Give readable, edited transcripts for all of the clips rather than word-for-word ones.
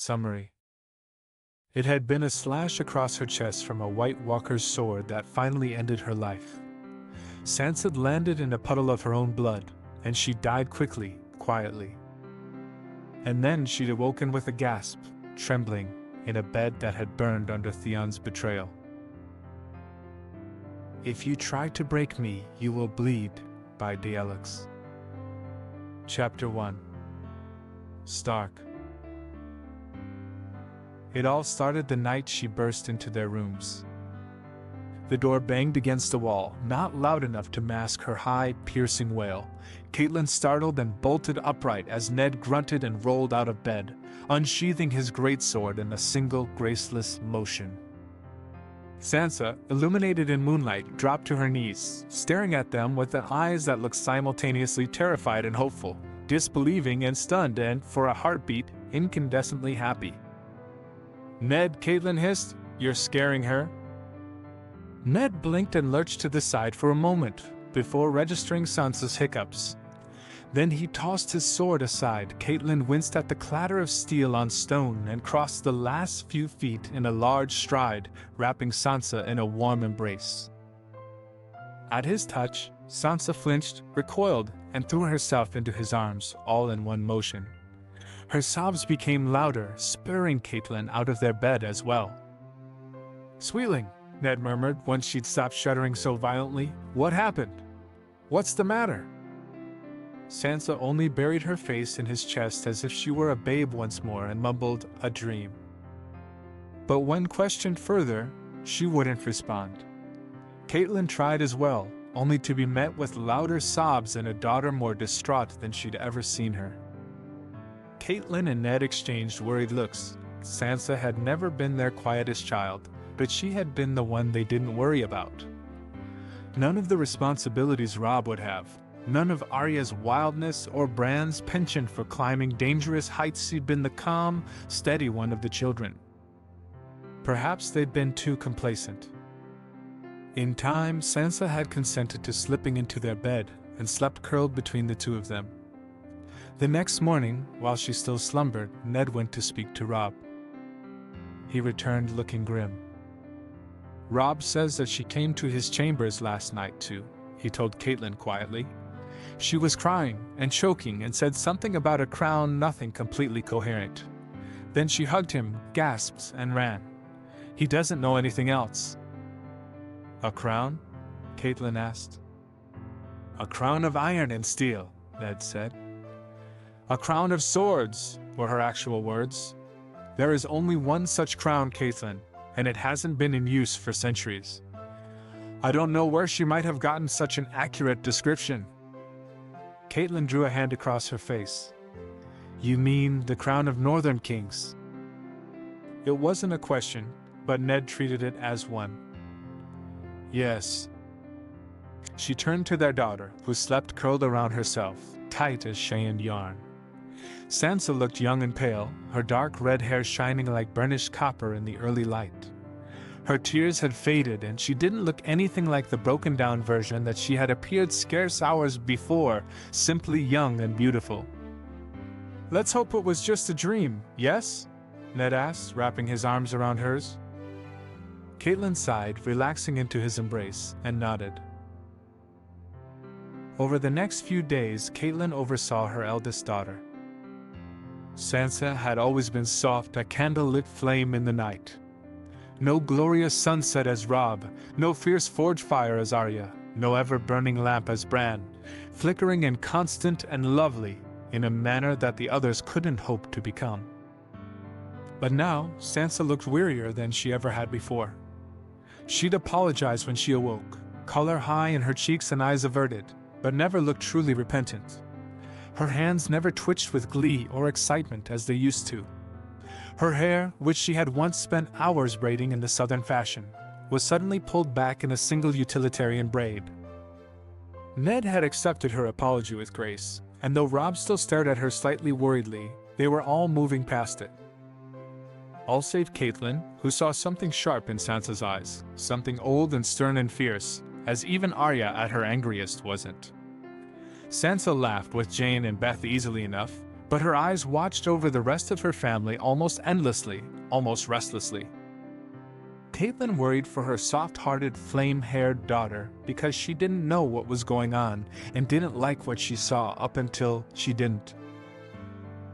Summary. It had been a slash across her chest from a White Walker's sword that finally ended her life. Sansa landed in a puddle of her own blood, and she died quickly, quietly. And then she'd awoken with a gasp, trembling, in a bed that had burned under Theon's betrayal. If you try to break me, you will bleed, by Dialux. Chapter 1. Stark. It all started the night she burst into their rooms. The door banged against the wall, not loud enough to mask her high, piercing wail. Catelyn startled and bolted upright as Ned grunted and rolled out of bed, unsheathing his greatsword in a single, graceless motion. Sansa, illuminated in moonlight, dropped to her knees, staring at them with the eyes that looked simultaneously terrified and hopeful, disbelieving and stunned and, for a heartbeat, incandescently happy. "Ned," Catelyn hissed, "you're scaring her?" Ned blinked and lurched to the side for a moment, before registering Sansa's hiccups. Then he tossed his sword aside. Catelyn winced at the clatter of steel on stone and crossed the last few feet in a large stride, wrapping Sansa in a warm embrace. At his touch, Sansa flinched, recoiled, and threw herself into his arms, all in one motion. Her sobs became louder, spurring Catelyn out of their bed as well. "Sweetling," Ned murmured once she'd stopped shuddering so violently. "What happened? What's the matter?" Sansa only buried her face in his chest as if she were a babe once more and mumbled, "A dream." But when questioned further, she wouldn't respond. Catelyn tried as well, only to be met with louder sobs and a daughter more distraught than she'd ever seen her. Catelyn and Ned exchanged worried looks. Sansa had never been their quietest child, but she had been the one they didn't worry about. None of the responsibilities Robb would have, none of Arya's wildness or Bran's penchant for climbing dangerous heights. She'd been the calm, steady one of the children. Perhaps they'd been too complacent. In time, Sansa had consented to slipping into their bed and slept curled between the two of them. The next morning, while she still slumbered, Ned went to speak to Robb. He returned looking grim. "Robb says that she came to his chambers last night too," he told Catelyn quietly. "She was crying and choking and said something about a crown, nothing completely coherent. Then she hugged him, gasped, and ran. He doesn't know anything else." "A crown?" Catelyn asked. "A crown of iron and steel," Ned said. "A crown of swords," were her actual words. "There is only one such crown, Catelyn, and it hasn't been in use for centuries. I don't know where she might have gotten such an accurate description." Catelyn drew a hand across her face. "You mean the crown of northern kings?" It wasn't a question, but Ned treated it as one. "Yes." She turned to their daughter, who slept curled around herself, tight as Cheyenne yarn. Sansa looked young and pale, her dark red hair shining like burnished copper in the early light. Her tears had faded and she didn't look anything like the broken-down version that she had appeared scarce hours before, simply young and beautiful. "Let's hope it was just a dream, yes?" Ned asked, wrapping his arms around hers. Catelyn sighed, relaxing into his embrace, and nodded. Over the next few days, Catelyn oversaw her eldest daughter. Sansa had always been soft, a candle-lit flame in the night. No glorious sunset as Robb, no fierce forge fire as Arya, no ever-burning lamp as Bran, flickering and constant and lovely, in a manner that the others couldn't hope to become. But now, Sansa looked wearier than she ever had before. She'd apologize when she awoke, color high in her cheeks and eyes averted, but never looked truly repentant. Her hands never twitched with glee or excitement as they used to. Her hair, which she had once spent hours braiding in the southern fashion, was suddenly pulled back in a single utilitarian braid. Ned had accepted her apology with grace, and though Robb still stared at her slightly worriedly, they were all moving past it. All save Catelyn, who saw something sharp in Sansa's eyes, something old and stern and fierce, as even Arya at her angriest wasn't. Sansa laughed with Jane and Beth easily enough, but her eyes watched over the rest of her family almost endlessly, almost restlessly. Catelyn worried for her soft-hearted, flame-haired daughter because she didn't know what was going on and didn't like what she saw up until she didn't.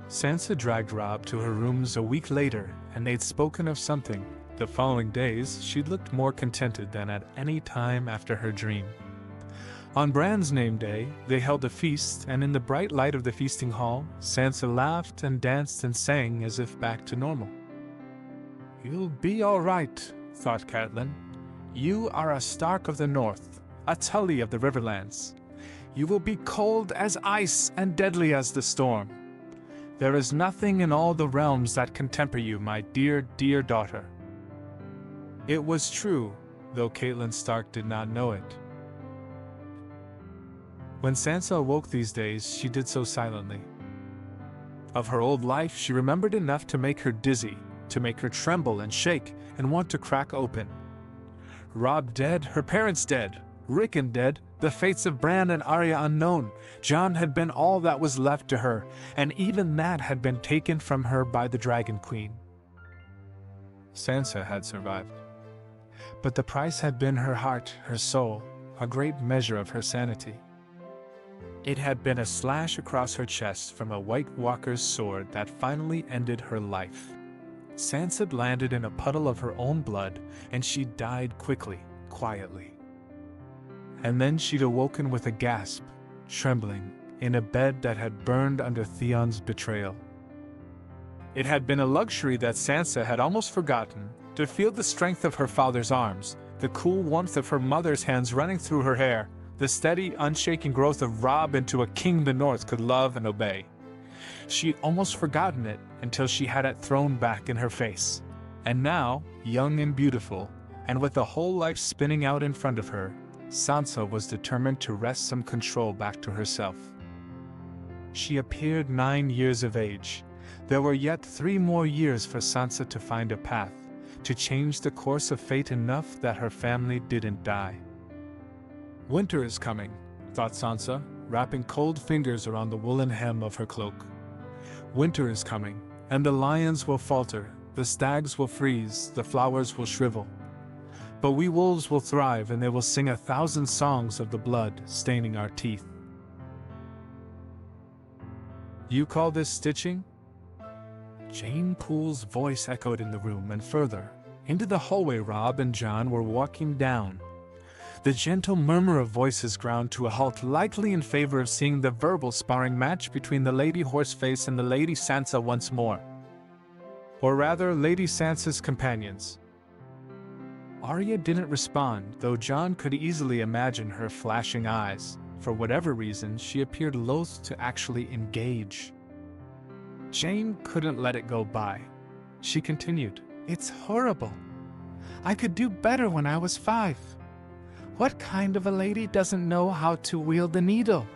Sansa dragged Robb to her rooms a week later, and they'd spoken of something. The following days, she looked more contented than at any time after her dream. On Bran's name day, they held a feast, and in the bright light of the feasting hall, Sansa laughed and danced and sang as if back to normal. "You'll be all right," thought Catelyn. "You are a Stark of the North, a Tully of the Riverlands. You will be cold as ice and deadly as the storm. There is nothing in all the realms that can temper you, my dear, dear daughter." It was true, though Catelyn Stark did not know it. When Sansa awoke these days, she did so silently. Of her old life, she remembered enough to make her dizzy, to make her tremble and shake and want to crack open. Robb dead, her parents dead, Rickon dead, the fates of Bran and Arya unknown. Jon had been all that was left to her, and even that had been taken from her by the Dragon Queen. Sansa had survived. But the price had been her heart, her soul, a great measure of her sanity. It had been a slash across her chest from a White Walker's sword that finally ended her life. Sansa landed in a puddle of her own blood, and she died quickly, quietly. And then she'd awoken with a gasp, trembling, in a bed that had burned under Theon's betrayal. It had been a luxury that Sansa had almost forgotten, to feel the strength of her father's arms, the cool warmth of her mother's hands running through her hair, the steady, unshaken growth of Robb into a king the North could love and obey. She'd almost forgotten it until she had it thrown back in her face. And now, young and beautiful, and with a whole life spinning out in front of her, Sansa was determined to wrest some control back to herself. She appeared 9 years of age. There were yet 3 more years for Sansa to find a path, to change the course of fate enough that her family didn't die. "Winter is coming," thought Sansa, wrapping cold fingers around the woolen hem of her cloak. "Winter is coming, and the lions will falter, the stags will freeze, the flowers will shrivel. But we wolves will thrive, and they will sing 1,000 songs of the blood staining our teeth." "You call this stitching?" Jane Poole's voice echoed in the room, and further, into the hallway Robb and Jon were walking down. The gentle murmur of voices ground to a halt, likely in favor of seeing the verbal sparring match between the Lady Horseface and the Lady Sansa once more. Or rather, Lady Sansa's companions. Arya didn't respond, though Jon could easily imagine her flashing eyes. For whatever reason, she appeared loath to actually engage. Jane couldn't let it go by. She continued, "It's horrible. I could do better when I was 5. What kind of a lady doesn't know how to wield a needle?"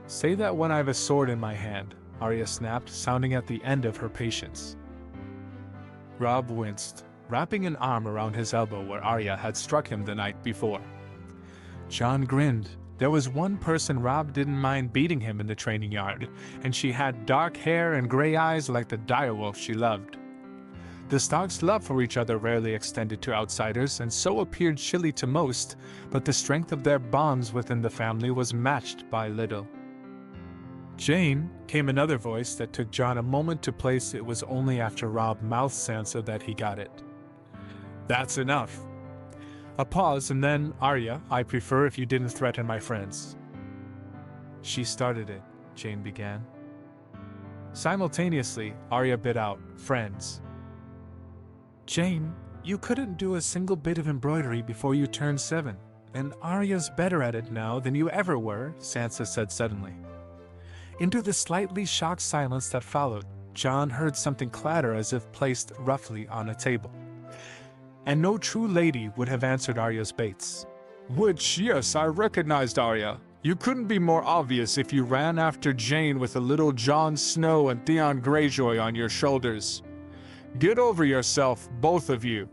"Say that when I have a sword in my hand," Arya snapped, sounding at the end of her patience. Robb winced, wrapping an arm around his elbow where Arya had struck him the night before. Jon grinned. There was one person Robb didn't mind beating him in the training yard, and she had dark hair and gray eyes like the direwolf she loved. The Starks' love for each other rarely extended to outsiders, and so appeared chilly to most, but the strength of their bonds within the family was matched by little. "Jane," came another voice that took Jon a moment to place. It was only after Robb mouthed Sansa that he got it. "That's enough." A pause, and then, "Arya, I prefer if you didn't threaten my friends." "She started it," Jane began. Simultaneously, Arya bit out, "Friends." "Jane, you couldn't do a single bit of embroidery before you turned 7, and Arya's better at it now than you ever were," Sansa said suddenly. Into the slightly shocked silence that followed, Jon heard something clatter as if placed roughly on a table. And no true lady would have answered Arya's baits. "Which, yes, I recognized Arya. You couldn't be more obvious if you ran after Jane with a little Jon Snow and Theon Greyjoy on your shoulders. Get over yourself, both of you."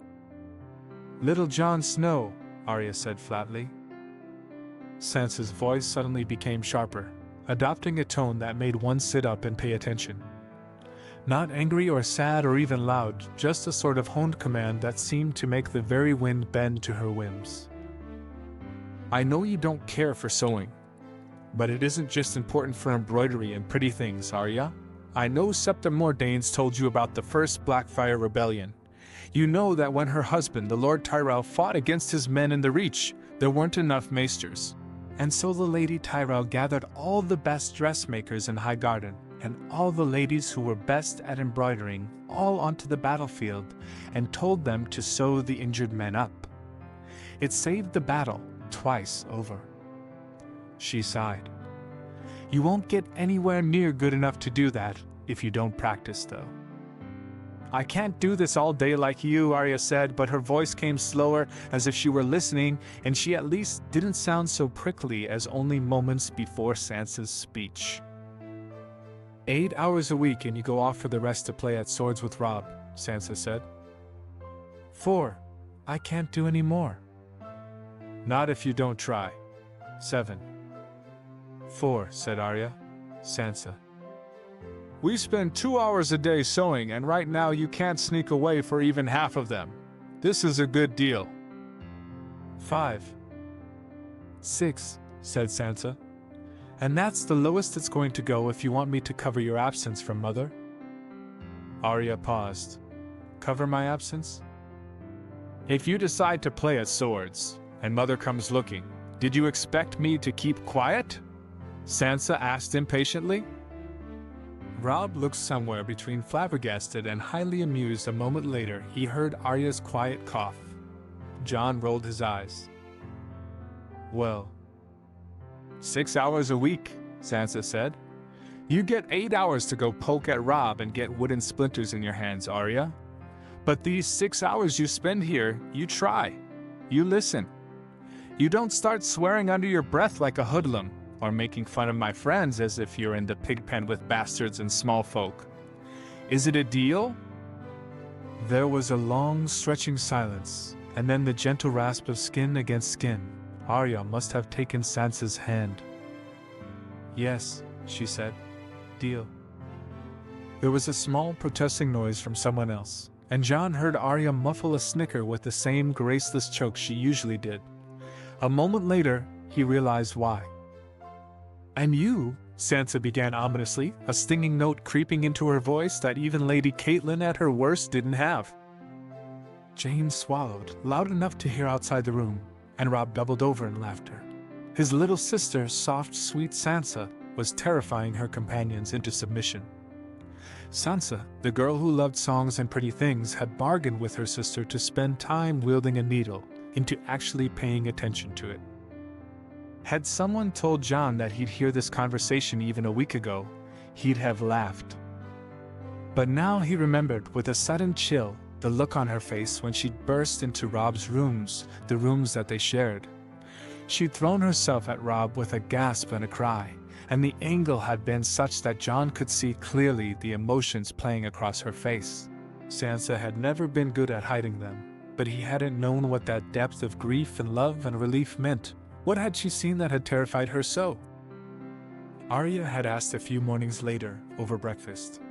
"Little Jon Snow," Arya said flatly. Sansa's voice suddenly became sharper. adopting a tone that made one sit up and pay attention. Not angry or sad or even loud, just a sort of honed command that seemed to make the very wind bend to her whims. I know you don't care for sewing, but it isn't just important for embroidery and pretty things, Arya. I know Septa Mordane's told you about the first Blackfire Rebellion. You know that when her husband, the Lord Tyrell, fought against his men in the Reach, there weren't enough maesters. And so the Lady Tyrell gathered all the best dressmakers in Highgarden, and all the ladies who were best at embroidering, all onto the battlefield, and told them to sew the injured men up. It saved the battle twice over. She sighed. You won't get anywhere near good enough to do that if you don't practice, though. I can't do this all day like you, Arya said, but her voice came slower, as if she were listening, and she at least didn't sound so prickly as only moments before Sansa's speech. 8 hours a week and you go off for the rest to play at swords with Robb, Sansa said. 4. I can't do any more. Not if you don't try. 7. 4, said Arya. Sansa. We spend 2 hours a day sewing, and right now you can't sneak away for even half of them. This is a good deal. 5. 6, said Sansa. And that's the lowest it's going to go if you want me to cover your absence from Mother? Arya paused. Cover my absence? If you decide to play at swords, and Mother comes looking, did you expect me to keep quiet? Sansa asked impatiently. Robb looked somewhere between flabbergasted and highly amused. A moment later, he heard Arya's quiet cough. Jon rolled his eyes. Well, 6 hours a week, Sansa said. You get 8 hours to go poke at Robb and get wooden splinters in your hands, Arya. But these 6 hours you spend here, you try. You listen. You don't start swearing under your breath like a hoodlum, or making fun of my friends as if you're in the pig pen with bastards and small folk. Is it a deal? There was a long, stretching silence, and then the gentle rasp of skin against skin. Arya must have taken Sansa's hand. Yes, she said. Deal. There was a small protesting noise from someone else, and Jon heard Arya muffle a snicker with the same graceless choke she usually did. A moment later, he realized why. And you, Sansa began ominously, a stinging note creeping into her voice that even Lady Catelyn at her worst didn't have. Jane swallowed, loud enough to hear outside the room, and Robb doubled over in laughter. His little sister, soft, sweet Sansa, was terrifying her companions into submission. Sansa, the girl who loved songs and pretty things, had bargained with her sister to spend time wielding a needle into actually paying attention to it. Had someone told Jon that he'd hear this conversation even a week ago, he'd have laughed. But now he remembered with a sudden chill the look on her face when she'd burst into Robb's rooms, the rooms that they shared. She'd thrown herself at Robb with a gasp and a cry, and the angle had been such that Jon could see clearly the emotions playing across her face. Sansa had never been good at hiding them, but he hadn't known what that depth of grief and love and relief meant. What had she seen that had terrified her so? Arya had asked a few mornings later, over breakfast.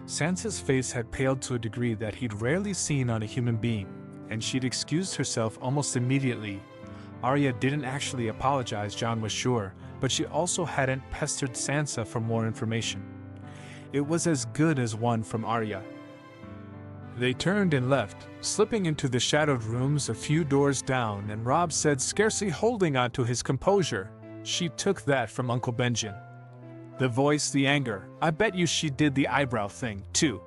Sansa's face had paled to a degree that he'd rarely seen on a human being, and she'd excused herself almost immediately. Arya didn't actually apologize, Jon was sure, but she also hadn't pestered Sansa for more information. It was as good as one from Arya. They turned and left, slipping into the shadowed rooms a few doors down, and Robb said, scarcely holding on to his composure, "She took that from Uncle Benjen." The voice, the anger. "I bet you she did the eyebrow thing, too."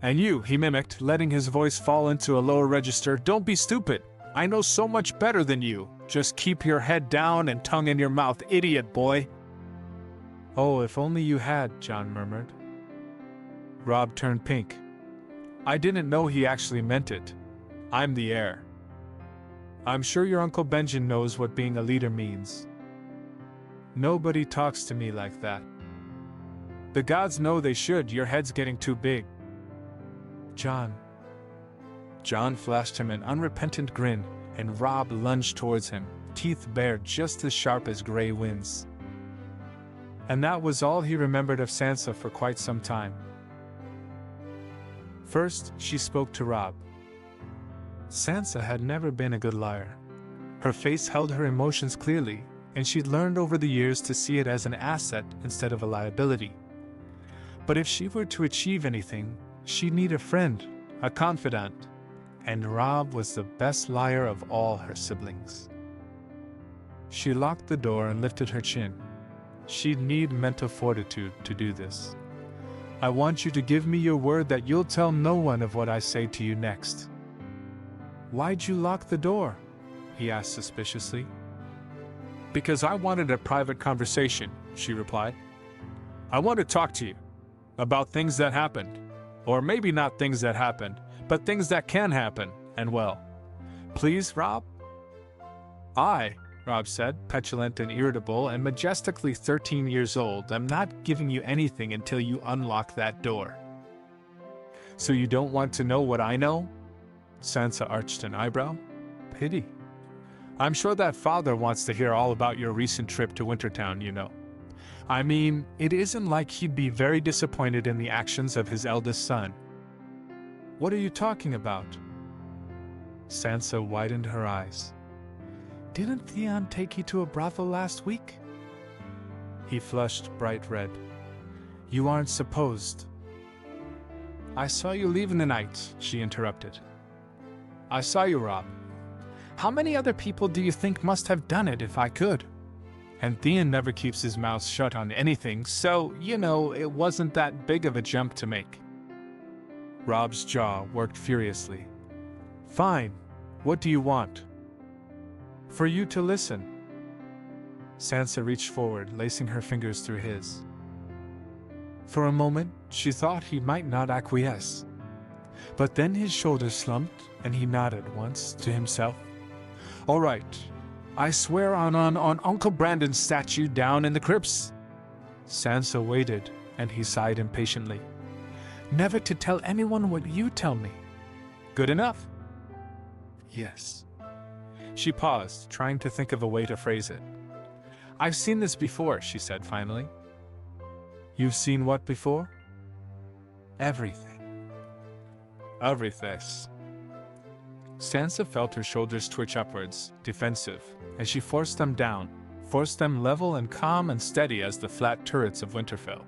"And you," he mimicked, letting his voice fall into a lower register, "don't be stupid. I know so much better than you. Just keep your head down and tongue in your mouth, idiot boy." "Oh, if only you had," Jon murmured. Robb turned pink. "I didn't know he actually meant it. I'm the heir. I'm sure your Uncle Benjen knows what being a leader means." "Nobody talks to me like that." "The gods know they should. Your head's getting too big." "Jon." Jon flashed him an unrepentant grin, and Robb lunged towards him, teeth bared just as sharp as gray winds. And that was all he remembered of Sansa for quite some time. First, she spoke to Robb. Sansa had never been a good liar. Her face held her emotions clearly, and she'd learned over the years to see it as an asset instead of a liability. But if she were to achieve anything, she'd need a friend, a confidant, and Robb was the best liar of all her siblings. She locked the door and lifted her chin. She'd need mental fortitude to do this. I want you to give me your word that you'll tell no one of what I say to you next. Why'd you lock the door? He asked suspiciously. Because I wanted a private conversation, she replied. I want to talk to you about things that happened. Or maybe not things that happened, but things that can happen, and well. Please, Robb? Robb said, petulant and irritable and majestically 13 years old, I'm not giving you anything until you unlock that door. So you don't want to know what I know? Sansa arched an eyebrow. Pity. I'm sure that father wants to hear all about your recent trip to Wintertown, you know. I mean, it isn't like he'd be very disappointed in the actions of his eldest son. What are you talking about? Sansa widened her eyes. Didn't Theon take you to a brothel last week? He flushed bright red. You aren't supposed. I saw you leave in the night, she interrupted. I saw you, Robb. How many other people do you think must have done it if I could? And Theon never keeps his mouth shut on anything, so, it wasn't that big of a jump to make. Robb's jaw worked furiously. Fine. What do you want? For you to listen. Sansa reached forward, lacing her fingers through his. For a moment, she thought he might not acquiesce. But then his shoulders slumped, and he nodded once to himself. All right. I swear on Uncle Brandon's statue down in the crypts. Sansa waited, and he sighed impatiently. Never to tell anyone what you tell me. Good enough? Yes. She paused, trying to think of a way to phrase it. I've seen this before, she said finally. You've seen what before? Everything. Everything. Sansa felt her shoulders twitch upwards, defensive, as she forced them down, forced them level and calm and steady as the flat turrets of Winterfell.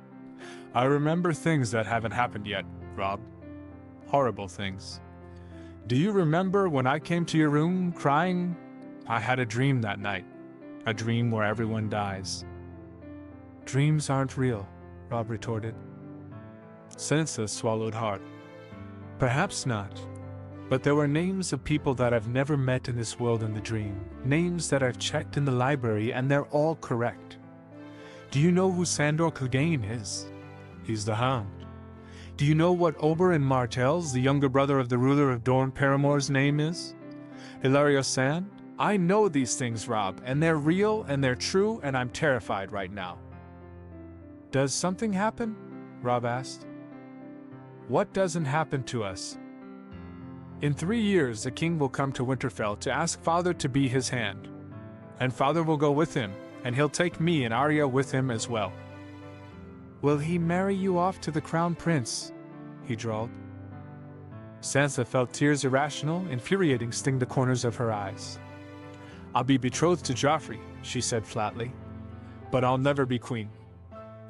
I remember things that haven't happened yet, Robb. Horrible things. Do you remember when I came to your room, crying? I had a dream that night. A dream where everyone dies. Dreams aren't real, Robb retorted. Sansa swallowed hard. Perhaps not. But there were names of people that I've never met in this world in the dream. Names that I've checked in the library, and they're all correct. Do you know who Sandor Clegane is? He's the Hound. Do you know what Oberyn Martell's, the younger brother of the ruler of Dorne Paramore's, name is? Hilario Sand? I know these things, Robb, and they're real and they're true, and I'm terrified right now. Does something happen? Robb asked. What doesn't happen to us? In 3 years, the king will come to Winterfell to ask Father to be his hand. And Father will go with him, and he'll take me and Arya with him as well. Will he marry you off to the crown prince? He drawled. Sansa felt tears irrational, infuriating sting the corners of her eyes. I'll be betrothed to Joffrey, she said flatly. But I'll never be queen.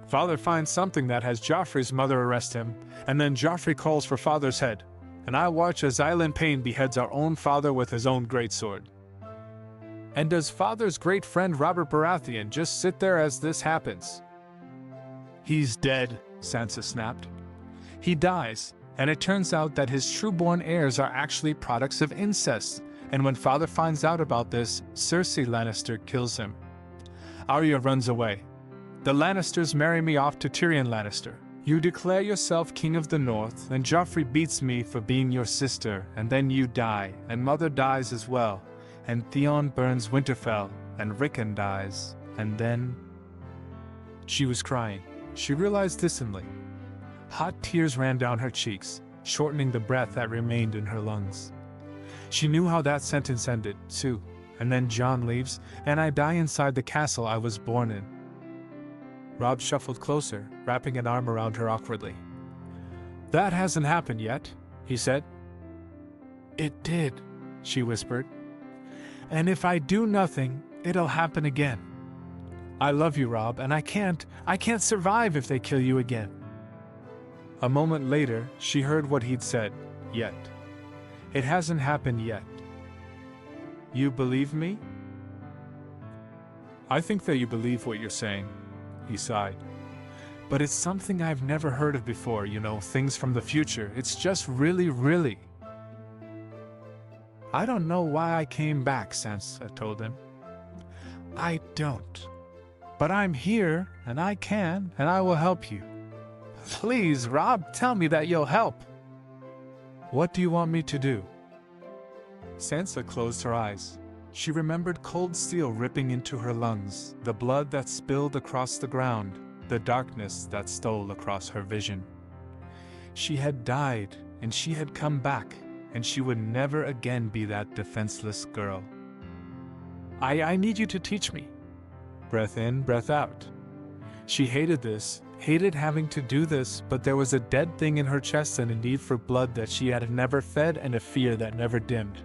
Father finds something that has Joffrey's mother arrest him, and then Joffrey calls for Father's head, and I watch as Island Payne beheads our own father with his own greatsword. And does Father's great friend Robert Baratheon just sit there as this happens? He's dead, Sansa snapped. He dies, and it turns out that his true-born heirs are actually products of incest, and when Father finds out about this, Cersei Lannister kills him. Arya runs away. The Lannisters marry me off to Tyrion Lannister. You declare yourself King of the North, and Joffrey beats me for being your sister, and then you die, and Mother dies as well, and Theon burns Winterfell, and Rickon dies, and then... She was crying. She realized distantly. Hot tears ran down her cheeks, shortening the breath that remained in her lungs. She knew how that sentence ended, too, and then Jon leaves, and I die inside the castle I was born in. Rob shuffled closer, wrapping an arm around her awkwardly. "That hasn't happened yet," he said. "It did," she whispered. "And if I do nothing, it'll happen again. I love you, Rob, and I can't survive if they kill you again." A moment later, she heard what he'd said. Yet. It hasn't happened yet. You believe me? I think that you believe what you're saying, he sighed. But it's something I've never heard of before, things from the future. It's just really. I don't know why I came back, Sansa told him. I don't. But I'm here, and I can, and I will help you. Please, Rob, tell me that you'll help. What do you want me to do? Sansa closed her eyes. She remembered cold steel ripping into her lungs, the blood that spilled across the ground, the darkness that stole across her vision. She had died, and she had come back, and she would never again be that defenseless girl. I need you to teach me. Breath in, breath out. She hated this, hated having to do this, but there was a dead thing in her chest and a need for blood that she had never fed and a fear that never dimmed.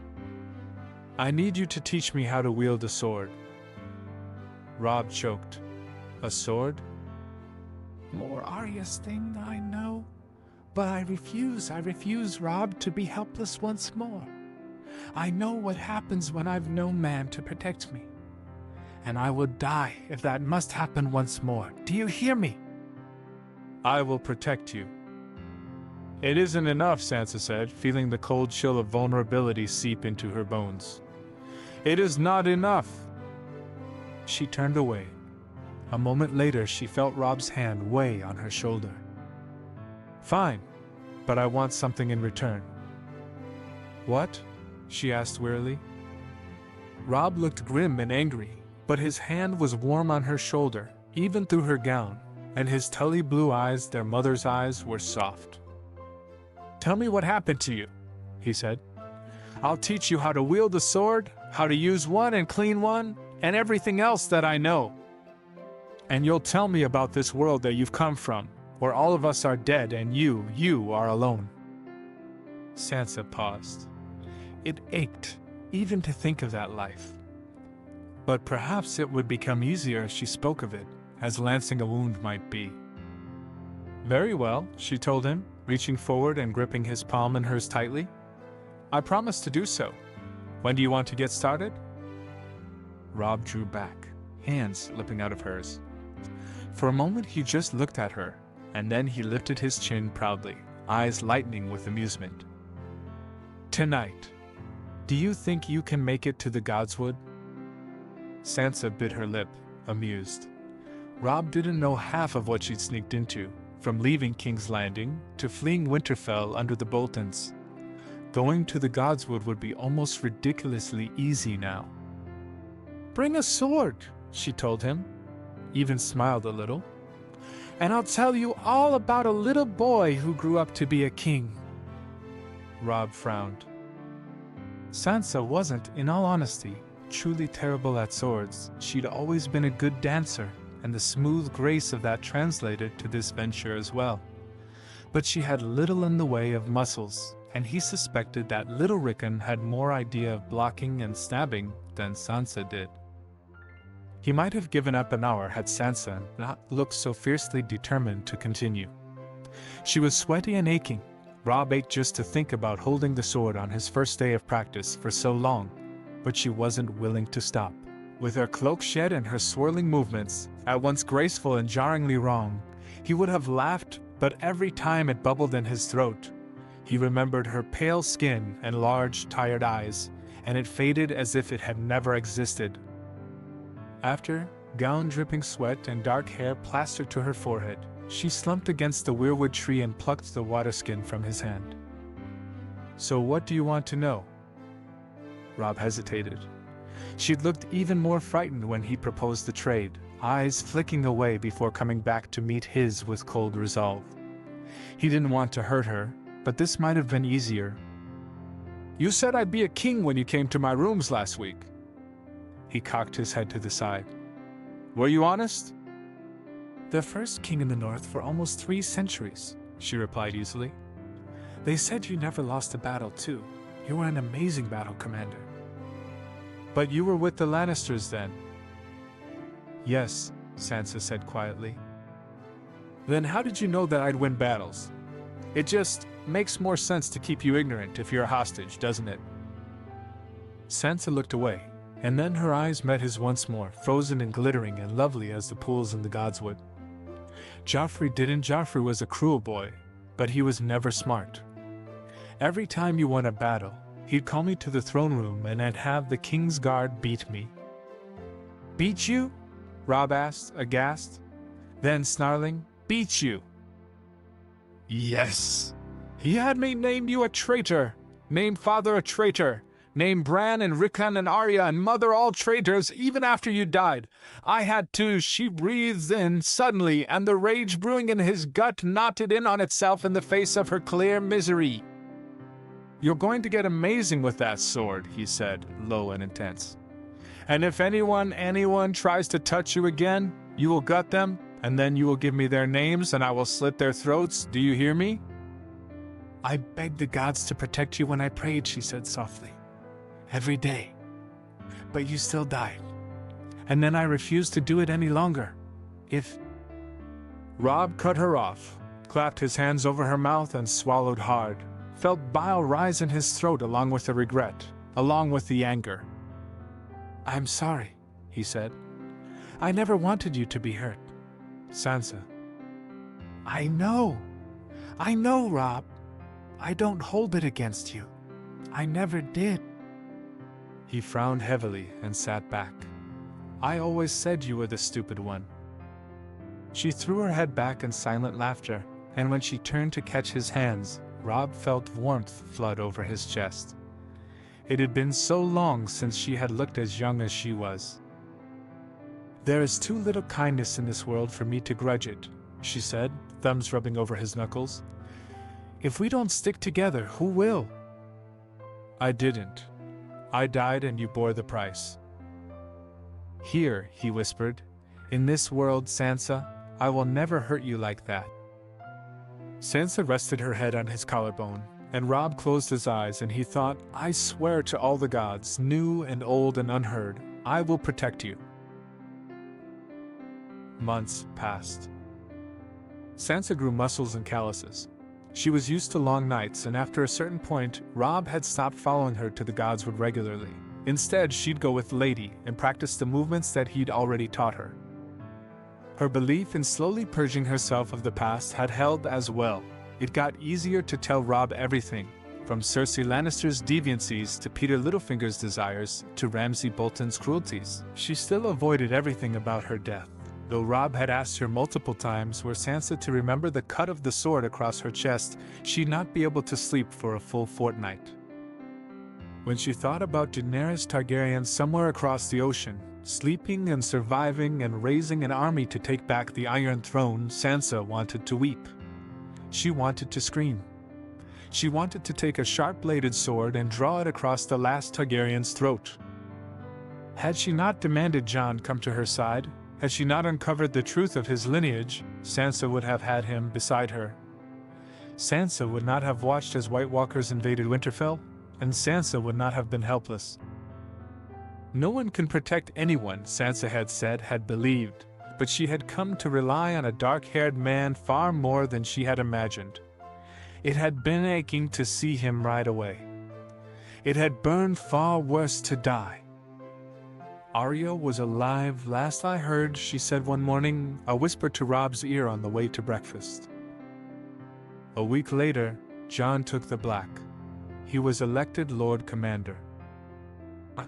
I need you to teach me how to wield a sword. Rob choked. A sword? More Arya's thing, I know. But I refuse, Rob, to be helpless once more. I know what happens when I've no man to protect me. And I will die if that must happen once more. Do you hear me? I will protect you. It isn't enough, Sansa said, feeling the cold chill of vulnerability seep into her bones. It is not enough. She turned away. A moment later, she felt Rob's hand weigh on her shoulder. Fine, but I want something in return. What? She asked wearily. Rob looked grim and angry, but his hand was warm on her shoulder, even through her gown, and his tully blue eyes, their mother's eyes, were soft. Tell me what happened to you, he said. I'll teach you how to wield a sword, how to use one and clean one, and everything else that I know. And you'll tell me about this world that you've come from, where all of us are dead and you are alone. Sansa paused. It ached, even to think of that life. But perhaps it would become easier as she spoke of it, as lancing a wound might be. Very well, she told him, reaching forward and gripping his palm in hers tightly. I promise to do so. When do you want to get started? Rob drew back, hands slipping out of hers. For a moment he just looked at her, and then he lifted his chin proudly, eyes lightening with amusement. Tonight. Do you think you can make it to the Godswood? Sansa bit her lip, amused. Rob didn't know half of what she'd sneaked into, from leaving King's Landing to fleeing Winterfell under the Boltons. Going to the Godswood would be almost ridiculously easy now. Bring a sword, she told him, even smiled a little. And I'll tell you all about a little boy who grew up to be a king. Rob frowned. Sansa wasn't, in all honesty, truly terrible at swords. She'd always been a good dancer, and the smooth grace of that translated to this venture as well. But she had little in the way of muscles, and he suspected that little Rickon had more idea of blocking and stabbing than Sansa did. He might have given up an hour had Sansa not looked so fiercely determined to continue. She was sweaty and aching. Rob ached just to think about holding the sword on his first day of practice for so long, but she wasn't willing to stop. With her cloak shed and her swirling movements, at once graceful and jarringly wrong, he would have laughed, but every time it bubbled in his throat. He remembered her pale skin and large, tired eyes, and it faded as if it had never existed. After, gown dripping sweat and dark hair plastered to her forehead, she slumped against the weirwood tree and plucked the water skin from his hand. So what do you want to know? Rob hesitated. She'd looked even more frightened when he proposed the trade, eyes flicking away before coming back to meet his with cold resolve. He didn't want to hurt her, but this might have been easier. You said I'd be a king when you came to my rooms last week. He cocked his head to the side. Were you honest? "The first king in the north for almost 3 centuries," she replied easily. "They said you never lost a battle, too. You were an amazing battle commander." "But you were with the Lannisters then?" "Yes," Sansa said quietly. "Then how did you know that I'd win battles? It just makes more sense to keep you ignorant if you're a hostage, doesn't it?" Sansa looked away, and then her eyes met his once more, frozen and glittering and lovely as the pools in the Godswood. Joffrey was a cruel boy, but he was never smart. Every time you won a battle, he'd call me to the throne room and I'd have the King's Guard beat me. "Beat you?" Robb asked, aghast. Then snarling, "Beat you?" "Yes. He had me name you a traitor, name father a traitor, name Bran and Rickon and Arya and mother all traitors even after you died. I had to." She breathed in suddenly, and the rage brewing in his gut knotted in on itself in the face of her clear misery. "You're going to get amazing with that sword," he said, low and intense. "And if anyone tries to touch you again, you will gut them, and then you will give me their names and I will slit their throats. Do you hear me?" "I begged the gods to protect you when I prayed," she said softly. "Every day. But you still died. And then I refused to do it any longer. If..." Robb cut her off, clapped his hands over her mouth and swallowed hard, felt bile rise in his throat along with the regret, along with the anger. "I'm sorry," he said. "I never wanted you to be hurt, Sansa." I know, Robb. I don't hold it against you. I never did." He frowned heavily and sat back. "I always said you were the stupid one." She threw her head back in silent laughter, and when she turned to catch his hands, Robb felt warmth flood over his chest. It had been so long since she had looked as young as she was. "There is too little kindness in this world for me to grudge it," she said, thumbs rubbing over his knuckles. "If we don't stick together, who will?" "I didn't. I died and you bore the price." "Here," he whispered, "in this world, Sansa, I will never hurt you like that." Sansa rested her head on his collarbone, and Robb closed his eyes and he thought, "I swear to all the gods, new and old and unheard, I will protect you." Months passed. Sansa grew muscles and calluses. She was used to long nights, and after a certain point, Robb had stopped following her to the Godswood regularly. Instead, she'd go with Lady and practice the movements that he'd already taught her. Her belief in slowly purging herself of the past had held as well. It got easier to tell Robb everything, from Cersei Lannister's deviancies to Peter Littlefinger's desires to Ramsay Bolton's cruelties. She still avoided everything about her death, though Robb had asked her multiple times were Sansa to remember the cut of the sword across her chest, she'd not be able to sleep for a full fortnight. When she thought about Daenerys Targaryen somewhere across the ocean, sleeping and surviving and raising an army to take back the Iron Throne, Sansa wanted to weep. She wanted to scream. She wanted to take a sharp-bladed sword and draw it across the last Targaryen's throat. Had she not demanded Jon come to her side, had she not uncovered the truth of his lineage, Sansa would have had him beside her. Sansa would not have watched as White Walkers invaded Winterfell, and Sansa would not have been helpless. No one can protect anyone, Sansa had believed, but she had come to rely on a dark-haired man far more than she had imagined. It had been aching to see him ride away. It had burned far worse to die. "Arya was alive last I heard," she said one morning, a whisper to Robb's ear on the way to breakfast. A week later, Jon took the Black. He was elected Lord Commander.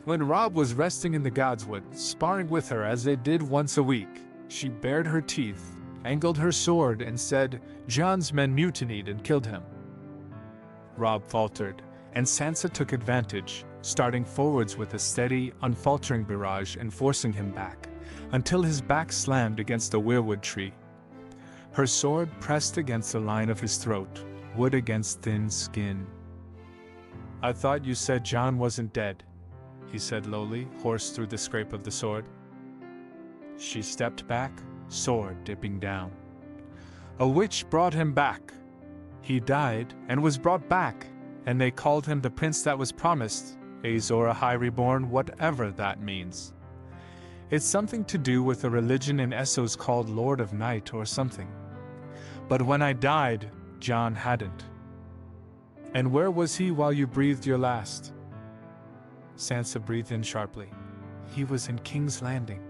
When Robb was resting in the Godswood, sparring with her as they did once a week, she bared her teeth, angled her sword, and said, "Jon's men mutinied and killed him." Robb faltered, and Sansa took advantage, starting forwards with a steady, unfaltering barrage and forcing him back, until his back slammed against a weirwood tree. Her sword pressed against the line of his throat, wood against thin skin. "I thought you said Jon wasn't dead," he said lowly, hoarse through the scrape of the sword. She stepped back, sword dipping down. A witch brought him back. He died and was brought back, and they called him the prince that was promised, Azor Ahai Reborn, whatever that means. It's something to do with a religion in Essos called Lord of Night or something. But when I died, Jon hadn't. And where was he while you breathed your last? Sansa breathed in sharply. He was in King's Landing.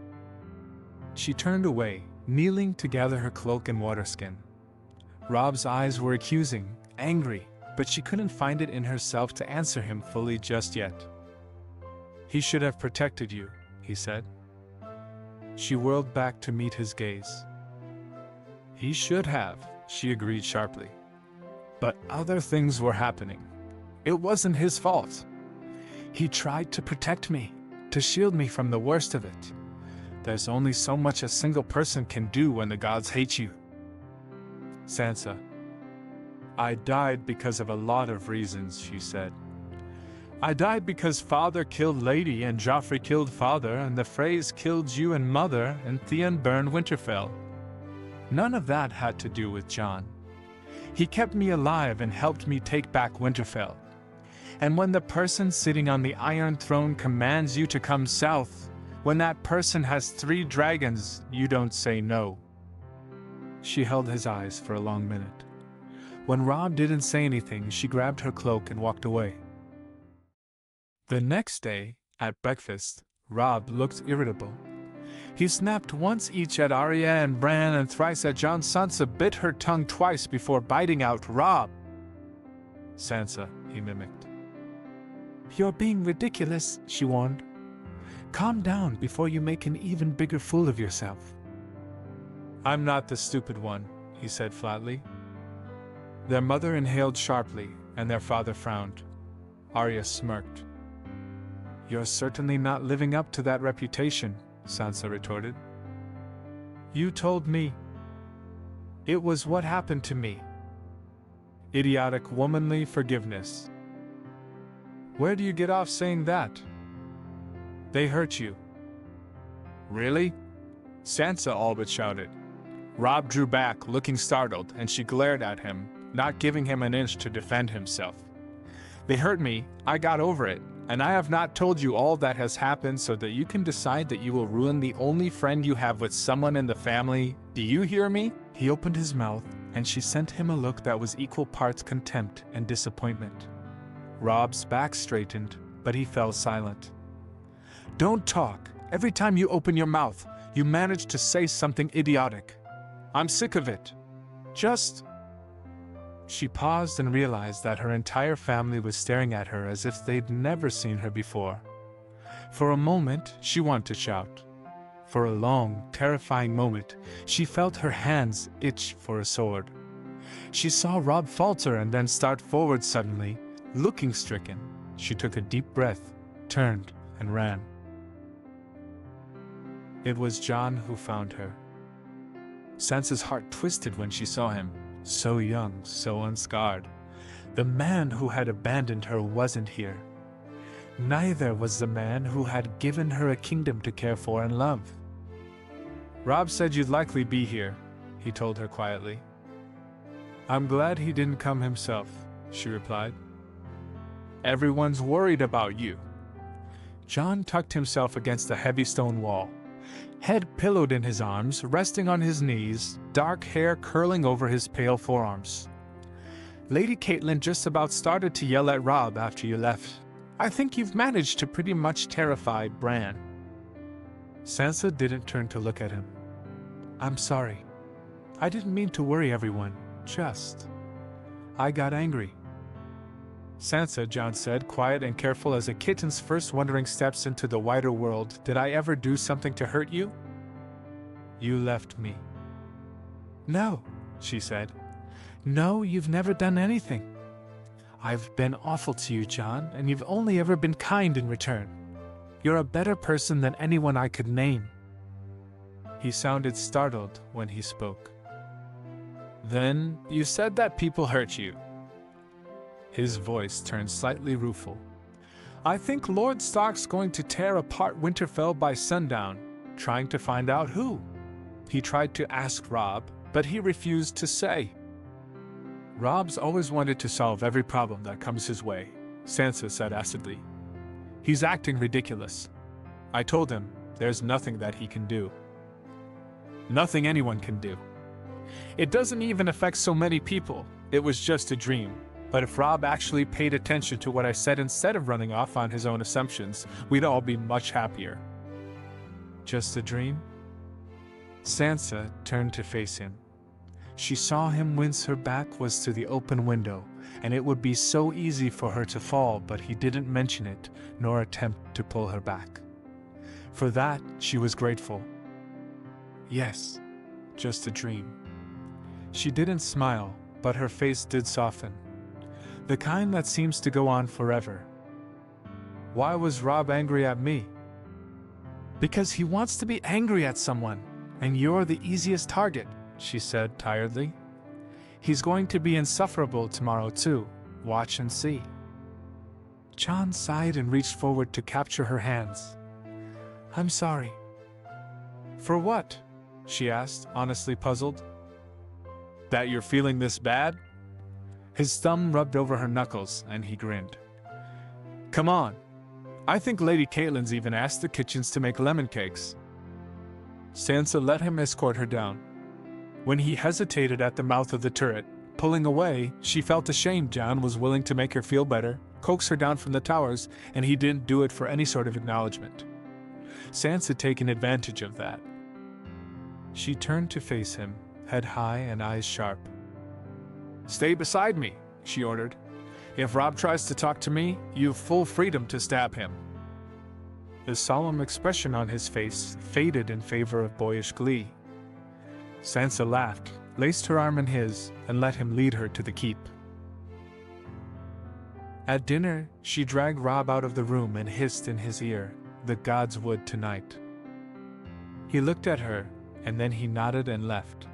She turned away, kneeling to gather her cloak and waterskin. Robb's eyes were accusing, angry, but she couldn't find it in herself to answer him fully just yet. He should have protected you, he said. She whirled back to meet his gaze. He should have, she agreed sharply. But other things were happening. It wasn't his fault. He tried to protect me, to shield me from the worst of it. There's only so much a single person can do when the gods hate you. Sansa. I died because of a lot of reasons, she said. I died because father killed Lady and Joffrey killed father and the Freys killed you and mother and Theon burned Winterfell. None of that had to do with Jon. He kept me alive and helped me take back Winterfell. And when the person sitting on the Iron Throne commands you to come south, when that person has 3 dragons, you don't say no. She held his eyes for a long minute. When Robb didn't say anything, she grabbed her cloak and walked away. The next day, at breakfast, Robb looked irritable. He snapped once each at Arya and Bran and thrice at Jon. Sansa bit her tongue twice before biting out Robb. Sansa, he mimicked. You're being ridiculous, she warned. Calm down before you make an even bigger fool of yourself. I'm not the stupid one, he said flatly. Their mother inhaled sharply, and their father frowned. Arya smirked. You're certainly not living up to that reputation, Sansa retorted. You told me. It was what happened to me. Idiotic womanly forgiveness. Where do you get off saying that? They hurt you. Really? Sansa all but shouted. Robb drew back, looking startled, and she glared at him, not giving him an inch to defend himself. They hurt me, I got over it, and I have not told you all that has happened so that you can decide that you will ruin the only friend you have with someone in the family. Do you hear me? He opened his mouth, and she sent him a look that was equal parts contempt and disappointment. Robb's back straightened, but he fell silent. Don't talk. Every time you open your mouth, you manage to say something idiotic. I'm sick of it. Just... She paused and realized that her entire family was staring at her as if they'd never seen her before. For a moment, she wanted to shout. For a long, terrifying moment, she felt her hands itch for a sword. She saw Robb falter and then start forward suddenly, looking stricken. She took a deep breath, turned, and ran. It was Jon who found her. Sansa's heart twisted when she saw him. So young, so unscarred. The man who had abandoned her wasn't here. Neither was the man who had given her a kingdom to care for and love. Robb said you'd likely be here, he told her quietly. I'm glad he didn't come himself, she replied. Everyone's worried about you. Jon tucked himself against a heavy stone wall. Head pillowed in his arms, resting on his knees, dark hair curling over his pale forearms. Lady Catelyn just about started to yell at Robb after you left. I think you've managed to pretty much terrify Bran. Sansa didn't turn to look at him. I'm sorry. I didn't mean to worry everyone, just... I got angry. Sansa, Jon said, quiet and careful as a kitten's first wandering steps into the wider world. Did I ever do something to hurt you? You left me. No, she said. No, you've never done anything. I've been awful to you, Jon, and you've only ever been kind in return. You're a better person than anyone I could name. He sounded startled when he spoke. Then, you said that people hurt you. His voice turned slightly rueful. I think Lord Stark's going to tear apart Winterfell by sundown, trying to find out who. He tried to ask Robb, but he refused to say. Robb's always wanted to solve every problem that comes his way, Sansa said acidly. He's acting ridiculous. I told him there's nothing that he can do. Nothing anyone can do. It doesn't even affect so many people. It was just a dream. But if Robb actually paid attention to what I said instead of running off on his own assumptions, we'd all be much happier. Just a dream? Sansa turned to face him. She saw him wince. Her back was to the open window, and it would be so easy for her to fall, but he didn't mention it, nor attempt to pull her back. For that, she was grateful. Yes, just a dream. She didn't smile, but her face did soften. The kind that seems to go on forever. Why was Robb angry at me? Because he wants to be angry at someone, and you're the easiest target, she said tiredly. He's going to be insufferable tomorrow too. Watch and see. Jon sighed and reached forward to capture her hands. I'm sorry. For what? She asked, honestly puzzled. That you're feeling this bad? His thumb rubbed over her knuckles, and he grinned. Come on. I think Lady Catelyn's even asked the kitchens to make lemon cakes. Sansa let him escort her down. When he hesitated at the mouth of the turret, pulling away, she felt ashamed. Jon was willing to make her feel better, coax her down from the towers, and he didn't do it for any sort of acknowledgement. Sansa had taken advantage of that. She turned to face him, head high and eyes sharp. Stay beside me, she ordered. If Robb tries to talk to me, you've full freedom to stab him. The solemn expression on his face faded in favor of boyish glee. Sansa laughed, laced her arm in his, and let him lead her to the keep. At dinner, she dragged Robb out of the room and hissed in his ear, "The gods would tonight." He looked at her, and then he nodded and left.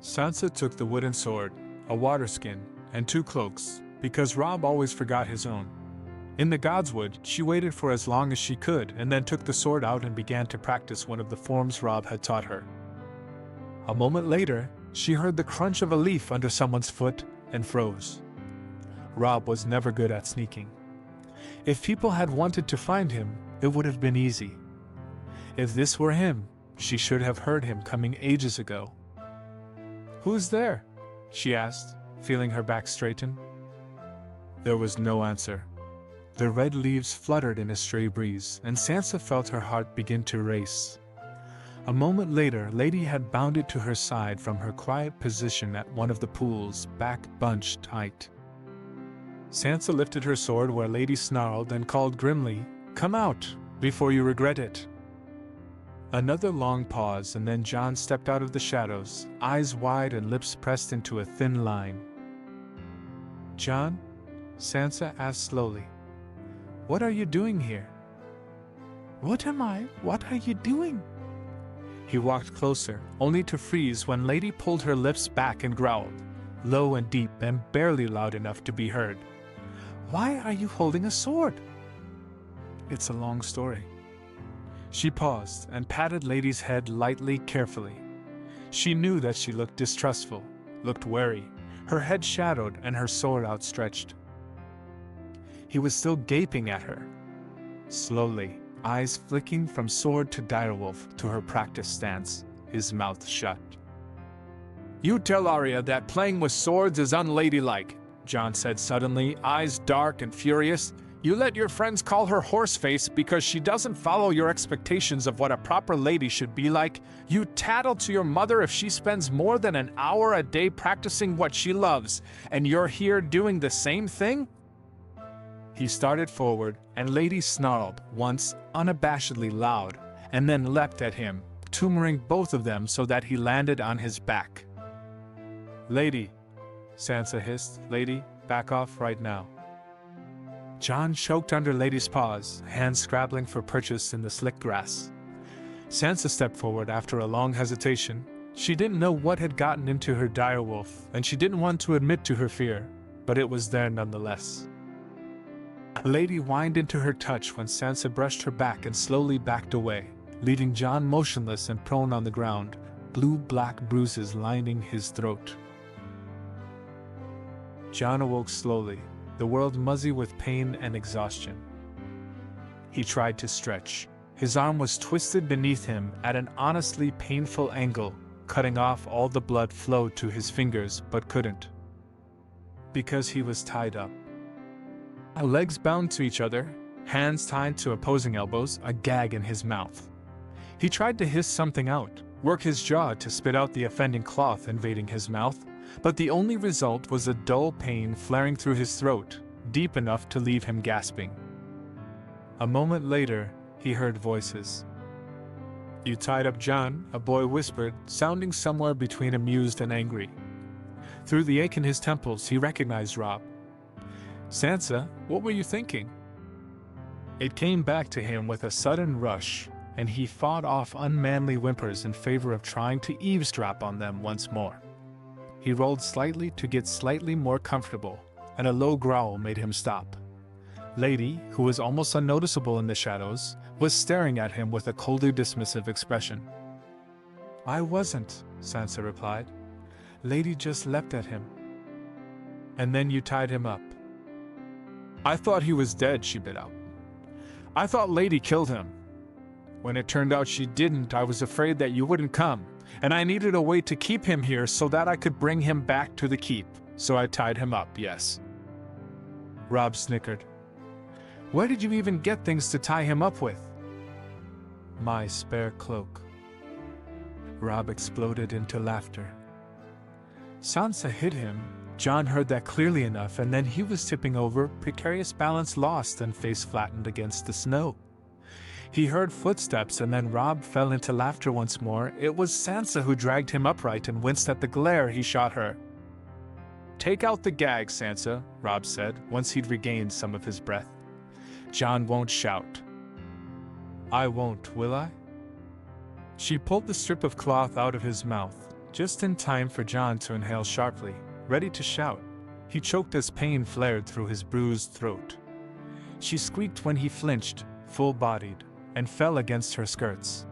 Sansa took the wooden sword, a water skin, and 2 cloaks, because Robb always forgot his own. In the Godswood, she waited for as long as she could and then took the sword out and began to practice one of the forms Robb had taught her. A moment later, she heard the crunch of a leaf under someone's foot and froze. Robb was never good at sneaking. If people had wanted to find him, it would have been easy. If this were him, she should have heard him coming ages ago. Who's there? She asked, feeling her back straighten. There was no answer. The red leaves fluttered in a stray breeze, and Sansa felt her heart begin to race. A moment later, Lady had bounded to her side from her quiet position at one of the pools, back bunched tight. Sansa lifted her sword where Lady snarled and called grimly, "Come out, before you regret it." Another long pause, and then Jon stepped out of the shadows, eyes wide and lips pressed into a thin line. "Jon?" Sansa asked slowly. "What are you doing here?" "What am I? What are you doing?" He walked closer, only to freeze when Lady pulled her lips back and growled, low and deep and barely loud enough to be heard. "Why are you holding a sword?" "It's a long story." She paused and patted Lady's head lightly, carefully. She knew that she looked distrustful, looked wary, her head shadowed and her sword outstretched. He was still gaping at her. Slowly, eyes flicking from sword to direwolf to her practiced stance, his mouth shut. "You tell Arya that playing with swords is unladylike," Jon said suddenly, eyes dark and furious. "You let your friends call her horseface because she doesn't follow your expectations of what a proper lady should be like. You tattle to your mother if she spends more than an hour a day practicing what she loves, and you're here doing the same thing?" He started forward, and Lady snarled, once unabashedly loud, and then leapt at him, tumoring both of them so that he landed on his back. "Lady," Sansa hissed, "Lady, back off right now." Jon choked under Lady's paws, hands scrabbling for purchase in the slick grass. Sansa stepped forward after a long hesitation. She didn't know what had gotten into her direwolf, and she didn't want to admit to her fear, but it was there nonetheless. Lady whined into her touch when Sansa brushed her back and slowly backed away, leaving Jon motionless and prone on the ground, blue-black bruises lining his throat. Jon awoke slowly, the world muzzy with pain and exhaustion. He tried to stretch. His arm was twisted beneath him at an honestly painful angle, cutting off all the blood flow to his fingers but couldn't. Because he was tied up. Legs bound to each other, hands tied to opposing elbows, a gag in his mouth. He tried to hiss something out, work his jaw to spit out the offending cloth invading his mouth, but the only result was a dull pain flaring through his throat, deep enough to leave him gasping. A moment later, he heard voices. "You tied up Jon," a boy whispered, sounding somewhere between amused and angry. Through the ache in his temples, he recognized Robb. "Sansa, what were you thinking?" It came back to him with a sudden rush, and he fought off unmanly whimpers in favor of trying to eavesdrop on them once more. He rolled slightly to get slightly more comfortable, and a low growl made him stop. Lady, who was almost unnoticeable in the shadows, was staring at him with a coldly dismissive expression. "I wasn't," Sansa replied. "Lady just leapt at him." "And then you tied him up." "I thought he was dead," she bit out. "I thought Lady killed him. When it turned out she didn't, I was afraid that you wouldn't come, and I needed a way to keep him here so that I could bring him back to the keep, so I tied him up, yes." Robb snickered. "Where did you even get things to tie him up with?" "My spare cloak." Robb exploded into laughter. Sansa hit him. Jon heard that clearly enough, and then he was tipping over, precarious balance lost and face flattened against the snow. He heard footsteps, and then Robb fell into laughter once more. It was Sansa who dragged him upright and winced at the glare he shot her. "Take out the gag, Sansa," Robb said, once he'd regained some of his breath. "Jon won't shout." "I won't, will I?" She pulled the strip of cloth out of his mouth, just in time for Jon to inhale sharply, ready to shout. He choked as pain flared through his bruised throat. She squeaked when he flinched, full-bodied, and fell against her skirts.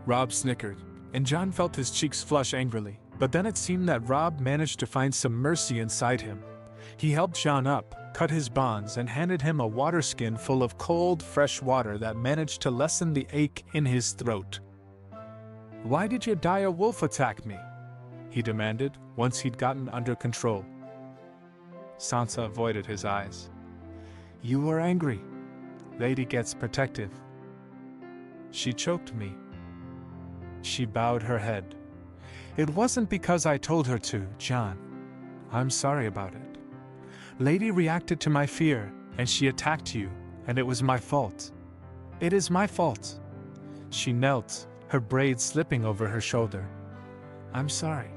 Robb snickered, and Jon felt his cheeks flush angrily, but then it seemed that Robb managed to find some mercy inside him. He helped Jon up, cut his bonds, and handed him a water skin full of cold, fresh water that managed to lessen the ache in his throat. "Why did your dire wolf attack me?" he demanded, once he'd gotten under control. Sansa avoided his eyes. "You were angry. Lady gets protective." "She choked me." She bowed her head. "It wasn't because I told her to, Jon. I'm sorry about it. Lady reacted to my fear, and she attacked you, and it was my fault. It is my fault." She knelt, her braids slipping over her shoulder. "I'm sorry.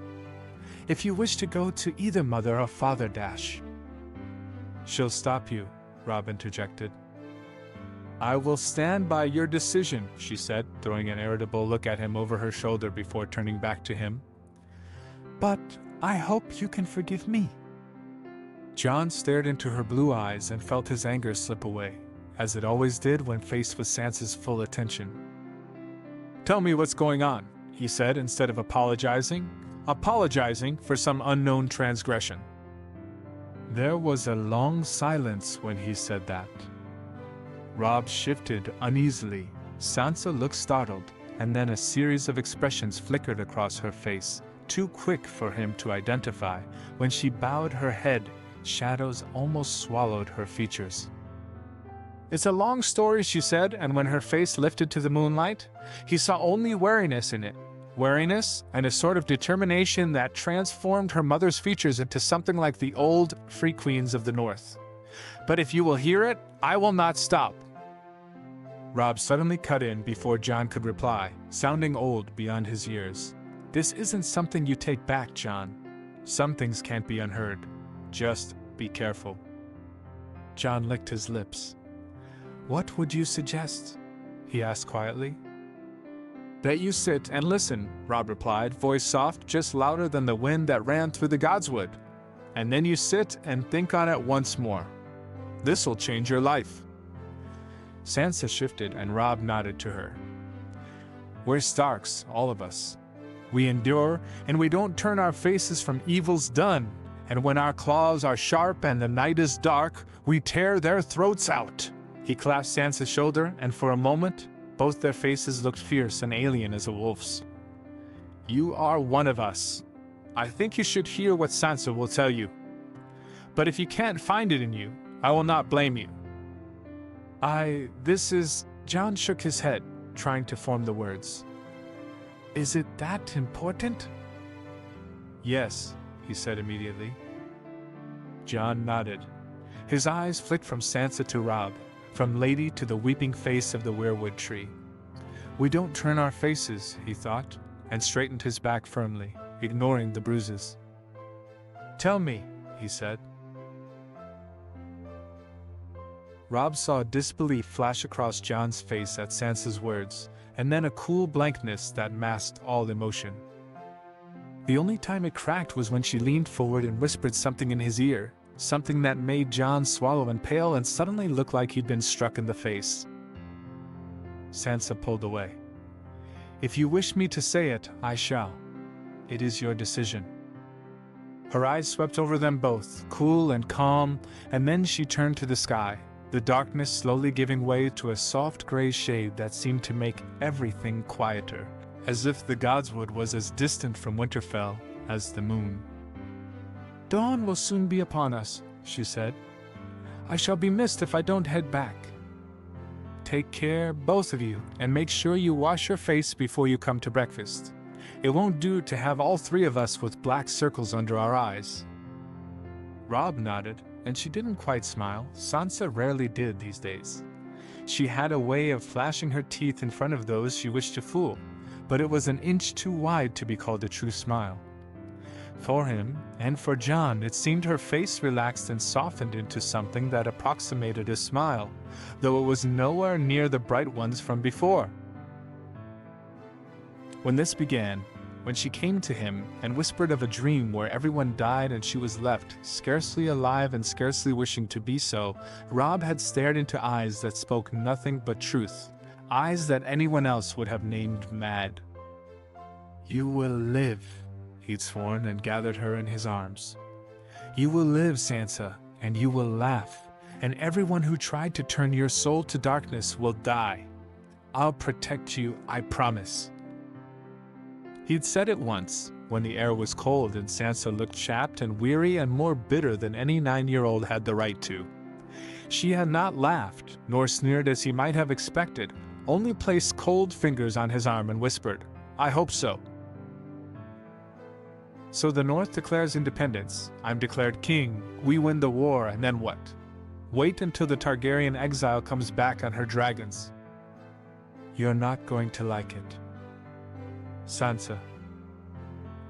If you wish to go to either mother or father dash." "She'll stop you," Robb interjected. "I will stand by your decision," she said, throwing an irritable look at him over her shoulder before turning back to him. "But I hope you can forgive me." Jon stared into her blue eyes and felt his anger slip away, as it always did when faced with Sansa's full attention. "Tell me what's going on," he said, instead of apologizing for some unknown transgression. There was a long silence when he said that. Robb shifted uneasily. Sansa looked startled, and then a series of expressions flickered across her face, too quick for him to identify. When she bowed her head, shadows almost swallowed her features. "It's a long story," she said, and when her face lifted to the moonlight, he saw only wariness in it. Wariness and a sort of determination that transformed her mother's features into something like the old Free Queens of the North. "But if you will hear it, I will not stop." Robb suddenly cut in before Jon could reply, sounding old beyond his years. "This isn't something you take back, Jon. Some things can't be unheard. Just be careful." Jon licked his lips. "What would you suggest?" he asked quietly. "That you sit and listen," Robb replied, voice soft, just louder than the wind that ran through the godswood. "And then you sit and think on it once more. This'll change your life." Sansa shifted and Robb nodded to her. We're Starks, all of us. We endure, and we don't turn our faces from evils done. And when our claws are sharp and the night is dark, we tear their throats out." He clasped Sansa's shoulder, and for a moment, both their faces looked fierce and alien as a wolf's. "You are one of us. I think you should hear what Sansa will tell you. But if you can't find it in you, I will not blame you." Jon shook his head, trying to form the words. "Is it that important?" "Yes," he said immediately. Jon nodded. His eyes flicked from Sansa to Robb, from Lady to the weeping face of the weirwood tree. "We don't turn our faces," he thought, and straightened his back firmly, ignoring the bruises. "Tell me," he said. Robb saw disbelief flash across Jon's face at Sansa's words, and then a cool blankness that masked all emotion. The only time it cracked was when she leaned forward and whispered something in his ear, something that made Jon swallow and pale and suddenly look like he'd been struck in the face. Sansa pulled away. "If you wish me to say it, I shall. It is your decision." Her eyes swept over them both, cool and calm, and then she turned to the sky, the darkness slowly giving way to a soft gray shade that seemed to make everything quieter, as if the godswood was as distant from Winterfell as the moon. "Dawn will soon be upon us," she said. "I shall be missed if I don't head back. Take care, both of you, and make sure you wash your face before you come to breakfast. It won't do to have all three of us with black circles under our eyes." Robb nodded, and she didn't quite smile. Sansa rarely did these days. She had a way of flashing her teeth in front of those she wished to fool, but it was an inch too wide to be called a true smile. For him, and for Jon, it seemed her face relaxed and softened into something that approximated a smile, though it was nowhere near the bright ones from before. When this began, when she came to him and whispered of a dream where everyone died and she was left, scarcely alive and scarcely wishing to be so, Robb had stared into eyes that spoke nothing but truth, eyes that anyone else would have named mad. "You will live," he'd sworn, and gathered her in his arms. "You will live, Sansa, and you will laugh, and everyone who tried to turn your soul to darkness will die. I'll protect you, I promise." He'd said it once, when the air was cold and Sansa looked chapped and weary and more bitter than any 9-year-old had the right to. She had not laughed, nor sneered as he might have expected, only placed cold fingers on his arm and whispered, "I hope so." "So the North declares independence, I'm declared king, we win the war, and then what? Wait until the Targaryen exile comes back on her dragons." "You're not going to like it." "Sansa,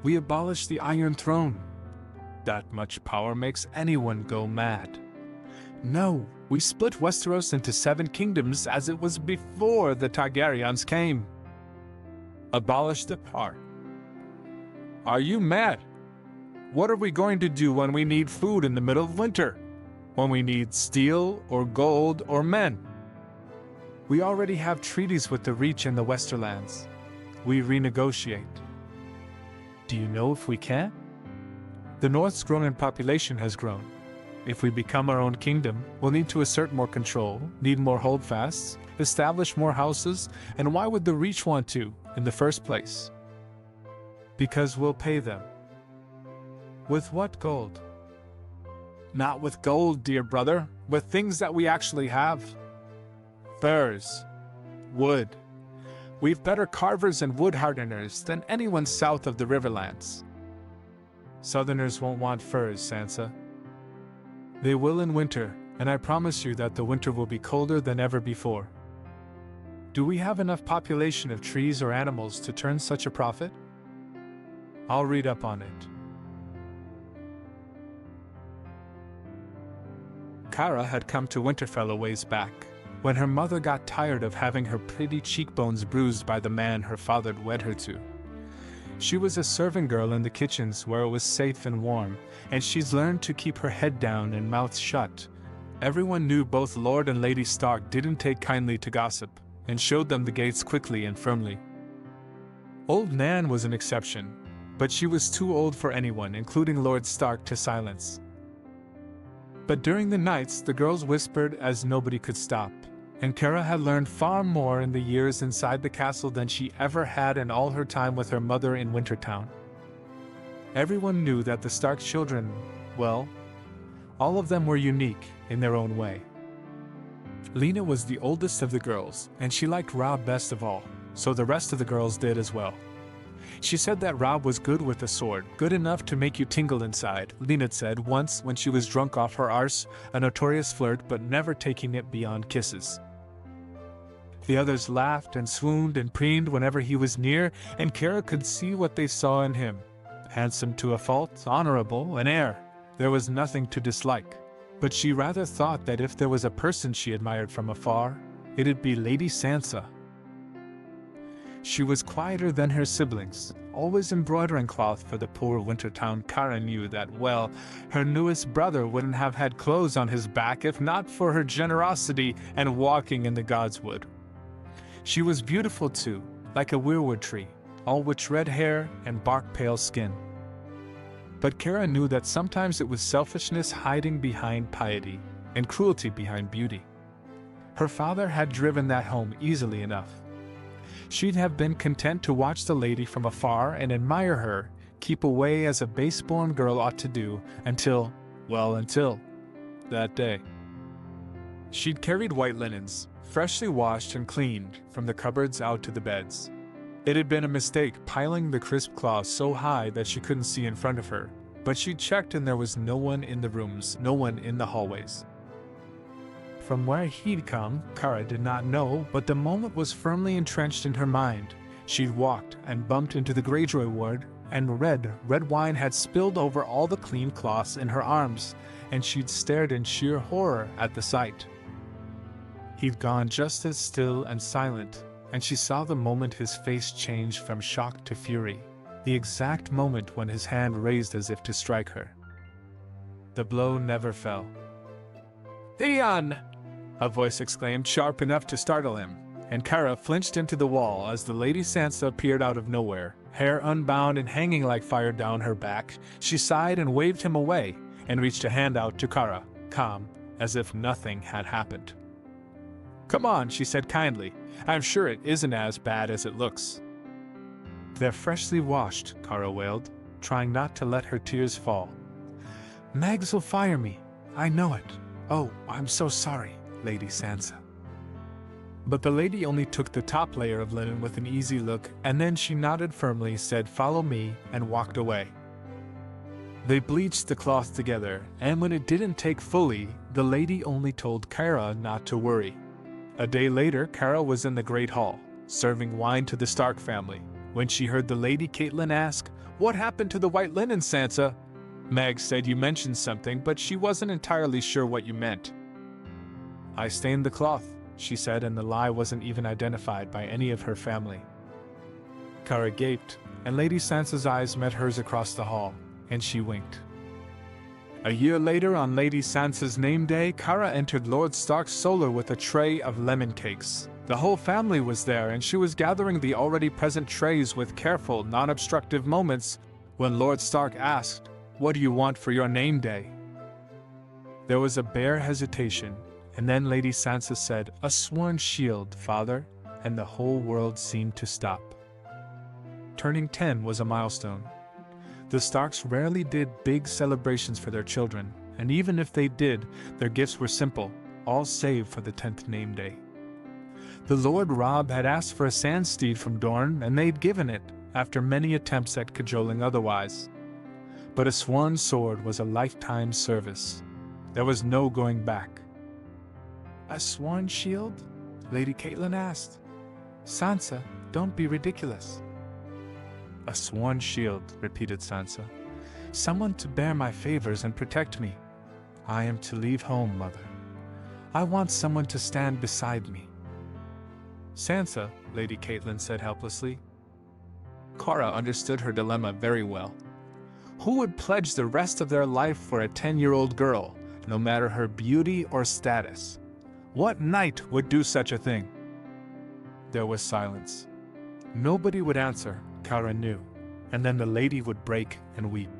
we abolished the Iron Throne. That much power makes anyone go mad." "No, we split Westeros into 7 kingdoms as it was before the Targaryens came." "Abolished the part? Are you mad? What are we going to do when we need food in the middle of winter? When we need steel or gold or men?" "We already have treaties with the Reach and the Westerlands. We renegotiate." "Do you know if we can?" "The North's grown and population has grown. If we become our own kingdom, we'll need to assert more control, need more holdfasts, establish more houses, and why would the Reach want to, in the first place?" "Because we'll pay them." "With what gold?" "Not with gold, dear brother, with things that we actually have. Furs, wood. We've better carvers and wood hardeners than anyone south of the Riverlands." "Southerners won't want furs, Sansa." "They will in winter, and I promise you that the winter will be colder than ever before." "Do we have enough population of trees or animals to turn such a profit?" "I'll read up on it." Kara had come to Winterfell a ways back, when her mother got tired of having her pretty cheekbones bruised by the man her father'd wed her to. She was a serving girl in the kitchens where it was safe and warm, and she's learned to keep her head down and mouth shut. Everyone knew both Lord and Lady Stark didn't take kindly to gossip, and showed them the gates quickly and firmly. Old Nan was an exception, but she was too old for anyone, including Lord Stark, to silence. But during the nights, the girls whispered as nobody could stop, and Kara had learned far more in the years inside the castle than she ever had in all her time with her mother in Wintertown. Everyone knew that the Stark children, well, all of them were unique in their own way. Lena was the oldest of the girls, and she liked Rob best of all, so the rest of the girls did as well. She said that Rob was good with a sword, good enough to make you tingle inside, Lena said once when she was drunk off her arse, a notorious flirt but never taking it beyond kisses. The others laughed and swooned and preened whenever he was near, and Kara could see what they saw in him. Handsome to a fault, honorable, an heir. There was nothing to dislike. But she rather thought that if there was a person she admired from afar, it'd be Lady Sansa. She was quieter than her siblings, always embroidering cloth for the poor Wintertown. Kara knew that, well, her newest brother wouldn't have had clothes on his back if not for her generosity and walking in the godswood. She was beautiful too, like a weirwood tree, all with red hair and bark-pale skin. But Kara knew that sometimes it was selfishness hiding behind piety, and cruelty behind beauty. Her father had driven that home easily enough. She'd have been content to watch the lady from afar and admire her, keep away as a base-born girl ought to do, until that day. She'd carried white linens, freshly washed and cleaned, from the cupboards out to the beds. It had been a mistake piling the crisp cloths so high that she couldn't see in front of her, but she checked and there was no one in the rooms, no one in the hallways. From where he'd come, Kara did not know, but the moment was firmly entrenched in her mind. She'd walked and bumped into the Greyjoy ward, and red wine had spilled over all the clean cloths in her arms, and she'd stared in sheer horror at the sight. He'd gone just as still and silent, and she saw the moment his face changed from shock to fury, the exact moment when his hand raised as if to strike her. The blow never fell. "Theon!" a voice exclaimed, sharp enough to startle him, and Kara flinched into the wall as the Lady Sansa appeared out of nowhere, hair unbound and hanging like fire down her back. She sighed and waved him away, and reached a hand out to Kara, calm, as if nothing had happened. "Come on," she said kindly. "I'm sure it isn't as bad as it looks." "They're freshly washed," Kara wailed, trying not to let her tears fall. "Mags'll fire me. I know it. Oh, I'm so sorry, Lady Sansa." But the lady only took the top layer of linen with an easy look, and then she nodded firmly, said, "Follow me," and walked away. They bleached the cloth together, and when it didn't take fully, the lady only told Kara not to worry. A day later, Kara was in the Great Hall, serving wine to the Stark family, when she heard the Lady Catelyn ask, "What happened to the white linen, Sansa?" Meg said you mentioned something, but she wasn't entirely sure what you meant. "I stained the cloth," she said, and the lie wasn't even identified by any of her family. Kara gaped, and Lady Sansa's eyes met hers across the hall, and she winked. A year later, on Lady Sansa's name day, Kara entered Lord Stark's solar with a tray of lemon cakes. The whole family was there, and she was gathering the already present trays with careful, non-obstructive moments when Lord Stark asked, "What do you want for your name day?" There was a bare hesitation, and then Lady Sansa said, "A sworn shield, father," and the whole world seemed to stop. Turning 10 was a milestone. The Starks rarely did big celebrations for their children, and even if they did, their gifts were simple, all save for the 10th name day. The Lord Robb had asked for a sand steed from Dorne, and they'd given it, after many attempts at cajoling otherwise. But a sworn sword was a lifetime service. There was no going back. "A sworn shield?" Lady Catelyn asked. "Sansa, don't be ridiculous." "A sworn shield," repeated Sansa. "Someone to bear my favors and protect me. I am to leave home, mother. I want someone to stand beside me." "Sansa," Lady Catelyn said helplessly. Kara understood her dilemma very well. Who would pledge the rest of their life for a 10-year-old girl, no matter her beauty or status? What knight would do such a thing? There was silence. Nobody would answer. Kara knew, and then the lady would break and weep.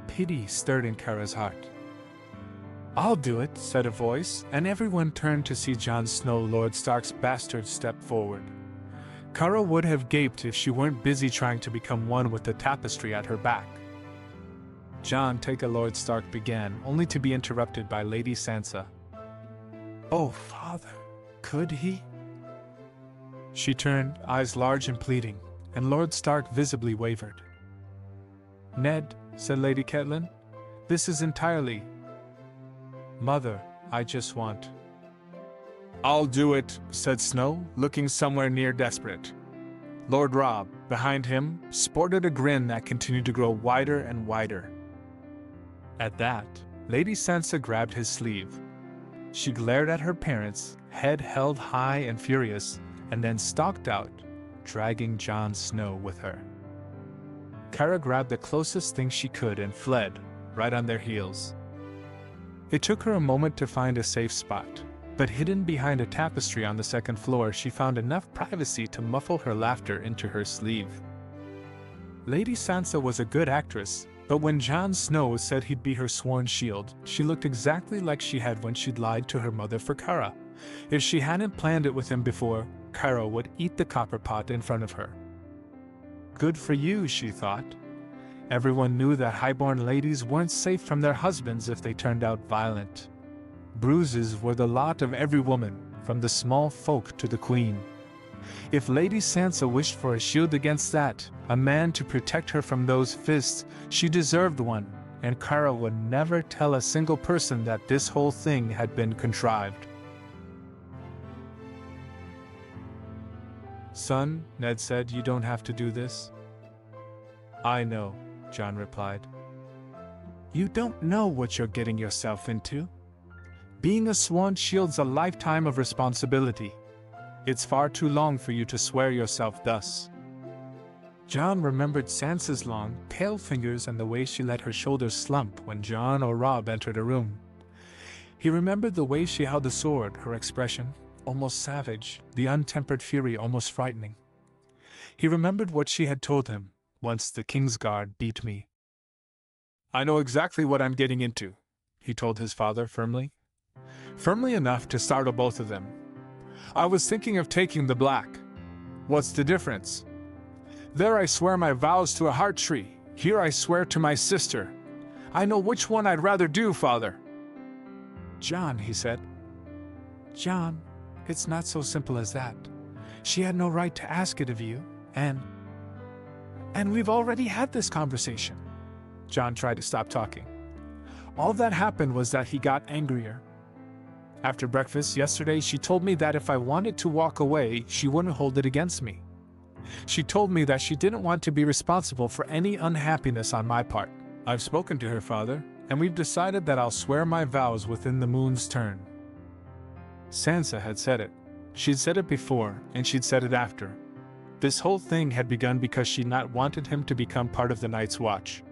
Pity stirred in Kara's heart. "I'll do it," said a voice, and everyone turned to see Jon Snow, Lord Stark's bastard, step forward. Kara would have gaped if she weren't busy trying to become one with the tapestry at her back. "Jon, take a," Lord Stark began, only to be interrupted by Lady Sansa. "Oh, father, could he?" She turned, eyes large and pleading, and Lord Stark visibly wavered. "Ned," said Lady Catelyn, "this is entirely—" "Mother, I just want—" "I'll do it," said Snow, looking somewhere near desperate. Lord Robb, behind him, sported a grin that continued to grow wider and wider. At that, Lady Sansa grabbed his sleeve. She glared at her parents, head held high and furious, and then stalked out, dragging Jon Snow with her. Kara grabbed the closest thing she could and fled, right on their heels. It took her a moment to find a safe spot, but hidden behind a tapestry on the second floor, she found enough privacy to muffle her laughter into her sleeve. Lady Sansa was a good actress, but when Jon Snow said he'd be her sworn shield, she looked exactly like she had when she'd lied to her mother for Kara. If she hadn't planned it with him before, Kara would eat the copper pot in front of her. Good for you, she thought. Everyone knew that highborn ladies weren't safe from their husbands if they turned out violent. Bruises were the lot of every woman, from the small folk to the queen. If Lady Sansa wished for a shield against that, a man to protect her from those fists, she deserved one, and Kara would never tell a single person that this whole thing had been contrived. "Son," Ned said, "you don't have to do this." "I know," Jon replied. "You don't know what you're getting yourself into. Being a sworn shield's a lifetime of responsibility. It's far too long for you to swear yourself thus." Jon remembered Sansa's long, pale fingers and the way she let her shoulders slump when Jon or Robb entered a room. He remembered the way she held the sword, her expression, almost savage, the untempered fury almost frightening. He remembered what she had told him, "Once the Kingsguard beat me." "I know exactly what I'm getting into," he told his father firmly. Firmly enough to startle both of them. "I was thinking of taking the black. What's the difference? There I swear my vows to a heart tree, here I swear to my sister. I know which one I'd rather do, father." "Jon," he said. "Jon, it's not so simple as that. She had no right to ask it of you, and we've already had this conversation." Jon tried to stop talking. "All that happened was that he got angrier. After breakfast yesterday, she told me that if I wanted to walk away, she wouldn't hold it against me. She told me that she didn't want to be responsible for any unhappiness on my part. I've spoken to her father, and we've decided that I'll swear my vows within the moon's turn." Sansa had said it. She'd said it before, and she'd said it after. This whole thing had begun because she'd not wanted him to become part of the Night's Watch.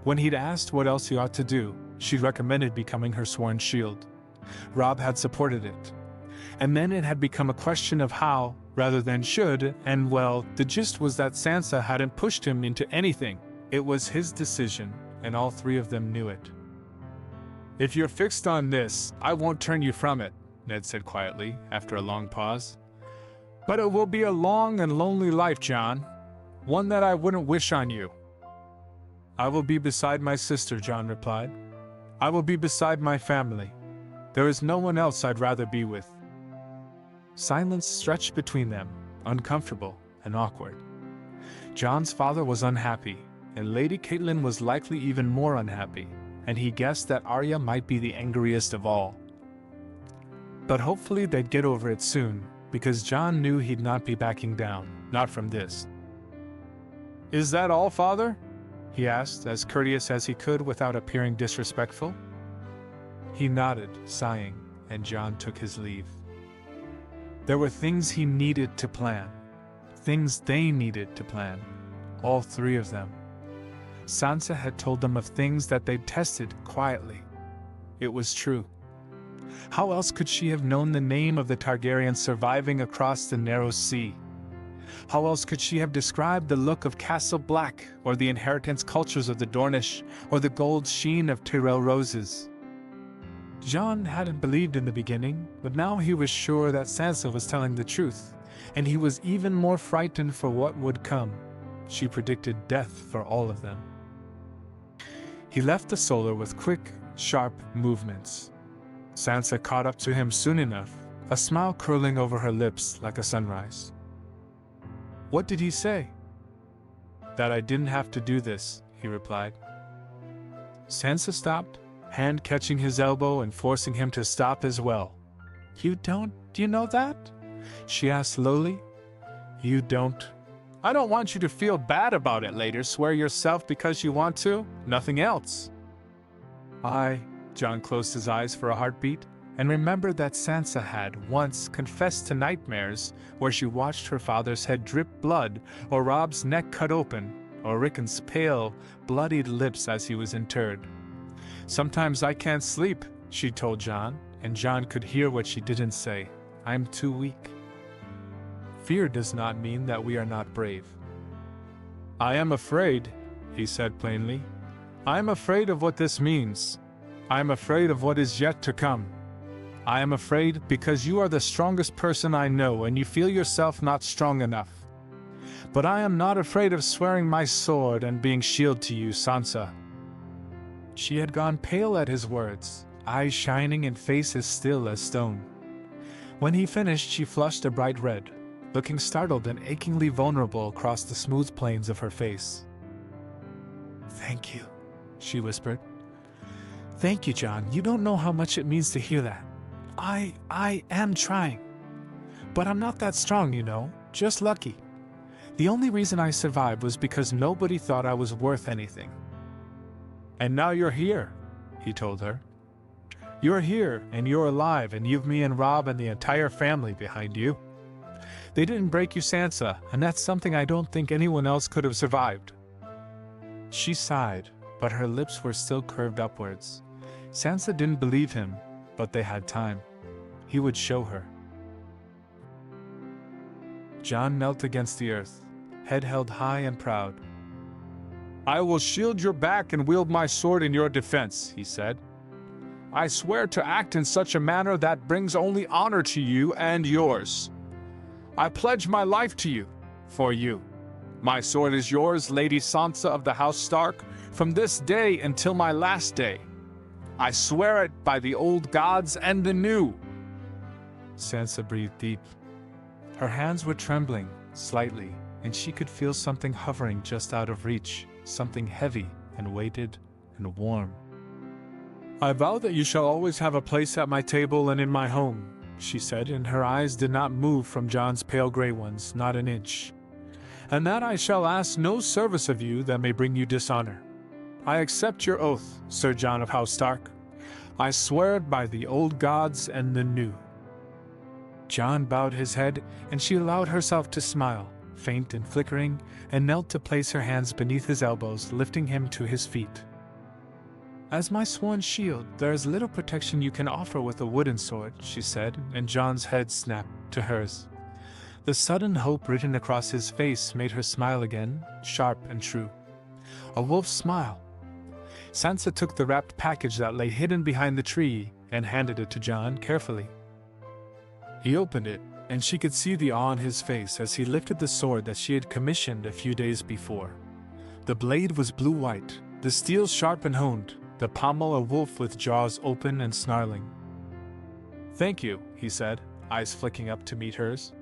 When he'd asked what else he ought to do, she'd recommended becoming her sworn shield. Robb had supported it. And then it had become a question of how, rather than should, and well, the gist was that Sansa hadn't pushed him into anything. It was his decision, and all three of them knew it. "If you're fixed on this, I won't turn you from it," Ned said quietly, after a long pause. "But it will be a long and lonely life, Jon. One that I wouldn't wish on you." "I will be beside my sister," Jon replied. "I will be beside my family. There is no one else I'd rather be with." Silence stretched between them, uncomfortable and awkward. Jon's father was unhappy, and Lady Catelyn was likely even more unhappy, and he guessed that Arya might be the angriest of all. But hopefully they'd get over it soon, because Jon knew he'd not be backing down, not from this. "Is that all, father?" he asked, as courteous as he could without appearing disrespectful. He nodded, sighing, and Jon took his leave. There were things he needed to plan. Things they needed to plan. All three of them. Sansa had told them of things that they'd tested quietly. It was true. How else could she have known the name of the Targaryen surviving across the narrow sea? How else could she have described the look of Castle Black, or the inheritance cultures of the Dornish, or the gold sheen of Tyrell roses? Jon hadn't believed in the beginning, but now he was sure that Sansa was telling the truth, and he was even more frightened for what would come. She predicted death for all of them. He left the solar with quick, sharp movements. Sansa caught up to him soon enough, a smile curling over her lips like a sunrise. "What did he say?" "That I didn't have to do this," he replied. Sansa stopped, hand catching his elbow and forcing him to stop as well. Do you know that?" she asked slowly. "You don't?" "I don't want you to feel bad about it later. Swear yourself because you want to, nothing else." Jon closed his eyes for a heartbeat, and remembered that Sansa had once confessed to nightmares where she watched her father's head drip blood, or Robb's neck cut open, or Rickon's pale, bloodied lips as he was interred. "Sometimes I can't sleep," she told Jon, and Jon could hear what she didn't say. "I'm too weak." Fear does not mean that we are not brave. "I am afraid," he said plainly. "I am afraid of what this means. I am afraid of what is yet to come. I am afraid because you are the strongest person I know and you feel yourself not strong enough. But I am not afraid of swearing my sword and being shield to you, Sansa." She had gone pale at his words, eyes shining and face as still as stone. When he finished, she flushed a bright red, looking startled and achingly vulnerable across the smooth planes of her face. "Thank you," she whispered. "Thank you, Jon. You don't know how much it means to hear that. I am trying. But I'm not that strong, you know, just lucky. The only reason I survived was because nobody thought I was worth anything." "And now you're here," he told her. "You're here, and you're alive, and you've me and Robb and the entire family behind you. They didn't break you, Sansa, and that's something I don't think anyone else could have survived." She sighed, but her lips were still curved upwards. Sansa didn't believe him, but they had time. He would show her. Jon knelt against the earth, head held high and proud. "I will shield your back and wield my sword in your defense," he said. "I swear to act in such a manner that brings only honor to you and yours. I pledge my life to you, for you. My sword is yours, Lady Sansa of the House Stark, from this day until my last day. I swear it by the old gods and the new." Sansa breathed deep. Her hands were trembling, slightly, and she could feel something hovering just out of reach, something heavy and weighted and warm. "I vow that you shall always have a place at my table and in my home," she said, and her eyes did not move from Jon's pale gray ones, not an inch. "And that I shall ask no service of you that may bring you dishonor. I accept your oath, Sir Jon of House Stark. I swear it by the old gods and the new." Jon bowed his head, and she allowed herself to smile, faint and flickering, and knelt to place her hands beneath his elbows, lifting him to his feet. "As my sworn shield, there is little protection you can offer with a wooden sword," she said, and Jon's head snapped to hers. The sudden hope written across his face made her smile again, sharp and true. A wolf's smile. Sansa took the wrapped package that lay hidden behind the tree and handed it to Jon carefully. He opened it, and she could see the awe on his face as he lifted the sword that she had commissioned a few days before. The blade was blue-white, the steel sharp and honed, the pommel a wolf with jaws open and snarling. "Thank you," he said, eyes flicking up to meet hers.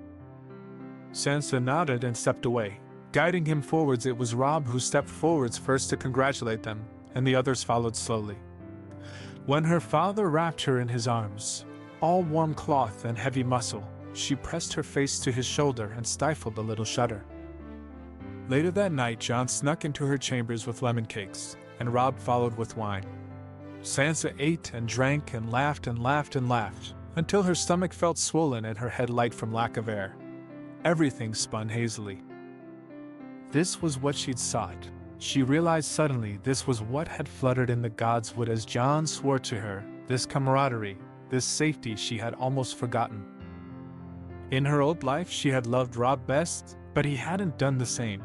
Sansa nodded and stepped away. Guiding him forwards, it was Robb who stepped forwards first to congratulate them, and the others followed slowly. When her father wrapped her in his arms, all warm cloth and heavy muscle, she pressed her face to his shoulder and stifled a little shudder. Later that night, Jon snuck into her chambers with lemon cakes, and Robb followed with wine. Sansa ate and drank and laughed and laughed and laughed, until her stomach felt swollen and her head light from lack of air. Everything spun hazily. This was what she'd sought. She realized suddenly this was what had fluttered in the godswood as Jon swore to her, this camaraderie, this safety she had almost forgotten. In her old life she had loved Robb best but he hadn't done the same.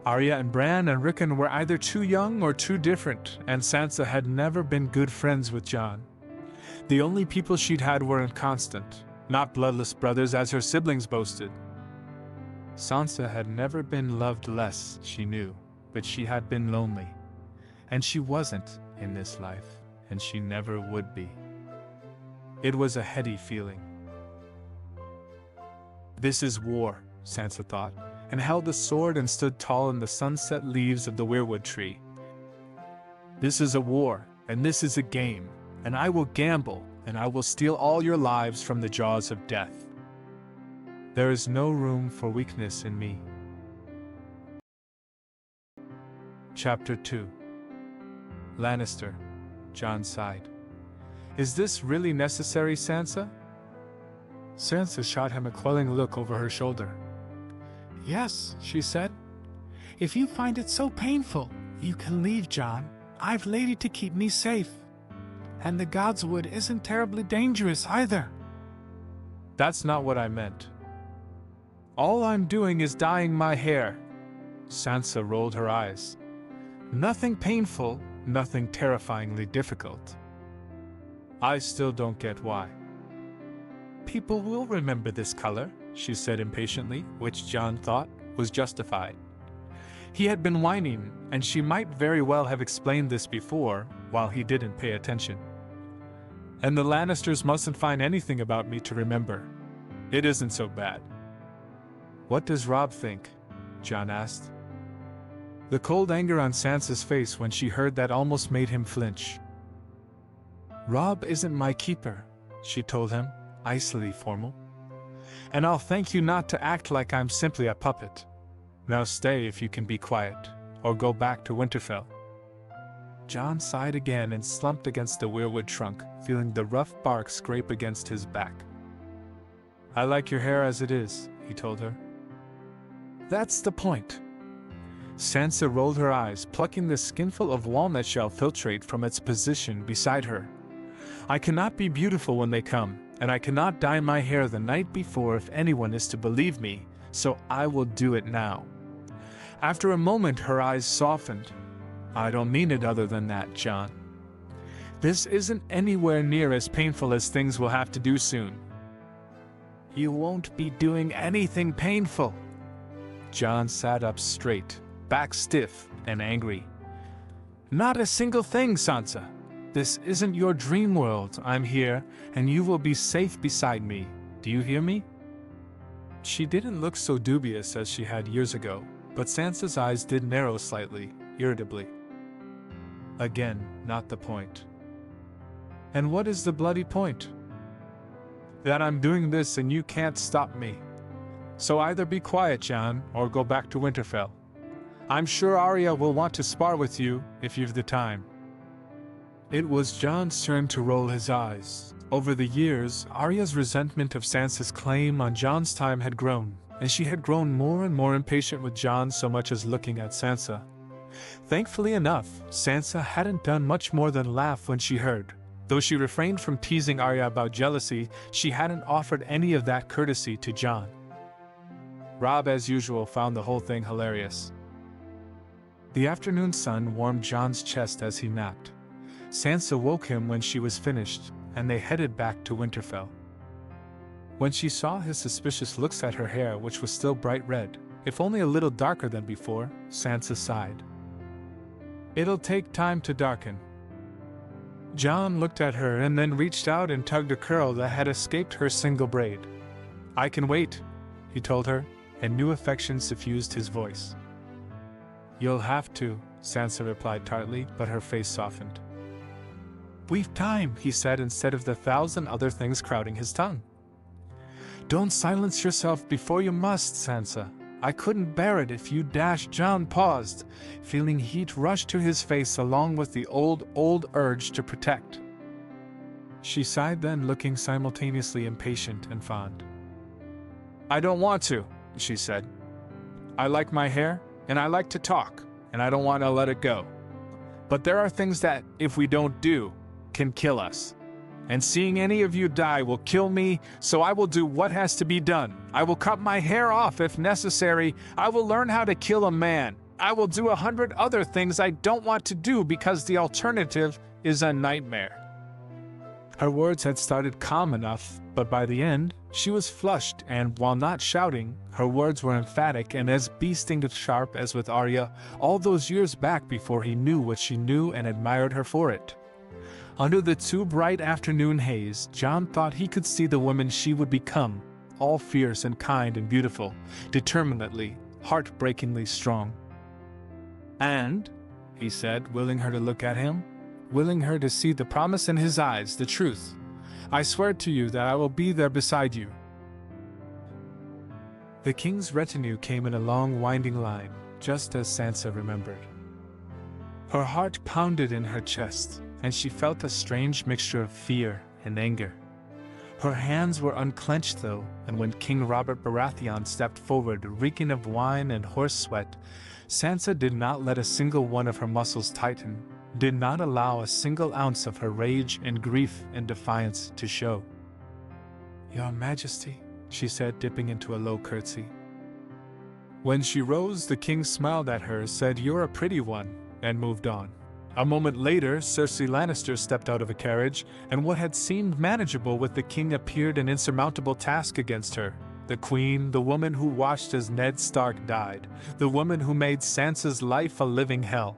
Arya and Bran and Rickon were either too young or too different, and Sansa had never been good friends with Jon. The only people she'd had were inconstant, not bloodless brothers as her siblings boasted. Sansa had never been loved less, she knew, but she had been lonely. And she wasn't in this life, and she never would be. It was a heady feeling. This is war, Sansa thought, and held the sword and stood tall in the sunset leaves of the weirwood tree. This is a war, and this is a game, and I will gamble, and I will steal all your lives from the jaws of death. There is no room for weakness in me. Chapter 2. Lannister. Jon sighed. Is this really necessary, Sansa? Sansa shot him a quelling look over her shoulder. Yes, she said. If you find it so painful, you can leave, Jon. I've Lady to keep me safe. And the Godswood isn't terribly dangerous either. That's not what I meant. All I'm doing is dyeing my hair. Sansa rolled her eyes. Nothing painful, nothing terrifyingly difficult. I still don't get why. People will remember this color, she said impatiently, which Jon thought was justified. He had been whining, and she might very well have explained this before, while he didn't pay attention. And the Lannisters mustn't find anything about me to remember. It isn't so bad. What does Robb think? Jon asked. The cold anger on Sansa's face when she heard that almost made him flinch. Robb isn't my keeper, she told him, icily formal. And I'll thank you not to act like I'm simply a puppet. Now stay if you can be quiet, or go back to Winterfell. Jon sighed again and slumped against the weirwood trunk, feeling the rough bark scrape against his back. I like your hair as it is, he told her. That's the point. Sansa rolled her eyes, plucking the skinful of walnut shell filtrate from its position beside her. I cannot be beautiful when they come, and I cannot dye my hair the night before if anyone is to believe me, so I will do it now. After a moment, her eyes softened. I don't mean it other than that, Jon. This isn't anywhere near as painful as things we'll have to do soon. You won't be doing anything painful. Jon sat up straight, back stiff and angry. Not a single thing, Sansa. This isn't your dream world. I'm here, and you will be safe beside me. Do you hear me? She didn't look so dubious as she had years ago, but Sansa's eyes did narrow slightly, irritably. Again, not the point. And what is the bloody point? That I'm doing this and you can't stop me. So either be quiet, Jon, or go back to Winterfell. I'm sure Arya will want to spar with you, if you've the time. It was Jon's turn to roll his eyes. Over the years, Arya's resentment of Sansa's claim on Jon's time had grown, and she had grown more and more impatient with Jon so much as looking at Sansa. Thankfully enough, Sansa hadn't done much more than laugh when she heard. Though she refrained from teasing Arya about jealousy, she hadn't offered any of that courtesy to Jon. Robb, as usual, found the whole thing hilarious. The afternoon sun warmed Jon's chest as he napped. Sansa woke him when she was finished, and they headed back to Winterfell. When she saw his suspicious looks at her hair, which was still bright red, if only a little darker than before, Sansa sighed. It'll take time to darken. Jon looked at her and then reached out and tugged a curl that had escaped her single braid. I can wait, he told her, and new affection suffused his voice. You'll have to, Sansa replied tartly, but her face softened. We've time, he said instead of the 1,000 other things crowding his tongue. Don't silence yourself before you must, Sansa. I couldn't bear it if you dashed. Jon paused, feeling heat rush to his face along with the old urge to protect. She sighed then, looking simultaneously impatient and fond. I don't want to, she said. I like my hair, and I like to talk, and I don't want to let it go. But there are things that, if we don't do, can kill us. And seeing any of you die will kill me, so I will do what has to be done. I will cut my hair off if necessary. I will learn how to kill a man. I will do 100 other things I don't want to do because the alternative is a nightmare." Her words had started calm enough, but by the end, she was flushed and, while not shouting, her words were emphatic and as bee-stinged sharp as with Arya all those years back before he knew what she knew and admired her for it. Under the too bright afternoon haze, Jon thought he could see the woman she would become, all fierce and kind and beautiful, determinedly, heartbreakingly strong. "And," he said, willing her to look at him, willing her to see the promise in his eyes, the truth, "I swear to you that I will be there beside you." The king's retinue came in a long winding line, just as Sansa remembered. Her heart pounded in her chest, and she felt a strange mixture of fear and anger. Her hands were unclenched though, and when King Robert Baratheon stepped forward, reeking of wine and horse sweat, Sansa did not let a single one of her muscles tighten, did not allow a single ounce of her rage and grief and defiance to show. "Your Majesty," she said, dipping into a low curtsy. When she rose, the king smiled at her, said, "You're a pretty one," and moved on. A moment later, Cersei Lannister stepped out of a carriage, and what had seemed manageable with the king appeared an insurmountable task against her. The queen, the woman who watched as Ned Stark died, the woman who made Sansa's life a living hell.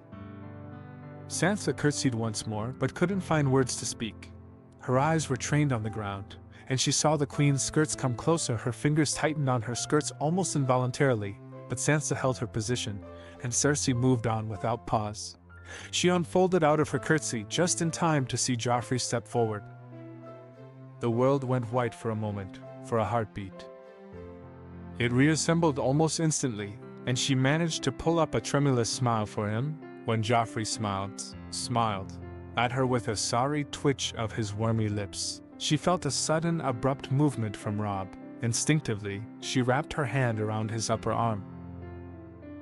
Sansa curtsied once more, but couldn't find words to speak. Her eyes were trained on the ground, and she saw the queen's skirts come closer. Her fingers tightened on her skirts almost involuntarily, but Sansa held her position, and Cersei moved on without pause. She unfolded out of her curtsy just in time to see Joffrey step forward. The world went white for a moment, for a heartbeat. It reassembled almost instantly, and she managed to pull up a tremulous smile for him when Joffrey smiled at her with a sorry twitch of his wormy lips. She felt a sudden, abrupt movement from Robb. Instinctively, she wrapped her hand around his upper arm.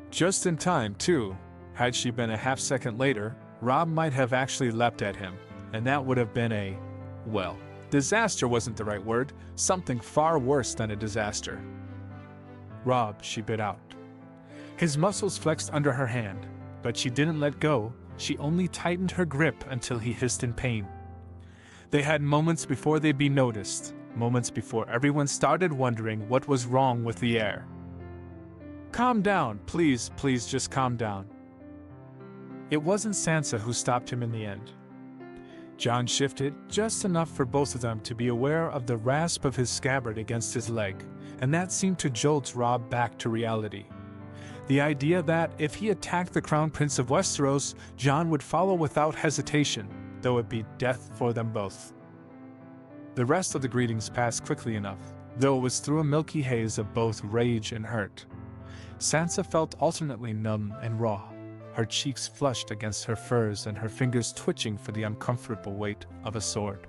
Just in time, too. Had she been a half-second later, Robb might have actually leapt at him, and that would have been well, disaster wasn't the right word, something far worse than a disaster. "Robb," she bit out. His muscles flexed under her hand, but she didn't let go, she only tightened her grip until he hissed in pain. They had moments before they'd be noticed, moments before everyone started wondering what was wrong with the air. "Calm down, please just calm down." It wasn't Sansa who stopped him in the end. Jon shifted, just enough for both of them to be aware of the rasp of his scabbard against his leg, and that seemed to jolt Robb back to reality. The idea that, if he attacked the Crown Prince of Westeros, Jon would follow without hesitation, though it be death for them both. The rest of the greetings passed quickly enough, though it was through a milky haze of both rage and hurt. Sansa felt alternately numb and raw, her cheeks flushed against her furs and her fingers twitching for the uncomfortable weight of a sword.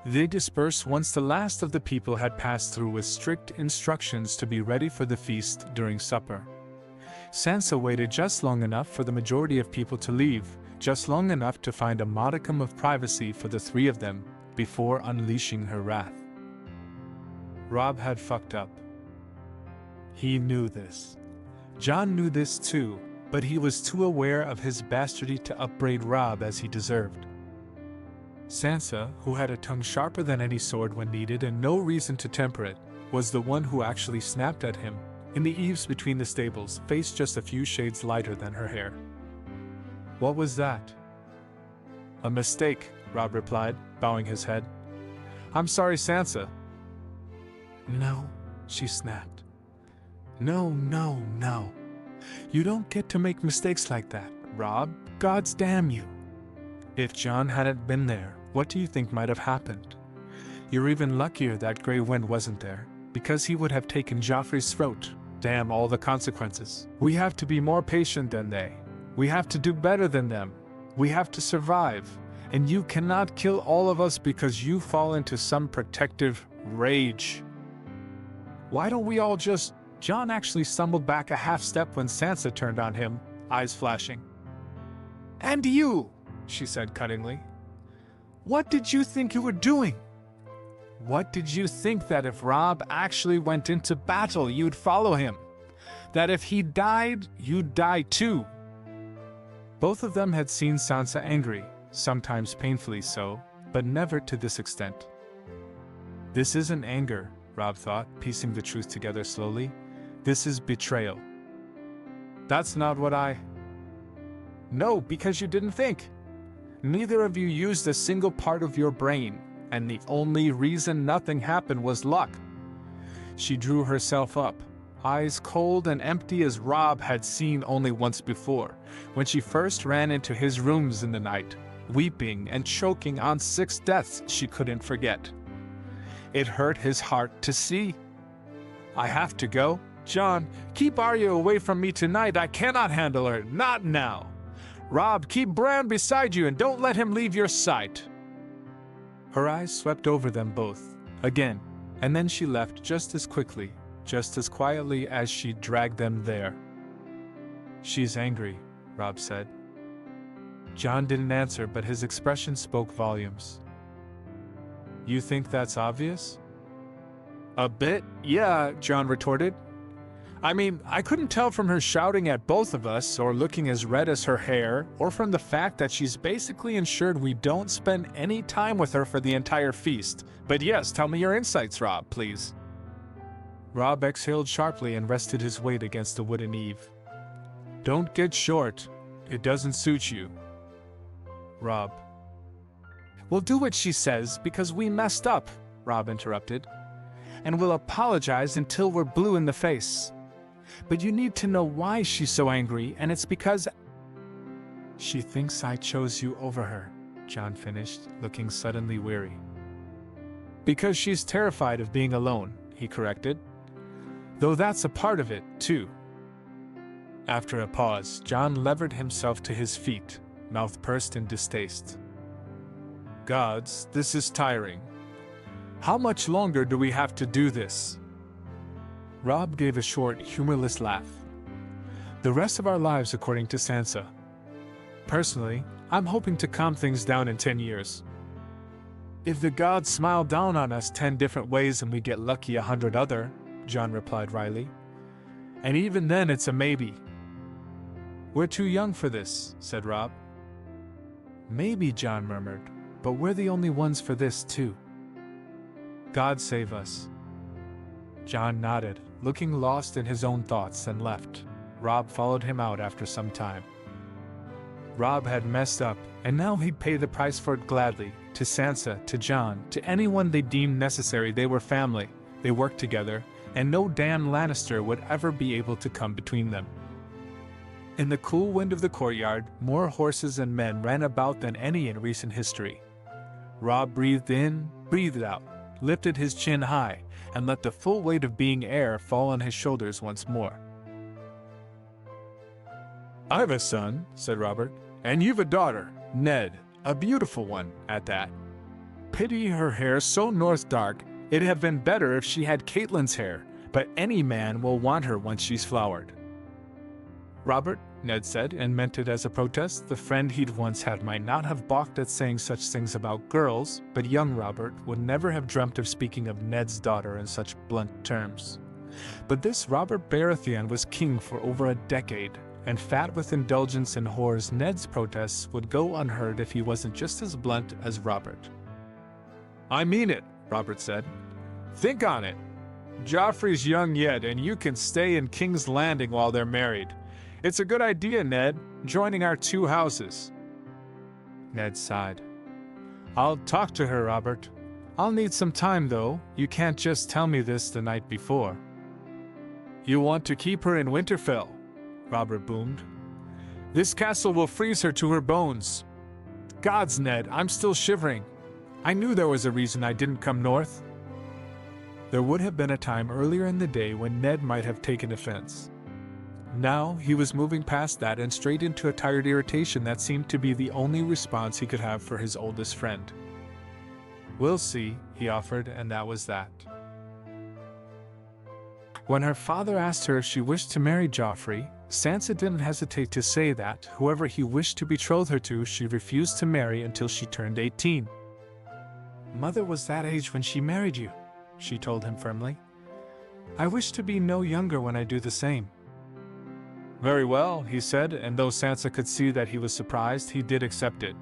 They dispersed once the last of the people had passed through with strict instructions to be ready for the feast during supper. Sansa waited just long enough for the majority of people to leave, just long enough to find a modicum of privacy for the three of them, before unleashing her wrath. Robb had fucked up. He knew this. Jon knew this too, but he was too aware of his bastardy to upbraid Robb as he deserved. Sansa, who had a tongue sharper than any sword when needed and no reason to temper it, was the one who actually snapped at him, in the eaves between the stables, face just a few shades lighter than her hair. "What was that?" "A mistake," Robb replied, bowing his head. "I'm sorry, Sansa." "No," she snapped. No. You don't get to make mistakes like that, Robb. Gods damn you." If Jon hadn't been there, what do you think might have happened? You're even luckier that Grey Wind wasn't there, because he would have taken Joffrey's throat. Damn all the consequences. We have to be more patient than they. We have to do better than them. We have to survive. And you cannot kill all of us because you fall into some protective rage. Why don't we all just... Jon actually stumbled back a half step when Sansa turned on him, eyes flashing. "And you," she said cuttingly. What did you think you were doing? What did you think that if Robb actually went into battle, you'd follow him? That if he died, you'd die too? Both of them had seen Sansa angry, sometimes painfully so, but never to this extent. This isn't anger, Robb thought, piecing the truth together slowly. This is betrayal. That's not what I... No, because you didn't think. Neither of you used a single part of your brain, and the only reason nothing happened was luck. She drew herself up, eyes cold and empty as Robb had seen only once before, when she first ran into his rooms in the night, weeping and choking on 6 deaths she couldn't forget. It hurt his heart to see. I have to go. Jon, keep Arya away from me tonight. I cannot handle her. Not now. Robb, keep Bran beside you and don't let him leave your sight. Her eyes swept over them both, again, and then she left just as quickly, just as quietly as she dragged them there. She's angry, Robb said. Jon didn't answer, but his expression spoke volumes. You think that's obvious? A bit, yeah, Jon retorted. I mean, I couldn't tell from her shouting at both of us, or looking as red as her hair, or from the fact that she's basically ensured we don't spend any time with her for the entire feast. But yes, tell me your insights, Robb, please. Robb exhaled sharply and rested his weight against the wooden eave. Don't get short. It doesn't suit you. Robb. We'll do what she says because we messed up, Robb interrupted. And we'll apologize until we're blue in the face. But you need to know why she's so angry, and it's because... She thinks I chose you over her, Jon finished, looking suddenly weary. Because she's terrified of being alone, he corrected. Though that's a part of it, too. After a pause, Jon levered himself to his feet, mouth pursed in distaste. Gods, this is tiring. How much longer do we have to do this? Robb gave a short, humorless laugh. The rest of our lives, according to Sansa. Personally, I'm hoping to calm things down in 10 years. If the gods smile down on us 10 different ways and we get lucky 100 other, Jon replied wryly. And even then it's a maybe. We're too young for this, said Robb. Maybe, Jon murmured, but we're the only ones for this too. God save us. Jon nodded, looking lost in his own thoughts, and left. Robb followed him out after some time. Robb had messed up, and now he'd pay the price for it gladly, to Sansa, to Jon, to anyone they deemed necessary. They were family, they worked together, and no Dan Lannister would ever be able to come between them. In the cool wind of the courtyard, more horses and men ran about than any in recent history. Robb breathed in, breathed out, lifted his chin high, and let the full weight of being air fall on his shoulders once more. I've a son, said Robert, and you've a daughter, Ned, a beautiful one, at that. Pity her hair so north dark, it'd have been better if she had Catelyn's hair, but any man will want her once she's flowered. Robert, Ned said, and meant it as a protest. The friend he'd once had might not have balked at saying such things about girls, but young Robert would never have dreamt of speaking of Ned's daughter in such blunt terms. But this Robert Baratheon was king for over a decade, and fat with indulgence and whores, Ned's protests would go unheard if he wasn't just as blunt as Robert. I mean it, Robert said. Think on it. Joffrey's young yet, and you can stay in King's Landing while they're married. It's a good idea, Ned, joining our 2 houses. Ned sighed. I'll talk to her, Robert. I'll need some time, though. You can't just tell me this the night before. You want to keep her in Winterfell, Robert boomed. This castle will freeze her to her bones. Gods, Ned, I'm still shivering. I knew there was a reason I didn't come north. There would have been a time earlier in the day when Ned might have taken offense. Now he was moving past that and straight into a tired irritation that seemed to be the only response he could have for his oldest friend. We'll see, he offered, and that was that. When her father asked her if she wished to marry Joffrey, Sansa didn't hesitate to say that whoever he wished to betroth her to, she refused to marry until she turned 18. Mother was that age when she married you," she told him firmly. "I wish to be no younger when I do the same." "Very well," he said, and though Sansa could see that he was surprised, he did accept it.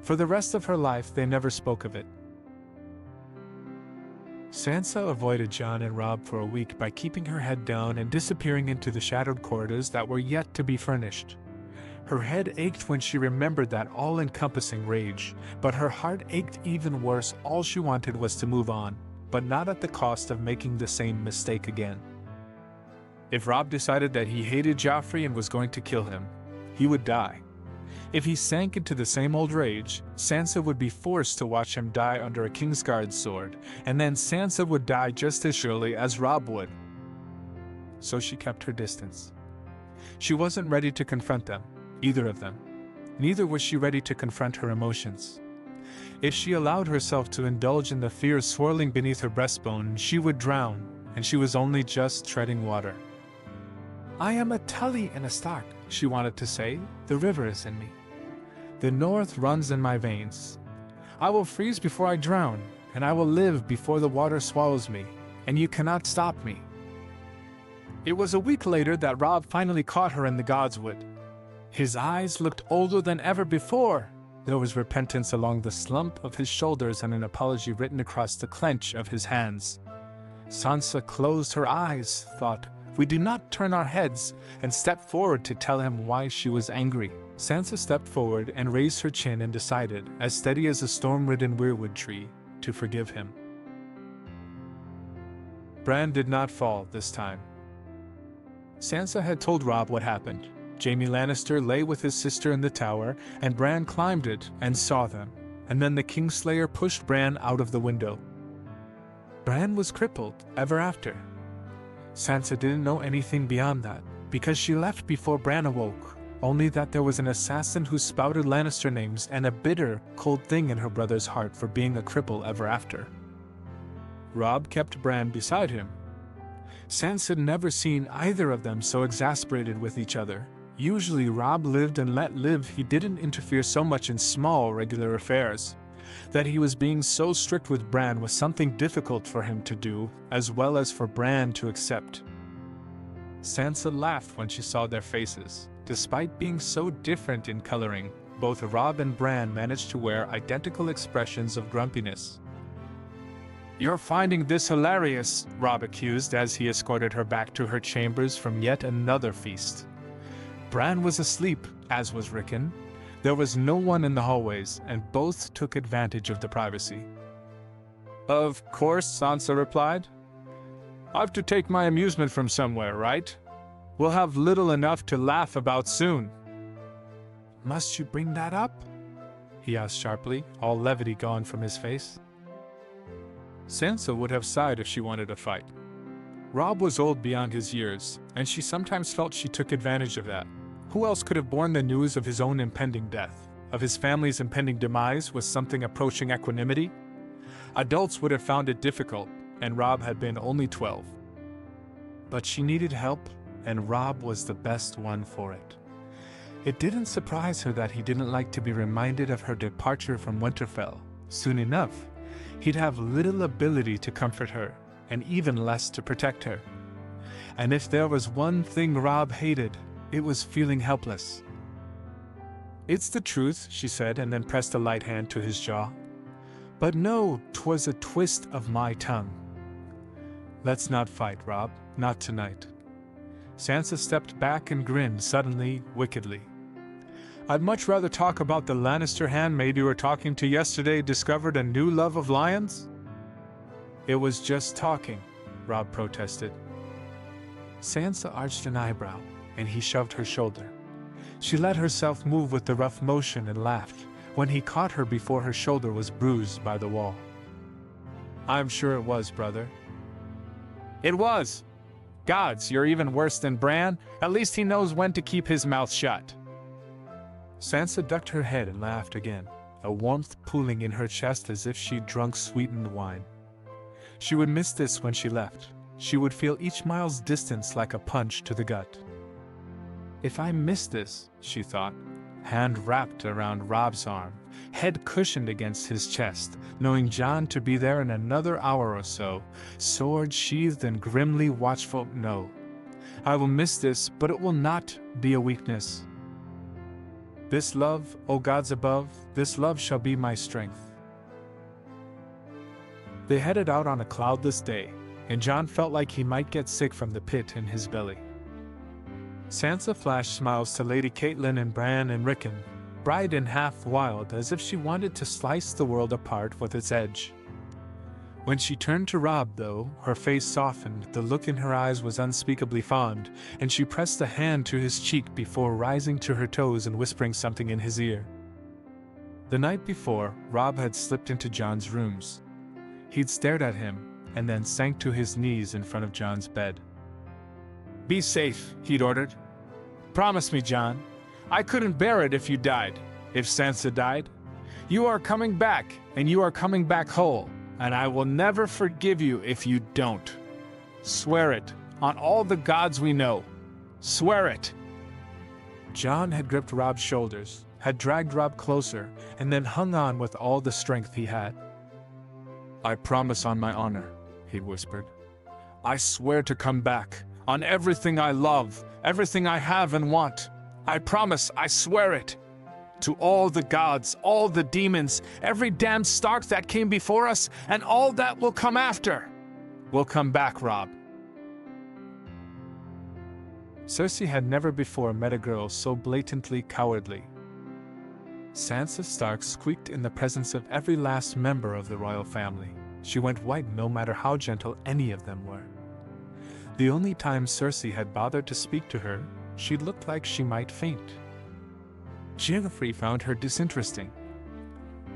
For the rest of her life, they never spoke of it. Sansa avoided Jon and Robb for a week by keeping her head down and disappearing into the shadowed corridors that were yet to be furnished. Her head ached when she remembered that all-encompassing rage, but her heart ached even worse. All she wanted was to move on, but not at the cost of making the same mistake again. If Robb decided that he hated Joffrey and was going to kill him, he would die. If he sank into the same old rage, Sansa would be forced to watch him die under a Kingsguard's sword, and then Sansa would die just as surely as Robb would. So she kept her distance. She wasn't ready to confront them, either of them. Neither was she ready to confront her emotions. If she allowed herself to indulge in the fears swirling beneath her breastbone, she would drown, and she was only just treading water. "I am a Tully and a Stark," she wanted to say. "The river is in me. The north runs in my veins. I will freeze before I drown, and I will live before the water swallows me, and you cannot stop me." It was a week later that Robb finally caught her in the Godswood. His eyes looked older than ever before. There was repentance along the slump of his shoulders and an apology written across the clench of his hands. Sansa closed her eyes, thought, "We do not turn our heads," and stepped forward to tell him why she was angry. Sansa stepped forward and raised her chin and decided, as steady as a storm-ridden weirwood tree, to forgive him. Bran did not fall this time. Sansa had told Robb what happened. Jaime Lannister lay with his sister in the tower, and Bran climbed it and saw them, and then the Kingslayer pushed Bran out of the window. Bran was crippled ever after. Sansa didn't know anything beyond that, because she left before Bran awoke, only that there was an assassin who spouted Lannister names and a bitter, cold thing in her brother's heart for being a cripple ever after. Robb kept Bran beside him. Sansa had never seen either of them so exasperated with each other. Usually Robb lived and let live. He didn't interfere so much in small, regular affairs. That he was being so strict with Bran was something difficult for him to do, as well as for Bran to accept. Sansa laughed when she saw their faces. Despite being so different in coloring, both Robb and Bran managed to wear identical expressions of grumpiness. "You're finding this hilarious," Robb accused as he escorted her back to her chambers from yet another feast. Bran was asleep, as was Rickon. There was no one in the hallways, and both took advantage of the privacy. "Of course," Sansa replied. "I've to take my amusement from somewhere, right? We'll have little enough to laugh about soon." "Must you bring that up?" he asked sharply, all levity gone from his face. Sansa would have sighed if she wanted a fight. Robb was old beyond his years, and she sometimes felt she took advantage of that. Who else could have borne the news of his own impending death, of his family's impending demise, with something approaching equanimity? Adults would have found it difficult, and Robb had been only 12. But she needed help, and Robb was the best one for it. It didn't surprise her that he didn't like to be reminded of her departure from Winterfell. Soon enough, he'd have little ability to comfort her, and even less to protect her. And if there was one thing Robb hated, it was feeling helpless. "It's the truth," she said, and then pressed a light hand to his jaw. "But no, 'twas a twist of my tongue. Let's not fight, Robb, not tonight." Sansa stepped back and grinned suddenly, wickedly. "I'd much rather talk about the Lannister handmaid you were talking to yesterday discovered a new love of lions." "It was just talking," Robb protested. Sansa arched an eyebrow, and he shoved her shoulder. She let herself move with the rough motion and laughed, when he caught her before her shoulder was bruised by the wall. "I'm sure it was, brother." "It was! Gods, you're even worse than Bran. At least he knows when to keep his mouth shut." Sansa ducked her head and laughed again, a warmth pooling in her chest as if she'd drunk sweetened wine. She would miss this when she left. She would feel each mile's distance like a punch to the gut. "If I miss this," she thought, hand wrapped around Robb's arm, head cushioned against his chest, knowing Jon to be there in another hour or so, sword sheathed and grimly watchful. No, I will miss this, but it will not be a weakness. This love, O gods above, this love shall be my strength. They headed out on a cloudless day, and Jon felt like he might get sick from the pit in his belly. Sansa flashed smiles to Lady Catelyn and Bran and Rickon, bright and half wild, as if she wanted to slice the world apart with its edge. When she turned to Robb, though, her face softened, the look in her eyes was unspeakably fond, and she pressed a hand to his cheek before rising to her toes and whispering something in his ear. The night before, Robb had slipped into Jon's rooms. He'd stared at him, and then sank to his knees in front of Jon's bed. "Be safe," he'd ordered. "Promise me, Jon. I couldn't bear it if you died, if Sansa died. You are coming back, and you are coming back whole, and I will never forgive you if you don't. Swear it, on all the gods we know. Swear it." Jon had gripped Robb's shoulders, had dragged Robb closer, and then hung on with all the strength he had. "I promise on my honor," he whispered. "I swear to come back, on everything I love, everything I have and want. I promise, I swear it. To all the gods, all the demons, every damned Stark that came before us, and all that will come after. We'll come back, Robb." Cersei had never before met a girl so blatantly cowardly. Sansa Stark squeaked in the presence of every last member of the royal family. She went white no matter how gentle any of them were. The only time Cersei had bothered to speak to her, she looked like she might faint. Joffrey found her disinteresting.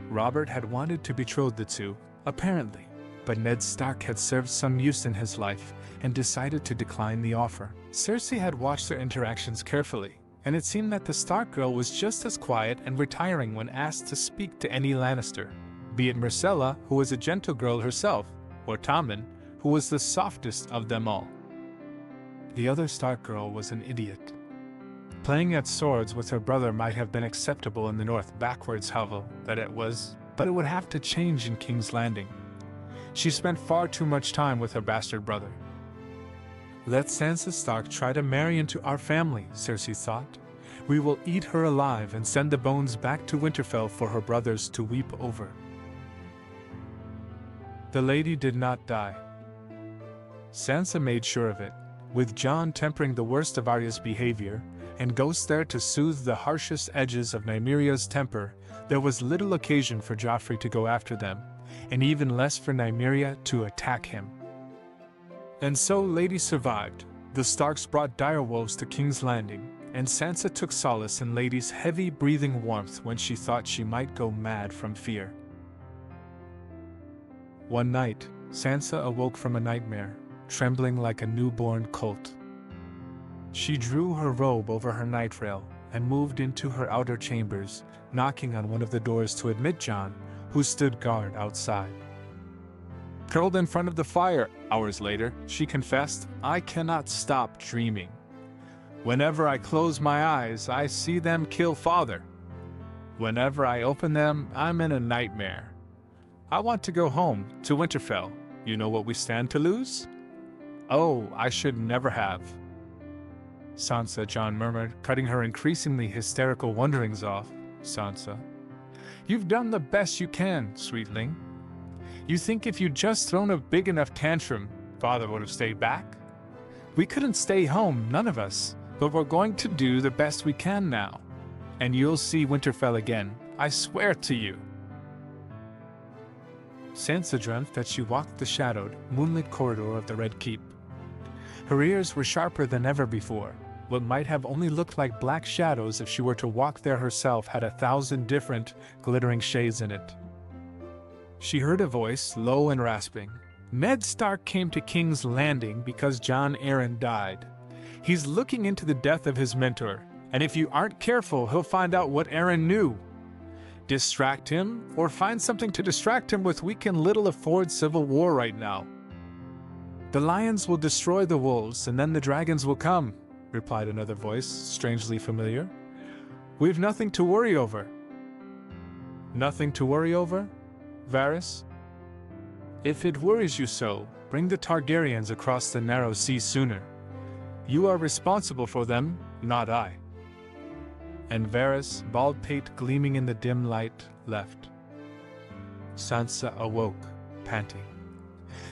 Robert had wanted to betroth the two, apparently, but Ned Stark had served some use in his life and decided to decline the offer. Cersei had watched their interactions carefully, and it seemed that the Stark girl was just as quiet and retiring when asked to speak to any Lannister, be it Myrcella, who was a gentle girl herself, or Tommen, who was the softest of them all. The other Stark girl was an idiot. Playing at swords with her brother might have been acceptable in the North backwards, however, that it was, but it would have to change in King's Landing. She spent far too much time with her bastard brother. "Let Sansa Stark try to marry into our family," Cersei thought. "We will eat her alive and send the bones back to Winterfell for her brothers to weep over." The lady did not die. Sansa made sure of it, with Jon tempering the worst of Arya's behavior, and ghosts there to soothe the harshest edges of Nymeria's temper. There was little occasion for Joffrey to go after them, and even less for Nymeria to attack him. And so Lady survived. The Starks brought dire woes to King's Landing, and Sansa took solace in Lady's heavy breathing warmth when she thought she might go mad from fear. One night, Sansa awoke from a nightmare, trembling like a newborn colt. She drew her robe over her night rail and moved into her outer chambers, knocking on one of the doors to admit Jon, who stood guard outside. Curled in front of the fire, hours later, she confessed, "I cannot stop dreaming. Whenever I close my eyes, I see them kill father. Whenever I open them, I'm in a nightmare. I want to go home, to Winterfell. You know what we stand to lose? Oh, I should never have." "Sansa," Jon murmured, cutting her increasingly hysterical wonderings off. "Sansa, you've done the best you can, sweetling. You think if you'd just thrown a big enough tantrum, father would have stayed back? We couldn't stay home, none of us, but we're going to do the best we can now. And you'll see Winterfell again, I swear to you." Sansa dreamt that she walked the shadowed, moonlit corridor of the Red Keep. Her ears were sharper than ever before. What might have only looked like black shadows if she were to walk there herself had 1,000 different, glittering shades in it. She heard a voice, low and rasping. "Ned Stark came to King's Landing because Jon Arryn died. He's looking into the death of his mentor, and if you aren't careful, he'll find out what Arryn knew. Distract him, or find something to distract him with. We can little afford civil war right now. The lions will destroy the wolves, and then the dragons will come," replied another voice, strangely familiar. "We've nothing to worry over." Nothing to worry over, Varys? If it worries you so, bring the Targaryens across the narrow sea sooner. You are responsible for them, not I." And Varys, bald pate gleaming in the dim light, left. Sansa awoke, panting.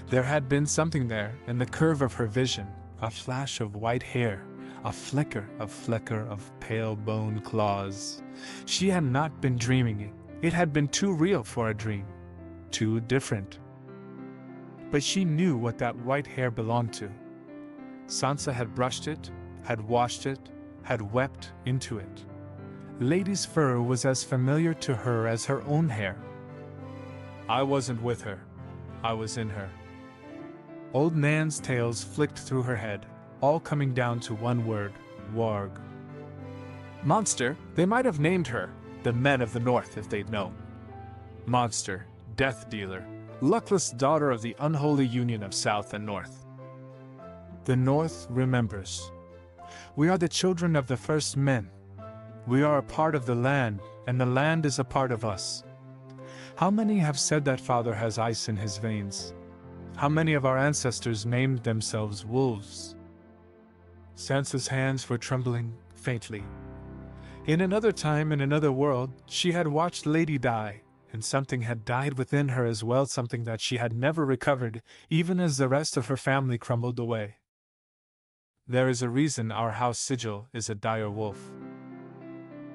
There had been something there in the curve of her vision, a flash of white hair, a flicker of pale bone claws. She had not been dreaming it. It had been too real for a dream, too different. But she knew what that white hair belonged to. Sansa had brushed it, had washed it, had wept into it. Lady's fur was as familiar to her as her own hair. I wasn't with her. I was in her. Old Nan's tales flicked through her head, all coming down to one word, warg. Monster, they might have named her, the men of the North if they'd known. Monster, death dealer, luckless daughter of the unholy union of South and North. The North remembers. We are the children of the first men. We are a part of the land, and the land is a part of us. How many have said that father has ice in his veins? How many of our ancestors named themselves wolves? Sansa's hands were trembling faintly. In another time, in another world, she had watched Lady die, and something had died within her as well, something that she had never recovered, even as the rest of her family crumbled away. There is a reason our house sigil is a dire wolf.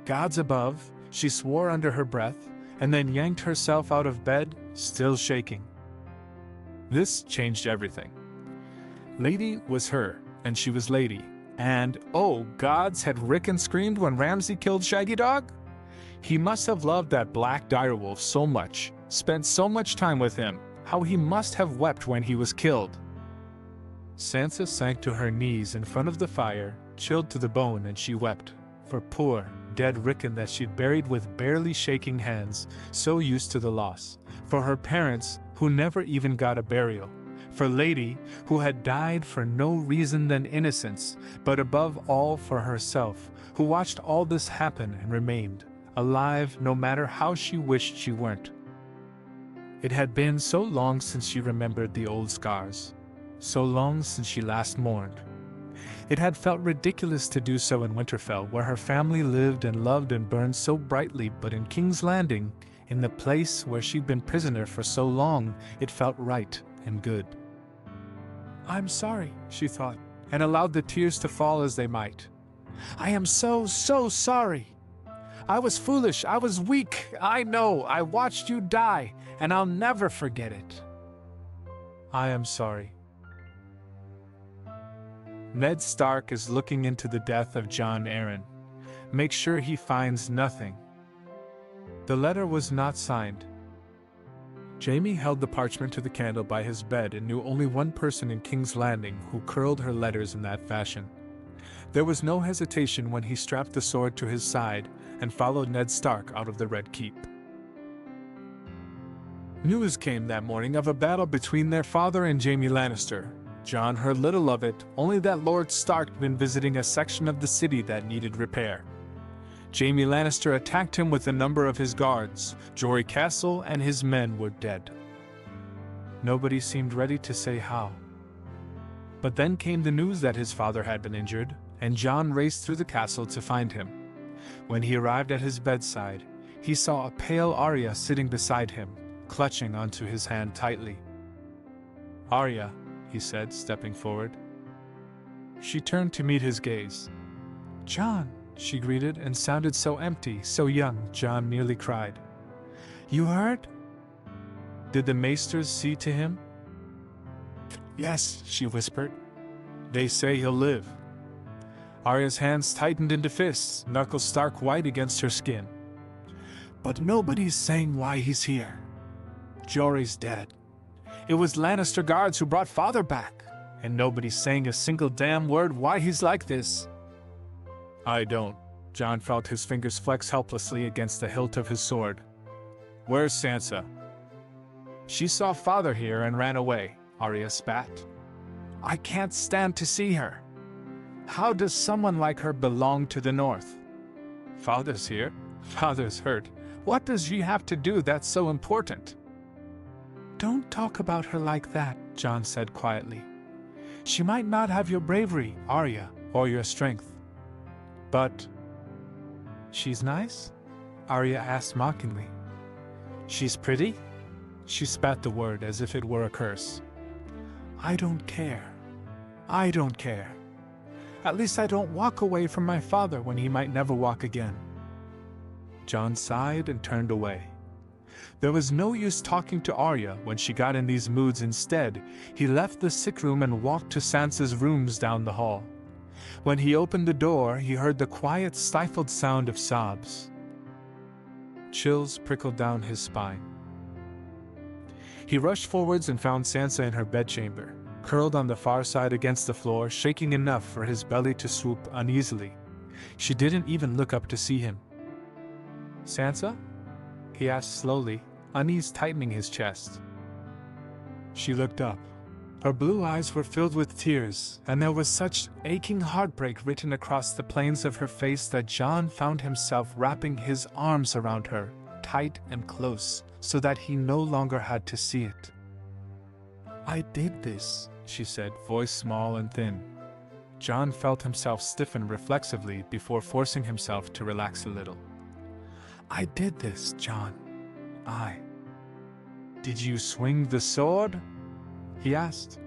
Gods above, she swore under her breath, and then yanked herself out of bed, still shaking. This changed everything. Lady was her, and she was Lady. And, oh gods, had Rickon screamed when Ramsay killed Shaggy Dog? He must have loved that black direwolf so much, spent so much time with him, how he must have wept when he was killed. Sansa sank to her knees in front of the fire, chilled to the bone, and she wept, for poor, dead Rickon that she'd buried with barely shaking hands, so used to the loss, for her parents, who never even got a burial, for Lady, who had died for no reason than innocence, but above all for herself, who watched all this happen and remained alive no matter how she wished she weren't. It had been so long since she remembered the old scars, so long since she last mourned. It had felt ridiculous to do so in Winterfell, where her family lived and loved and burned so brightly, but in King's Landing, in the place where she'd been prisoner for so long, it felt right and good. I'm sorry, she thought, and allowed the tears to fall as they might. I am so sorry. I was foolish, I was weak, I know, I watched you die, and I'll never forget it. I am sorry. Ned Stark is looking into the death of Jon Arryn. Make sure he finds nothing. The letter was not signed. Jaime held the parchment to the candle by his bed and knew only one person in King's Landing who curled her letters in that fashion. There was no hesitation when he strapped the sword to his side and followed Ned Stark out of the Red Keep. News came that morning of a battle between their father and Jaime Lannister. Jon heard little of it, only that Lord Stark had been visiting a section of the city that needed repair. Jaime Lannister attacked him with a number of his guards. Jory Castle and his men were dead. Nobody seemed ready to say how. But then came the news that his father had been injured, and Jon raced through the castle to find him. When he arrived at his bedside, he saw a pale Arya sitting beside him, clutching onto his hand tightly. Arya, he said, stepping forward. She turned to meet his gaze. Jon, she greeted, and sounded so empty, so young, Jon nearly cried. You heard? Did the maesters see to him? Yes, she whispered. They say he'll live. Arya's hands tightened into fists, knuckles stark white against her skin. But nobody's saying why he's here. Jory's dead. It was Lannister guards who brought father back, and nobody's saying a single damn word why he's like this. I don't. Jon felt his fingers flex helplessly against the hilt of his sword. Where's Sansa? She saw father here and ran away, Arya spat. I can't stand to see her. How does someone like her belong to the North? Father's here. Father's hurt. What does she have to do that's so important? Don't talk about her like that, Jon said quietly. She might not have your bravery, Arya, or your strength. But she's nice? Arya asked mockingly. She's pretty? She spat the word as if it were a curse. I don't care. I don't care. At least I don't walk away from my father when he might never walk again. Jon sighed and turned away. There was no use talking to Arya when she got in these moods. Instead, he left the sick room and walked to Sansa's rooms down the hall. When he opened the door, he heard the quiet, stifled sound of sobs. Chills prickled down his spine. He rushed forwards and found Sansa in her bedchamber, curled on the far side against the floor, shaking enough for his belly to swoop uneasily. She didn't even look up to see him. "Sansa?" he asked slowly, unease tightening his chest. She looked up. Her blue eyes were filled with tears, and there was such aching heartbreak written across the planes of her face that Jon found himself wrapping his arms around her, tight and close, so that he no longer had to see it. "I did this," she said, voice small and thin. Jon felt himself stiffen reflexively before forcing himself to relax a little. "I did this, Jon. Did you swing the sword?" he asked.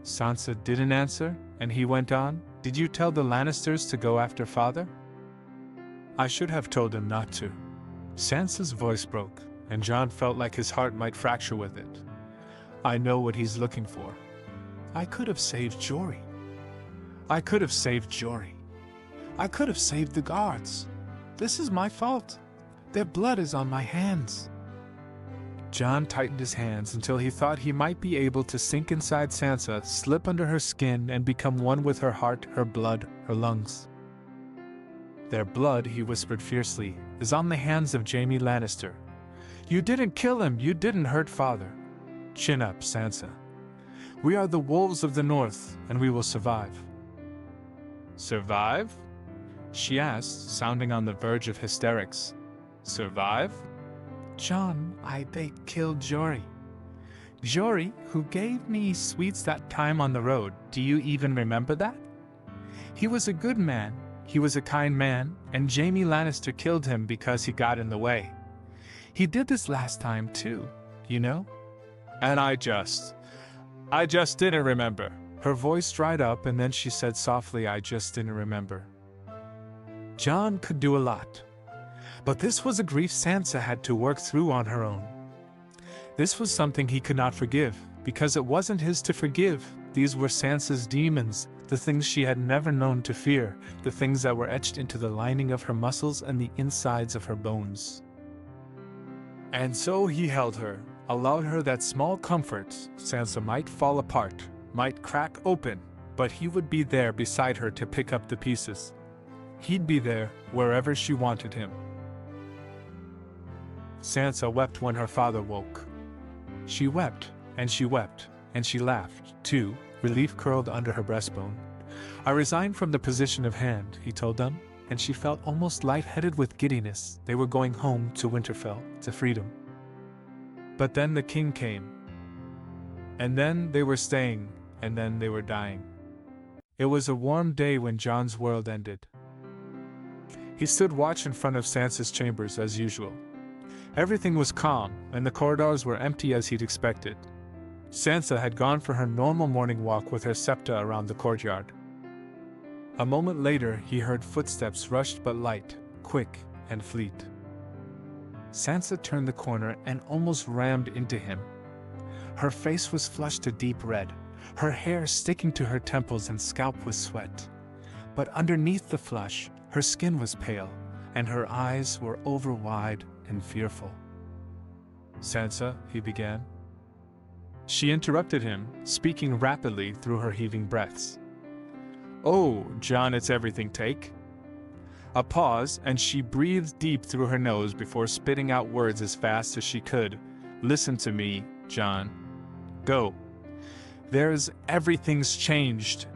Sansa didn't answer, and he went on, "Did you tell the Lannisters to go after father?" "I should have told him not to." Sansa's voice broke, and Jon felt like his heart might fracture with it. "I know what he's looking for. I could have saved Jory. I could have saved Jory. I could have saved the guards. This is my fault. Their blood is on my hands." Jon tightened his hands until he thought he might be able to sink inside Sansa, slip under her skin, and become one with her heart, her blood, her lungs. "Their blood," he whispered fiercely, "is on the hands of Jaime Lannister. You didn't kill him, you didn't hurt father. Chin up, Sansa. We are the wolves of the North, and we will survive." "Survive?" she asked, sounding on the verge of hysterics. "Survive?" "Jon, they killed Jory. Jory, who gave me sweets that time on the road. Do you even remember that? He was a good man, he was a kind man, and Jaime Lannister killed him because he got in the way. He did this last time too, you know? And I just didn't remember." Her voice dried up, and then she said softly, "I just didn't remember." Jon could do a lot. But this was a grief Sansa had to work through on her own. This was something he could not forgive, because it wasn't his to forgive. These were Sansa's demons, the things she had never known to fear, the things that were etched into the lining of her muscles and the insides of her bones. And so he held her, allowed her that small comfort. Sansa might fall apart, might crack open, but he would be there beside her to pick up the pieces. He'd be there wherever she wanted him. Sansa wept when her father woke. She wept, and she wept, and she laughed, too, relief curled under her breastbone. "I resigned from the position of hand," he told them, and she felt almost lightheaded with giddiness. They were going home to Winterfell, to freedom. But then the king came. And then they were staying, and then they were dying. It was a warm day when Jon's world ended. He stood watch in front of Sansa's chambers as usual. Everything was calm, and the corridors were empty as he'd expected. Sansa had gone for her normal morning walk with her septa around the courtyard. A moment later, he heard footsteps rushed but light, quick, and fleet. Sansa turned the corner and almost rammed into him. Her face was flushed a deep red, her hair sticking to her temples and scalp with sweat. But underneath the flush, her skin was pale, and her eyes were over-wide and fearful. "Sansa," he began. She interrupted him, speaking rapidly through her heaving breaths. "Oh, Jon, it's everything, take." A pause, and she breathed deep through her nose before spitting out words as fast as she could. "Listen to me, Jon. Go. Everything's changed.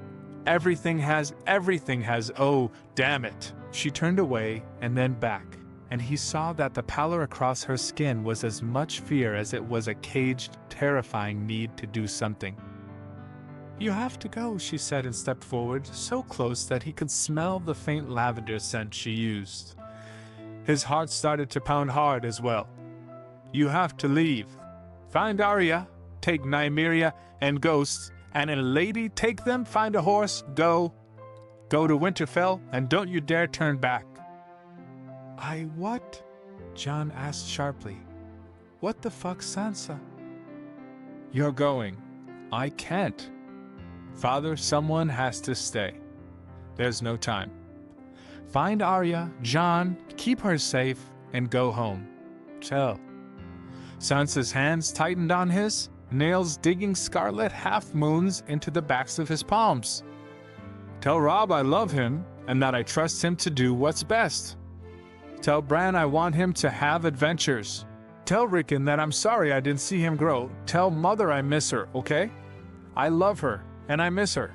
Everything has, oh, damn it." She turned away, and then back, and he saw that the pallor across her skin was as much fear as it was a caged, terrifying need to do something. "You have to go," she said and stepped forward, so close that he could smell the faint lavender scent she used. His heart started to pound hard as well. "You have to leave. Find Arya, take Nymeria and Ghost, and a lady take them, find a horse, go. Go to Winterfell, and don't you dare turn back." "I what?" Jon asked sharply. "What the fuck, Sansa?" "You're going. I can't. Father, someone has to stay. There's no time. Find Arya, Jon, keep her safe, and go home. Tell." Sansa's hands tightened on his, nails digging scarlet half-moons into the backs of his palms. "Tell Robb I love him, and that I trust him to do what's best. Tell Bran I want him to have adventures. Tell Rickon that I'm sorry I didn't see him grow. Tell Mother I miss her, okay? I love her, and I miss her.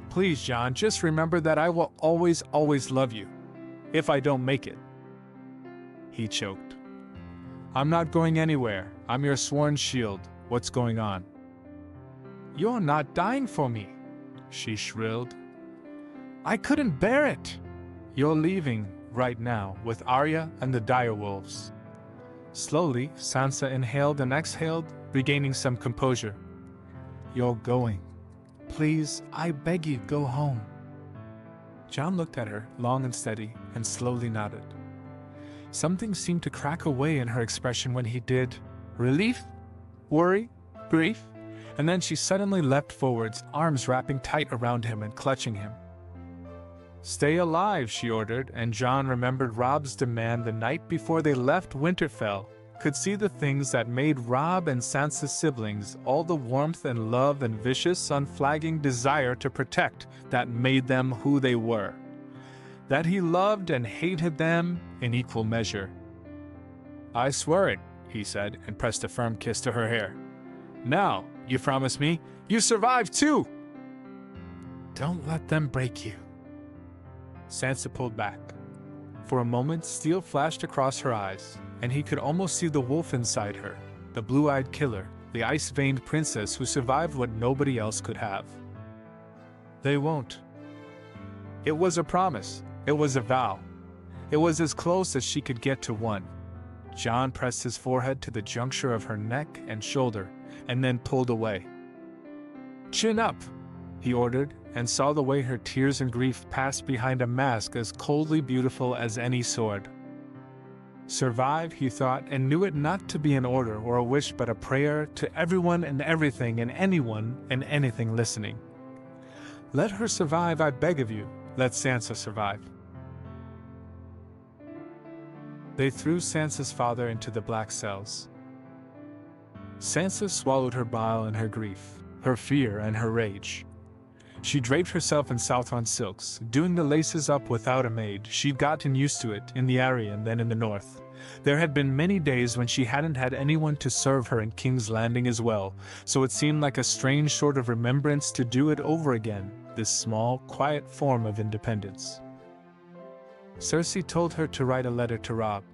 Please, Jon, just remember that I will always, always love you. If I don't make it." He choked. "I'm not going anywhere. I'm your sworn shield. What's going on?" "You're not dying for me," she shrilled. "I couldn't bear it." "You're leaving right now with Arya and the direwolves." Slowly, Sansa inhaled and exhaled, regaining some composure. "You're going. Please, I beg you, go home." Jon looked at her, long and steady, and slowly nodded. Something seemed to crack away in her expression when he did. Relief? Worry? Grief? And then she suddenly leapt forwards, arms wrapping tight around him and clutching him. "Stay alive," she ordered, and Jon remembered Robb's demand the night before they left Winterfell, could see the things that made Robb and Sansa's siblings, all the warmth and love and vicious, unflagging desire to protect that made them who they were. That he loved and hated them in equal measure. "I swear it," he said, and pressed a firm kiss to her hair. "Now, you promise me, you survive too!" "Don't let them break you." Sansa pulled back. For a moment, steel flashed across her eyes, and he could almost see the wolf inside her, the blue-eyed killer, the ice-veined princess who survived what nobody else could have. "They won't." It was a promise. It was a vow. It was as close as she could get to one. Jon pressed his forehead to the juncture of her neck and shoulder, and then pulled away. "Chin up," he ordered, and saw the way her tears and grief passed behind a mask as coldly beautiful as any sword. Survive, he thought, and knew it not to be an order or a wish but a prayer to everyone and everything and anyone and anything listening. Let her survive, I beg of you. Let Sansa survive. They threw Sansa's father into the black cells. Sansa swallowed her bile and her grief, her fear and her rage. She draped herself in Southron silks, doing the laces up without a maid. She'd gotten used to it in the Arya and then in the north. There had been many days when she hadn't had anyone to serve her in King's Landing as well, so it seemed like a strange sort of remembrance to do it over again, this small, quiet form of independence. Cersei told her to write a letter to Robb.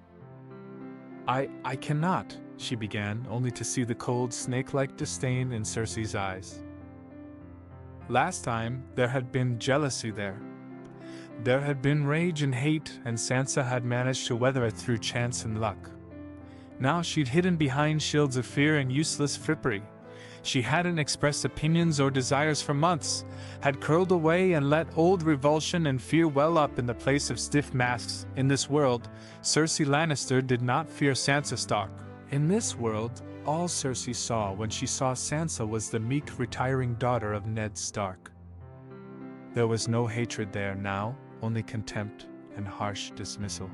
I cannot, she began, only to see the cold, snake-like disdain in Cersei's eyes. Last time, there had been jealousy there. There had been rage and hate, and Sansa had managed to weather it through chance and luck. Now she'd hidden behind shields of fear and useless frippery. She hadn't expressed opinions or desires for months, had curled away and let old revulsion and fear well up in the place of stiff masks. In this world, Cersei Lannister did not fear Sansa Stark. In this world, all Cersei saw when she saw Sansa was the meek, retiring daughter of Ned Stark. There was no hatred there now, only contempt and harsh dismissal.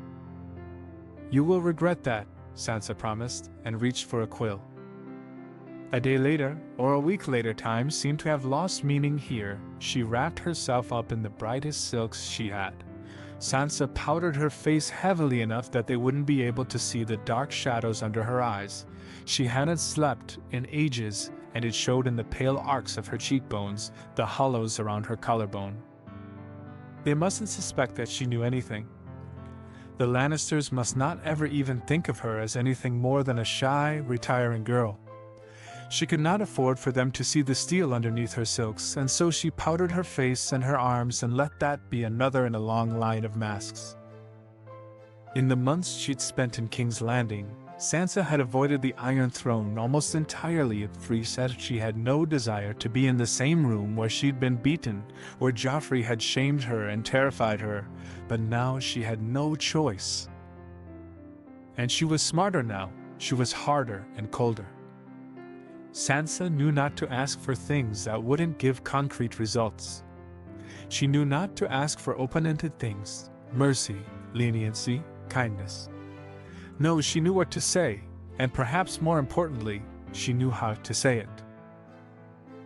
"You will regret that," Sansa promised, and reached for a quill. A day later, or a week later, time seemed to have lost meaning here. She wrapped herself up in the brightest silks she had. Sansa powdered her face heavily enough that they wouldn't be able to see the dark shadows under her eyes. She hadn't slept in ages, and it showed in the pale arcs of her cheekbones, the hollows around her collarbone. They mustn't suspect that she knew anything. The Lannisters must not ever even think of her as anything more than a shy, retiring girl. She could not afford for them to see the steel underneath her silks, and so she powdered her face and her arms and let that be another in a long line of masks. In the months she'd spent in King's Landing, Sansa had avoided the Iron Throne almost entirely, for she said she had no desire to be in the same room where she'd been beaten, where Joffrey had shamed her and terrified her, but now she had no choice. And she was smarter now, she was harder and colder. Sansa knew not to ask for things that wouldn't give concrete results. She knew not to ask for open-ended things, mercy, leniency, kindness. No, she knew what to say, and perhaps more importantly, she knew how to say it.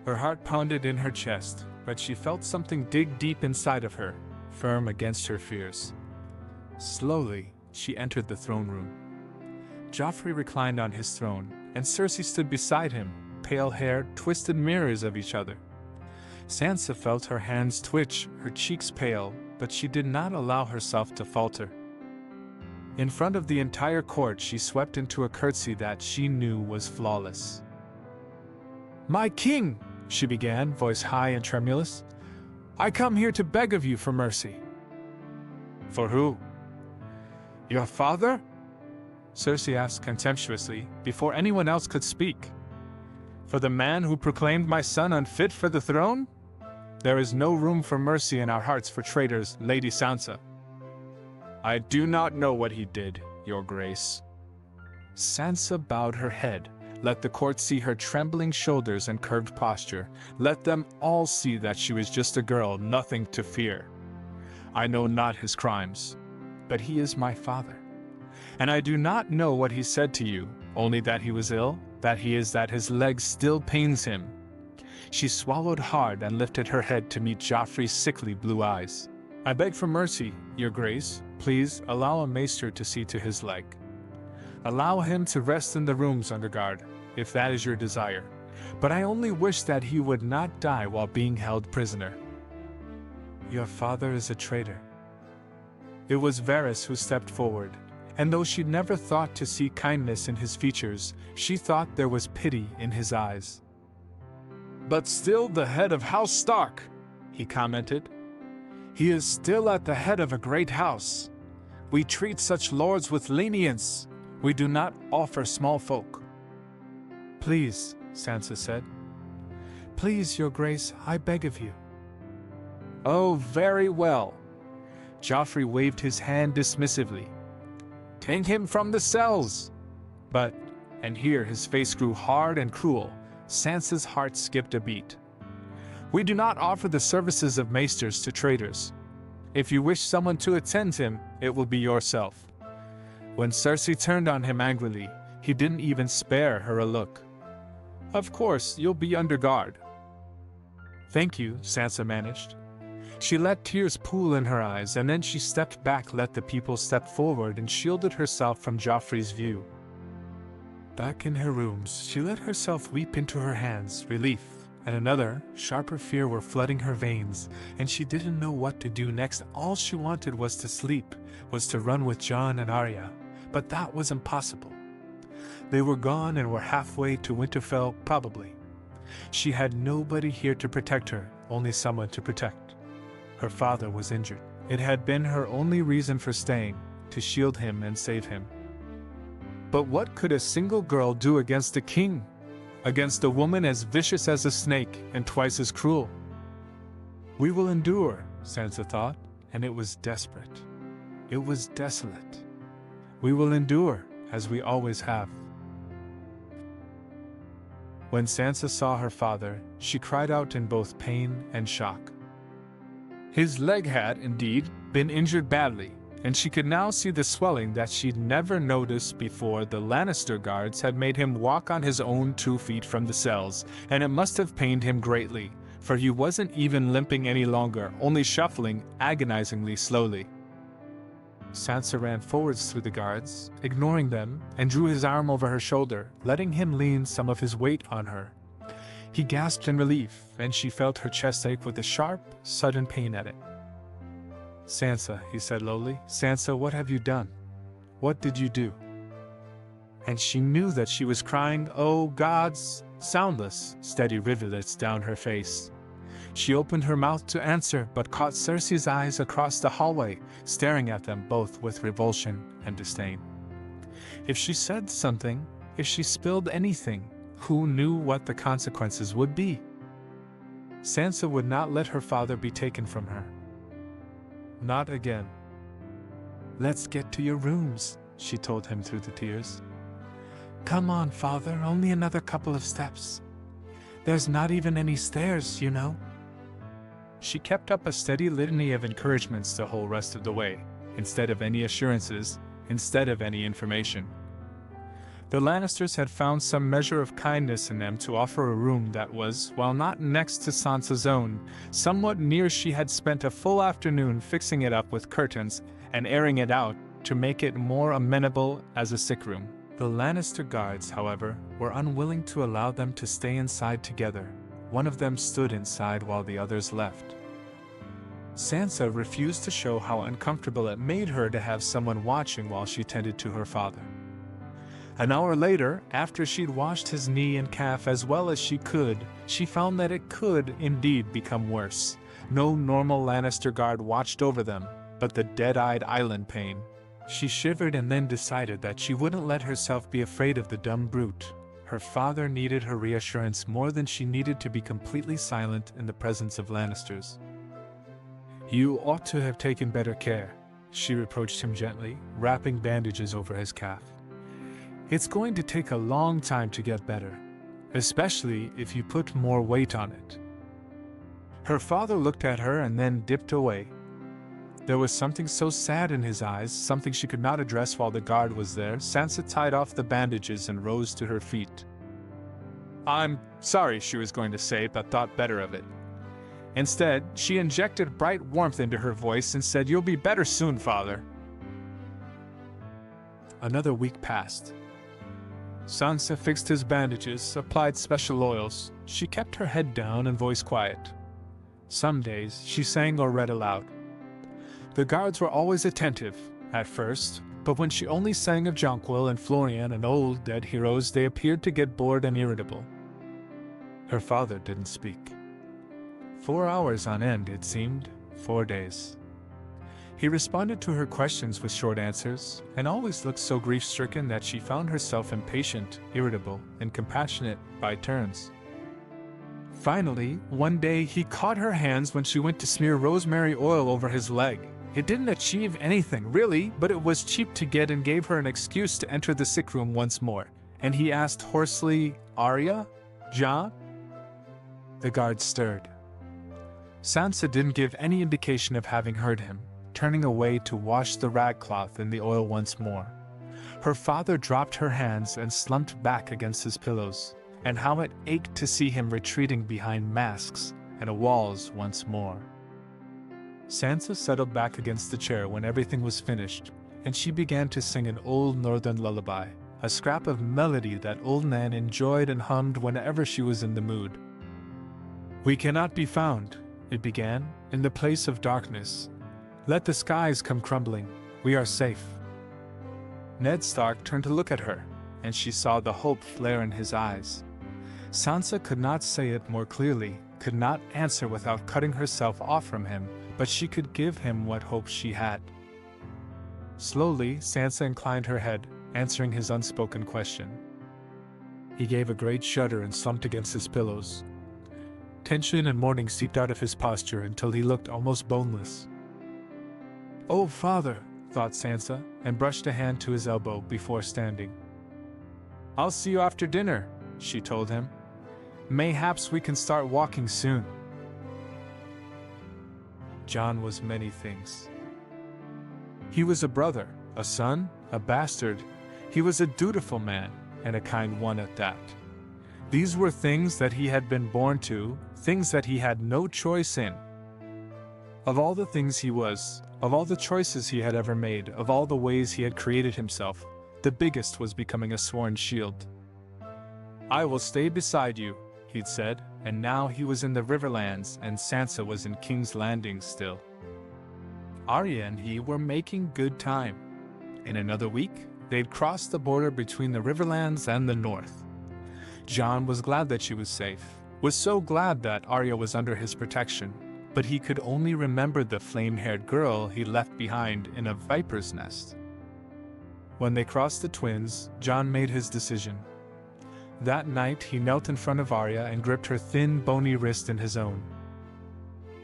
Her heart pounded in her chest, but she felt something dig deep inside of her, firm against her fears. Slowly, she entered the throne room. Joffrey reclined on his throne, and Cersei stood beside him, pale-haired, twisted mirrors of each other. Sansa felt her hands twitch, her cheeks pale, but she did not allow herself to falter. In front of the entire court, she swept into a curtsy that she knew was flawless. "My king," she began, voice high and tremulous, "I come here to beg of you for mercy." "For who?" "Your father?" Cersei asked contemptuously, before anyone else could speak. "For the man who proclaimed my son unfit for the throne? There is no room for mercy in our hearts for traitors, Lady Sansa." "I do not know what he did, Your Grace." Sansa bowed her head. Let the court see her trembling shoulders and curved posture. Let them all see that she was just a girl, nothing to fear. "I know not his crimes, but he is my father. And I do not know what he said to you, only that he was ill, that his leg still pains him." She swallowed hard and lifted her head to meet Joffrey's sickly blue eyes. "I beg for mercy, Your Grace. Please allow a maester to see to his leg. Allow him to rest in the rooms under guard, if that is your desire. But I only wish that he would not die while being held prisoner." "Your father is a traitor." It was Varys who stepped forward, and though she never thought to see kindness in his features, she thought there was pity in his eyes. "But still the head of House Stark," he commented. "He is still at the head of a great house. We treat such lords with lenience. We do not offer small folk." "Please," Sansa said. "Please, Your Grace, I beg of you." "Oh, very well." Joffrey waved his hand dismissively. "Take him from the cells." But, and here his face grew hard and cruel, Sansa's heart skipped a beat. "We do not offer the services of maesters to traitors. If you wish someone to attend him, it will be yourself." When Cersei turned on him angrily, he didn't even spare her a look. "Of course, you'll be under guard." "Thank you," Sansa managed. She let tears pool in her eyes, and then she stepped back, let the people step forward, and shielded herself from Joffrey's view. Back in her rooms, she let herself weep into her hands, relief, and another, sharper fear were flooding her veins, and she didn't know what to do next. All she wanted was to sleep, was to run with Jon and Arya, but that was impossible. They were gone and were halfway to Winterfell, probably. She had nobody here to protect her, only someone to protect. Her father was injured. It had been her only reason for staying, to shield him and save him. But what could a single girl do against a king? Against a woman as vicious as a snake and twice as cruel? "We will endure," Sansa thought, and it was desperate. It was desolate. "We will endure, as we always have." When Sansa saw her father, she cried out in both pain and shock. His leg had, indeed, been injured badly, and she could now see the swelling that she'd never noticed before. The Lannister guards had made him walk on his own 2 feet from the cells, and it must have pained him greatly, for he wasn't even limping any longer, only shuffling agonizingly slowly. Sansa ran forwards through the guards, ignoring them, and drew his arm over her shoulder, letting him lean some of his weight on her. He gasped in relief, and she felt her chest ache with a sharp, sudden pain at it. Sansa, he said lowly. Sansa, what have you done? What did you do? And she knew that she was crying, oh gods, soundless, steady rivulets down her face. She opened her mouth to answer, but caught Cersei's eyes across the hallway, staring at them both with revulsion and disdain. If she said something, if she spilled anything, who knew what the consequences would be? Sansa would not let her father be taken from her. Not again. Let's get to your rooms, she told him through the tears. Come on, father, only another couple of steps. There's not even any stairs, you know. She kept up a steady litany of encouragements the whole rest of the way, instead of any assurances, instead of any information. The Lannisters had found some measure of kindness in them to offer a room that was, while not next to Sansa's own, somewhat near. She had spent a full afternoon fixing it up with curtains and airing it out to make it more amenable as a sick room. The Lannister guards, however, were unwilling to allow them to stay inside together. One of them stood inside while the others left. Sansa refused to show how uncomfortable it made her to have someone watching while she tended to her father. An hour later, after she'd washed his knee and calf as well as she could, she found that it could indeed become worse. No normal Lannister guard watched over them, but the dead-eyed island pain. She shivered and then decided that she wouldn't let herself be afraid of the dumb brute. Her father needed her reassurance more than she needed to be completely silent in the presence of Lannisters. You ought to have taken better care, she reproached him gently, wrapping bandages over his calf. It's going to take a long time to get better, especially if you put more weight on it. Her father looked at her and then dipped away. There was something so sad in his eyes, something she could not address while the guard was there. Sansa tied off the bandages and rose to her feet. I'm sorry, she was going to say, but thought better of it. Instead, she injected bright warmth into her voice and said, You'll be better soon, father. Another week passed. Sansa fixed his bandages, applied special oils. She kept her head down and voice quiet. Some days, she sang or read aloud. The guards were always attentive, at first, but when she only sang of Jonquil and Florian and old dead heroes, they appeared to get bored and irritable. Her father didn't speak. 4 hours on end, it seemed, 4 days. He responded to her questions with short answers, and always looked so grief-stricken that she found herself impatient, irritable, and compassionate by turns. Finally, one day he caught her hands when she went to smear rosemary oil over his leg. It didn't achieve anything, really, but it was cheap to get and gave her an excuse to enter the sick room once more. And he asked hoarsely, Arya? Jon? The guard stirred. Sansa didn't give any indication of having heard him, turning away to wash the ragcloth in the oil once more. Her father dropped her hands and slumped back against his pillows, and how it ached to see him retreating behind masks and walls once more. Sansa settled back against the chair when everything was finished, and she began to sing an old northern lullaby, a scrap of melody that old Nan enjoyed and hummed whenever she was in the mood. We cannot be found, it began, in the place of darkness. Let the skies come crumbling, we are safe. Ned Stark turned to look at her, and she saw the hope flare in his eyes. Sansa could not say it more clearly, could not answer without cutting herself off from him, but she could give him what hope she had. Slowly, Sansa inclined her head, answering his unspoken question. He gave a great shudder and slumped against his pillows. Tension and mourning seeped out of his posture until he looked almost boneless. Oh, father, thought Sansa, and brushed a hand to his elbow before standing. I'll see you after dinner, she told him. Mayhaps we can start walking soon. Jon was many things. He was a brother, a son, a bastard. He was a dutiful man, and a kind one at that. These were things that he had been born to, things that he had no choice in. Of all the things he was, of all the choices he had ever made, of all the ways he had created himself, the biggest was becoming a sworn shield. I will stay beside you, he'd said, and now he was in the Riverlands and Sansa was in King's Landing still. Arya and he were making good time. In another week, they'd crossed the border between the Riverlands and the North. Jon was glad that she was safe, was so glad that Arya was under his protection, but he could only remember the flame-haired girl he left behind in a viper's nest. When they crossed the twins, Jon made his decision. That night, he knelt in front of Arya and gripped her thin, bony wrist in his own.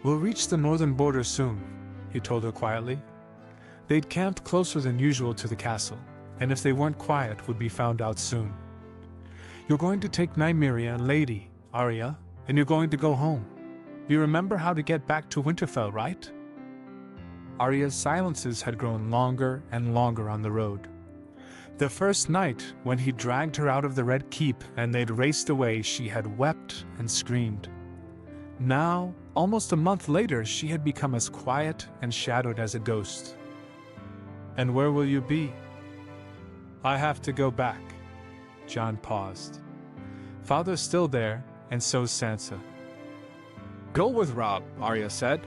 "We'll reach the northern border soon," he told her quietly. They'd camped closer than usual to the castle, and if they weren't quiet, would be found out soon. "You're going to take Nymeria and Lady, Arya, and you're going to go home. You remember how to get back to Winterfell, right?" Arya's silences had grown longer and longer on the road. The first night, when he dragged her out of the Red Keep and they'd raced away, she had wept and screamed. Now, almost a month later, she had become as quiet and shadowed as a ghost. "And where will you be?" "I have to go back." Jon paused. "Father's still there, and so's Sansa." "Go with Robb," Arya said.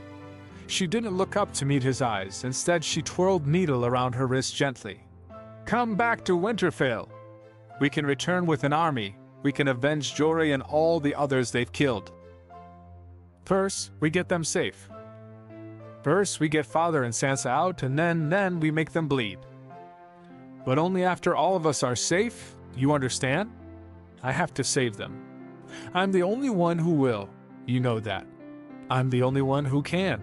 She didn't look up to meet his eyes. Instead, she twirled Needle around her wrist gently. "Come back to Winterfell. We can return with an army. We can avenge Jory and all the others they've killed. First, we get them safe. First, we get Father and Sansa out, and then we make them bleed. But only after all of us are safe, you understand? I have to save them. I'm the only one who will, you know that. I'm the only one who can."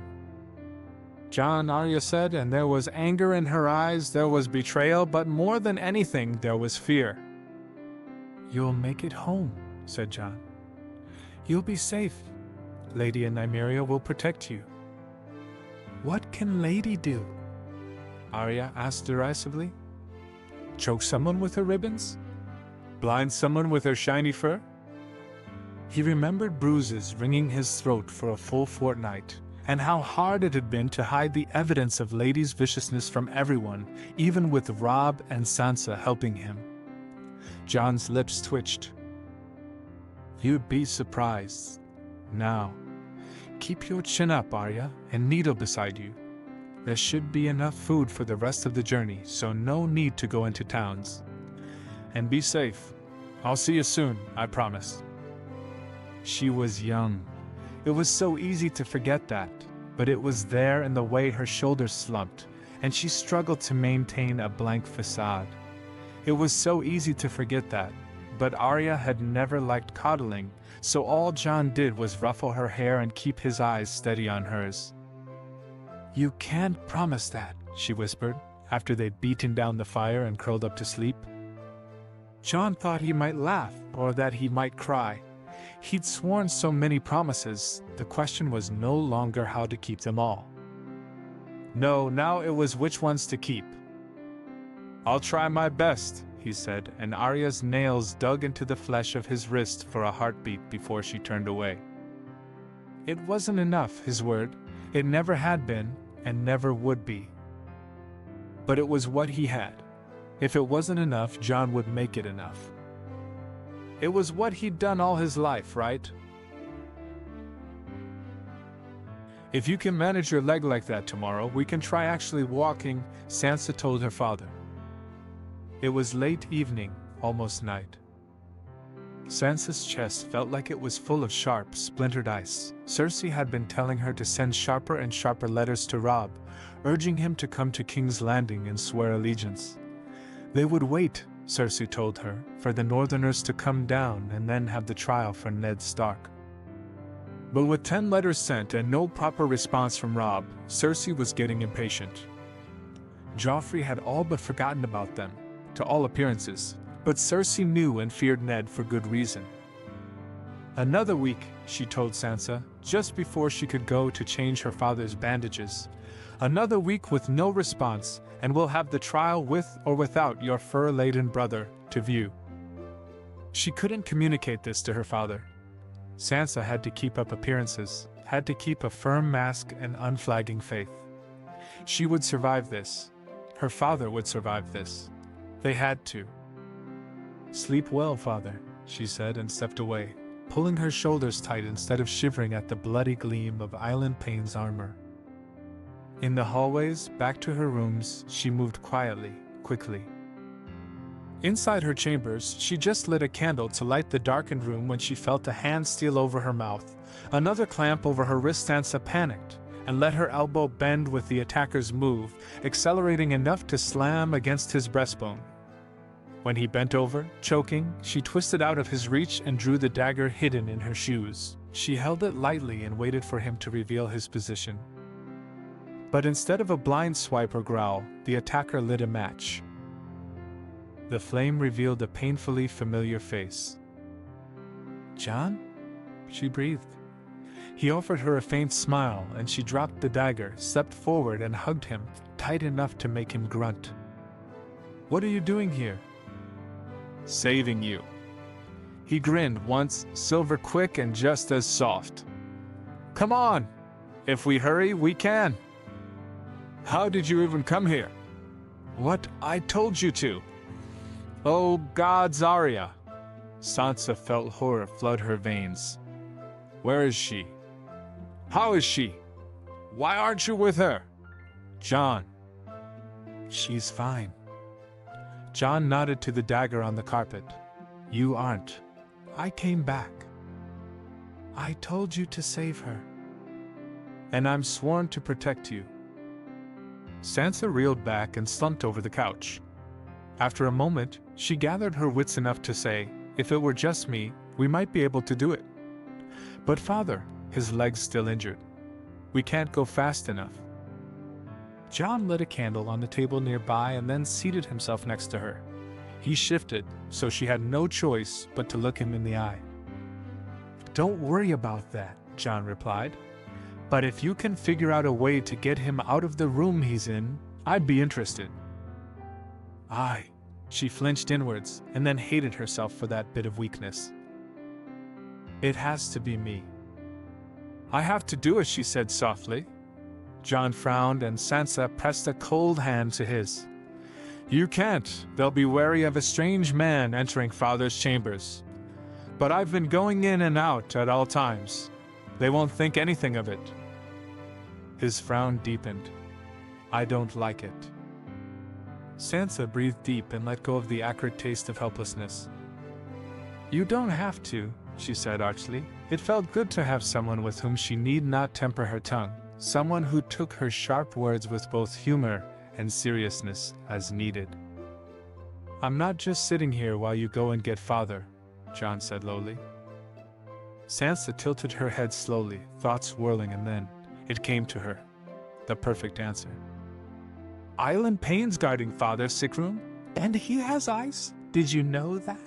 "Jon," Arya said, and there was anger in her eyes, there was betrayal, but more than anything, there was fear. "You'll make it home," said Jon. "You'll be safe. Lady and Nymeria will protect you." "What can Lady do?" Arya asked derisively. "Choke someone with her ribbons? Blind someone with her shiny fur?" He remembered bruises wringing his throat for a full fortnight, and how hard it had been to hide the evidence of Lady's viciousness from everyone, even with Robb and Sansa helping him. Jon's lips twitched. "You'd be surprised. Now, keep your chin up, Arya, and Needle beside you. There should be enough food for the rest of the journey, so no need to go into towns. And be safe. I'll see you soon, I promise." She was young. It was so easy to forget that, but it was there in the way her shoulders slumped, and she struggled to maintain a blank facade. It was so easy to forget that, but Arya had never liked coddling, so all Jon did was ruffle her hair and keep his eyes steady on hers. "You can't promise that," she whispered, after they'd beaten down the fire and curled up to sleep. Jon thought he might laugh, or that he might cry. He'd sworn so many promises, the question was no longer how to keep them all. No, now it was which ones to keep. "I'll try my best," he said, and Arya's nails dug into the flesh of his wrist for a heartbeat before she turned away. It wasn't enough, his word. It never had been, and never would be. But it was what he had. If it wasn't enough, Jon would make it enough. It was what he'd done all his life, right? "If you can manage your leg like that tomorrow, we can try actually walking," Sansa told her father. It was late evening, almost night. Sansa's chest felt like it was full of sharp, splintered ice. Cersei had been telling her to send sharper and sharper letters to Robb, urging him to come to King's Landing and swear allegiance. They would wait, Cersei told her, for the Northerners to come down and then have the trial for Ned Stark. But with 10 letters sent and no proper response from Robb, Cersei was getting impatient. Joffrey had all but forgotten about them, to all appearances, but Cersei knew and feared Ned for good reason. "Another week," she told Sansa, just before she could go to change her father's bandages. "Another week with no response, and we'll have the trial with or without your fur-laden brother to view." She couldn't communicate this to her father. Sansa had to keep up appearances, had to keep a firm mask and unflagging faith. She would survive this. Her father would survive this. They had to. "Sleep well, father," she said and stepped away, pulling her shoulders tight instead of shivering at the bloody gleam of Island Payne's armor. In the hallways, back to her rooms, she moved quietly, quickly. Inside her chambers, she just lit a candle to light the darkened room when she felt a hand steal over her mouth, another clamp over her wrist. Sansa panicked and let her elbow bend with the attacker's move, accelerating enough to slam against his breastbone. When he bent over, choking, she twisted out of his reach and drew the dagger hidden in her shoes. She held it lightly and waited for him to reveal his position. But instead of a blind swipe or growl, the attacker lit a match. The flame revealed a painfully familiar face. "Jon?" she breathed. He offered her a faint smile, and she dropped the dagger, stepped forward and hugged him, tight enough to make him grunt. "What are you doing here?" "Saving you." He grinned once, silver quick and just as soft. "Come on! If we hurry, we can." "How did you even come here?" "What? I told you to." "Oh, gods, Arya!" Sansa felt horror flood her veins. "Where is she? How is she? Why aren't you with her?" "Jon." "She's fine." Jon nodded to the dagger on the carpet. "You aren't. I came back. I told you to save her. And I'm sworn to protect you." Sansa reeled back and slumped over the couch. After a moment, she gathered her wits enough to say, "If it were just me, we might be able to do it. But father, his leg's still injured. We can't go fast enough." Jon lit a candle on the table nearby and then seated himself next to her. He shifted, so she had no choice but to look him in the eye. "Don't worry about that," Jon replied. "But if you can figure out a way to get him out of the room he's in, I'd be interested." "Aye." She flinched inwards, and then hated herself for that bit of weakness. "It has to be me." "I have to do it," she said softly. Jon frowned and Sansa pressed a cold hand to his. "You can't. They'll be wary of a strange man entering father's chambers. But I've been going in and out at all times. They won't think anything of it." His frown deepened. "I don't like it." Sansa breathed deep and let go of the acrid taste of helplessness. "You don't have to," she said archly. It felt good to have someone with whom she need not temper her tongue, someone who took her sharp words with both humor and seriousness as needed. "I'm not just sitting here while you go and get father," Jon said lowly. Sansa tilted her head slowly, thoughts whirling, and then it came to her. The perfect answer. "Island Payne's guarding father's sick room? And he has ice? Did you know that?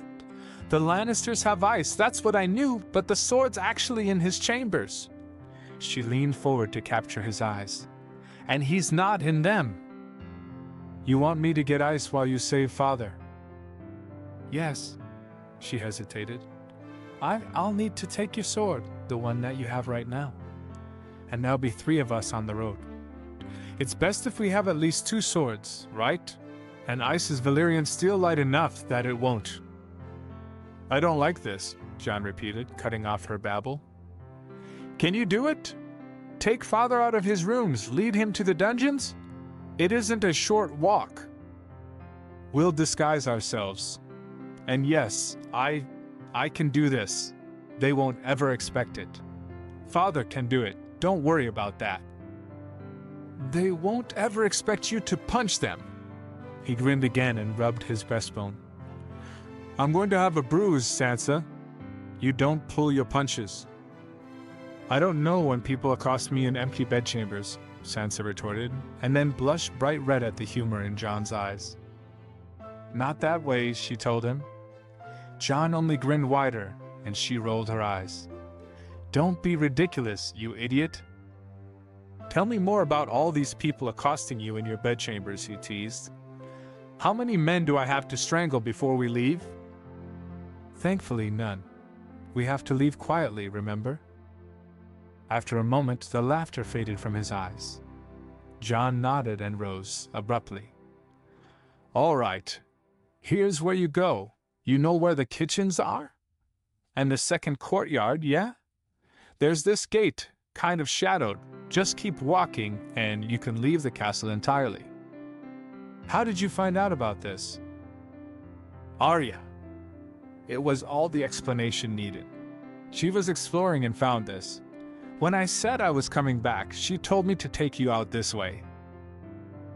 The Lannisters have ice, that's what I knew, but the sword's actually in his chambers." She leaned forward to capture his eyes. "And he's not in them." "You want me to get ice while you save father?" "Yes." She hesitated. I'll need to take your sword, the one that you have right now. And there'll be 3 of us on the road. It's best if we have at least 2 swords, right? And ice is Valyrian steel light enough that it won't." "I don't like this," Jon repeated, cutting off her babble. "Can you do it? Take father out of his rooms, lead him to the dungeons? It isn't a short walk." "We'll disguise ourselves. And yes, I can do this. They won't ever expect it. Father can do it, don't worry about that." "They won't ever expect you to punch them." He grinned again and rubbed his breastbone. "I'm going to have a bruise, Sansa. You don't pull your punches." "I don't know when people accost me in empty bedchambers," Sansa retorted, and then blushed bright red at the humor in Jon's eyes. "Not that way," she told him. Jon only grinned wider, and she rolled her eyes. "Don't be ridiculous, you idiot." "Tell me more about all these people accosting you in your bedchambers," he teased. "How many men do I have to strangle before we leave?" "Thankfully, none. We have to leave quietly, remember?" After a moment, the laughter faded from his eyes. Jon nodded and rose, abruptly. "All right. Here's where you go. You know where the kitchens are? And the second courtyard, yeah? There's this gate, kind of shadowed. Just keep walking and you can leave the castle entirely. How did you find out about this? Arya. It was all the explanation needed. She was exploring and found this. When I said I was coming back, she told me to take you out this way.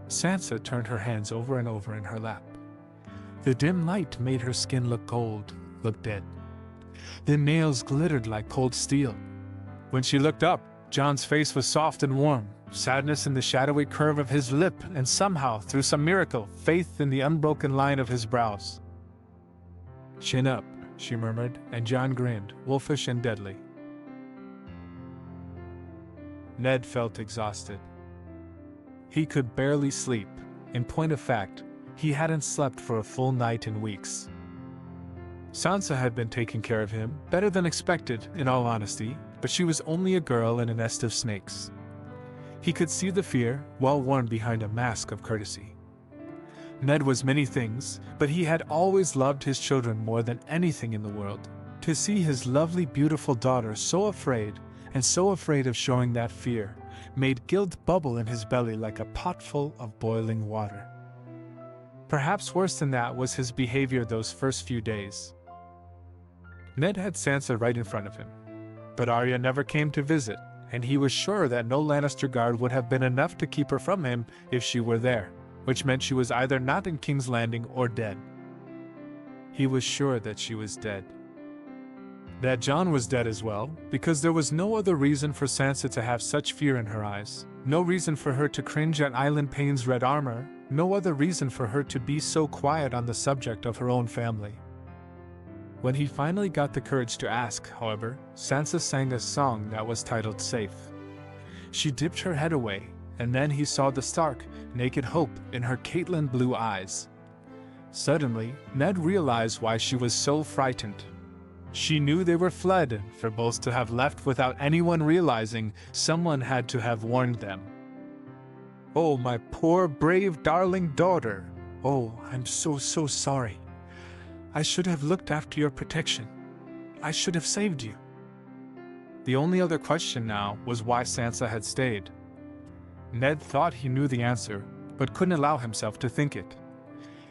Sansa turned her hands over and over in her lap. The dim light made her skin look cold, look dead. The nails glittered like cold steel. When she looked up, Jon's face was soft and warm, sadness in the shadowy curve of his lip, and somehow, through some miracle, faith in the unbroken line of his brows. Chin up, she murmured, and Jon grinned, wolfish and deadly. Ned felt exhausted. He could barely sleep. In point of fact, he hadn't slept for a full night in weeks. Sansa had been taking care of him, better than expected, in all honesty, but she was only a girl in a nest of snakes. He could see the fear, well worn behind a mask of courtesy. Ned was many things, but he had always loved his children more than anything in the world. To see his lovely, beautiful daughter so afraid, and so afraid of showing that fear, made guilt bubble in his belly like a pot full of boiling water. Perhaps worse than that was his behavior those first few days. Ned had Sansa right in front of him, but Arya never came to visit, and he was sure that no Lannister guard would have been enough to keep her from him if she were there, which meant she was either not in King's Landing or dead. He was sure that she was dead. That Jon was dead as well, because there was no other reason for Sansa to have such fear in her eyes, no reason for her to cringe at Island Payne's red armor, no other reason for her to be so quiet on the subject of her own family. When he finally got the courage to ask, however, Sansa sang a song that was titled Safe. She dipped her head away, and then he saw the stark, naked hope in her Catelyn blue eyes. Suddenly, Ned realized why she was so frightened. She knew they were fled, and for both to have left without anyone realizing, someone had to have warned them. "Oh, my poor, brave, darling daughter. Oh, I'm so sorry. I should have looked after your protection. I should have saved you." The only other question now was why Sansa had stayed. Ned thought he knew the answer, but couldn't allow himself to think it.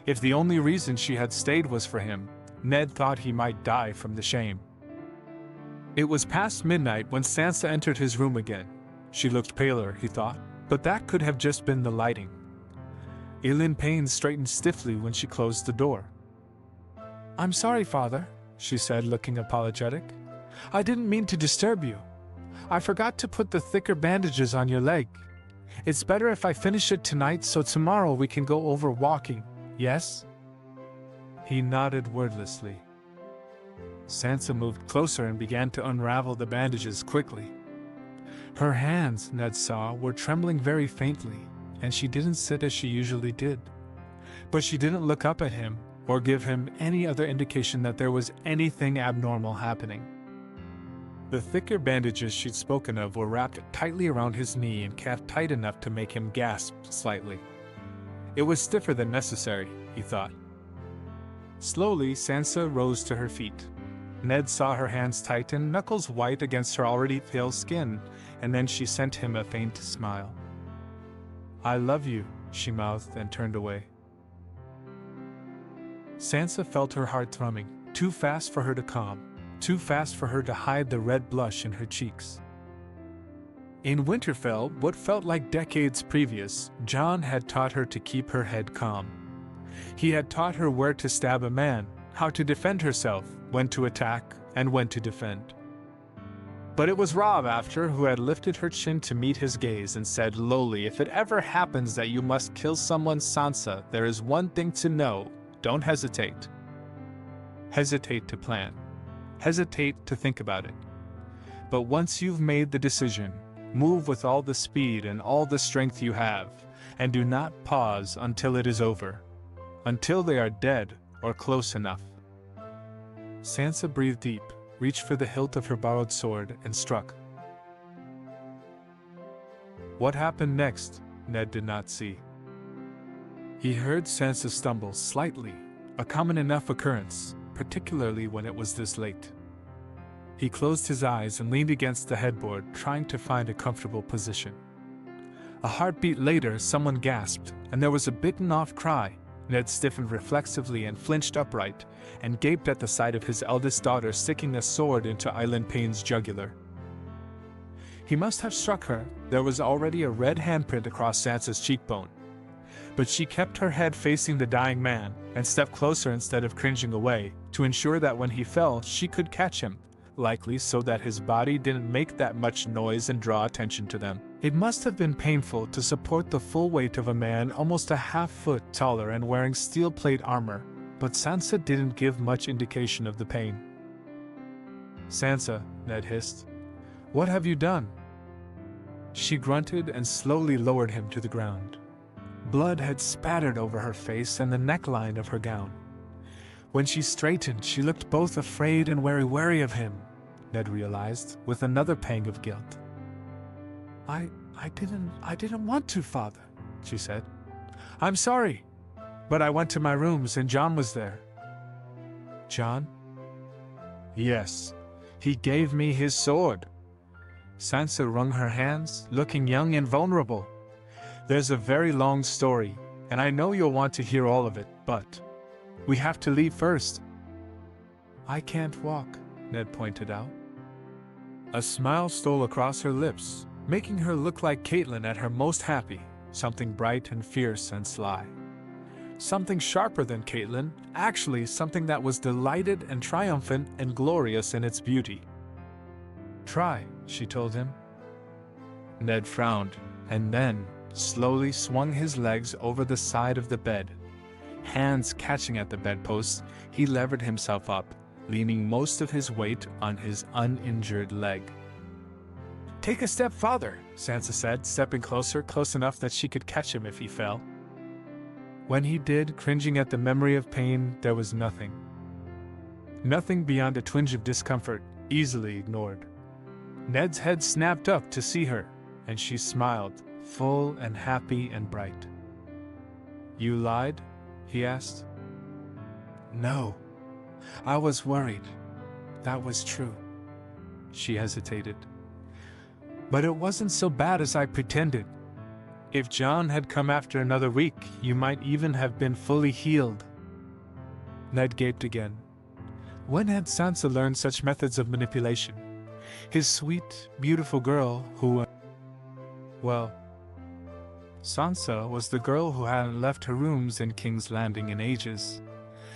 If the only reason she had stayed was for him, Ned thought he might die from the shame. It was past midnight when Sansa entered his room again. She looked paler, he thought, but that could have just been the lighting. Ilyn Payne straightened stiffly when she closed the door. "I'm sorry, Father," she said, looking apologetic. "I didn't mean to disturb you. I forgot to put the thicker bandages on your leg. It's better if I finish it tonight so tomorrow we can go over walking, yes?" He nodded wordlessly. Sansa moved closer and began to unravel the bandages quickly. Her hands, Ned saw, were trembling very faintly, and she didn't sit as she usually did. But she didn't look up at him, or give him any other indication that there was anything abnormal happening. The thicker bandages she'd spoken of were wrapped tightly around his knee and kept tight enough to make him gasp slightly. It was stiffer than necessary, he thought. Slowly, Sansa rose to her feet. Ned saw her hands tighten, knuckles white against her already pale skin, and then she sent him a faint smile. "I love you," she mouthed and turned away. Sansa felt her heart thrumming, too fast for her to calm, too fast for her to hide the red blush in her cheeks. In Winterfell, what felt like decades previous, Jon had taught her to keep her head calm. He had taught her where to stab a man, how to defend herself, when to attack, and when to defend. But it was Robb after who had lifted her chin to meet his gaze and said lowly, "If it ever happens that you must kill someone, Sansa, there is one thing to know. Don't hesitate. Hesitate to plan. Hesitate to think about it. But once you've made the decision, move with all the speed and all the strength you have, and do not pause until it is over. Until they are dead or close enough." Sansa breathed deep, reached for the hilt of her borrowed sword, and struck. What happened next, Ned did not see. He heard Sansa stumble slightly, a common enough occurrence, particularly when it was this late. He closed his eyes and leaned against the headboard, trying to find a comfortable position. A heartbeat later, someone gasped, and there was a bitten-off cry. Ned stiffened reflexively and flinched upright, and gaped at the sight of his eldest daughter sticking a sword into Eileen Payne's jugular. He must have struck her. There was already a red handprint across Sansa's cheekbone. But she kept her head facing the dying man, and stepped closer instead of cringing away, to ensure that when he fell she could catch him, likely so that his body didn't make that much noise and draw attention to them. It must have been painful to support the full weight of a man almost a half-foot taller and wearing steel plate armor, but Sansa didn't give much indication of the pain. "Sansa," Ned hissed, "what have you done?" She grunted and slowly lowered him to the ground. Blood had spattered over her face and the neckline of her gown. When she straightened, she looked both afraid and wary of him, Ned realized, with another pang of guilt. I didn't want to, Father," she said. "I'm sorry, but I went to my rooms and John was there." "John?" "Yes, he gave me his sword." Sansa wrung her hands, looking young and vulnerable. "There's a very long story, and I know you'll want to hear all of it, but we have to leave first." "I can't walk," Ned pointed out. A smile stole across her lips, making her look like Catelyn at her most happy, something bright and fierce and sly. Something sharper than Catelyn, actually something that was delighted and triumphant and glorious in its beauty. "Try," she told him. Ned frowned, and then slowly swung his legs over the side of the bed. Hands catching at the bedpost, he levered himself up, leaning most of his weight on his uninjured leg. "Take a step farther," Sansa said, stepping closer, close enough that she could catch him if he fell. When he did, cringing at the memory of pain, there was nothing. Nothing beyond a twinge of discomfort, easily ignored. Ned's head snapped up to see her, and she smiled, full and happy and bright. "You lied?" he asked. "No. I was worried. That was true." She hesitated. "But it wasn't so bad as I pretended. If John had come after another week, you might even have been fully healed." Ned gaped again. When had Sansa learned such methods of manipulation? His sweet, beautiful girl who... Well, Sansa was the girl who hadn't left her rooms in King's Landing in ages.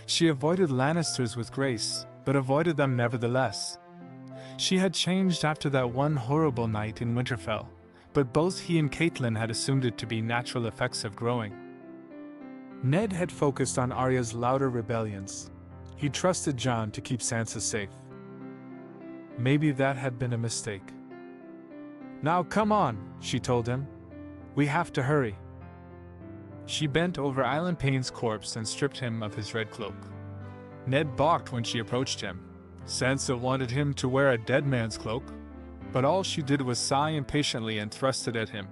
She avoided Lannisters with grace, but avoided them nevertheless. She had changed after that one horrible night in Winterfell, but both he and Catelyn had assumed it to be natural effects of growing. Ned had focused on Arya's louder rebellions. He trusted Jon to keep Sansa safe. Maybe that had been a mistake. "Now come on," she told him. "We have to hurry." She bent over Eileen Payne's corpse and stripped him of his red cloak. Ned balked when she approached him. Sansa wanted him to wear a dead man's cloak, but all she did was sigh impatiently and thrust it at him.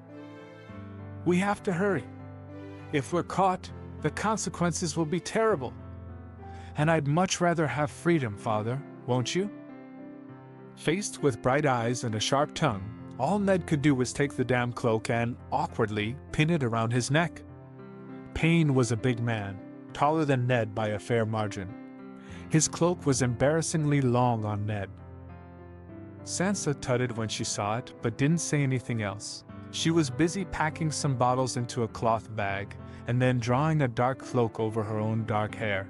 "We have to hurry. If we're caught, the consequences will be terrible. And I'd much rather have freedom, Father, won't you?" Faced with bright eyes and a sharp tongue, all Ned could do was take the damn cloak and, awkwardly, pin it around his neck. Payne was a big man, taller than Ned by a fair margin. His cloak was embarrassingly long on Ned. Sansa tutted when she saw it, but didn't say anything else. She was busy packing some bottles into a cloth bag, and then drawing a dark cloak over her own dark hair.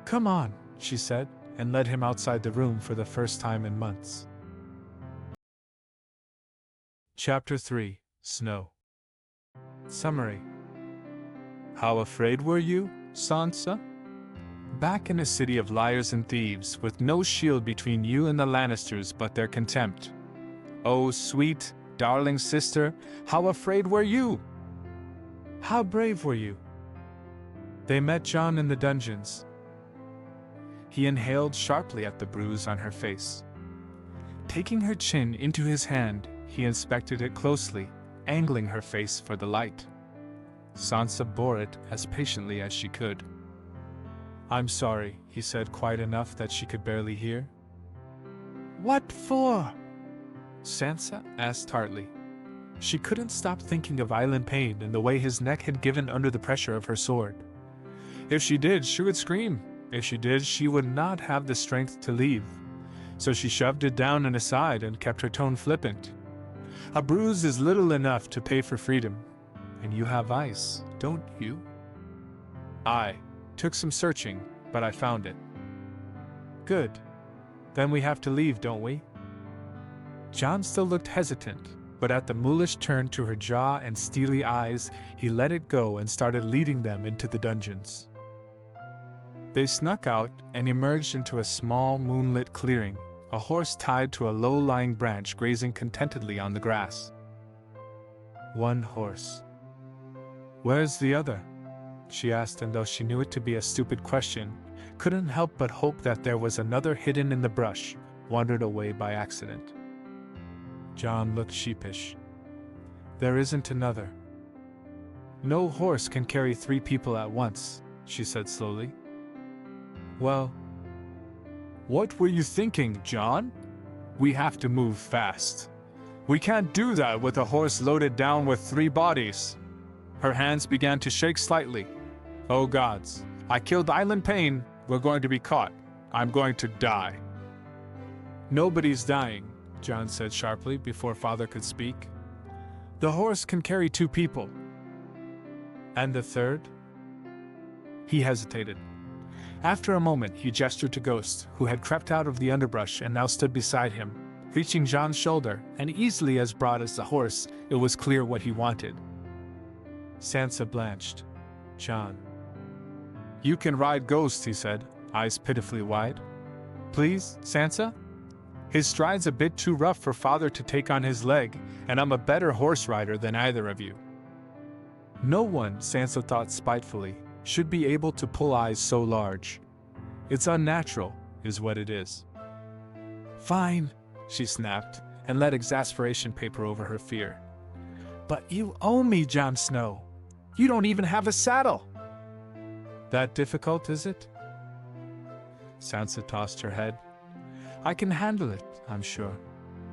"Come on," she said, and led him outside the room for the first time in months. Chapter 3: Snow. Summary. How afraid were you, Sansa? Back in a city of liars and thieves, with no shield between you and the Lannisters but their contempt. Oh, sweet, darling sister, how afraid were you? How brave were you? They met Jon in the dungeons. He inhaled sharply at the bruise on her face. Taking her chin into his hand, he inspected it closely, angling her face for the light. Sansa bore it as patiently as she could. "I'm sorry," he said, quiet enough that she could barely hear. What for? Sansa asked tartly. She couldn't stop thinking of Island Pain and the way his neck had given under the pressure of her sword. If she did, she would scream. If she did, she would not have the strength to leave. So she shoved it down and aside and kept her tone flippant. A bruise is little enough to pay for freedom. And you have ice, don't you? I took some searching, but I found it. Good. Then we have to leave, don't we? Jon still looked hesitant, but at the mulish turn to her jaw and steely eyes, he let it go and started leading them into the dungeons. They snuck out and emerged into a small moonlit clearing, a horse tied to a low-lying branch grazing contentedly on the grass. One horse. Where's the other? She asked, and though she knew it to be a stupid question, couldn't help but hope that there was another hidden in the brush, wandered away by accident. Jon looked sheepish. There isn't another. No horse can carry 3 people at once, she said slowly. Well, what were you thinking, Jon? We have to move fast. We can't do that with a horse loaded down with 3 bodies. Her hands began to shake slightly. Oh gods, I killed Island Pain. We're going to be caught. I'm going to die. Nobody's dying, Jon said sharply before Father could speak. The horse can carry 2 people. And the third? He hesitated. After a moment, he gestured to Ghost, who had crept out of the underbrush and now stood beside him, reaching Jon's shoulder, and easily as broad as the horse, it was clear what he wanted. Sansa blanched. Jon. You can ride Ghost, he said, eyes pitifully wide. Please, Sansa? His stride's a bit too rough for Father to take on his leg, and I'm a better horse rider than either of you. No one, Sansa thought spitefully, should be able to pull eyes so large. It's unnatural, is what it is. Fine, she snapped, and let exasperation paper over her fear. But you owe me, Jon Snow. You don't even have a saddle. That difficult, is it? Sansa tossed her head. I can handle it, I'm sure.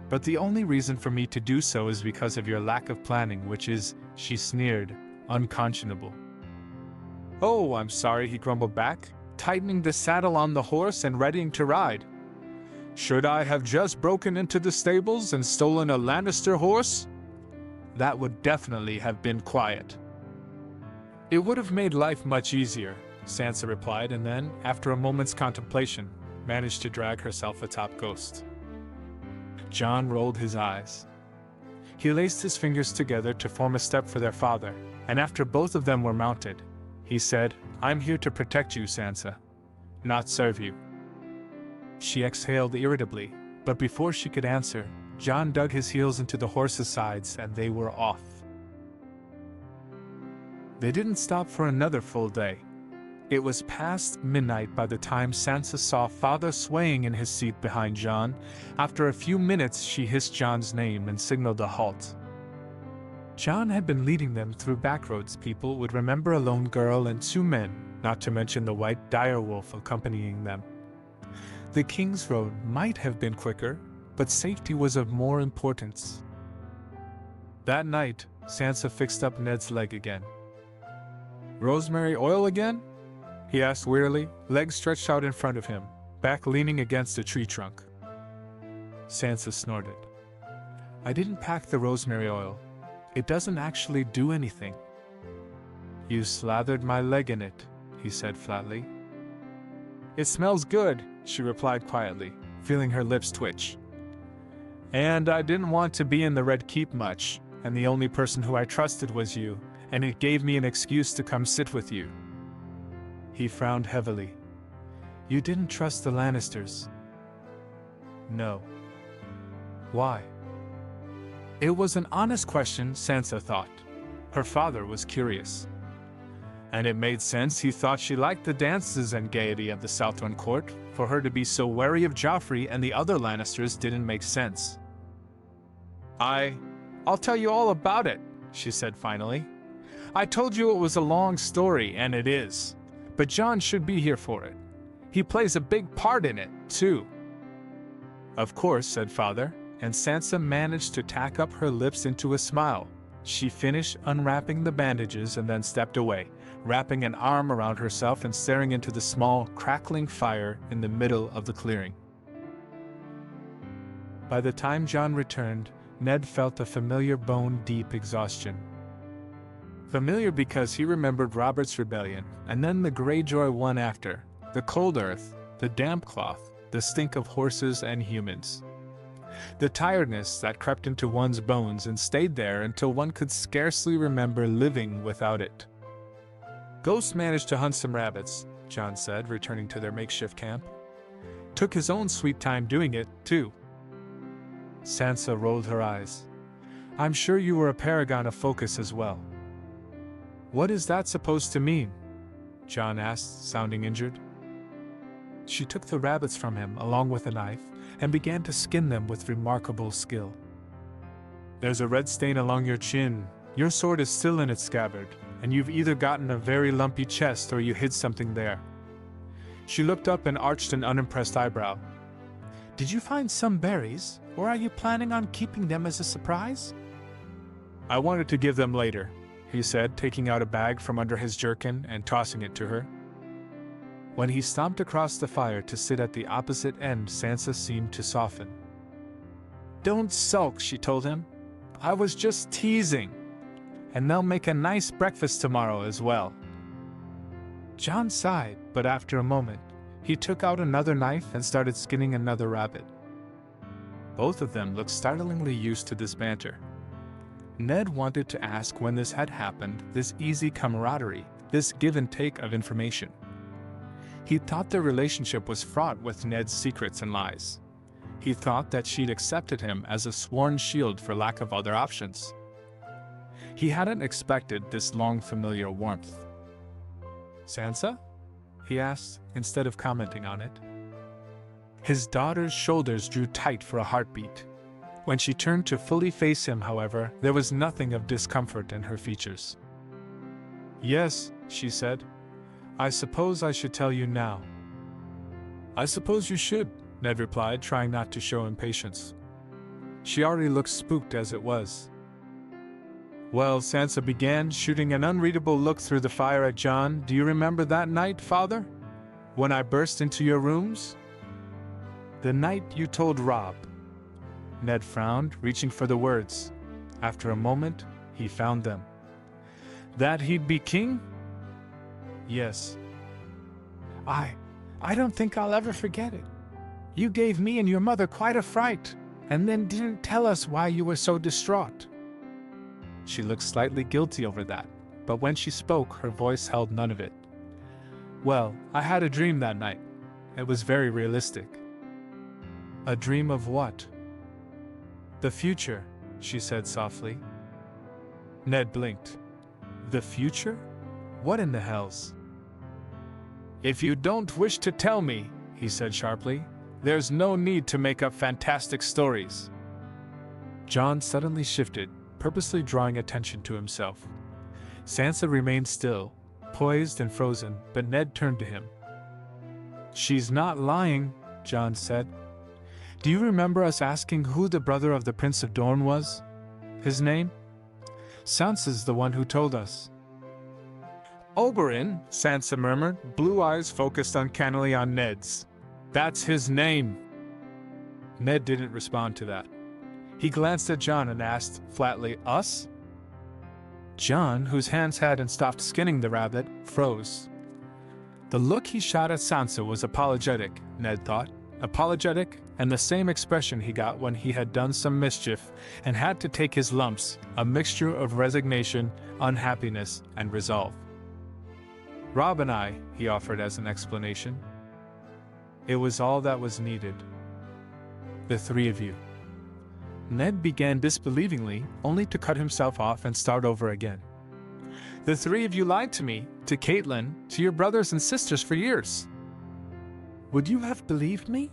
But the only reason for me to do so is because of your lack of planning, which is, she sneered, unconscionable. Oh, I'm sorry, he grumbled back, tightening the saddle on the horse and readying to ride. Should I have just broken into the stables and stolen a Lannister horse? That would definitely have been quiet. It would have made life much easier, Sansa replied, and then, after a moment's contemplation, managed to drag herself atop Ghost. Jon rolled his eyes. He laced his fingers together to form a step for their father, and after both of them were mounted, he said, I'm here to protect you, Sansa, not serve you. She exhaled irritably, but before she could answer, Jon dug his heels into the horse's sides and they were off. They didn't stop for another full day. It was past midnight by the time Sansa saw Father swaying in his seat behind Jon. After a few minutes, she hissed Jon's name and signaled a halt. Jon had been leading them through backroads. People would remember a lone girl and 2 men, not to mention the white direwolf accompanying them. The King's Road might have been quicker, but safety was of more importance. That night, Sansa fixed up Ned's leg again. Rosemary oil again? He asked wearily, legs stretched out in front of him, back leaning against a tree trunk. Sansa snorted. I didn't pack the rosemary oil. It doesn't actually do anything. You slathered my leg in it, he said flatly. It smells good, she replied quietly, feeling her lips twitch. And I didn't want to be in the Red Keep much, and the only person who I trusted was you, and it gave me an excuse to come sit with you. He frowned heavily. You didn't trust the Lannisters. No. Why? It was an honest question, Sansa thought. Her father was curious. And it made sense. He thought she liked the dances and gaiety of the Southern court. For her to be so wary of Joffrey and the other Lannisters didn't make sense. I'll tell you all about it, she said finally. I told you it was a long story, and it is. But Jon should be here for it. He plays a big part in it, too. "Of course," said Father, and Sansa managed to tack up her lips into a smile. She finished unwrapping the bandages and then stepped away, wrapping an arm around herself and staring into the small, crackling fire in the middle of the clearing. By the time Jon returned, Ned felt a familiar bone-deep exhaustion. Familiar because he remembered Robert's rebellion, and then the Greyjoy one after, the cold earth, the damp cloth, the stink of horses and humans. The tiredness that crept into one's bones and stayed there until one could scarcely remember living without it. "Ghost managed to hunt some rabbits," Jon said, returning to their makeshift camp. "Took his own sweet time doing it, too." Sansa rolled her eyes. "I'm sure you were a paragon of focus as well." "What is that supposed to mean?" Jon asked, sounding injured. She took the rabbits from him along with a knife and began to skin them with remarkable skill. "There's a red stain along your chin. Your sword is still in its scabbard, and you've either gotten a very lumpy chest or you hid something there." She looked up and arched an unimpressed eyebrow. "Did you find some berries, or are you planning on keeping them as a surprise?" "I wanted to give them later," he said, taking out a bag from under his jerkin and tossing it to her. When he stomped across the fire to sit at the opposite end, Sansa seemed to soften. "Don't sulk," she told him. "I was just teasing. And they'll make a nice breakfast tomorrow as well." Jon sighed, but after a moment, he took out another knife and started skinning another rabbit. Both of them looked startlingly used to this banter. Ned wanted to ask when this had happened, this easy camaraderie, this give and take of information. He thought their relationship was fraught with Ned's secrets and lies. He thought that she'd accepted him as a sworn shield for lack of other options. He hadn't expected this long familiar warmth. "Sansa?" he asked, instead of commenting on it. His daughter's shoulders drew tight for a heartbeat. When she turned to fully face him, however, there was nothing of discomfort in her features. "Yes," she said. "I suppose I should tell you now." "I suppose you should," Ned replied, trying not to show impatience. She already looked spooked as it was. "Well," Sansa began, shooting an unreadable look through the fire at Jon, "do you remember that night, Father? When I burst into your rooms?" "The night you told Robb." Ned frowned, reaching for the words. After a moment, he found them. "That he'd be king?" "Yes." I don't think I'll ever forget it. You gave me and your mother quite a fright, and then didn't tell us why you were so distraught." She looked slightly guilty over that, but when she spoke, her voice held none of it. "Well, I had a dream that night. It was very realistic." "A dream of what?" "The future," she said softly. Ned blinked. "The future? What in the hells?" "If you don't wish to tell me," he said sharply, "there's no need to make up fantastic stories." Jon suddenly shifted, purposely drawing attention to himself. Sansa remained still, poised and frozen, but Ned turned to him. "She's not lying," Jon said. "Do you remember us asking who the brother of the Prince of Dorne was? His name? Sansa's the one who told us." "Oberyn," Sansa murmured, blue eyes focused uncannily on Ned's. "That's his name." Ned didn't respond to that. He glanced at Jon and asked, flatly, "Us?" Jon, whose hands hadn't stopped skinning the rabbit, froze. The look he shot at Sansa was apologetic, Ned thought. Apologetic, and the same expression he got when he had done some mischief and had to take his lumps, a mixture of resignation, unhappiness, and resolve. "Robb and I," he offered as an explanation. It was all that was needed. "The three of you." Ned began disbelievingly, only to cut himself off and start over again. "The three of you lied to me, to Catelyn, to your brothers and sisters for years." "Would you have believed me?"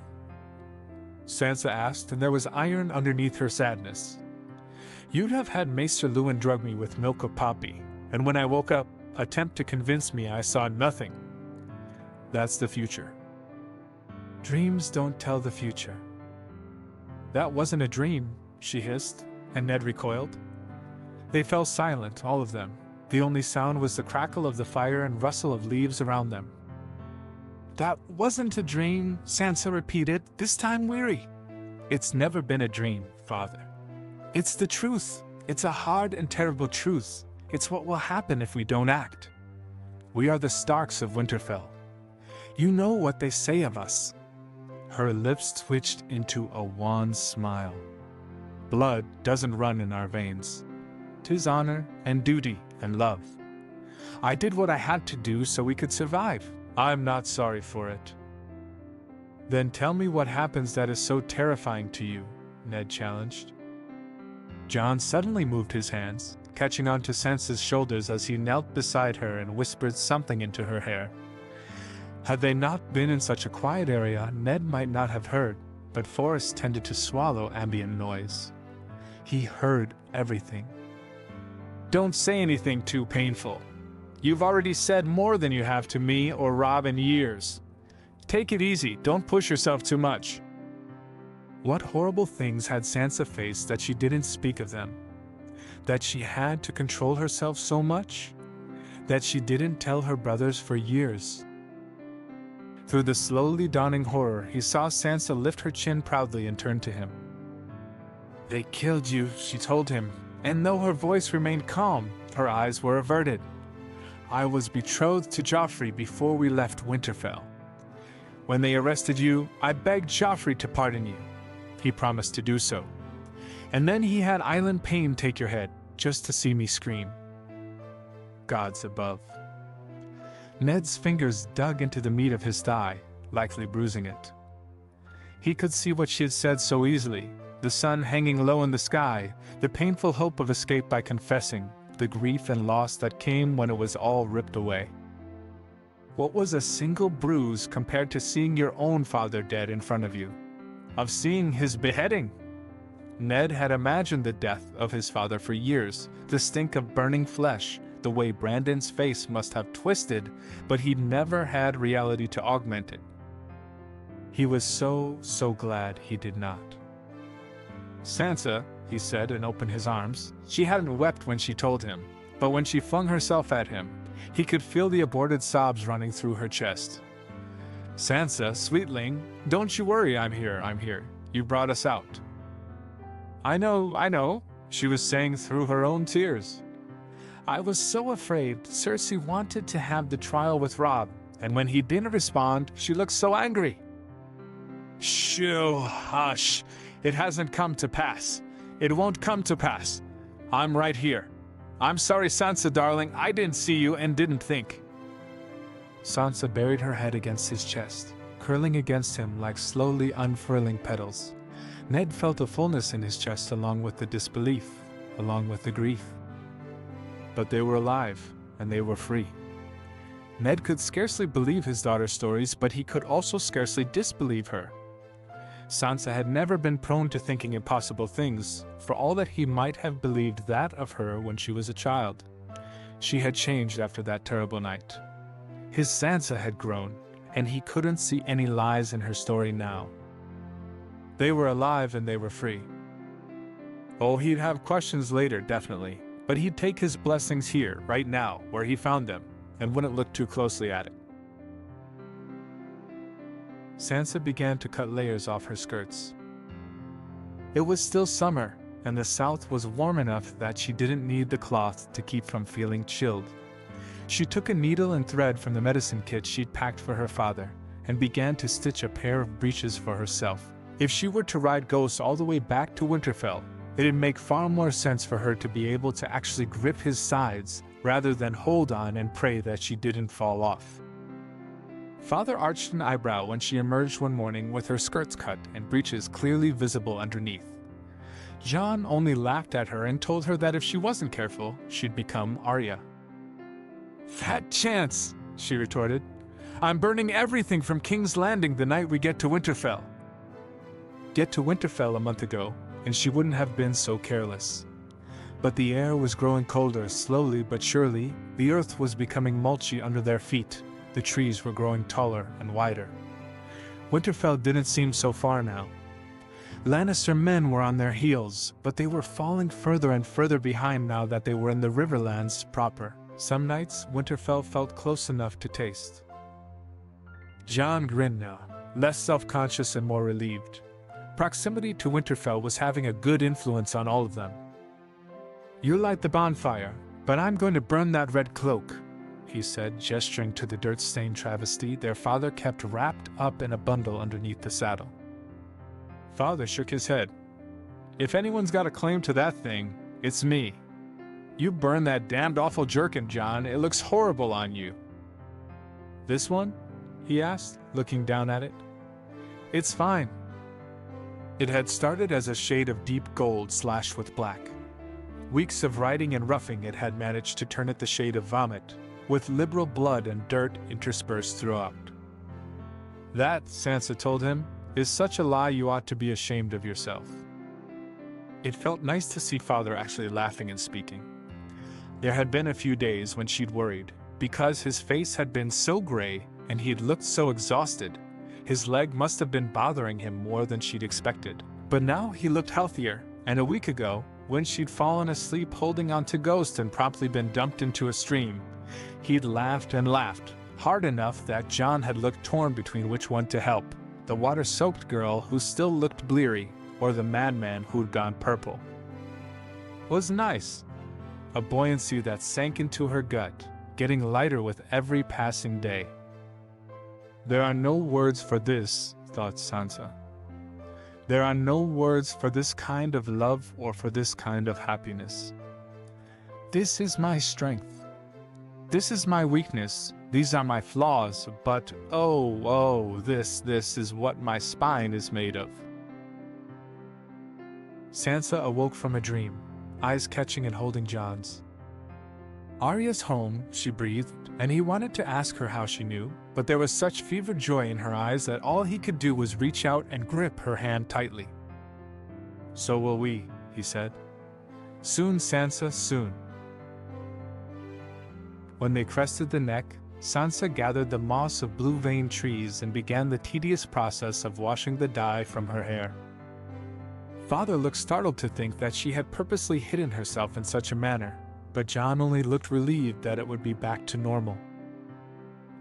Sansa asked, and there was iron underneath her sadness. "You'd have had Maester Luwin drug me with milk of poppy, and when I woke up, attempt to convince me I saw nothing. That's the future." "Dreams don't tell the future." That wasn't a dream, she hissed, and Ned recoiled. They fell silent, all of them. The only sound was the crackle of the fire and rustle of leaves around them. That wasn't a dream, Sansa repeated, this time weary. It's never been a dream, Father. It's the truth. It's a hard and terrible truth. It's what will happen if we don't act. We are the Starks of Winterfell. You know what they say of us. Her lips twitched into a wan smile. Blood doesn't run in our veins. 'Tis honor and duty and love. I did what I had to do so we could survive. I'm not sorry for it. Then tell me what happens that is so terrifying to you, Ned challenged. Jon suddenly moved his hands, catching onto Sansa's shoulders as he knelt beside her and whispered something into her hair. Had they not been in such a quiet area, Ned might not have heard, but forests tended to swallow ambient noise. He heard everything. Don't say anything too painful. You've already said more than you have to me or Robb in years. Take it easy, don't push yourself too much. What horrible things had Sansa faced that she didn't speak of them? That she had to control herself so much? That she didn't tell her brothers for years? Through the slowly dawning horror, he saw Sansa lift her chin proudly and turn to him. They killed you, she told him, and though her voice remained calm, her eyes were averted. I was betrothed to Joffrey before we left Winterfell. When they arrested you, I begged Joffrey to pardon you. He promised to do so. And then he had Island Pain take your head, just to see me scream. Gods above. Ned's fingers dug into the meat of his thigh, likely bruising it. He could see what she had said so easily, the sun hanging low in the sky, the painful hope of escape by confessing, the grief and loss that came when it was all ripped away. What was a single bruise compared to seeing your own father dead in front of you? Of seeing his beheading? Ned had imagined the death of his father for years, the stink of burning flesh, the way Brandon's face must have twisted, but he'd never had reality to augment it. He was so glad he did not. Sansa, he said and opened his arms. She hadn't wept when she told him, but when she flung herself at him, he could feel the aborted sobs running through her chest. Sansa, sweetling, don't you worry, I'm here. You brought us out. I know, she was saying through her own tears. I was so afraid. Cersei wanted to have the trial with Robb, and when he didn't respond, she looked so angry. Shoo, hush. It hasn't come to pass. It won't come to pass. I'm right here. I'm sorry, Sansa, darling, I didn't see you and didn't think. Sansa buried her head against his chest, curling against him like slowly unfurling petals. Ned felt a fullness in his chest along with the disbelief, along with the grief. But they were alive, and they were free. Ned could scarcely believe his daughter's stories, but he could also scarcely disbelieve her. Sansa had never been prone to thinking impossible things, for all that he might have believed that of her when she was a child. She had changed after that terrible night. His Sansa had grown, and he couldn't see any lies in her story now. They were alive and they were free. Oh, he'd have questions later, definitely, but he'd take his blessings here, right now, where he found them, and wouldn't look too closely at it. Sansa began to cut layers off her skirts. It was still summer, and the south was warm enough that she didn't need the cloth to keep from feeling chilled. She took a needle and thread from the medicine kit she'd packed for her father, and began to stitch a pair of breeches for herself. If she were to ride Ghost all the way back to Winterfell, it'd make far more sense for her to be able to actually grip his sides, rather than hold on and pray that she didn't fall off. Father arched an eyebrow when she emerged one morning with her skirts cut and breeches clearly visible underneath. Jon only laughed at her and told her that if she wasn't careful, she'd become Arya. Fat chance, she retorted. I'm burning everything from King's Landing the night we get to Winterfell. Get to Winterfell a month ago, and she wouldn't have been so careless. But the air was growing colder, slowly but surely. The earth was becoming mulchy under their feet. The trees were growing taller and wider. Winterfell didn't seem so far now. Lannister men were on their heels, but they were falling further and further behind now that they were in the Riverlands proper. Some nights, Winterfell felt close enough to taste. Jon grinned now, less self-conscious and more relieved. Proximity to Winterfell was having a good influence on all of them. "You light the bonfire, but I'm going to burn that red cloak," he said, gesturing to the dirt-stained travesty their father kept wrapped up in a bundle underneath the saddle. Father shook his head. "If anyone's got a claim to that thing, it's me. You burn that damned awful jerkin, Jon. It looks horrible on you." "This one?" he asked, looking down at it. "It's fine." It had started as a shade of deep gold slashed with black. Weeks of riding and roughing it had managed to turn it the shade of vomit, with liberal blood and dirt interspersed throughout. "That," Sansa told him, "is such a lie you ought to be ashamed of yourself." It felt nice to see Father actually laughing and speaking. There had been a few days when she'd worried, because his face had been so gray and he'd looked so exhausted. His leg must have been bothering him more than she'd expected. But now he looked healthier, and a week ago, when she'd fallen asleep holding on to Ghost and promptly been dumped into a stream, he'd laughed and laughed, hard enough that Jon had looked torn between which one to help, the water-soaked girl who still looked bleary, or the madman who'd gone purple. It was nice. A buoyancy that sank into her gut, getting lighter with every passing day. There are no words for this, thought Sansa. There are no words for this kind of love or for this kind of happiness. This is my strength. This is my weakness. These are my flaws, but this is what my spine is made of. Sansa awoke from a dream, eyes catching and holding Jon's. "Arya's home," she breathed, and he wanted to ask her how she knew, but there was such fevered joy in her eyes that all he could do was reach out and grip her hand tightly. "So will we," he said. "Soon, Sansa, soon." When they crested the neck, Sansa gathered the moss of blue-veined trees and began the tedious process of washing the dye from her hair. Father looked startled to think that she had purposely hidden herself in such a manner, but Jon only looked relieved that it would be back to normal.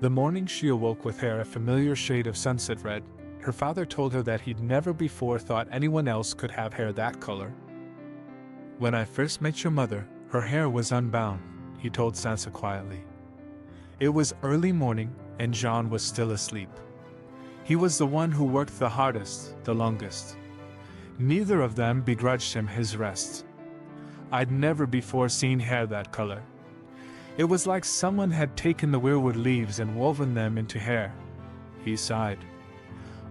The morning she awoke with hair a familiar shade of sunset red, her father told her that he'd never before thought anyone else could have hair that color. "When I first met your mother, her hair was unbound," he told Sansa quietly. It was early morning, and Jon was still asleep. He was the one who worked the hardest, the longest. Neither of them begrudged him his rest. "I'd never before seen hair that color. It was like someone had taken the weirwood leaves and woven them into hair." He sighed.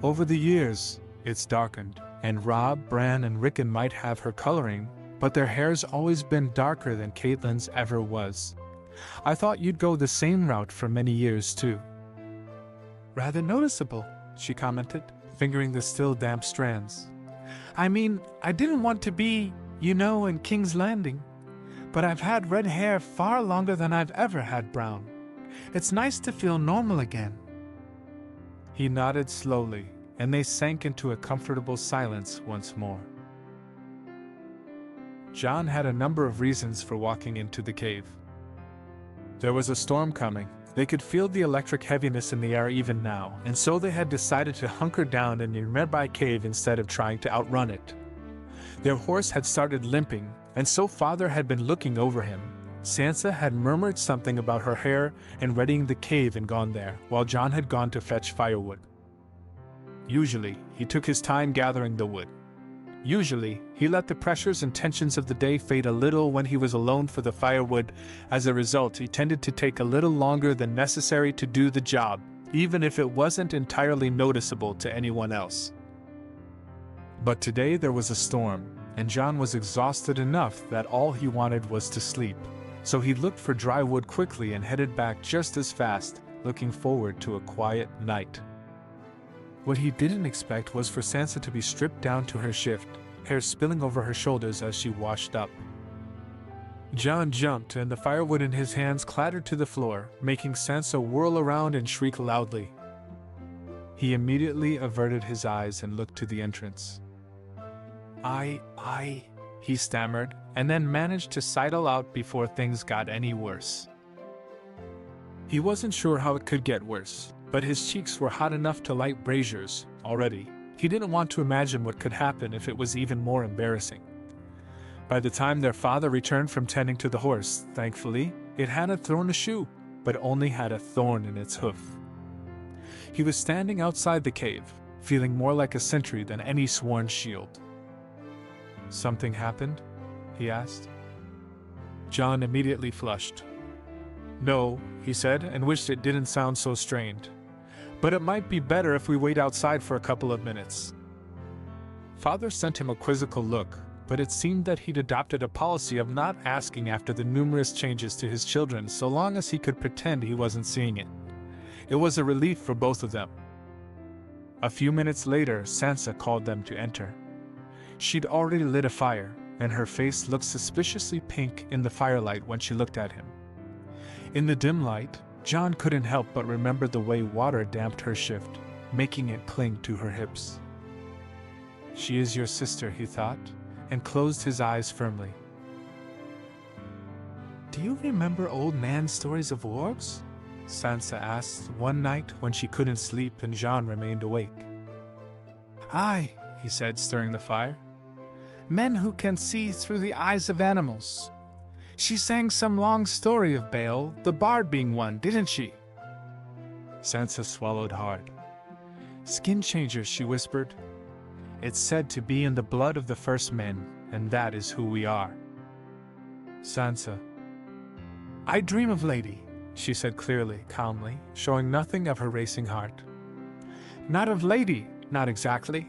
"Over the years, it's darkened, and Robb, Bran, and Rickon might have her coloring, but their hair's always been darker than Catelyn's ever was. I thought you'd go the same route for many years, too." "Rather noticeable," she commented, fingering the still damp strands. "I mean, I didn't want to be, in King's Landing, but I've had red hair far longer than I've ever had brown. It's nice to feel normal again." He nodded slowly, and they sank into a comfortable silence once more. Jon had a number of reasons for walking into the cave. There was a storm coming. They could feel the electric heaviness in the air even now, and so they had decided to hunker down in a nearby cave instead of trying to outrun it. Their horse had started limping, and so Father had been looking over him. Sansa had murmured something about her hair and readying the cave and gone there, while Jon had gone to fetch firewood. Usually, he took his time gathering the wood. Usually, he let the pressures and tensions of the day fade a little when he was alone for the firewood. As a result, he tended to take a little longer than necessary to do the job, even if it wasn't entirely noticeable to anyone else. But today there was a storm, and Jon was exhausted enough that all he wanted was to sleep. So he looked for dry wood quickly and headed back just as fast, looking forward to a quiet night. What he didn't expect was for Sansa to be stripped down to her shift, hair spilling over her shoulders as she washed up. Jon jumped, and the firewood in his hands clattered to the floor, making Sansa whirl around and shriek loudly. He immediately averted his eyes and looked to the entrance. he stammered, and then managed to sidle out before things got any worse. He wasn't sure how it could get worse, but his cheeks were hot enough to light braziers already. He didn't want to imagine what could happen if it was even more embarrassing. By the time their father returned from tending to the horse, thankfully, it hadn't thrown a shoe, but only had a thorn in its hoof. He was standing outside the cave, feeling more like a sentry than any sworn shield. "Something happened?" he asked. Jon immediately flushed. "No," he said, and wished it didn't sound so strained. "But it might be better if we wait outside for a couple of minutes." Father sent him a quizzical look, but it seemed that he'd adopted a policy of not asking after the numerous changes to his children so long as he could pretend he wasn't seeing it. It was a relief for both of them. A few minutes later, Sansa called them to enter. She'd already lit a fire, and her face looked suspiciously pink in the firelight when she looked at him. In the dim light, Jon couldn't help but remember the way water damped her shift, making it cling to her hips. "She is your sister," he thought, and closed his eyes firmly. "Do you remember old man stories of wargs?" Sansa asked one night when she couldn't sleep and Jon remained awake. "Aye," he said, stirring the fire. "Men who can see through the eyes of animals. She sang some long story of Baal, the bard being one, didn't she?" Sansa swallowed hard. "Skin changers," she whispered. "It's said to be in the blood of the first men, and that is who we are." "Sansa." "I dream of Lady," she said clearly, calmly, showing nothing of her racing heart. "Not of Lady, not exactly.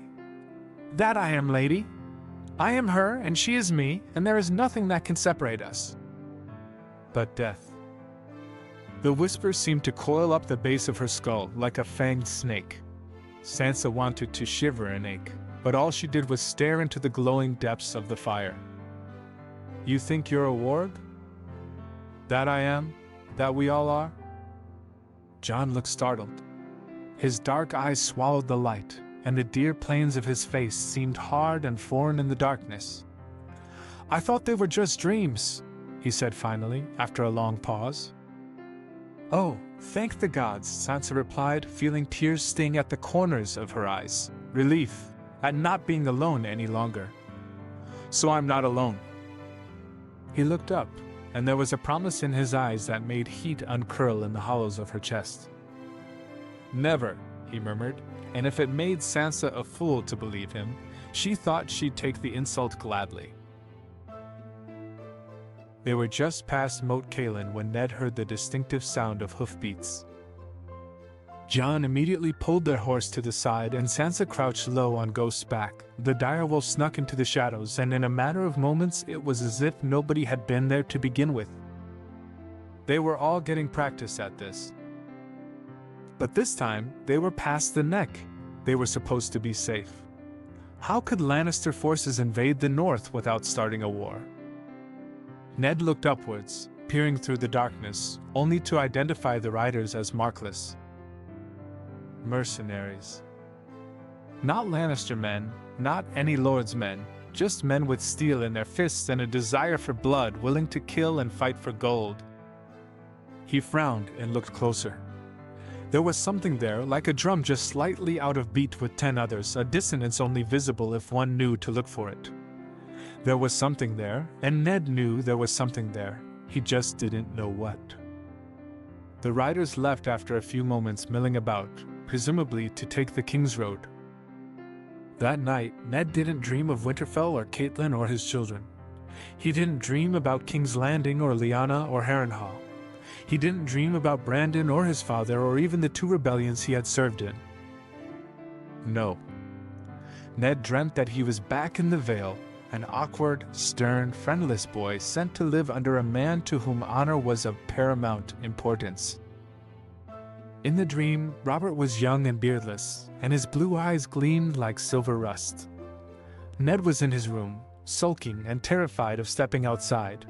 That I am Lady. I am her, and she is me, and there is nothing that can separate us." "But death." The whisper seemed to coil up the base of her skull like a fanged snake. Sansa wanted to shiver and ache, but all she did was stare into the glowing depths of the fire. "You think you're a warg?" "That I am? That we all are?" Jon looked startled. His dark eyes swallowed the light, and the deer planes of his face seemed hard and foreign in the darkness. "I thought they were just dreams," he said finally, after a long pause. "Oh, thank the gods," Sansa replied, feeling tears sting at the corners of her eyes. Relief at not being alone any longer. "So I'm not alone." He looked up, and there was a promise in his eyes that made heat uncurl in the hollows of her chest. "Never," he murmured, and if it made Sansa a fool to believe him, she thought she'd take the insult gladly. They were just past Moat Cailin when Ned heard the distinctive sound of hoofbeats. Jon immediately pulled their horse to the side and Sansa crouched low on Ghost's back. The direwolf snuck into the shadows, and in a matter of moments it was as if nobody had been there to begin with. They were all getting practice at this. But this time, they were past the neck. They were supposed to be safe. How could Lannister forces invade the north without starting a war? Ned looked upwards, peering through the darkness, only to identify the riders as markless. Mercenaries. Not Lannister men, not any lord's men, just men with steel in their fists and a desire for blood, willing to kill and fight for gold. He frowned and looked closer. There was something there, like a drum just slightly out of beat with 10 others, a dissonance only visible if one knew to look for it. There was something there, and Ned knew there was something there. He just didn't know what. The riders left after a few moments milling about, presumably to take the King's Road. That night, Ned didn't dream of Winterfell or Catelyn or his children. He didn't dream about King's Landing or Lyanna or Harrenhal. He didn't dream about Brandon or his father or even the 2 rebellions he had served in. No. Ned dreamt that he was back in the Vale, an awkward, stern, friendless boy sent to live under a man to whom honor was of paramount importance. In the dream, Robert was young and beardless, and his blue eyes gleamed like silver rust. Ned was in his room, sulking and terrified of stepping outside.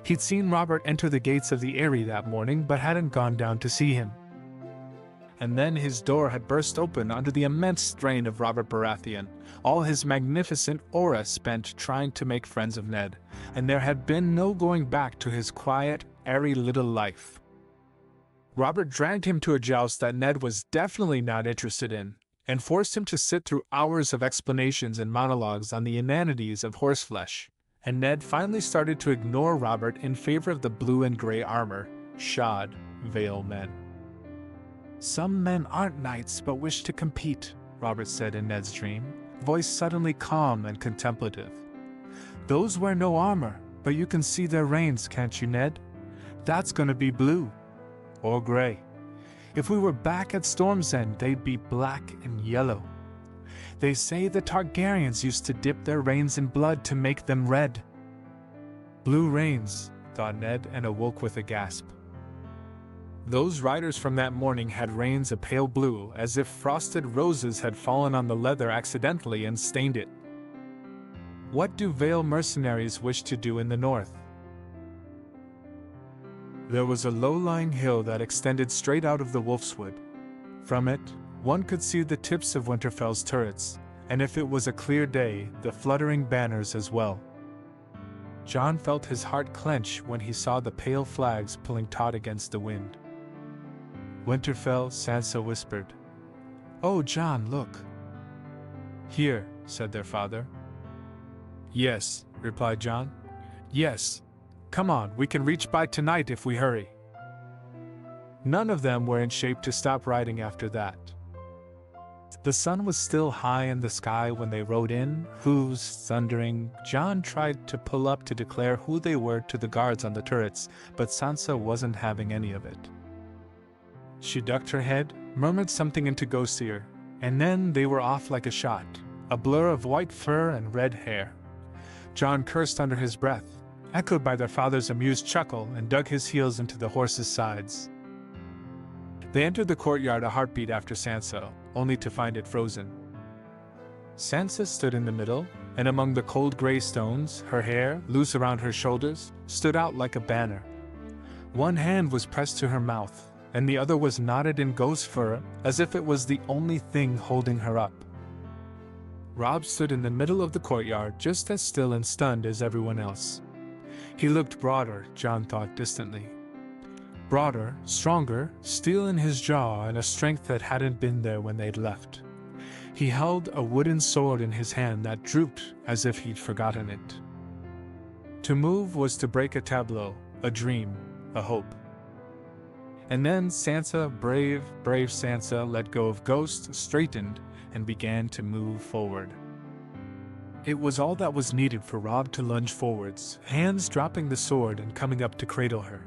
He'd seen Robert enter the gates of the Eyrie that morning but hadn't gone down to see him. and then his door had burst open under the immense strain of Robert Baratheon, all his magnificent aura spent trying to make friends of Ned, and there had been no going back to his quiet, airy little life. Robert dragged him to a joust that Ned was definitely not interested in, and forced him to sit through hours of explanations and monologues on the inanities of horseflesh, and Ned finally started to ignore Robert in favor of the blue and gray armor, shod, Vale men. "Some men aren't knights but wish to compete," Robert said in Ned's dream, voice suddenly calm and contemplative. "Those wear no armor, but you can see their reins, can't you, Ned? That's gonna be blue. Or gray. If we were back at Storm's End, they'd be black and yellow. They say the Targaryens used to dip their reins in blood to make them red." "Blue reins," thought Ned, and awoke with a gasp. Those riders from that morning had reins a pale blue, as if frosted roses had fallen on the leather accidentally and stained it. What do Vale mercenaries wish to do in the north? There was a low-lying hill that extended straight out of the Wolfswood. From it, one could see the tips of Winterfell's turrets, and if it was a clear day, the fluttering banners as well. Jon felt his heart clench when he saw the pale flags pulling taut against the wind. "Winterfell," Sansa whispered. "Oh, Jon, look." "Here," said their father. "Yes," replied Jon. "Yes. Come on, we can reach by tonight if we hurry." None of them were in shape to stop riding after that. The sun was still high in the sky when they rode in, hooves thundering. Jon tried to pull up to declare who they were to the guards on the turrets, but Sansa wasn't having any of it. She ducked her head, murmured something into Ghost's ear, and then they were off like a shot, a blur of white fur and red hair. Jon cursed under his breath, echoed by their father's amused chuckle, and dug his heels into the horses' sides. They entered the courtyard a heartbeat after Sansa, only to find it frozen. Sansa stood in the middle, and among the cold gray stones, her hair, loose around her shoulders, stood out like a banner. One hand was pressed to her mouth, and the other was knotted in ghost fur, as if it was the only thing holding her up. Robb stood in the middle of the courtyard, just as still and stunned as everyone else. He looked broader, Jon thought distantly. Broader, stronger, steel in his jaw and a strength that hadn't been there when they'd left. He held a wooden sword in his hand that drooped as if he'd forgotten it. To move was to break a tableau, a dream, a hope. And then Sansa, brave Sansa, let go of Ghost, straightened, and began to move forward. It was all that was needed for Robb to lunge forwards, hands dropping the sword and coming up to cradle her.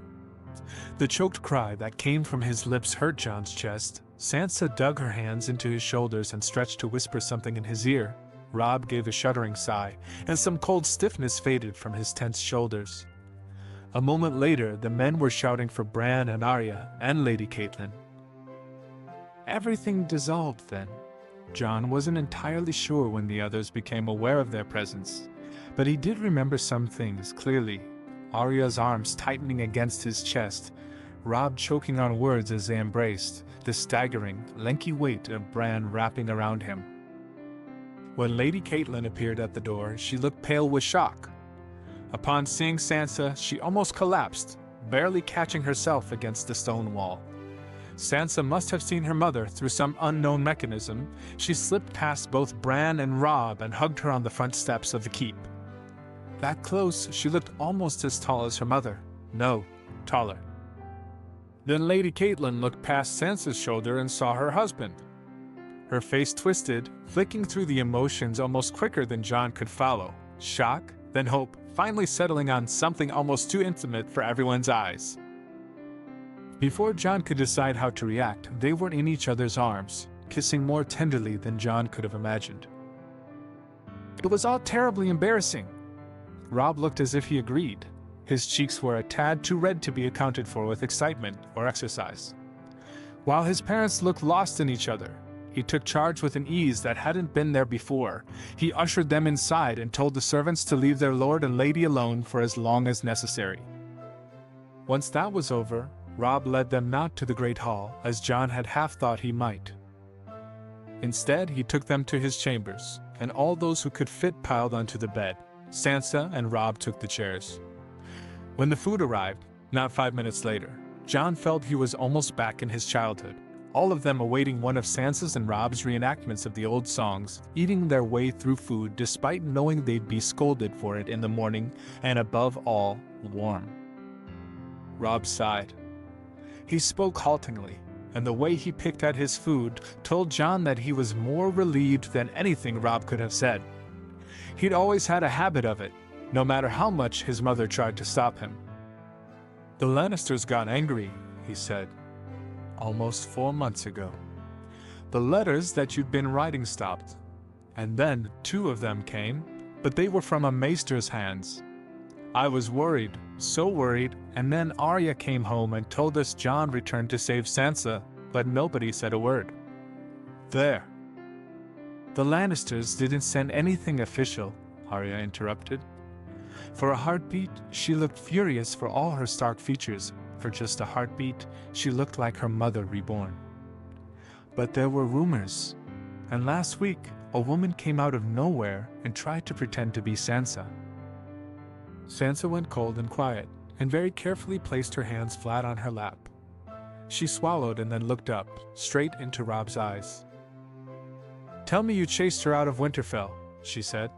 The choked cry that came from his lips hurt Jon's chest. Sansa dug her hands into his shoulders and stretched to whisper something in his ear. Robb gave a shuddering sigh, and some cold stiffness faded from his tense shoulders. A moment later, the men were shouting for Bran and Arya and Lady Catelyn. Everything dissolved then. Jon wasn't entirely sure when the others became aware of their presence, but he did remember some things clearly. Arya's arms tightening against his chest, Robb choking on words as they embraced, the staggering, lanky weight of Bran wrapping around him. When Lady Catelyn appeared at the door, she looked pale with shock. Upon seeing Sansa, she almost collapsed, barely catching herself against the stone wall. Sansa must have seen her mother through some unknown mechanism. She slipped past both Bran and Robb and hugged her on the front steps of the keep. That close, she looked almost as tall as her mother. No, taller. Then Lady Catelyn looked past Sansa's shoulder and saw her husband. Her face twisted, flicking through the emotions almost quicker than Jon could follow. Shock, then hope, finally settling on something almost too intimate for everyone's eyes. Before Jon could decide how to react, they were in each other's arms, kissing more tenderly than Jon could have imagined. It was all terribly embarrassing. Robb looked as if he agreed. His cheeks were a tad too red to be accounted for with excitement or exercise. While his parents looked lost in each other, he took charge with an ease that hadn't been there before. He ushered them inside and told the servants to leave their lord and lady alone for as long as necessary. Once that was over, Robb led them not to the great hall, as Jon had half thought he might. Instead, he took them to his chambers, and all those who could fit piled onto the bed. Sansa and Robb took the chairs. When the food arrived, not 5 minutes later, Jon felt he was almost back in his childhood, all of them awaiting one of Sansa's and Robb's reenactments of the old songs, eating their way through food despite knowing they'd be scolded for it in the morning, and above all, warm. Robb sighed. He spoke haltingly, and the way he picked at his food told Jon that he was more relieved than anything Robb could have said. He'd always had a habit of it, no matter how much his mother tried to stop him. "The Lannisters got angry," he said, "almost 4 months ago. The letters that you'd been writing stopped, and then 2 of them came, but they were from a maester's hands. I was worried, so worried, and then Arya came home and told us Jon returned to save Sansa, but nobody said a word. There." "The Lannisters didn't send anything official," Arya interrupted. For a heartbeat, she looked furious for all her Stark features. For just a heartbeat, she looked like her mother reborn. "But there were rumors, and last week, a woman came out of nowhere and tried to pretend to be Sansa." Sansa went cold and quiet, and very carefully placed her hands flat on her lap. She swallowed and then looked up, straight into Robb's eyes. "Tell me you chased her out of Winterfell," she said.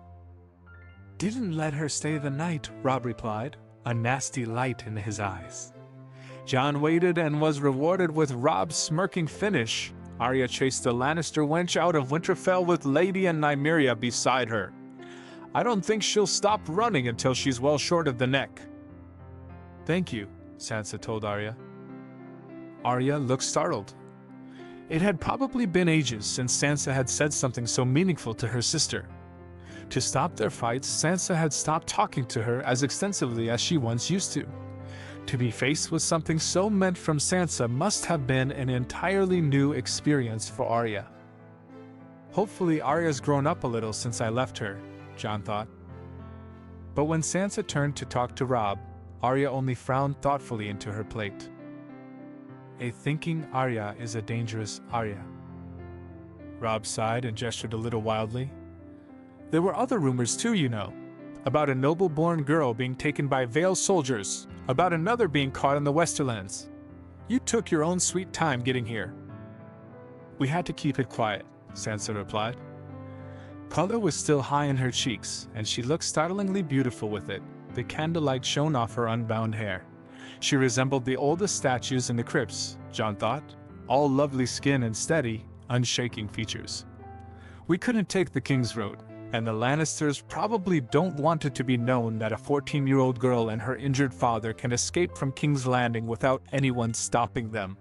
"Didn't let her stay the night," Robb replied, a nasty light in his eyes. Jon waited and was rewarded with Robb's smirking finish. "Arya chased the Lannister wench out of Winterfell with Lady and Nymeria beside her. I don't think she'll stop running until she's well short of the neck." "Thank you," Sansa told Arya. Arya looked startled. It had probably been ages since Sansa had said something so meaningful to her sister. To stop their fights, Sansa had stopped talking to her as extensively as she once used to. To be faced with something so meant from Sansa must have been an entirely new experience for Arya. Hopefully Arya's grown up a little since I left her, Jon thought. But when Sansa turned to talk to Robb, Arya only frowned thoughtfully into her plate. A thinking Arya is a dangerous Arya. Robb sighed and gestured a little wildly. "There were other rumors too, you know. About a noble-born girl being taken by Vale soldiers, about another being caught in the Westerlands. You took your own sweet time getting here." "We had to keep it quiet," Sansa replied. Color was still high in her cheeks, and she looked startlingly beautiful with it. The candlelight shone off her unbound hair. She resembled the oldest statues in the crypts, Jon thought, all lovely skin and steady, unshaking features. "We couldn't take the King's Road, and the Lannisters probably don't want it to be known that a 14-year-old girl and her injured father can escape from King's Landing without anyone stopping them."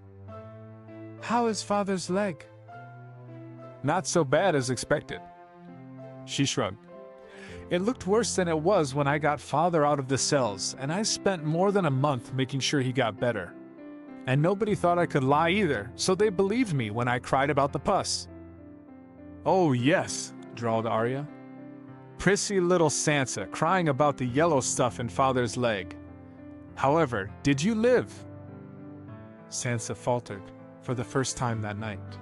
"How is father's leg?" "Not so bad as expected." She shrugged. "It looked worse than it was when I got father out of the cells, and I spent more than a month making sure he got better. And nobody thought I could lie either, so they believed me when I cried about the pus." "Oh yes," drawled Arya. "Prissy little Sansa crying about the yellow stuff in father's leg. However, did you live?" Sansa faltered, for the first time that night.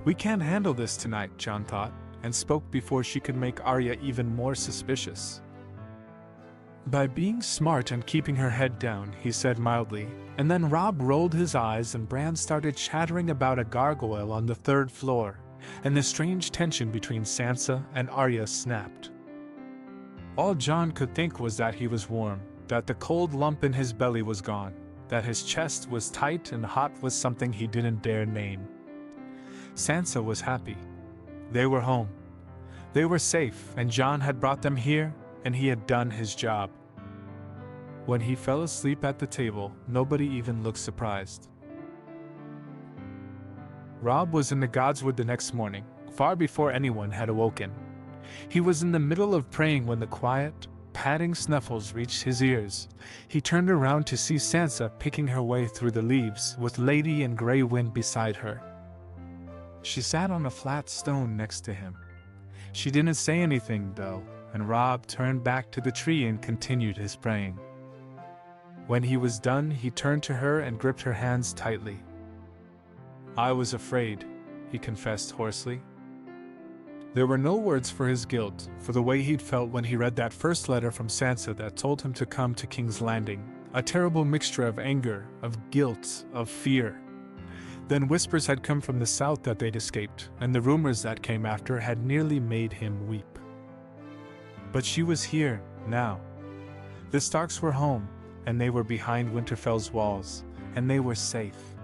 "We can't handle this tonight," Jon thought, and spoke before she could make Arya even more suspicious. "By being smart and keeping her head down," he said mildly, and then Robb rolled his eyes and Bran started chattering about a gargoyle on the 3rd floor, and the strange tension between Sansa and Arya snapped. All Jon could think was that he was warm, that the cold lump in his belly was gone, that his chest was tight and hot with something he didn't dare name. Sansa was happy. They were home. They were safe, and Jon had brought them here, and he had done his job. When he fell asleep at the table, nobody even looked surprised. Robb was in the Godswood the next morning, far before anyone had awoken. He was in the middle of praying when the quiet, padding snuffles reached his ears. He turned around to see Sansa picking her way through the leaves, with Lady and Grey Wind beside her. She sat on a flat stone next to him. She didn't say anything, though, and Robb turned back to the tree and continued his praying. When he was done, he turned to her and gripped her hands tightly. "I was afraid," he confessed hoarsely. There were no words for his guilt, for the way he'd felt when he read that first letter from Sansa that told him to come to King's Landing, a terrible mixture of anger, of guilt, of fear. Then whispers had come from the south that they'd escaped, and the rumors that came after had nearly made him weep. But she was here, now. The Starks were home, and they were behind Winterfell's walls, and they were safe.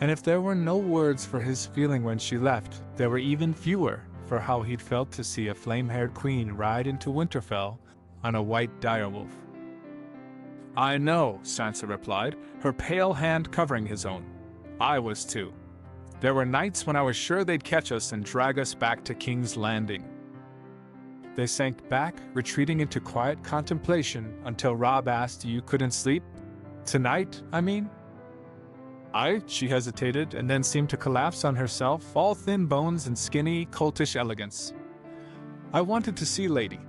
And if there were no words for his feeling when she left, there were even fewer for how he'd felt to see a flame-haired queen ride into Winterfell on a white direwolf. "I know," Sansa replied, her pale hand covering his own. "I was too. There were nights when I was sure they'd catch us and drag us back to King's Landing." They sank back, retreating into quiet contemplation until Robb asked, "You couldn't sleep? Tonight, I mean?" She hesitated, and then seemed to collapse on herself, all thin bones and skinny, coltish elegance. "I wanted to see Lady.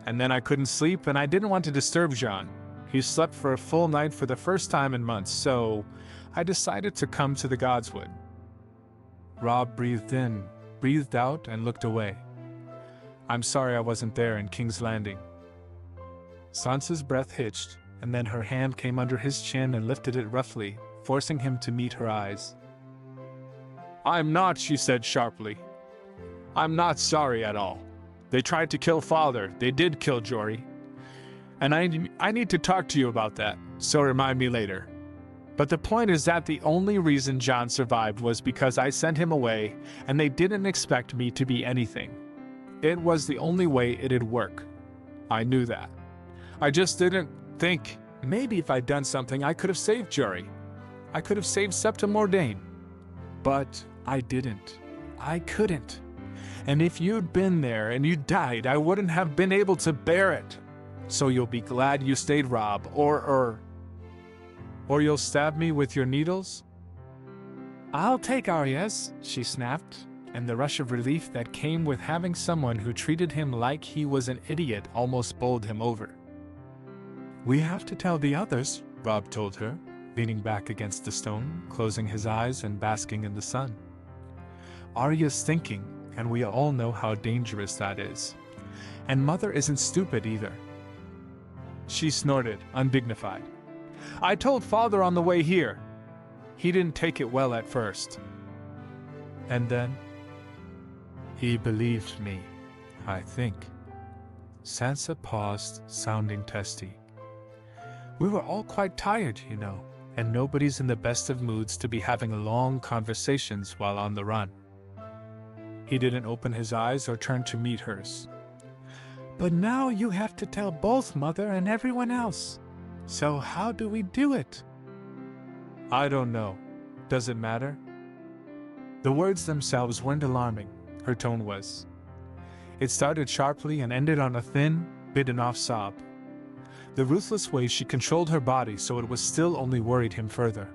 And then I couldn't sleep, and I didn't want to disturb Jean. He slept for a full night for the first time in months, so I decided to come to the Godswood." Robb breathed in, breathed out, and looked away. "I'm sorry I wasn't there in King's Landing." Sansa's breath hitched, and then her hand came under his chin and lifted it roughly, forcing him to meet her eyes. "I'm not," she said sharply. "I'm not sorry at all. They tried to kill Father. They did kill Jory. And I need to talk to you about that, so remind me later. But the point is that the only reason Jon survived was because I sent him away, and they didn't expect me to be anything. It was the only way it'd work. I knew that. I just didn't think, maybe if I'd done something I could have saved Jory. I could have saved Septa Mordain. But I didn't. I couldn't. And if you'd been there and you died, I wouldn't have been able to bear it. So you'll be glad you stayed, Robb, or you'll stab me with your needles?" "I'll take Arya's," she snapped, and the rush of relief that came with having someone who treated him like he was an idiot almost bowled him over. "We have to tell the others," Robb told her, leaning back against the stone, closing his eyes and basking in the sun. "Arya's thinking, and we all know how dangerous that is. And Mother isn't stupid either." She snorted, undignified. "I told Father on the way here. He didn't take it well at first. And then he believed me, I think." Sansa paused, sounding testy. "We were all quite tired, you know, and nobody's in the best of moods to be having long conversations while on the run." He didn't open his eyes or turn to meet hers. "But now you have to tell both Mother and everyone else. So how do we do it?" "I don't know. Does it matter?" The words themselves weren't alarming, her tone was. It started sharply and ended on a thin, bitten-off sob. The ruthless way she controlled her body so it was still only worried him further.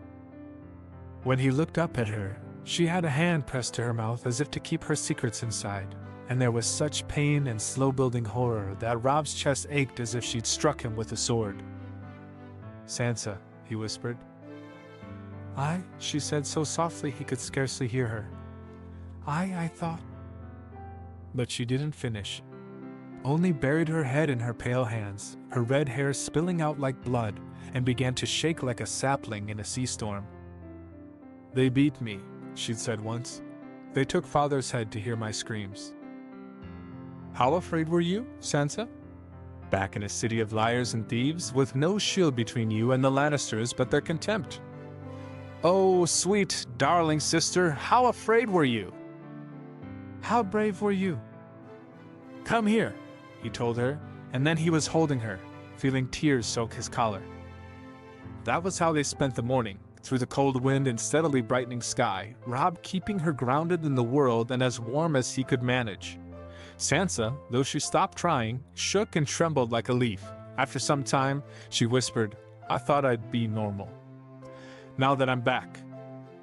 When he looked up at her, she had a hand pressed to her mouth as if to keep her secrets inside, and there was such pain and slow-building horror that Robb's chest ached as if she'd struck him with a sword. "Sansa," he whispered. She said so softly he could scarcely hear her. I thought..." But she didn't finish. Only buried her head in her pale hands, her red hair spilling out like blood, and began to shake like a sapling in a sea storm. "They beat me," she'd said once. "They took Father's head to hear my screams." "How afraid were you, Sansa? Back in a city of liars and thieves, with no shield between you and the Lannisters but their contempt. Oh, sweet, darling sister, how afraid were you?" "How brave were you?" "Come here," he told her, and then he was holding her, feeling tears soak his collar. That was how they spent the morning, through the cold wind and steadily brightening sky, Robb keeping her grounded in the world and as warm as he could manage. Sansa, though she stopped trying, shook and trembled like a leaf. After some time, she whispered, "I thought I'd be normal. Now that I'm back.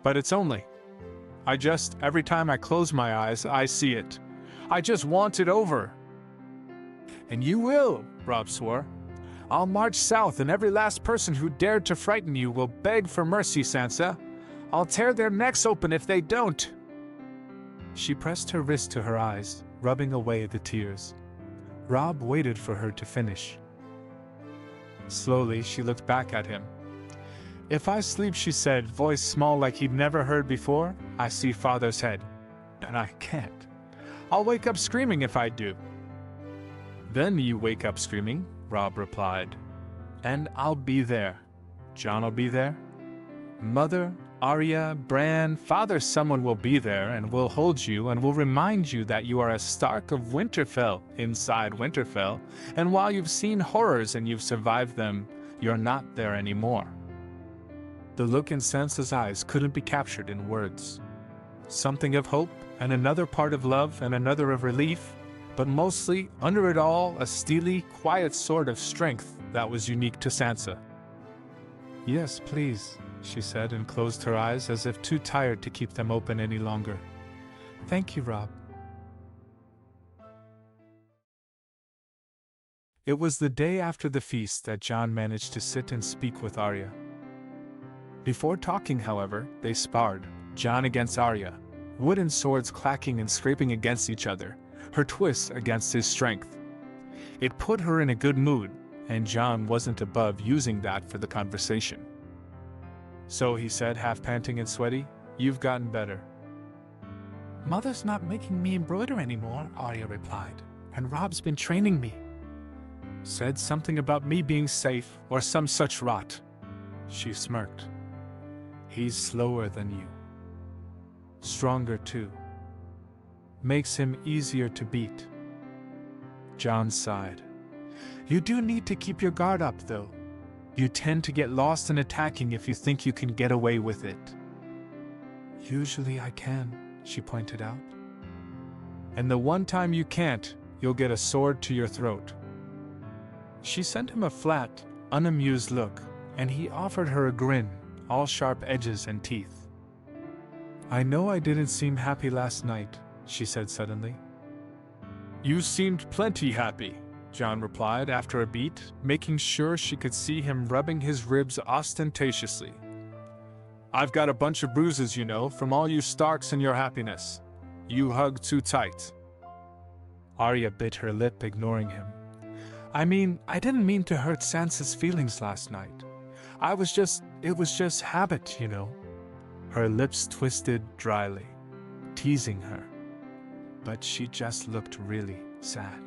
But it's only. Every time I close my eyes, I see it. I just want it over." "And you will," Robb swore. I'll march south, and every last person who dared to frighten you will beg for mercy, Sansa. I'll tear their necks open if they don't." She pressed her wrist to her eyes, rubbing away the tears. Robb waited for her to finish. Slowly, she looked back at him. "If I sleep," she said, voice small like he'd never heard before, "I see Father's head. And I can't. I'll wake up screaming if I do." "Then you wake up screaming," Robb replied. "And I'll be there. Jon'll be there. Mother, Arya, Bran, Father, someone will be there and will hold you and will remind you that you are a Stark of Winterfell inside Winterfell, and while you've seen horrors and you've survived them, you're not there anymore." The look in Sansa's eyes couldn't be captured in words. Something of hope, and another part of love, and another of relief, but mostly, under it all, a steely, quiet sort of strength that was unique to Sansa. "Yes, please," she said, and closed her eyes as if too tired to keep them open any longer. "Thank you, Robb." It was the day after the feast that Jon managed to sit and speak with Arya. Before talking, however, they sparred, Jon against Arya, wooden swords clacking and scraping against each other, her twists against his strength. It put her in a good mood, and Jon wasn't above using that for the conversation. "So," he said, half panting and sweaty, "you've gotten better." "Mother's not making me embroider anymore," Arya replied, "and Robb's been training me." "Said something about me being safe, or some such rot." She smirked. "He's slower than you. Stronger too. Makes him easier to beat." Jon sighed. "You do need to keep your guard up, though. You tend to get lost in attacking if you think you can get away with it." "Usually I can," she pointed out. "And the one time you can't, you'll get a sword to your throat." She sent him a flat, unamused look, and he offered her a grin, all sharp edges and teeth. "I know I didn't seem happy last night," she said suddenly. "You seemed plenty happy," Jon replied after a beat, making sure she could see him rubbing his ribs ostentatiously. "I've got a bunch of bruises, you know, from all you Starks and your happiness. You hugged too tight." Arya bit her lip, ignoring him. I didn't mean to hurt Sansa's feelings last night. It was just habit, you know." Her lips twisted dryly, teasing her. But she just looked really sad.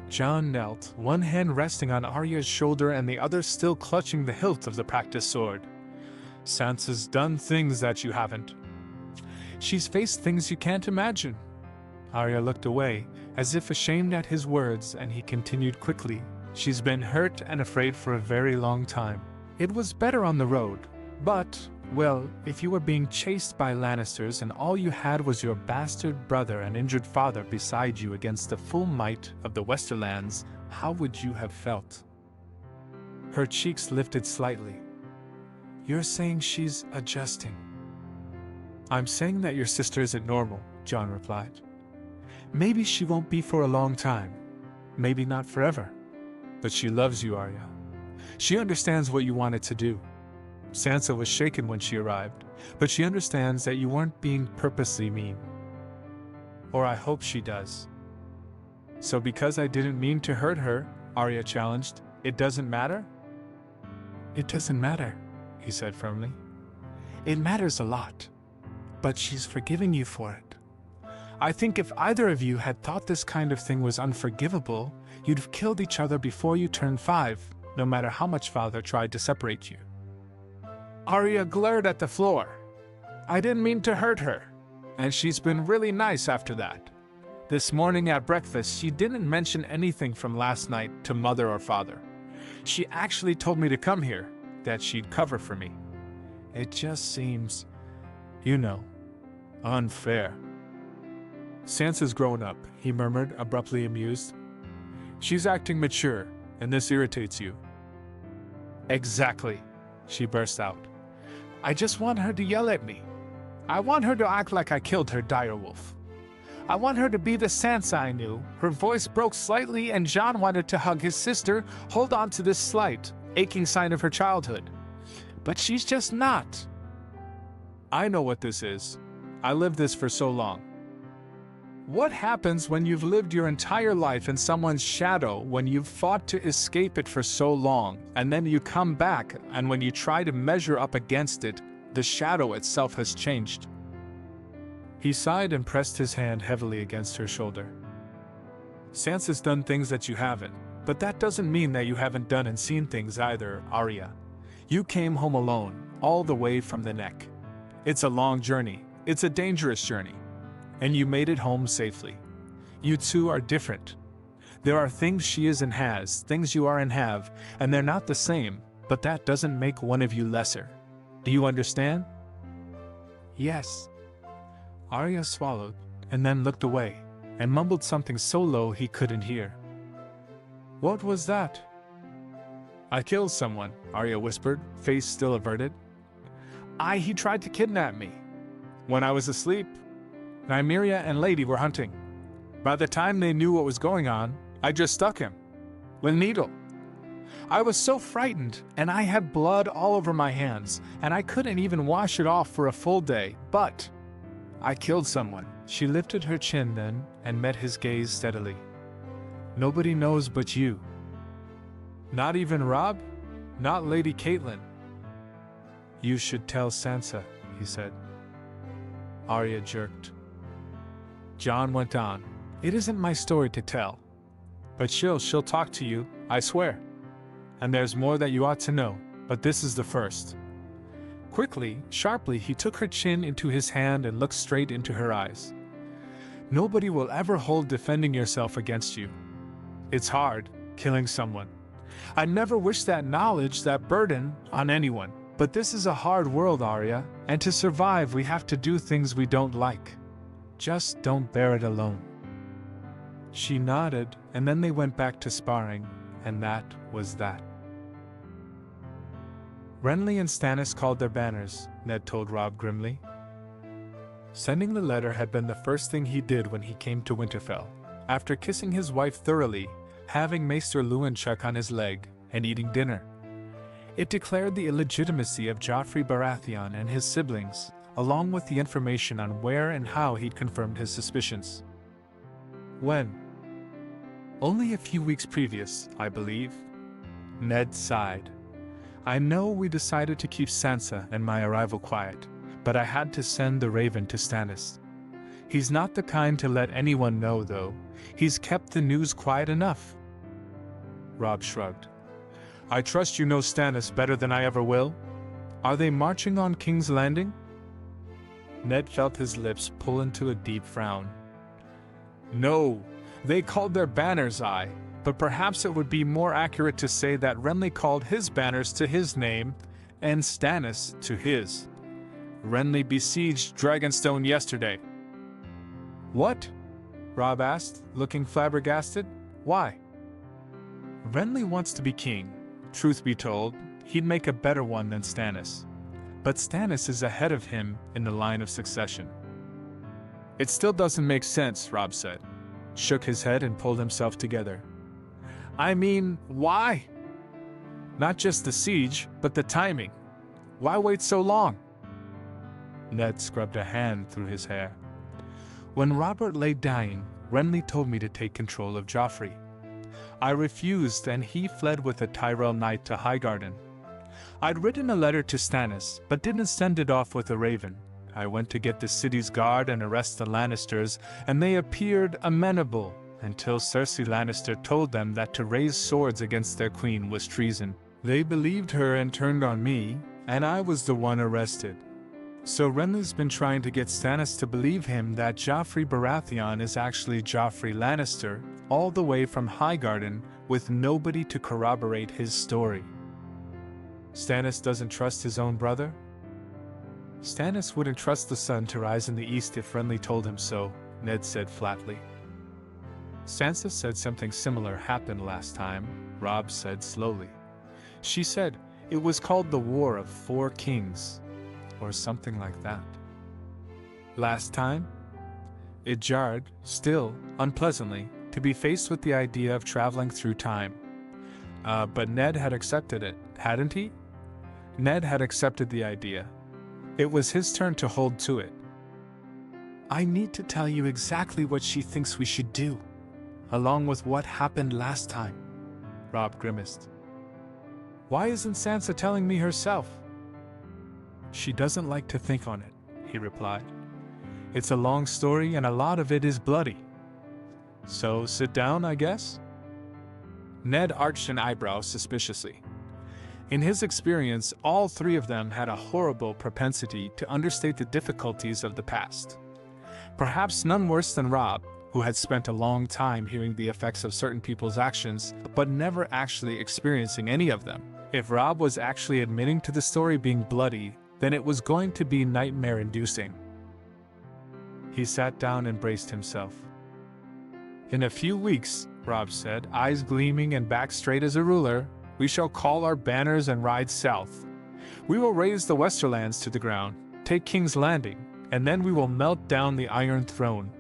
Jon knelt, one hand resting on Arya's shoulder and the other still clutching the hilt of the practice sword. "Sansa's done things that you haven't. She's faced things you can't imagine." Arya looked away, as if ashamed at his words, and he continued quickly. "She's been hurt and afraid for a very long time. It was better on the road, but, well, if you were being chased by Lannisters and all you had was your bastard brother and injured father beside you against the full might of the Westerlands, how would you have felt?" Her cheeks lifted slightly. "You're saying she's adjusting?" "I'm saying that your sister isn't normal," Jon replied. "Maybe she won't be for a long time. Maybe not forever. But she loves you, Arya. She understands what you wanted to do. Sansa was shaken when she arrived, but she understands that you weren't being purposely mean. Or I hope she does." "So because I didn't mean to hurt her," Arya challenged, "it doesn't matter?" "It doesn't matter," he said firmly. "It matters a lot. But she's forgiving you for it. I think if either of you had thought this kind of thing was unforgivable, you'd have killed each other before you turned 5, no matter how much Father tried to separate you." Arya glared at the floor. "I didn't mean to hurt her. And she's been really nice after that. This morning at breakfast, she didn't mention anything from last night to Mother or Father. She actually told me to come here, that she'd cover for me. It just seems, unfair." "Sansa's grown up," he murmured, abruptly amused. "She's acting mature, and this irritates you." "Exactly," she burst out. "I just want her to yell at me. I want her to act like I killed her direwolf. I want her to be the Sansa I knew." Her voice broke slightly, and Jon wanted to hug his sister, hold on to this slight, aching sign of her childhood. But she's just not. I know what this is. I lived this for so long. What happens when you've lived your entire life in someone's shadow, when you've fought to escape it for so long, and then you come back, and when you try to measure up against it, the shadow itself has changed? He sighed and pressed his hand heavily against her shoulder. Sansa's done things that you haven't, but that doesn't mean that you haven't done and seen things either, Arya. You came home alone, all the way from the Neck. It's a long journey, it's a dangerous journey. And you made it home safely. You two are different. There are things she is and has, things you are and have, and they're not the same, but that doesn't make one of you lesser. Do you understand? Yes. Arya swallowed, and then looked away, and mumbled something so low he couldn't hear. What was that? I killed someone, Arya whispered, face still averted. He tried to kidnap me. When I was asleep, Nymeria and Lady were hunting. By the time they knew what was going on, I just stuck him. With a needle. I was so frightened, and I had blood all over my hands, and I couldn't even wash it off for a full day, but I killed someone. She lifted her chin then, and met his gaze steadily. Nobody knows but you. Not even Robb? Not Lady Catelyn? You should tell Sansa, he said. Arya jerked. Jon went on. It isn't my story to tell. But she'll talk to you, I swear. And there's more that you ought to know, but this is the first. Quickly, sharply, he took her chin into his hand and looked straight into her eyes. Nobody will ever hold defending yourself against you. It's hard, killing someone. I never wish that knowledge, that burden, on anyone. But this is a hard world, Arya, and to survive we have to do things we don't like. Just don't bear it alone. She nodded, and then they went back to sparring, and that was that. Renly and Stannis called their banners, Ned told Robb grimly. Sending the letter had been the first thing he did when he came to Winterfell, after kissing his wife thoroughly, having Maester Luwin check on his leg, and eating dinner. It declared the illegitimacy of Joffrey Baratheon and his siblings, along with the information on where and how he'd confirmed his suspicions. When? Only a few weeks previous, I believe. Ned sighed. I know we decided to keep Sansa and my arrival quiet, but I had to send the Raven to Stannis. He's not the kind to let anyone know, though. He's kept the news quiet enough. Robb shrugged. I trust you know Stannis better than I ever will. Are they marching on King's Landing? Ned felt his lips pull into a deep frown. No, they called their banners but perhaps it would be more accurate to say that Renly called his banners to his name, and Stannis to his. Renly besieged Dragonstone yesterday. What? Robb asked, looking flabbergasted. Why? Renly wants to be king. Truth be told, he'd make a better one than Stannis. But Stannis is ahead of him in the line of succession. It still doesn't make sense, Robb said. Shook his head and pulled himself together. I mean, why? Not just the siege, but the timing. Why wait so long? Ned scrubbed a hand through his hair. When Robert lay dying, Renly told me to take control of Joffrey. I refused, and he fled with a Tyrell knight to Highgarden. I'd written a letter to Stannis, but didn't send it off with a raven. I went to get the city's guard and arrest the Lannisters, and they appeared amenable, until Cersei Lannister told them that to raise swords against their queen was treason. They believed her and turned on me, and I was the one arrested. So Renly's been trying to get Stannis to believe him that Joffrey Baratheon is actually Joffrey Lannister, all the way from Highgarden, with nobody to corroborate his story. Stannis doesn't trust his own brother? Stannis wouldn't trust the sun to rise in the east if Renly told him so, Ned said flatly. Sansa said something similar happened last time, Robb said slowly. She said it was called the War of Four Kings, or something like that. Last time? It jarred, still, unpleasantly, to be faced with the idea of traveling through time. But Ned had accepted it, hadn't he? Ned had accepted the idea. It was his turn to hold to it. I need to tell you exactly what she thinks we should do, along with what happened last time. Robb grimaced. Why isn't Sansa telling me herself? She doesn't like to think on it, he replied. It's a long story and a lot of it is bloody. So sit down, I guess? Ned arched an eyebrow suspiciously. In his experience, all three of them had a horrible propensity to understate the difficulties of the past. Perhaps none worse than Robb, who had spent a long time hearing the effects of certain people's actions, but never actually experiencing any of them. If Robb was actually admitting to the story being bloody, then it was going to be nightmare-inducing. He sat down and braced himself. In a few weeks, Robb said, eyes gleaming and back straight as a ruler, we shall call our banners and ride south. We will raise the Westerlands to the ground, take King's Landing, and then we will melt down the Iron Throne.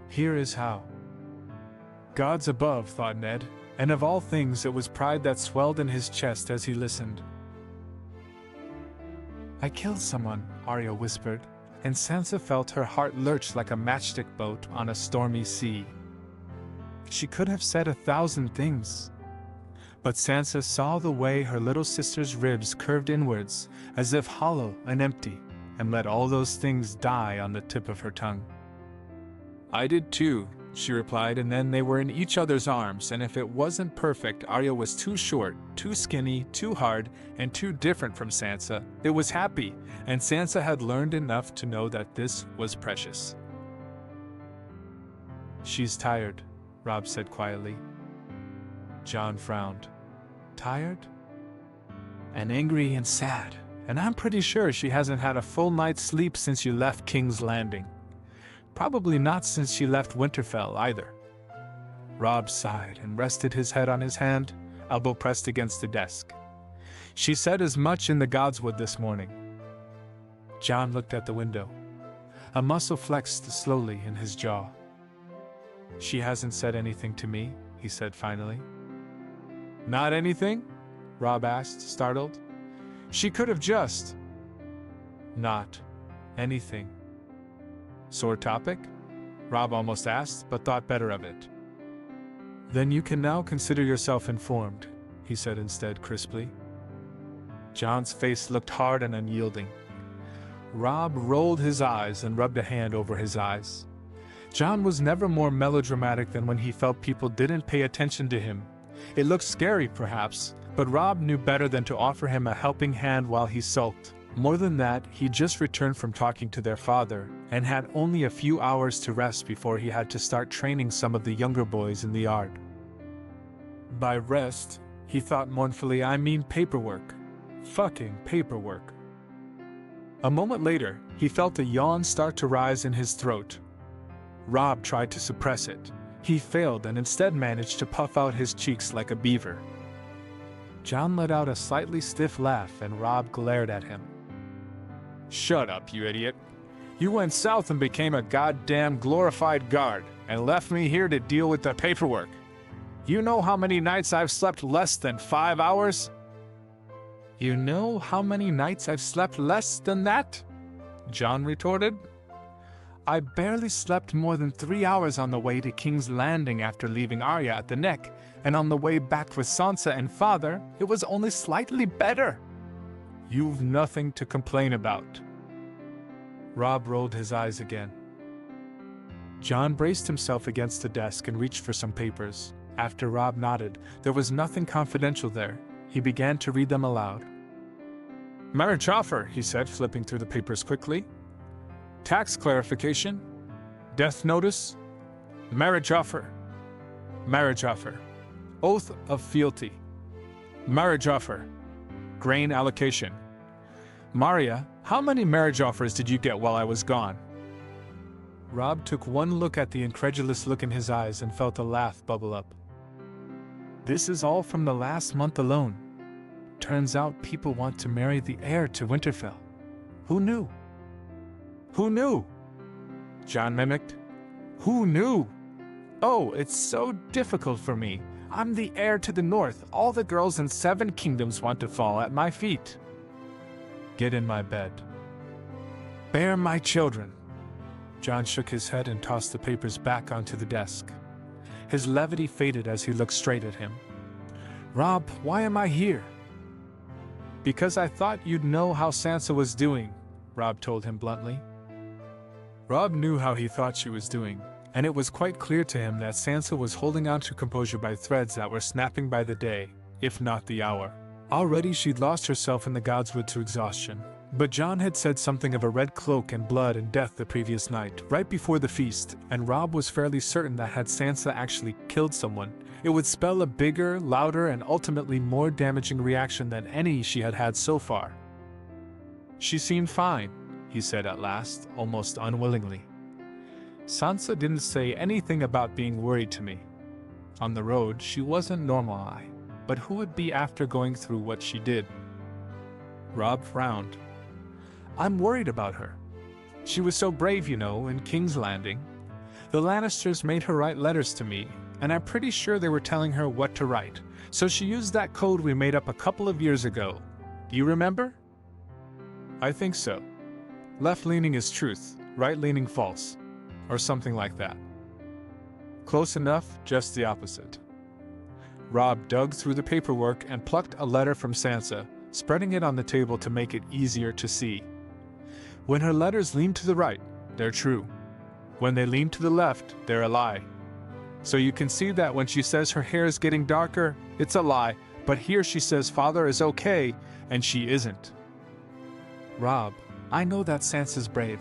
Here is how. Gods above, thought Ned, and of all things it was pride that swelled in his chest as he listened. I killed someone, Arya whispered, and Sansa felt her heart lurch like a matchstick boat on a stormy sea. She could have said 1,000 things. But Sansa saw the way her little sister's ribs curved inwards, as if hollow and empty, and let all those things die on the tip of her tongue. I did too, she replied, and then they were in each other's arms, and if it wasn't perfect, Arya was too short, too skinny, too hard, and too different from Sansa. It was happy, and Sansa had learned enough to know that this was precious. She's tired, Robb said quietly. Jon frowned. Tired? And angry and sad, and I'm pretty sure she hasn't had a full night's sleep since you left King's Landing. Probably not since she left Winterfell either. Robb sighed and rested his head on his hand, elbow pressed against the desk. She said as much in the Godswood this morning. Jon looked at the window. A muscle flexed slowly in his jaw. She hasn't said anything to me, he said finally. Not anything? Robb asked, startled. She could have just... Not anything. Sore topic? Robb almost asked, but thought better of it. Then you can now consider yourself informed, he said instead crisply. Jon's face looked hard and unyielding. Robb rolled his eyes and rubbed a hand over his eyes. Jon was never more melodramatic than when he felt people didn't pay attention to him. It looked scary, perhaps, but Robb knew better than to offer him a helping hand while he sulked. More than that, he just returned from talking to their father, and had only a few hours to rest before he had to start training some of the younger boys in the yard. By rest, he thought mournfully, I mean paperwork. Fucking paperwork. A moment later, he felt a yawn start to rise in his throat. Robb tried to suppress it. He failed and instead managed to puff out his cheeks like a beaver. Jon let out a slightly stiff laugh and Robb glared at him. Shut up, you idiot. You went south and became a goddamn glorified guard and left me here to deal with the paperwork. You know how many nights I've slept less than 5 hours? You know how many nights I've slept less than that? Jon retorted. I barely slept more than 3 hours on the way to King's Landing after leaving Arya at the Neck, and on the way back with Sansa and Father, it was only slightly better. You've nothing to complain about. Robb rolled his eyes again. Jon braced himself against the desk and reached for some papers. After Robb nodded, there was nothing confidential there. He began to read them aloud. Marriage offer, he said, flipping through the papers quickly. Tax clarification. Death notice. Marriage offer. Marriage offer. Oath of fealty. Marriage offer. Grain allocation. Maria, how many marriage offers did you get while I was gone? Robb took one look at the incredulous look in his eyes and felt a laugh bubble up. This is all from the last month alone. Turns out people want to marry the heir to Winterfell. Who knew? Who knew? Jon mimicked. Who knew? Oh, it's so difficult for me. I'm the heir to the north. All the girls in 7 kingdoms want to fall at my feet. Get in my bed. Bear my children. Jon shook his head and tossed the papers back onto the desk. His levity faded as he looked straight at him. Robb, why am I here? Because I thought you'd know how Sansa was doing, Robb told him bluntly. Robb knew how he thought she was doing, and it was quite clear to him that Sansa was holding on to composure by threads that were snapping by the day, if not the hour. Already she'd lost herself in the Godswood to exhaustion. But Jon had said something of a red cloak and blood and death the previous night, right before the feast, and Robb was fairly certain that had Sansa actually killed someone, it would spell a bigger, louder, and ultimately more damaging reaction than any she had had so far. She seemed fine, he said at last, almost unwillingly. Sansa didn't say anything about being worried to me. On the road, she wasn't normal, but who would be after going through what she did? Robb frowned. I'm worried about her. She was so brave, you know, in King's Landing. The Lannisters made her write letters to me, and I'm pretty sure they were telling her what to write, so she used that code we made up a couple of years ago. Do you remember? I think so. Left-leaning is truth, right-leaning false, or something like that. Close enough, just the opposite. Robb dug through the paperwork and plucked a letter from Sansa, spreading it on the table to make it easier to see. When her letters lean to the right, they're true. When they lean to the left, they're a lie. So you can see that when she says her hair is getting darker, it's a lie, but here she says father is okay, and she isn't. Robb, I know that Sansa's brave.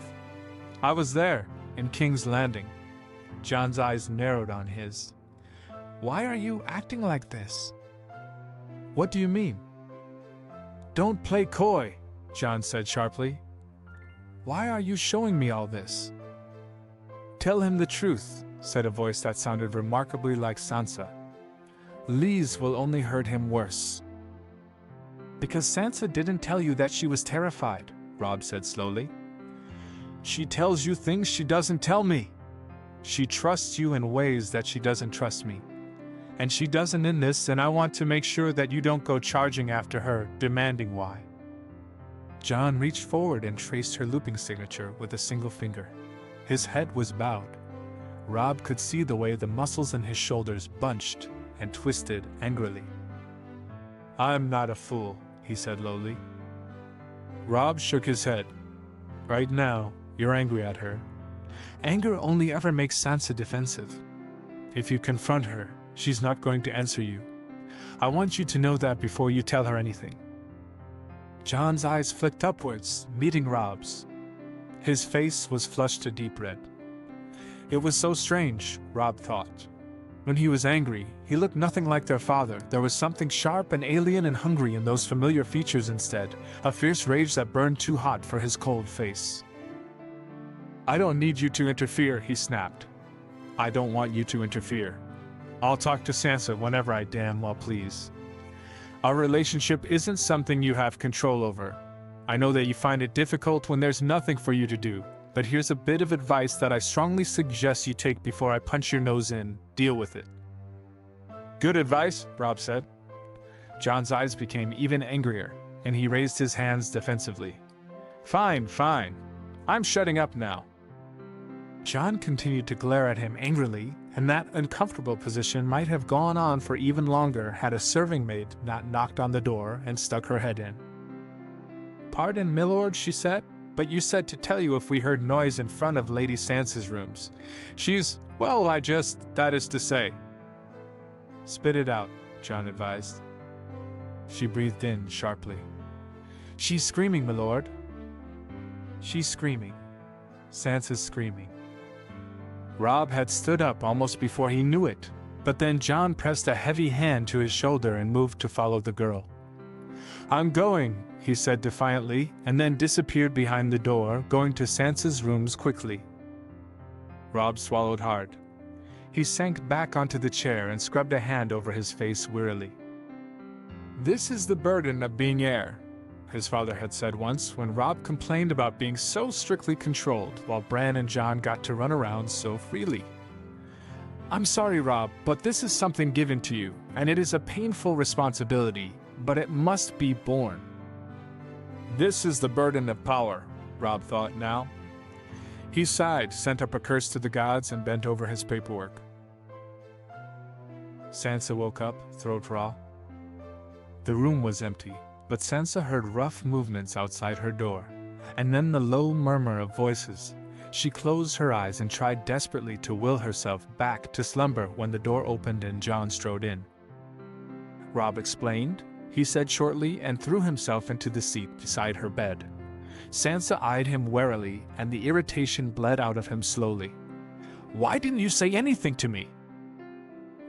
I was there, in King's Landing. Jon's eyes narrowed on his. Why are you acting like this? What do you mean? Don't play coy, Jon said sharply. Why are you showing me all this? Tell him the truth, said a voice that sounded remarkably like Sansa. Lies will only hurt him worse. Because Sansa didn't tell you that she was terrified, Robb said slowly. She tells you things she doesn't tell me. She trusts you in ways that she doesn't trust me. And she doesn't in this, and I want to make sure that you don't go charging after her, demanding why. Jon reached forward and traced her looping signature with a single finger. His head was bowed. Robb could see the way the muscles in his shoulders bunched and twisted angrily. I'm not a fool, he said lowly. Robb shook his head. Right now, you're angry at her. Anger only ever makes Sansa defensive. If you confront her, she's not going to answer you. I want you to know that before you tell her anything. Jon's eyes flicked upwards, meeting Robb's. His face was flushed a deep red. It was so strange, Robb thought. When he was angry, he looked nothing like their father. There was something sharp and alien and hungry in those familiar features instead, a fierce rage that burned too hot for his cold face. I don't need you to interfere, he snapped. I don't want you to interfere. I'll talk to Sansa whenever I damn well please. Our relationship isn't something you have control over. I know that you find it difficult when there's nothing for you to do, but here's a bit of advice that I strongly suggest you take before I punch your nose in. Deal with it. Good advice, Robb said. Jon's eyes became even angrier, and he raised his hands defensively. Fine, fine. I'm shutting up now. Jon continued to glare at him angrily, and that uncomfortable position might have gone on for even longer had a serving maid not knocked on the door and stuck her head in. Pardon, milord, she said, but you said to tell you if we heard noise in front of Lady Sansa's rooms. She's, well, that is to say. Spit it out, Jon advised. She breathed in sharply. She's screaming, milord. She's screaming. Sansa's screaming. Robb had stood up almost before he knew it, but then Jon pressed a heavy hand to his shoulder and moved to follow the girl. I'm going, he said defiantly, and then disappeared behind the door, going to Sansa's rooms quickly. Robb swallowed hard. He sank back onto the chair and scrubbed a hand over his face wearily. This is the burden of being heir. his father had said once when Robb complained about being so strictly controlled while Bran and Jon got to run around so freely. "I'm sorry, Robb, but this is something given to you, and it is a painful responsibility, but it must be borne." This is the burden of power, Robb thought now. He sighed, sent up a curse to the gods, and bent over his paperwork. Sansa woke up, throat raw. The room was empty, but Sansa heard rough movements outside her door, and then the low murmur of voices. She closed her eyes and tried desperately to will herself back to slumber when the door opened and Jon strode in. "Robb explained," he said shortly, and threw himself into the seat beside her bed. Sansa eyed him warily, and the irritation bled out of him slowly. "Why didn't you say anything to me?"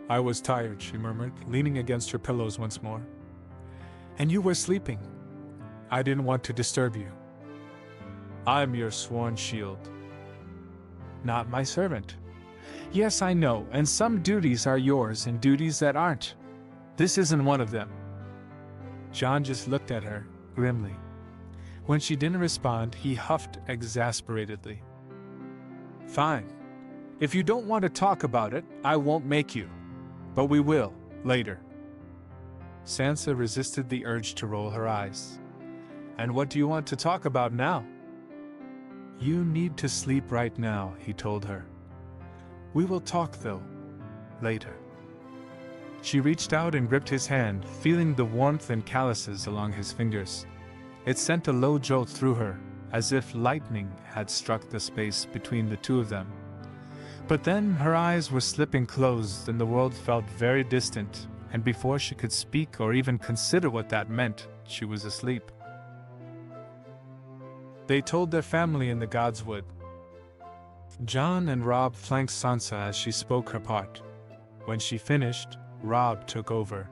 "I was tired," she murmured, leaning against her pillows once more. "And you were sleeping. I didn't want to disturb you." "I'm your sworn shield." "Not my servant." "Yes, I know, and some duties are yours and duties that aren't. This isn't one of them." Jon just looked at her, grimly. When she didn't respond, he huffed exasperatedly. "Fine. If you don't want to talk about it, I won't make you. But we will, later." Sansa resisted the urge to roll her eyes. "And what do you want to talk about now?" "You need to sleep right now," he told her. "We will talk, though, later." She reached out and gripped his hand, feeling the warmth and calluses along his fingers. It sent a low jolt through her, as if lightning had struck the space between the two of them. But then her eyes were slipping closed and the world felt very distant, and before she could speak or even consider what that meant, she was asleep. They told their family in the Godswood. Jon and Robb flanked Sansa as she spoke her part. When she finished, Robb took over.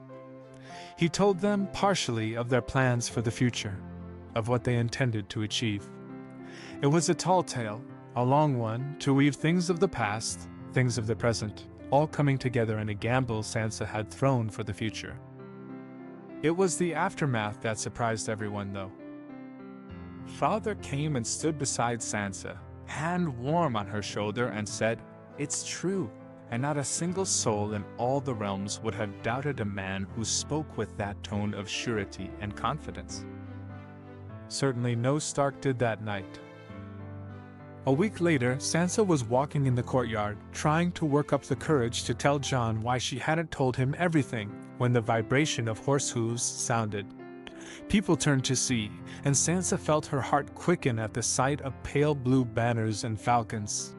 He told them partially of their plans for the future, of what they intended to achieve. It was a tall tale, a long one, to weave things of the past, things of the present, all coming together in a gamble Sansa had thrown for the future. It was the aftermath that surprised everyone, though. Father came and stood beside Sansa, hand warm on her shoulder, and said, "It's true," and not a single soul in all the realms would have doubted a man who spoke with that tone of surety and confidence. Certainly no Stark did that night. A week later, Sansa was walking in the courtyard, trying to work up the courage to tell Jon why she hadn't told him everything, when the vibration of horse hooves sounded. People turned to see, and Sansa felt her heart quicken at the sight of pale blue banners and falcons.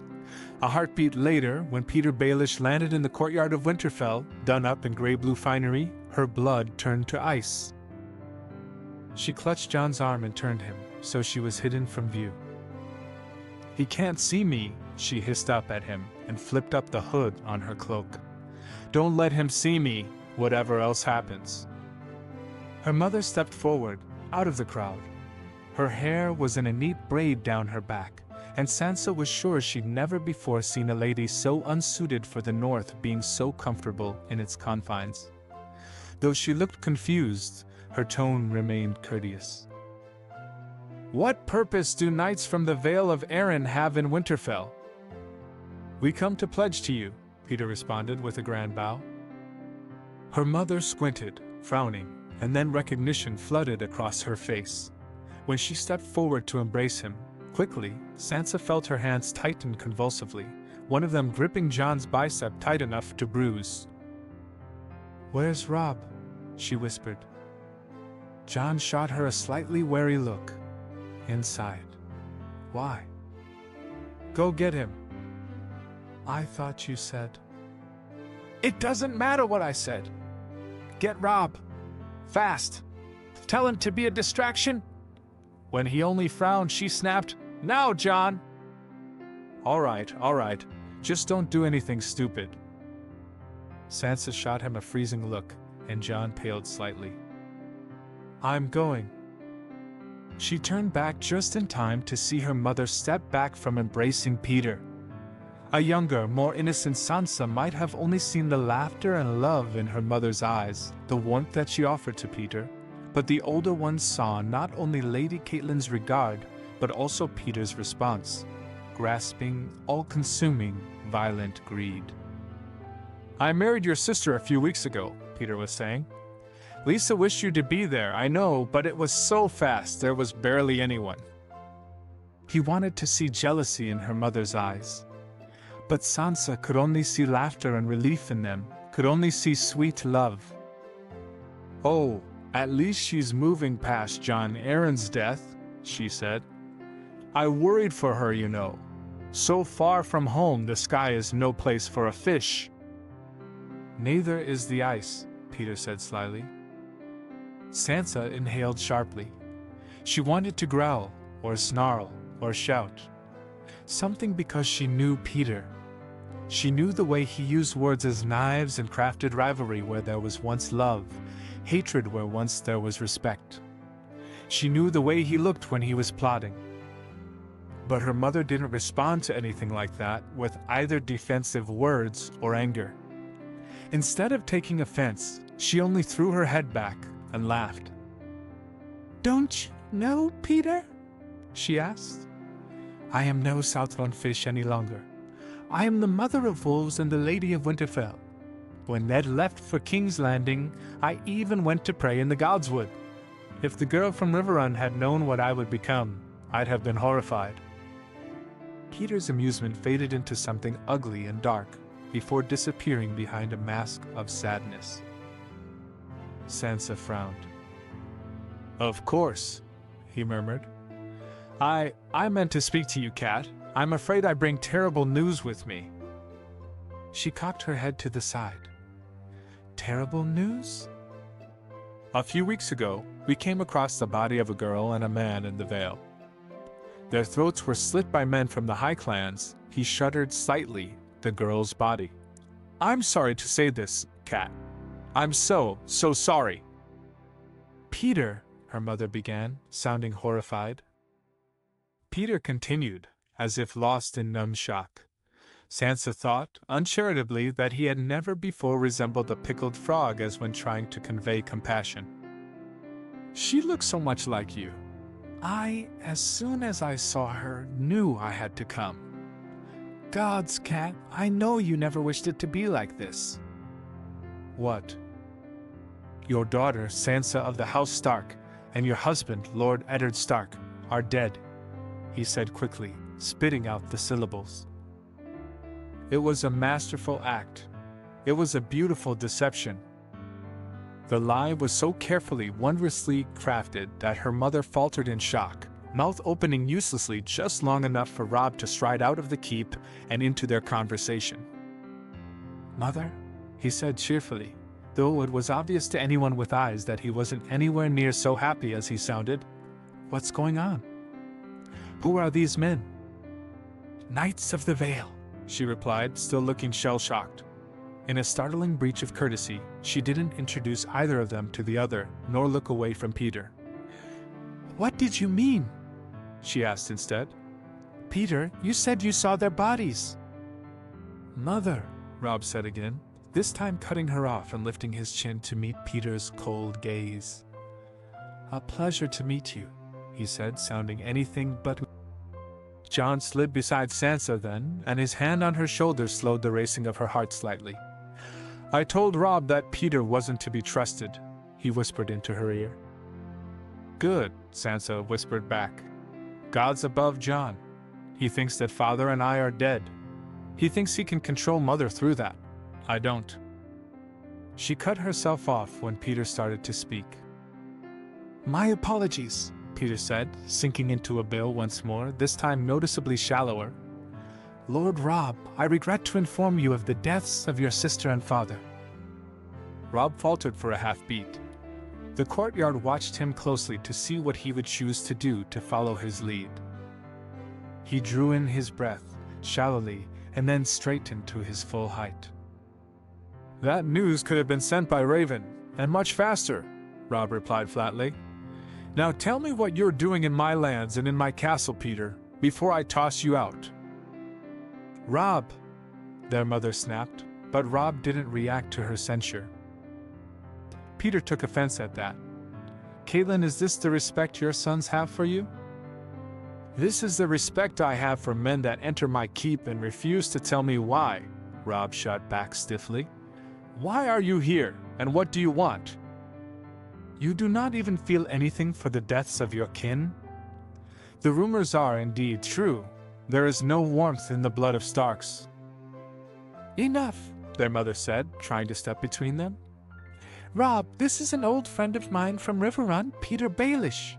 A heartbeat later, when Peter Baelish landed in the courtyard of Winterfell, done up in grey-blue finery, her blood turned to ice. She clutched Jon's arm and turned him, so she was hidden from view. "He can't see me," she hissed up at him, and flipped up the hood on her cloak. "Don't let him see me, whatever else happens." Her mother stepped forward, out of the crowd. Her hair was in a neat braid down her back, and Sansa was sure she'd never before seen a lady so unsuited for the North being so comfortable in its confines. Though she looked confused, her tone remained courteous. "What purpose do knights from the Vale of Arryn have in Winterfell?" "We come to pledge to you," Peter responded with a grand bow. Her mother squinted, frowning, and then recognition flooded across her face. When she stepped forward to embrace him, quickly, Sansa felt her hands tighten convulsively, one of them gripping Jon's bicep tight enough to bruise. "Where's Robb?" she whispered. Jon shot her a slightly wary look. Inside. "Why?" "Go get him." "I thought you said..." "It doesn't matter what I said. Get Robb. Fast. Tell him to be a distraction." When he only frowned, she snapped, "Now, Jon!" All right. Just don't do anything stupid." Sansa shot him a freezing look, and Jon paled slightly. "I'm going." She turned back just in time to see her mother step back from embracing Peter. A younger, more innocent Sansa might have only seen the laughter and love in her mother's eyes, the warmth that she offered to Peter, But the older ones saw not only Lady Catelyn's regard, but also Peter's response, grasping, all-consuming, violent greed. "I married your sister a few weeks ago," Peter was saying. "Lisa wished you to be there, I know, but it was so fast there was barely anyone." He wanted to see jealousy in her mother's eyes. But Sansa could only see laughter and relief in them, could only see sweet love. "Oh, at least she's moving past Jon Arryn's death," she said. "I worried for her, you know. So far from home, the sky is no place for a fish." "Neither is the ice," Peter said slyly. Sansa inhaled sharply. She wanted to growl, or snarl, or shout. Something because she knew Peter. She knew the way he used words as knives and crafted rivalry where there was once love, hatred where once there was respect. She knew the way he looked when he was plotting. But her mother didn't respond to anything like that with either defensive words or anger. Instead of taking offense, she only threw her head back and laughed. "Don't you know, Peter?" she asked. "I am no Southron fish any longer. I am the mother of wolves and the Lady of Winterfell. When Ned left for King's Landing, I even went to pray in the Godswood. If the girl from Riverrun had known what I would become, I'd have been horrified." Peter's amusement faded into something ugly and dark before disappearing behind a mask of sadness. Sansa frowned. "Of course," he murmured. I meant to speak to you, Cat. I'm afraid I bring terrible news with me." She cocked her head to the side. "Terrible news?" "A few weeks ago, we came across the body of a girl and a man in the Vale. Their throats were slit by men from the High Clans." He shuddered slightly, the girl's body. "I'm sorry to say this, Cat. I'm so sorry." "Peter," her mother began, sounding horrified. Peter continued, as if lost in numb shock. Sansa thought, uncharitably, that he had never before resembled a pickled frog as when trying to convey compassion. "She looks so much like you. As soon as I saw her, knew I had to come. Gods, Cat, I know you never wished it to be like this." "What?" "Your daughter, Sansa of the House Stark, and your husband, Lord Eddard Stark, are dead," he said quickly, spitting out the syllables. It was a masterful act. It was a beautiful deception. The lie was so carefully, wondrously crafted that her mother faltered in shock, mouth opening uselessly just long enough for Robb to stride out of the keep and into their conversation. "Mother," he said cheerfully, though it was obvious to anyone with eyes that he wasn't anywhere near so happy as he sounded. "What's going on? Who are these men?" "Knights of the Vale," she replied, still looking shell-shocked. In a startling breach of courtesy, she didn't introduce either of them to the other, nor look away from Peter. "What did you mean?" she asked instead. "Peter, you said you saw their bodies." "Mother," Robb said again, this time cutting her off and lifting his chin to meet Peter's cold gaze. "A pleasure to meet you," he said, sounding anything but. Jon slid beside Sansa then, and his hand on her shoulder slowed the racing of her heart slightly. "I told Robb that Peter wasn't to be trusted," he whispered into her ear. "Good," Sansa whispered back. "God's above Jon. He thinks that Father and I are dead. He thinks he can control Mother through that. I don't." She cut herself off when Peter started to speak. "My apologies," Peter said, sinking into a bill once more, this time noticeably shallower. "Lord Robb, I regret to inform you of the deaths of your sister and father." Robb faltered for a half-beat. The courtyard watched him closely to see what he would choose to do to follow his lead. He drew in his breath, shallowly, and then straightened to his full height. "That news could have been sent by Raven, and much faster," Robb replied flatly. "Now tell me what you're doing in my lands and in my castle, Peter, before I toss you out." "Robb," their mother snapped, but Robb didn't react to her censure. Peter took offense at that. Catelyn, is this the respect your sons have for you? This is the respect I have for men that enter my keep and refuse to tell me why, Robb shot back stiffly. Why are you here, and what do you want? You do not even feel anything for the deaths of your kin? The rumors are indeed true. There is no warmth in the blood of Starks. Enough, their mother said, trying to step between them. Robb, this is an old friend of mine from Riverrun, Peter Baelish.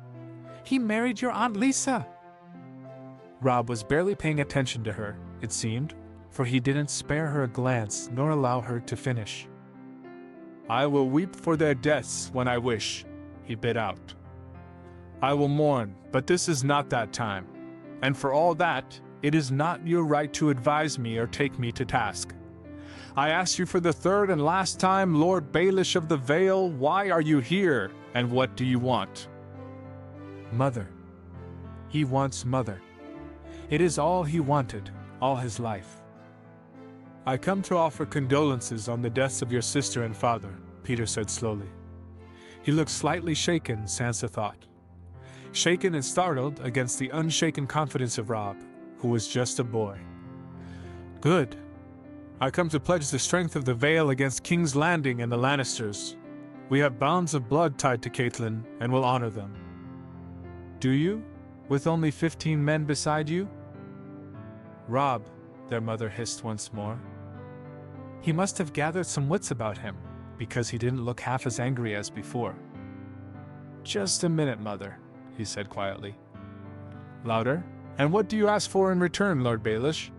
He married your Aunt Lisa. Robb was barely paying attention to her, it seemed, for he didn't spare her a glance nor allow her to finish. I will weep for their deaths when I wish, he bit out. I will mourn, but this is not that time. And for all that, it is not your right to advise me or take me to task. I ask you for the third and last time, Lord Baelish of the Vale, why are you here, and what do you want? Mother. He wants mother. It is all he wanted, all his life. I come to offer condolences on the deaths of your sister and father, Peter said slowly. He looked slightly shaken, Sansa thought. Shaken and startled against the unshaken confidence of Robb, who was just a boy. Good. I come to pledge the strength of the Vale against King's Landing and the Lannisters. We have bonds of blood tied to Catelyn, and will honor them. Do you? With only 15 men beside you? Robb, their mother hissed once more. He must have gathered some wits about him, because he didn't look half as angry as before. Just a minute, mother, he said quietly. Louder. And what do you ask for in return, Lord Baelish?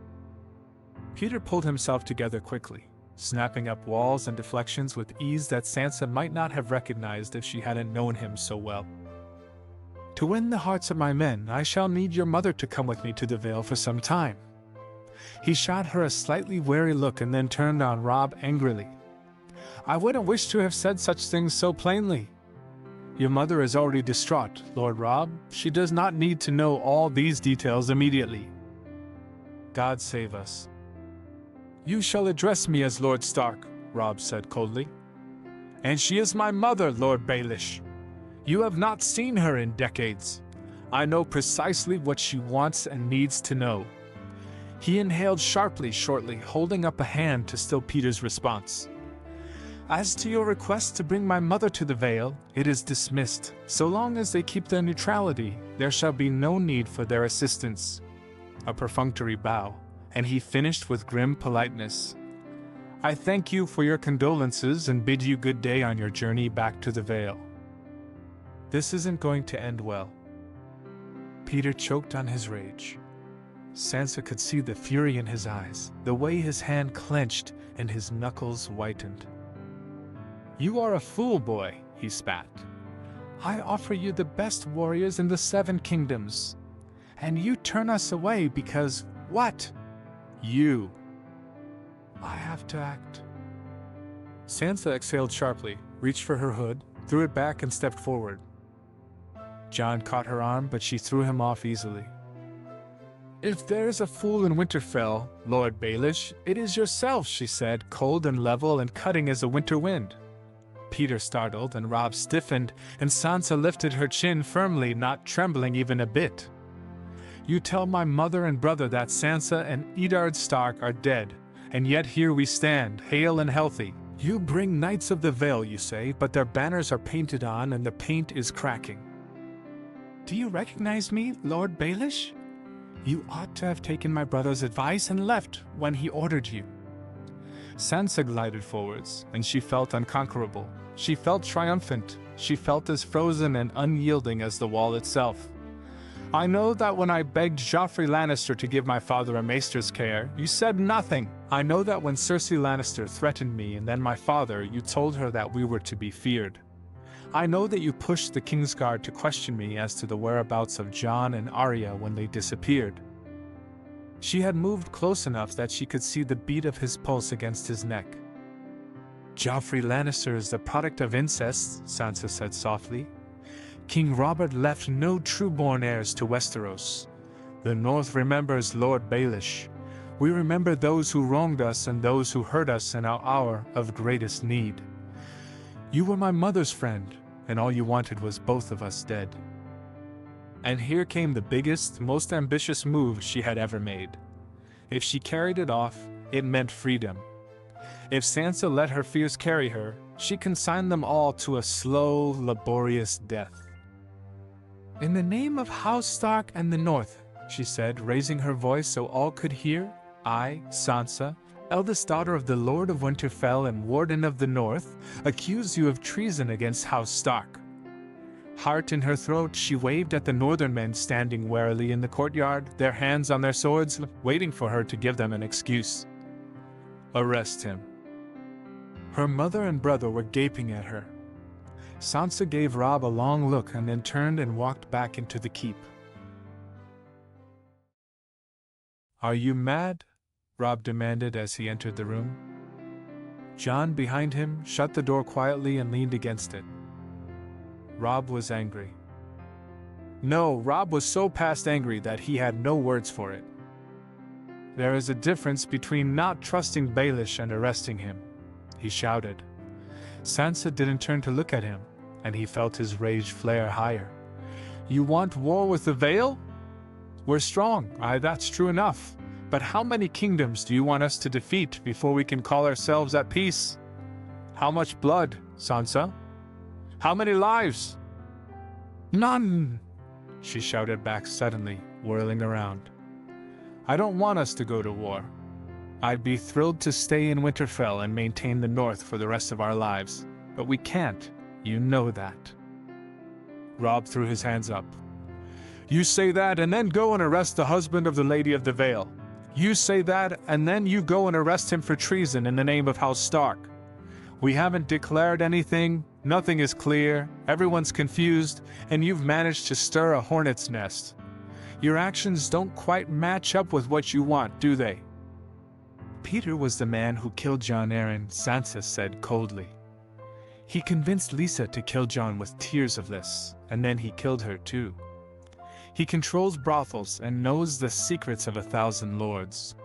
Peter pulled himself together quickly, snapping up walls and deflections with ease that Sansa might not have recognized if she hadn't known him so well. To win the hearts of my men, I shall need your mother to come with me to the Vale for some time. He shot her a slightly wary look and then turned on Robb angrily. I wouldn't wish to have said such things so plainly. Your mother is already distraught, Lord Robb. She does not need to know all these details immediately. God save us. You shall address me as Lord Stark, Robb said coldly. And she is my mother, Lord Baelish. You have not seen her in decades. I know precisely what she wants and needs to know. He inhaled sharply shortly, holding up a hand to still Peter's response. As to your request to bring my mother to the Vale, it is dismissed. So long as they keep their neutrality, there shall be no need for their assistance. A perfunctory bow, and he finished with grim politeness. I thank you for your condolences and bid you good day on your journey back to the Vale. This isn't going to end well. Peter choked on his rage. Sansa could see the fury in his eyes, the way his hand clenched and his knuckles whitened. You are a fool, boy, he spat. I offer you the best warriors in the 7 kingdoms. And you turn us away because what? You. I have to act. Sansa exhaled sharply, reached for her hood, threw it back and stepped forward. Jon caught her arm, but she threw him off easily. If there is a fool in Winterfell, Lord Baelish, it is yourself, she said, cold and level and cutting as a winter wind. Peter startled, and Robb stiffened, and Sansa lifted her chin firmly, not trembling even a bit. You tell my mother and brother that Sansa and Eddard Stark are dead, and yet here we stand, hale and healthy. You bring Knights of the Vale, you say, but their banners are painted on and the paint is cracking. Do you recognize me, Lord Baelish? You ought to have taken my brother's advice and left when he ordered you. Sansa glided forwards, and she felt unconquerable. She felt triumphant. She felt as frozen and unyielding as the wall itself. I know that when I begged Joffrey Lannister to give my father a maester's care, you said nothing. I know that when Cersei Lannister threatened me and then my father, you told her that we were to be feared. I know that you pushed the Kingsguard to question me as to the whereabouts of Jon and Arya when they disappeared. She had moved close enough that she could see the beat of his pulse against his neck. Joffrey Lannister is the product of incest, Sansa said softly. King Robert left no true-born heirs to Westeros. The North remembers Lord Baelish. We remember those who wronged us and those who hurt us in our hour of greatest need. You were my mother's friend, and all you wanted was both of us dead. And here came the biggest, most ambitious move she had ever made. If she carried it off, it meant freedom. If Sansa let her fears carry her, she consigned them all to a slow, laborious death. "In the name of House Stark and the North," she said, raising her voice so all could hear, "I, Sansa, eldest daughter of the Lord of Winterfell and Warden of the North, accuse you of treason against House Stark." Heart in her throat, she waved at the northern men standing warily in the courtyard, their hands on their swords, waiting for her to give them an excuse. "Arrest him." Her mother and brother were gaping at her. Sansa gave Robb a long look and then turned and walked back into the keep. "Are you mad?" Robb demanded as he entered the room. Jon, behind him, shut the door quietly and leaned against it. Robb was angry. No, Robb was so past angry that he had no words for it. "There is a difference between not trusting Baelish and arresting him," he shouted. Sansa didn't turn to look at him, and he felt his rage flare higher. "You want war with the Vale? We're strong, that's true enough. But how many kingdoms do you want us to defeat before we can call ourselves at peace? How much blood, Sansa? How many lives?" "None," she shouted back suddenly, whirling around. "I don't want us to go to war. I'd be thrilled to stay in Winterfell and maintain the North for the rest of our lives, but we can't, you know that." Robb threw his hands up. "You say that and then go and arrest the husband of the Lady of the Vale. You say that and then you go and arrest him for treason in the name of House Stark. We haven't declared anything, nothing is clear, everyone's confused, and you've managed to stir a hornet's nest. Your actions don't quite match up with what you want, do they?" "Peter was the man who killed Jon Arryn," Sansa said coldly. "He convinced Lisa to kill Jon with tears of bliss, and then he killed her too. He controls brothels and knows the secrets of 1,000 lords.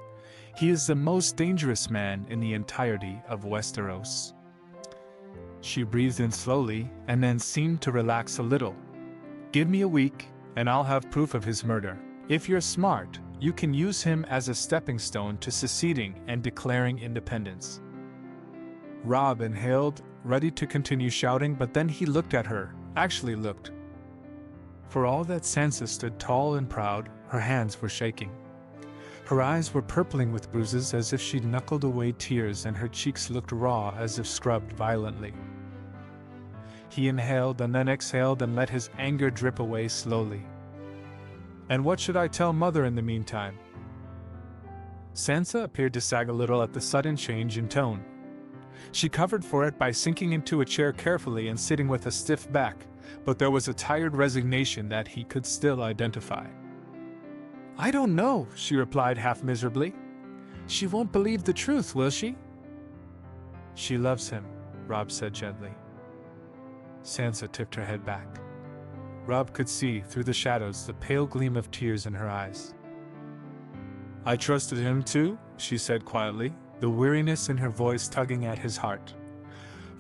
He is the most dangerous man in the entirety of Westeros." She breathed in slowly and then seemed to relax a little. "Give me a week, and I'll have proof of his murder. If you're smart, you can use him as a stepping stone to seceding and declaring independence." Robb inhaled, ready to continue shouting, but then he looked at her, actually looked. For all that Sansa stood tall and proud, her hands were shaking. Her eyes were purpling with bruises as if she'd knuckled away tears, and her cheeks looked raw as if scrubbed violently. He inhaled and then exhaled and let his anger drip away slowly. "And what should I tell Mother in the meantime?" Sansa appeared to sag a little at the sudden change in tone. She covered for it by sinking into a chair carefully and sitting with a stiff back, but there was a tired resignation that he could still identify. "I don't know," she replied half miserably. "She won't believe the truth, will she?" "She loves him," Robb said gently. Sansa tipped her head back. Robb could see, through the shadows, the pale gleam of tears in her eyes. "I trusted him too," she said quietly, the weariness in her voice tugging at his heart.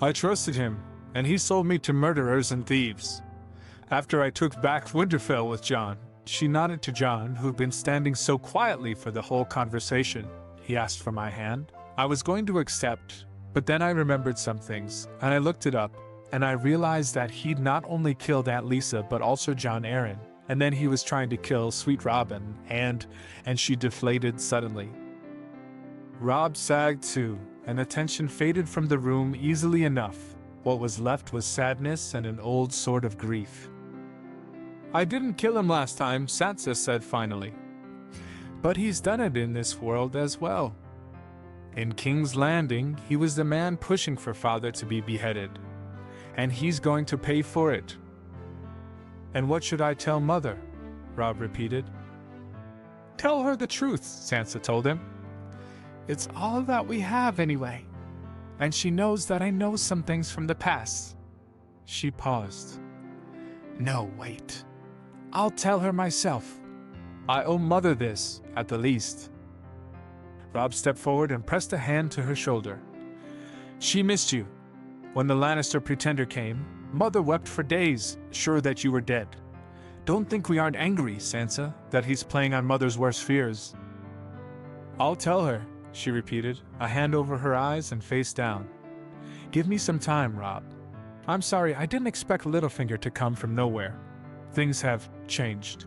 "I trusted him, and he sold me to murderers and thieves. After I took back Winterfell with Jon," she nodded to Jon, who'd been standing so quietly for the whole conversation. "He asked for my hand. I was going to accept, but then I remembered some things, and I looked it up, and I realized that he'd not only killed Aunt Lisa but also Jon Arryn, and then he was trying to kill Sweet Robin, and she deflated suddenly." Robb sagged too, and the tension faded from the room easily enough. What was left was sadness and an old sort of grief. "I didn't kill him last time," Sansa said finally. "But he's done it in this world as well. In King's Landing, he was the man pushing for Father to be beheaded. And he's going to pay for it." "And what should I tell Mother?" Robb repeated. "Tell her the truth," Sansa told him. "It's all that we have anyway. And she knows that I know some things from the past." She paused. "No, wait. I'll tell her myself. I owe Mother this, at the least." Robb stepped forward and pressed a hand to her shoulder. "She missed you. When the Lannister pretender came, Mother wept for days, sure that you were dead. Don't think we aren't angry, Sansa, that he's playing on Mother's worst fears." "I'll tell her," she repeated, a hand over her eyes and face down. "Give me some time, Robb. I'm sorry, I didn't expect Littlefinger to come from nowhere. Things have changed."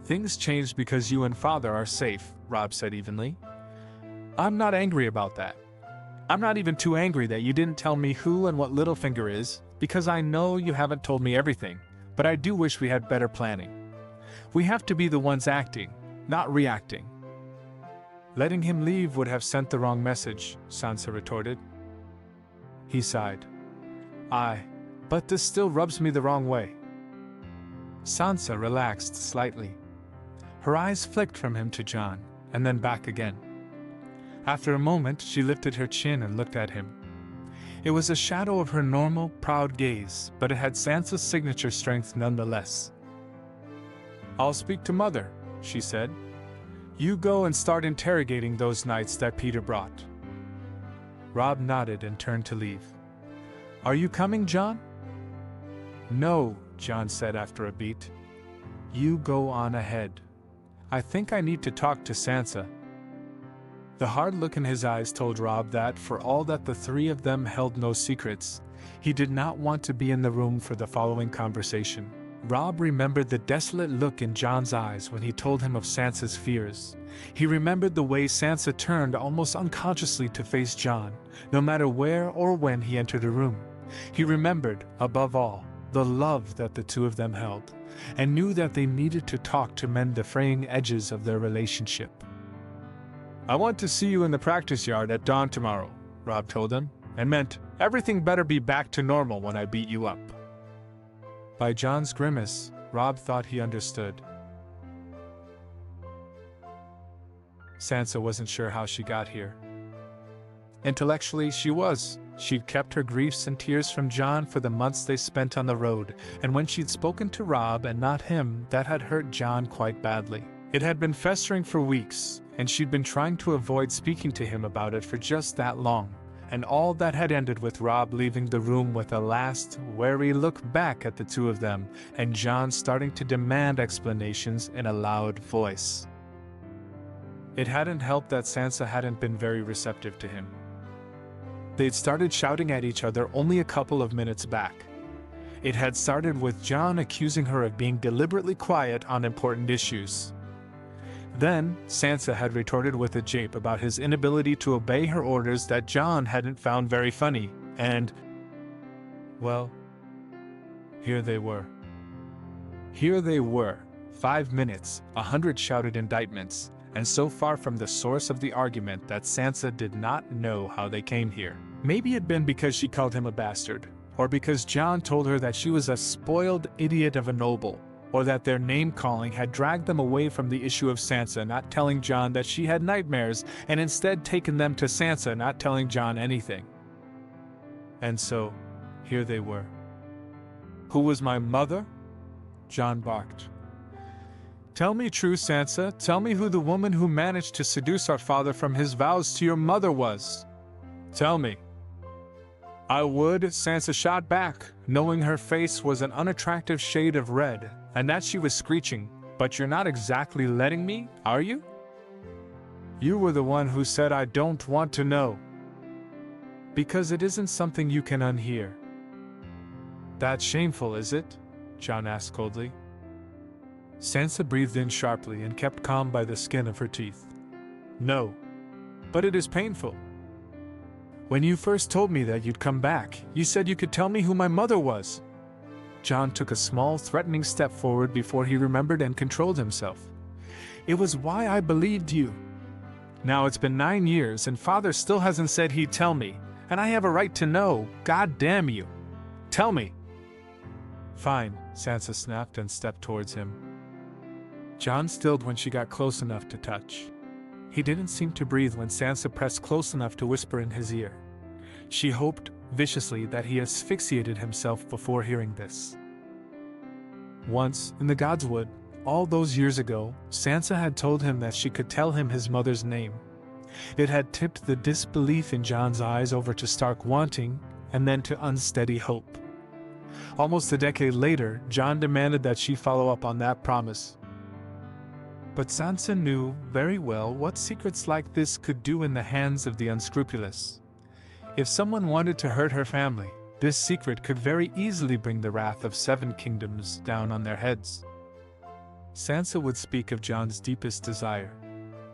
"Things changed because you and Father are safe," Robb said evenly. "I'm not angry about that. I'm not even too angry that you didn't tell me who and what Littlefinger is, because I know you haven't told me everything, but I do wish we had better planning. We have to be the ones acting, not reacting." "Letting him leave would have sent the wrong message," Sansa retorted. He sighed. "Aye, but this still rubs me the wrong way." Sansa relaxed slightly. Her eyes flicked from him to Jon, and then back again. After a moment, she lifted her chin and looked at him. It was a shadow of her normal, proud gaze, but it had Sansa's signature strength nonetheless. "I'll speak to Mother," she said. "You go and start interrogating those knights that Peter brought." Robb nodded and turned to leave. "Are you coming, Jon?" "No," Jon said after a beat. "You go on ahead. I think I need to talk to Sansa." The hard look in his eyes told Robb that, for all that the three of them held no secrets, he did not want to be in the room for the following conversation. Robb remembered the desolate look in Jon's eyes when he told him of Sansa's fears. He remembered the way Sansa turned almost unconsciously to face Jon, no matter where or when he entered a room. He remembered, above all, the love that the two of them held, and knew that they needed to talk to mend the fraying edges of their relationship. "I want to see you in the practice yard at dawn tomorrow," Robb told him, and meant, "Everything better be back to normal when I beat you up." By Jon's grimace, Robb thought he understood. Sansa wasn't sure how she got here. Intellectually, she was. She'd kept her griefs and tears from Jon for the months they spent on the road, and when she'd spoken to Robb and not him, that had hurt Jon quite badly. It had been festering for weeks, and she'd been trying to avoid speaking to him about it for just that long, and all that had ended with Robb leaving the room with a last, wary look back at the two of them, and Jon starting to demand explanations in a loud voice. It hadn't helped that Sansa hadn't been very receptive to him. They'd started shouting at each other only a couple of minutes back. It had started with Jon accusing her of being deliberately quiet on important issues. Then, Sansa had retorted with a jape about his inability to obey her orders that Jon hadn't found very funny, and, well, here they were. Here they were, 5 minutes, 100 shouted indictments, and so far from the source of the argument that Sansa did not know how they came here. Maybe it'd been because she called him a bastard, or because Jon told her that she was a spoiled idiot of a noble, or that their name-calling had dragged them away from the issue of Sansa not telling Jon that she had nightmares, and instead taken them to Sansa not telling Jon anything. And so, here they were. "Who was my mother?" Jon barked. "Tell me true, Sansa. Tell me who the woman who managed to seduce our father from his vows to your mother was. Tell me." "I would," Sansa shot back, knowing her face was an unattractive shade of red, and that she was screeching, "But you're not exactly letting me, are you? You were the one who said I don't want to know." "Because it isn't something you can unhear." "That's shameful, is it?" Jon asked coldly. Sansa breathed in sharply and kept calm by the skin of her teeth. "No. But it is painful. When you first told me that you'd come back, you said you could tell me who my mother was." Jon took a small, threatening step forward before he remembered and controlled himself. "It was why I believed you. Now it's been 9 years and Father still hasn't said he'd tell me, and I have a right to know, God damn you. Tell me." "Fine," Sansa snapped and stepped towards him. Jon stilled when she got close enough to touch. He didn't seem to breathe when Sansa pressed close enough to whisper in his ear. She hoped, viciously, that he asphyxiated himself before hearing this. Once, in the Godswood, all those years ago, Sansa had told him that she could tell him his mother's name. It had tipped the disbelief in Jon's eyes over to stark wanting, and then to unsteady hope. Almost a decade later, Jon demanded that she follow up on that promise. But Sansa knew very well what secrets like this could do in the hands of the unscrupulous. If someone wanted to hurt her family, this secret could very easily bring the wrath of 7 kingdoms down on their heads. Sansa would speak of Jon's deepest desire,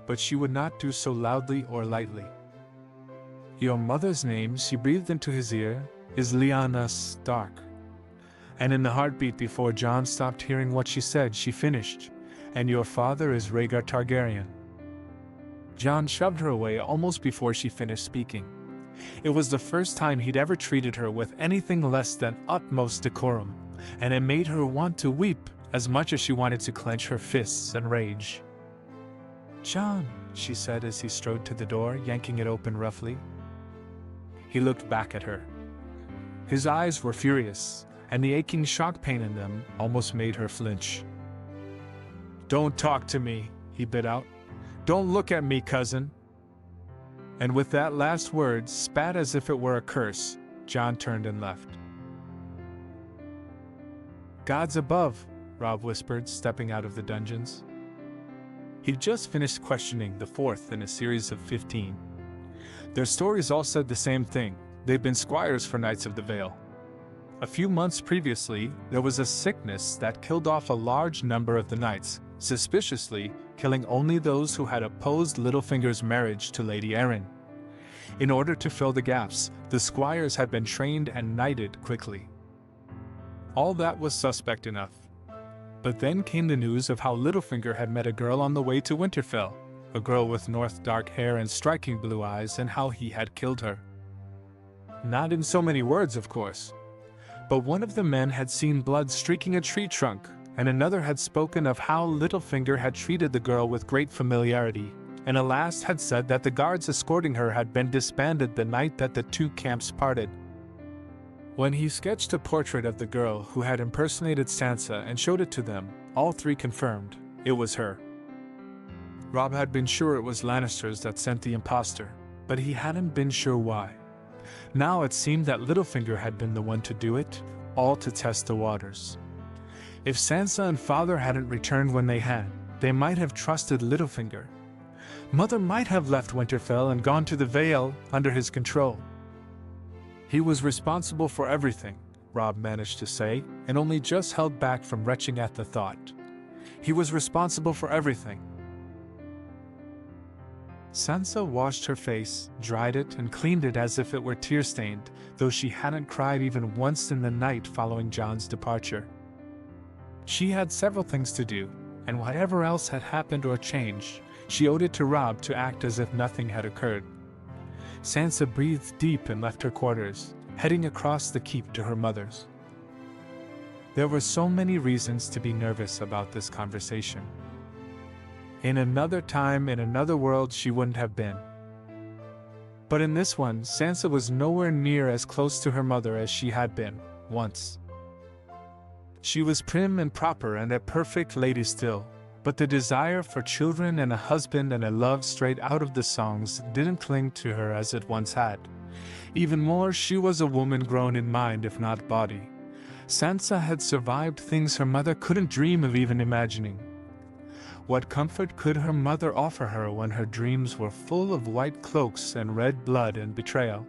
but she would not do so loudly or lightly. "Your mother's name," she breathed into his ear, "is Lyanna Stark." And in the heartbeat before Jon stopped hearing what she said, she finished, "And your father is Rhaegar Targaryen." Jon shoved her away almost before she finished speaking. It was the first time he'd ever treated her with anything less than utmost decorum, and it made her want to weep as much as she wanted to clench her fists and rage. "Jon," she said as he strode to the door, yanking it open roughly. He looked back at her. His eyes were furious, and the aching shock pain in them almost made her flinch. "Don't talk to me," he bit out. "Don't look at me, cousin." And with that last word, spat as if it were a curse, Jon turned and left. "Gods above," Robb whispered, stepping out of the dungeons. He'd just finished questioning the 4th in a series of 15. Their stories all said the same thing: they'd been squires for Knights of the Vale. A few months previously, there was a sickness that killed off a large number of the knights, suspiciously killing only those who had opposed Littlefinger's marriage to Lady Arryn. In order to fill the gaps, the squires had been trained and knighted quickly. All that was suspect enough. But then came the news of how Littlefinger had met a girl on the way to Winterfell, a girl with north dark hair and striking blue eyes, and how he had killed her. Not in so many words, of course. But one of the men had seen blood streaking a tree trunk, and another had spoken of how Littlefinger had treated the girl with great familiarity, and a last had said that the guards escorting her had been disbanded the night that the 2 camps parted. When he sketched a portrait of the girl who had impersonated Sansa and showed it to them, all 3 confirmed it was her. Robb had been sure it was Lannisters that sent the imposter, but he hadn't been sure why. Now it seemed that Littlefinger had been the one to do it, all to test the waters. If Sansa and father hadn't returned when they had, they might have trusted Littlefinger. Mother might have left Winterfell and gone to the Vale under his control. He was responsible for everything, Robb managed to say, and only just held back from retching at the thought. He was responsible for everything. Sansa washed her face, dried it, and cleaned it as if it were tear-stained, though she hadn't cried even once in the night following Jon's departure. She had several things to do, and whatever else had happened or changed, she owed it to Robb to act as if nothing had occurred. Sansa breathed deep and left her quarters, heading across the keep to her mother's. There were so many reasons to be nervous about this conversation. In another time, in another world, she wouldn't have been. But in this one, Sansa was nowhere near as close to her mother as she had been, once. She was prim and proper and a perfect lady still, but the desire for children and a husband and a love straight out of the songs didn't cling to her as it once had. Even more, she was a woman grown in mind if not body. Sansa had survived things her mother couldn't dream of even imagining. What comfort could her mother offer her when her dreams were full of white cloaks and red blood and betrayal?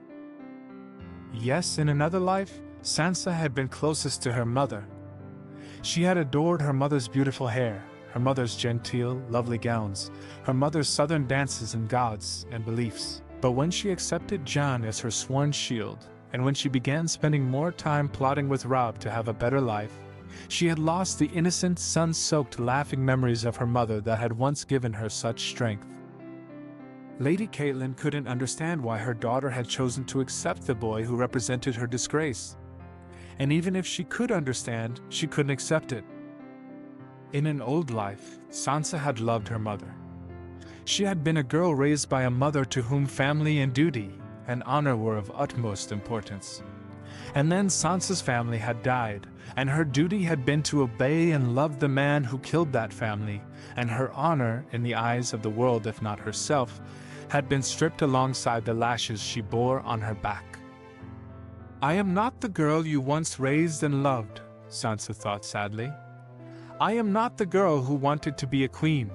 Yes, in another life, Sansa had been closest to her mother. She had adored her mother's beautiful hair, her mother's genteel, lovely gowns, her mother's southern dances and gods and beliefs. But when she accepted Jon as her sworn shield, and when she began spending more time plotting with Robb to have a better life, she had lost the innocent, sun-soaked, laughing memories of her mother that had once given her such strength. Lady Catelyn couldn't understand why her daughter had chosen to accept the boy who represented her disgrace. And even if she could understand, she couldn't accept it. In an old life, Sansa had loved her mother. She had been a girl raised by a mother to whom family and duty and honor were of utmost importance. And then Sansa's family had died, and her duty had been to obey and love the man who killed that family, and her honor, in the eyes of the world if not herself, had been stripped alongside the lashes she bore on her back. I am not the girl you once raised and loved, Sansa thought sadly. I am not the girl who wanted to be a queen.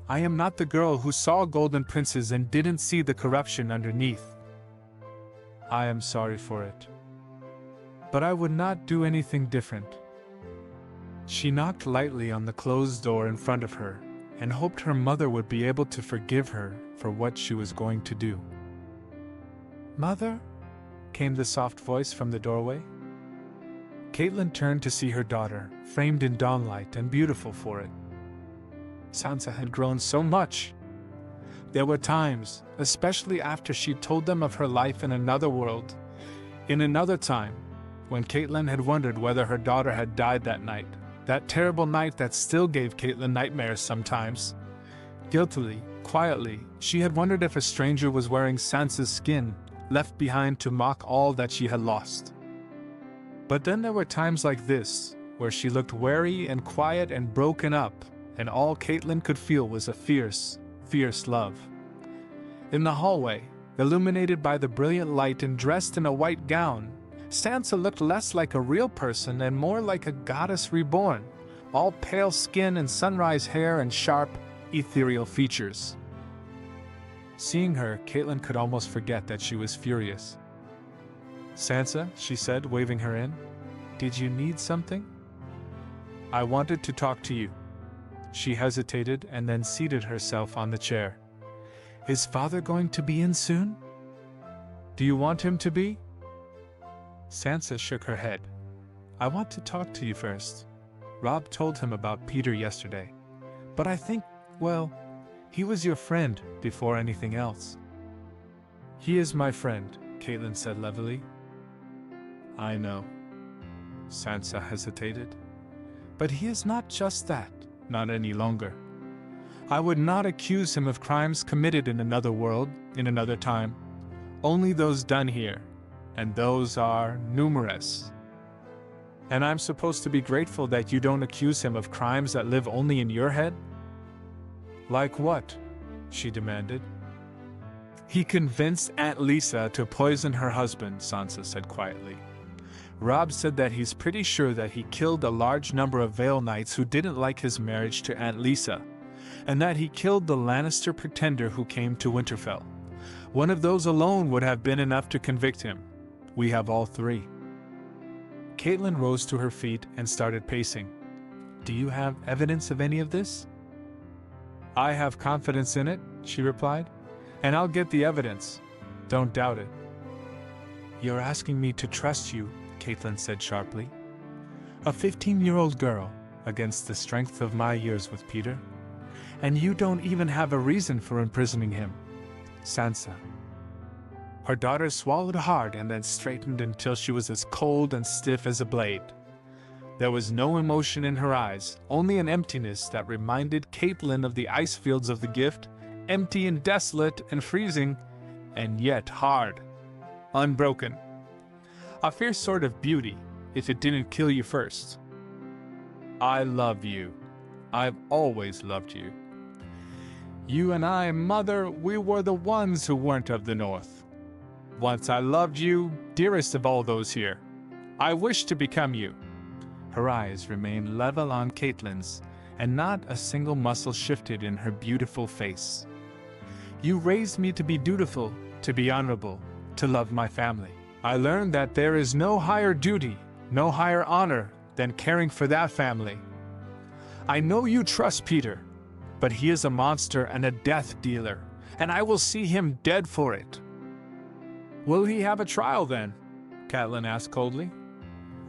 I am not the girl who saw golden princes and didn't see the corruption underneath. I am sorry for it. But I would not do anything different. She knocked lightly on the closed door in front of her and hoped her mother would be able to forgive her for what she was going to do. Mother? Came the soft voice from the doorway. Catelyn turned to see her daughter, framed in dawnlight and beautiful for it. Sansa had grown so much. There were times, especially after she told them of her life in another world, in another time, when Catelyn had wondered whether her daughter had died that night, that terrible night that still gave Catelyn nightmares sometimes. Guiltily, quietly, she had wondered if a stranger was wearing Sansa's skin, left behind to mock all that she had lost. But then there were times like this, where she looked weary and quiet and broken up, and all Catelyn could feel was a fierce, fierce love. In the hallway, illuminated by the brilliant light and dressed in a white gown, Sansa looked less like a real person and more like a goddess reborn, all pale skin and sunrise hair and sharp, ethereal features. Seeing her, Catelyn could almost forget that she was furious. Sansa, she said, waving her in, did you need something? I wanted to talk to you. She hesitated and then seated herself on the chair. Is father going to be in soon? Do you want him to be? Sansa shook her head. I want to talk to you first. Robb told him about Peter yesterday. But I think, well, he was your friend before anything else. He is my friend, Catelyn said levelly. I know. Sansa hesitated. But he is not just that, not any longer. I would not accuse him of crimes committed in another world, in another time. Only those done here, and those are numerous. And I'm supposed to be grateful that you don't accuse him of crimes that live only in your head? Like what? She demanded. He convinced Aunt Lisa to poison her husband, Sansa said quietly. Robb said that he's pretty sure that he killed a large number of Vale Knights who didn't like his marriage to Aunt Lisa, and that he killed the Lannister pretender who came to Winterfell. One of those alone would have been enough to convict him. We have all three. Catelyn rose to her feet and started pacing. Do you have evidence of any of this? I have confidence in it, she replied, and I'll get the evidence. Don't doubt it. You're asking me to trust you, Catelyn said sharply. A 15-year-old girl against the strength of my years with Peter. And you don't even have a reason for imprisoning him. Sansa. Her daughter swallowed hard and then straightened until she was as cold and stiff as a blade. There was no emotion in her eyes, only an emptiness that reminded Catelyn of the ice fields of the Gift, empty and desolate and freezing, and yet hard, unbroken. A fierce sort of beauty, if it didn't kill you first. I love you. I've always loved you. You and I, Mother, we were the ones who weren't of the North. Once I loved you, dearest of all those here. I wish to become you. Her eyes remained level on Catelyn's, and not a single muscle shifted in her beautiful face. You raised me to be dutiful, to be honorable, to love my family. I learned that there is no higher duty, no higher honor than caring for that family. I know you trust Peter, but he is a monster and a death dealer, and I will see him dead for it. Will he have a trial then? Catelyn asked coldly.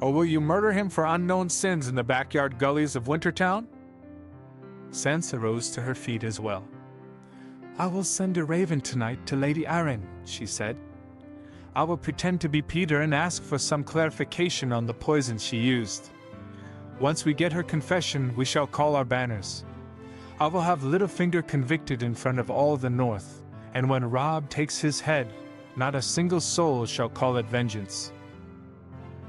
Or will you murder him for unknown sins in the backyard gullies of Wintertown? Sansa rose to her feet as well. I will send a raven tonight to Lady Arryn, she said. I will pretend to be Peter and ask for some clarification on the poison she used. Once we get her confession, we shall call our banners. I will have Littlefinger convicted in front of all the North, and when Robb takes his head, not a single soul shall call it vengeance.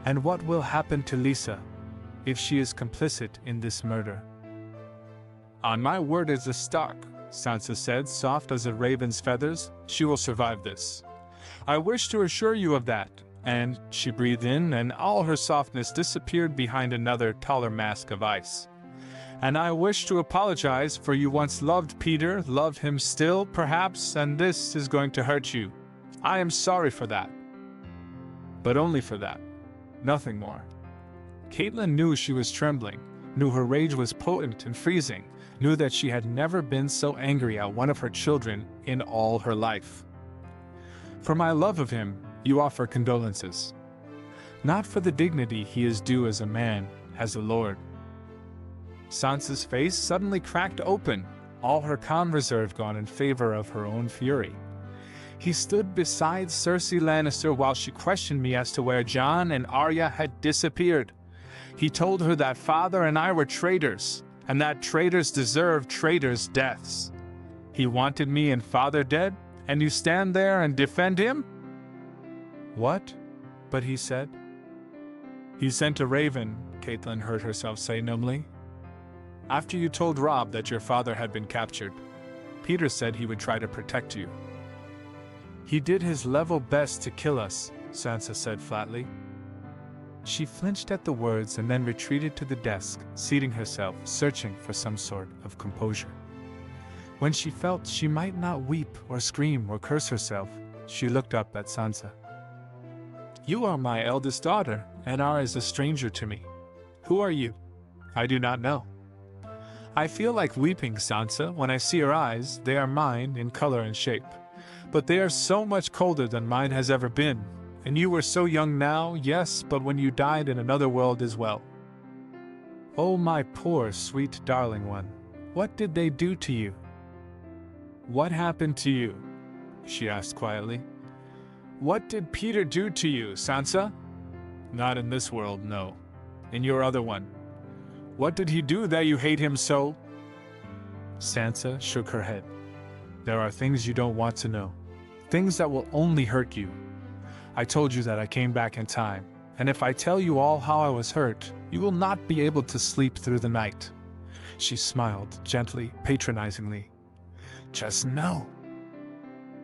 And what will happen to Lisa, if she is complicit in this murder? On my word as a Stark, Sansa said, soft as a raven's feathers, she will survive this. I wish to assure you of that. And she breathed in, and all her softness disappeared behind another, taller mask of ice. "And I wish to apologize, for you once loved Peter, love him still, perhaps, and this is going to hurt you. I am sorry for that. But only for that. Nothing more." Catelyn knew she was trembling, knew her rage was potent and freezing, knew that she had never been so angry at one of her children in all her life. "For my love of him, you offer condolences. Not for the dignity he is due as a man, as a lord." Sansa's face suddenly cracked open, all her calm reserve gone in favor of her own fury. "He stood beside Cersei Lannister while she questioned me as to where Jon and Arya had disappeared. He told her that father and I were traitors, and that traitors deserve traitors' deaths. He wanted me and father dead, and you stand there and defend him?" "What? But he said—" "He sent a raven," Catelyn heard herself say numbly. "After you told Robb that your father had been captured, Peter said he would try to protect you." "He did his level best to kill us," Sansa said flatly. She flinched at the words and then retreated to the desk, seating herself, searching for some sort of composure. When she felt she might not weep or scream or curse herself, she looked up at Sansa. "You are my eldest daughter, and are as a stranger to me. Who are you?" "I do not know." "I feel like weeping, Sansa, when I see your eyes. They are mine in color and shape, but they are so much colder than mine has ever been. And you were so young now, yes, but when you died in another world as well." "Oh, my poor, sweet, darling one. What did they do to you?" "What happened to you?" she asked quietly. "What did Peter do to you, Sansa?" "Not in this world, no. In your other one. What did he do that you hate him so?" Sansa shook her head. "There are things you don't want to know. Things that will only hurt you. I told you that I came back in time, and if I tell you all how I was hurt, you will not be able to sleep through the night." She smiled, gently, patronizingly. "Just know."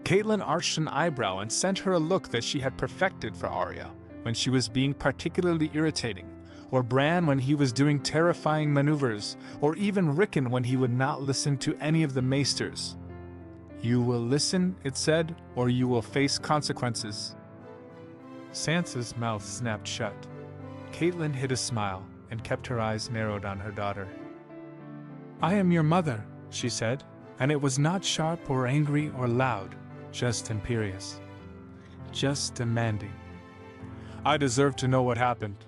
Catelyn arched an eyebrow and sent her a look that she had perfected for Arya when she was being particularly irritating, or Bran when he was doing terrifying maneuvers, or even Rickon when he would not listen to any of the maesters. "You will listen," it said, "or you will face consequences." Sansa's mouth snapped shut. Catelyn hid a smile and kept her eyes narrowed on her daughter. "I am your mother," she said, and it was not sharp or angry or loud, just imperious. Just demanding. "I deserve to know what happened.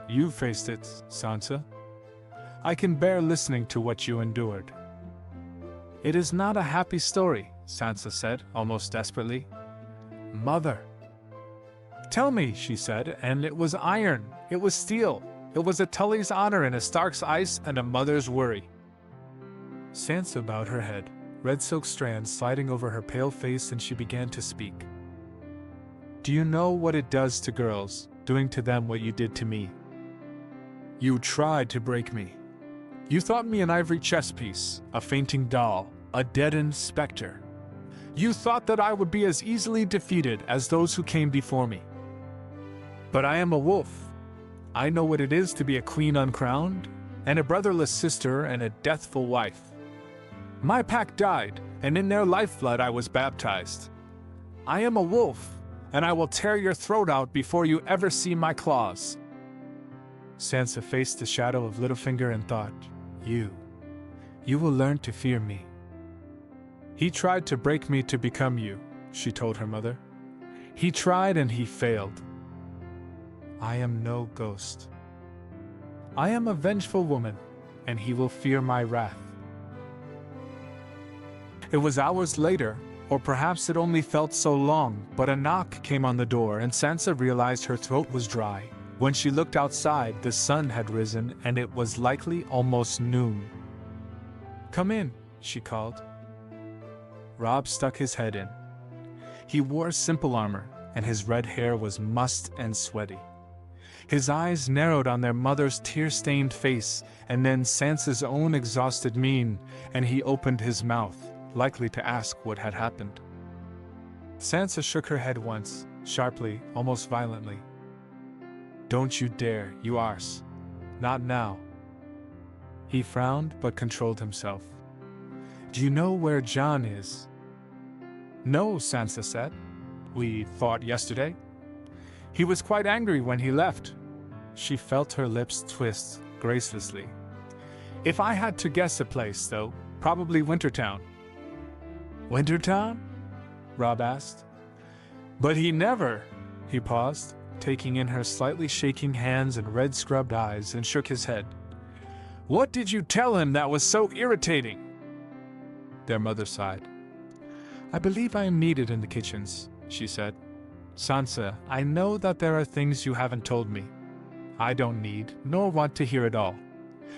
You faced it, Sansa. I can bear listening to what you endured." "It is not a happy story," Sansa said, almost desperately. "Mother." "Tell me," she said, "and it was iron, it was steel, it was a Tully's honor and a Stark's ice and a mother's worry." Sansa bowed her head, red silk strands sliding over her pale face, and she began to speak. "Do you know what it does to girls, doing to them what you did to me? You tried to break me. You thought me an ivory chess piece, a fainting doll, a deadened specter. You thought that I would be as easily defeated as those who came before me. But I am a wolf. I know what it is to be a queen uncrowned, and a brotherless sister and a deathful wife. My pack died, and in their lifeblood I was baptized. I am a wolf, and I will tear your throat out before you ever see my claws." Sansa faced the shadow of Littlefinger and thought, You will learn to fear me." "He tried to break me to become you," she told her mother. "He tried and he failed. I am no ghost. I am a vengeful woman, and he will fear my wrath." It was hours later, or perhaps it only felt so long, but a knock came on the door and Sansa realized her throat was dry. When she looked outside, the sun had risen and it was likely almost noon. "Come in," she called. Robb stuck his head in. He wore simple armor, and his red hair was mussed and sweaty. His eyes narrowed on their mother's tear-stained face, and then Sansa's own exhausted mien, and he opened his mouth, likely to ask what had happened. Sansa shook her head once, sharply, almost violently. "Don't you dare, you arse. Not now." He frowned but controlled himself. "Do you know where Jon is?" "No," Sansa said. "We fought yesterday. He was quite angry when he left." She felt her lips twist graciously. "If I had to guess a place, though, probably Wintertown." "Wintertown?" Robb asked. "But he never—" He paused, taking in her slightly shaking hands and red-scrubbed eyes, and shook his head. "What did you tell him that was so irritating?" Their mother sighed. "I believe I am needed in the kitchens," she said. "Sansa, I know that there are things you haven't told me. I don't need, nor want to hear it all.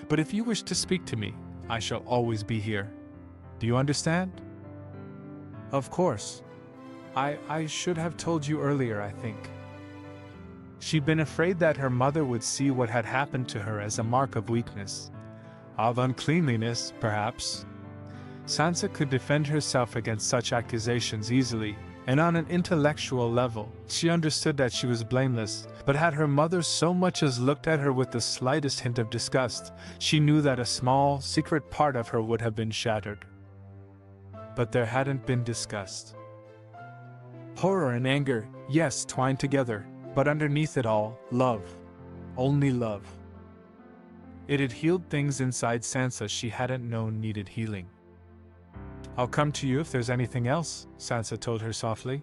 But if you wish to speak to me, I shall always be here. Do you understand?" "Of course. I should have told you earlier, I think." She'd been afraid that her mother would see what had happened to her as a mark of weakness. Of uncleanliness, perhaps. Sansa could defend herself against such accusations easily, and on an intellectual level, she understood that she was blameless, but had her mother so much as looked at her with the slightest hint of disgust, she knew that a small, secret part of her would have been shattered. But there hadn't been disgust. Horror and anger, yes, twined together, but underneath it all, love. Only love. It had healed things inside Sansa she hadn't known needed healing. "I'll come to you if there's anything else," Sansa told her softly.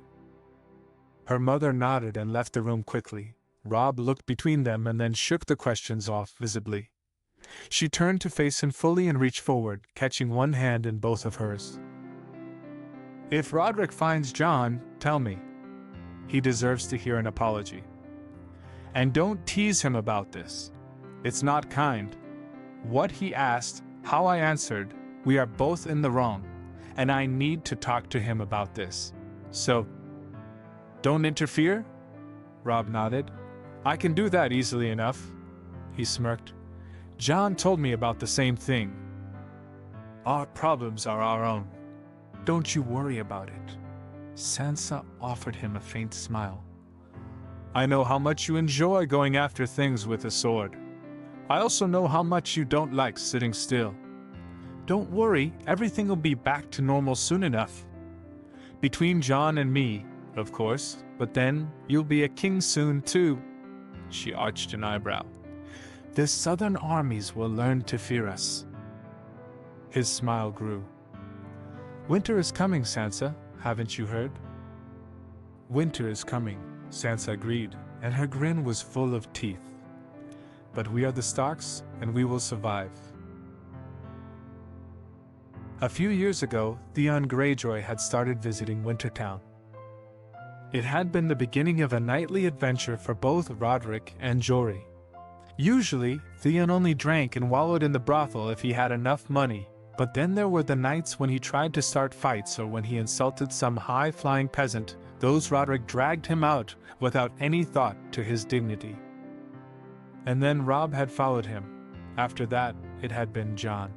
Her mother nodded and left the room quickly. Robb looked between them and then shook the questions off visibly. She turned to face him fully and reached forward, catching one hand in both of hers. "If Roderick finds Jon, tell me. He deserves to hear an apology. And don't tease him about this. It's not kind. What he asked, how I answered, we are both in the wrong, and I need to talk to him about this. So, don't interfere?" Robb nodded. "I can do that easily enough." He smirked. "Jon told me about the same thing. Our problems are our own. Don't you worry about it." Sansa offered him a faint smile. "I know how much you enjoy going after things with a sword. I also know how much you don't like sitting still. Don't worry, everything will be back to normal soon enough. Between Jon and me, of course, but then you'll be a king soon too." She arched an eyebrow. "The southern armies will learn to fear us." His smile grew. "Winter is coming, Sansa, haven't you heard?" "Winter is coming," Sansa agreed, and her grin was full of teeth. "But we are the Starks, and we will survive." A few years ago, Theon Greyjoy had started visiting Wintertown. It had been the beginning of a nightly adventure for both Roderick and Jory. Usually, Theon only drank and wallowed in the brothel if he had enough money, but then there were the nights when he tried to start fights or when he insulted some high-flying peasant. Those Roderick dragged him out without any thought to his dignity. And then Robb had followed him. After that, it had been Jon.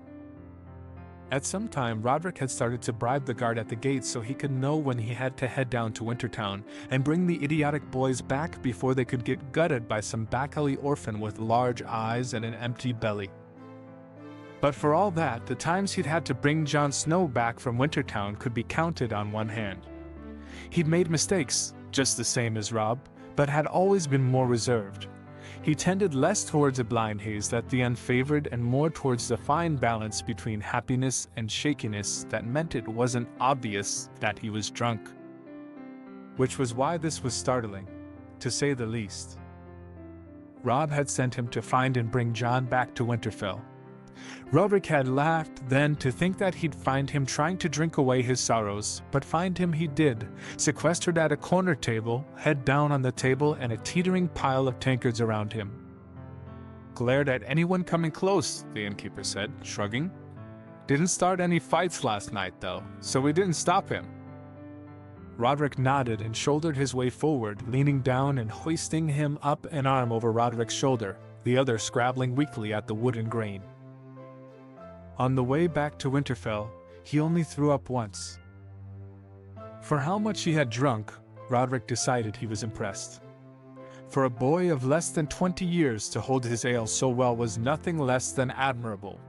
At some time, Roderick had started to bribe the guard at the gate so he could know when he had to head down to Wintertown and bring the idiotic boys back before they could get gutted by some back-alley orphan with large eyes and an empty belly. But for all that, the times he'd had to bring Jon Snow back from Wintertown could be counted on one hand. He'd made mistakes, just the same as Robb, but had always been more reserved. He tended less towards a blind haze that Theon favored and more towards the fine balance between happiness and shakiness that meant it wasn't obvious that he was drunk. Which was why this was startling, to say the least. Robb had sent him to find and bring Jon back to Winterfell. Roderick had laughed then to think that he'd find him trying to drink away his sorrows, but find him he did, sequestered at a corner table, head down on the table and a teetering pile of tankards around him. "Glared at anyone coming close," the innkeeper said, shrugging. "Didn't start any fights last night, though, so we didn't stop him." Roderick nodded and shouldered his way forward, leaning down and hoisting him up an arm over Roderick's shoulder, the other scrabbling weakly at the wooden grain. On the way back to Winterfell, he only threw up once. For how much he had drunk, Roderick decided he was impressed. For a boy of less than 20 years to hold his ale so well was nothing less than admirable.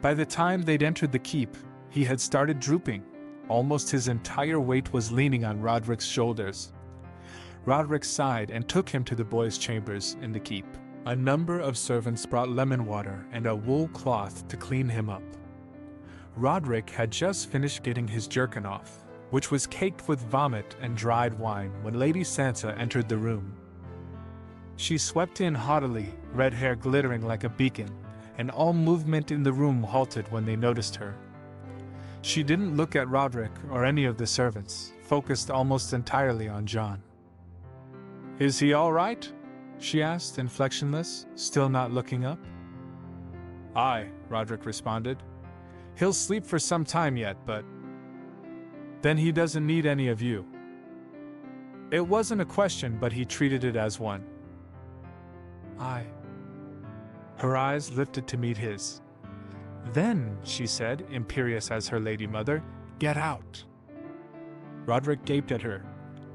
By the time they'd entered the keep, he had started drooping. Almost his entire weight was leaning on Roderick's shoulders. Roderick sighed and took him to the boys' chambers in the keep. A number of servants brought lemon water and a wool cloth to clean him up. Roderick had just finished getting his jerkin off, which was caked with vomit and dried wine, when Lady Sansa entered the room. She swept in haughtily, red hair glittering like a beacon, and all movement in the room halted when they noticed her. She didn't look at Roderick or any of the servants, focused almost entirely on Jon. "Is he all right?" she asked, inflectionless, still not looking up. "Aye," Roderick responded. "He'll sleep for some time yet, but then he doesn't need any of you." It wasn't a question, but he treated it as one. "Aye." Her eyes lifted to meet his. "Then," she said, imperious as her lady mother, "get out." Roderick gaped at her.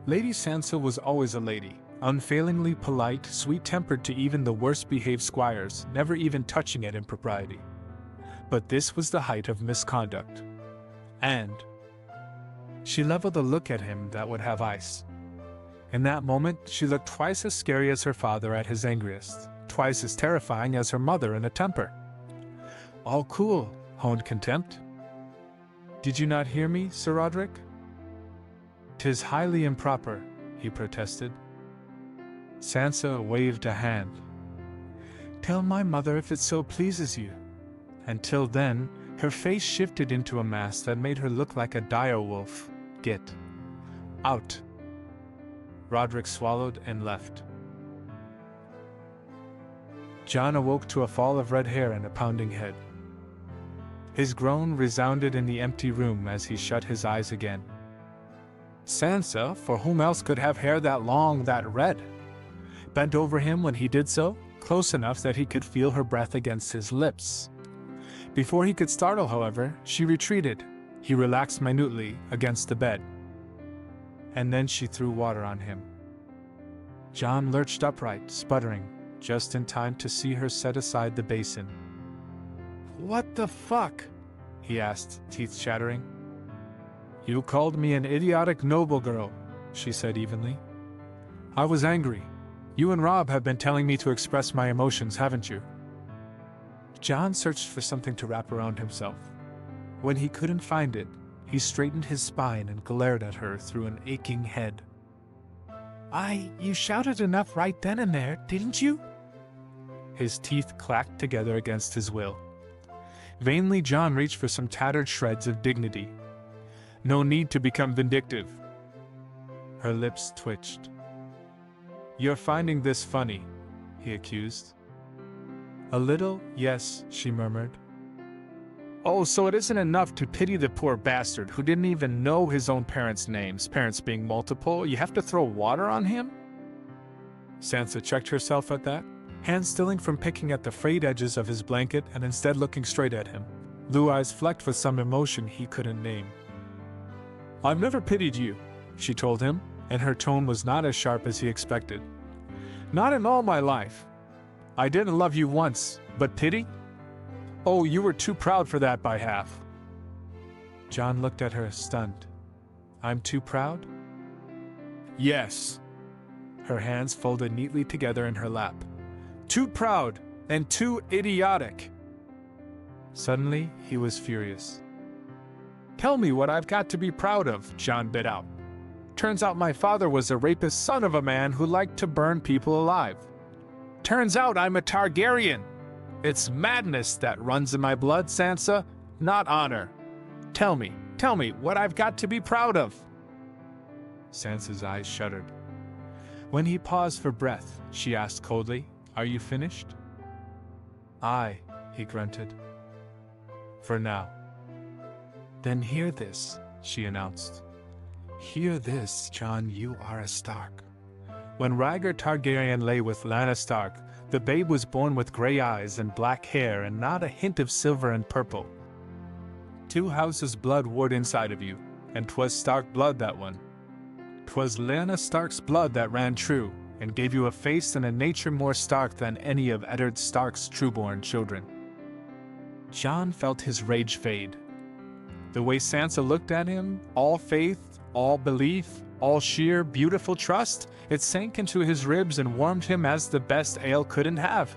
Lady Sansa was always a lady, unfailingly polite, sweet-tempered to even the worst-behaved squires, never even touching at impropriety. But this was the height of misconduct. And she leveled a look at him that would have ice. In that moment, she looked twice as scary as her father at his angriest, twice as terrifying as her mother in a temper. "All cool," honed contempt. "Did you not hear me, Sir Roderick?" "'Tis highly improper," he protested. Sansa waved a hand. "Tell my mother if it so pleases you." Until then, her face shifted into a mask that made her look like a dire wolf. "Get out." Roderick swallowed and left. Jon awoke to a fall of red hair and a pounding head. His groan resounded in the empty room as he shut his eyes again. Sansa, for whom else could have hair that long, that red, bent over him when he did so, close enough that he could feel her breath against his lips. Before he could startle, however, she retreated. He relaxed minutely against the bed. And then she threw water on him. Jon lurched upright, sputtering, just in time to see her set aside the basin. "What the fuck?" he asked, teeth chattering. "You called me an idiotic noble girl," she said evenly. "I was angry. You and Robb have been telling me to express my emotions, haven't you?" Jon searched for something to wrap around himself. When he couldn't find it, he straightened his spine and glared at her through an aching head. You shouted enough right then and there, didn't you?" His teeth clacked together against his will. Vainly, Jon reached for some tattered shreds of dignity. "No need to become vindictive." Her lips twitched. "You're finding this funny," he accused. "A little, yes," she murmured. "Oh, so it isn't enough to pity the poor bastard who didn't even know his own parents' names, parents being multiple, you have to throw water on him?" Sansa checked herself at that, hands stilling from picking at the frayed edges of his blanket and instead looking straight at him, blue eyes flecked with some emotion he couldn't name. "I've never pitied you," she told him, and her tone was not as sharp as he expected. "Not in all my life. I didn't love you once, but pity? Oh, you were too proud for that by half." Jon looked at her, stunned. "I'm too proud?" "Yes." Her hands folded neatly together in her lap. "Too proud, and too idiotic." Suddenly, he was furious. "Tell me what I've got to be proud of," Jon bit out. "Turns out my father was a rapist son of a man who liked to burn people alive. Turns out I'm a Targaryen. It's madness that runs in my blood, Sansa, not honor. Tell me what I've got to be proud of." Sansa's eyes shuddered. When he paused for breath, she asked coldly, "Are you finished?" "Aye," he grunted. "For now." "Then hear this," she announced. "Hear this, Jon, you are a Stark. When Rhaegar Targaryen lay with Lyanna Stark, the babe was born with gray eyes and black hair and not a hint of silver and purple. 2 houses' blood warred inside of you, and 'twas Stark blood, that one. 'Twas Lyanna Stark's blood that ran true, and gave you a face and a nature more stark than any of Eddard Stark's trueborn children. Jon felt his rage fade. The way Sansa looked at him, all faith, all belief, all sheer, beautiful trust, it sank into his ribs and warmed him as the best ale couldn't have.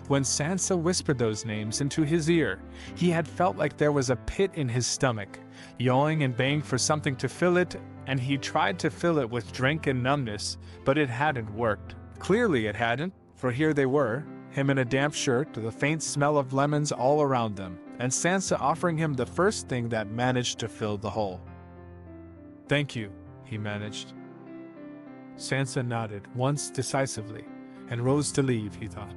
When Sansa whispered those names into his ear, he had felt like there was a pit in his stomach, yawing and baying for something to fill it, and he tried to fill it with drink and numbness, but it hadn't worked. Clearly it hadn't, for here they were, him in a damp shirt, the faint smell of lemons all around them, and Sansa offering him the first thing that managed to fill the hole. "Thank you," he managed. Sansa nodded once decisively, and rose to leave, he thought.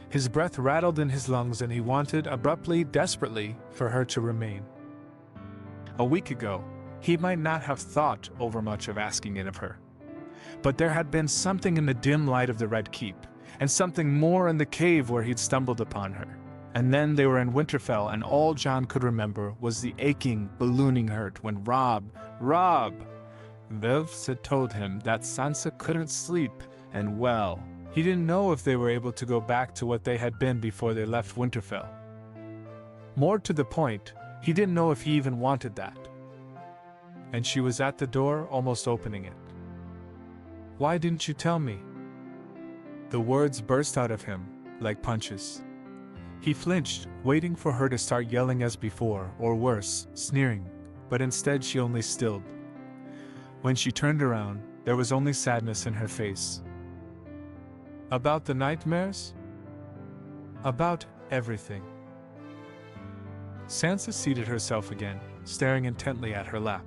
His breath rattled in his lungs and he wanted, abruptly, desperately, for her to remain. A week ago, he might not have thought overmuch of asking it of her. But there had been something in the dim light of the Red Keep, and something more in the cave where he'd stumbled upon her. And then they were in Winterfell, and all Jon could remember was the aching, ballooning hurt when Robb, Vivs had told him that Sansa couldn't sleep, and well, he didn't know if they were able to go back to what they had been before they left Winterfell. More to the point, he didn't know if he even wanted that. And she was at the door, almost opening it. "Why didn't you tell me?" The words burst out of him, like punches. He flinched, waiting for her to start yelling as before, or worse, sneering, but instead she only stilled. When she turned around, there was only sadness in her face. "About the nightmares?" "About everything." Sansa seated herself again, staring intently at her lap.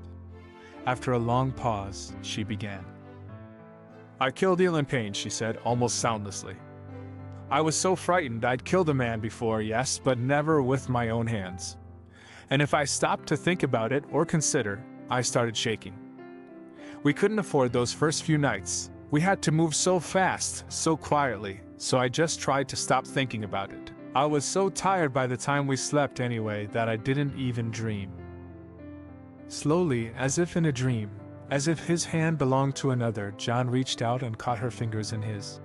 After a long pause, she began. "I killed Elin Payne," she said, almost soundlessly. "I was so frightened I'd killed a man before, yes, but never with my own hands. And if I stopped to think about it or consider, I started shaking. We couldn't afford those first few nights. We had to move so fast, so quietly, so I just tried to stop thinking about it. I was so tired by the time we slept anyway that I didn't even dream." Slowly, as if in a dream, as if his hand belonged to another, Jon reached out and caught her fingers in his.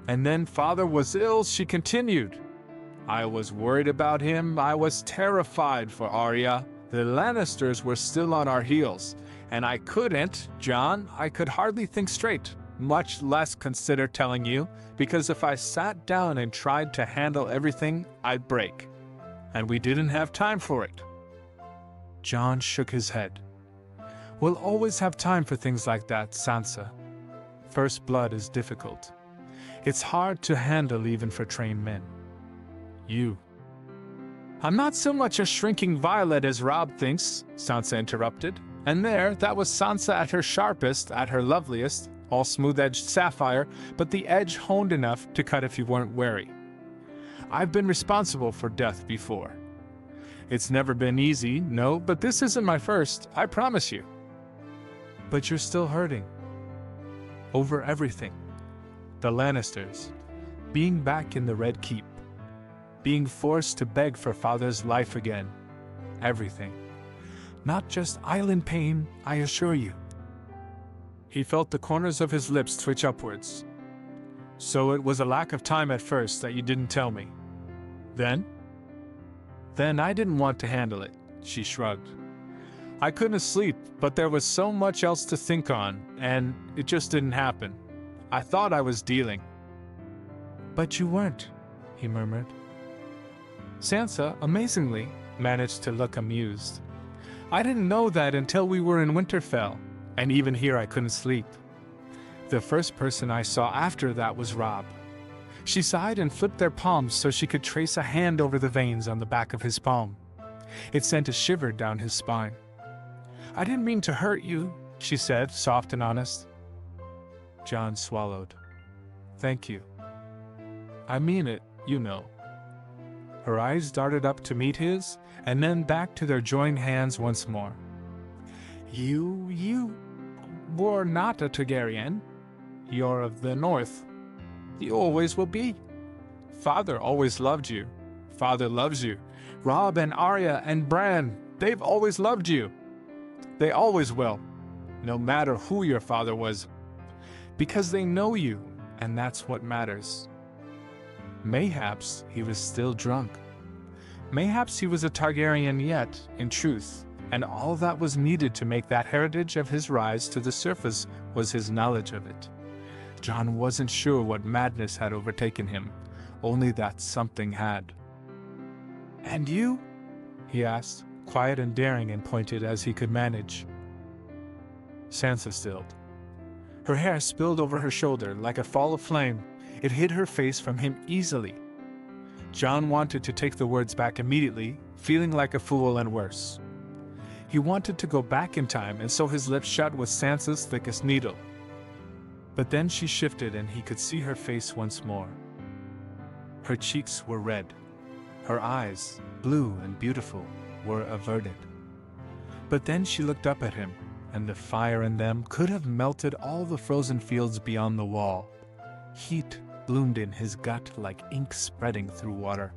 "And then father was ill," she continued. "I was worried about him. I was terrified for Arya. The Lannisters were still on our heels. And I couldn't, Jon, I could hardly think straight, much less consider telling you, because if I sat down and tried to handle everything, I'd break. And we didn't have time for it." Jon shook his head. "We'll always have time for things like that, Sansa. First blood is difficult. It's hard to handle even for trained men. You." "I'm not so much a shrinking violet as Robb thinks," Sansa interrupted. And that was Sansa at her sharpest, at her loveliest, all smooth-edged sapphire, but the edge honed enough to cut if you weren't wary. "I've been responsible for death before. It's never been easy, no, but this isn't my first, I promise you." "But you're still hurting." "Over everything. The Lannisters, being back in the Red Keep, being forced to beg for father's life again, everything. Not just Elin Payne, I assure you." He felt the corners of his lips twitch upwards. "So it was a lack of time at first that you didn't tell me. Then?" "Then I didn't want to handle it," she shrugged. "I couldn't sleep, but there was so much else to think on, and it just didn't happen. I thought I was dealing." "But you weren't," he murmured. Sansa, amazingly, managed to look amused. "I didn't know that until we were in Winterfell, and even here I couldn't sleep. The first person I saw after that was Robb." She sighed and flipped their palms so she could trace a hand over the veins on the back of his palm. It sent a shiver down his spine. "I didn't mean to hurt you," she said, soft and honest. Jon swallowed. "Thank you. I mean it, you know." Her eyes darted up to meet his, and then back to their joined hands once more. You were not a Targaryen. You're of the North. You always will be. Father always loved you. Father loves you. Robb and Arya and Bran, they've always loved you. They always will. no matter who your father was, because they know you, and that's what matters. Mayhaps he was still drunk. Mayhaps he was a Targaryen yet, in truth, and all that was needed to make that heritage of his rise to the surface was his knowledge of it. Jon wasn't sure what madness had overtaken him, only that something had. "And you?" he asked, quiet and daring and pointed as he could manage. Sansa stilled. Her hair spilled over her shoulder like a fall of flame. It hid her face from him easily. Jon wanted to take the words back immediately, feeling like a fool and worse. He wanted to go back in time and sew his lips shut with Sansa's thickest needle. But then she shifted and he could see her face once more. Her cheeks were red. Her eyes, blue and beautiful, were averted. But then she looked up at him, and the fire in them could have melted all the frozen fields beyond the wall. Heat bloomed in his gut like ink spreading through water.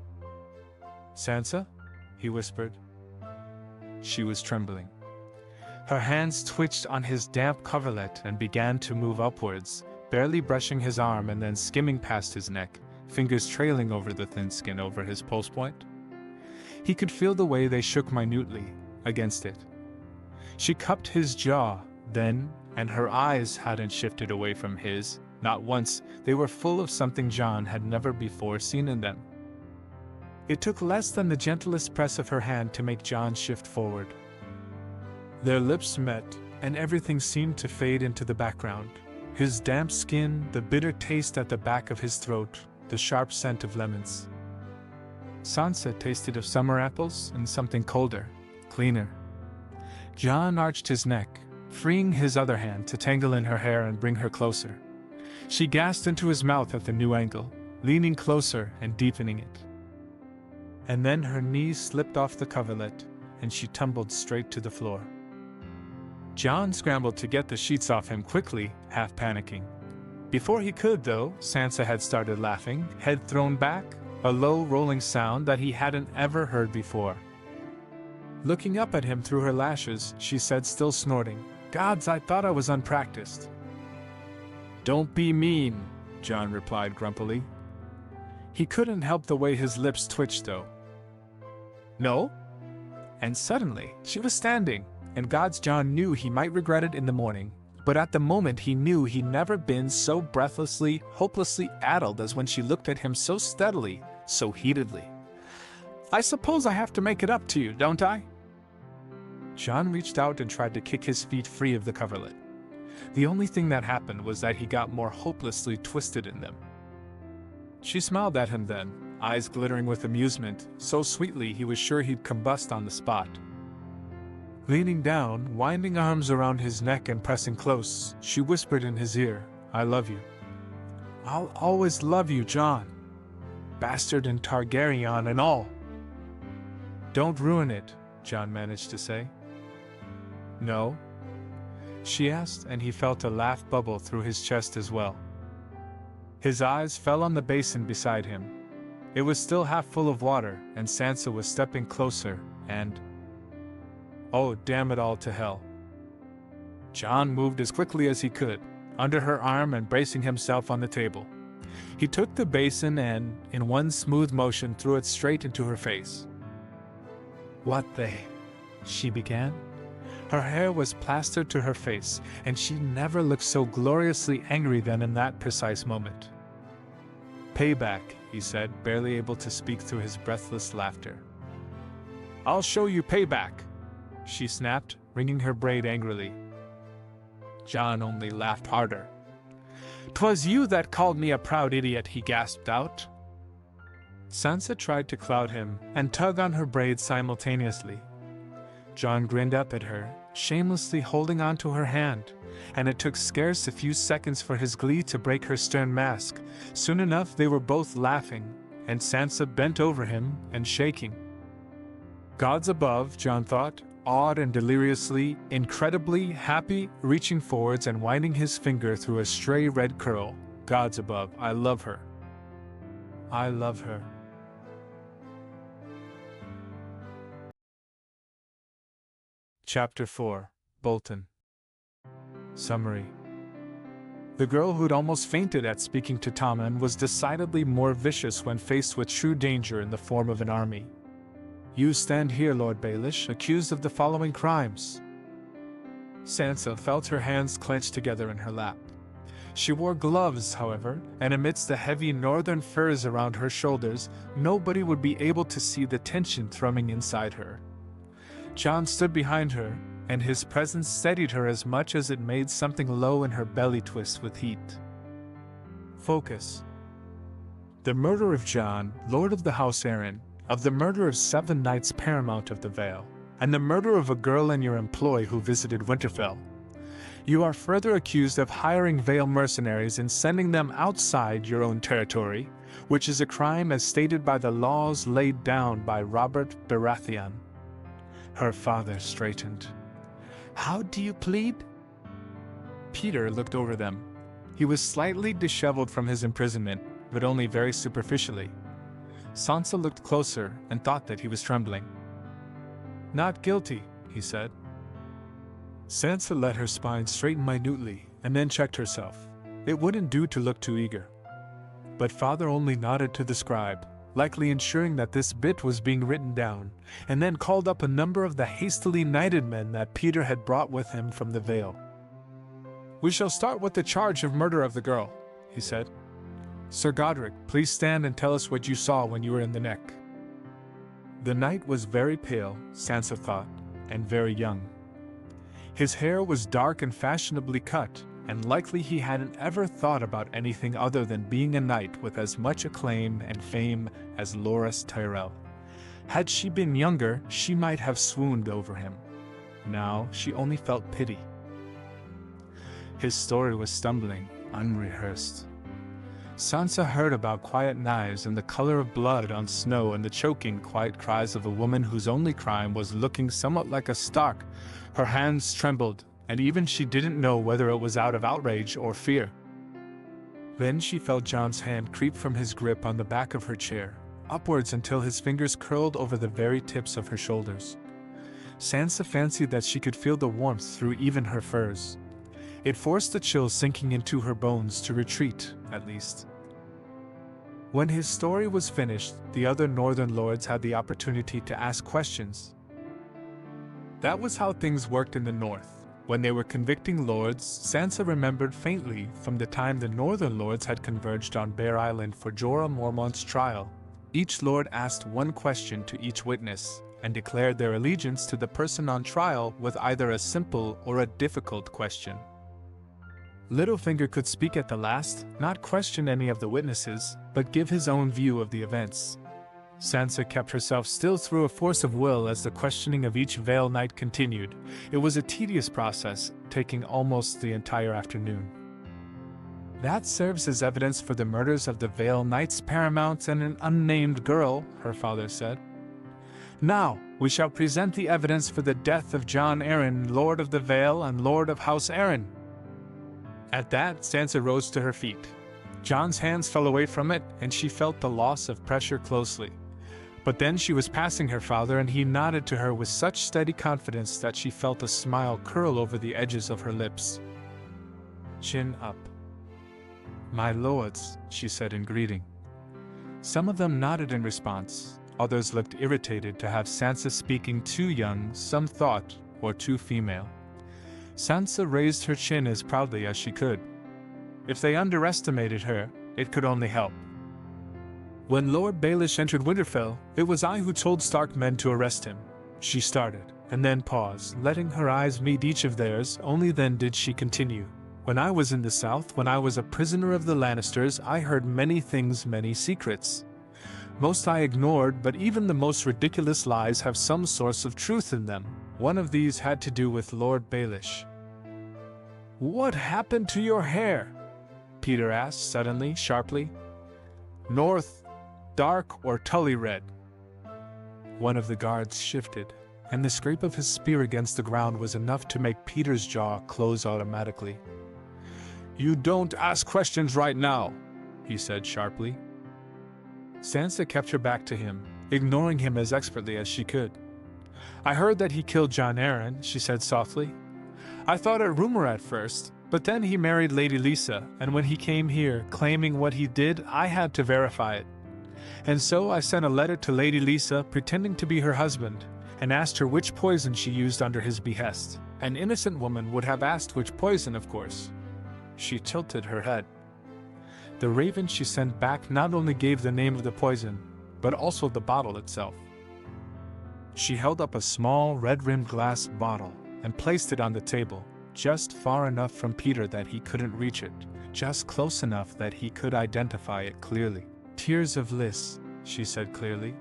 "Sansa?" he whispered. She was trembling. Her hands twitched on his damp coverlet and began to move upwards, barely brushing his arm and then skimming past his neck, fingers trailing over the thin skin over his pulse point. He could feel the way they shook minutely against it. She cupped his jaw, then, and her eyes hadn't shifted away from his, not once. They were full of something Jon had never before seen in them. It took less than the gentlest press of her hand to make Jon shift forward. Their lips met, and everything seemed to fade into the background. His damp skin, the bitter taste at the back of his throat, the sharp scent of lemons. Sansa tasted of summer apples and something colder, cleaner. Jon arched his neck, freeing his other hand to tangle in her hair and bring her closer. She gasped into his mouth at the new angle, leaning closer and deepening it. And then her knees slipped off the coverlet, and she tumbled straight to the floor. Jon scrambled to get the sheets off him quickly, half panicking. Before he could, though, Sansa had started laughing, head thrown back, a low, rolling sound that he hadn't ever heard before. Looking up at him through her lashes, she said, still snorting, "Gods, I thought I was unpracticed." "Don't be mean," Jon replied grumpily. He couldn't help the way his lips twitched, though. "No?" And suddenly, she was standing, and God's Jon knew he might regret it in the morning, but at the moment he knew he'd never been so breathlessly, hopelessly addled as when she looked at him so steadily, so heatedly. "I suppose I have to make it up to you, don't I?" Jon reached out and tried to kick his feet free of the coverlet. The only thing that happened was that he got more hopelessly twisted in them. She smiled at him then, eyes glittering with amusement, so sweetly he was sure he'd combust on the spot. Leaning down, winding arms around his neck and pressing close, she whispered in his ear, "I love you. I'll always love you, Jon. Bastard and Targaryen and all." "Don't ruin it," Jon managed to say. "No?" she asked, and he felt a laugh bubble through his chest as well. His eyes fell on the basin beside him. It was still half full of water, and Sansa was stepping closer, and... oh, damn it all to hell. Jon moved as quickly as he could, under her arm and bracing himself on the table. He took the basin and, in one smooth motion, threw it straight into her face. "What the..." she began. Her hair was plastered to her face, and she never looked so gloriously angry than in that precise moment. "Payback," he said, barely able to speak through his breathless laughter. "I'll show you payback," she snapped, wringing her braid angrily. Jon only laughed harder. "'Twas you that called me a proud idiot," he gasped out. Sansa tried to cloud him and tug on her braid simultaneously. Jon grinned up at her, shamelessly holding onto her hand, and it took scarce a few seconds for his glee to break her stern mask. Soon enough they were both laughing, and Sansa bent over him and shaking. Gods above, Jon thought, awed and deliriously, incredibly happy, reaching forwards and winding his finger through a stray red curl. Gods above, I love her. I love her. Chapter 4, Bolton. Summary. The girl who'd almost fainted at speaking to Tommen was decidedly more vicious when faced with true danger in the form of an army. You stand here, Lord Baelish, accused of the following crimes. Sansa felt her hands clenched together in her lap. She wore gloves, however, and amidst the heavy northern furs around her shoulders, nobody would be able to see the tension thrumming inside her. Jon stood behind her, and his presence steadied her as much as it made something low in her belly twist with heat. Focus. The murder of Jon, Lord of the House Arryn, of the murder of 7 knights paramount of the Vale, and the murder of a girl in your employ who visited Winterfell. You are further accused of hiring Vale mercenaries and sending them outside your own territory, which is a crime as stated by the laws laid down by Robert Baratheon. Her father straightened. How do you plead? Peter looked over them. He was slightly disheveled from his imprisonment, but only very superficially. Sansa looked closer and thought that he was trembling. Not guilty, he said. Sansa let her spine straighten minutely and then checked herself. It wouldn't do to look too eager. But father only nodded to the scribe, likely ensuring that this bit was being written down, and then called up a number of the hastily knighted men that Peter had brought with him from the Vale. We shall start with the charge of murder of the girl, he said. Sir Godric, please stand and tell us what you saw when you were in the neck. The knight was very pale, Sansa thought, and very young. His hair was dark and fashionably cut, and likely he hadn't ever thought about anything other than being a knight with as much acclaim and fame as Loras Tyrell. Had she been younger, she might have swooned over him. Now she only felt pity. His story was stumbling, unrehearsed. Sansa heard about quiet knives and the color of blood on snow and the choking, quiet cries of a woman whose only crime was looking somewhat like a Stark. Her hands trembled, and even she didn't know whether it was out of outrage or fear. Then she felt Jon's hand creep from his grip on the back of her chair, upwards until his fingers curled over the very tips of her shoulders. Sansa fancied that she could feel the warmth through even her furs. It forced the chill sinking into her bones to retreat, at least. When his story was finished, the other northern lords had the opportunity to ask questions. That was how things worked in the north. When they were convicting lords, Sansa remembered faintly from the time the northern lords had converged on Bear Island for Jorah Mormont's trial. Each lord asked one question to each witness, and declared their allegiance to the person on trial with either a simple or a difficult question. Littlefinger could speak at the last, not question any of the witnesses, but give his own view of the events. Sansa kept herself still through a force of will as the questioning of each Vale Knight continued. It was a tedious process, taking almost the entire afternoon. That serves as evidence for the murders of the Vale Knights Paramount and an unnamed girl, her father said. Now, we shall present the evidence for the death of Jon Arryn, Lord of the Vale and Lord of House Arryn. At that, Sansa rose to her feet. Jon's hands fell away from it, and she felt the loss of pressure closely. But then she was passing her father, and he nodded to her with such steady confidence that she felt a smile curl over the edges of her lips. Chin up. My lords, she said in greeting. Some of them nodded in response. Others looked irritated to have Sansa speaking too young, some thought, or too female. Sansa raised her chin as proudly as she could. If they underestimated her, it could only help. When Lord Baelish entered Winterfell, it was I who told Stark men to arrest him. She started, and then paused, letting her eyes meet each of theirs. Only then did she continue. When I was in the South, when I was a prisoner of the Lannisters, I heard many things, many secrets. Most I ignored, but even the most ridiculous lies have some source of truth in them. One of these had to do with Lord Baelish. What happened to your hair? Peter asked suddenly, sharply. North, dark or tully red? One of the guards shifted, and the scrape of his spear against the ground was enough to make Peter's jaw close automatically. You don't ask questions right now, he said sharply. Sansa kept her back to him, ignoring him as expertly as she could. I heard that he killed Jon Arryn, she said softly. I thought it rumor at first, but then he married Lady Lisa, and when he came here claiming what he did, I had to verify it. And so I sent a letter to Lady Lisa pretending to be her husband, and asked her which poison she used under his behest. An innocent woman would have asked which poison, of course. She tilted her head. The raven she sent back not only gave the name of the poison, but also the bottle itself. She held up a small red-rimmed glass bottle and placed it on the table, just far enough from Peter that he couldn't reach it, just close enough that he could identify it clearly. "Tears of Lys," she said clearly.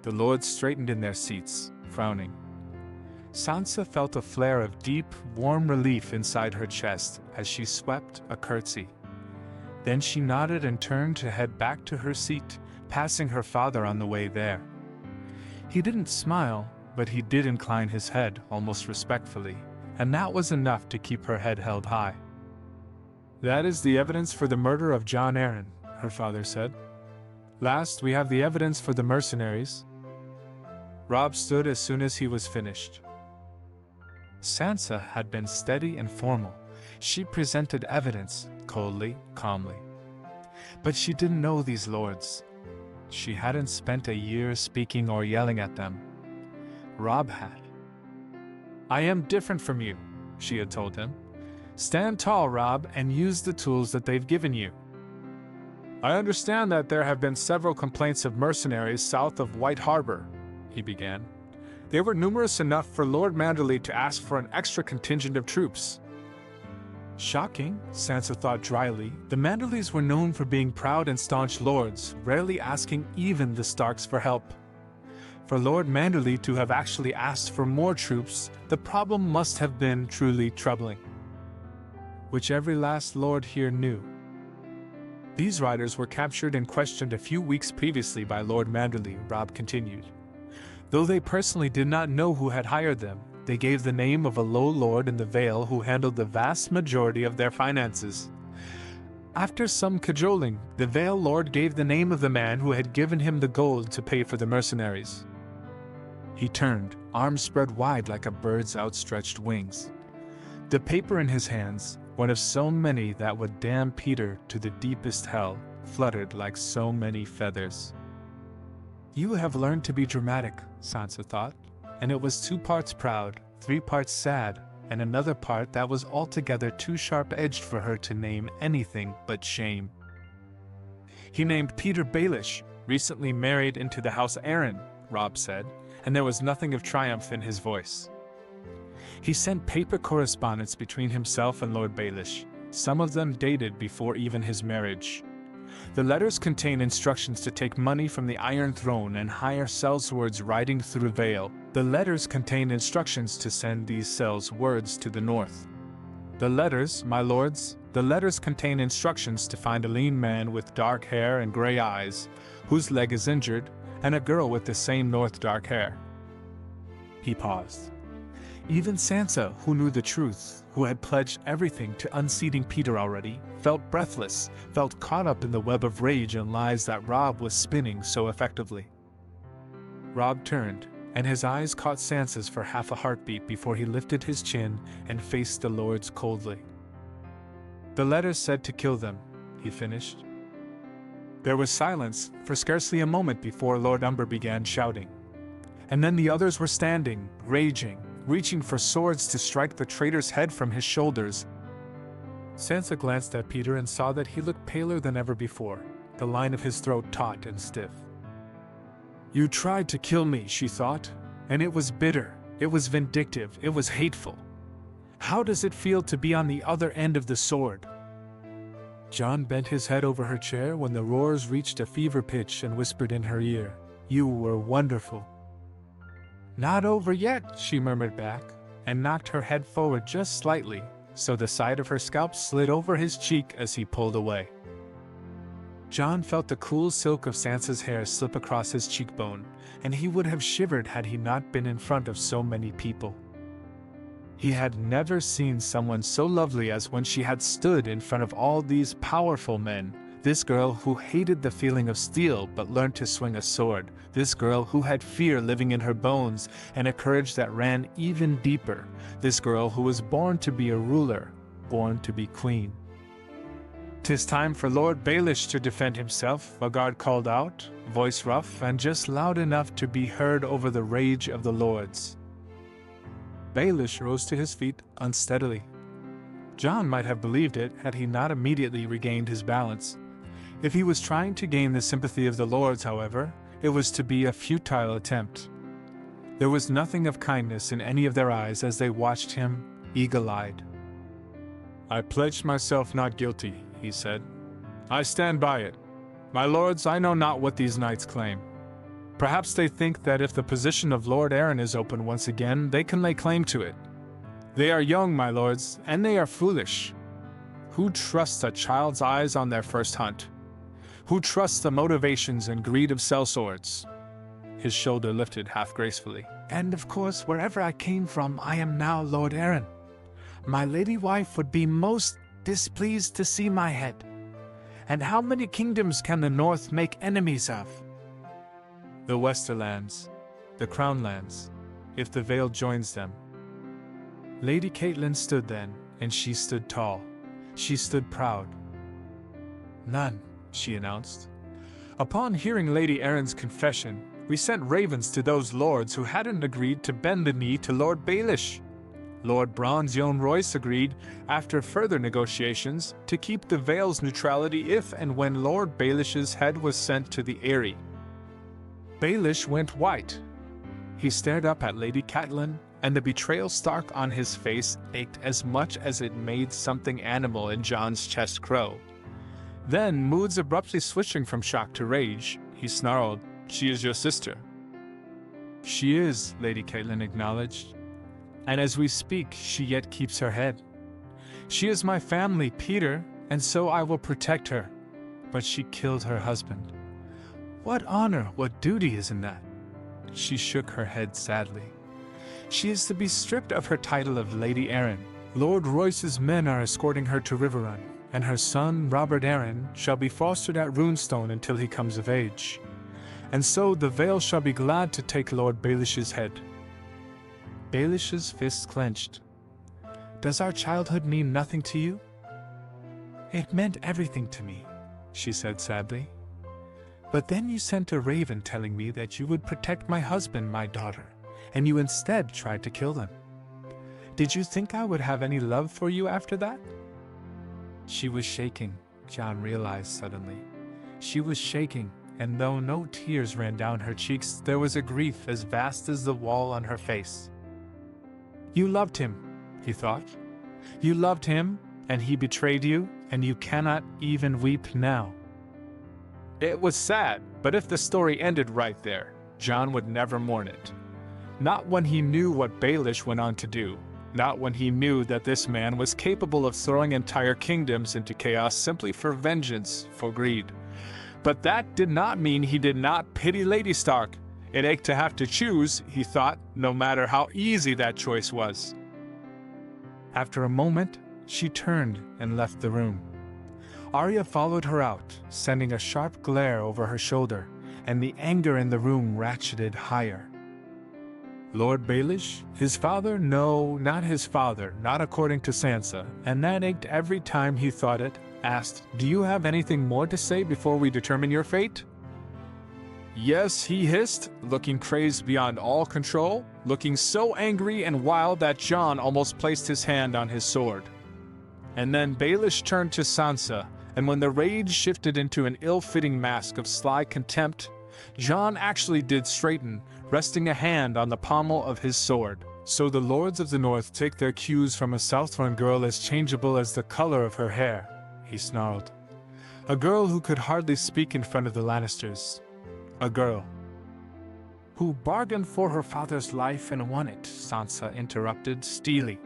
The lords straightened in their seats, frowning. Sansa felt a flare of deep, warm relief inside her chest as she swept a curtsy. Then she nodded and turned to head back to her seat, passing her father on the way there. He didn't smile, but he did incline his head almost respectfully, and that was enough to keep her head held high. "That is the evidence for the murder of Jon Arryn," her father said. "Last, we have the evidence for the mercenaries." Robb stood as soon as he was finished. Sansa had been steady and formal. She presented evidence, coldly, calmly. But she didn't know these lords. She hadn't spent a year speaking or yelling at them. Robb had. "I am different from you," she had told him. "Stand tall, Robb, and use the tools that they've given you." "I understand that there have been several complaints of mercenaries south of White Harbor," he began. "They were numerous enough for Lord Manderley to ask for an extra contingent of troops." Shocking, Sansa thought dryly. The Manderleys were known for being proud and staunch lords, rarely asking even the Starks for help. For Lord Manderley to have actually asked for more troops, the problem must have been truly troubling. Which every last lord here knew. These riders were captured and questioned a few weeks previously by Lord Manderley, Robb continued. Though they personally did not know who had hired them, they gave the name of a low lord in the Vale who handled the vast majority of their finances. After some cajoling, the Vale lord gave the name of the man who had given him the gold to pay for the mercenaries. He turned, arms spread wide like a bird's outstretched wings. The paper in his hands, one of so many that would damn Peter to the deepest hell, fluttered like so many feathers. "You have learned to be dramatic," Sansa thought, and it was 2 parts proud, 3 parts sad, and another part that was altogether too sharp-edged for her to name anything but shame. "He named Peter Baelish, recently married into the House Arryn," Robb said, and there was nothing of triumph in his voice. "He sent paper correspondence between himself and Lord Baelish, some of them dated before even his marriage. The letters contain instructions to take money from the Iron Throne and hire sellswords riding through Vale. The letters contain instructions to send these sellswords to the north. The letters, my lords, the letters contain instructions to find a lean man with dark hair and gray eyes, whose leg is injured, and a girl with the same north dark hair." He paused. Even Sansa, who knew the truth, who had pledged everything to unseating Peter already, felt breathless, felt caught up in the web of rage and lies that Robb was spinning so effectively. Robb turned, and his eyes caught Sansa's for half a heartbeat before he lifted his chin and faced the lords coldly. "The letters said to kill them," he finished. There was silence for scarcely a moment before Lord Umber began shouting. And then the others were standing, raging, reaching for swords to strike the traitor's head from his shoulders. Sansa glanced at Peter and saw that he looked paler than ever before, the line of his throat taut and stiff. "You tried to kill me," she thought, and it was bitter, it was vindictive, it was hateful. How does it feel to be on the other end of the sword? Jon bent his head over her chair when the roars reached a fever pitch and whispered in her ear, "You were wonderful." "Not over yet," she murmured back, and knocked her head forward just slightly, so the side of her scalp slid over his cheek as he pulled away. Jon felt the cool silk of Sansa's hair slip across his cheekbone, and he would have shivered had he not been in front of so many people. He had never seen someone so lovely as when she had stood in front of all these powerful men, This girl who hated the feeling of steel but learned to swing a sword. This girl who had fear living in her bones and a courage that ran even deeper. This girl who was born to be a ruler, born to be queen. "'Tis time for Lord Baelish to defend himself," a guard called out, voice rough and just loud enough to be heard over the rage of the lords. Baelish rose to his feet unsteadily. Jon might have believed it had he not immediately regained his balance. If he was trying to gain the sympathy of the lords, however, it was to be a futile attempt. There was nothing of kindness in any of their eyes as they watched him, eagle-eyed. "I pledged myself not guilty," he said. "I stand by it. My lords, I know not what these knights claim. Perhaps they think that if the position of Lord Arryn is open once again, they can lay claim to it. They are young, my lords, and they are foolish. Who trusts a child's eyes on their first hunt? Who trusts the motivations and greed of sellswords?" His shoulder lifted half gracefully. "And of course, wherever I came from, I am now Lord Arryn. My lady wife would be most displeased to see my head. And how many kingdoms can the North make enemies of?" "The Westerlands, the Crownlands, if the Vale joins them." Lady Catelyn stood then, and she stood tall. She stood proud. "None," she announced. "Upon hearing Lady Arryn's confession, we sent ravens to those lords who hadn't agreed to bend the knee to Lord Baelish. Lord Bronn's Yohn Royce agreed, after further negotiations, to keep the Vale's neutrality if and when Lord Baelish's head was sent to the Eyrie." Baelish went white. He stared up at Lady Catelyn, and the betrayal Stark on his face ached as much as it made something animal in Jon's chest crow. Then, moods abruptly switching from shock to rage, he snarled, "She is your sister." "She is," Lady Catelyn acknowledged. "And as we speak, she yet keeps her head. She is my family, Peter, and so I will protect her. But she killed her husband. What honor, what duty is in that?" She shook her head sadly. "She is to be stripped of her title of Lady Arryn. Lord Royce's men are escorting her to Riverrun, and her son, Robert Arryn, shall be fostered at Runestone until he comes of age. And so the Vale shall be glad to take Lord Baelish's head." Baelish's fists clenched. "Does our childhood mean nothing to you?" "It meant everything to me," she said sadly. "But then you sent a raven telling me that you would protect my husband, my daughter, and you instead tried to kill them. Did you think I would have any love for you after that?" She was shaking, Jon realized suddenly. She was shaking, and though no tears ran down her cheeks, there was a grief as vast as the wall on her face. "You loved him," he thought. "You loved him, and he betrayed you, and you cannot even weep now." It was sad, but if the story ended right there, Jon would never mourn it. Not when he knew what Baelish went on to do. Not when he knew that this man was capable of throwing entire kingdoms into chaos simply for vengeance, for greed. But that did not mean he did not pity Lady Stark. It ached to have to choose, he thought, no matter how easy that choice was. After a moment, she turned and left the room. Arya followed her out, sending a sharp glare over her shoulder, and the anger in the room ratcheted higher. Lord Baelish? His father? No, not his father, not according to Sansa, and that ached every time he thought it, asked, "Do you have anything more to say before we determine your fate?" "Yes," he hissed, looking crazed beyond all control, looking so angry and wild that Jon almost placed his hand on his sword. And then Baelish turned to Sansa, and when the rage shifted into an ill-fitting mask of sly contempt, Jon actually did straighten, resting a hand on the pommel of his sword. "So the lords of the North take their cues from a Southron girl as changeable as the color of her hair," he snarled. "A girl who could hardly speak in front of the Lannisters. A girl who bargained for her father's life and won it," Sansa interrupted steely.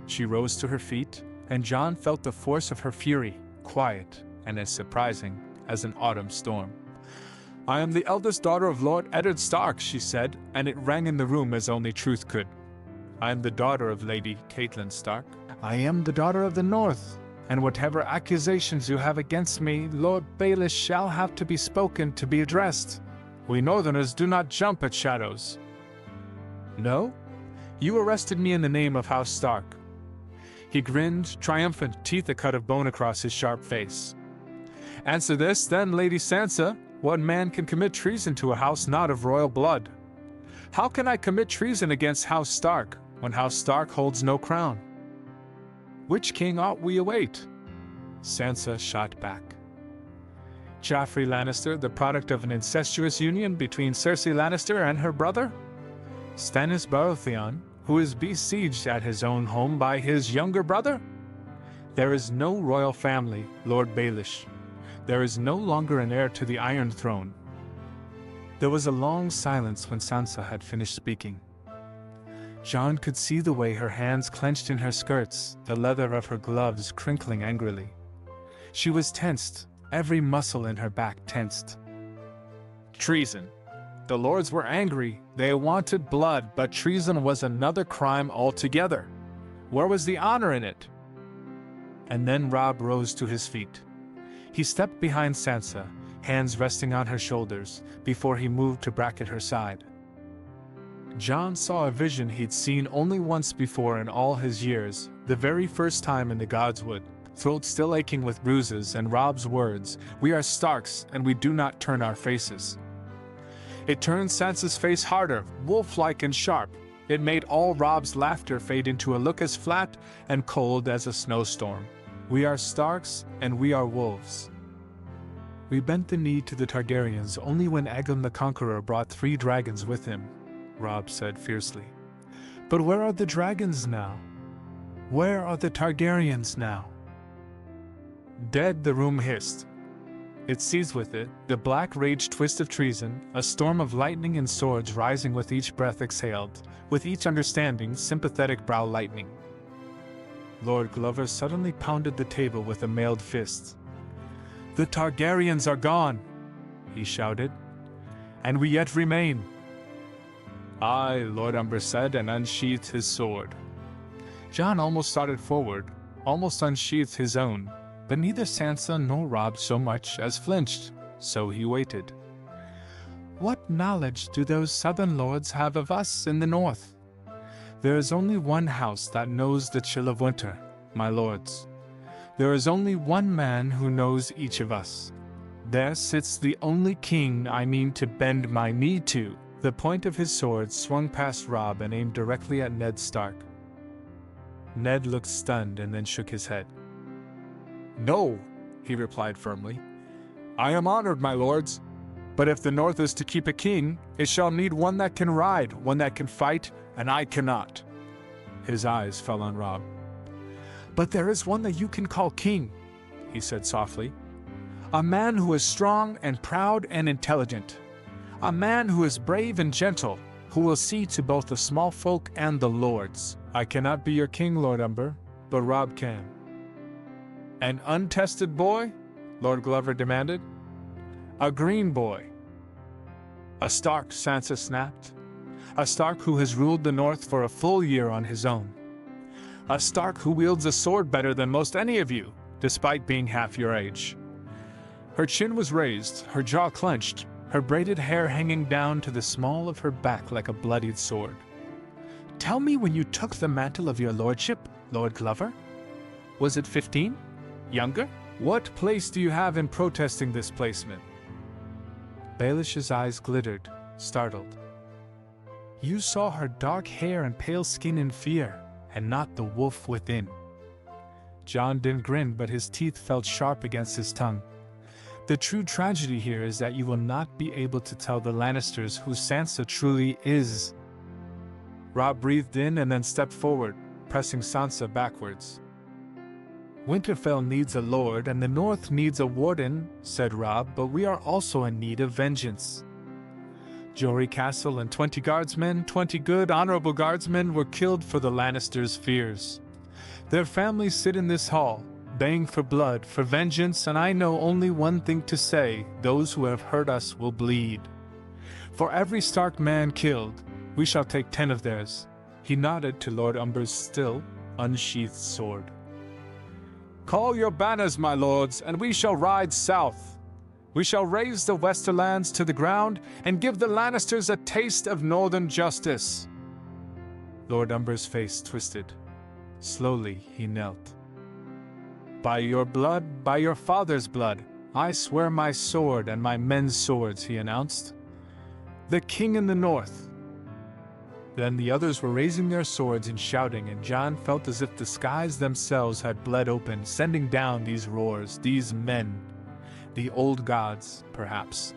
She rose to her feet, and Jon felt the force of her fury, quiet and as surprising as an autumn storm. "I am the eldest daughter of Lord Eddard Stark," she said, and it rang in the room as only truth could. "I am the daughter of Lady Catelyn Stark. I am the daughter of the North. and whatever accusations you have against me, Lord Baelish shall have to be spoken to be addressed. We Northerners do not jump at shadows. No? You arrested me in the name of House Stark. He grinned, triumphant, teeth a cut of bone across his sharp face. Answer this, then, Lady Sansa. What man can commit treason to a house not of royal blood? How can I commit treason against House Stark, when House Stark holds no crown? Which king ought we await? Sansa shot back. Joffrey Lannister, the product of an incestuous union between Cersei Lannister and her brother? Stannis Baratheon, who is besieged at his own home by his younger brother? There is no royal family, Lord Baelish. There is no longer an heir to the Iron Throne. There was a long silence when Sansa had finished speaking. Jon could see the way her hands clenched in her skirts, the leather of her gloves crinkling angrily. She was tensed, every muscle in her back tensed. Treason. The lords were angry, they wanted blood, but treason was another crime altogether. Where was the honor in it? And then Robb rose to his feet. He stepped behind Sansa, hands resting on her shoulders, before he moved to bracket her side. Jon saw a vision he'd seen only once before in all his years, the very first time in the Godswood, throat still aching with bruises, and Robb's words, "We are Starks, and we do not turn our faces." It turned Sansa's face harder, wolf-like and sharp. It made all Robb's laughter fade into a look as flat and cold as a snowstorm. We are Starks, and we are wolves. We bent the knee to the Targaryens only when Aegon the Conqueror brought 3 dragons with him, Robb said fiercely. But where are the dragons now? Where are the Targaryens now? Dead, the room hissed. It seized with it, the black rage twist of treason, a storm of lightning and swords rising with each breath exhaled, with each understanding, sympathetic brow lightening. Lord Glover suddenly pounded the table with a mailed fist. "The Targaryens are gone," he shouted, "and we yet remain." "Aye," Lord Umber said, and unsheathed his sword. Jon almost started forward, almost unsheathed his own, but neither Sansa nor Robb so much as flinched, so he waited. "What knowledge do those southern lords have of us in the north? There is only one house that knows the chill of winter, my lords. There is only one man who knows each of us. There sits the only king I mean to bend my knee to." The point of his sword swung past Robb and aimed directly at Ned Stark. Ned looked stunned and then shook his head. "No," he replied firmly. "I am honored, my lords. But if the North is to keep a king, it shall need one that can ride, one that can fight, and I cannot." His eyes fell on Robb. "But there is one that you can call king," he said softly. "A man who is strong and proud and intelligent. A man who is brave and gentle, who will see to both the small folk and the lords." "I cannot be your king, Lord Umber, but Robb can." "An untested boy?" Lord Glover demanded. "A green boy." "A Stark," Sansa snapped. "A Stark who has ruled the North for a full year on his own. A Stark who wields a sword better than most any of you, despite being half your age." Her chin was raised, her jaw clenched, her braided hair hanging down to the small of her back like a bloodied sword. "Tell me when you took the mantle of your lordship, Lord Glover? Was it 15? Younger? What place do you have in protesting this placement?" Baelish's eyes glittered, startled. "You saw her dark hair and pale skin in fear, and not the wolf within." Jon didn't grin, but his teeth felt sharp against his tongue. "The true tragedy here is that you will not be able to tell the Lannisters who Sansa truly is." Robb breathed in and then stepped forward, pressing Sansa backwards. "Winterfell needs a lord and the North needs a warden," said Robb, "but we are also in need of vengeance. Jory Castle and 20 guardsmen, 20 good, honorable guardsmen, were killed for the Lannisters' fears. Their families sit in this hall, baying for blood, for vengeance, and I know only one thing to say: those who have hurt us will bleed. For every Stark man killed, we shall take 10 of theirs." He nodded to Lord Umber's still, unsheathed sword. Call your banners, my lords, and we shall ride south. We shall raise the Westerlands to the ground and give the Lannisters a taste of northern justice." Lord Umber's face twisted. Slowly he knelt. "By your blood, by your father's blood, I swear my sword and my men's swords," he announced. "The king in the north." Then the others were raising their swords and shouting, and Jon felt as if the skies themselves had bled open, sending down these roars, these men. The old gods, perhaps.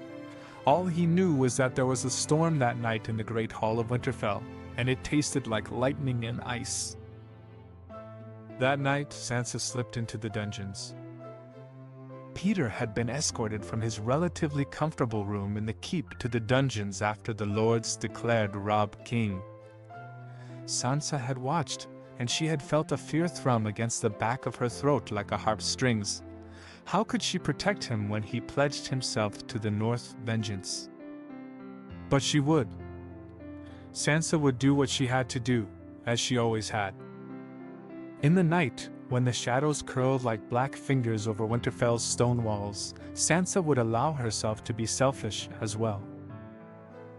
All he knew was that there was a storm that night in the great hall of Winterfell, and it tasted like lightning and ice. That night, Sansa slipped into the dungeons. Peter had been escorted from his relatively comfortable room in the keep to the dungeons after the lords declared Robb king. Sansa had watched, and she had felt a fear thrum against the back of her throat like a harp's strings. How could she protect him when he pledged himself to the North vengeance? But she would. Sansa would do what she had to do, as she always had. In the night, when the shadows curled like black fingers over Winterfell's stone walls, Sansa would allow herself to be selfish as well.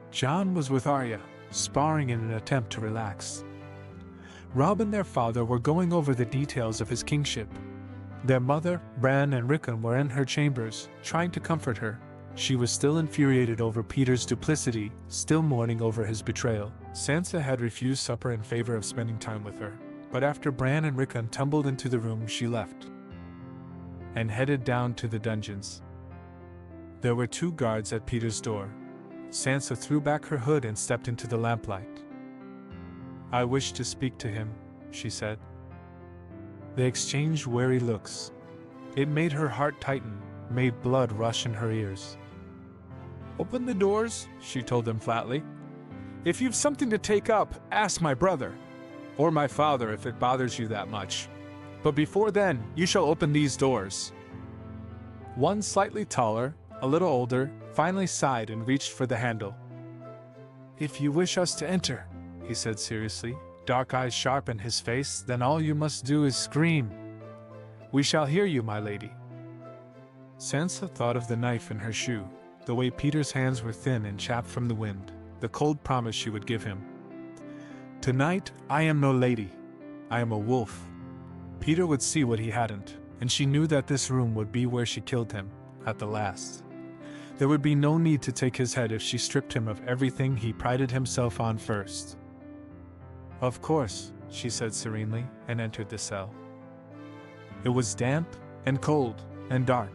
Jon was with Arya, sparring in an attempt to relax. Robb and their father were going over the details of his kingship. Their mother, Bran, and Rickon were in her chambers, trying to comfort her. She was still infuriated over Peter's duplicity, still mourning over his betrayal. Sansa had refused supper in favor of spending time with her. But after Bran and Rickon tumbled into the room, she left and headed down to the dungeons. There were 2 guards at Peter's door. Sansa threw back her hood and stepped into the lamplight. "I wish to speak to him," she said. They exchanged wary looks. It made her heart tighten, made blood rush in her ears. "Open the doors," she told them flatly. "If you've something to take up, ask my brother. Or my father if it bothers you that much. But before then, you shall open these doors." One slightly taller, a little older, finally sighed and reached for the handle. "If you wish us to enter," he said seriously, dark eyes sharp in his face, "then all you must do is scream. We shall hear you, my lady." Sansa thought of the knife in her shoe, the way Peter's hands were thin and chapped from the wind, the cold promise she would give him. "Tonight, I am no lady. I am a wolf." Peter would see what he hadn't, and she knew that this room would be where she killed him, at the last. There would be no need to take his head if she stripped him of everything he prided himself on first. "Of course," she said serenely, and entered the cell. It was damp, and cold, and dark.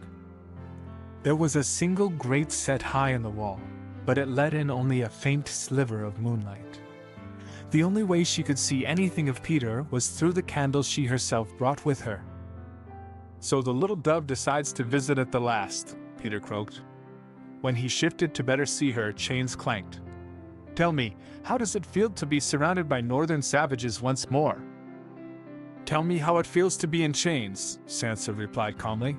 There was a single grate set high in the wall, but it let in only a faint sliver of moonlight. The only way she could see anything of Peter was through the candles she herself brought with her. "So the little dove decides to visit at the last," Peter croaked. When he shifted to better see her, chains clanked. "Tell me, how does it feel to be surrounded by northern savages once more?" "Tell me how it feels to be in chains," Sansa replied calmly.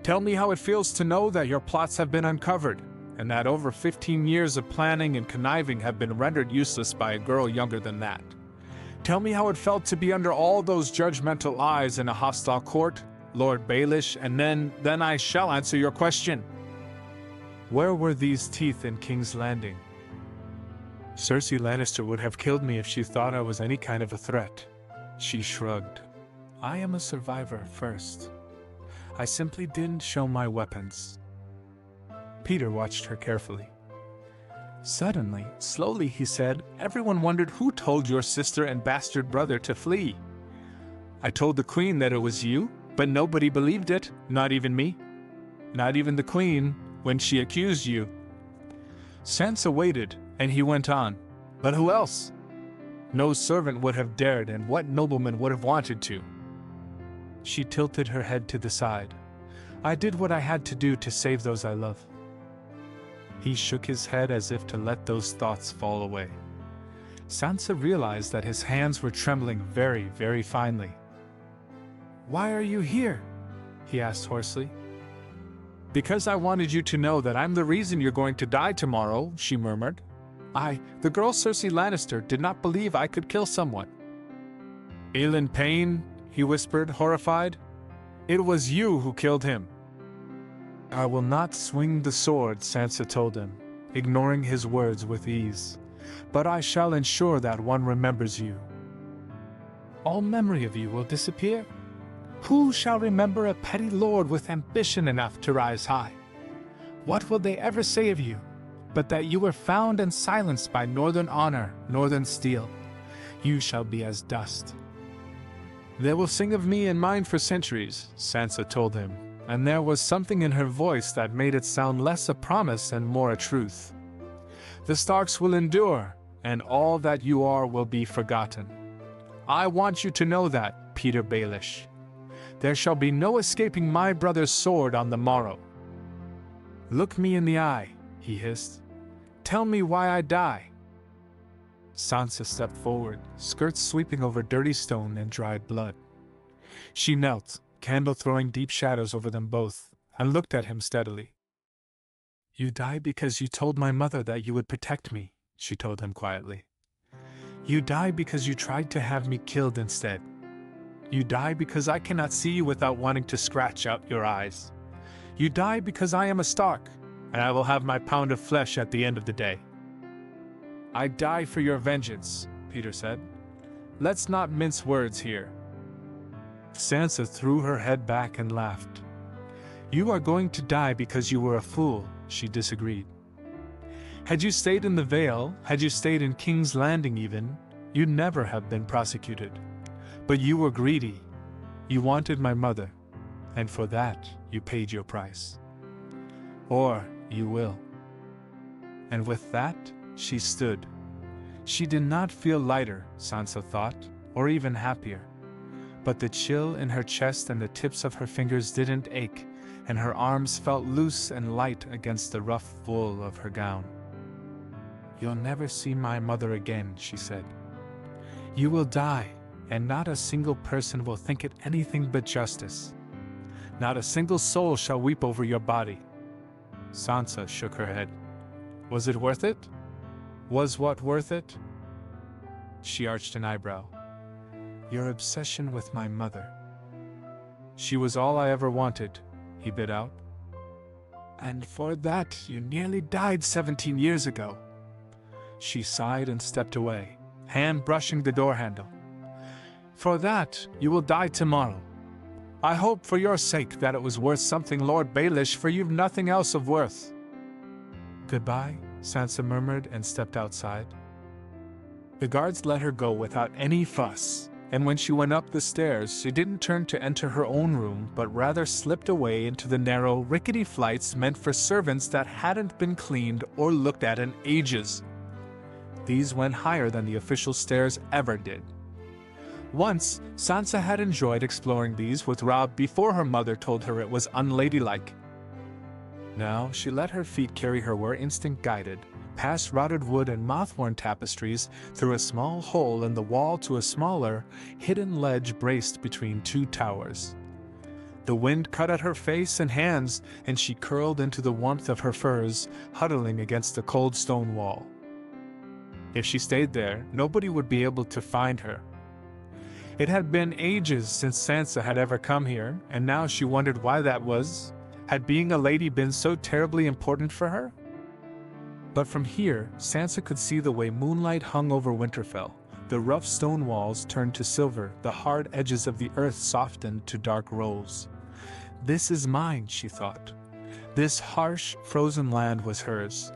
"Tell me how it feels to know that your plots have been uncovered, and that over 15 years of planning and conniving have been rendered useless by a girl younger than that. Tell me how it felt to be under all those judgmental eyes in a hostile court, Lord Baelish, and then I shall answer your question." Where were these teeth in King's Landing? Cersei Lannister would have killed me if she thought I was any kind of a threat. She shrugged. "I am a survivor first. I simply didn't show my weapons." Peter watched her carefully. Suddenly, slowly he said, "Everyone wondered who told your sister and bastard brother to flee. I told the Queen that it was you, but nobody believed it, not even me. Not even the Queen, when she accused you." Sansa waited, and he went on. "But who else? No servant would have dared, and what nobleman would have wanted to?" She tilted her head to the side. "I did what I had to do to save those I love." He shook his head as if to let those thoughts fall away. Sansa realized that his hands were trembling very, very finely. "Why are you here?" he asked hoarsely. "Because I wanted you to know that I'm the reason you're going to die tomorrow," she murmured. The girl Cersei Lannister, did not believe I could kill someone." "Aelin Payne," he whispered, horrified. It was you who killed him." "I will not swing the sword," Sansa told him, ignoring his words with ease. "But I shall ensure that one remembers you." "All memory of you will disappear. Who shall remember a petty lord with ambition enough to rise high? What will they ever say of you, but that you were found and silenced by northern honor, northern steel? You shall be as dust." "They will sing of me and mine for centuries," Sansa told him, and there was something in her voice that made it sound less a promise and more a truth. "The Starks will endure, and all that you are will be forgotten. I want you to know that, Peter Baelish. There shall be no escaping my brother's sword on the morrow." "Look me in the eye," he hissed. "Tell me why I die." Sansa stepped forward, skirts sweeping over dirty stone and dried blood. She knelt, candle throwing deep shadows over them both, and looked at him steadily. "You die because you told my mother that you would protect me," she told him quietly. "You die because you tried to have me killed instead. You die because I cannot see you without wanting to scratch out your eyes. You die because I am a Stark, and I will have my pound of flesh at the end of the day." "I die for your vengeance," Peter said. "Let's not mince words here." Sansa threw her head back and laughed. "You are going to die because you were a fool," she disagreed. "Had you stayed in the Vale, had you stayed in King's Landing even, you'd never have been prosecuted. But you were greedy. You wanted my mother, and for that you paid your price. Or you will." And with that, she stood. She did not feel lighter, Sansa thought, or even happier. But the chill in her chest and the tips of her fingers didn't ache, and her arms felt loose and light against the rough wool of her gown. "You'll never see my mother again," she said. "You will die, and not a single person will think it anything but justice. Not a single soul shall weep over your body." Sansa shook her head. "Was it worth it? Was what worth it?" She arched an eyebrow. "Your obsession with my mother." "She was all I ever wanted," he bit out. "And for that you nearly died 17 years ago." She sighed and stepped away, hand brushing the door handle. "For that you will die tomorrow. I hope for your sake that it was worth something, Lord Baelish, for you've nothing else of worth." "Goodbye," Sansa murmured and stepped outside. The guards let her go without any fuss, and when she went up the stairs, she didn't turn to enter her own room, but rather slipped away into the narrow, rickety flights meant for servants that hadn't been cleaned or looked at in ages. These went higher than the official stairs ever did. Once, Sansa had enjoyed exploring these with Robb before her mother told her it was unladylike. Now she let her feet carry her where instinct guided, past rotted wood and moth-worn tapestries, through a small hole in the wall to a smaller, hidden ledge braced between two towers. The wind cut at her face and hands, and she curled into the warmth of her furs, huddling against the cold stone wall. If she stayed there, nobody would be able to find her. It had been ages since Sansa had ever come here, and now she wondered why that was. Had being a lady been so terribly important for her? But from here, Sansa could see the way moonlight hung over Winterfell. The rough stone walls turned to silver, the hard edges of the earth softened to dark rolls. This is mine, she thought. This harsh, frozen land was hers.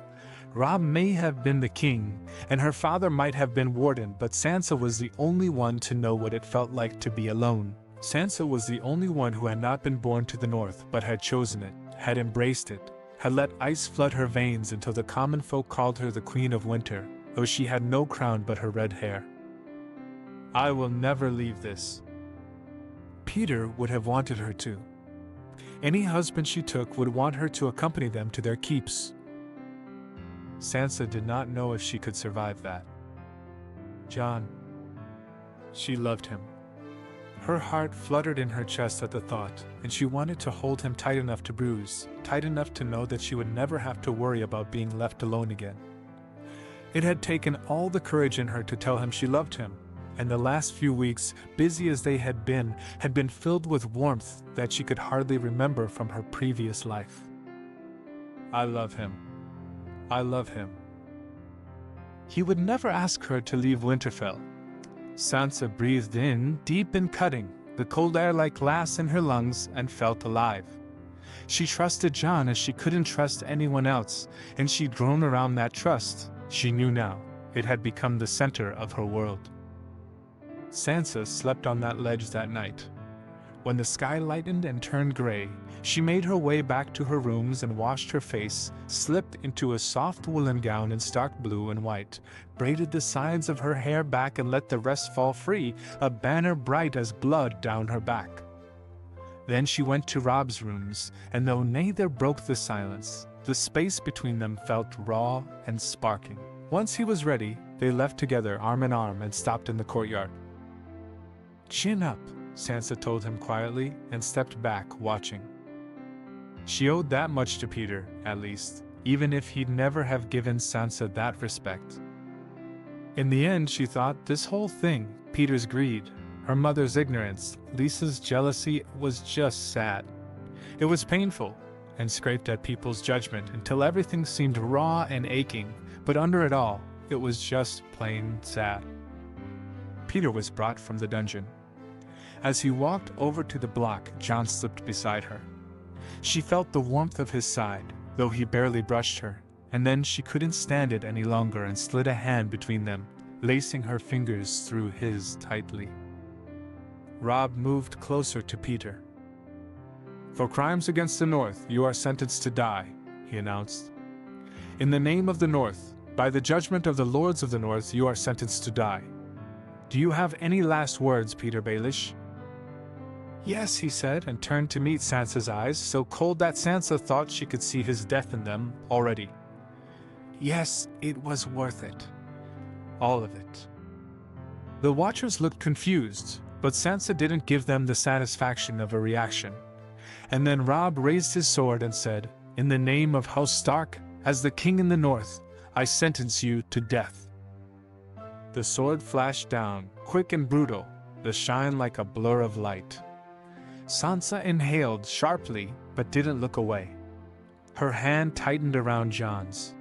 Robb may have been the king, and her father might have been warden, but Sansa was the only one to know what it felt like to be alone. Sansa was the only one who had not been born to the north, but had chosen it, had embraced it, had let ice flood her veins until the common folk called her the Queen of Winter, though she had no crown but her red hair. "I will never leave this." Peter would have wanted her to. Any husband she took would want her to accompany them to their keeps. Sansa did not know if she could survive that. Jon. She loved him. Her heart fluttered in her chest at the thought, and she wanted to hold him tight enough to bruise, tight enough to know that she would never have to worry about being left alone again. It had taken all the courage in her to tell him she loved him, and the last few weeks, busy as they had been filled with warmth that she could hardly remember from her previous life. I love him. I love him. He would never ask her to leave Winterfell. Sansa breathed in, deep and cutting, the cold air like glass in her lungs, and felt alive. She trusted Jon as she couldn't trust anyone else, and she'd grown around that trust. She knew now. It had become the center of her world. Sansa slept on that ledge that night. When the sky lightened and turned gray, she made her way back to her rooms and washed her face, slipped into a soft woolen gown in stark blue and white, braided the sides of her hair back and let the rest fall free, a banner bright as blood down her back. Then she went to Robb's rooms, and though neither broke the silence, the space between them felt raw and sparking. Once he was ready, they left together arm in arm and stopped in the courtyard. "Chin up," Sansa told him quietly, and stepped back, watching. She owed that much to Peter, at least, even if he'd never have given Sansa that respect. In the end, she thought, this whole thing, Peter's greed, her mother's ignorance, Lisa's jealousy, was just sad. It was painful, and scraped at people's judgment until everything seemed raw and aching, but under it all, it was just plain sad. Peter was brought from the dungeon. As he walked over to the block, Jon slipped beside her. She felt the warmth of his side, though he barely brushed her, and then she couldn't stand it any longer and slid a hand between them, lacing her fingers through his tightly. Robb moved closer to Peter. "For crimes against the North, you are sentenced to die," he announced. "In the name of the North, by the judgment of the Lords of the North, you are sentenced to die. Do you have any last words, Peter Baelish?" "Yes," he said, and turned to meet Sansa's eyes, so cold that Sansa thought she could see his death in them already. "Yes, it was worth it. All of it." The Watchers looked confused, but Sansa didn't give them the satisfaction of a reaction. And then Robb raised his sword and said, "In the name of House Stark, as the king in the North, I sentence you to death." The sword flashed down, quick and brutal, the shine like a blur of light. Sansa inhaled sharply, but didn't look away. Her hand tightened around Jon's.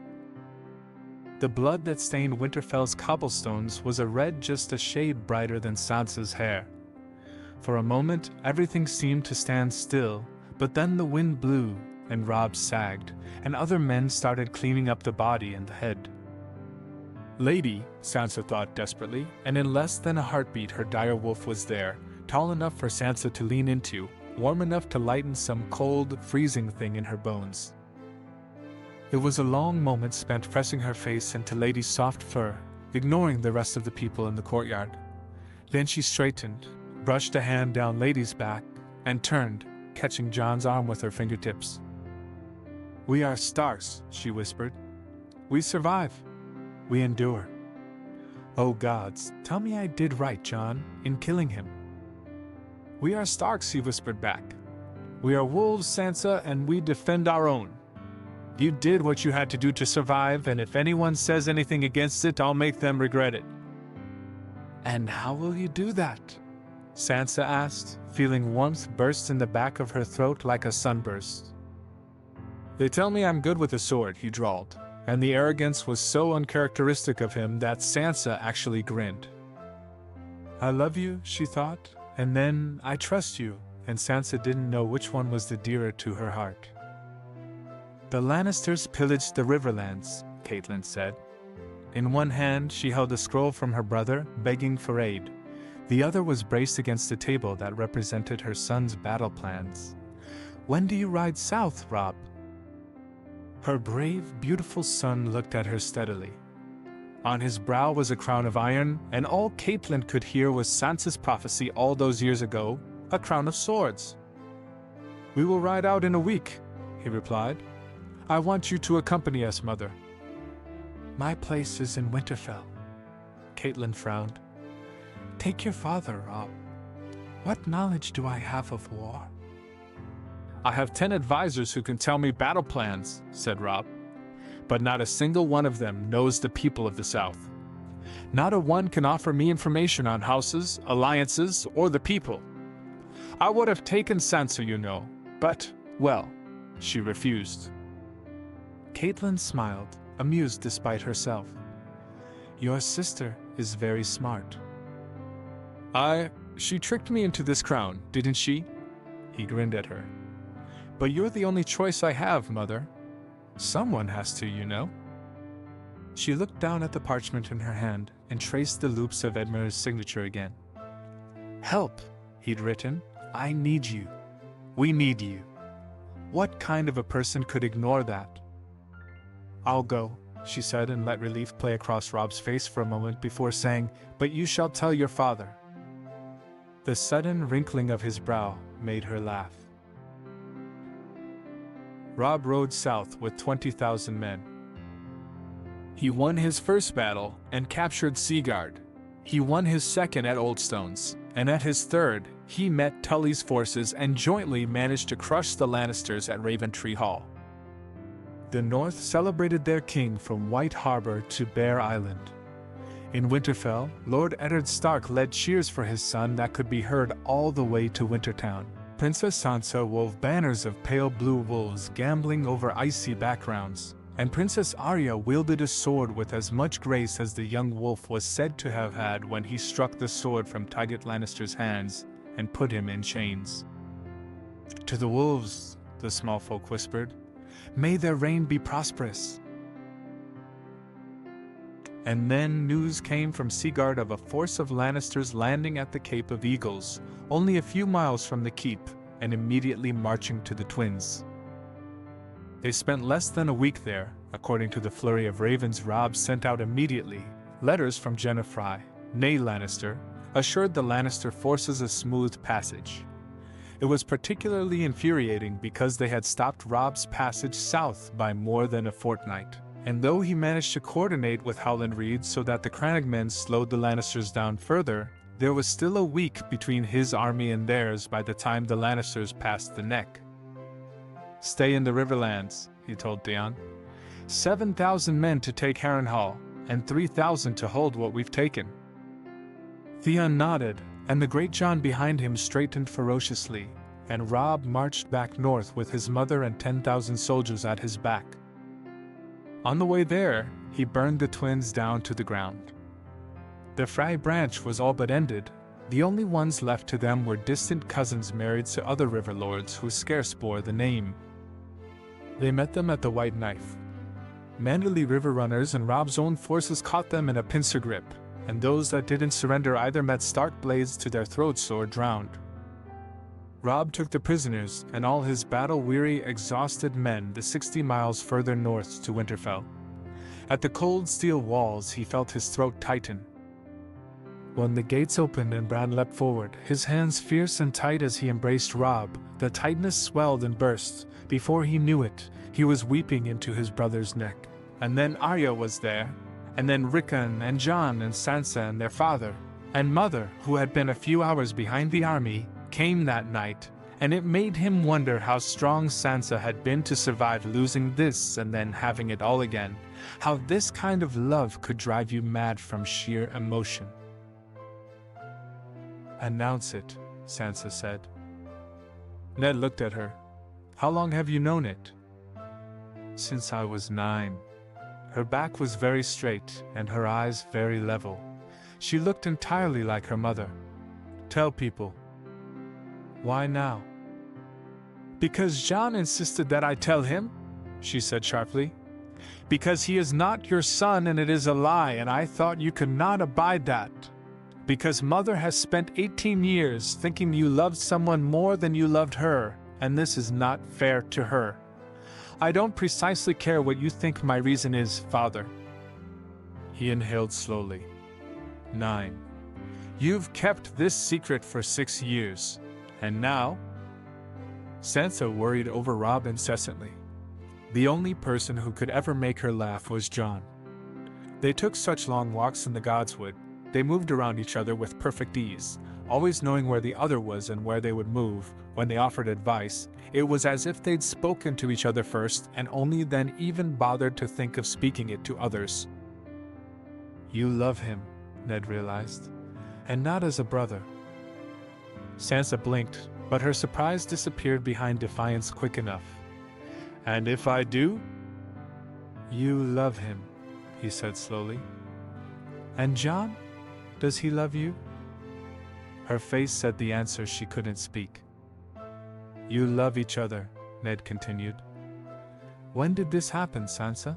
The blood that stained Winterfell's cobblestones was a red just a shade brighter than Sansa's hair. For a moment, everything seemed to stand still, but then the wind blew, and Robb sagged, and other men started cleaning up the body and the head. Lady, Sansa thought desperately, and in less than a heartbeat her direwolf was there, tall enough for Sansa to lean into, warm enough to lighten some cold, freezing thing in her bones. It was a long moment spent pressing her face into Lady's soft fur, ignoring the rest of the people in the courtyard. Then she straightened, brushed a hand down Lady's back, and turned, catching Jon's arm with her fingertips. "We are Starks," she whispered. "We survive. We endure. Oh gods, tell me I did right, Jon, in killing him." "We are Starks," he whispered back. "We are wolves, Sansa, and we defend our own. You did what you had to do to survive, and if anyone says anything against it, I'll make them regret it." "And how will you do that?" Sansa asked, feeling warmth burst in the back of her throat like a sunburst. "They tell me I'm good with a sword," he drawled, and the arrogance was so uncharacteristic of him that Sansa actually grinned. "I love you," she thought, and then, "I trust you," and Sansa didn't know which one was the dearer to her heart. "The Lannisters pillaged the Riverlands," Catelyn said. In one hand, she held a scroll from her brother, begging for aid. The other was braced against a table that represented her son's battle plans. "When do you ride south, Robb?" Her brave, beautiful son looked at her steadily. On his brow was a crown of iron, and all Catelyn could hear was Sansa's prophecy all those years ago, a crown of swords. "We will ride out in a week," he replied. "I want you to accompany us, Mother." "My place is in Winterfell." Catelyn frowned. "Take your father, Robb. What knowledge do I have of war?" "I have 10 advisors who can tell me battle plans," said Robb. "But not a single one of them knows the people of the South. Not a one can offer me information on houses, alliances, or the people. I would have taken Sansa, you know, but, well, she refused." Catelyn smiled, amused despite herself. "Your sister is very smart." She tricked me into this crown, didn't she?" He grinned at her. "But you're the only choice I have, Mother. Someone has to, you know." She looked down at the parchment in her hand and traced the loops of Edmure's signature again. "Help," he'd written. "I need you. We need you." What kind of a person could ignore that? "I'll go," she said, and let relief play across Rob's face for a moment before saying, "But you shall tell your father." The sudden wrinkling of his brow made her laugh. Robb rode south with 20,000 men. He won his first battle and captured Seaguard. He won his second at Oldstones, and at his third, he met Tully's forces and jointly managed to crush the Lannisters at Raventree Hall. The North celebrated their king from White Harbor to Bear Island. In Winterfell, Lord Eddard Stark led cheers for his son that could be heard all the way to Wintertown. Princess Sansa wove banners of pale blue wolves gambling over icy backgrounds, and Princess Arya wielded a sword with as much grace as the young wolf was said to have had when he struck the sword from Tygett Lannister's hands and put him in chains. "To the wolves," the small folk whispered. "May their reign be prosperous." And then news came from Seaguard of a force of Lannisters landing at the Cape of Eagles, only a few miles from the keep, and immediately marching to the Twins. They spent less than a week there, according to the flurry of ravens Robb sent out immediately. Letters from Jenna Fry, née Lannister, assured the Lannister forces a smooth passage. It was particularly infuriating because they had stopped Robb's passage south by more than a fortnight. And though he managed to coordinate with Howland Reed so that the Crannogmen slowed the Lannisters down further, there was still a week between his army and theirs by the time the Lannisters passed the neck. "Stay in the Riverlands," he told Theon. 7,000 men to take Harrenhal, and 3,000 to hold what we've taken." Theon nodded, and the great John behind him straightened ferociously, and Robb marched back north with his mother and 10,000 soldiers at his back. On the way there, he burned the Twins down to the ground. The Frey branch was all but ended. The only ones left to them were distant cousins married to other river lords who scarce bore the name. They met them at the White Knife. Manderly river runners and Robb's own forces caught them in a pincer grip, and those that didn't surrender either met stark blades to their throats or drowned. Robb took the prisoners and all his battle-weary, exhausted men the 60 miles further north to Winterfell. At the cold steel walls he felt his throat tighten. When the gates opened and Bran leapt forward, his hands fierce and tight as he embraced Robb, the tightness swelled and burst. Before he knew it, he was weeping into his brother's neck. And then Arya was there, and then Rickon and Jon and Sansa and their father, and mother, who had been a few hours behind the army, came that night, and it made him wonder how strong Sansa had been to survive losing this and then having it all again, how this kind of love could drive you mad from sheer emotion. "Announce it," Sansa said. Ned looked at her. "How long have you known it?" "Since I was 9. Her back was very straight and her eyes very level. She looked entirely like her mother. "Tell people." "Why now?" "Because Jon insisted that I tell him," she said sharply. "Because he is not your son and it is a lie and I thought you could not abide that. Because Mother has spent 18 years thinking you loved someone more than you loved her, and this is not fair to her. I don't precisely care what you think my reason is, Father." He inhaled slowly. 9. "You've kept this secret for 6 years. And now?" Sansa worried over Robb incessantly. The only person who could ever make her laugh was Jon. They took such long walks in the Godswood, they moved around each other with perfect ease, always knowing where the other was and where they would move. When they offered advice, it was as if they'd spoken to each other first and only then even bothered to think of speaking it to others. You love him, Ned realized, and not as a brother. Sansa blinked, but her surprise disappeared behind defiance quick enough. And if I do? You love him, he said slowly. And Jon? Does he love you? Her face said the answer she couldn't speak. You love each other, Ned continued. When did this happen, Sansa?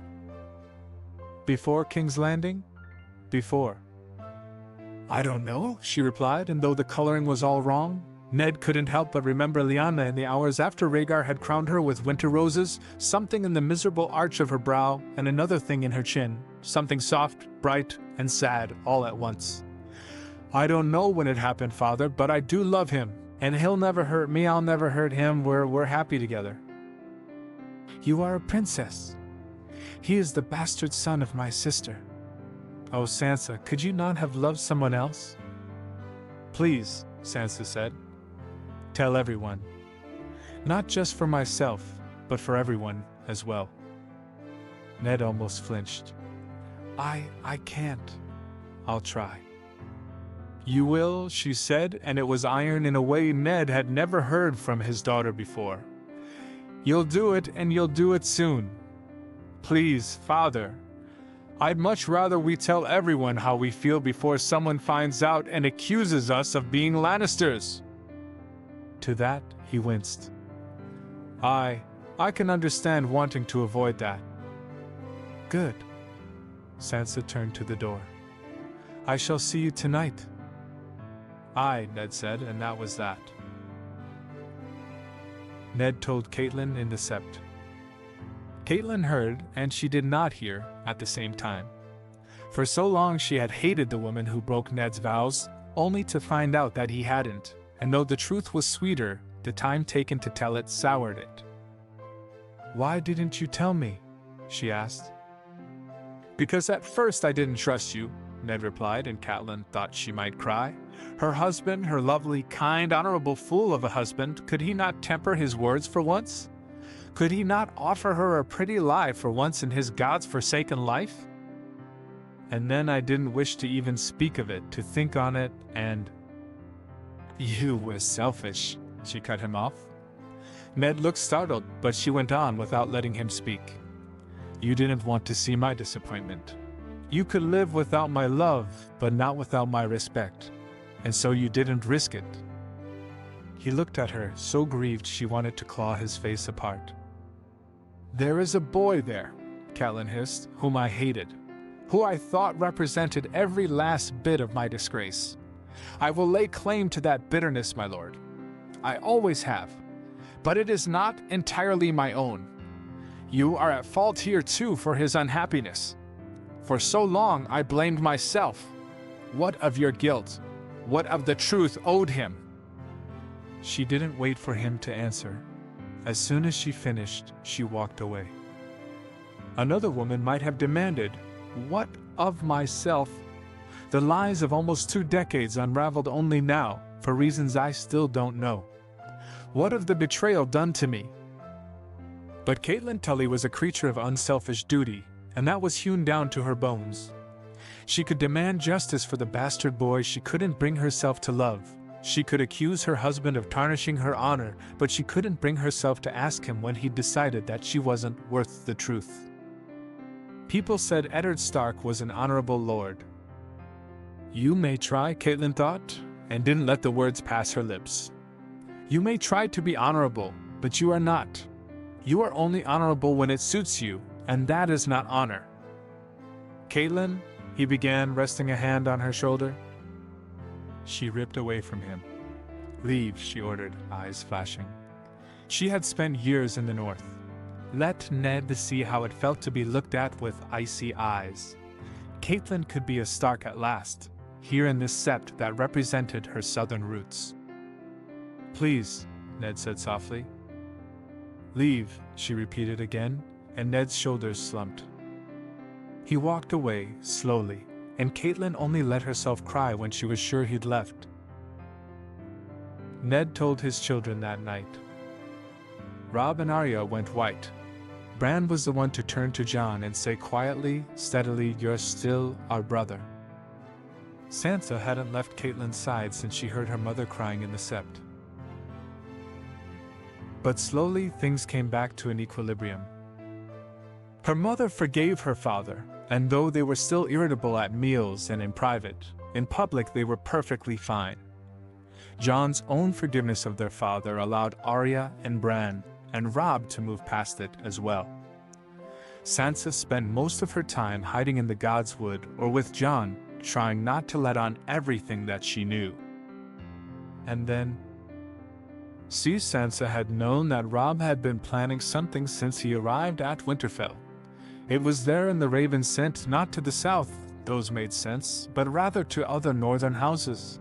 Before King's Landing? Before. I don't know, she replied, and though the coloring was all wrong, Ned couldn't help but remember Lyanna in the hours after Rhaegar had crowned her with winter roses, something in the miserable arch of her brow, and another thing in her chin, something soft, bright, and sad all at once. I don't know when it happened, Father, but I do love him, and he'll never hurt me, I'll never hurt him, we're happy together. You are a princess. He is the bastard son of my sister. Oh, Sansa, could you not have loved someone else? Please, Sansa said. Tell everyone. Not just for myself, but for everyone as well. Ned almost flinched. I can't. I'll try. You will, she said, and it was iron in a way Ned had never heard from his daughter before. You'll do it, and you'll do it soon. Please, Father. I'd much rather we tell everyone how we feel before someone finds out and accuses us of being Lannisters. To that, he winced. I can understand wanting to avoid that. Good. Sansa turned to the door. I shall see you tonight. Aye, Ned said, and that was that. Ned told Catelyn in the sept. Catelyn heard, and she did not hear, at the same time. For so long she had hated the woman who broke Ned's vows, only to find out that he hadn't, and though the truth was sweeter, the time taken to tell it soured it. Why didn't you tell me? She asked. Because at first I didn't trust you, Ned replied, and Catelyn thought she might cry. Her husband, her lovely, kind, honorable fool of a husband, could he not temper his words for once? Could he not offer her a pretty lie for once in his God's-forsaken life? And then I didn't wish to even speak of it, to think on it, and... You were selfish, she cut him off. Ned looked startled, but she went on without letting him speak. You didn't want to see my disappointment. You could live without my love, but not without my respect, and so you didn't risk it. He looked at her, so grieved she wanted to claw his face apart. There is a boy there, Catelyn hissed, whom I hated, who I thought represented every last bit of my disgrace. I will lay claim to that bitterness, my lord. I always have, but it is not entirely my own. You are at fault here too for his unhappiness. For so long I blamed myself. What of your guilt? What of the truth owed him? She didn't wait for him to answer. As soon as she finished, she walked away. Another woman might have demanded, what of myself? The lies of almost 2 decades unraveled only now, for reasons I still don't know. What of the betrayal done to me? But Catelyn Tully was a creature of unselfish duty, and that was hewn down to her bones. She could demand justice for the bastard boy she couldn't bring herself to love. She could accuse her husband of tarnishing her honor, but she couldn't bring herself to ask him when he'd decided that she wasn't worth the truth. People said Eddard Stark was an honorable lord. You may try, Catelyn thought, and didn't let the words pass her lips. You may try to be honorable, but you are not. You are only honorable when it suits you, and that is not honor. Catelyn, he began, resting a hand on her shoulder. She ripped away from him. Leave, she ordered, eyes flashing. She had spent years in the north. Let Ned see how it felt to be looked at with icy eyes. Catelyn could be a Stark at last, here in this sept that represented her southern roots. Please, Ned said softly. Leave, she repeated again, and Ned's shoulders slumped. He walked away, slowly, and Catelyn only let herself cry when she was sure he'd left. Ned told his children that night. Robb and Arya went white. Bran was the one to turn to Jon and say quietly, steadily, "You're still our brother." Sansa hadn't left Catelyn's side since she heard her mother crying in the sept. But slowly things came back to an equilibrium. Her mother forgave her father, and though they were still irritable at meals and in private, in public they were perfectly fine. Jon's own forgiveness of their father allowed Arya and Bran and Robb to move past it as well. Sansa spent most of her time hiding in the Godswood or with Jon, trying not to let on everything that she knew. And then, Sansa had known that Robb had been planning something since he arrived at Winterfell. It was there in the raven sent not to the south, those made sense, but rather to other northern houses.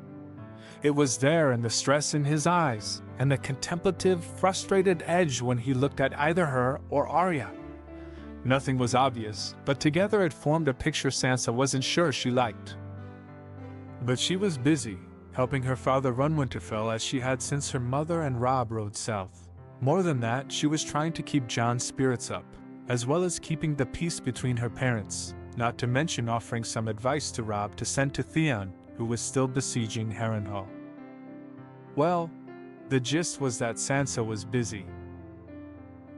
It was there in the stress in his eyes, and the contemplative, frustrated edge when he looked at either her or Arya. Nothing was obvious, but together it formed a picture Sansa wasn't sure she liked. But she was busy, helping her father run Winterfell as she had since her mother and Robb rode south. More than that, she was trying to keep Jon's spirits up, as well as keeping the peace between her parents, not to mention offering some advice to Robb to send to Theon, who was still besieging Harrenhal. Well, the gist was that Sansa was busy,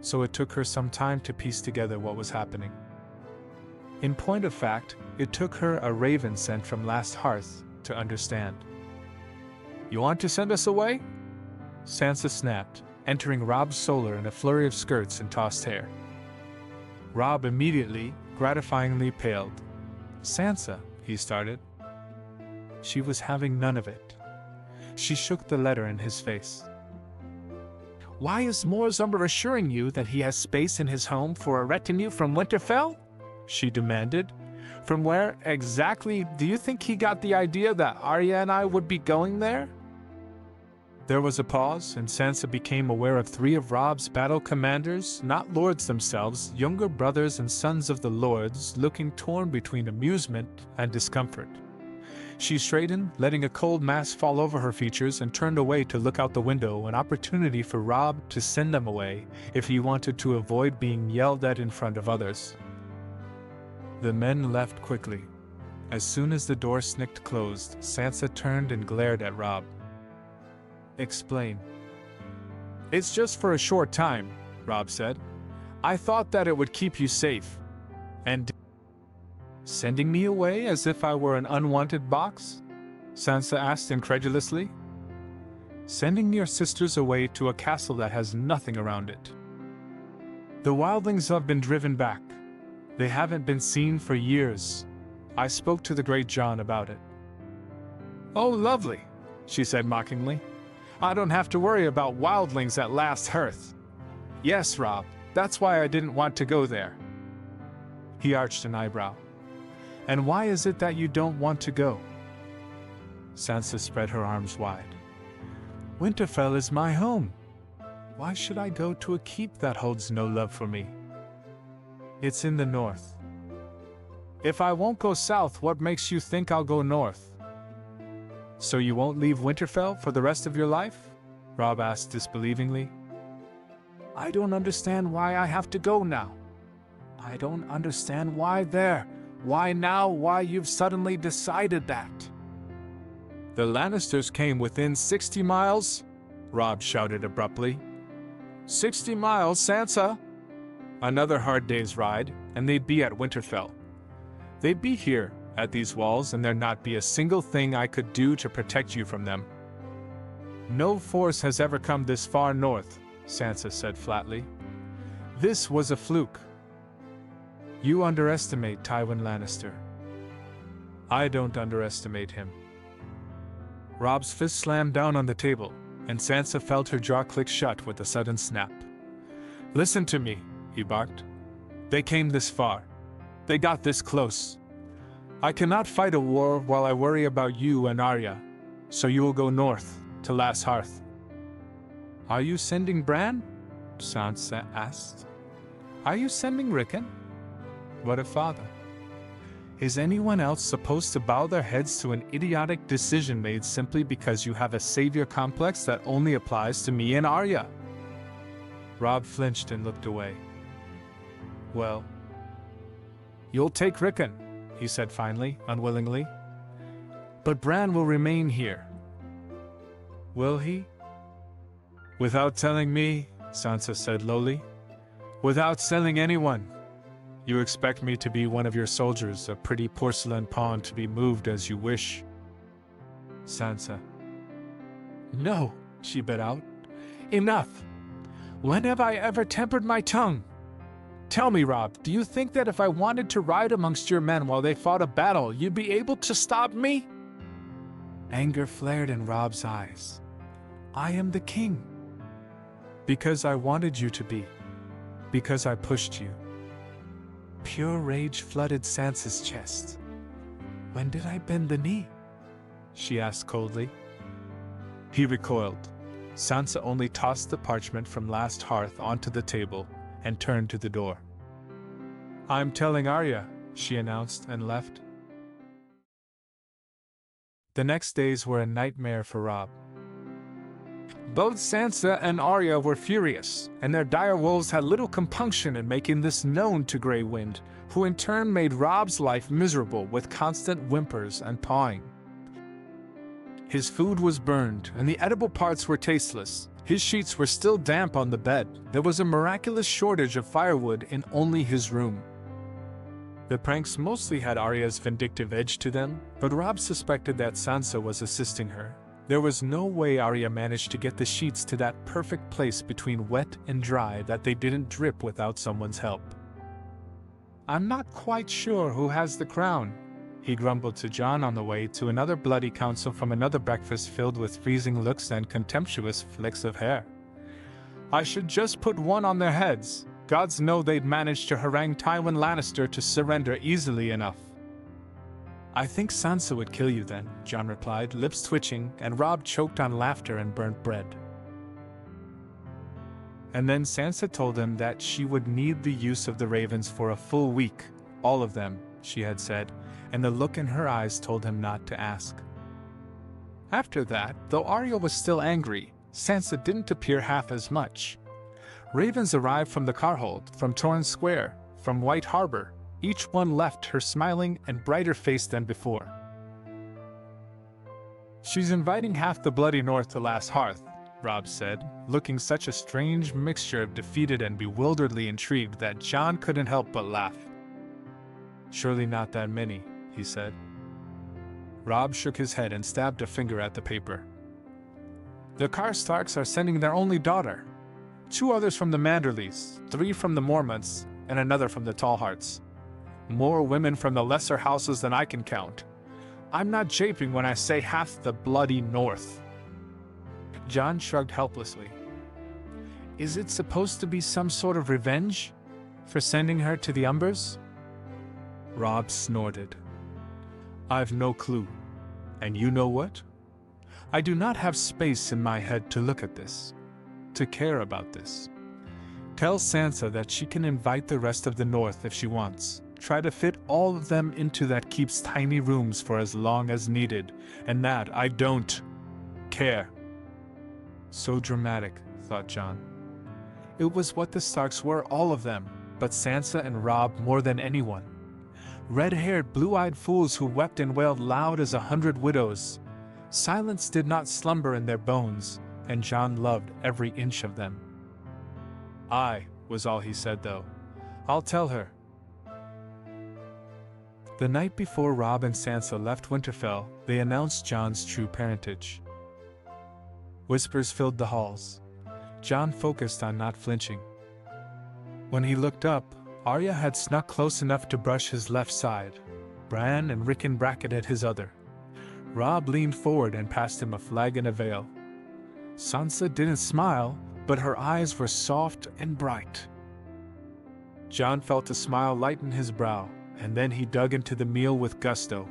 so it took her some time to piece together what was happening. In point of fact, it took her a raven sent from Last Hearth to understand. "You want to send us away?" Sansa snapped, entering Robb's solar in a flurry of skirts and tossed hair. Robb immediately, gratifyingly paled. "Sansa," he started. She was having none of it. She shook the letter in his face. "Why is Morzumber assuring you that he has space in his home for a retinue from Winterfell?" she demanded. "From where exactly do you think he got the idea that Arya and I would be going there?" There was a pause, and Sansa became aware of 3 of Robb's battle commanders, not lords themselves, younger brothers and sons of the lords, looking torn between amusement and discomfort. She straightened, letting a cold mass fall over her features, and turned away to look out the window, an opportunity for Robb to send them away if he wanted to avoid being yelled at in front of others. The men left quickly. As soon as the door snicked closed, Sansa turned and glared at Robb. "Explain." "It's just for a short time," Robb said. "I thought that it would keep you safe." "And sending me away as if I were an unwanted box?" Sansa asked incredulously. "Sending your sisters away to a castle that has nothing around it. The wildlings have been driven back. They haven't been seen for years. I spoke to the great Jon about it." "Oh, lovely," she said mockingly. "I don't have to worry about wildlings at Last Hearth." "Yes, Robb, that's why I didn't want to go there." He arched an eyebrow. "And why is it that you don't want to go?" Sansa spread her arms wide. "Winterfell is my home. Why should I go to a keep that holds no love for me? It's in the north." "If I won't go south, what makes you think I'll go north?" "So you won't leave Winterfell for the rest of your life?" Robb asked disbelievingly. "I don't understand why I have to go now. I don't understand why there. Why now? Why you've suddenly decided that?" "The Lannisters came within 60 miles?" Robb shouted abruptly. 60 miles, Sansa!" Another hard day's ride, and they'd be at Winterfell. They'd be here, at these walls, and there'd not be a single thing I could do to protect you from them. "No force has ever come this far north," Sansa said flatly. "This was a fluke. You underestimate Tywin Lannister." "I don't underestimate him." Robb's fist slammed down on the table, and Sansa felt her jaw click shut with a sudden snap. "Listen to me," he barked. "They came this far. They got this close. I cannot fight a war while I worry about you and Arya, so you will go north, to Last Hearth." "Are you sending Bran?" Sansa asked. "Are you sending Rickon? What a father. Is anyone else supposed to bow their heads to an idiotic decision made simply because you have a savior complex that only applies to me and Arya?" Robb flinched and looked away. Well, you'll take Rickon, he said finally, unwillingly. But Bran will remain here. Will he? Without telling me, Sansa said lowly. Without telling anyone. You expect me to be one of your soldiers, a pretty porcelain pawn to be moved as you wish. Sansa. No, she bit out. Enough. When have I ever tempered my tongue? Tell me, Robb, do you think that if I wanted to ride amongst your men while they fought a battle, you'd be able to stop me? Anger flared in Robb's eyes. I am the king. Because I wanted you to be. Because I pushed you. Pure rage flooded Sansa's chest. When did I bend the knee? She asked coldly. He recoiled. Sansa only tossed the parchment from last hearth onto the table and turned to the door. I'm telling Arya, she announced and left. The next days were a nightmare for Robb. Both Sansa and Arya were furious, and their dire wolves had little compunction in making this known to Grey Wind, who in turn made Robb's life miserable with constant whimpers and pawing. His food was burned, and the edible parts were tasteless. His sheets were still damp on the bed. There was a miraculous shortage of firewood in only his room. The pranks mostly had Arya's vindictive edge to them, but Robb suspected that Sansa was assisting her. There was no way Arya managed to get the sheets to that perfect place between wet and dry that they didn't drip without someone's help. I'm not quite sure who has the crown, he grumbled to Jon on the way to another bloody council from another breakfast filled with freezing looks and contemptuous flicks of hair. I should just put one on their heads. Gods know they'd managed to harangue Tywin Lannister to surrender easily enough. I think Sansa would kill you then, Jon replied, lips twitching, and Robb choked on laughter and burnt bread. And then Sansa told him that she would need the use of the ravens for a full week, all of them, she had said, and the look in her eyes told him not to ask. After that, though Arya was still angry, Sansa didn't appear half as much. Ravens arrived from the Carhold, from Torrhen Square, from White Harbor. Each one left her smiling and brighter faced than before. She's inviting half the bloody north to Last Hearth, Robb said, looking such a strange mixture of defeated and bewilderedly intrigued that Jon couldn't help but laugh. Surely not that many, he said. Robb shook his head and stabbed a finger at the paper. The Karstarks are sending their only daughter. 2 others from the Manderleys, 3 from the Mormonts, and another from the Tallhearts. More women from the lesser houses than I can count. I'm not japing when I say half the bloody north. Jon shrugged helplessly. Is it supposed to be some sort of revenge? For sending her to the Umbers? Robb snorted. I've no clue. And you know what? I do not have space in my head to look at this. To care about this. Tell Sansa that she can invite the rest of the North if she wants. Try to fit all of them into that keep's tiny rooms for as long as needed, and that I don't care. So dramatic, thought Jon. It was what the Starks were, all of them, but Sansa and Robb more than anyone. Red-haired, blue-eyed fools who wept and wailed loud as 100 widows. Silence did not slumber in their bones, and Jon loved every inch of them. I, was all he said though. I'll tell her. The night before Robb and Sansa left Winterfell, they announced Jon's true parentage. Whispers filled the halls. Jon focused on not flinching. When he looked up, Arya had snuck close enough to brush his left side. Bran and Rickon bracketed his other. Robb leaned forward and passed him a flag and a veil. Sansa didn't smile, but her eyes were soft and bright. Jon felt a smile lighten his brow, and then he dug into the meal with gusto.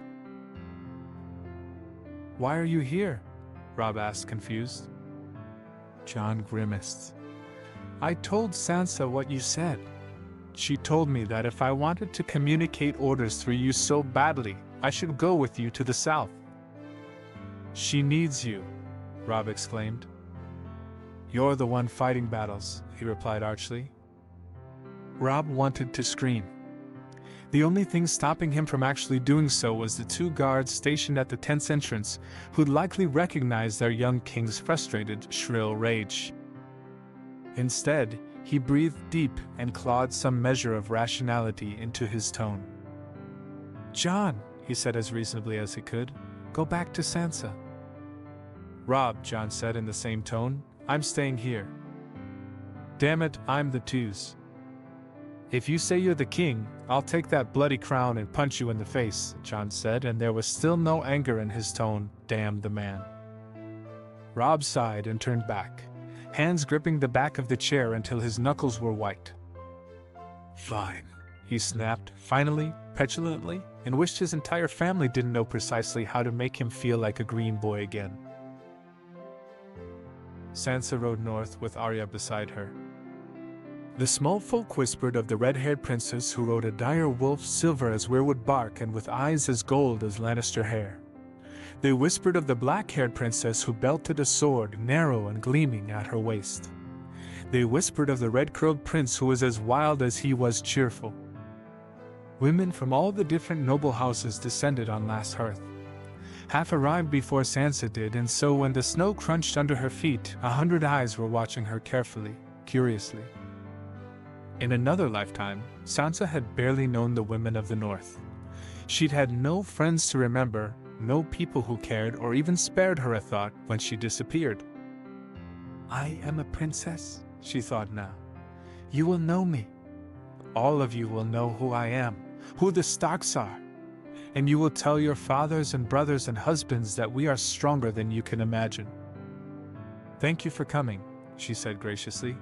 Why are you here? Robb asked, confused. Jon grimaced. I told Sansa what you said. She told me that if I wanted to communicate orders through you so badly, I should go with you to the south. She needs you, Robb exclaimed. You're the one fighting battles, he replied archly. Robb wanted to scream. The only thing stopping him from actually doing so was the 2 guards stationed at the tent's entrance, who'd likely recognized their young king's frustrated, shrill rage. Instead, he breathed deep and clawed some measure of rationality into his tone. "Jon," he said as reasonably as he could, "go back to Sansa." "Robb," Jon said in the same tone, "I'm staying here." "Damn it, I'm the twos. If you say you're the king, I'll take that bloody crown and punch you in the face," Jon said, and there was still no anger in his tone. Damn the man. Robb sighed and turned back, hands gripping the back of the chair until his knuckles were white. "Fine," he snapped, finally, petulantly, and wished his entire family didn't know precisely how to make him feel like a green boy again. Sansa rode north with Arya beside her. The small folk whispered of the red-haired princess who rode a dire wolf silver as weirwood bark and with eyes as gold as Lannister hair. They whispered of the black-haired princess who belted a sword, narrow and gleaming, at her waist. They whispered of the red-curled prince who was as wild as he was cheerful. Women from all the different noble houses descended on Last Hearth. Half arrived before Sansa did, and so when the snow crunched under her feet, 100 eyes were watching her carefully, curiously. In another lifetime, Sansa had barely known the women of the North. She'd had no friends to remember, no people who cared or even spared her a thought when she disappeared. "I am a princess," she thought now. "You will know me. All of you will know who I am, who the Starks are. And you will tell your fathers and brothers and husbands that we are stronger than you can imagine." "Thank you for coming," she said graciously.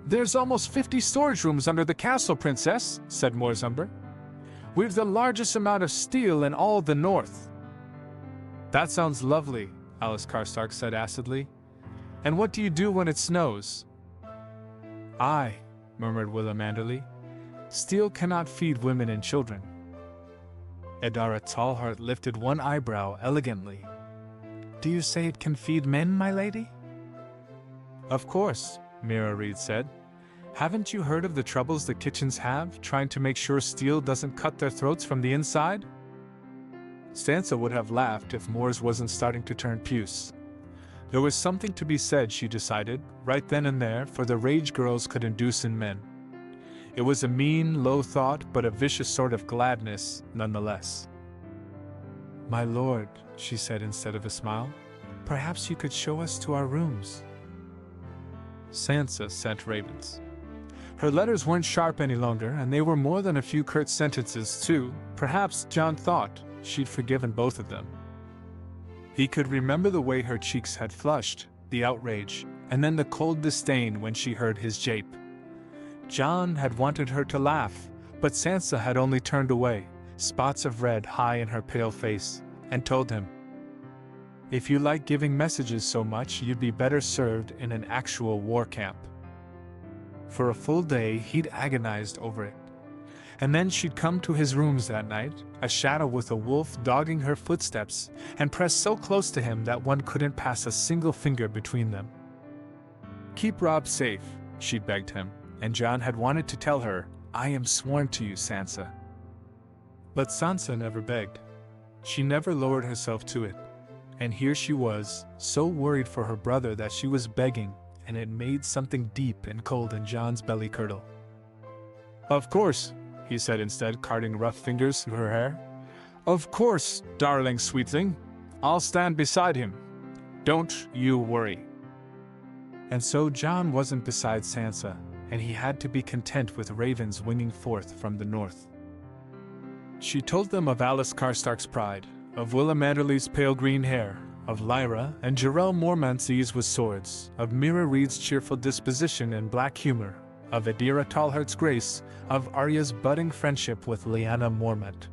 "There's almost 50 storage rooms under the castle, Princess," said Morzumber. "We've the largest amount of steel in all the North." "That sounds lovely," Alice Karstark said acidly. "And what do you do when it snows?" "I," murmured Willa Manderly. "Steel cannot feed women and children." Eddara Tallheart lifted one eyebrow elegantly. "Do you say it can feed men, my lady?" "Of course," Mira Reed said. "Haven't you heard of the troubles the kitchens have, trying to make sure steel doesn't cut their throats from the inside?" Sansa would have laughed if Mors wasn't starting to turn puce. There was something to be said, she decided, right then and there, for the rage girls could induce in men. It was a mean, low thought, but a vicious sort of gladness, nonetheless. "My lord," she said instead of a smile, "perhaps you could show us to our rooms." Sansa sent ravens. Her letters weren't sharp any longer, and they were more than a few curt sentences, too. Perhaps, Jon thought, she'd forgiven both of them. He could remember the way her cheeks had flushed, the outrage, and then the cold disdain when she heard his jape. Jon had wanted her to laugh, but Sansa had only turned away, spots of red high in her pale face, and told him, "If you like giving messages so much, you'd be better served in an actual war camp." For a full day, he'd agonized over it. And then she'd come to his rooms that night, a shadow with a wolf dogging her footsteps, and pressed so close to him that one couldn't pass a single finger between them. "Keep Robb safe," she'd begged him, and Jon had wanted to tell her, "I am sworn to you, Sansa." But Sansa never begged. She never lowered herself to it. And here she was, so worried for her brother that she was begging, and it made something deep and cold in Jon's belly curdle. "Of course," he said instead, carting rough fingers through her hair. "Of course, darling sweetling. I'll stand beside him. Don't you worry." And so Jon wasn't beside Sansa, and he had to be content with ravens winging forth from the north. She told them of Alice Karstark's pride, of Willa Manderly's pale green hair, of Lyra and Jarell Mormancy's with swords, of Mira Reed's cheerful disposition and black humor, of Eddara Tallheart's grace, of Arya's budding friendship with Lyanna Mormont.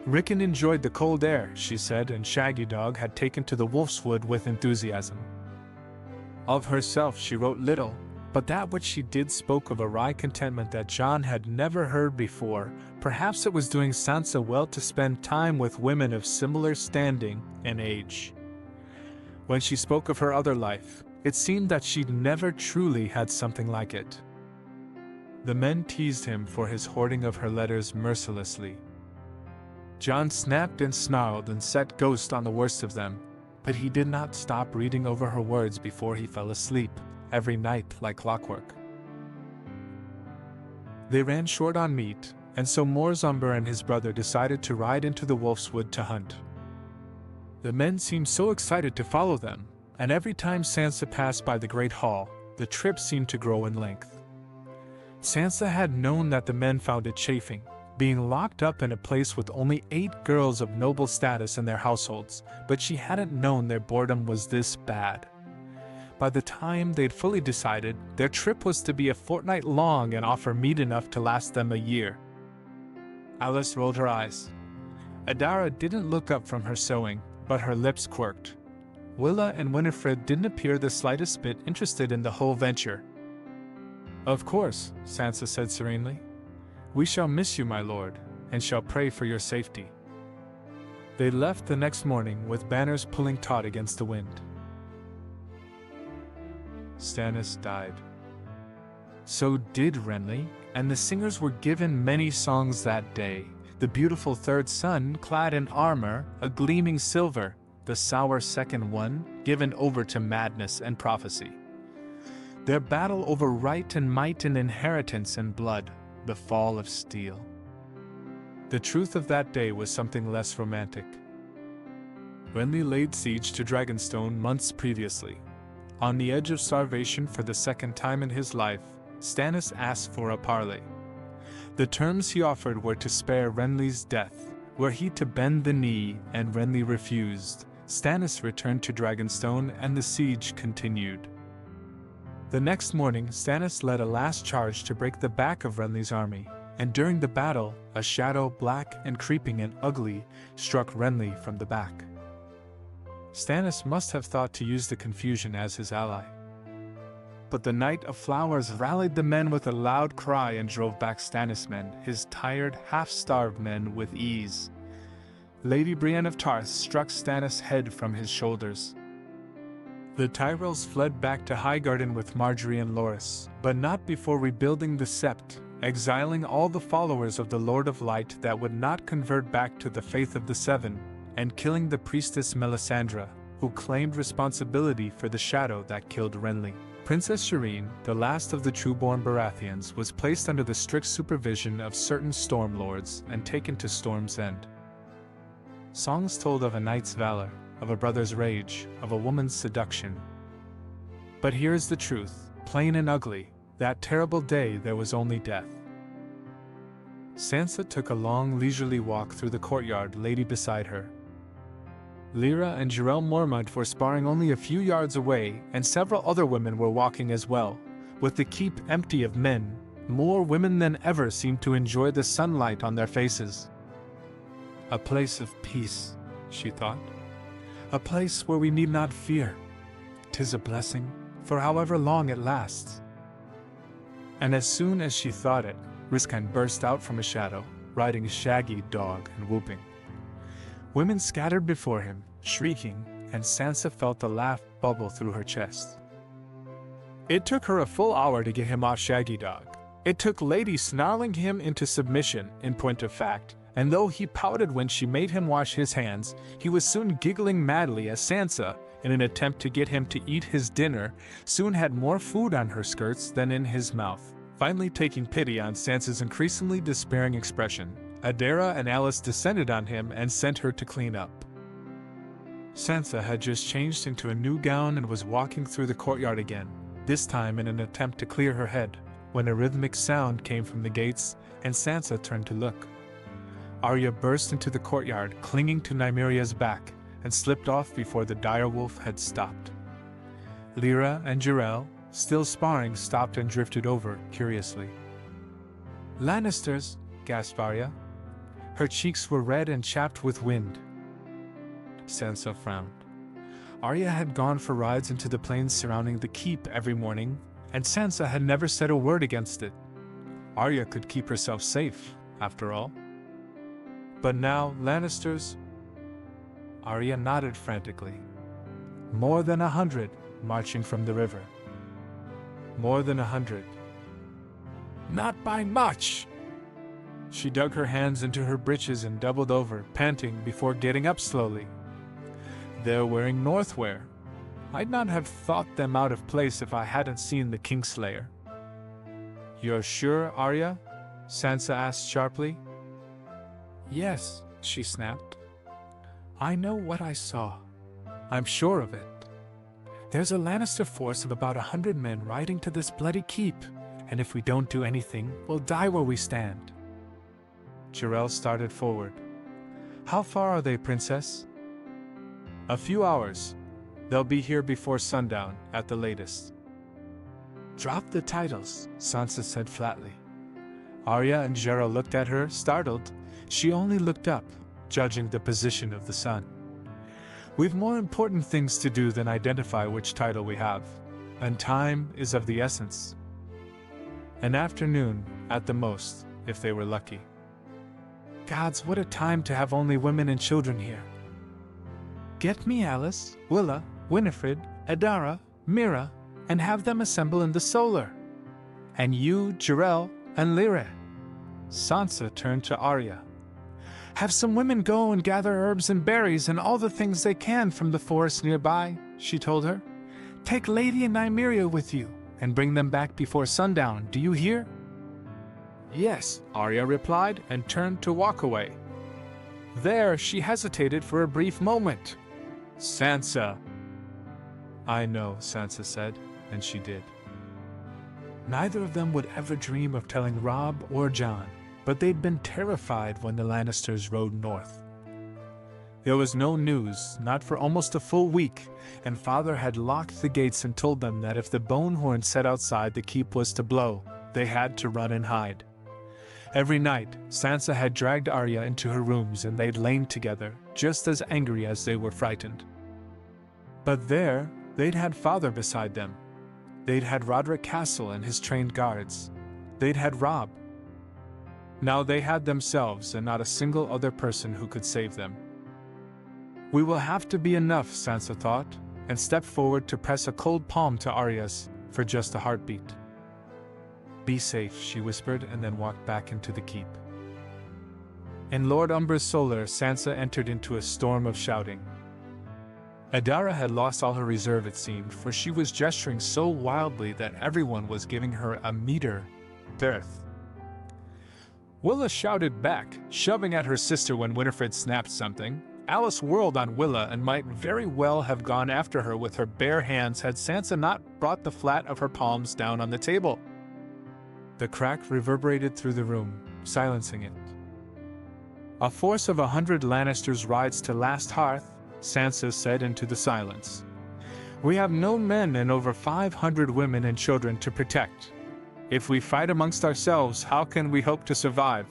Rickon enjoyed the cold air, she said, and Shaggy Dog had taken to the Wolfswood with enthusiasm. Of herself she wrote little, but that which she did spoke of a wry contentment that Jon had never heard before. Perhaps it was doing Sansa well to spend time with women of similar standing and age. When she spoke of her other life, it seemed that she'd never truly had something like it. The men teased him for his hoarding of her letters mercilessly. Jon snapped and snarled and set ghost on the worst of them, but he did not stop reading over her words before he fell asleep, every night like clockwork. They ran short on meat, and so Morzumber and his brother decided to ride into the Wolf's Wood to hunt. The men seemed so excited to follow them, and every time Sansa passed by the Great Hall, the trip seemed to grow in length. Sansa had known that the men found it chafing, being locked up in a place with only 8 girls of noble status in their households, but she hadn't known their boredom was this bad. By the time they'd fully decided, their trip was to be a fortnight long and offer meat enough to last them a year. Alice rolled her eyes. Adara didn't look up from her sewing, but her lips quirked. Willa and Winifred didn't appear the slightest bit interested in the whole venture. "Of course," Sansa said serenely. "We shall miss you, my lord, and shall pray for your safety." They left the next morning with banners pulling taut against the wind. Stannis died. So did Renly, and the singers were given many songs that day. The beautiful third son, clad in armor, a gleaming silver, the sour second one, given over to madness and prophecy. Their battle over right and might and inheritance and blood, the fall of steel. The truth of that day was something less romantic. Renly laid siege to Dragonstone months previously. On the edge of starvation for the second time in his life, Stannis asked for a parley. The terms he offered were to spare Renly's death, were he to bend the knee, and Renly refused. Stannis returned to Dragonstone and the siege continued. The next morning, Stannis led a last charge to break the back of Renly's army, and during the battle, a shadow, black and creeping and ugly, struck Renly from the back. Stannis must have thought to use the confusion as his ally. But the Knight of Flowers rallied the men with a loud cry and drove back Stannis' men, his tired, half-starved men, with ease. Lady Brienne of Tarth struck Stannis' head from his shoulders. The Tyrells fled back to Highgarden with Margaery and Loras, but not before rebuilding the Sept, exiling all the followers of the Lord of Light that would not convert back to the faith of the Seven, and killing the priestess Melisandre, who claimed responsibility for the shadow that killed Renly. Princess Shireen, the last of the true-born Baratheons, was placed under the strict supervision of certain Storm Lords and taken to Storm's End. Songs told of a knight's valor, of a brother's rage, of a woman's seduction. But here's the truth, plain and ugly: that terrible day there was only death. Sansa took a long, leisurely walk through the courtyard, lady beside her. Lyra and Jarell Mormont were sparring only a few yards away, and several other women were walking as well. With the keep empty of men, more women than ever seemed to enjoy the sunlight on their faces. A place of peace, she thought. A place where we need not fear. 'Tis a blessing, for however long it lasts. And as soon as she thought it, Riskan burst out from a shadow, riding a shaggy dog and whooping. Women scattered before him, shrieking, and Sansa felt a laugh bubble through her chest. It took her a full hour to get him off Shaggy Dog. It took Lady snarling him into submission, in point of fact, and though he pouted when she made him wash his hands, he was soon giggling madly as Sansa, in an attempt to get him to eat his dinner, soon had more food on her skirts than in his mouth. Finally taking pity on Sansa's increasingly despairing expression, Adara and Alice descended on him and sent her to clean up. Sansa had just changed into a new gown and was walking through the courtyard again, this time in an attempt to clear her head, when a rhythmic sound came from the gates, and Sansa turned to look. Arya burst into the courtyard, clinging to Nymeria's back, and slipped off before the direwolf had stopped. Lyra and Jarell, still sparring, stopped and drifted over, curiously. "Lannisters," gasped Arya. Her cheeks were red and chapped with wind. Sansa frowned. Arya had gone for rides into the plains surrounding the keep every morning, and Sansa had never said a word against it. Arya could keep herself safe, after all. But now, Lannisters? Arya nodded frantically. More than 100, marching from the river. More than 100. Not by much. She dug her hands into her breeches and doubled over, panting before getting up slowly. They're wearing Northwear. I'd not have thought them out of place if I hadn't seen the Kingslayer. You're sure, Arya? Sansa asked sharply. Yes, she snapped. I know what I saw. I'm sure of it. There's a Lannister force of about 100 men riding to this bloody keep, and if we don't do anything, we'll die where we stand. Jarrell started forward. How far are they, Princess? A few hours. They'll be here before sundown, at the latest. Drop the titles, Sansa said flatly. Arya and Jarrell looked at her, startled. She only looked up, judging the position of the sun. We've more important things to do than identify which title we have, and time is of the essence. An afternoon, at the most, if they were lucky. Gods, what a time to have only women and children here. Get me Alice, Willa, Winifred, Adara, Mira, and have them assemble in the solar. And you, Jarrell, and Lyra. Sansa turned to Arya. Have some women go and gather herbs and berries and all the things they can from the forest nearby, she told her. Take Lady and Nymeria with you, and bring them back before sundown, do you hear? Yes, Arya replied and turned to walk away. There, she hesitated for a brief moment. Sansa. I know, Sansa said, and she did. Neither of them would ever dream of telling Robb or Jon, but they'd been terrified when the Lannisters rode north. There was no news, not for almost a full week, and Father had locked the gates and told them that if the bone horn set outside the keep was to blow, they had to run and hide. Every night, Sansa had dragged Arya into her rooms and they'd lain together, just as angry as they were frightened. But there, they'd had Father beside them. They'd had Roderick Castle and his trained guards. They'd had Robb. Now they had themselves and not a single other person who could save them. We will have to be enough, Sansa thought, and stepped forward to press a cold palm to Arya's for just a heartbeat. Be safe, she whispered, and then walked back into the keep. In Lord Umber's solar, Sansa entered into a storm of shouting. Adara had lost all her reserve, it seemed, for she was gesturing so wildly that everyone was giving her a meter dearth. Willa shouted back, shoving at her sister when Winifred snapped something. Alice whirled on Willa and might very well have gone after her with her bare hands had Sansa not brought the flat of her palms down on the table. The crack reverberated through the room, silencing it. A force of 100 Lannisters rides to Last Hearth, Sansa said into the silence. We have no men and over 500 women and children to protect. If we fight amongst ourselves, how can we hope to survive?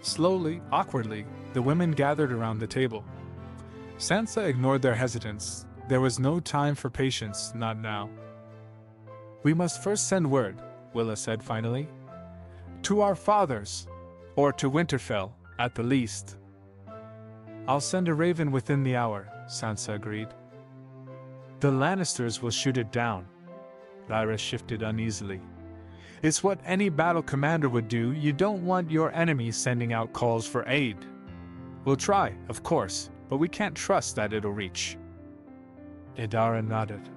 Slowly, awkwardly, the women gathered around the table. Sansa ignored their hesitance. There was no time for patience, not now. We must first send word, Willa said finally. To our fathers, or to Winterfell, at the least. I'll send a raven within the hour, Sansa agreed. The Lannisters will shoot it down. Lyra shifted uneasily. It's what any battle commander would do. You don't want your enemy sending out calls for aid. We'll try, of course, but we can't trust that it'll reach. Adara nodded.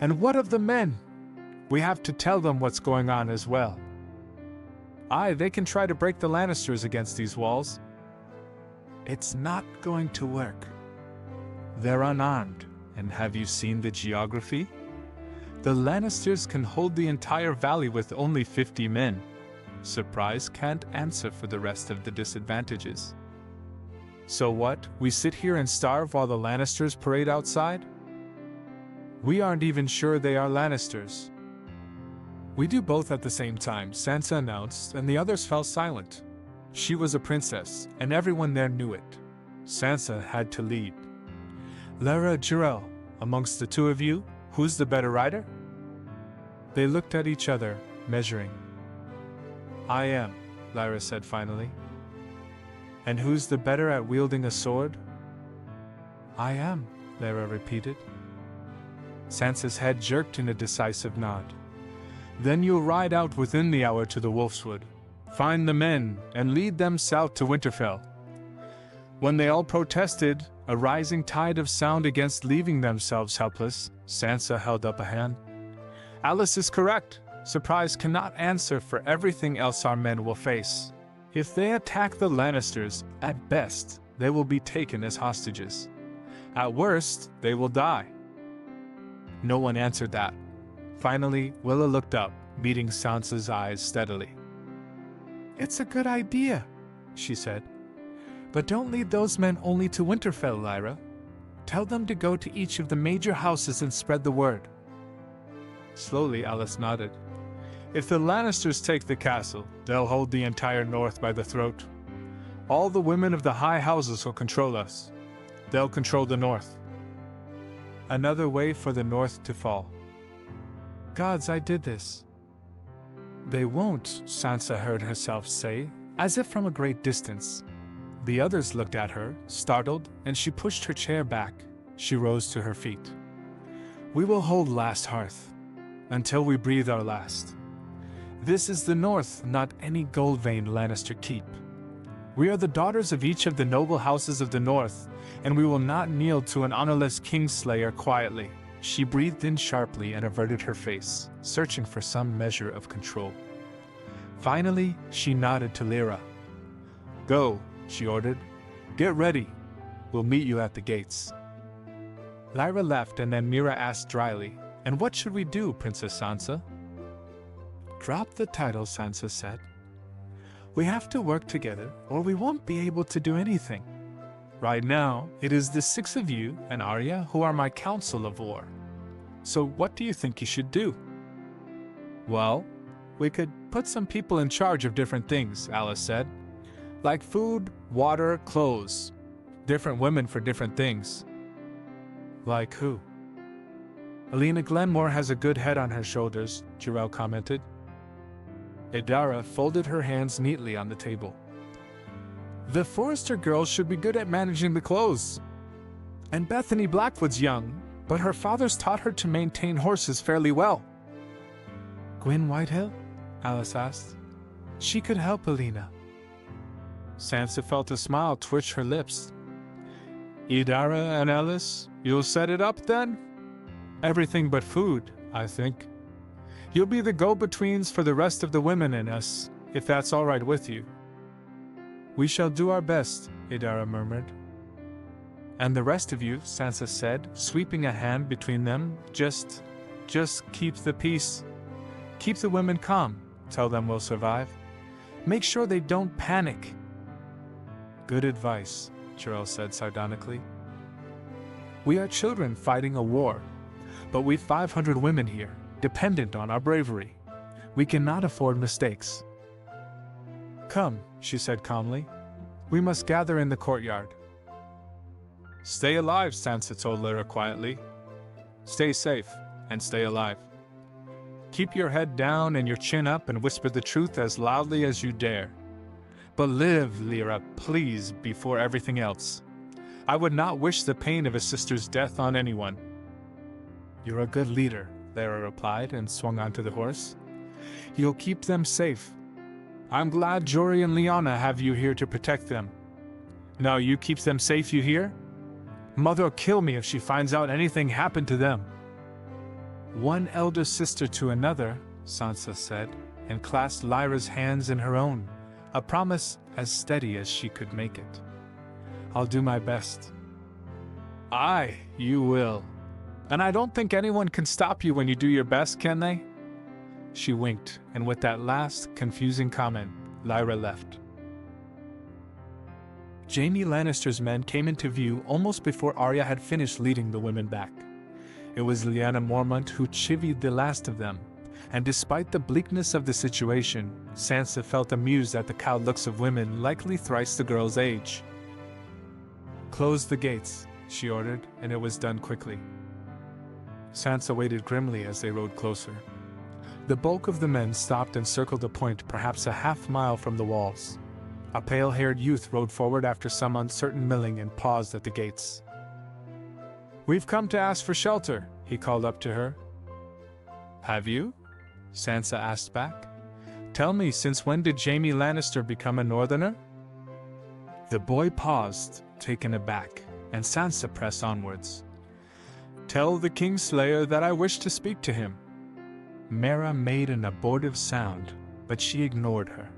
And what of the men? We have to tell them what's going on as well. Aye, they can try to break the Lannisters against these walls. It's not going to work. They're unarmed, and have you seen the geography? The Lannisters can hold the entire valley with only 50 men. Surprise can't answer for the rest of the disadvantages. So what, we sit here and starve while the Lannisters parade outside? We aren't even sure they are Lannisters. We do both at the same time, Sansa announced, and the others fell silent. She was a princess, and everyone there knew it. Sansa had to lead. Lyra, Jarrell, amongst the two of you, who's the better rider? They looked at each other, measuring. I am, Lyra said finally. And who's the better at wielding a sword? I am, Lyra repeated. Sansa's head jerked in a decisive nod. Then you'll ride out within the hour to the Wolfswood, find the men, and lead them south to Winterfell. When they all protested, a rising tide of sound against leaving themselves helpless, Sansa held up a hand. Alice is correct. Surprise cannot answer for everything else our men will face. If they attack the Lannisters, at best, they will be taken as hostages. At worst, they will die. No one answered that. Finally, Willa looked up, meeting Sansa's eyes steadily. It's a good idea, she said. But don't lead those men only to Winterfell, Lyra. Tell them to go to each of the major houses and spread the word. Slowly, Alice nodded. If the Lannisters take the castle, they'll hold the entire north by the throat. All the women of the high houses will control us. They'll control the north. Another way for the north to fall. Gods, I did this. They won't, Sansa heard herself say, as if from a great distance. The others looked at her, startled, and she pushed her chair back. She rose to her feet. We will hold Last Hearth, until we breathe our last. This is the north, not any gold-veined Lannister keep. We are the daughters of each of the noble houses of the north, and we will not kneel to an honorless kingslayer quietly. She breathed in sharply and averted her face, searching for some measure of control. Finally, she nodded to Lyra. Go, she ordered. Get ready. We'll meet you at the gates. Lyra left, and then Mira asked dryly, And what should we do, Princess Sansa? Drop the title, Sansa said. We have to work together, or we won't be able to do anything. Right now, it is the 6 of you and Arya who are my council of war. So what do you think you should do? Well, we could put some people in charge of different things, Alice said. Like food, water, clothes. Different women for different things. Like who? Alina Glenmore has a good head on her shoulders, Jarrell commented. Idara folded her hands neatly on the table. The Forrester girls should be good at managing the clothes. And Bethany Blackwood's young, but her father's taught her to maintain horses fairly well. Gwyn Whitehill? Alice asked. She could help Alina. Sansa felt a smile twitch her lips. Idara and Alice, you'll set it up then? Everything but food, I think. You'll be the go-betweens for the rest of the women and us, if that's all right with you. We shall do our best, Idara murmured. And the rest of you, Sansa said, sweeping a hand between them, just keep the peace. Keep the women calm, tell them we'll survive. Make sure they don't panic. Good advice, Jarrell said sardonically. We are children fighting a war, but we've 500 women here, dependent on our bravery. We cannot afford mistakes. Come, she said calmly. We must gather in the courtyard. Stay alive, Sansa told Lyra quietly. Stay safe, and stay alive. Keep your head down and your chin up and whisper the truth as loudly as you dare. But live, Lyra, please, before everything else. I would not wish the pain of a sister's death on anyone. You're a good leader, Lyra replied and swung onto the horse. You'll keep them safe. I'm glad Jory and Lyanna have you here to protect them. Now you keep them safe, you hear? Mother'll kill me if she finds out anything happened to them. One elder sister to another, Sansa said, and clasped Lyra's hands in her own, a promise as steady as she could make it. I'll do my best. Aye, you will. And I don't think anyone can stop you when you do your best, can they? She winked, and with that last, confusing comment, Lyra left. Jaime Lannister's men came into view almost before Arya had finished leading the women back. It was Lyanna Mormont who chivied the last of them, and despite the bleakness of the situation, Sansa felt amused at the cowed looks of women likely thrice the girl's age. Close the gates, she ordered, and it was done quickly. Sansa waited grimly as they rode closer. The bulk of the men stopped and circled a point perhaps a half-mile from the walls. A pale-haired youth rode forward after some uncertain milling and paused at the gates. We've come to ask for shelter, he called up to her. Have you? Sansa asked back. Tell me, since when did Jaime Lannister become a Northerner? The boy paused, taken aback, and Sansa pressed onwards. Tell the Kingslayer that I wish to speak to him. Mera made an abortive sound, but she ignored her.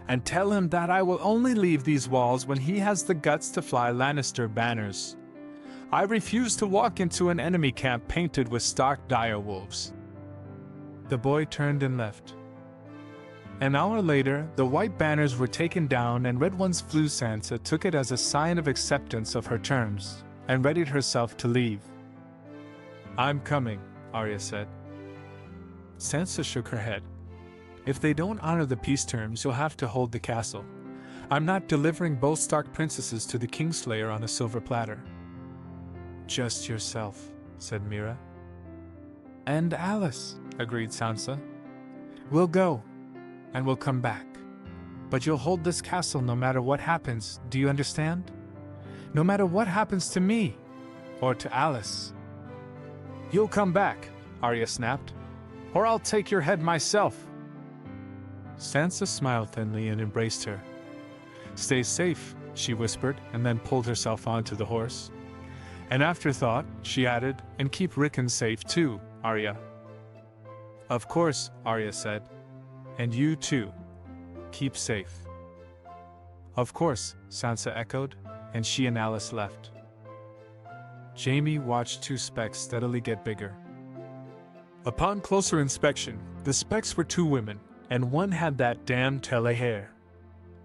And tell him that I will only leave these walls when he has the guts to fly Lannister banners. I refuse to walk into an enemy camp painted with Stark direwolves. The boy turned and left. An hour later, the white banners were taken down and red ones flew. Sansa took it as a sign of acceptance of her terms, and readied herself to leave. I'm coming, Arya said. Sansa shook her head. If they don't honor the peace terms, you'll have to hold the castle. I'm not delivering both Stark princesses to the Kingslayer on a silver platter. Just yourself, said Mira. And Alice, agreed Sansa. We'll go, and we'll come back. But you'll hold this castle no matter what happens, do you understand? No matter what happens to me, or to Alice. You'll come back, Arya snapped, or I'll take your head myself. Sansa smiled thinly and embraced her. Stay safe, she whispered, and then pulled herself onto the horse. An afterthought, she added, and keep Rickon safe too, Arya. Of course, Arya said. And you too. Keep safe. Of course, Sansa echoed, and she and Alice left. Jaime watched two specks steadily get bigger. Upon closer inspection, the specks were two women, and one had that damn tele hair.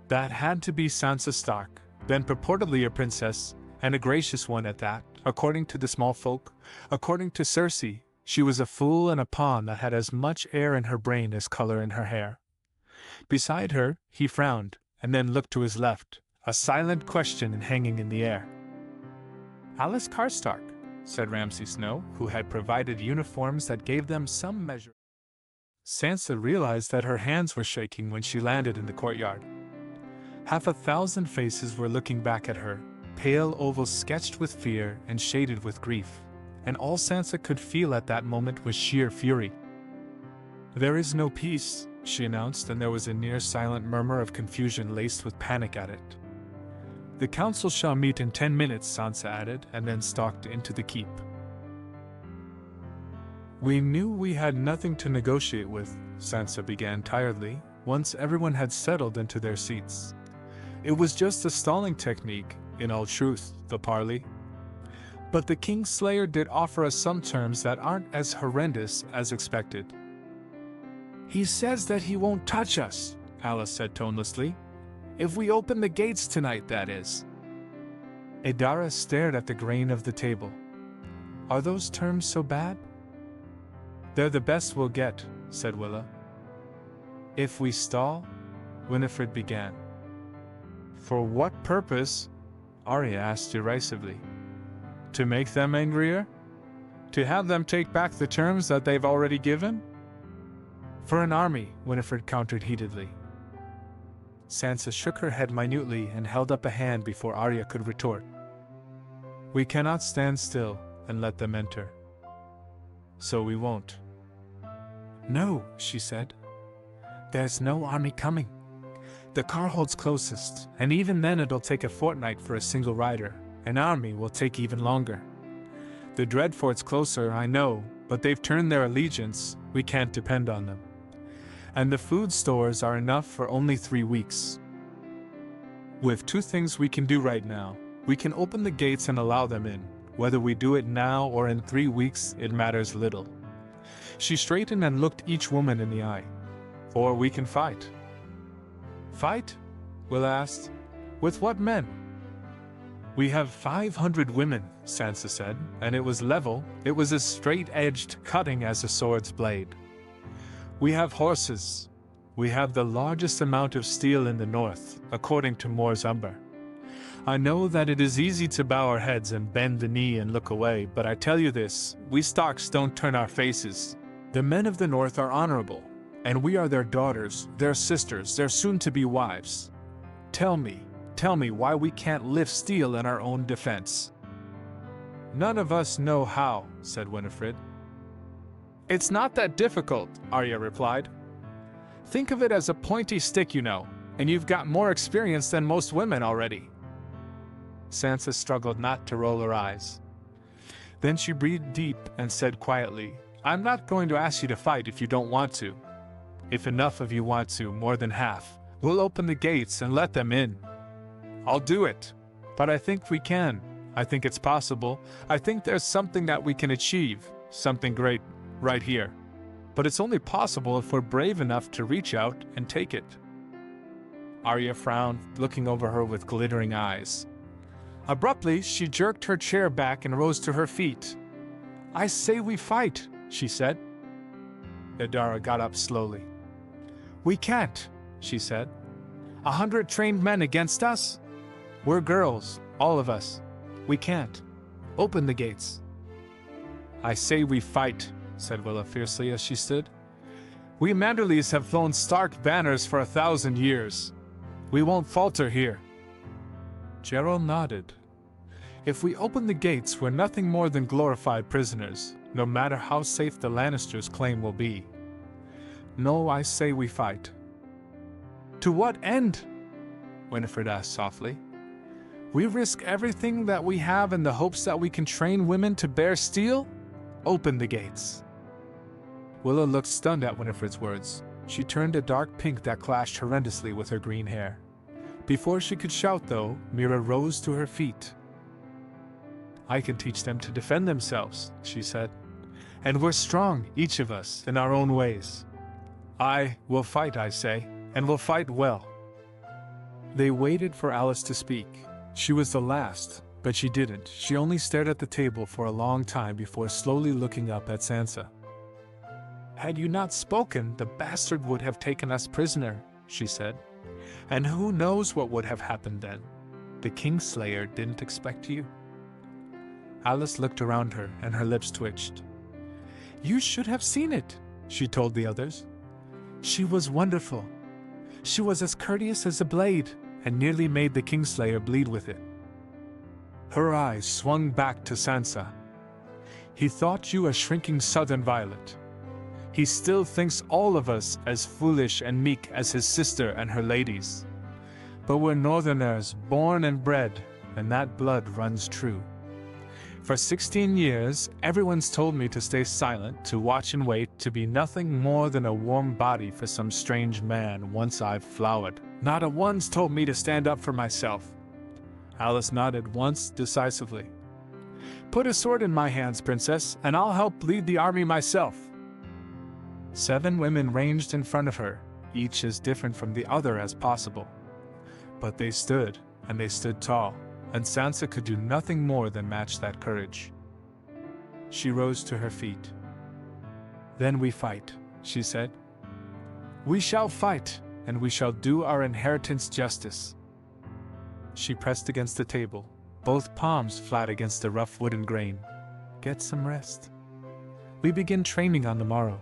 That had to be Sansa Stark, then purportedly a princess, and a gracious one at that, according to the small folk. According to Cersei, she was a fool and a pawn that had as much air in her brain as color in her hair. Beside her, he frowned, and then looked to his left, a silent question hanging in the air. Alice Karstark, said Ramsay Snow, who had provided uniforms that gave them some measure. Sansa realized that her hands were shaking when she landed in the courtyard. 1,000 faces were looking back at her, pale ovals sketched with fear and shaded with grief, and all Sansa could feel at that moment was sheer fury. There is no peace, she announced, and there was a near-silent murmur of confusion laced with panic at it. The council shall meet in 10 minutes, Sansa added, and then stalked into the keep. We knew we had nothing to negotiate with, Sansa began tiredly, once everyone had settled into their seats. It was just a stalling technique, in all truth, the parley. But the Kingslayer did offer us some terms that aren't as horrendous as expected. He says that he won't touch us, Alice said tonelessly. If we open the gates tonight, that is. Adara stared at the grain of the table. Are those terms so bad? They're the best we'll get, said Willa. If we stall? Winifred began. For what purpose? Arya asked derisively. To make them angrier? To have them take back the terms that they've already given? For an army, Winifred countered heatedly. Sansa shook her head minutely and held up a hand before Arya could retort. We cannot stand still and let them enter. So we won't. No, she said. There's no army coming. The Carhold's closest, and even then it'll take a fortnight for a single rider. An army will take even longer. The Dreadfort's closer, I know, but they've turned their allegiance. We can't depend on them. And the food stores are enough for only 3 weeks. With two things we can do right now. We can open the gates and allow them in. Whether we do it now or in 3 weeks, it matters little. She straightened and looked each woman in the eye. Or we can fight. Fight? Will asked. With what men? We have 500 women, Sansa said, and it was level. It was as straight-edged, cutting as a sword's blade. We have horses. We have the largest amount of steel in the north, according to Moore's Umber. I know that it is easy to bow our heads and bend the knee and look away, but I tell you this, we Starks don't turn our faces. The men of the north are honorable, and we are their daughters, their sisters, their soon-to-be wives. Tell me why we can't lift steel in our own defense. None of us know how, said Winifred. It's not that difficult, Arya replied. Think of it as a pointy stick, and you've got more experience than most women already. Sansa struggled not to roll her eyes. Then she breathed deep and said quietly, I'm not going to ask you to fight if you don't want to. If enough of you want to, more than half, we'll open the gates and let them in. I'll do it. But I think we can. I think it's possible. I think there's something that we can achieve, something great, right here. But it's only possible if we're brave enough to reach out and take it. Arya frowned, looking over her with glittering eyes. Abruptly, she jerked her chair back and rose to her feet. I say we fight, she said. Adara got up slowly. We can't, she said. 100 trained men against us? We're girls, all of us. We can't. Open the gates. I say we fight, said Willa fiercely as she stood. We Manderleys have flown Stark banners for 1,000 years. We won't falter here. Gerald nodded. If we open the gates, we're nothing more than glorified prisoners, no matter how safe the Lannisters claim will be. No, I say we fight. To what end? Winifred asked softly. We risk everything that we have in the hopes that we can train women to bear steel? Open the gates. Willow looked stunned at Winifred's words. She turned a dark pink that clashed horrendously with her green hair. Before she could shout, though, Mira rose to her feet. I can teach them to defend themselves, she said. And we're strong, each of us, in our own ways. I will fight, I say, and will fight well. They waited for Alice to speak. She was the last, but she didn't. She only stared at the table for a long time before slowly looking up at Sansa. Had you not spoken, the bastard would have taken us prisoner, she said. And who knows what would have happened then? The Kingslayer didn't expect you. Alice looked around her, and her lips twitched. You should have seen it, she told the others. She was wonderful. She was as courteous as a blade, and nearly made the Kingslayer bleed with it. Her eyes swung back to Sansa. He thought you a shrinking southern violet. He still thinks all of us as foolish and meek as his sister and her ladies. But we're northerners, born and bred, and that blood runs true. For 16 years, everyone's told me to stay silent, to watch and wait, to be nothing more than a warm body for some strange man once I've flowered. Not a one's told me to stand up for myself. Alice nodded once decisively. Put a sword in my hands, princess, and I'll help lead the army myself. 7 women ranged in front of her, each as different from the other as possible. But they stood, and they stood tall, and Sansa could do nothing more than match that courage. She rose to her feet. Then we fight, she said. We shall fight, and we shall do our inheritance justice. She pressed against the table, both palms flat against the rough wooden grain. Get some rest. We begin training on the morrow.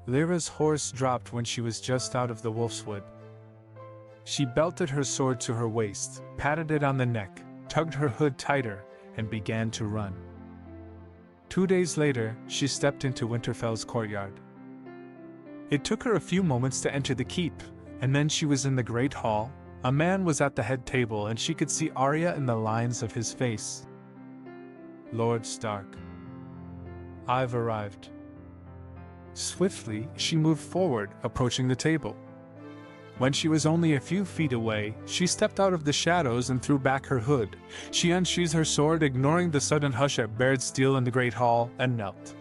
Lyra's horse dropped when she was just out of the wolf's wood. She belted her sword to her waist, patted it on the neck, tugged her hood tighter, and began to run. 2 days later, she stepped into Winterfell's courtyard. It took her a few moments to enter the keep, and then she was in the great hall. A man was at the head table, and she could see Arya in the lines of his face. Lord Stark. I've arrived. Swiftly, she moved forward, approaching the table. When she was only a few feet away, she stepped out of the shadows and threw back her hood. She unsheathed her sword, ignoring the sudden hush at bared steel in the great hall, and knelt.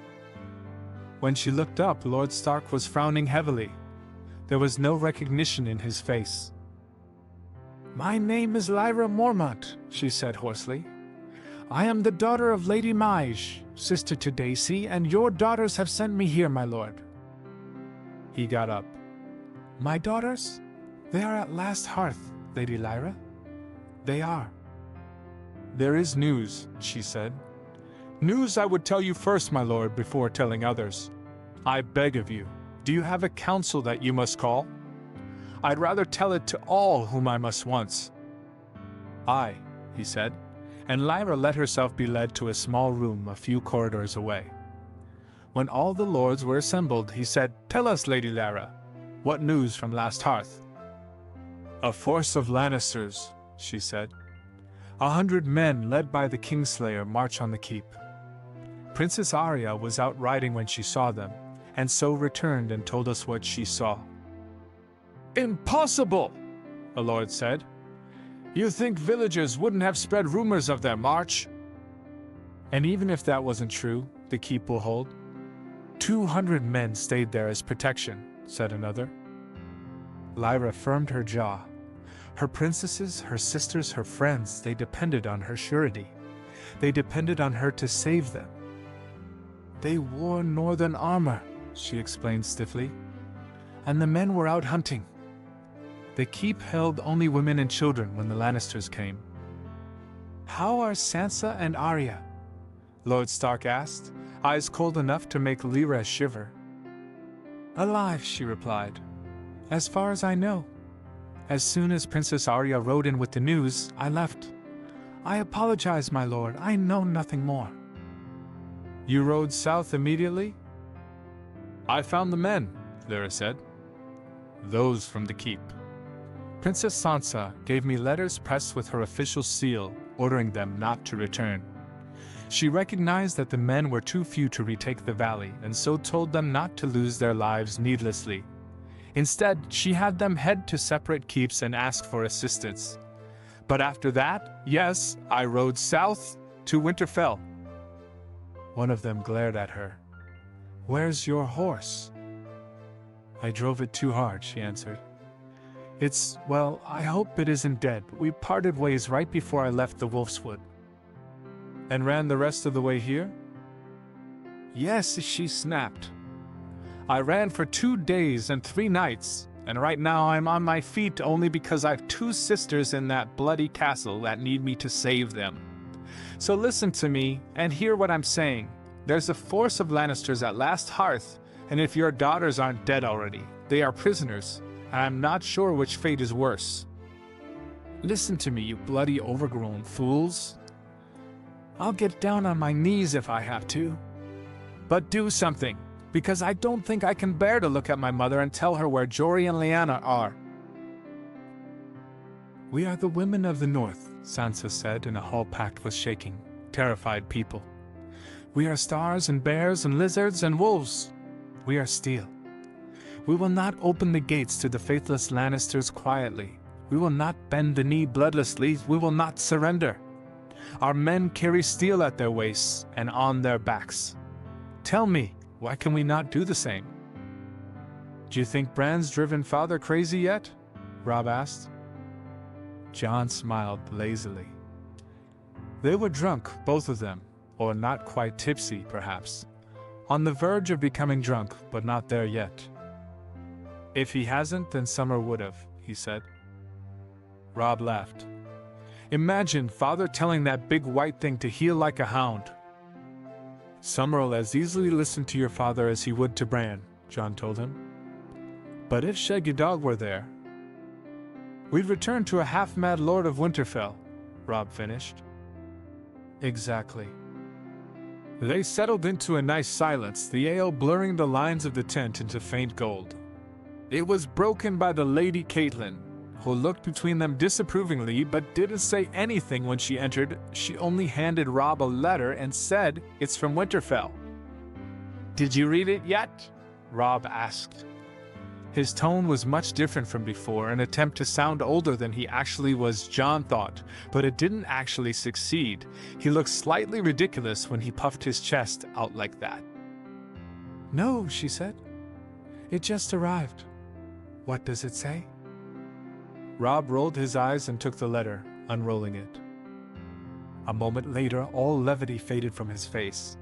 When she looked up, Lord Stark was frowning heavily. There was no recognition in his face. My name is Lyra Mormont, she said hoarsely. I am the daughter of Lady Maij, sister to Daisy, and your daughters have sent me here, my lord. He got up. My daughters? They are at last hearth, Lady Lyra. They are. There is news, she said. News I would tell you first, my lord, before telling others. I beg of you, do you have a council that you must call? I'd rather tell it to all whom I must once. Aye, he said, and Lyra let herself be led to a small room a few corridors away. When all the lords were assembled, he said, "Tell us, Lady Lara, what news from last hearth?" "A force of Lannisters," she said. 100 men led by the Kingslayer march on the keep. Princess Arya was out riding when she saw them, and so returned and told us what she saw. "Impossible!" a lord said. "You think villagers wouldn't have spread rumors of their march?" "And even if that wasn't true, the keep will hold. 200 men stayed there as protection," said another. Lyra firmed her jaw. Her princesses, her sisters, her friends, they depended on her surety. They depended on her to save them. "They wore northern armor," she explained stiffly, "and the men were out hunting. The keep held only women and children when the Lannisters came." "How are Sansa and Arya?" Lord Stark asked, eyes cold enough to make Lyra shiver. "Alive," she replied. "As far as I know. As soon as Princess Arya rode in with the news, I left. I apologize, my lord, I know nothing more." "You rode south immediately?" "I found the men," Lyra said. "Those from the keep. Princess Sansa gave me letters pressed with her official seal, ordering them not to return. She recognized that the men were too few to retake the valley, and so told them not to lose their lives needlessly. Instead, she had them head to separate keeps and ask for assistance. But after that, yes, I rode south to Winterfell." One of them glared at her. "Where's your horse?" "I drove it too hard," she answered. Well, I hope it isn't dead, but we parted ways right before I left the Wolfswood." "And ran the rest of the way here?" "Yes," she snapped. "I ran for 2 days and 3 nights, and right now I'm on my feet only because I've 2 sisters in that bloody castle that need me to save them. So listen to me and hear what I'm saying. There's a force of Lannisters at Last Hearth, and if your daughters aren't dead already, they are prisoners. I'm not sure which fate is worse. Listen to me, you bloody overgrown fools. I'll get down on my knees if I have to. But do something, because I don't think I can bear to look at my mother and tell her where Jory and Lyanna are." "We are the women of the North," Sansa said in a hall packed with shaking, terrified people. "We are stars and bears and lizards and wolves. We are steel. We will not open the gates to the faithless Lannisters quietly. We will not bend the knee bloodlessly. We will not surrender. Our men carry steel at their waists and on their backs. Tell me, why can we not do the same?" "Do you think Bran's driven father crazy yet?" Robb asked. Jon smiled lazily. They were drunk, both of them, or not quite tipsy, perhaps. On the verge of becoming drunk, but not there yet. "If he hasn't, then Summer would have," he said. Robb laughed. "Imagine father telling that big white thing to heel like a hound." "Summer'll as easily listen to your father as he would to Bran," Jon told him. "But if Shaggy Dog were there..." "We'd return to a half-mad Lord of Winterfell," Robb finished. "Exactly." They settled into a nice silence, the ale blurring the lines of the tent into faint gold. It was broken by the Lady Catelyn, who looked between them disapprovingly but didn't say anything when she entered. She only handed Robb a letter and said, "It's from Winterfell." "Did you read it yet?" Robb asked. His tone was much different from before, an attempt to sound older than he actually was, Jon thought, but it didn't actually succeed. He looked slightly ridiculous when he puffed his chest out like that. "No," she said. "It just arrived." "What does it say?" Robb rolled his eyes and took the letter, unrolling it. A moment later, all levity faded from his face.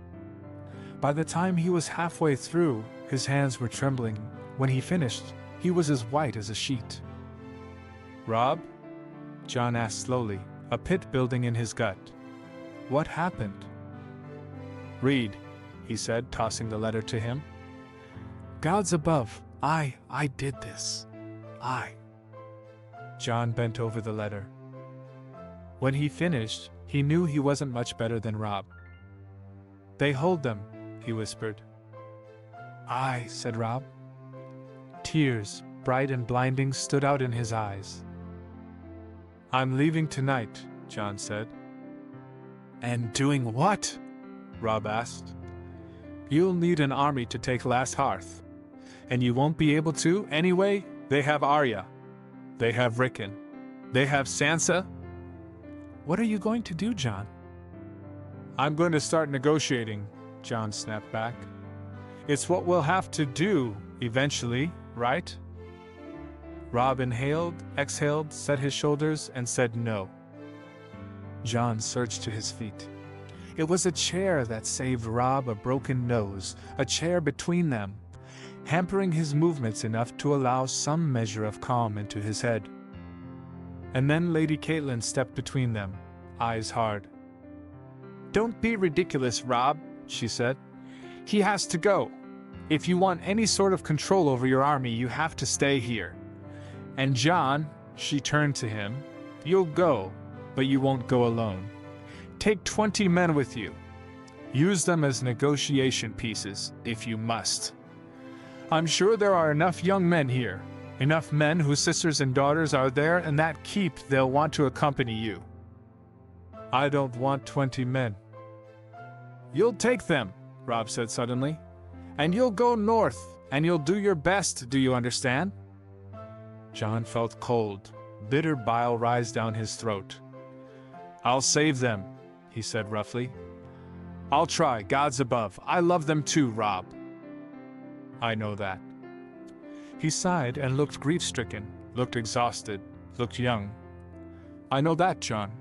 By the time he was halfway through, his hands were trembling. When he finished, he was as white as a sheet. "Robb?" Jon asked slowly, a pit building in his gut. "What happened?" "Read," he said, tossing the letter to him. "Gods above, I did this. Jon bent over the letter. When he finished, he knew he wasn't much better than Robb. "They hold them," he whispered. "Aye," said Robb. Tears, bright and blinding, stood out in his eyes. "I'm leaving tonight," Jon said. "And doing what?" Robb asked. "You'll need an army to take Last Hearth. And you won't be able to, anyway. They have Arya. They have Rickon. They have Sansa." "What are you going to do, Jon?" "I'm going to start negotiating," Jon snapped back. "It's what we'll have to do, eventually, right?" Robb inhaled, exhaled, set his shoulders, and said no. Jon surged to his feet. It was a chair that saved Robb a broken nose, a chair between them, hampering his movements enough to allow some measure of calm into his head. And then Lady Catelyn stepped between them, eyes hard. "Don't be ridiculous, Robb," she said. "He has to go. If you want any sort of control over your army, you have to stay here. And Jon," she turned to him, "you'll go, but you won't go alone. Take 20 men with you. Use them as negotiation pieces, if you must. I'm sure there are enough young men here, enough men whose sisters and daughters are there and that keep they'll want to accompany you." "I don't want 20 men." "You'll take them," Robb said suddenly. "And you'll go north, and you'll do your best, do you understand?" Jon felt cold, bitter bile rise down his throat. "I'll save them," he said roughly. "I'll try, gods above. I love them too, Robb." "I know that." He sighed and looked grief-stricken, looked exhausted, looked young. "I know that, Jon.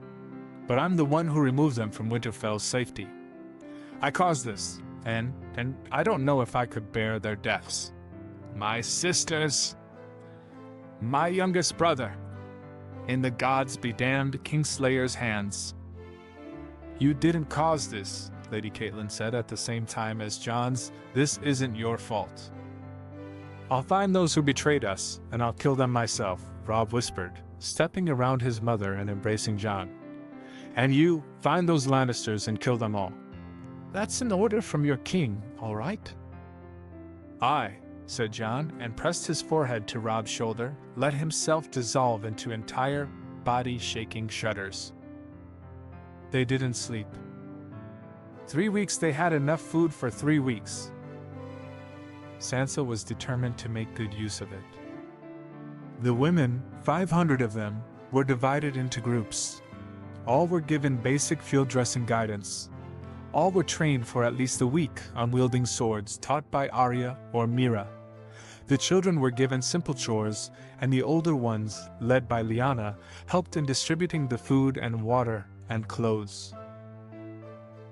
But I'm the one who removed them from Winterfell's safety. I caused this, and I don't know if I could bear their deaths. My sisters! My youngest brother! In the gods be damned Kingslayer's hands." "You didn't cause this," Lady Catelyn said at the same time as Jon's. "This isn't your fault." "I'll find those who betrayed us, and I'll kill them myself," Robb whispered, stepping around his mother and embracing Jon. "And you, find those Lannisters and kill them all." "That's an order from your king, all right?" "Aye," said Jon, and pressed his forehead to Robb's shoulder, let himself dissolve into entire, body-shaking shudders. They didn't sleep. 3 weeks they had enough food for 3 weeks. Sansa was determined to make good use of it. The women, 500 of them, were divided into groups. All were given basic field dressing guidance. All were trained for at least a week on wielding swords taught by Arya or Mira. The children were given simple chores, and the older ones, led by Lyanna, helped in distributing the food and water and clothes.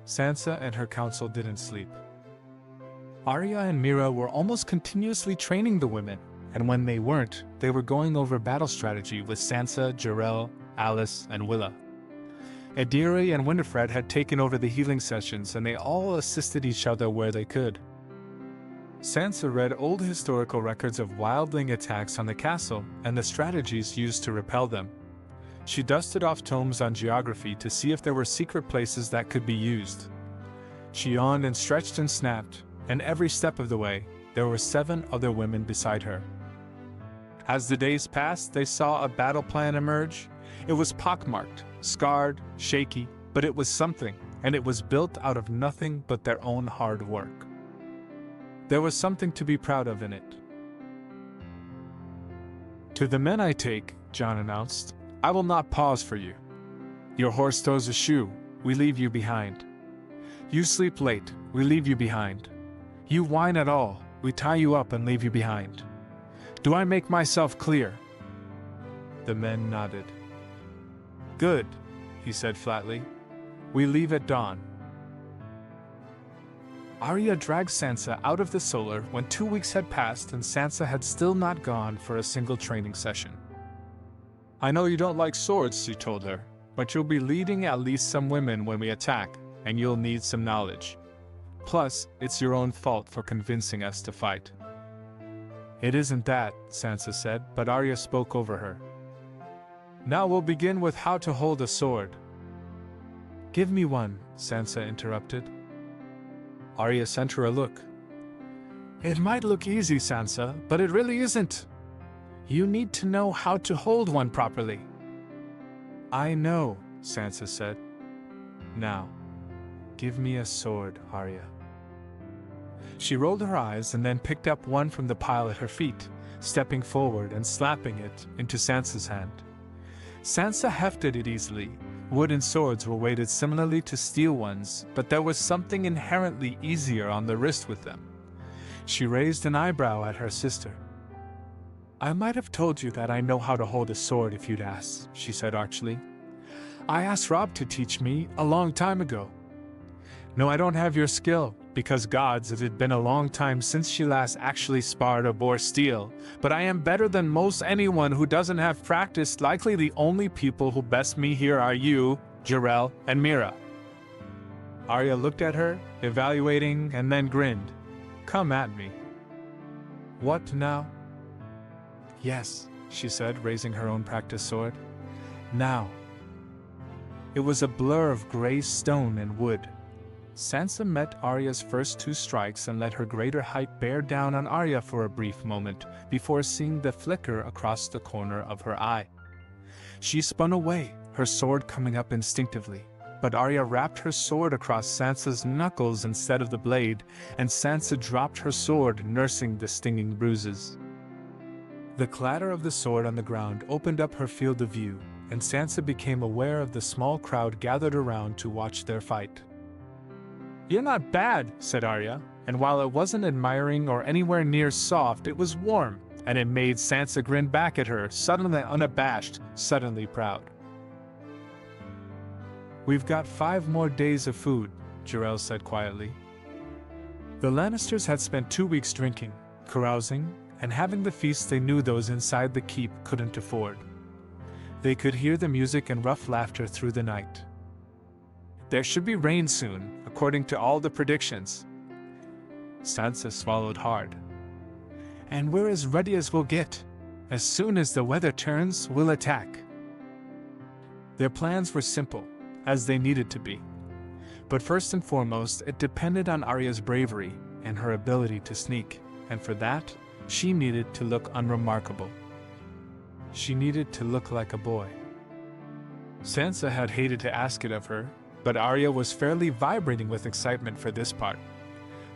Sansa and her council didn't sleep. Arya and Mira were almost continuously training the women, and when they weren't, they were going over battle strategy with Sansa, Jarell, Alice, and Willa. Ediri and Winifred had taken over the healing sessions, and they all assisted each other where they could. Sansa read old historical records of wildling attacks on the castle and the strategies used to repel them. She dusted off tomes on geography to see if there were secret places that could be used. She yawned and stretched and snapped, and every step of the way, there were 7 other women beside her. As the days passed, they saw a battle plan emerge. It was pockmarked, scarred, shaky, but it was something, and it was built out of nothing but their own hard work. There was something to be proud of in it. "To the men I take," Jon announced, "I will not pause for you. Your horse toes a shoe, we leave you behind. You sleep late, we leave you behind. You whine at all, we tie you up and leave you behind. Do I make myself clear?" The men nodded. "Good," he said flatly. "We leave at dawn." Arya dragged Sansa out of the solar when 2 weeks had passed and Sansa had still not gone for a single training session. "I know you don't like swords," she told her, "but you'll be leading at least some women when we attack, and you'll need some knowledge. Plus, it's your own fault for convincing us to fight." "It isn't that," Sansa said, but Arya spoke over her. "Now we'll begin with how to hold a sword." "Give me one," Sansa interrupted. Arya sent her a look. It might look easy, Sansa, but it really isn't. You need to know how to hold one properly. I know, Sansa said. Now, give me a sword, Arya. She rolled her eyes and then picked up one from the pile at her feet, stepping forward and slapping it into Sansa's hand. Sansa hefted it easily. Wooden swords were weighted similarly to steel ones, but there was something inherently easier on the wrist with them. She raised an eyebrow at her sister. I might have told you that I know how to hold a sword if you'd asked, she said archly. I asked Robb to teach me a long time ago. No, I don't have your skill, because gods, it had been a long time since she last actually sparred or bore steel, but I am better than most anyone who doesn't have practice. Likely the only people who best me here are you, Jarrell, and Mira. Arya looked at her, evaluating, and then grinned. Come at me. What now? Yes, she said, raising her own practice sword. Now. It was a blur of gray stone and wood. Sansa met Arya's first two strikes and let her greater height bear down on Arya for a brief moment before seeing the flicker across the corner of her eye. She spun away, her sword coming up instinctively, but Arya wrapped her sword across Sansa's knuckles instead of the blade, and Sansa dropped her sword, nursing the stinging bruises. The clatter of the sword on the ground opened up her field of view, and Sansa became aware of the small crowd gathered around to watch their fight. You're not bad, said Arya, and while it wasn't admiring or anywhere near soft, it was warm, and it made Sansa grin back at her, suddenly unabashed, suddenly proud. We've got 5 more days of food, Jarrell said quietly. The Lannisters had spent 2 weeks drinking, carousing, and having the feast they knew those inside the keep couldn't afford. They could hear the music and rough laughter through the night. There should be rain soon, according to all the predictions. Sansa swallowed hard. And we're as ready as we'll get. As soon as the weather turns, we'll attack. Their plans were simple, as they needed to be. But first and foremost, it depended on Arya's bravery and her ability to sneak, and for that, she needed to look unremarkable. She needed to look like a boy. Sansa had hated to ask it of her, but Arya was fairly vibrating with excitement for this part.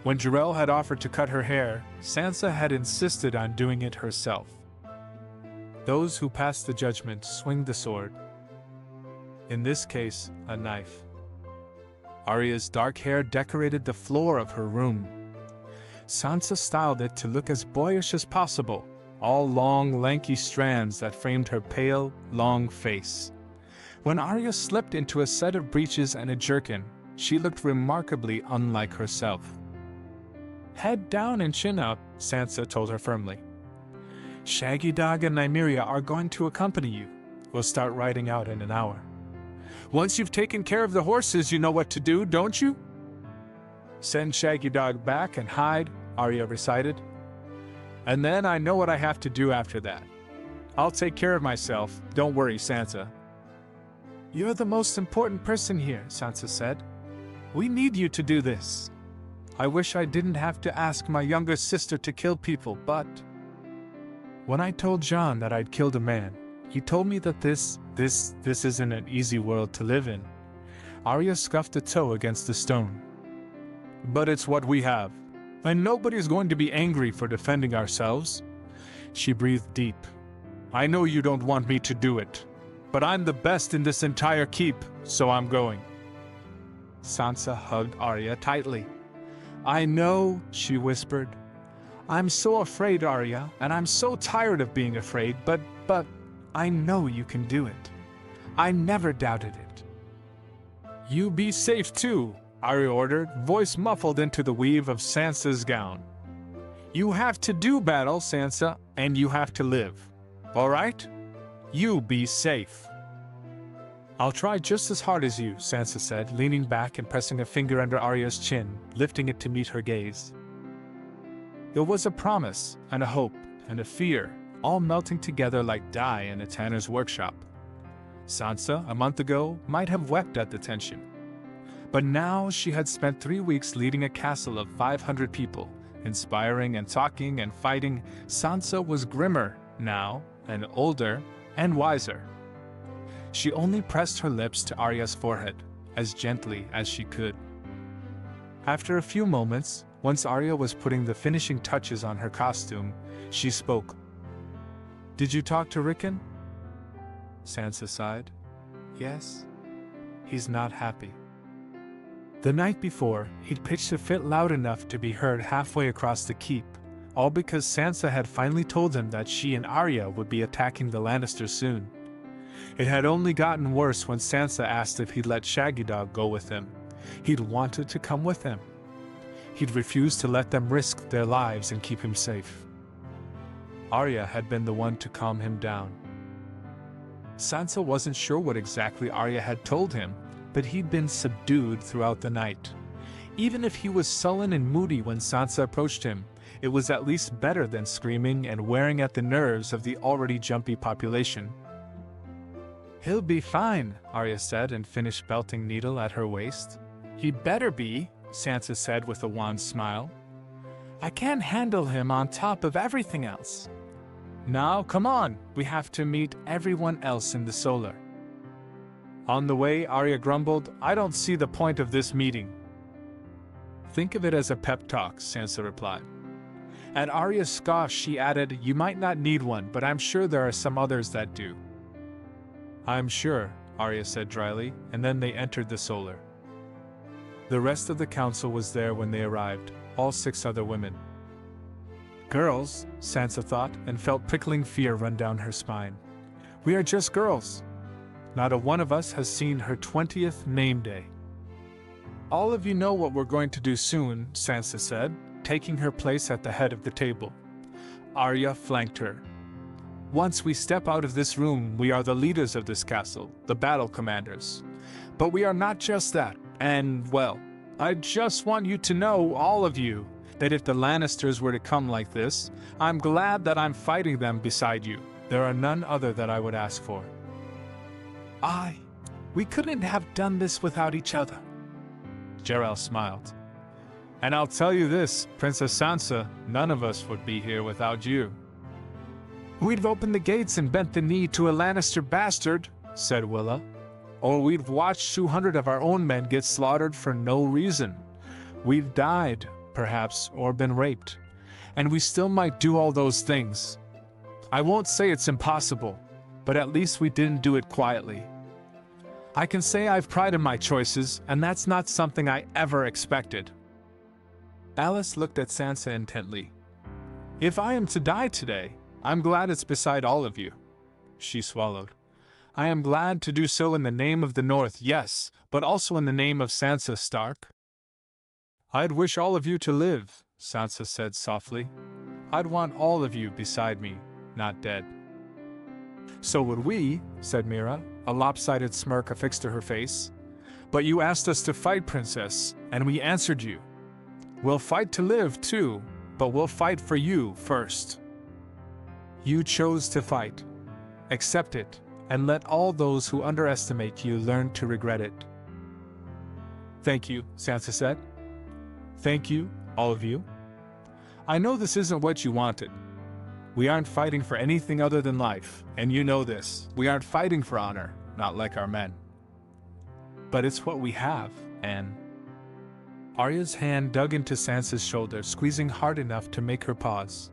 When Jarrell had offered to cut her hair, Sansa had insisted on doing it herself. Those who pass the judgment swing the sword. In this case, a knife. Arya's dark hair decorated the floor of her room. Sansa styled it to look as boyish as possible, all long, lanky strands that framed her pale, long face. When Arya slipped into a set of breeches and a jerkin, she looked remarkably unlike herself. Head down and chin up, Sansa told her firmly. Shaggy Dog and Nymeria are going to accompany you. We'll start riding out in an hour. Once you've taken care of the horses, you know what to do, don't you? Send Shaggy Dog back and hide, Arya recited. And then I know what I have to do after that. I'll take care of myself, don't worry, Sansa. You're the most important person here, Sansa said. We need you to do this. I wish I didn't have to ask my younger sister to kill people, but... When I told Jon that I'd killed a man, he told me that this isn't an easy world to live in. Arya scuffed a toe against the stone. But it's what we have, and nobody's going to be angry for defending ourselves. She breathed deep. I know you don't want me to do it, but I'm the best in this entire keep, so I'm going. Sansa hugged Arya tightly. I know, she whispered. I'm so afraid, Arya, and I'm so tired of being afraid, but I know you can do it. I never doubted it. You be safe too, Arya ordered, voice muffled into the weave of Sansa's gown. You have to do battle, Sansa, and you have to live. All right? You be safe. I'll try just as hard as you, Sansa said, leaning back and pressing a finger under Arya's chin, lifting it to meet her gaze. There was a promise, and a hope, and a fear, all melting together like dye in a tanner's workshop. Sansa, a month ago, might have wept at the tension. But now she had spent 3 weeks leading a castle of 500 people, inspiring and talking and fighting, Sansa was grimmer now, and older, and wiser. She only pressed her lips to Arya's forehead, as gently as she could. After a few moments, once Arya was putting the finishing touches on her costume, she spoke. "Did you talk to Rickon?" Sansa sighed. "Yes. He's not happy." The night before, he'd pitched a fit loud enough to be heard halfway across the keep, all because Sansa had finally told him that she and Arya would be attacking the Lannisters soon. It had only gotten worse when Sansa asked if he'd let Shaggy Dog go with him. He'd wanted to come with him. He'd refused to let them risk their lives and keep him safe. Arya had been the one to calm him down. Sansa wasn't sure what exactly Arya had told him, but he'd been subdued throughout the night. Even if he was sullen and moody when Sansa approached him, it was at least better than screaming and wearing at the nerves of the already jumpy population. "He'll be fine," Arya said and finished belting Needle at her waist. "He'd better be," Sansa said with a wan smile. "I can't handle him on top of everything else. Now, come on, we have to meet everyone else in the Solar." On the way, Arya grumbled, "I don't see the point of this meeting." "Think of it as a pep talk," Sansa replied. At Arya's scoff, she added, "You might not need one, but I'm sure there are some others that do." "I'm sure," Arya said dryly, and then they entered the Solar. The rest of the council was there when they arrived, all 6 other women. "Girls," Sansa thought, and felt prickling fear run down her spine. "We are just girls. Not a one of us has seen her 20th name day." "All of you know what we're going to do soon," Sansa said, taking her place at the head of the table. Arya flanked her. "Once we step out of this room, we are the leaders of this castle, the battle commanders. But we are not just that, and, well, I just want you to know, all of you, that if the Lannisters were to come like this, I'm glad that I'm fighting them beside you. There are none other that I would ask for." We couldn't have done this without each other." Jarrell smiled. "And I'll tell you this, Princess Sansa, none of us would be here without you." "We'd opened the gates and bent the knee to a Lannister bastard," said Willa. "Or we'd watched 200 of our own men get slaughtered for no reason. We've died, perhaps, or been raped. And we still might do all those things. I won't say it's impossible, but at least we didn't do it quietly. I can say I've pride in my choices, and that's not something I ever expected." Alice looked at Sansa intently. "If I am to die today, I'm glad it's beside all of you." She swallowed. "I am glad to do so in the name of the North, yes, but also in the name of Sansa Stark." "I'd wish all of you to live," Sansa said softly. "I'd want all of you beside me, not dead." "So would we," said Mira, a lopsided smirk affixed to her face. "But you asked us to fight, Princess, and we answered you. We'll fight to live, too, but we'll fight for you first. You chose to fight. Accept it, and let all those who underestimate you learn to regret it." "Thank you," Sansa said. "Thank you, all of you. I know this isn't what you wanted. We aren't fighting for anything other than life, and you know this. We aren't fighting for honor, not like our men. But it's what we have, and..." Arya's hand dug into Sansa's shoulder, squeezing hard enough to make her pause.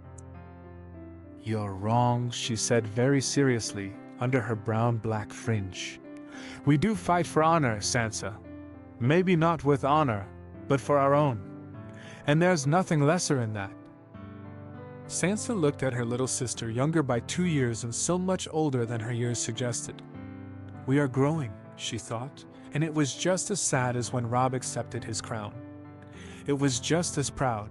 "You're wrong," she said very seriously, under her brown-black fringe. "We do fight for honor, Sansa. Maybe not with honor, but for our own. And there's nothing lesser in that." Sansa looked at her little sister, younger by 2 years and so much older than her years suggested. "We are growing," she thought, and it was just as sad as when Robb accepted his crown. It was just as proud.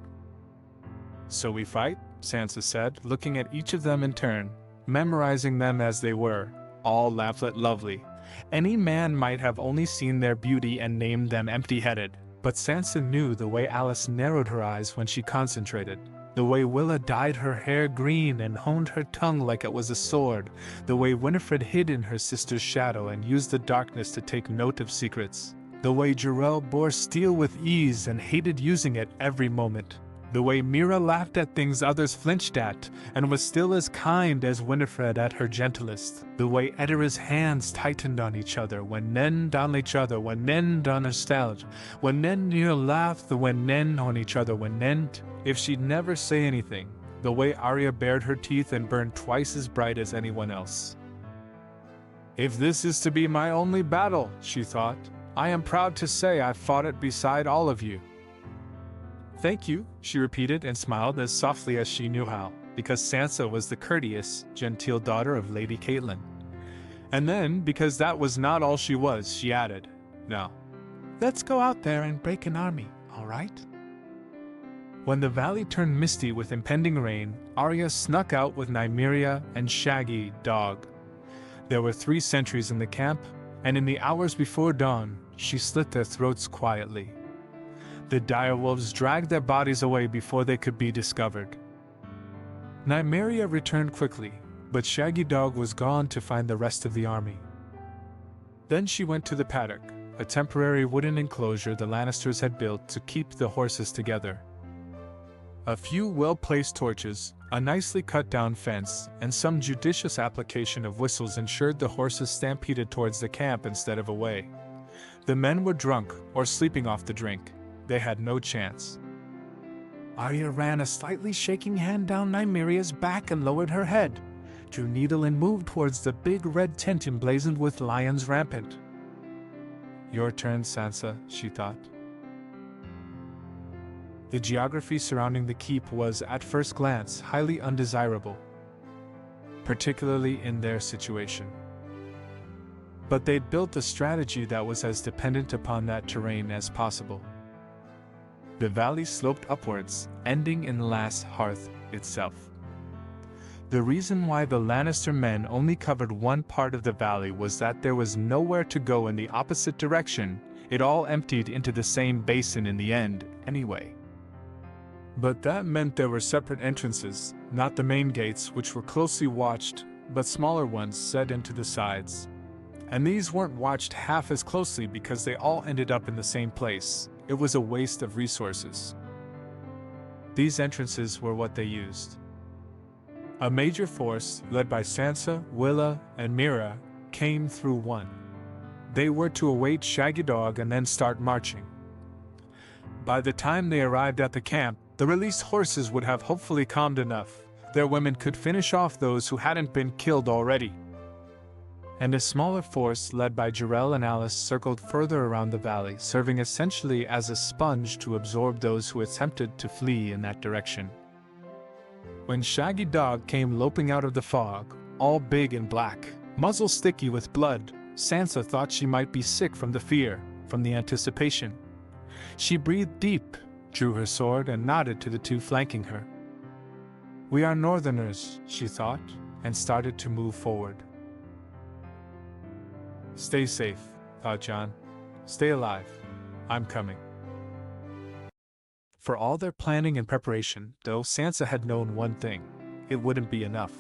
"So we fight?" Sansa said, looking at each of them in turn, memorizing them as they were, all lamplit lovely. Any man might have only seen their beauty and named them empty-headed, but Sansa knew the way Alice narrowed her eyes when she concentrated, the way Willa dyed her hair green and honed her tongue like it was a sword, the way Winifred hid in her sister's shadow and used the darkness to take note of secrets, the way Jarrell bore steel with ease and hated using it every moment. The way Mira laughed at things others flinched at, and was still as kind as Winifred at her gentlest. The way Edira's hands tightened on each other when Nen on each other, when Nen on her stout, when Nen near laughed, when Nen on each other, when Nen, if she'd never say anything, the way Arya bared her teeth and burned twice as bright as anyone else. If this is to be my only battle, she thought, I am proud to say I've fought it beside all of you. Thank you, she repeated and smiled as softly as she knew how, because Sansa was the courteous, genteel daughter of Lady Catelyn. And then, because that was not all she was, she added, Now, let's go out there and break an army, all right? When the valley turned misty with impending rain, Arya snuck out with Nymeria and Shaggy Dog. There were 3 sentries in the camp, and in the hours before dawn, she slit their throats quietly. The direwolves dragged their bodies away before they could be discovered. Nymeria returned quickly, but Shaggy Dog was gone to find the rest of the army. Then she went to the paddock, a temporary wooden enclosure the Lannisters had built to keep the horses together. A few well-placed torches, a nicely cut-down fence, and some judicious application of whistles ensured the horses stampeded towards the camp instead of away. The men were drunk or sleeping off the drink. They had no chance. Arya ran a slightly shaking hand down Nymeria's back and lowered her head, drew needle and moved towards the big red tent emblazoned with lions rampant. Your turn, Sansa, she thought. The geography surrounding the keep was, at first glance, highly undesirable, particularly in their situation. But they'd built a strategy that was as dependent upon that terrain as possible. The valley sloped upwards, ending in Lass Hearth itself. The reason why the Lannister men only covered one part of the valley was that there was nowhere to go in the opposite direction. It all emptied into the same basin in the end, anyway. But that meant there were separate entrances, not the main gates, which were closely watched, but smaller ones set into the sides. And these weren't watched half as closely because they all ended up in the same place. It was a waste of resources. These entrances were what they used. A major force, led by Sansa, Willa, and Mira, came through one. They were to await Shaggy Dog and then start marching. By the time they arrived at the camp, the released horses would have hopefully calmed enough. Their women could finish off those who hadn't been killed already. And a smaller force led by Jarell and Alice circled further around the valley, serving essentially as a sponge to absorb those who attempted to flee in that direction. When Shaggy Dog came loping out of the fog, all big and black, muzzle sticky with blood, Sansa thought she might be sick from the fear, from the anticipation. She breathed deep, drew her sword, and nodded to the 2 flanking her. We are Northerners, she thought, and started to move forward. Stay safe, thought Jon. Stay alive. I'm coming. For all their planning and preparation, though, Sansa had known one thing. It wouldn't be enough.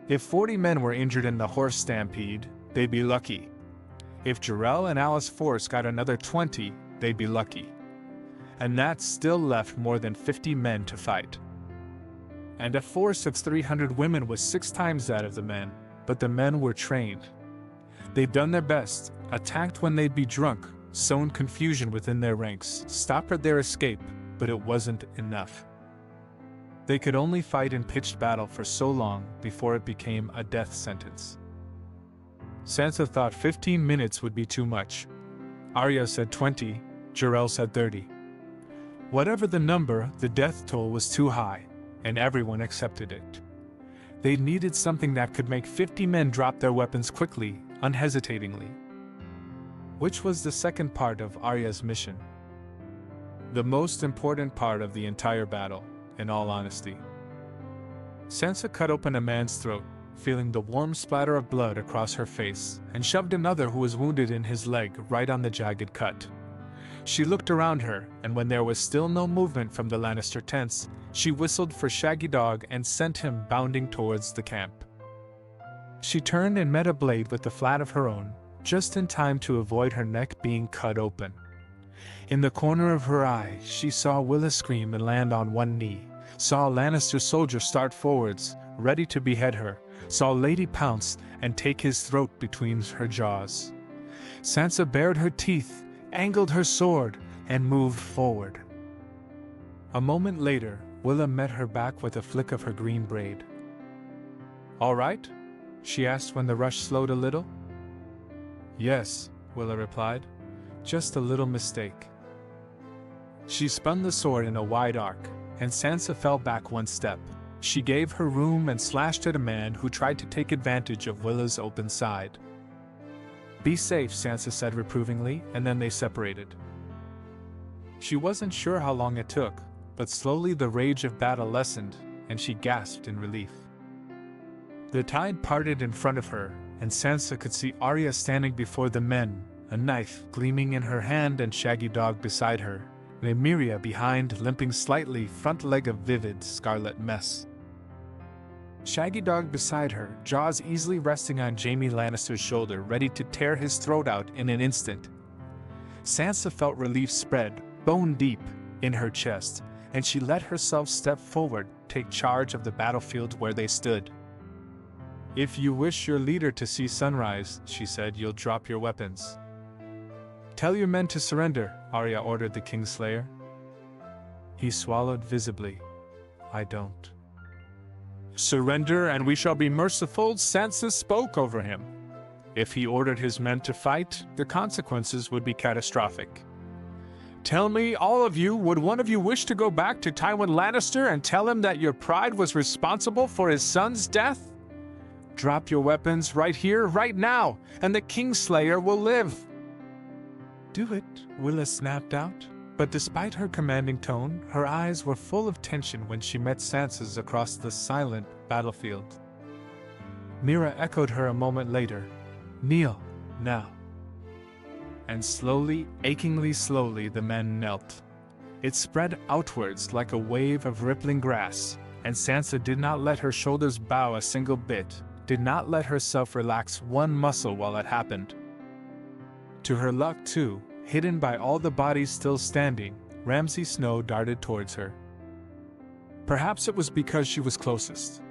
If 40 men were injured in the horse stampede, they'd be lucky. If Jarell and Alice's force got another 20, they'd be lucky. And that still left more than 50 men to fight. And a force of 300 women was 6 times that of the men, but the men were trained. They'd done their best, attacked when they'd be drunk, sown confusion within their ranks, stoppered their escape, but it wasn't enough. They could only fight in pitched battle for so long before it became a death sentence. Sansa thought 15 minutes would be too much. Arya said 20, Jarell said 30. Whatever the number, the death toll was too high, and everyone accepted it. They needed something that could make 50 men drop their weapons quickly, unhesitatingly. Which was the second part of Arya's mission. The most important part of the entire battle, in all honesty. Sansa cut open a man's throat, feeling the warm splatter of blood across her face, and shoved another who was wounded in his leg right on the jagged cut. She looked around her, and when there was still no movement from the Lannister tents, she whistled for Shaggy Dog and sent him bounding towards the camp. She turned and met a blade with the flat of her own, just in time to avoid her neck being cut open. In the corner of her eye, she saw Willa scream and land on one knee, saw a Lannister soldier start forwards, ready to behead her, saw Lady pounce and take his throat between her jaws. Sansa bared her teeth, angled her sword, and moved forward. A moment later, Willa met her back with a flick of her green braid. "All right?" she asked when the rush slowed a little. "Yes," Willa replied. "Just a little mistake." She spun the sword in a wide arc, and Sansa fell back one step. She gave her room and slashed at a man who tried to take advantage of Willa's open side. "Be safe," Sansa said reprovingly, and then they separated. She wasn't sure how long it took, but slowly the rage of battle lessened, and she gasped in relief. The tide parted in front of her, and Sansa could see Arya standing before the men, a knife gleaming in her hand and Shaggy Dog beside her, Nymeria behind, limping slightly, front leg a vivid scarlet mess. Shaggy Dog beside her, jaws easily resting on Jaime Lannister's shoulder, ready to tear his throat out in an instant. Sansa felt relief spread, bone deep, in her chest, and she let herself step forward, take charge of the battlefield where they stood. "If you wish your leader to see sunrise," she said, "you'll drop your weapons." "Tell your men to surrender," Arya ordered the Kingslayer. He swallowed visibly. "I don't." "Surrender and we shall be merciful," Sansa spoke over him. If he ordered his men to fight, the consequences would be catastrophic. "Tell me, all of you, would one of you wish to go back to Tywin Lannister and tell him that your pride was responsible for his son's death? Drop your weapons right here, right now, and the Kingslayer will live." "Do it," Willa snapped out, but despite her commanding tone, her eyes were full of tension when she met Sansa's across the silent battlefield. Mira echoed her a moment later. "Kneel, now." And slowly, achingly slowly, the men knelt. It spread outwards like a wave of rippling grass, and Sansa did not let her shoulders bow a single bit, did not let herself relax one muscle while it happened. To her luck, too, hidden by all the bodies still standing, Ramsay Snow darted towards her. Perhaps it was because she was closest.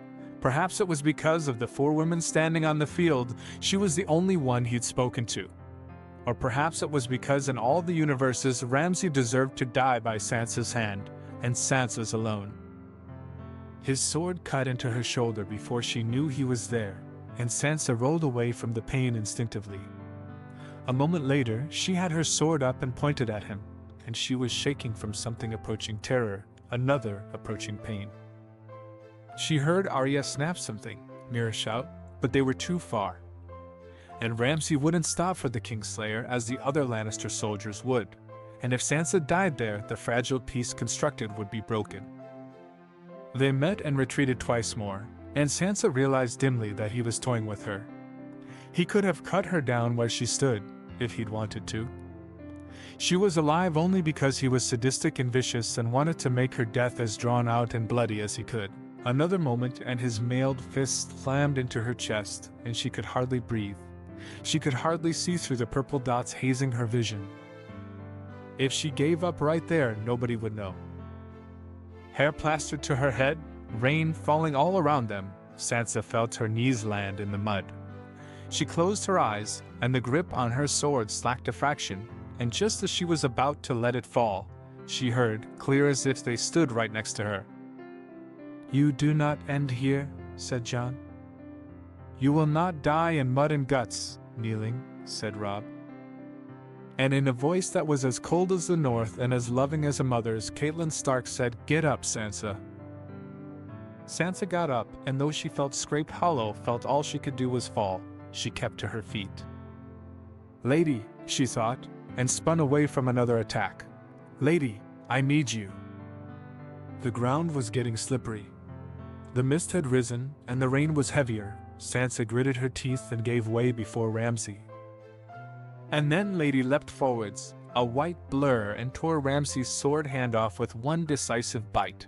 Perhaps it was because of the 4 women standing on the field, she was the only one he'd spoken to. Or perhaps it was because in all the universes Ramsay deserved to die by Sansa's hand, and Sansa's alone. His sword cut into her shoulder before she knew he was there, and Sansa rolled away from the pain instinctively. A moment later, she had her sword up and pointed at him, and she was shaking from something approaching terror, another approaching pain. She heard Arya snap something, Mira shout, but they were too far. And Ramsay wouldn't stop for the Kingslayer as the other Lannister soldiers would, and if Sansa died there, the fragile peace constructed would be broken. They met and retreated twice more, and Sansa realized dimly that he was toying with her. He could have cut her down where she stood, if he'd wanted to. She was alive only because he was sadistic and vicious and wanted to make her death as drawn out and bloody as he could. Another moment and his mailed fist slammed into her chest, and she could hardly breathe. She could hardly see through the purple dots hazing her vision. If she gave up right there, nobody would know. Hair plastered to her head, rain falling all around them, Sansa felt her knees land in the mud. She closed her eyes, and the grip on her sword slacked a fraction, and just as she was about to let it fall, she heard, clear as if they stood right next to her. "You do not end here," said Jon. "You will not die in mud and guts, kneeling," said Robb. And in a voice that was as cold as the north and as loving as a mother's, Catelyn Stark said, "Get up, Sansa." Sansa got up, and though she felt scraped hollow, felt all she could do was fall. She kept to her feet. "Lady," she thought, and spun away from another attack. "Lady, I need you." The ground was getting slippery. The mist had risen, and the rain was heavier. Sansa gritted her teeth and gave way before Ramsay. And then Lady leapt forwards, a white blur, and tore Ramsay's sword hand off with one decisive bite.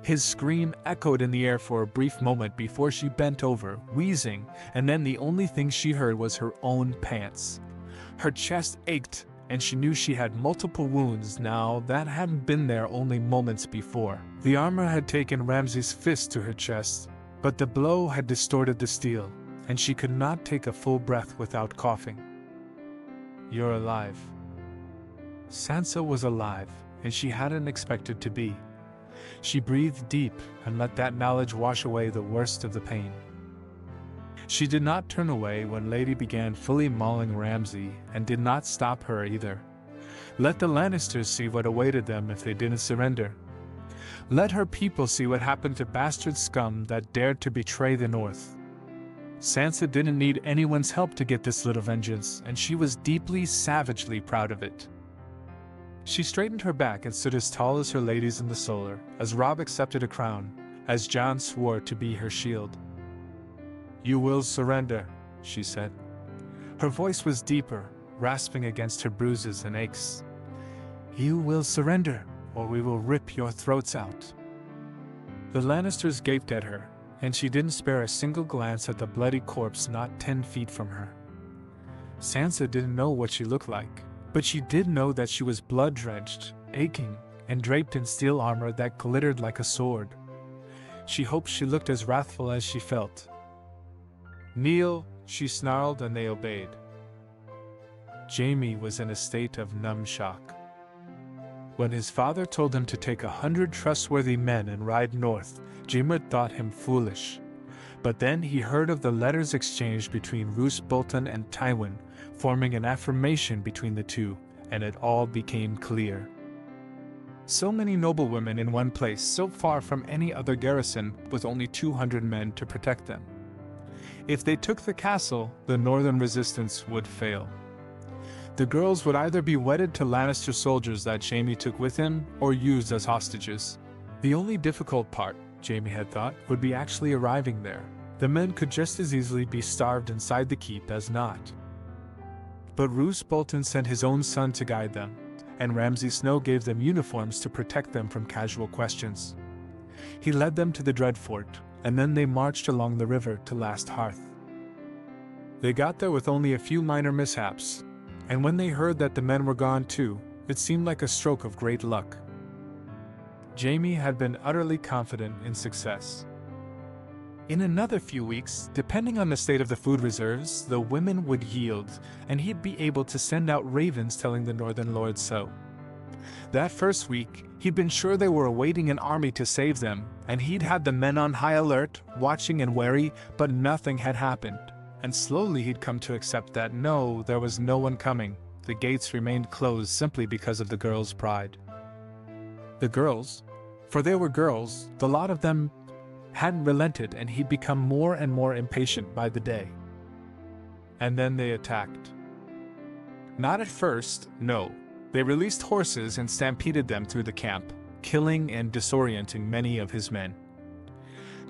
His scream echoed in the air for a brief moment before she bent over, wheezing, and then the only thing she heard was her own pants. Her chest ached, and she knew she had multiple wounds now that hadn't been there only moments before. The armor had taken Ramsay's fist to her chest, but the blow had distorted the steel, and she could not take a full breath without coughing. "You're alive." Sansa was alive, and she hadn't expected to be. She breathed deep and let that knowledge wash away the worst of the pain. She did not turn away when Lady began fully mauling Ramsay, and did not stop her either. Let the Lannisters see what awaited them if they didn't surrender. Let her people see what happened to bastard scum that dared to betray the North. Sansa didn't need anyone's help to get this little vengeance, and she was deeply, savagely proud of it. She straightened her back and stood as tall as her ladies in the solar, as Robb accepted a crown, as Jon swore to be her shield. "You will surrender," she said. Her voice was deeper, rasping against her bruises and aches. "You will surrender, or we will rip your throats out." The Lannisters gaped at her, and she didn't spare a single glance at the bloody corpse not 10 feet from her. Sansa didn't know what she looked like, but she did know that she was blood-drenched, aching, and draped in steel armor that glittered like a sword. She hoped she looked as wrathful as she felt. "Kneel," she snarled, and they obeyed. Jaime was in a state of numb shock. When his father told him to take 100 trustworthy men and ride north, Jaime thought him foolish. But then he heard of the letters exchanged between Roose Bolton and Tywin, forming an affirmation between the two, and it all became clear. So many noblewomen in one place, so far from any other garrison, with only 200 men to protect them. If they took the castle, the northern resistance would fail. The girls would either be wedded to Lannister soldiers that Jaime took with him, or used as hostages. The only difficult part, Jaime had thought, would be actually arriving there. The men could just as easily be starved inside the keep as not. But Roose Bolton sent his own son to guide them, and Ramsay Snow gave them uniforms to protect them from casual questions. He led them to the Dreadfort, and then they marched along the river to Last Hearth. They got there with only a few minor mishaps, and when they heard that the men were gone too, it seemed like a stroke of great luck. Jaime had been utterly confident in success. In another few weeks, depending on the state of the food reserves, the women would yield, and he'd be able to send out ravens telling the Northern Lords so. That first week, he'd been sure they were awaiting an army to save them, and he'd had the men on high alert, watching and wary, but nothing had happened. And slowly he'd come to accept that no, there was no one coming. The gates remained closed simply because of the girls' pride. The girls, for they were girls, the lot of them hadn't relented, and he'd become more and more impatient by the day. And then they attacked. Not at first, no. They released horses and stampeded them through the camp, killing and disorienting many of his men.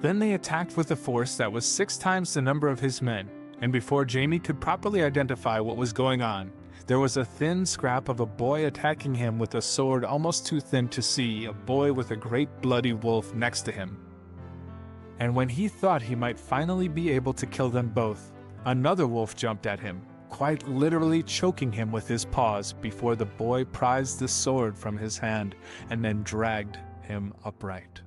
Then they attacked with a force that was 6 times the number of his men, and before Jaime could properly identify what was going on, there was a thin scrap of a boy attacking him with a sword almost too thin to see, a boy with a great bloody wolf next to him. And when he thought he might finally be able to kill them both, another wolf jumped at him, quite literally choking him with his paws before the boy prized the sword from his hand and then dragged him upright.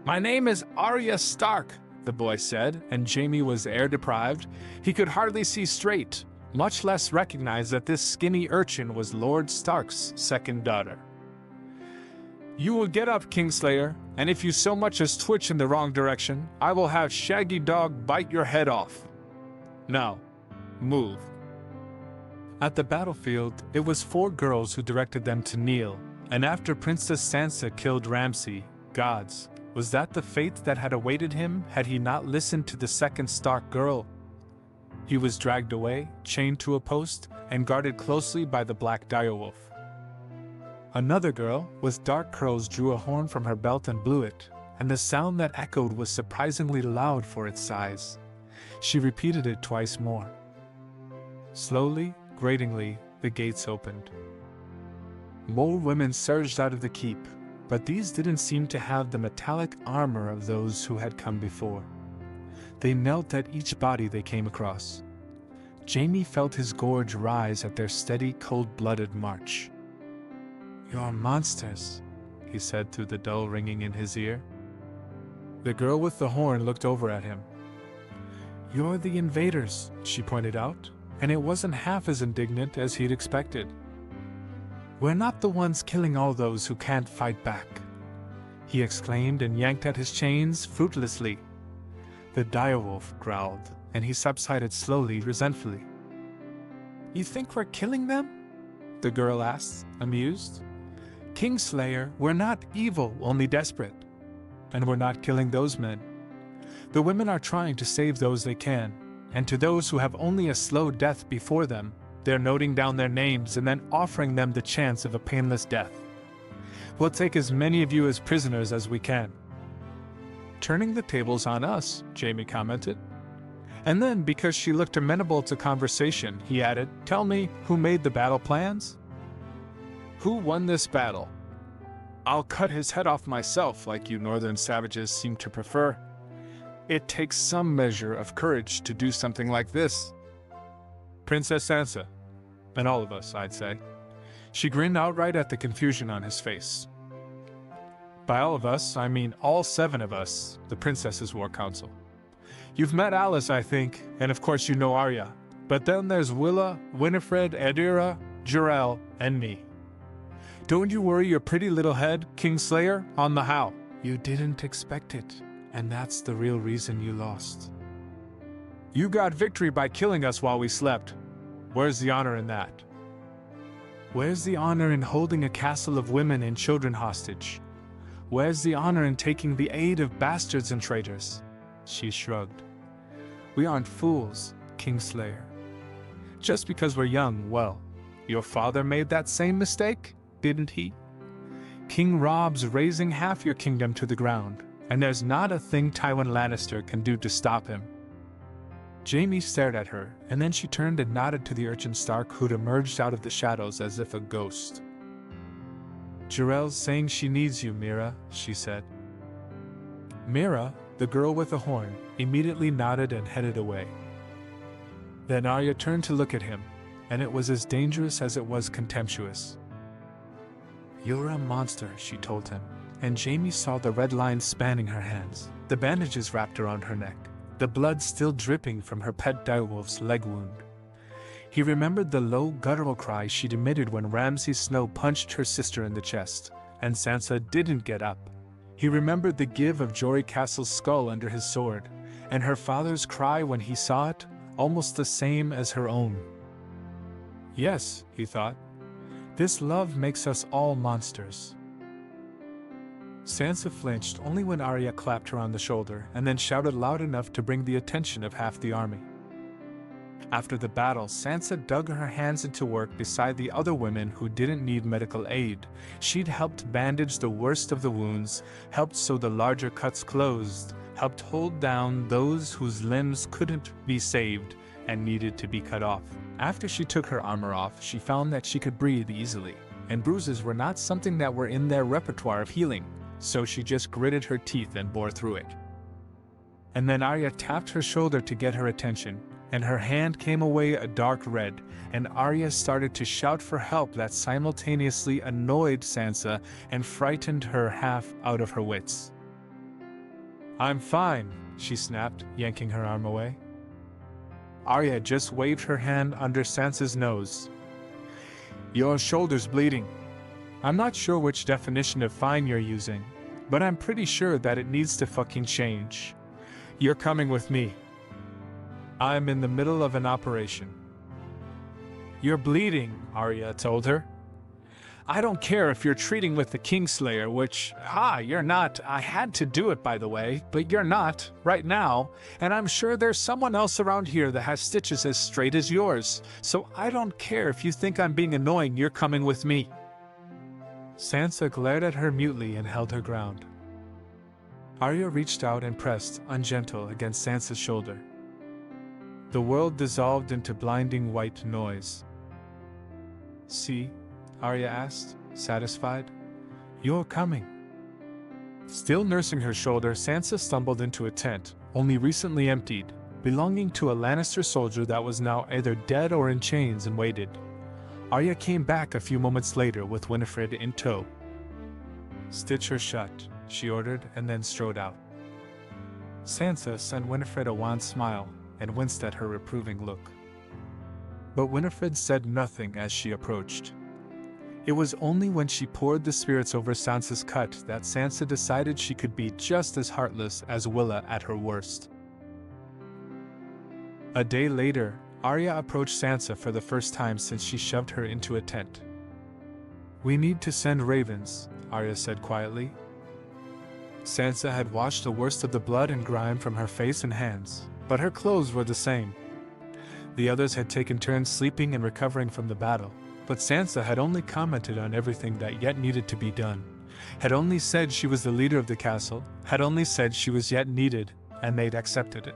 "My name is Arya Stark," the boy said, and Jaime was air-deprived. He could hardly see straight, much less recognize that this skinny urchin was Lord Stark's second daughter. "You will get up, Kingslayer, and if you so much as twitch in the wrong direction, I will have Shaggy Dog bite your head off. Now, move." At the battlefield, it was 4 girls who directed them to kneel, and after Princess Sansa killed Ramsay, gods, was that the fate that had awaited him had he not listened to the second Stark girl? He was dragged away, chained to a post, and guarded closely by the Black Direwolf. Another girl, with dark curls, drew a horn from her belt and blew it, and the sound that echoed was surprisingly loud for its size. She repeated it twice more. Slowly, gratingly, the gates opened. More women surged out of the keep, but these didn't seem to have the metallic armor of those who had come before. They knelt at each body they came across. Jaime felt his gorge rise at their steady, cold-blooded march. "You're monsters," he said through the dull ringing in his ear. The girl with the horn looked over at him. "You're the invaders," she pointed out, and it wasn't half as indignant as he'd expected. "We're not the ones killing all those who can't fight back," he exclaimed and yanked at his chains fruitlessly. The direwolf growled, and he subsided slowly, resentfully. "You think we're killing them?" the girl asked, amused. "Kingslayer, we're not evil, only desperate. And we're not killing those men. The women are trying to save those they can, and to those who have only a slow death before them, they're noting down their names and then offering them the chance of a painless death. We'll take as many of you as prisoners as we can." "Turning the tables on us," Jaime commented. And then, because she looked amenable to conversation, he added, "Tell me, who made the battle plans? Who won this battle? I'll cut his head off myself, like you northern savages seem to prefer. It takes some measure of courage to do something like this." "Princess Sansa. And all of us, I'd say." She grinned outright at the confusion on his face. "By all of us, I mean all 7 of us, the Princesses' War Council. You've met Alice, I think, and of course you know Arya. But then there's Willa, Winifred, Adira, Jarell, and me. Don't you worry your pretty little head, Kingslayer, on the how." "You didn't expect it, and that's the real reason you lost. You got victory by killing us while we slept. Where's the honor in that? Where's the honor in holding a castle of women and children hostage? Where's the honor in taking the aid of bastards and traitors?" She shrugged. "We aren't fools, Kingslayer. Just because we're young, well, your father made that same mistake, didn't he? King Rob's razing half your kingdom to the ground, and there's not a thing Tywin Lannister can do to stop him." Jaime stared at her, and then she turned and nodded to the urchin Stark who'd emerged out of the shadows as if a ghost. "Jarell's saying she needs you, Mira," she said. Mira, the girl with the horn, immediately nodded and headed away. Then Arya turned to look at him, and it was as dangerous as it was contemptuous. "You're a monster," she told him, and Jaime saw the red lines spanning her hands, the bandages wrapped around her neck, the blood still dripping from her pet direwolf's leg wound. He remembered the low, guttural cry she'd emitted when Ramsay Snow punched her sister in the chest, and Sansa didn't get up. He remembered the give of Jory Castle's skull under his sword, and her father's cry when he saw it, almost the same as her own. Yes, he thought, this love makes us all monsters. Sansa flinched only when Arya clapped her on the shoulder and then shouted loud enough to bring the attention of half the army. After the battle, Sansa dug her hands into work beside the other women who didn't need medical aid. She'd helped bandage the worst of the wounds, helped sew the larger cuts closed, helped hold down those whose limbs couldn't be saved and needed to be cut off. After she took her armor off, she found that she could breathe easily, and bruises were not something that were in their repertoire of healing, so she just gritted her teeth and bore through it. And then Arya tapped her shoulder to get her attention, and her hand came away a dark red, and Arya started to shout for help that simultaneously annoyed Sansa and frightened her half out of her wits. "I'm fine," she snapped, yanking her arm away. Arya just waved her hand under Sansa's nose. "Your shoulder's bleeding. I'm not sure which definition of fine you're using, but I'm pretty sure that it needs to fucking change. You're coming with me. I'm in the middle of an operation." "You're bleeding," Arya told her. "I don't care if you're treating with the Kingslayer, which, you're not. I had to do it, by the way, but you're not, right now, and I'm sure there's someone else around here that has stitches as straight as yours, so I don't care if you think I'm being annoying, you're coming with me." Sansa glared at her mutely and held her ground. Arya reached out and pressed, ungentle, against Sansa's shoulder. The world dissolved into blinding white noise. "See?" Arya asked, satisfied. "You're coming." Still nursing her shoulder, Sansa stumbled into a tent, only recently emptied, belonging to a Lannister soldier that was now either dead or in chains, and waited. Arya came back a few moments later with Winifred in tow. "Stitch her shut," she ordered, and then strode out. Sansa sent Winifred a wan smile and winced at her reproving look. But Winifred said nothing as she approached. It was only when she poured the spirits over Sansa's cut that Sansa decided she could be just as heartless as Willa at her worst. A day later, Arya approached Sansa for the first time since she shoved her into a tent. "We need to send ravens," Arya said quietly. Sansa had washed the worst of the blood and grime from her face and hands, but her clothes were the same. The others had taken turns sleeping and recovering from the battle, but Sansa had only commented on everything that yet needed to be done, had only said she was the leader of the castle, had only said she was yet needed, and they'd accepted it.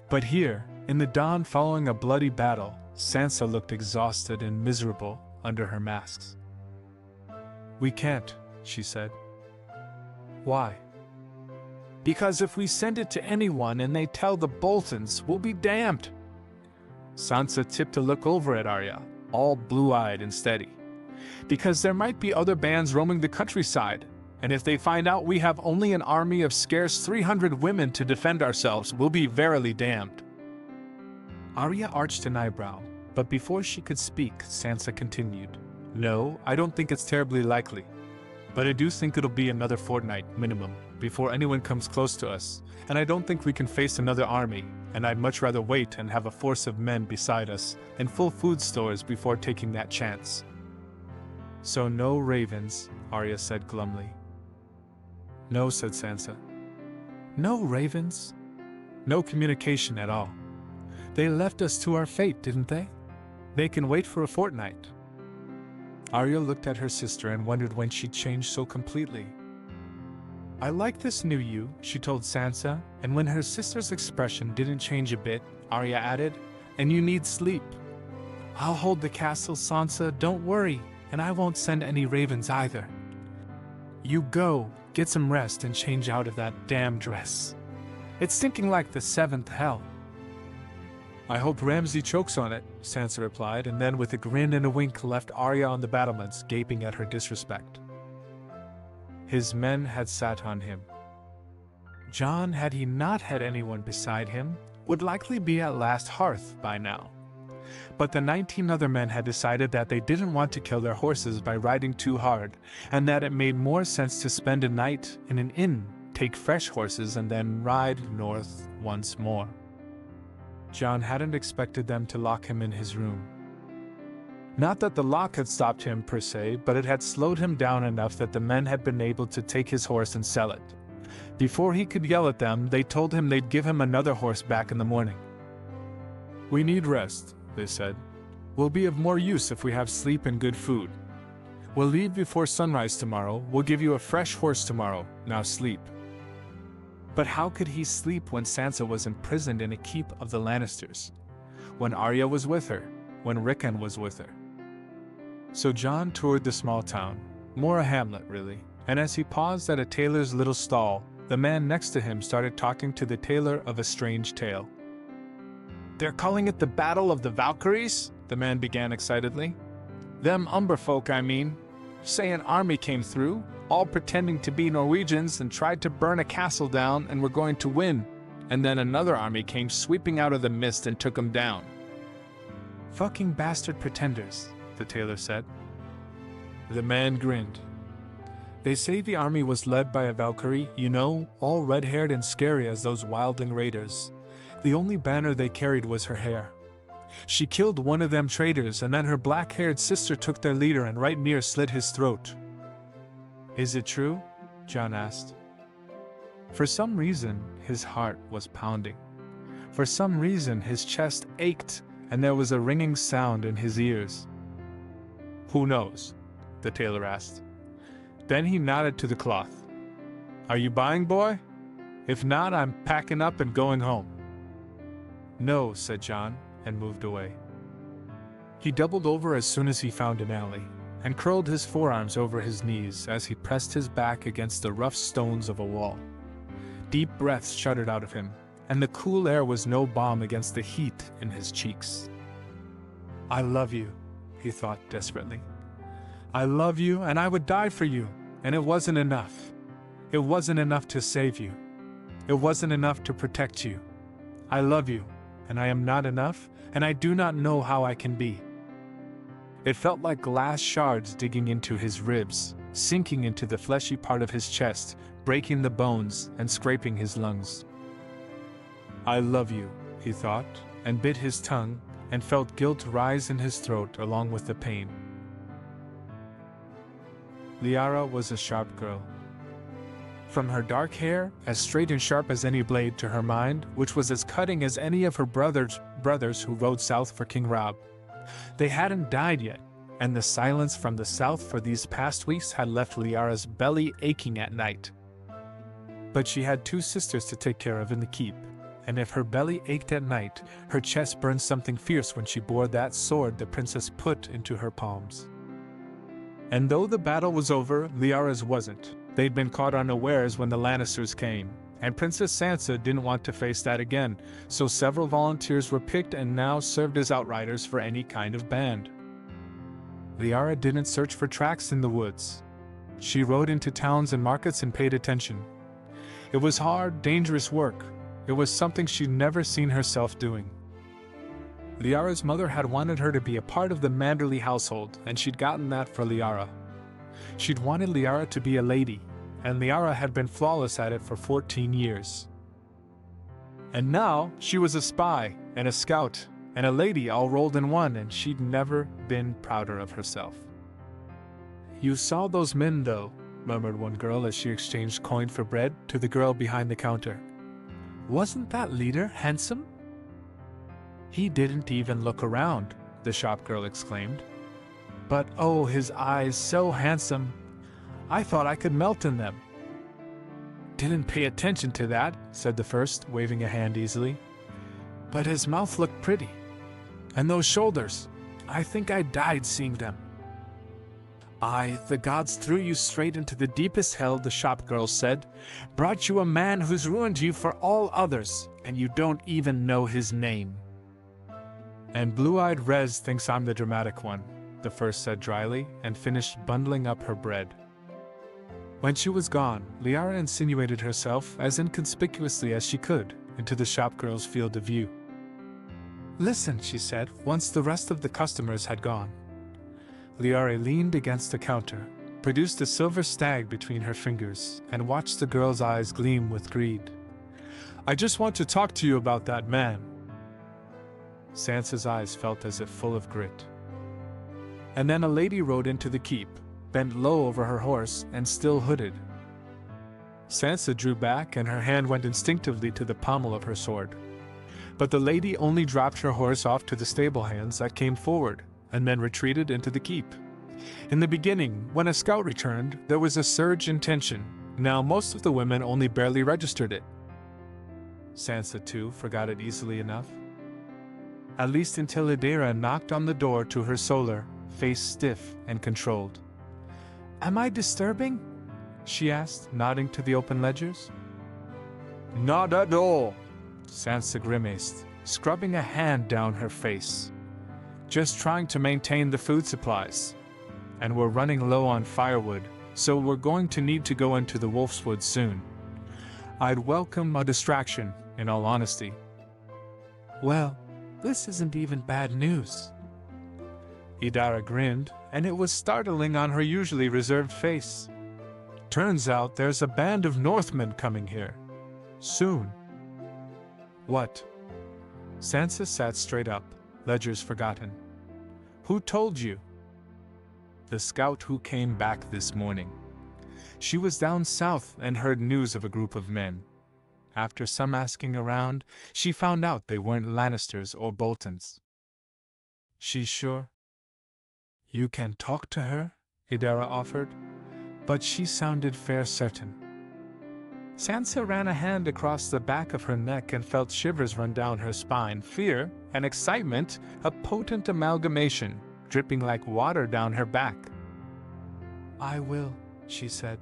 But here, in the dawn following a bloody battle, Sansa looked exhausted and miserable under her masks. "We can't," she said. "Why?" "Because if we send it to anyone and they tell the Boltons, we'll be damned." Sansa tipped a look over at Arya, all blue-eyed and steady. "Because there might be other bands roaming the countryside, and if they find out we have only an army of scarce 300 women to defend ourselves, we'll be verily damned." Arya arched an eyebrow, but before she could speak, Sansa continued. "No, I don't think it's terribly likely. But I do think it'll be another fortnight, minimum, before anyone comes close to us, and I don't think we can face another army, and I'd much rather wait and have a force of men beside us and full food stores before taking that chance." "So no ravens," Arya said glumly. "No," said Sansa. "No ravens? No communication at all. They left us to our fate, didn't they? They can wait for a fortnight." Arya looked at her sister and wondered when she'd changed so completely. "I like this new you," she told Sansa, and when her sister's expression didn't change a bit, Arya added, "And you need sleep." "I'll hold the castle, Sansa, don't worry, and I won't send any ravens either. You go, get some rest and change out of that damn dress. It's stinking like the seventh hell." "I hope Ramsay chokes on it," Sansa replied, and then with a grin and a wink left Arya on the battlements gaping at her disrespect. His men had sat on him. Jon, had he not had anyone beside him, would likely be at last hearth by now. But the 19 other men had decided that they didn't want to kill their horses by riding too hard, and that it made more sense to spend a night in an inn, take fresh horses, and then ride north once more. Jon hadn't expected them to lock him in his room. Not that the lock had stopped him per se, but it had slowed him down enough that the men had been able to take his horse and sell it. Before he could yell at them, they told him they'd give him another horse back in the morning. "We need rest," they said. "We'll be of more use if we have sleep and good food. We'll leave before sunrise tomorrow. We'll give you a fresh horse tomorrow. Now sleep." But how could he sleep when Sansa was imprisoned in a keep of the Lannisters? When Arya was with her? When Rickon was with her? So Jon toured the small town, more a hamlet really, and as he paused at a tailor's little stall, the man next to him started talking to the tailor of a strange tale. "They're calling it the Battle of the Valkyries?" the man began excitedly. "Them Umberfolk, I mean. Say an army came through, all pretending to be Norwegians, and tried to burn a castle down and were going to win, and then another army came sweeping out of the mist and took 'em down." "Fucking bastard pretenders," the tailor said. The man grinned. "They say the army was led by a Valkyrie, you know, all red-haired and scary as those wildling raiders. The only banner they carried was her hair. She killed one of them traitors, and then her black-haired sister took their leader and right near slit his throat." "Is it true?" Jon asked. For some reason, his heart was pounding. For some reason, his chest ached, and there was a ringing sound in his ears. "Who knows?" the tailor asked. Then he nodded to the cloth. "Are you buying, boy? If not, I'm packing up and going home." "No," said Jon, and moved away. He doubled over as soon as he found an alley, and curled his forearms over his knees as he pressed his back against the rough stones of a wall. Deep breaths shuddered out of him, and the cool air was no balm against the heat in his cheeks. "I love you," he thought desperately. "I love you, and I would die for you, and it wasn't enough. It wasn't enough to save you. It wasn't enough to protect you. I love you, and I am not enough, and I do not know how I can be." It felt like glass shards digging into his ribs, sinking into the fleshy part of his chest, breaking the bones and scraping his lungs. "I love you," he thought, and bit his tongue, and felt guilt rise in his throat along with the pain. Liara was a sharp girl. From her dark hair, as straight and sharp as any blade, to her mind, which was as cutting as any of her brothers who rode south for King Rob. They hadn't died yet, and the silence from the south for these past weeks had left Liara's belly aching at night. But she had 2 sisters to take care of in the keep, and if her belly ached at night, her chest burned something fierce when she bore that sword the princess put into her palms. And though the battle was over, Liara's wasn't. They'd been caught unawares when the Lannisters came, and Princess Sansa didn't want to face that again, so several volunteers were picked and now served as outriders for any kind of band. Liara didn't search for tracks in the woods. She rode into towns and markets and paid attention. It was hard, dangerous work. It was something she'd never seen herself doing. Liara's mother had wanted her to be a part of the Manderley household, and she'd gotten that for Liara. She'd wanted Liara to be a lady, and Liara had been flawless at it for 14 years. And now she was a spy, and a scout, and a lady all rolled in one, and she'd never been prouder of herself. "You saw those men, though," murmured one girl as she exchanged coin for bread to the girl behind the counter. "Wasn't that leader handsome?" "He didn't even look around," the shop girl exclaimed. "But oh, his eyes, so handsome! I thought I could melt in them." "Didn't pay attention to that," said the first, waving a hand easily. "But his mouth looked pretty. And those shoulders, I think I died seeing them." "Aye, the gods threw you straight into the deepest hell," the shop girl said. "Brought you a man who's ruined you for all others, and you don't even know his name." "And blue-eyed Rez thinks I'm the dramatic one," the first said dryly, and finished bundling up her bread. When she was gone, Liara insinuated herself as inconspicuously as she could into the shopgirl's field of view. "Listen," she said, once the rest of the customers had gone. Liara leaned against the counter, produced a silver stag between her fingers, and watched the girl's eyes gleam with greed. "I just want to talk to you about that man." Sansa's eyes felt as if full of grit. And then a lady rode into the keep, bent low over her horse and still hooded. Sansa drew back and her hand went instinctively to the pommel of her sword. But the lady only dropped her horse off to the stable hands that came forward, and then retreated into the keep. In the beginning, when a scout returned, there was a surge in tension. Now most of the women only barely registered it. Sansa, too, forgot it easily enough. At least until Adara knocked on the door to her solar, face stiff and controlled. "Am I disturbing?" she asked, nodding to the open ledgers. "Not at all," Sansa grimaced, scrubbing a hand down her face. "Just trying to maintain the food supplies. And we're running low on firewood, so we're going to need to go into the Wolfswood soon. I'd welcome a distraction, in all honesty." "Well, this isn't even bad news." Idara grinned, and it was startling on her usually reserved face. "Turns out there's a band of Northmen coming here. Soon." "What?" Sansa sat straight up, ledgers forgotten. "Who told you?" "The scout who came back this morning. She was down south and heard news of a group of men. After some asking around, she found out they weren't Lannisters or Boltons." "She's sure?" "You can talk to her," Idara offered, but she sounded fair certain. Sansa ran a hand across the back of her neck and felt shivers run down her spine. Fear and excitement, a potent amalgamation, dripping like water down her back. "I will," she said.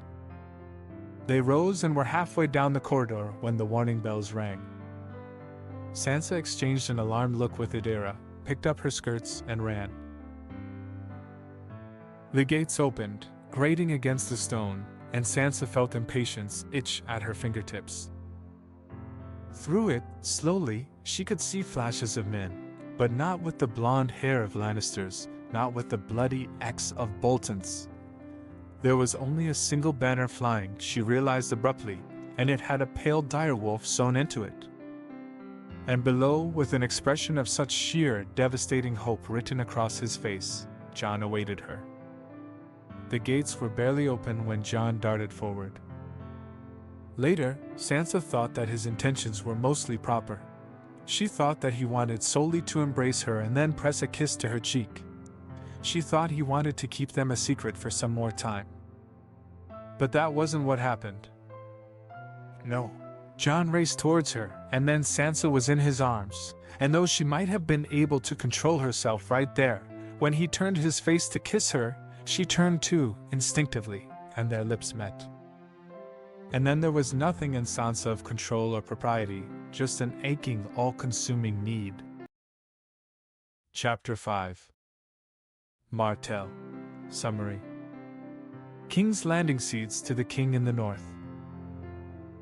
They rose and were halfway down the corridor when the warning bells rang. Sansa exchanged an alarmed look with Adira, picked up her skirts, and ran. The gates opened, grating against the stone, and Sansa felt impatience itch at her fingertips. Through it, slowly, she could see flashes of men, but not with the blonde hair of Lannisters, not with the bloody X of Boltons. There was only a single banner flying, she realized abruptly, and it had a pale direwolf sewn into it. And below, with an expression of such sheer, devastating hope written across his face, Jon awaited her. The gates were barely open when Jon darted forward. Later, Sansa thought that his intentions were mostly proper. She thought that he wanted solely to embrace her and then press a kiss to her cheek. She thought he wanted to keep them a secret for some more time. But that wasn't what happened. No. Jon raced towards her, and then Sansa was in his arms, and though she might have been able to control herself right there, when he turned his face to kiss her, she turned too, instinctively, and their lips met. And then there was nothing in Sansa of control or propriety, just an aching, all-consuming need. Chapter 5. Martell. Summary. King's Landing cedes to the king in the north.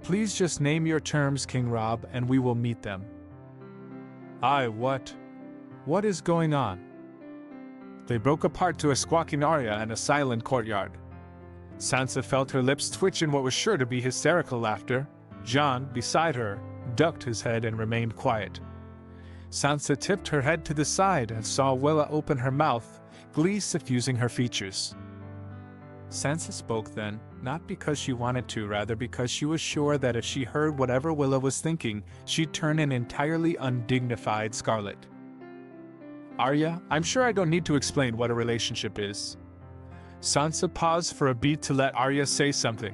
Please just name your terms, King Robb, and we will meet them. Aye, what? What is going on? They broke apart to a squawking Arya and a silent courtyard. Sansa felt her lips twitch in what was sure to be hysterical laughter. Jon, beside her, ducked his head and remained quiet. Sansa tipped her head to the side and saw Willa open her mouth, glee suffusing her features. Sansa spoke then, not because she wanted to, rather because she was sure that if she heard whatever Willa was thinking, she'd turn an entirely undignified scarlet. Arya, I'm sure I don't need to explain what a relationship is. Sansa paused for a beat to let Arya say something.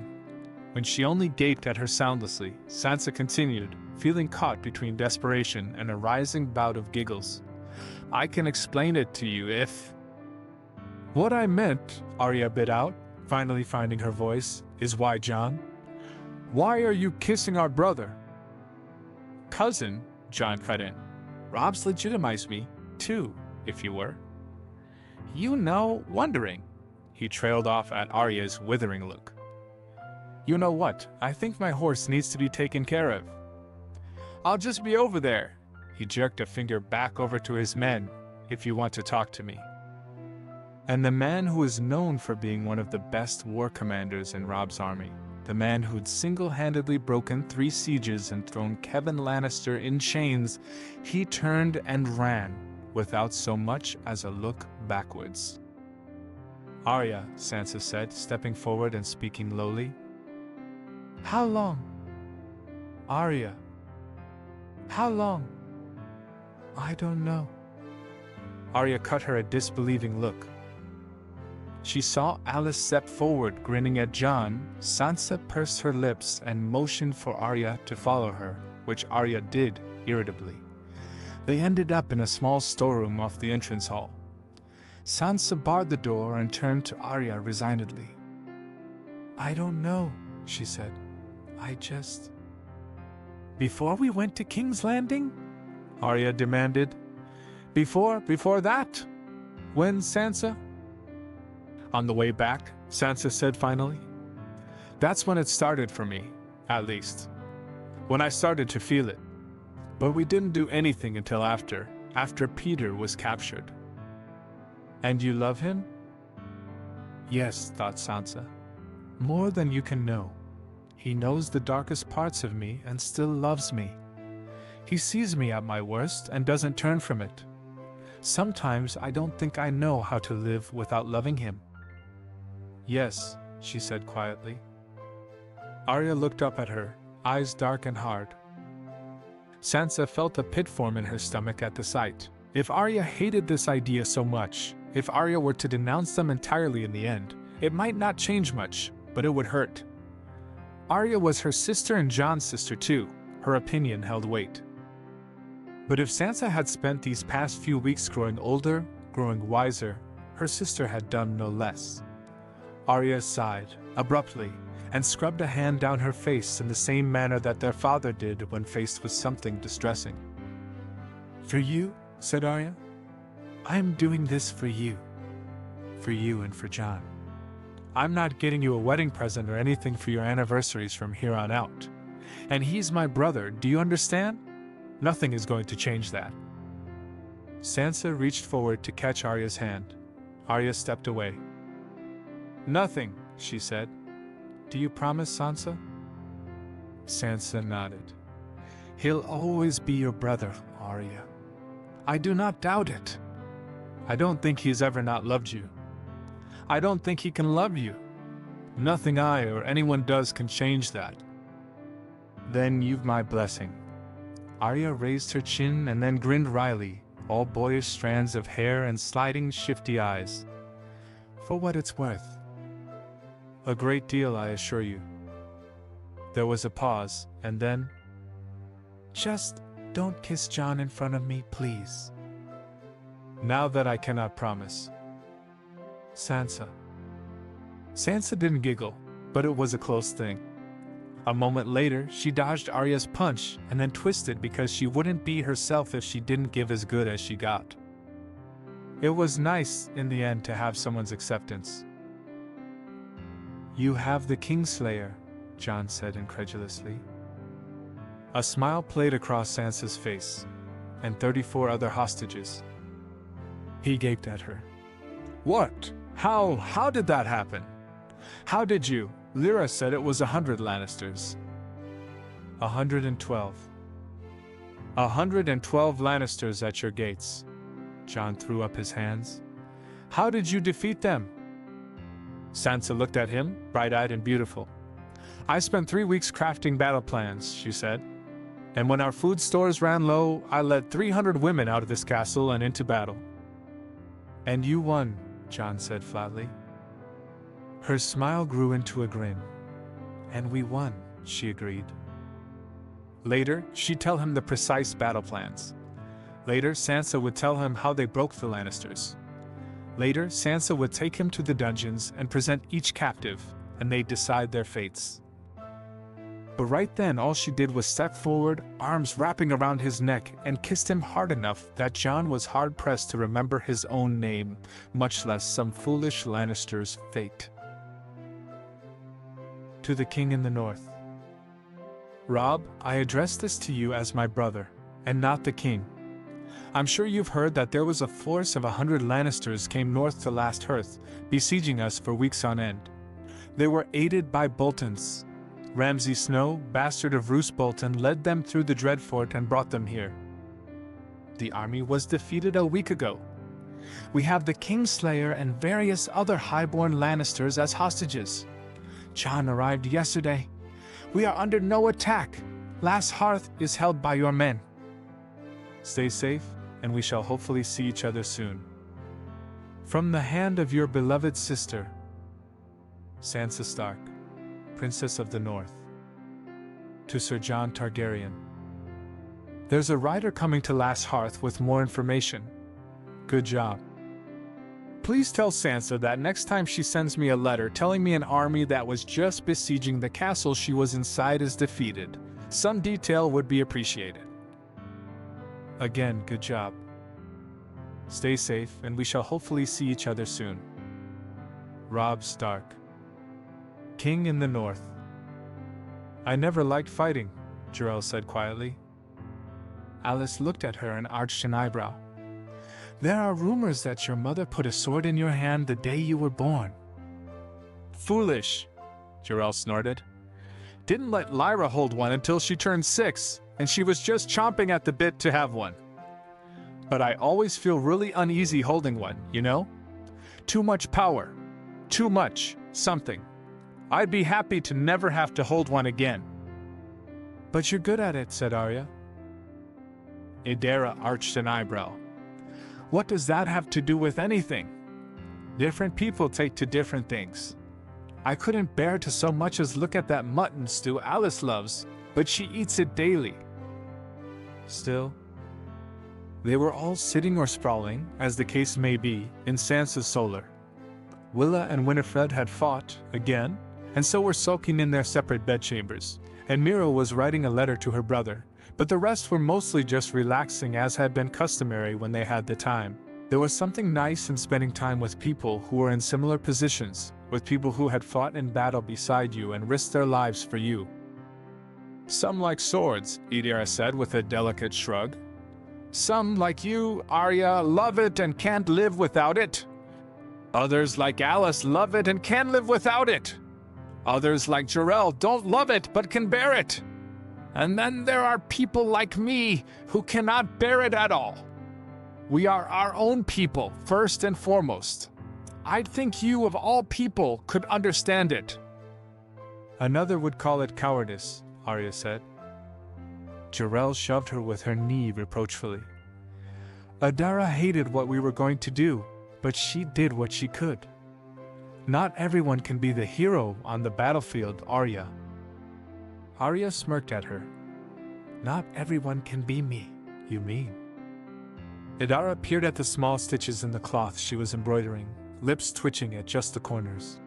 When she only gaped at her soundlessly, Sansa continued, feeling caught between desperation and a rising bout of giggles. I can explain it to you if... What I meant, Arya bit out, finally finding her voice, is why, Jon? Why are you kissing our brother? Cousin, Jon cut in. Robb's legitimized me, too, if you were. You know, wondering. He trailed off at Arya's withering look. You know what, I think my horse needs to be taken care of. I'll just be over there. He jerked a finger back over to his men, if you want to talk to me. And the man who is known for being one of the best war commanders in Robb's army, the man who'd single-handedly broken 3 sieges and thrown Kevin Lannister in chains, he turned and ran, without so much as a look backwards. Arya, Sansa said, stepping forward and speaking lowly. How long? Arya. How long? I don't know. Arya cut her a disbelieving look. She saw Alice step forward, grinning at Jon. Sansa pursed her lips and motioned for Arya to follow her, which Arya did, irritably. They ended up in a small storeroom off the entrance hall. Sansa barred the door and turned to Arya resignedly. I don't know, she said. I just... Before we went to King's Landing? Arya demanded. Before that? When, Sansa? On the way back, Sansa said finally. That's when it started for me, at least. When I started to feel it. But we didn't do anything until after Peter was captured. And you love him? Yes, thought Sansa. More than you can know. He knows the darkest parts of me and still loves me. He sees me at my worst and doesn't turn from it. Sometimes I don't think I know how to live without loving him. Yes, she said quietly. Arya looked up at her, eyes dark and hard. Sansa felt a pit form in her stomach at the sight. If Arya hated this idea so much, if Arya were to denounce them entirely in the end, it might not change much, but it would hurt. Arya was her sister and Jon's sister too. Her opinion held weight. But if Sansa had spent these past few weeks growing older, growing wiser, her sister had done no less. Arya sighed, abruptly, and scrubbed a hand down her face in the same manner that their father did when faced with something distressing. For you, said Arya. I am doing this for you. For you and for Jon. I'm not getting you a wedding present or anything for your anniversaries from here on out. And he's my brother, do you understand? Nothing is going to change that. Sansa reached forward to catch Arya's hand. Arya stepped away. Nothing, she said. Do you promise, Sansa? Sansa nodded. He'll always be your brother, Arya. I do not doubt it. I don't think he's ever not loved you. I don't think he can love you. Nothing I or anyone does can change that. Then you've my blessing. Arya raised her chin and then grinned wryly, all boyish strands of hair and sliding, shifty eyes. For what it's worth. A great deal, I assure you. There was a pause, and then, just don't kiss Jon in front of me, please. Now that I cannot promise. Sansa. Sansa didn't giggle, but it was a close thing. A moment later, she dodged Arya's punch and then twisted because she wouldn't be herself if she didn't give as good as she got. It was nice, in the end, to have someone's acceptance. You have the Kingslayer, Jon said incredulously. A smile played across Sansa's face, and 34 other hostages. He gaped at her. What? How did that happen? How did you? Lyra said it was 100 Lannisters. 112. 112 Lannisters at your gates. Jon threw up his hands. How did you defeat them? Sansa looked at him, bright-eyed and beautiful. I spent 3 weeks crafting battle plans, she said. And when our food stores ran low, I led 300 women out of this castle and into battle. And you won, Jon said flatly. Her smile grew into a grin. And we won, she agreed. Later, she'd tell him the precise battle plans. Later, Sansa would tell him how they broke the Lannisters. Later, Sansa would take him to the dungeons and present each captive, and they'd decide their fates. But right then, all she did was step forward, arms wrapping around his neck, and kissed him hard enough that Jon was hard-pressed to remember his own name, much less some foolish Lannister's fate. To the King in the North. Robb, I address this to you as my brother, and not the King. I'm sure you've heard that there was a force of 100 Lannisters came north to Last Hearth, besieging us for weeks on end. They were aided by Boltons. Ramsay Snow, bastard of Roose Bolton, led them through the Dreadfort and brought them here. The army was defeated a week ago. We have the Kingslayer and various other highborn Lannisters as hostages. Jon arrived yesterday. We are under no attack. Last Hearth is held by your men. Stay safe, and we shall hopefully see each other soon. From the hand of your beloved sister, Sansa Stark, Princess of the North. To Sir Jon Targaryen. There's a rider coming to Last Hearth with more information. Good job. Please tell Sansa that next time she sends me a letter telling me an army that was just besieging the castle she was inside is defeated, some detail would be appreciated. Again, good job. Stay safe, and we shall hopefully see each other soon. Robb Stark, King in the North. I never liked fighting, Jarrell said quietly. Alice looked at her and arched an eyebrow. There are rumors that your mother put a sword in your hand the day you were born. Foolish, Jarrell snorted. Didn't let Lyra hold one until she turned 6, and she was just chomping at the bit to have one. But I always feel really uneasy holding one, you know? Too much power. Too much something. I'd be happy to never have to hold one again. But you're good at it, said Arya. Idera arched an eyebrow. What does that have to do with anything? Different people take to different things. I couldn't bear to so much as look at that mutton stew Alice loves, but she eats it daily. Still, they were all sitting or sprawling, as the case may be, in Sansa's solar. Willa and Winifred had fought, again, and so were sulking in their separate bedchambers, and Mira was writing a letter to her brother, But the rest were mostly just relaxing, as had been customary when they had the time. There was something nice in spending time with people who were in similar positions, with people who had fought in battle beside you and risked their lives for you. Some like swords, Idira said with a delicate shrug. Some, like you, Arya, love it and can't live without it. Others, like Alice, love it and can live without it. Others, like Jarrell, don't love it but can bear it. And then there are people like me who cannot bear it at all. We are our own people, first and foremost. I'd think you, of all people, could understand it. Another would call it cowardice, Arya said. Jarrell shoved her with her knee reproachfully. Adara hated what we were going to do, but she did what she could. Not everyone can be the hero on the battlefield, Arya. Arya smirked at her. Not everyone can be me, you mean? Idara peered at the small stitches in the cloth she was embroidering, lips twitching at just the corners.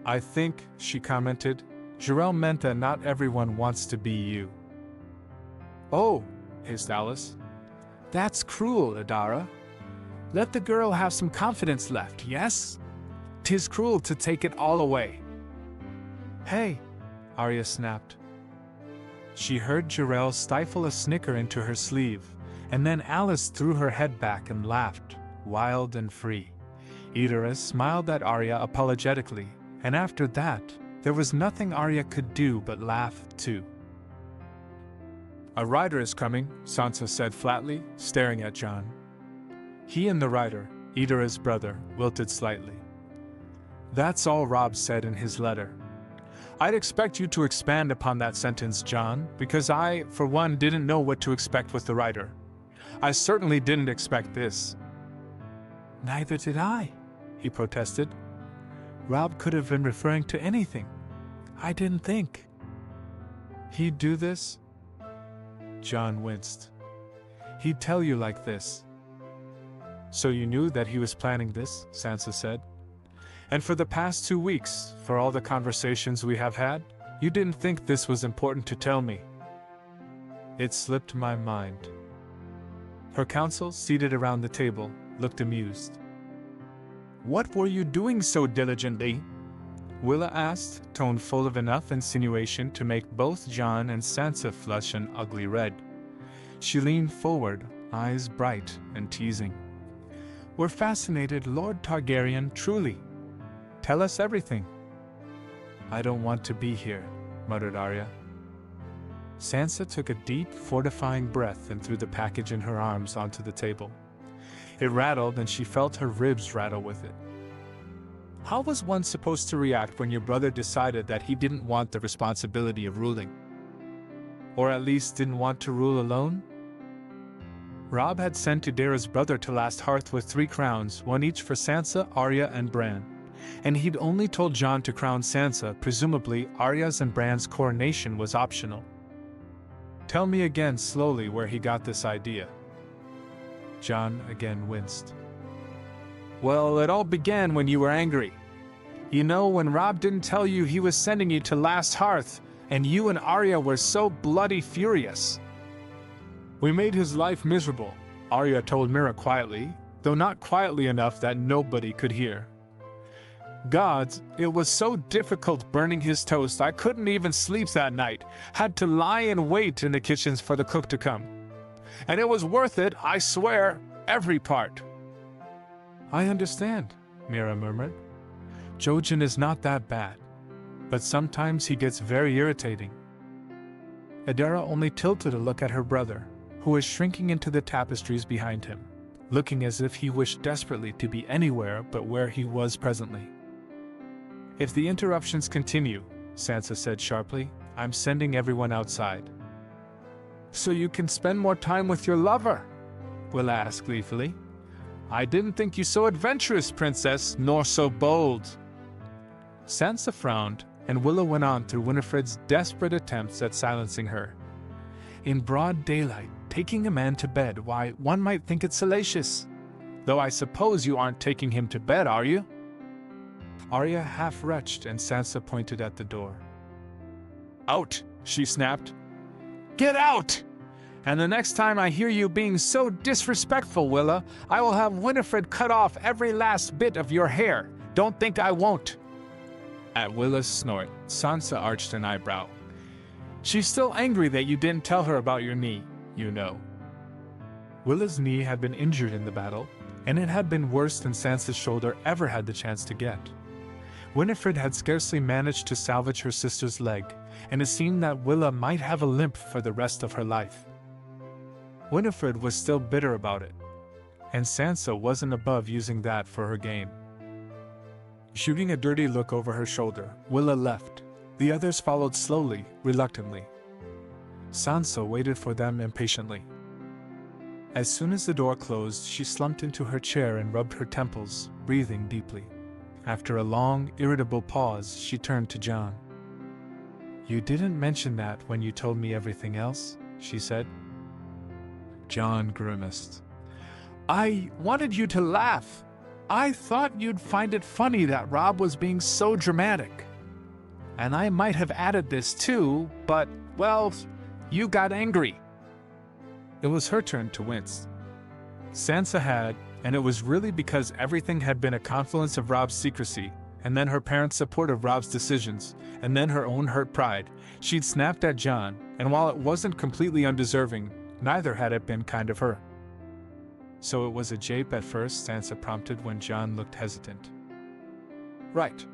I think, she commented, Jarrell meant that not everyone wants to be you. Oh, hissed Alice. That's cruel, Idara. Let the girl have some confidence left, yes? 'Tis cruel to take it all away. Hey, Arya snapped. She heard Jarrell stifle a snicker into her sleeve, and then Alice threw her head back and laughed, wild and free. Idris smiled at Arya apologetically, and after that, there was nothing Arya could do but laugh too. A rider is coming, Sansa said flatly, staring at Jon. He and the rider, Idris' brother, wilted slightly. That's all Robb said in his letter. I'd expect you to expand upon that sentence, Jon, because I, for one, didn't know what to expect with the rider. I certainly didn't expect this. Neither did I, he protested. Robb could have been referring to anything. I didn't think. He'd do this? Jon winced. He'd tell you like this. So you knew that he was planning this, Sansa said. And for the past 2 weeks, for all the conversations we have had, you didn't think this was important to tell me. It slipped my mind. Her council, seated around the table, looked amused. What were you doing so diligently? Willa asked, tone full of enough insinuation to make both Jon and Sansa flush an ugly red. She leaned forward, eyes bright and teasing. We're fascinated, Lord Targaryen, truly. Tell us everything. I don't want to be here, muttered Arya. Sansa took a deep, fortifying breath and threw the package in her arms onto the table. It rattled and she felt her ribs rattle with it. How was one supposed to react when your brother decided that he didn't want the responsibility of ruling? Or at least didn't want to rule alone? Robb had sent Idara's brother to Last Hearth with 3 crowns, one each for Sansa, Arya, and Bran. And he'd only told Jon to crown Sansa, presumably Arya's and Bran's coronation was optional. Tell me again slowly where he got this idea. Jon again winced. Well, it all began when you were angry. You know, when Robb didn't tell you he was sending you to Last Hearth, and you and Arya were so bloody furious. We made his life miserable, Arya told Mira quietly, though not quietly enough that nobody could hear. Gods, it was so difficult burning his toast I couldn't even sleep that night, had to lie in wait in the kitchens for the cook to come. And it was worth it, I swear, every part. I understand, Mira murmured. Jojen is not that bad, but sometimes he gets very irritating. Adara only tilted a look at her brother, who was shrinking into the tapestries behind him, looking as if he wished desperately to be anywhere but where he was presently. If the interruptions continue, Sansa said sharply, I'm sending everyone outside. So you can spend more time with your lover? Willa asked gleefully. I didn't think you so adventurous, princess, nor so bold. Sansa frowned, and Willa went on through Winifred's desperate attempts at silencing her. In broad daylight, taking a man to bed, why, one might think it salacious. Though I suppose you aren't taking him to bed, are you? Arya half retched and Sansa pointed at the door. Out, she snapped. Get out! And the next time I hear you being so disrespectful, Willa, I will have Winifred cut off every last bit of your hair. Don't think I won't." At Willa's snort, Sansa arched an eyebrow. "She's still angry that you didn't tell her about your knee, you know." Willa's knee had been injured in the battle, and it had been worse than Sansa's shoulder ever had the chance to get. Winifred had scarcely managed to salvage her sister's leg, and it seemed that Willa might have a limp for the rest of her life. Winifred was still bitter about it, and Sansa wasn't above using that for her gain. Shooting a dirty look over her shoulder, Willa left. The others followed slowly, reluctantly. Sansa waited for them impatiently. As soon as the door closed, she slumped into her chair and rubbed her temples, breathing deeply. After a long, irritable pause, she turned to Jon. "You didn't mention that when you told me everything else," she said. Jon grimaced. "I wanted you to laugh. I thought you'd find it funny that Robb was being so dramatic. And I might have added this too, but, well, you got angry." It was her turn to wince. Sansa had, and it was really because everything had been a confluence of Robb's secrecy, and then her parents' support of Robb's decisions, and then her own hurt pride. She'd snapped at Jon, and while it wasn't completely undeserving, neither had it been kind of her. "So it was a jape at first?" Sansa prompted when Jon looked hesitant. "Right.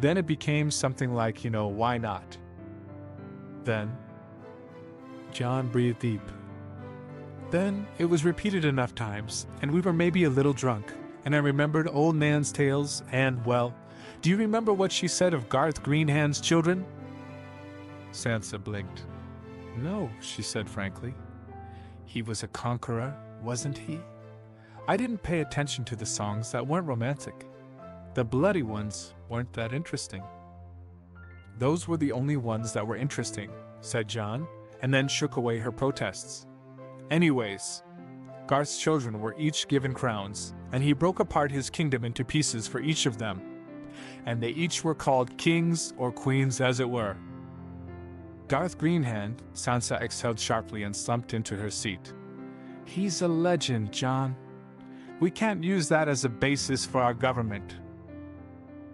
Then it became something like, why not? Then..." Jon breathed deep. "Then it was repeated enough times, and we were maybe a little drunk, and I remembered old Nan's tales, and, well, do you remember what she said of Garth Greenhand's children?" Sansa blinked. "No," she said frankly. "He was a conqueror, wasn't he? I didn't pay attention to the songs that weren't romantic. The bloody ones weren't that interesting." "Those were the only ones that were interesting," said Jon, and then shook away her protests. "Anyways, Garth's children were each given crowns, and he broke apart his kingdom into pieces for each of them, and they each were called kings or queens as it were." "Garth Greenhand," Sansa exhaled sharply and slumped into her seat. "He's a legend, Jon. We can't use that as a basis for our government."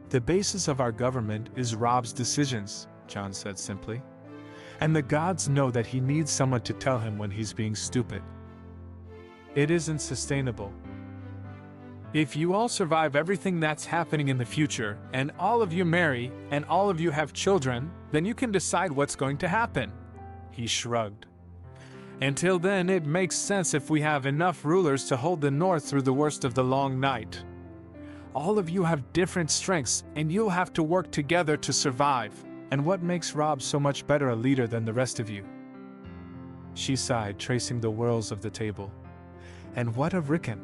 "The basis of our government is Robb's decisions," Jon said simply. "And the gods know that he needs someone to tell him when he's being stupid. It isn't sustainable. If you all survive everything that's happening in the future, and all of you marry, and all of you have children, then you can decide what's going to happen." He shrugged. "Until then, it makes sense if we have enough rulers to hold the North through the worst of the long night. All of you have different strengths, and you'll have to work together to survive. And what makes Robb so much better a leader than the rest of you?" She sighed, tracing the whorls of the table. "And what of Rickon?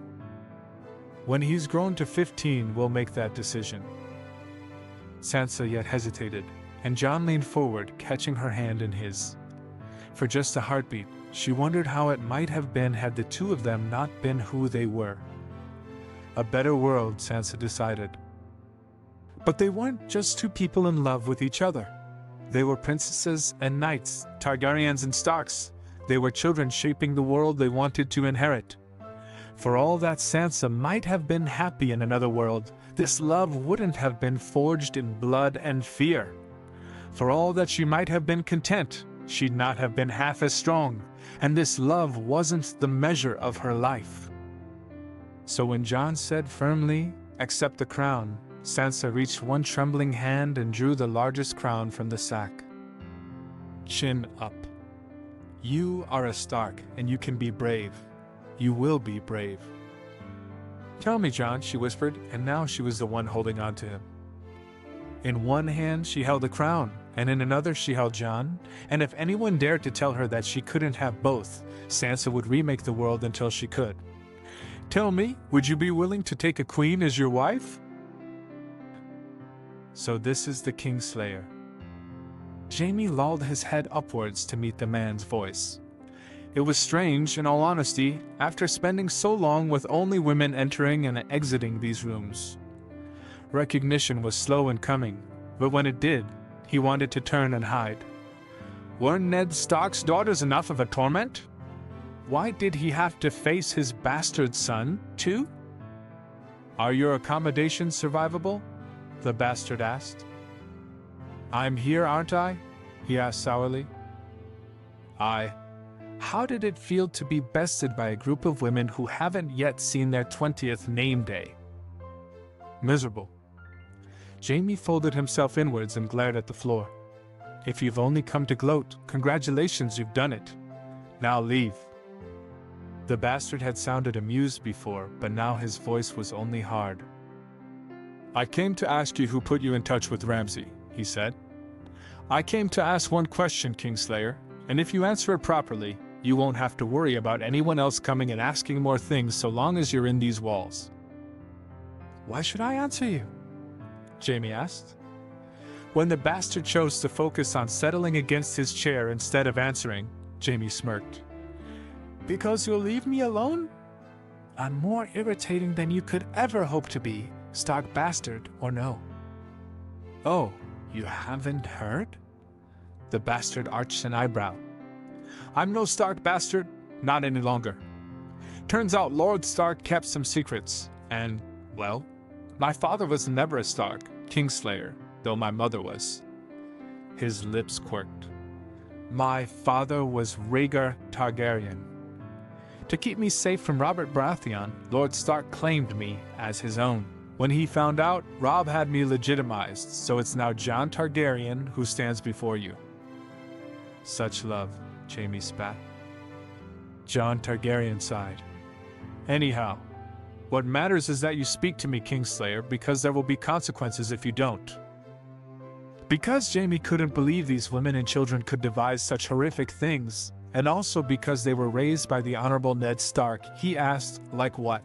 When he's grown to 15, we'll make that decision." Sansa yet hesitated, and Jon leaned forward, catching her hand in his. For just a heartbeat, she wondered how it might have been had the two of them not been who they were. A better world, Sansa decided. But they weren't just two people in love with each other. They were princesses and knights, Targaryens and Starks. They were children shaping the world they wanted to inherit. For all that Sansa might have been happy in another world, this love wouldn't have been forged in blood and fear. For all that she might have been content, she'd not have been half as strong, and this love wasn't the measure of her life. So when Jon said firmly, "Accept the crown," Sansa reached one trembling hand and drew the largest crown from the sack. Chin up. "You are a Stark, and you can be brave. You will be brave." "Tell me, Jon," she whispered, and now she was the one holding on to him. In one hand she held the crown, and in another she held Jon, and if anyone dared to tell her that she couldn't have both, Sansa would remake the world until she could. "Tell me, would you be willing to take a queen as your wife?" So this is the Kingslayer. Jaime lolled his head upwards to meet the man's voice. It was strange, in all honesty, after spending so long with only women entering and exiting these rooms. Recognition was slow in coming, but when it did, he wanted to turn and hide. Weren't Ned Stark's daughters enough of a torment? Why did he have to face his bastard son, too? Are your accommodations survivable? The bastard asked. I'm here, aren't I? He asked sourly. How did it feel to be bested by a group of women who haven't yet seen their 20th name day? Miserable. Jaime folded himself inwards and glared at the floor. If you've only come to gloat, congratulations, you've done it. Now leave. The bastard had sounded amused before, but now his voice was only hard. I came to ask you who put you in touch with Ramsay, he said. I came to ask one question, Kingslayer, and if you answer it properly, you won't have to worry about anyone else coming and asking more things so long as you're in these walls. Why should I answer you? Jaime asked. When the bastard chose to focus on settling against his chair instead of answering, Jaime smirked. Because you'll leave me alone? I'm more irritating than you could ever hope to be, Stark bastard or no. Oh, you haven't heard? The bastard arched an eyebrow. I'm no Stark bastard, not any longer. Turns out Lord Stark kept some secrets, and, well, my father was never a Stark, Kingslayer, though my mother was. His lips quirked. My father was Rhaegar Targaryen. To keep me safe from Robert Baratheon, Lord Stark claimed me as his own. When he found out, Robb had me legitimized, so it's now Jon Targaryen who stands before you. Such love, Jaime spat. Jon Targaryen sighed. Anyhow, what matters is that you speak to me, Kingslayer, because there will be consequences if you don't. Because Jaime couldn't believe these women and children could devise such horrific things, and also because they were raised by the Honorable Ned Stark, he asked, like what?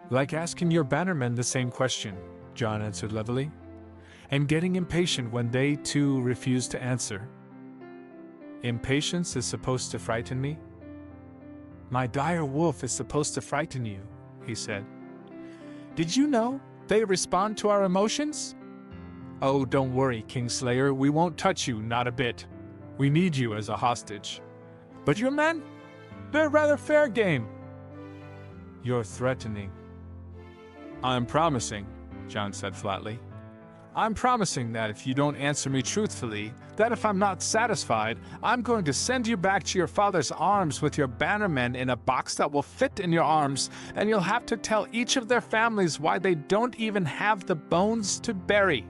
Like asking your bannermen the same question, Jon answered levelly, and getting impatient when they, too, refused to answer. Impatience is supposed to frighten me? My dire wolf is supposed to frighten you, he said. Did you know they respond to our emotions? Oh, don't worry, Kingslayer, we won't touch you, not a bit. We need you as a hostage. But your men? They're rather fair game. You're threatening. I'm promising, Jon said flatly. I'm promising that if you don't answer me truthfully, that if I'm not satisfied, I'm going to send you back to your father's arms with your bannermen in a box that will fit in your arms, and you'll have to tell each of their families why they don't even have the bones to bury.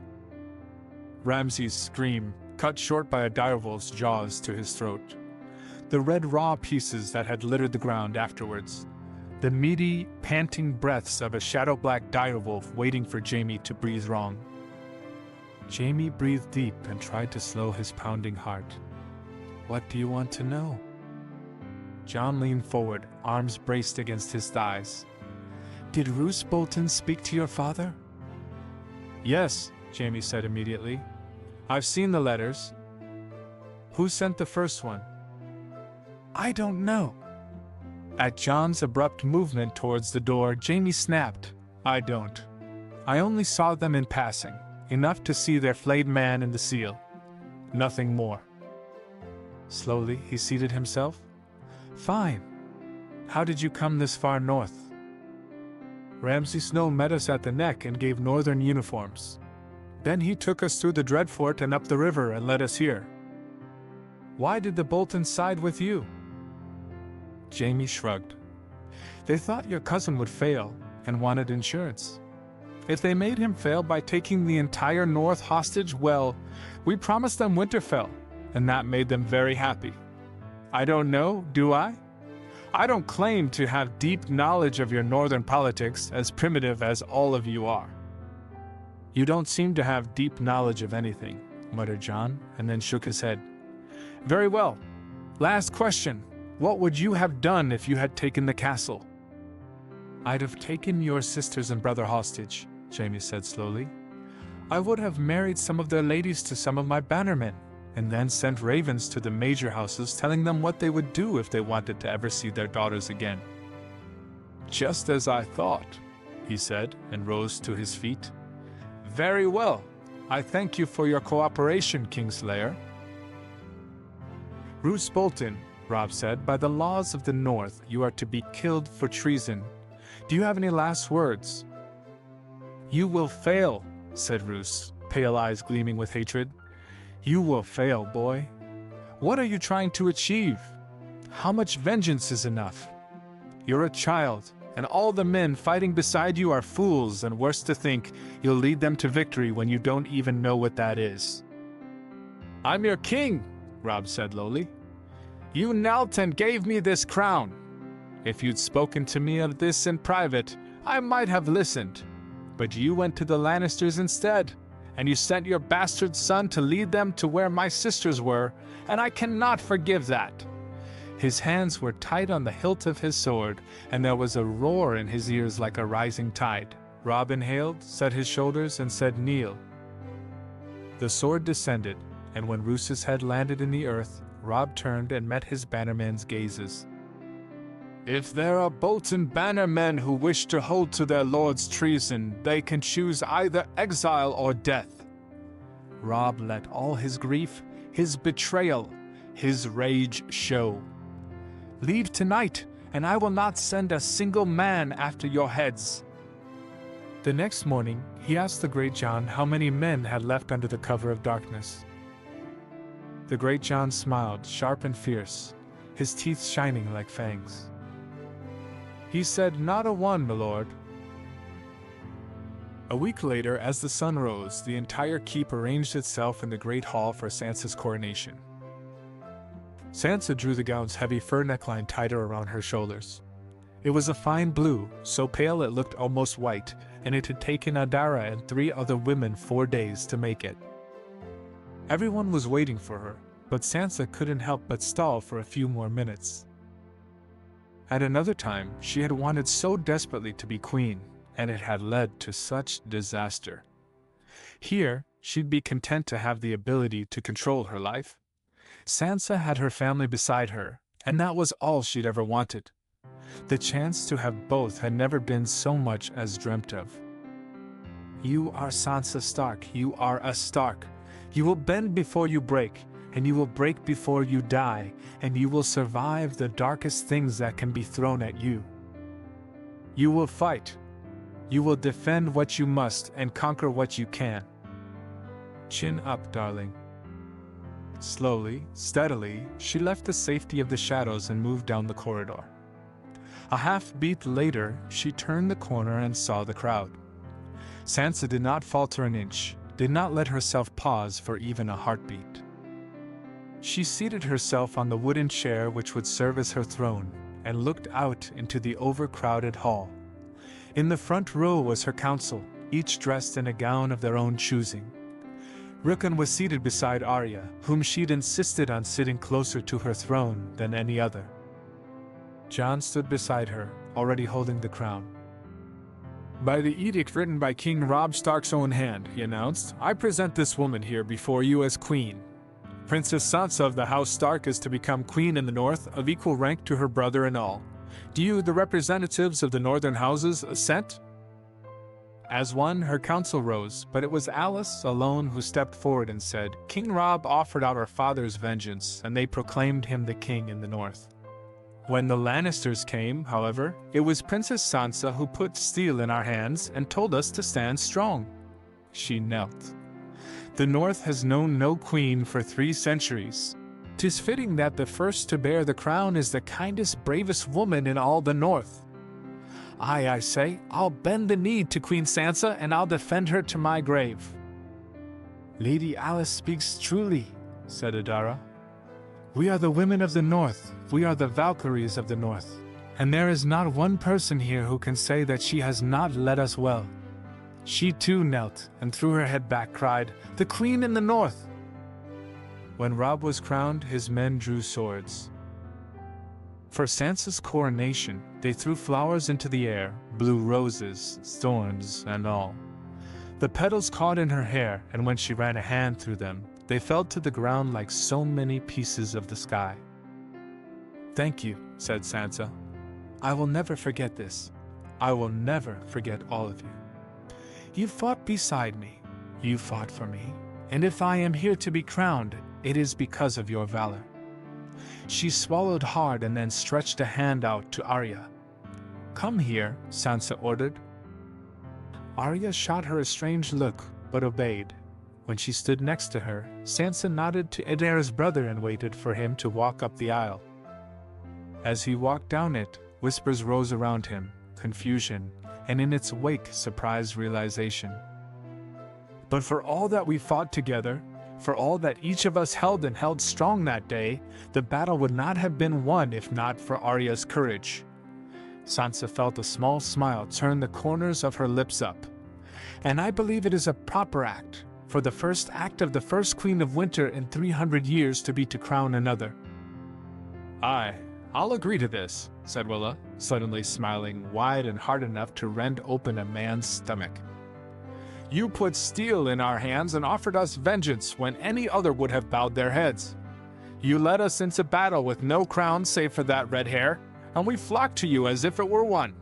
Ramsay's scream, cut short by a direwolf's jaws to his throat. The red raw pieces that had littered the ground afterwards. The meaty, panting breaths of a shadow-black direwolf waiting for Jaime to breathe wrong. Jaime breathed deep and tried to slow his pounding heart. What do you want to know? Jon leaned forward, arms braced against his thighs. Did Roose Bolton speak to your father? Yes, Jaime said immediately. I've seen the letters. Who sent the first one? I don't know. At Jon's abrupt movement towards the door, Jaime snapped. I don't. I only saw them in passing, enough to see their flayed man and the seal. Nothing more. Slowly, he seated himself. Fine. How did you come this far north? Ramsay Snow met us at the neck and gave northern uniforms. Then he took us through the Dreadfort and up the river and led us here. Why did the Boltons side with you? Jaime shrugged. They thought your cousin would fail and wanted insurance. If they made him fail by taking the entire North hostage, well, we promised them Winterfell, and that made them very happy. I don't know, do I? I don't claim to have deep knowledge of your northern politics, as primitive as all of you are. You don't seem to have deep knowledge of anything, muttered Jon, and then shook his head. Very well. Last question. What would you have done if you had taken the castle? I'd have taken your sisters and brother hostage, Jaime said slowly. I would have married some of their ladies to some of my bannermen, and then sent ravens to the major houses telling them what they would do if they wanted to ever see their daughters again. Just as I thought, he said, and rose to his feet. Very well. I thank you for your cooperation, Kingslayer. Roose Bolton, Robb said, by the laws of the North, you are to be killed for treason. Do you have any last words? You will fail, said Roose, pale eyes gleaming with hatred. You will fail, boy. What are you trying to achieve? How much vengeance is enough? You're a child, and all the men fighting beside you are fools, and worse to think, you'll lead them to victory when you don't even know what that is. I'm your king, Robb said lowly. You knelt and gave me this crown. If you'd spoken to me of this in private, I might have listened. But you went to the Lannisters instead, and you sent your bastard son to lead them to where my sisters were, and I cannot forgive that. His hands were tight on the hilt of his sword, and there was a roar in his ears like a rising tide. Robb inhaled, set his shoulders, and said, Kneel. The sword descended, and when Roose's head landed in the earth, Robb turned and met his bannerman's gazes. If there are Bolton bannermen who wish to hold to their lord's treason, they can choose either exile or death. Robb let all his grief, his betrayal, his rage show. Leave tonight, and I will not send a single man after your heads. The next morning, he asked the Great John how many men had left under the cover of darkness. The Great John smiled, sharp and fierce, his teeth shining like fangs. He said, Not a one, my lord. A week later, as the sun rose, the entire keep arranged itself in the great hall for Sansa's coronation. Sansa drew the gown's heavy fur neckline tighter around her shoulders. It was a fine blue, so pale it looked almost white, and it had taken Adara and 3 other women 4 days to make it. Everyone was waiting for her, but Sansa couldn't help but stall for a few more minutes. At another time, she had wanted so desperately to be queen, and it had led to such disaster. Here, she'd be content to have the ability to control her life. Sansa had her family beside her, and that was all she'd ever wanted. The chance to have both had never been so much as dreamt of. You are Sansa Stark, you are a Stark. You will bend before you break, and you will break before you die, and you will survive the darkest things that can be thrown at you. You will fight. You will defend what you must and conquer what you can. Chin up, darling. Slowly, steadily, she left the safety of the shadows and moved down the corridor. A half-beat later, she turned the corner and saw the crowd. Sansa did not falter an inch, did not let herself pause for even a heartbeat. She seated herself on the wooden chair which would serve as her throne, and looked out into the overcrowded hall. In the front row was her council, each dressed in a gown of their own choosing. Rickon was seated beside Arya, whom she'd insisted on sitting closer to her throne than any other. Jon stood beside her, already holding the crown. By the edict written by King Robb Stark's own hand, he announced, I present this woman here before you as queen. Princess Sansa of the House Stark is to become queen in the north, of equal rank to her brother and all. Do you, the representatives of the northern houses, assent? As one, her council rose, but it was Alice alone who stepped forward and said, King Robb offered out our father's vengeance, and they proclaimed him the king in the north. When the Lannisters came, however, it was Princess Sansa who put steel in our hands and told us to stand strong. She knelt. The North has known no queen for 3 centuries. 'Tis fitting that the first to bear the crown is the kindest, bravest woman in all the North. I say, I'll bend the knee to Queen Sansa and I'll defend her to my grave. Lady Alice speaks truly, said Adara. We are the women of the North, we are the Valkyries of the North, and there is not one person here who can say that she has not led us well. She too knelt, and threw her head back, cried, The Queen in the North! When Robb was crowned, his men drew swords. For Sansa's coronation, they threw flowers into the air, blue roses, thorns, and all. The petals caught in her hair, and when she ran a hand through them, they fell to the ground like so many pieces of the sky. Thank you, said Sansa. I will never forget this. I will never forget all of you. You fought beside me. You fought for me. And if I am here to be crowned, it is because of your valor. She swallowed hard and then stretched a hand out to Arya. "Come here," Sansa ordered. Arya shot her a strange look, but obeyed. When she stood next to her, Sansa nodded to Adair's brother and waited for him to walk up the aisle. As he walked down it, whispers rose around him, confusion, and in its wake surprised realization. "But for all that we fought together, for all that each of us held and held strong that day, the battle would not have been won if not for Arya's courage." Sansa felt a small smile turn the corners of her lips up. "And I believe it is a proper act, for the first act of the first Queen of Winter in 300 years to be to crown another." I'll agree to this," said Willa, suddenly smiling wide and hard enough to rend open a man's stomach. "You put steel in our hands and offered us vengeance when any other would have bowed their heads. You led us into battle with no crown save for that red hair, and we flocked to you as if it were one.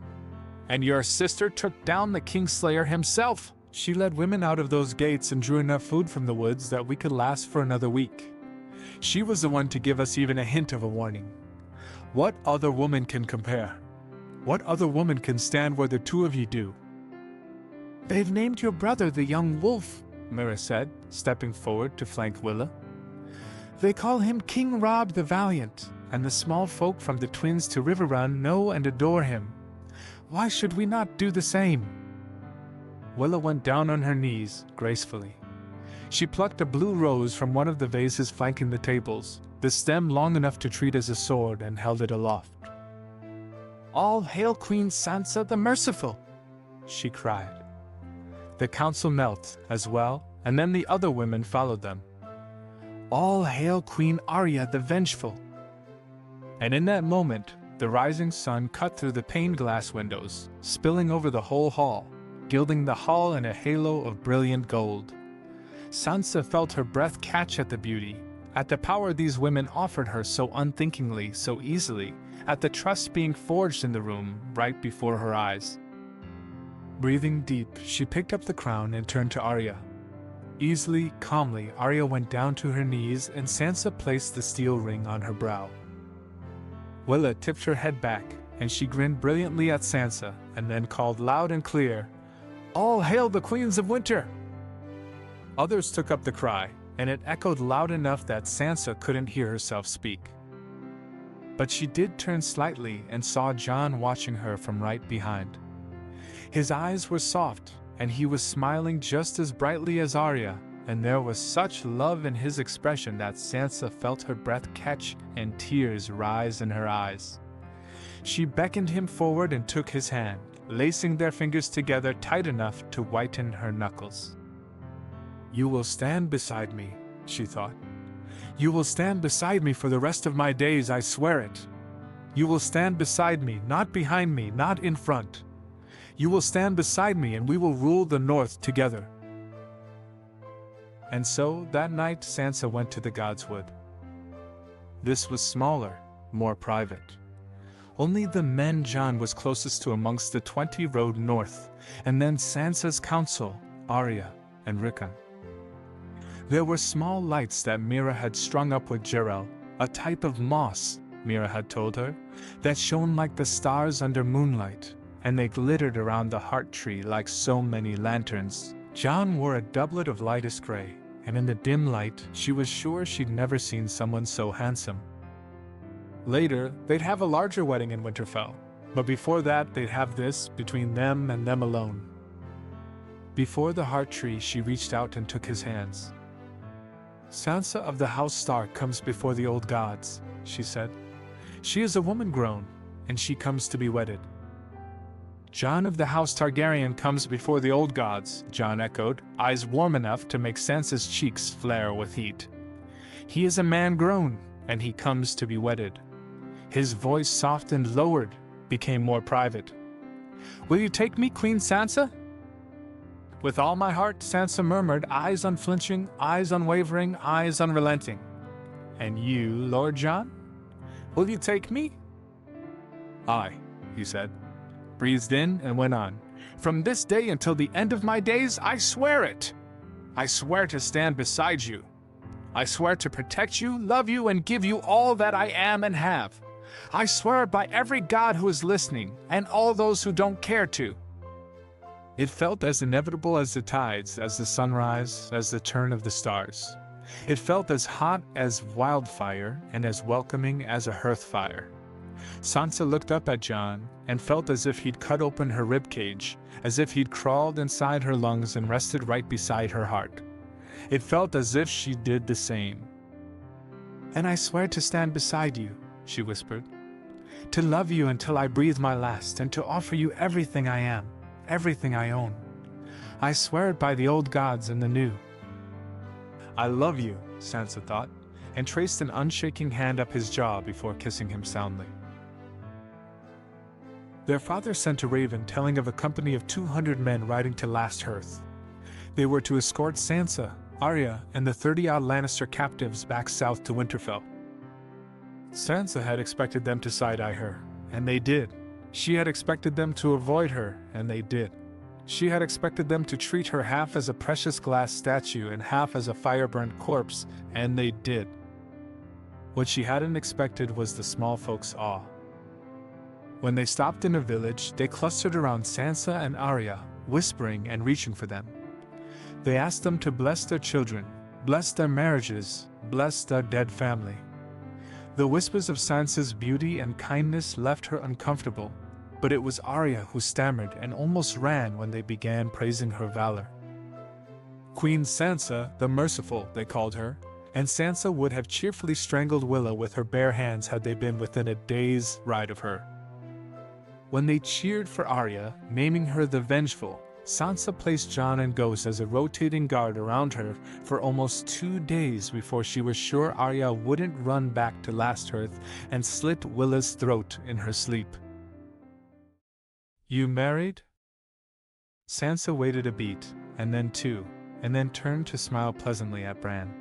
And your sister took down the Kingslayer himself. She led women out of those gates and drew enough food from the woods that we could last for another week. She was the one to give us even a hint of a warning. What other woman can compare? What other woman can stand where the two of you do?" "They've named your brother the Young Wolf," Mira said, stepping forward to flank Willa. "They call him King Robb the Valiant, and the small folk from the Twins to Riverrun know and adore him. Why should we not do the same?" Willa went down on her knees, gracefully. She plucked a blue rose from one of the vases flanking the tables, the stem long enough to treat as a sword, and held it aloft. "All hail Queen Sansa the Merciful!" she cried. The council knelt, as well, and then the other women followed them. "All hail Queen Arya the Vengeful!" And in that moment, the rising sun cut through the paned glass windows, spilling over the whole hall, gilding the hall in a halo of brilliant gold. Sansa felt her breath catch at the beauty, at the power these women offered her so unthinkingly, so easily, at the trust being forged in the room right before her eyes. Breathing deep, she picked up the crown and turned to Arya. Easily, calmly, Arya went down to her knees and Sansa placed the steel ring on her brow. Willa tipped her head back, and she grinned brilliantly at Sansa, and then called loud and clear, "All hail the Queens of Winter!" Others took up the cry, and it echoed loud enough that Sansa couldn't hear herself speak. But she did turn slightly and saw Jon watching her from right behind. His eyes were soft, and he was smiling just as brightly as Arya, and there was such love in his expression that Sansa felt her breath catch and tears rise in her eyes. She beckoned him forward and took his hand, lacing their fingers together tight enough to whiten her knuckles. "You will stand beside me," she thought. "You will stand beside me for the rest of my days, I swear it. You will stand beside me, not behind me, not in front. You will stand beside me and we will rule the North together." And so, that night Sansa went to the Godswood. This was smaller, more private. Only the men Jon was closest to amongst the 20 rode north, and then Sansa's council, Arya, and Rickon. There were small lights that Mira had strung up with Jerel, a type of moss, Mira had told her, that shone like the stars under moonlight, and they glittered around the heart tree like so many lanterns. Jon wore a doublet of lightest gray, and in the dim light, she was sure she'd never seen someone so handsome. Later, they'd have a larger wedding in Winterfell, but before that they'd have this between them and them alone. Before the heart tree, she reached out and took his hands. "Sansa of the House Stark comes before the old gods," she said. "She is a woman grown, and she comes to be wedded." "Jon of the House Targaryen comes before the old gods," Jon echoed, eyes warm enough to make Sansa's cheeks flare with heat. "He is a man grown, and he comes to be wedded." His voice softened, lowered, became more private. "Will you take me, Queen Sansa?" "With all my heart," Sansa murmured, eyes unflinching, eyes unwavering, eyes unrelenting. "And you, Lord Jon? Will you take me?" "Aye," he said, breathed in and went on. "From this day until the end of my days, I swear it! I swear to stand beside you. I swear to protect you, love you, and give you all that I am and have. I swear by every god who is listening, and all those who don't care to." It felt as inevitable as the tides, as the sunrise, as the turn of the stars. It felt as hot as wildfire and as welcoming as a hearth fire. Sansa looked up at Jon and felt as if he'd cut open her ribcage, as if he'd crawled inside her lungs and rested right beside her heart. It felt as if she did the same. "And I swear to stand beside you," she whispered, "to love you until I breathe my last, and to offer you everything I am, everything I own. I swear it by the old gods and the new." "I love you," Sansa thought, and traced an unshaking hand up his jaw before kissing him soundly. Their father sent a raven telling of a company of 200 men riding to Last Hearth. They were to escort Sansa, Arya, and the 30-odd Lannister captives back south to Winterfell. Sansa had expected them to side-eye her, and they did. She had expected them to avoid her, and they did. She had expected them to treat her half as a precious glass statue and half as a fire-burned corpse, and they did. What she hadn't expected was the small folks' awe. When they stopped in a village, they clustered around Sansa and Arya, whispering and reaching for them. They asked them to bless their children, bless their marriages, bless their dead family. The whispers of Sansa's beauty and kindness left her uncomfortable, but it was Arya who stammered and almost ran when they began praising her valor. Queen Sansa, the Merciful, they called her, and Sansa would have cheerfully strangled Willow with her bare hands had they been within a day's ride of her. When they cheered for Arya, naming her the Vengeful, Sansa placed Jon and Ghost as a rotating guard around her for almost 2 days before she was sure Arya wouldn't run back to Last Hearth and slit Willow's throat in her sleep. "You married?" Sansa waited a beat, and then 2, and then turned to smile pleasantly at Bran.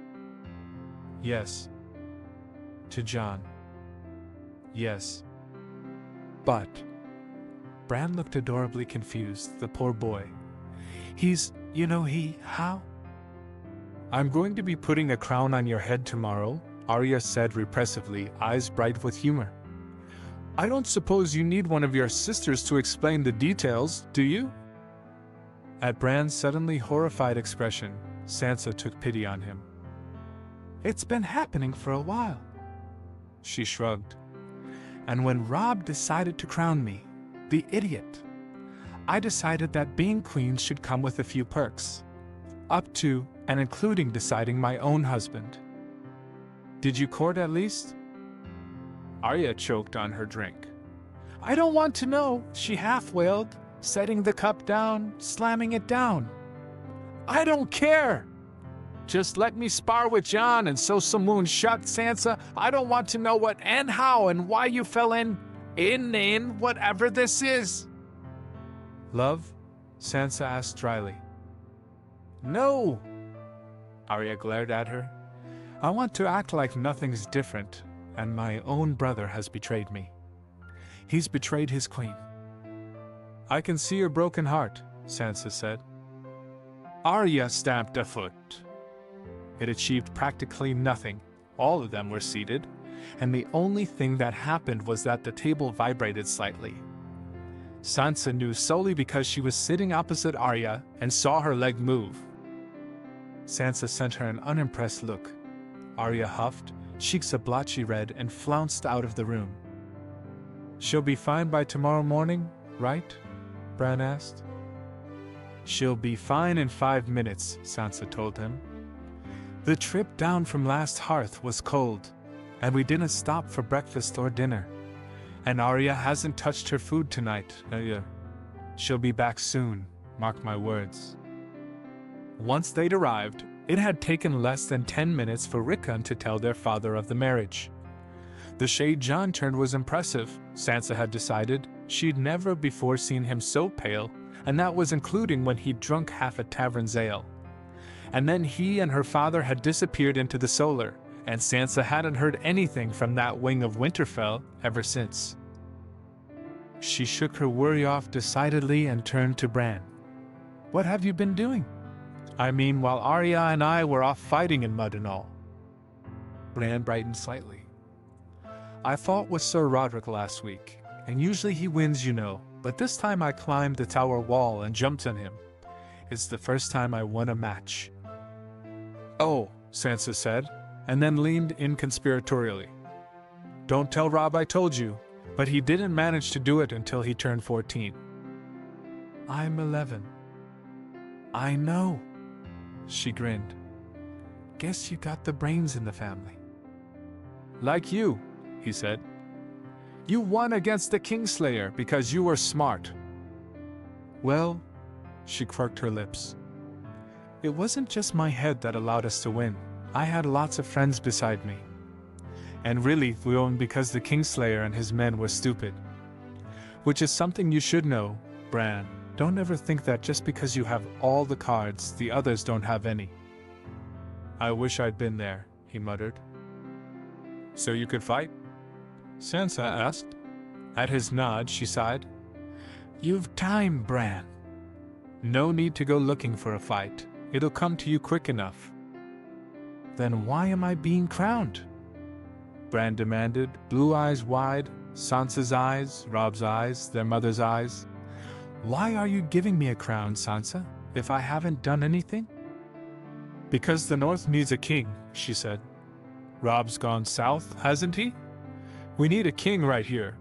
"Yes." To Jon. "Yes. But..." Bran looked adorably confused, the poor boy. How?" "I'm going to be putting a crown on your head tomorrow," Arya said repressively, eyes bright with humor. "I don't suppose you need one of your sisters to explain the details, do you?" At Bran's suddenly horrified expression, Sansa took pity on him. "It's been happening for a while." She shrugged. "And when Robb decided to crown me, the idiot, I decided that being queen should come with a few perks. Up to and including deciding my own husband." "Did you court at least?" Arya choked on her drink. "I don't want to know," she half-wailed, setting the cup down, slamming it down. "I don't care! Just let me spar with Jon and sew some wounds shut, Sansa. I don't want to know what and how and why you fell in whatever this is." "Love?" Sansa asked dryly. "No." Arya glared at her. "I want to act like nothing's different, and my own brother has betrayed me. He's betrayed his queen." "I can see your broken heart," Sansa said. Arya stamped a foot. It achieved practically nothing. All of them were seated, and the only thing that happened was that the table vibrated slightly. Sansa knew solely because she was sitting opposite Arya and saw her leg move. Sansa sent her an unimpressed look. Arya huffed, cheeks a blotchy red, and flounced out of the room. "She'll be fine by tomorrow morning, right?" Bran asked. "She'll be fine in 5 minutes," Sansa told him. "The trip down from Last Hearth was cold, and we didn't stop for breakfast or dinner. And Arya hasn't touched her food tonight. She'll be back soon, mark my words." Once they'd arrived, it had taken less than 10 minutes for Rickon to tell their father of the marriage. The shade Jon turned was impressive, Sansa had decided. She'd never before seen him so pale, and that was including when he'd drunk half a tavern's ale. And then he and her father had disappeared into the solar, and Sansa hadn't heard anything from that wing of Winterfell ever since. She shook her worry off decidedly and turned to Bran. "What have you been doing? I mean, while Arya and I were off fighting in mud and all." Bran brightened slightly. I fought with Sir Roderick last week, and usually he wins, you know, but this time I climbed the tower wall and jumped on him. It's the first time I won a match. Oh, Sansa said, and then leaned in conspiratorially. Don't tell Robb I told you, but he didn't manage to do it until he turned 14. I'm 11. I know, she grinned. Guess you got the brains in the family. Like you, he said. You won against the Kingslayer because you were smart. Well, she quirked her lips. It wasn't just my head that allowed us to win. I had lots of friends beside me. And really, we won because the Kingslayer and his men were stupid. Which is something you should know, Bran. Don't ever think that just because you have all the cards, the others don't have any. I wish I'd been there, he muttered. So you could fight? Sansa asked. At his nod, she sighed. You've time, Bran. No need to go looking for a fight. It'll come to you quick enough. Then why am I being crowned? Bran demanded, blue eyes wide, Sansa's eyes, Robb's eyes, their mother's eyes. Why are you giving me a crown, Sansa, if I haven't done anything? Because the North needs a king, she said. Robb's gone south, hasn't he? We need a king right here.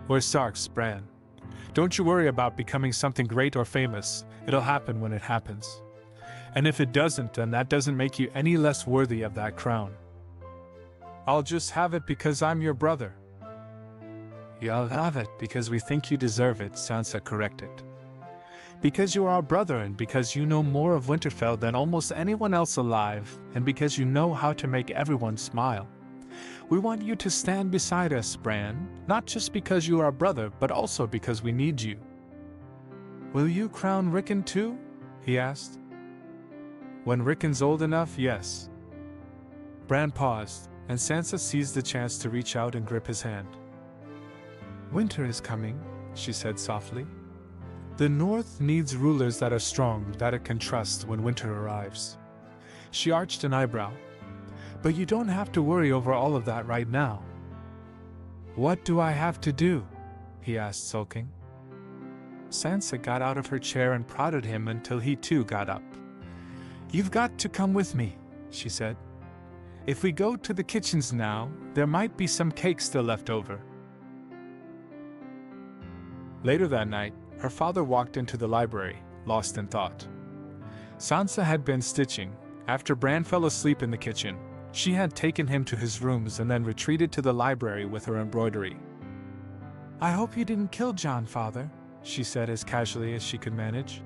We're Starks, Bran. Don't you worry about becoming something great or famous. It'll happen when it happens. And if it doesn't, then that doesn't make you any less worthy of that crown. I'll just have it because I'm your brother. You'll have it because we think you deserve it, Sansa corrected. Because you are our brother and because you know more of Winterfell than almost anyone else alive, and because you know how to make everyone smile. We want you to stand beside us, Bran, not just because you are our brother, but also because we need you. Will you crown Rickon too? He asked. When Rickon's old enough, yes. Bran paused, and Sansa seized the chance to reach out and grip his hand. Winter is coming, she said softly. The North needs rulers that are strong, that it can trust when winter arrives. She arched an eyebrow. But you don't have to worry over all of that right now. What do I have to do? He asked, sulking. Sansa got out of her chair and prodded him until he too got up. You've got to come with me, she said. If we go to the kitchens now, there might be some cake still left over. Later that night, her father walked into the library, lost in thought. Sansa had been stitching. After Bran fell asleep in the kitchen, she had taken him to his rooms and then retreated to the library with her embroidery. I hope you didn't kill Jon, Father, she said as casually as she could manage.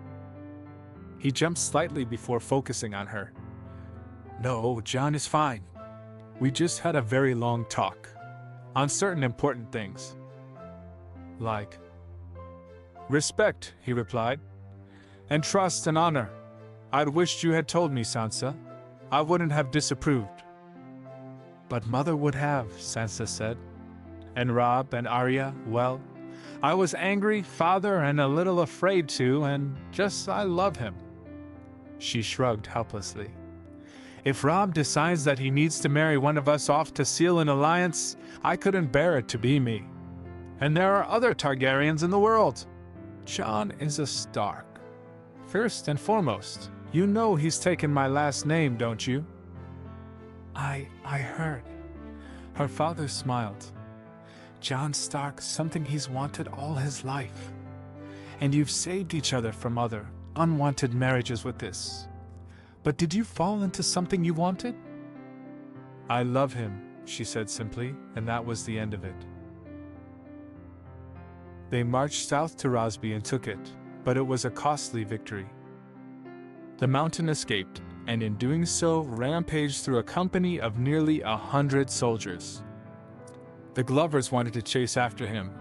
He jumped slightly before focusing on her. No, Jon is fine. We just had a very long talk. On certain important things. Like? Respect, he replied. And trust and honor. I'd wished you had told me, Sansa. I wouldn't have disapproved. But Mother would have, Sansa said. And Robb and Arya, well, I was angry, Father, and a little afraid too, and just I love him. She shrugged helplessly. If Robb decides that he needs to marry one of us off to seal an alliance, I couldn't bear it to be me. And there are other Targaryens in the world. Jon is a Stark. First and foremost, you know he's taken my last name, don't you? I heard. Her father smiled. Jon Stark's something he's wanted all his life. And you've saved each other from other, unwanted marriages with this. But did you fall into something you wanted? I love him, she said simply, and that was the end of it. They marched south to Rosby and took it, but it was a costly victory. The Mountain escaped, and in doing so rampaged through a company of nearly 100 soldiers. The Glovers wanted to chase after him,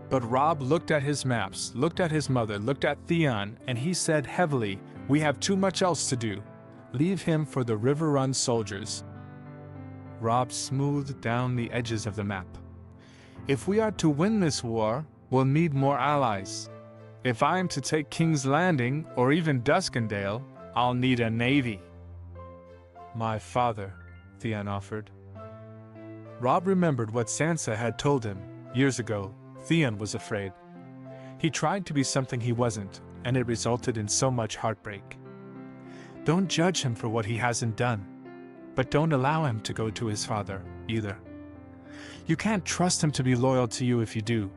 but Robb looked at his maps, looked at his mother, looked at Theon, and he said heavily, "We have too much else to do. Leave him for the River-Run soldiers." Robb smoothed down the edges of the map. If we are to win this war, we'll need more allies. If I am to take King's Landing, or even Duskendale, I'll need a navy. My father, Theon offered. Robb remembered what Sansa had told him years ago. Theon was afraid. He tried to be something he wasn't, and it resulted in so much heartbreak. Don't judge him for what he hasn't done, but don't allow him to go to his father, either. You can't trust him to be loyal to you if you do.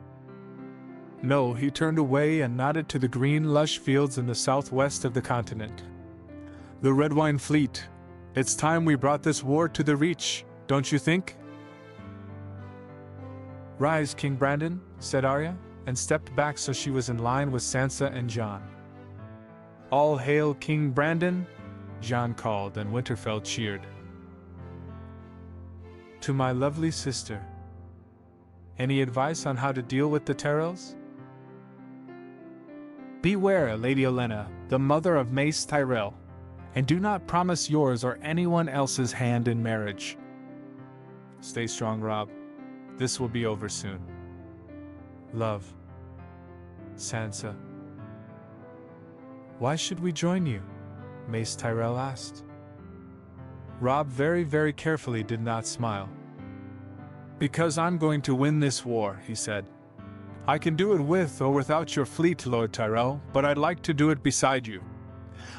No, he turned away and nodded to the green, lush fields in the southwest of the continent. The Red Wine Fleet. It's time we brought this war to the Reach, don't you think? Rise, King Brandon, said Arya, and stepped back so she was in line with Sansa and Jon. All hail King Brandon, Jon called, and Winterfell cheered. To my lovely sister. Any advice on how to deal with the Tyrells? Beware, Lady Olenna, the mother of Mace Tyrell, and do not promise yours or anyone else's hand in marriage. Stay strong, Robb. This will be over soon. Love. Sansa. Why should we join you? Mace Tyrell asked. Robb very carefully did not smile. Because I'm going to win this war, he said. I can do it with or without your fleet, Lord Tyrell, but I'd like to do it beside you.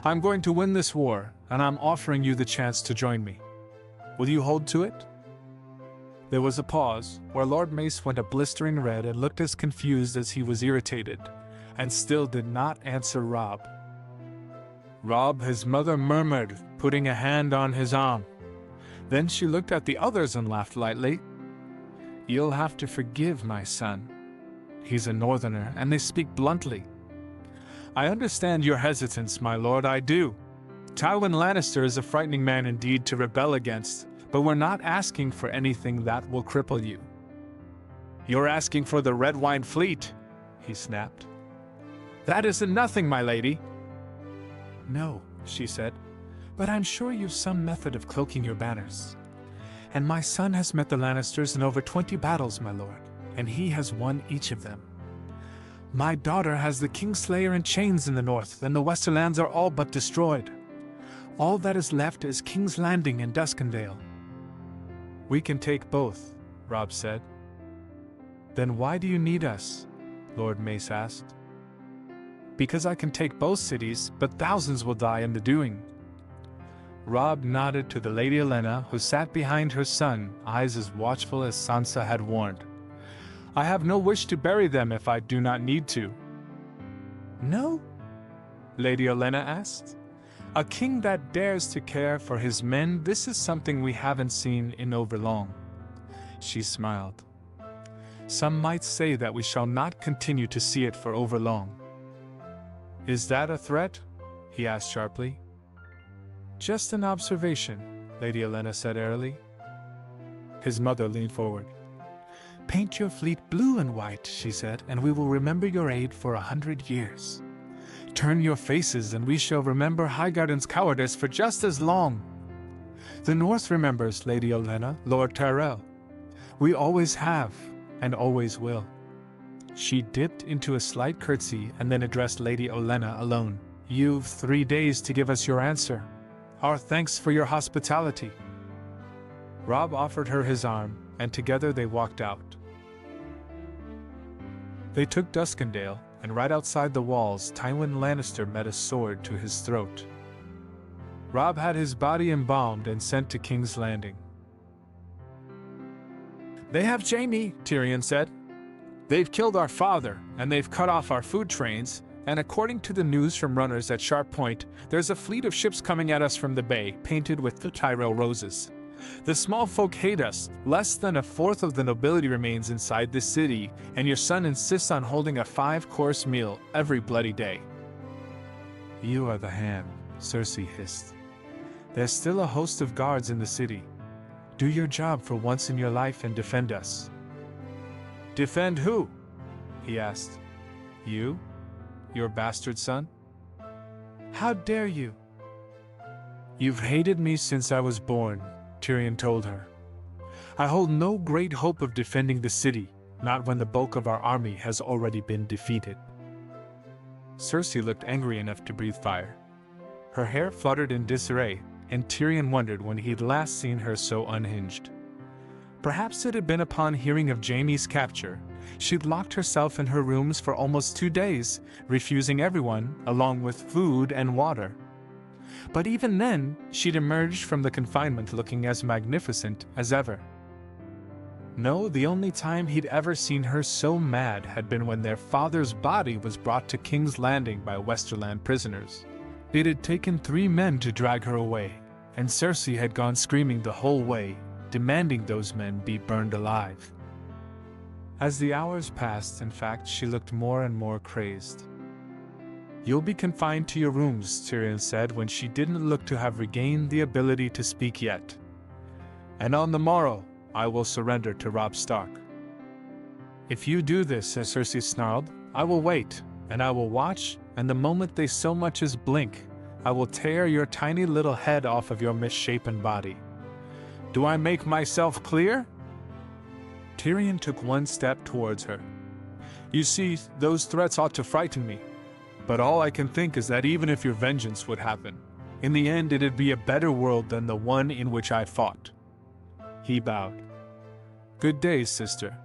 I'm going to win this war, and I'm offering you the chance to join me. Will you hold to it? There was a pause, where Lord Mace went a blistering red and looked as confused as he was irritated, and still did not answer Robb. Robb, his mother murmured, putting a hand on his arm. Then she looked at the others and laughed lightly. You'll have to forgive my son. He's a northerner, and they speak bluntly. I understand your hesitance, my lord, I do. Tywin Lannister is a frightening man indeed to rebel against, but we're not asking for anything that will cripple you. You're asking for the Red Wine Fleet, he snapped. That isn't nothing, my lady. No, she said, but I'm sure you've some method of cloaking your banners. And my son has met the Lannisters in over 20 battles, my lord, and he has won each of them. My daughter has the Kingslayer in chains in the north, and the Westerlands are all but destroyed. All that is left is King's Landing and Duskendale. We can take both, Robb said. Then why do you need us? Lord Mace asked. Because I can take both cities, but thousands will die in the doing. Robb nodded to the Lady Olenna, who sat behind her son, eyes as watchful as Sansa had warned. I have no wish to bury them if I do not need to. No? Lady Olenna asked. A king that dares to care for his men, this is something we haven't seen in overlong. She smiled. Some might say that we shall not continue to see it for overlong. Is that a threat? He asked sharply. Just an observation, Lady Olenna said airily. His mother leaned forward. Paint your fleet blue and white, she said, and we will remember your aid for 100 years. Turn your faces, and we shall remember Highgarden's cowardice for just as long. The North remembers, Lady Olenna, Lord Tyrell. We always have, and always will. She dipped into a slight curtsy and then addressed Lady Olenna alone. You've 3 days to give us your answer. Our thanks for your hospitality. Robb offered her his arm, and together they walked out. They took Duskendale, and right outside the walls, Tywin Lannister met a sword to his throat. Robb had his body embalmed and sent to King's Landing. They have Jaime, Tyrion said. They've killed our father, and they've cut off our food trains, and according to the news from runners at Sharp Point, there's a fleet of ships coming at us from the bay, painted with the Tyrell roses. The small folk hate us. Less than a fourth of the nobility remains inside the city, and your son insists on holding a 5-course meal every bloody day. You are the hand, Cersei hissed. There's still a host of guards in the city. Do your job for once in your life and defend us. Defend who? He asked. You? Your bastard son? How dare you? You've hated me since I was born, Tyrion told her. I hold no great hope of defending the city, not when the bulk of our army has already been defeated. Cersei looked angry enough to breathe fire. Her hair fluttered in disarray, and Tyrion wondered when he'd last seen her so unhinged. Perhaps it had been upon hearing of Jaime's capture. She'd locked herself in her rooms for almost 2 days, refusing everyone, along with food and water. But even then, she'd emerged from the confinement looking as magnificent as ever. No, the only time he'd ever seen her so mad had been when their father's body was brought to King's Landing by Westerland prisoners. It had taken 3 men to drag her away, and Cersei had gone screaming the whole way, demanding those men be burned alive. As the hours passed, in fact, she looked more and more crazed. "You'll be confined to your rooms," Tyrion said when she didn't look to have regained the ability to speak yet. "And on the morrow, I will surrender to Robb Stark." "If you do this," as Cersei snarled, "I will wait, and I will watch, and the moment they so much as blink, I will tear your tiny little head off of your misshapen body. Do I make myself clear?" Tyrion took 1 step towards her. "You see, those threats ought to frighten me. But all I can think is that even if your vengeance would happen, in the end it'd be a better world than the one in which I fought." He bowed. "Good day, sister."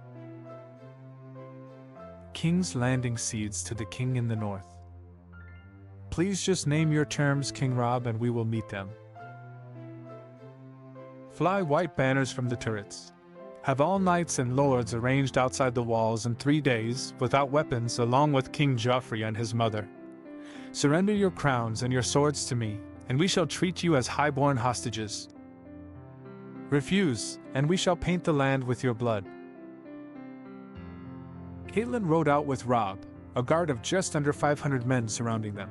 King's Landing cedes to the king in the north. "Please just name your terms, King Robb, and we will meet them. Fly white banners from the turrets. Have all knights and lords arranged outside the walls in 3 days, without weapons, along with King Joffrey and his mother. Surrender your crowns and your swords to me, and we shall treat you as highborn hostages. Refuse, and we shall paint the land with your blood." Catelyn rode out with Robb, a guard of just under 500 men surrounding them.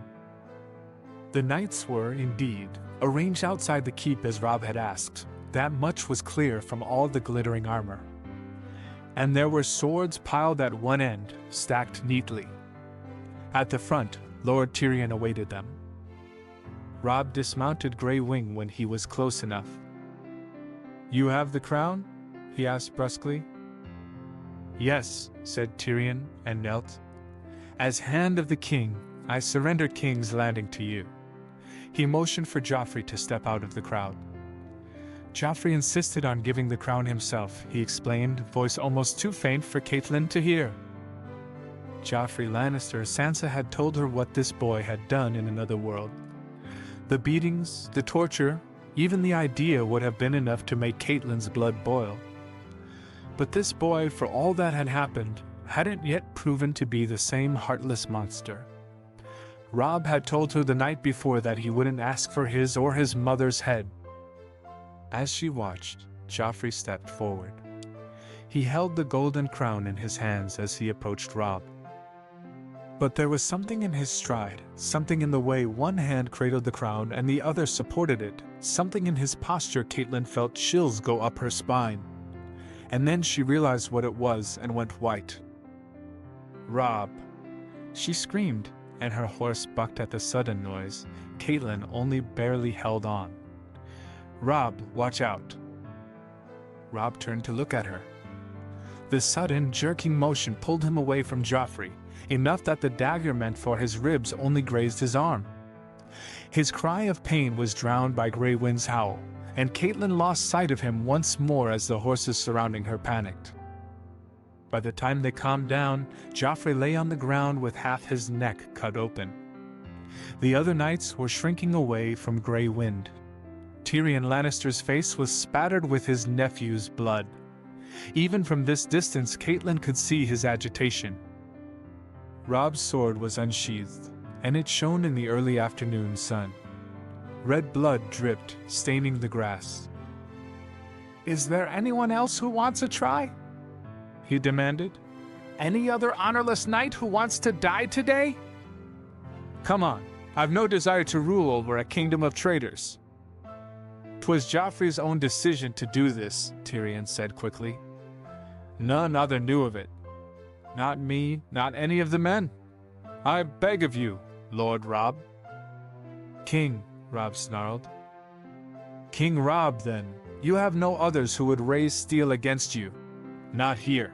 The knights were, indeed, arranged outside the keep as Robb had asked. That much was clear from all the glittering armor. And there were swords piled at one end, stacked neatly. At the front, Lord Tyrion awaited them. Robb dismounted Grey Wing when he was close enough. "You have the crown?" he asked brusquely. "Yes," said Tyrion, and knelt. "As Hand of the King, I surrender King's Landing to you." He motioned for Joffrey to step out of the crowd. Joffrey insisted on giving the crown himself, he explained, voice almost too faint for Catelyn to hear. Joffrey Lannister, Sansa had told her what this boy had done in another world. The beatings, the torture, even the idea would have been enough to make Catelyn's blood boil. But this boy, for all that had happened, hadn't yet proven to be the same heartless monster. Robb had told her the night before that he wouldn't ask for his or his mother's head. As she watched, Joffrey stepped forward. He held the golden crown in his hands as he approached Robb. But there was something in his stride, something in the way one hand cradled the crown and the other supported it, something in his posture Catelyn felt chills go up her spine. And then she realized what it was and went white. "Robb!" She screamed, and her horse bucked at the sudden noise. Catelyn only barely held on. "Robb, watch out!" Robb turned to look at her. The sudden, jerking motion pulled him away from Joffrey, enough that the dagger meant for his ribs only grazed his arm. His cry of pain was drowned by Grey Wind's howl, and Catelyn lost sight of him once more as the horses surrounding her panicked. By the time they calmed down, Joffrey lay on the ground with half his neck cut open. The other knights were shrinking away from Grey Wind. Tyrion Lannister's face was spattered with his nephew's blood. Even from this distance, Catelyn could see his agitation. Robb's sword was unsheathed, and it shone in the early afternoon sun. Red blood dripped, staining the grass. "Is there anyone else who wants a try?" he demanded. "Any other honorless knight who wants to die today?" "Come on, I've no desire to rule over a kingdom of traitors." "'Twas Joffrey's own decision to do this," Tyrion said quickly. "None other knew of it. Not me, not any of the men. I beg of you, Lord Robb." "King," Robb snarled. "King Robb, then. You have no others who would raise steel against you. Not here."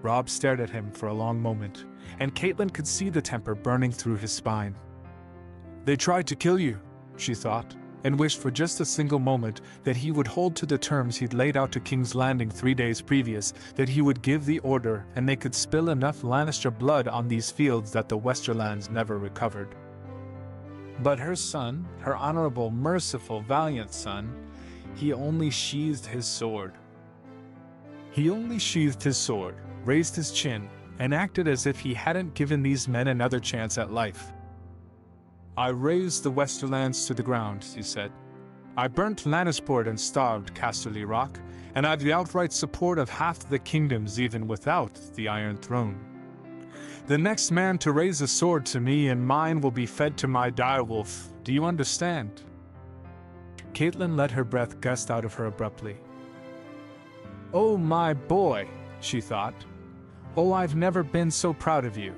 Robb stared at him for a long moment, and Catelyn could see the temper burning through his spine. "They tried to kill you," she thought, and wished for just a single moment that he would hold to the terms he'd laid out to King's Landing 3 days previous, that he would give the order and they could spill enough Lannister blood on these fields that the Westerlands never recovered. But her son, her honorable, merciful, valiant son, he only sheathed his sword. He only sheathed his sword, raised his chin, and acted as if he hadn't given these men another chance at life. "I razed the Westerlands to the ground," he said. "I burnt Lannisport and starved Casterly Rock, and I've the outright support of half the kingdoms even without the Iron Throne. The next man to raise a sword to me and mine will be fed to my direwolf. Do you understand?" Catelyn let her breath gust out of her abruptly. "Oh my boy," she thought. "Oh, I've never been so proud of you."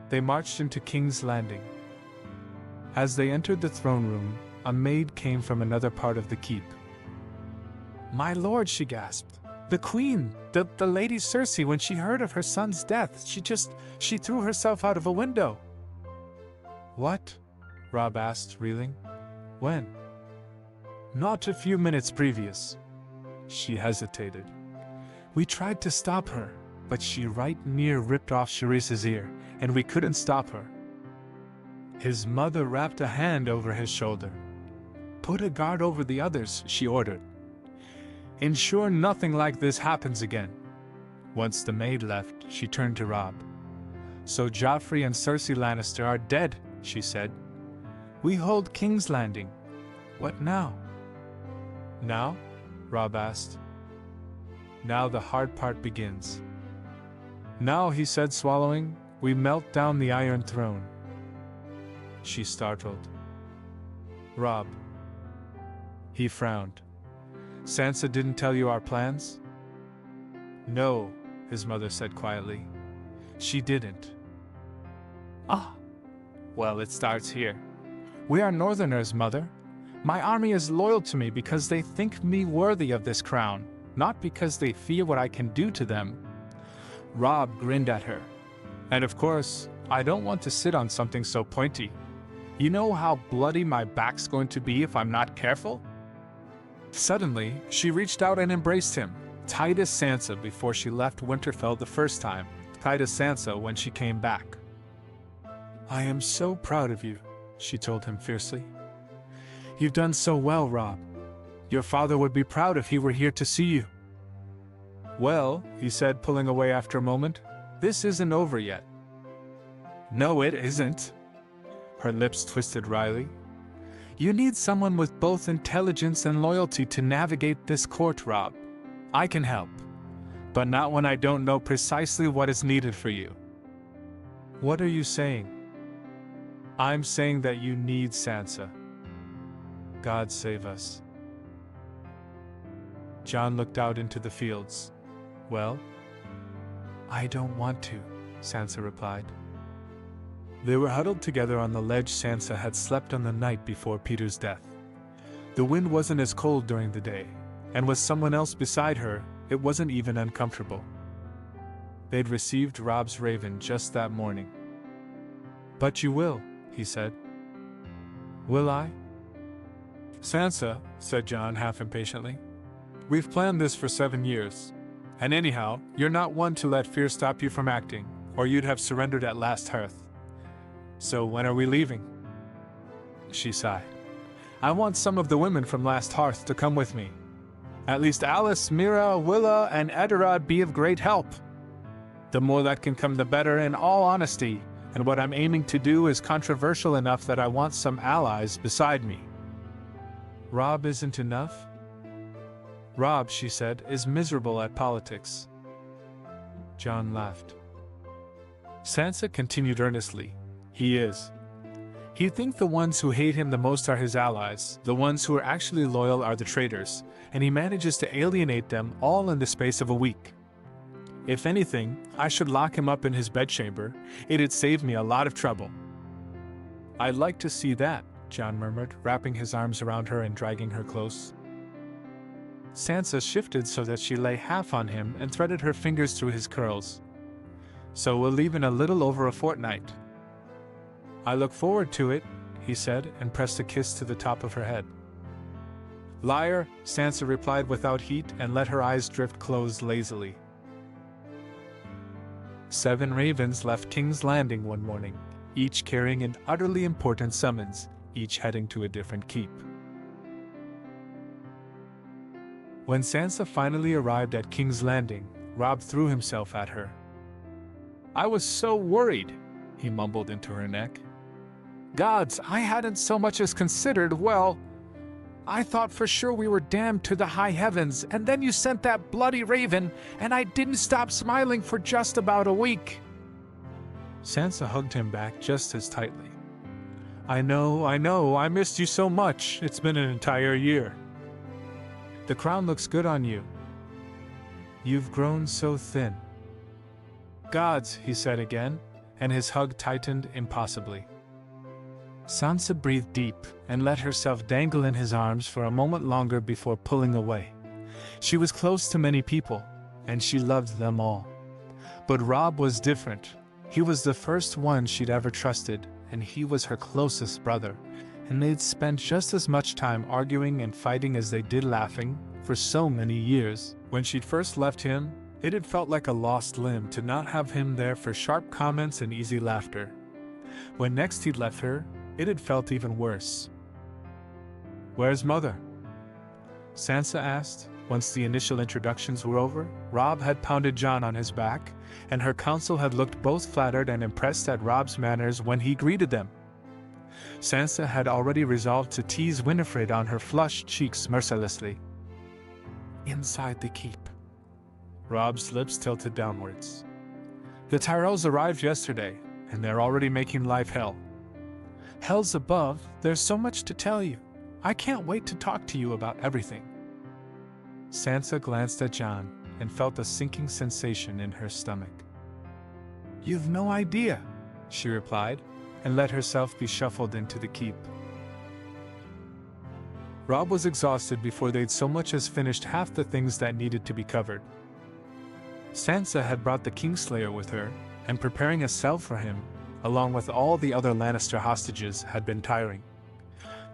They marched into King's Landing. As they entered the throne room, a maid came from another part of the keep. "My lord," she gasped. "The queen, the Lady Cersei, when she heard of her son's death, she threw herself out of a window." "What?" Robb asked, reeling. "When?" "Not a few minutes previous." She hesitated. "We tried to stop her, but she right near ripped off Sharice's ear, and we couldn't stop her." His mother wrapped a hand over his shoulder. "Put a guard over the others," she ordered. "Ensure nothing like this happens again." Once the maid left, she turned to Robb. "So Joffrey and Cersei Lannister are dead," she said. "We hold King's Landing. What now?" "Now?" Robb asked. "Now the hard part begins. Now," he said, swallowing, "we melt down the Iron Throne." She startled. "Robb." He frowned. "Sansa didn't tell you our plans?" "No," his mother said quietly. "She didn't." "Ah. Well, it starts here. We are Northerners, Mother. My army is loyal to me because they think me worthy of this crown, not because they fear what I can do to them." Robb grinned at her. "And of course, I don't want to sit on something so pointy. You know how bloody my back's going to be if I'm not careful?" Suddenly, she reached out and embraced him, tight as Sansa before she left Winterfell the first time, tight as Sansa when she came back. "I am so proud of you," she told him fiercely. "You've done so well, Robb. Your father would be proud if he were here to see you." "Well," he said, pulling away after a moment, "this isn't over yet." "No, it isn't." Her lips twisted wryly. "You need someone with both intelligence and loyalty to navigate this court, Robb. I can help, but not when I don't know precisely what is needed for you." "What are you saying?" "I'm saying that you need Sansa. God save us." Jon looked out into the fields. "Well?" "I don't want to," Sansa replied. They were huddled together on the ledge Sansa had slept on the night before Peter's death. The wind wasn't as cold during the day, and with someone else beside her, it wasn't even uncomfortable. They'd received Robb's raven just that morning. "But you will," he said. "Will I?" "Sansa," said Jon half impatiently, "we've planned this for 7 years. And anyhow, you're not one to let fear stop you from acting, or you'd have surrendered at Last Hearth. So when are we leaving?" She sighed. "I want some of the women from Last Hearth to come with me. At least Alice, Mira, Willa, and Eddard'd be of great help. The more that can come, the better, in all honesty, and what I'm aiming to do is controversial enough that I want some allies beside me." "Robb isn't enough?" "Robb," she said, "is miserable at politics." Jon laughed. Sansa continued earnestly. "He is. He'd think the ones who hate him the most are his allies, the ones who are actually loyal are the traitors, and he manages to alienate them all in the space of a week. If anything, I should lock him up in his bedchamber. It'd save me a lot of trouble." "I'd like to see that," Jon murmured, wrapping his arms around her and dragging her close. Sansa shifted so that she lay half on him and threaded her fingers through his curls. "So we'll leave in a little over a fortnight." "I look forward to it," he said, and pressed a kiss to the top of her head. Liar, Sansa replied without heat and let her eyes drift closed lazily. 7 ravens left King's Landing one morning, each carrying an utterly important summons, each heading to a different keep. When Sansa finally arrived at King's Landing, Robb threw himself at her. "I was so worried," he mumbled into her neck. "Gods, I hadn't so much as considered, well, I thought for sure we were damned to the high heavens, and then you sent that bloody raven, and I didn't stop smiling for just about a week." Sansa hugged him back just as tightly. I know, I missed you so much. It's been an entire year." "The crown looks good on you. You've grown so thin." "Gods," he said again, and his hug tightened impossibly. Sansa breathed deep and let herself dangle in his arms for a moment longer before pulling away. She was close to many people, and she loved them all. But Robb was different. He was the first one she'd ever trusted, and he was her closest brother, and they'd spent just as much time arguing and fighting as they did laughing for so many years. When she'd first left him, it had felt like a lost limb to not have him there for sharp comments and easy laughter. When next he'd left her, it had felt even worse. "Where's Mother?" Sansa asked. Once the initial introductions were over, Robb had pounded Jon on his back, and her council had looked both flattered and impressed at Robb's manners when he greeted them. Sansa had already resolved to tease Winifred on her flushed cheeks mercilessly. "Inside the keep." Robb's lips tilted downwards. "The Tyrells arrived yesterday, and they're already making life hell." "Hell's above, there's so much to tell you. I can't wait to talk to you about everything." Sansa glanced at Jon and felt a sinking sensation in her stomach. "You've no idea," she replied, and let herself be shuffled into the keep. Robb was exhausted before they'd so much as finished half the things that needed to be covered. Sansa had brought the Kingslayer with her, and preparing a cell for him, along with all the other Lannister hostages, had been tiring.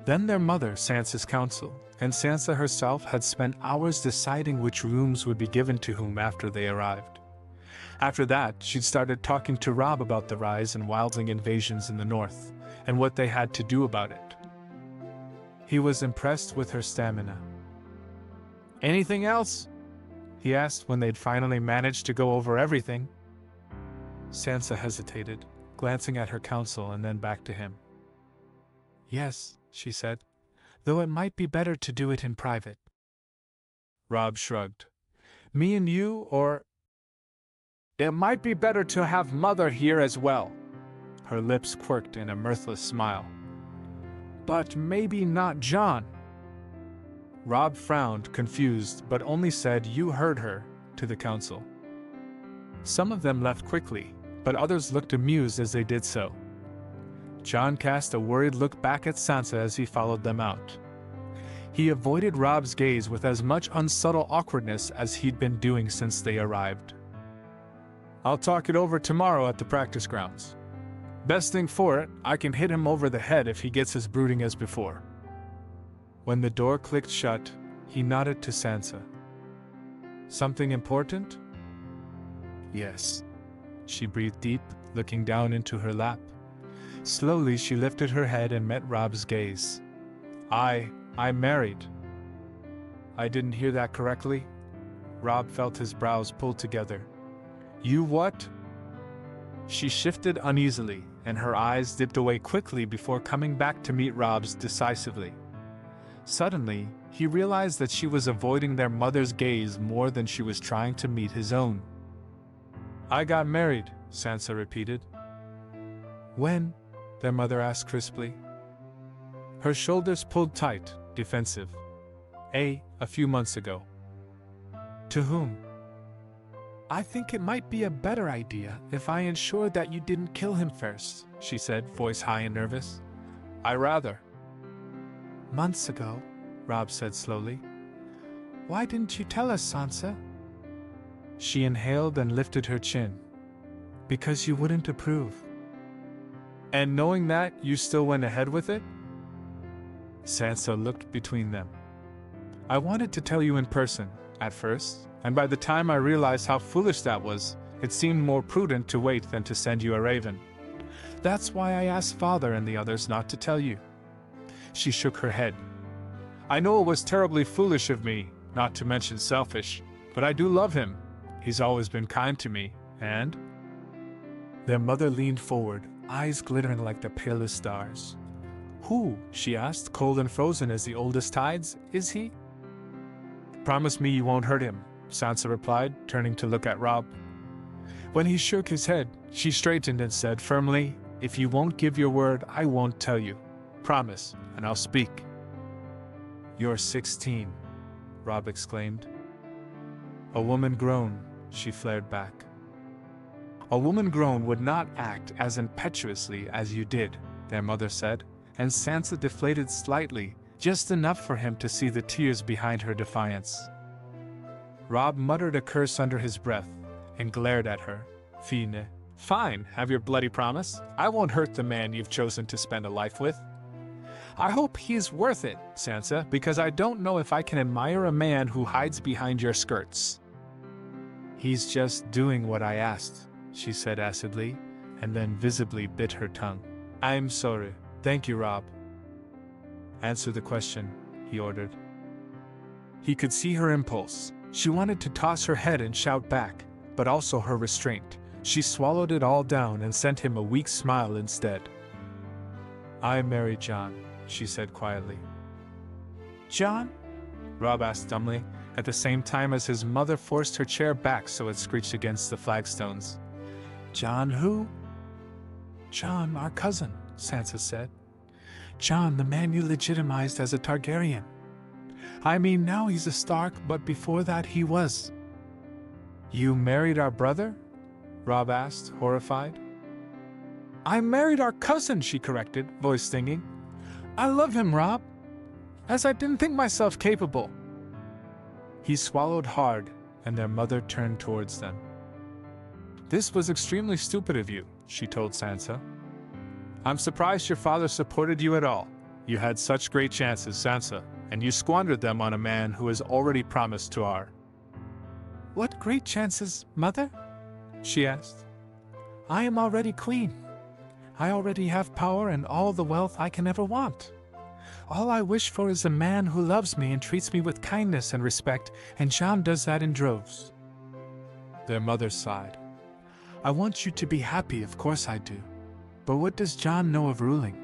Then their mother, Sansa's council, and Sansa herself had spent hours deciding which rooms would be given to whom after they arrived. After that, she'd started talking to Robb about the rise and wildling invasions in the north, and what they had to do about it. He was impressed with her stamina. "Anything else?" he asked when they'd finally managed to go over everything. Sansa hesitated, glancing at her council and then back to him. "Yes," she said, "though it might be better to do it in private." Robb shrugged. "Me and you, or—" "It might be better to have Mother here as well." Her lips quirked in a mirthless smile. "But maybe not Jon." Robb frowned, confused, but only said, "You heard her," to the council. Some of them left quickly, but others looked amused as they did so. Jon cast a worried look back at Sansa as he followed them out. He avoided Robb's gaze with as much unsubtle awkwardness as he'd been doing since they arrived. "I'll talk it over tomorrow at the practice grounds. Best thing for it, I can hit him over the head if he gets as brooding as before." When the door clicked shut, he nodded to Sansa. "Something important?" "Yes." She breathed deep, looking down into her lap. Slowly she lifted her head and met Robb's gaze. I'm married." "I didn't hear that correctly?" Robb felt his brows pull together. "You what?" She shifted uneasily, and her eyes dipped away quickly before coming back to meet Robb's decisively. Suddenly, he realized that she was avoiding their mother's gaze more than she was trying to meet his own. "I got married," Sansa repeated. "When?" their mother asked crisply. Her shoulders pulled tight, defensive. A few months ago." "To whom?" "I think it might be a better idea if I ensured that you didn't kill him first," she said, voice high and nervous. "I rather." "Months ago," Robb said slowly. "Why didn't you tell us, Sansa?" She inhaled and lifted her chin. "Because you wouldn't approve." And knowing that, you still went ahead with it? Sansa looked between them. I wanted to tell you in person, at first, and by the time I realized how foolish that was, it seemed more prudent to wait than to send you a raven. That's why I asked Father and the others not to tell you. She shook her head. I know it was terribly foolish of me, not to mention selfish, but I do love him. He's always been kind to me, and... Their mother leaned forward, eyes glittering like the palest stars. Who, she asked, cold and frozen as the oldest tides, is he? Promise me you won't hurt him, Sansa replied, turning to look at Robb. When he shook his head, she straightened and said firmly, If you won't give your word, I won't tell you. Promise, and I'll speak. You're 16, Robb exclaimed. A woman grown, she flared back. A woman grown would not act as impetuously as you did, their mother said, and Sansa deflated slightly, just enough for him to see the tears behind her defiance. Robb muttered a curse under his breath and glared at her. Fine. Fine, have your bloody promise. I won't hurt the man you've chosen to spend a life with. I hope he's worth it, Sansa, because I don't know if I can admire a man who hides behind your skirts. He's just doing what I asked, she said acidly, and then visibly bit her tongue. I'm sorry. Thank you, Robb. Answer the question, he ordered. He could see her impulse. She wanted to toss her head and shout back, but also her restraint. She swallowed it all down and sent him a weak smile instead. I marry Jon, she said quietly. Jon? Robb asked dumbly, at the same time as his mother forced her chair back so it screeched against the flagstones. Jon who? Jon, our cousin, Sansa said. Jon, the man you legitimized as a Targaryen. I mean, now he's a Stark, but before that he was. You married our brother? Robb asked, horrified. I married our cousin, she corrected, voice stinging. I love him, Robb, as I didn't think myself capable. He swallowed hard, and their mother turned towards them. This was extremely stupid of you, she told Sansa. I'm surprised your father supported you at all. You had such great chances, Sansa, and you squandered them on a man who has already promised to our... What great chances, Mother? She asked. I am already queen. I already have power and all the wealth I can ever want. All I wish for is a man who loves me and treats me with kindness and respect, and Jon does that in droves. Their mother sighed. I want you to be happy, of course I do. But what does Jon know of ruling?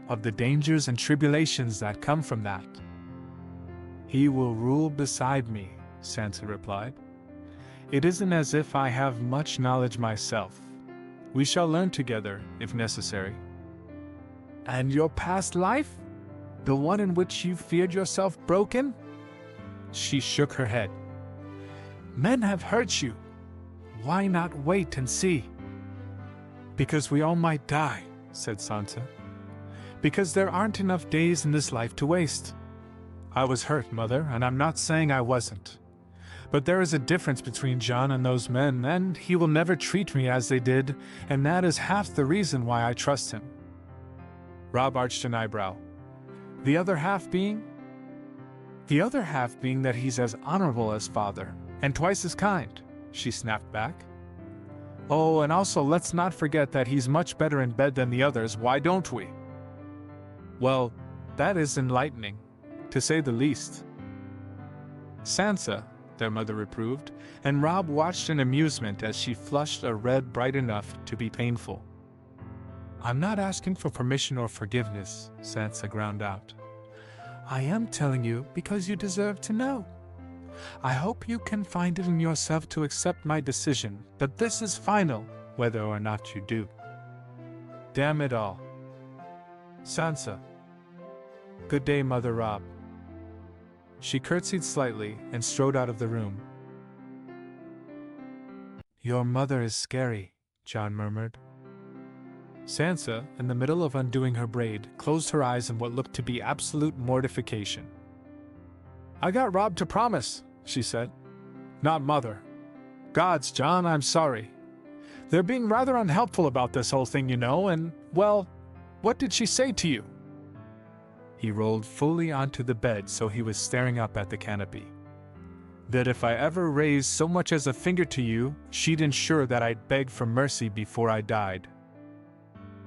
Of the dangers and tribulations that come from that? He will rule beside me, Sansa replied. It isn't as if I have much knowledge myself. We shall learn together, if necessary. And your past life? The one in which you feared yourself broken? She shook her head. Men have hurt you. Why not wait and see? Because we all might die, said Sansa. Because there aren't enough days in this life to waste. I was hurt, Mother, and I'm not saying I wasn't. But there is a difference between Jon and those men, and he will never treat me as they did, and that is half the reason why I trust him. Robb arched an eyebrow. The other half being? The other half being that he's as honorable as Father, and twice as kind, she snapped back. Oh, and also let's not forget that he's much better in bed than the others, why don't we? Well, that is enlightening, to say the least. Sansa, their mother reproved, and Robb watched in amusement as she flushed a red bright enough to be painful. I'm not asking for permission or forgiveness, Sansa ground out. I am telling you because you deserve to know. I hope you can find it in yourself to accept my decision, that this is final, whether or not you do. Damn it all. Sansa. Good day, Mother Robb. She curtsied slightly and strode out of the room. Your mother is scary, Jon murmured. Sansa, in the middle of undoing her braid, closed her eyes in what looked to be absolute mortification. I got Robb to promise, she said. Not Mother. Gods, Jon, I'm sorry. They're being rather unhelpful about this whole thing, you know, and Well, what did she say to you? He rolled fully onto the bed so he was staring up at the canopy. That if I ever raised so much as a finger to you, she'd ensure that I'd beg for mercy before I died.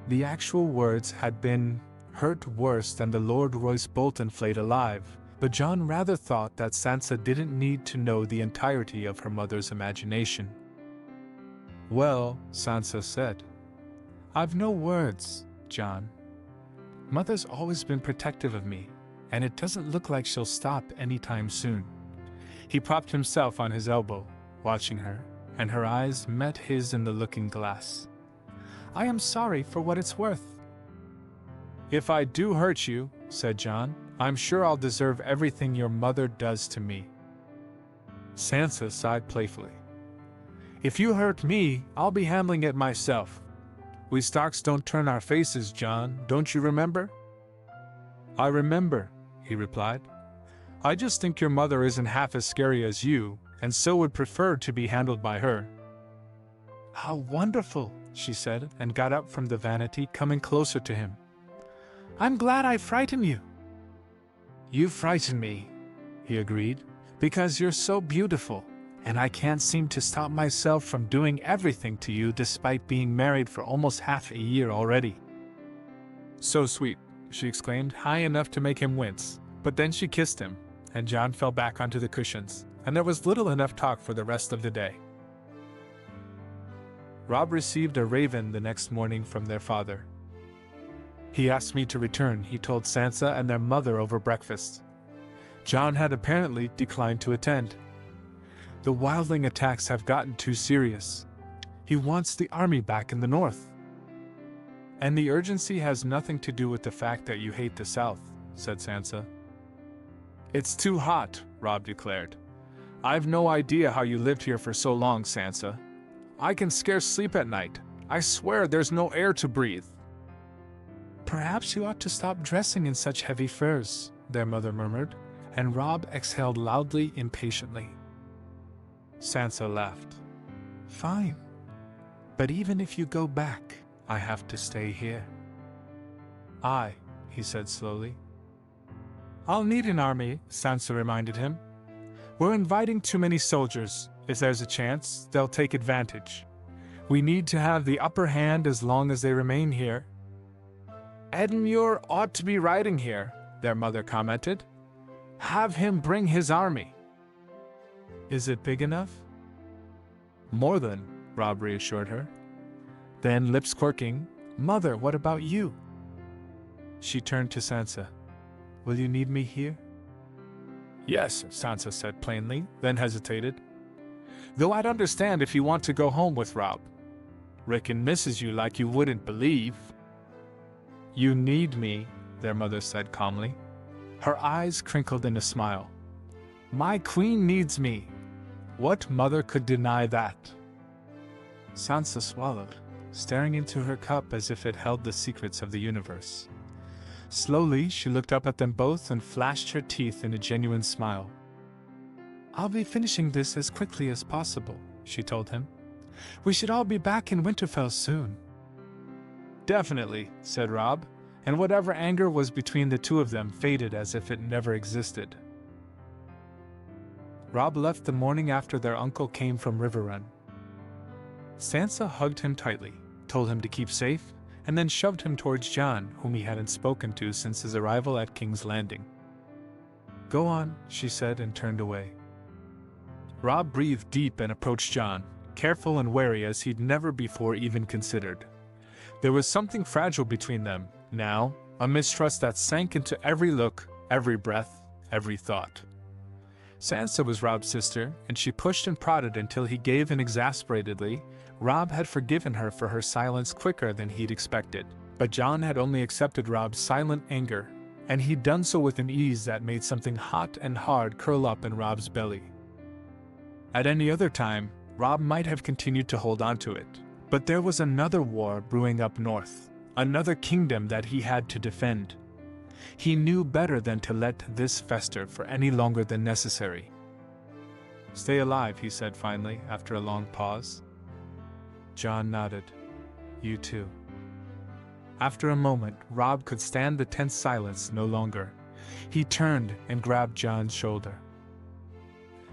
The actual words had been, "Hurt worse than the Lord Royce Bolton flayed alive," but Jon rather thought that Sansa didn't need to know the entirety of her mother's imagination. "Well," Sansa said, "I've no words, Jon. Mother's always been protective of me, and it doesn't look like she'll stop anytime soon." He propped himself on his elbow, watching her, and her eyes met his in the looking glass. "I am sorry for what it's worth." "If I do hurt you," said Jon, "I'm sure I'll deserve everything your mother does to me." Sansa sighed playfully. "If you hurt me, I'll be handling it myself. We Starks don't turn our faces, Jon, don't you remember?" "I remember," he replied. "I just think your mother isn't half as scary as you, and so would prefer to be handled by her." "How wonderful," she said, and got up from the vanity, coming closer to him. "I'm glad I frightened you." "You frighten me," he agreed, "because you're so beautiful, and I can't seem to stop myself from doing everything to you despite being married for almost half a year already." "So sweet," she exclaimed, high enough to make him wince, but then she kissed him, and Jon fell back onto the cushions, and there was little enough talk for the rest of the day. Robb received a raven the next morning from their father. "He asked me to return," he told Sansa and their mother over breakfast. Jon had apparently declined to attend. "The wildling attacks have gotten too serious. He wants the army back in the north." "And the urgency has nothing to do with the fact that you hate the south," said Sansa. "It's too hot," Robb declared. "I've no idea how you lived here for so long, Sansa. I can scarce sleep at night. I swear there's no air to breathe." "Perhaps you ought to stop dressing in such heavy furs," their mother murmured, and Robb exhaled loudly, impatiently. Sansa laughed. "Fine. But even if you go back, I have to stay here." "Aye," he said slowly. "I'll need an army," Sansa reminded him. "We're inviting too many soldiers. If there's a chance, they'll take advantage. We need to have the upper hand as long as they remain here." "Edmure ought to be riding here," their mother commented. "Have him bring his army." "Is it big enough?" "More than," Robb reassured her. Then, lips quirking, "Mother, what about you?" She turned to Sansa. "Will you need me here?" "Yes," Sansa said plainly, then hesitated. "Though I'd understand if you want to go home with Robb. Rickon misses you like you wouldn't believe." "You need me," their mother said calmly. Her eyes crinkled in a smile. "My queen needs me. What mother could deny that?" Sansa swallowed, staring into her cup as if it held the secrets of the universe. Slowly, she looked up at them both and flashed her teeth in a genuine smile. "I'll be finishing this as quickly as possible," she told him. "We should all be back in Winterfell soon." "Definitely," said Robb, and whatever anger was between the two of them faded as if it never existed. Robb left the morning after their uncle came from Riverrun. Sansa hugged him tightly, told him to keep safe, and then shoved him towards Jon, whom he hadn't spoken to since his arrival at King's Landing. "Go on," she said, and turned away. Robb breathed deep and approached Jon, careful and wary as he'd never before even considered. There was something fragile between them, now, a mistrust that sank into every look, every breath, every thought. Sansa was Robb's sister, and she pushed and prodded until he gave in exasperatedly. Robb had forgiven her for her silence quicker than he'd expected, but Jon had only accepted Robb's silent anger, and he'd done so with an ease that made something hot and hard curl up in Robb's belly. At any other time, Robb might have continued to hold on to it, but there was another war brewing up north, another kingdom that he had to defend. He knew better than to let this fester for any longer than necessary. "Stay alive," he said finally, after a long pause. Jon nodded. "You too." After a moment, Robb could stand the tense silence no longer. He turned and grabbed Jon's shoulder.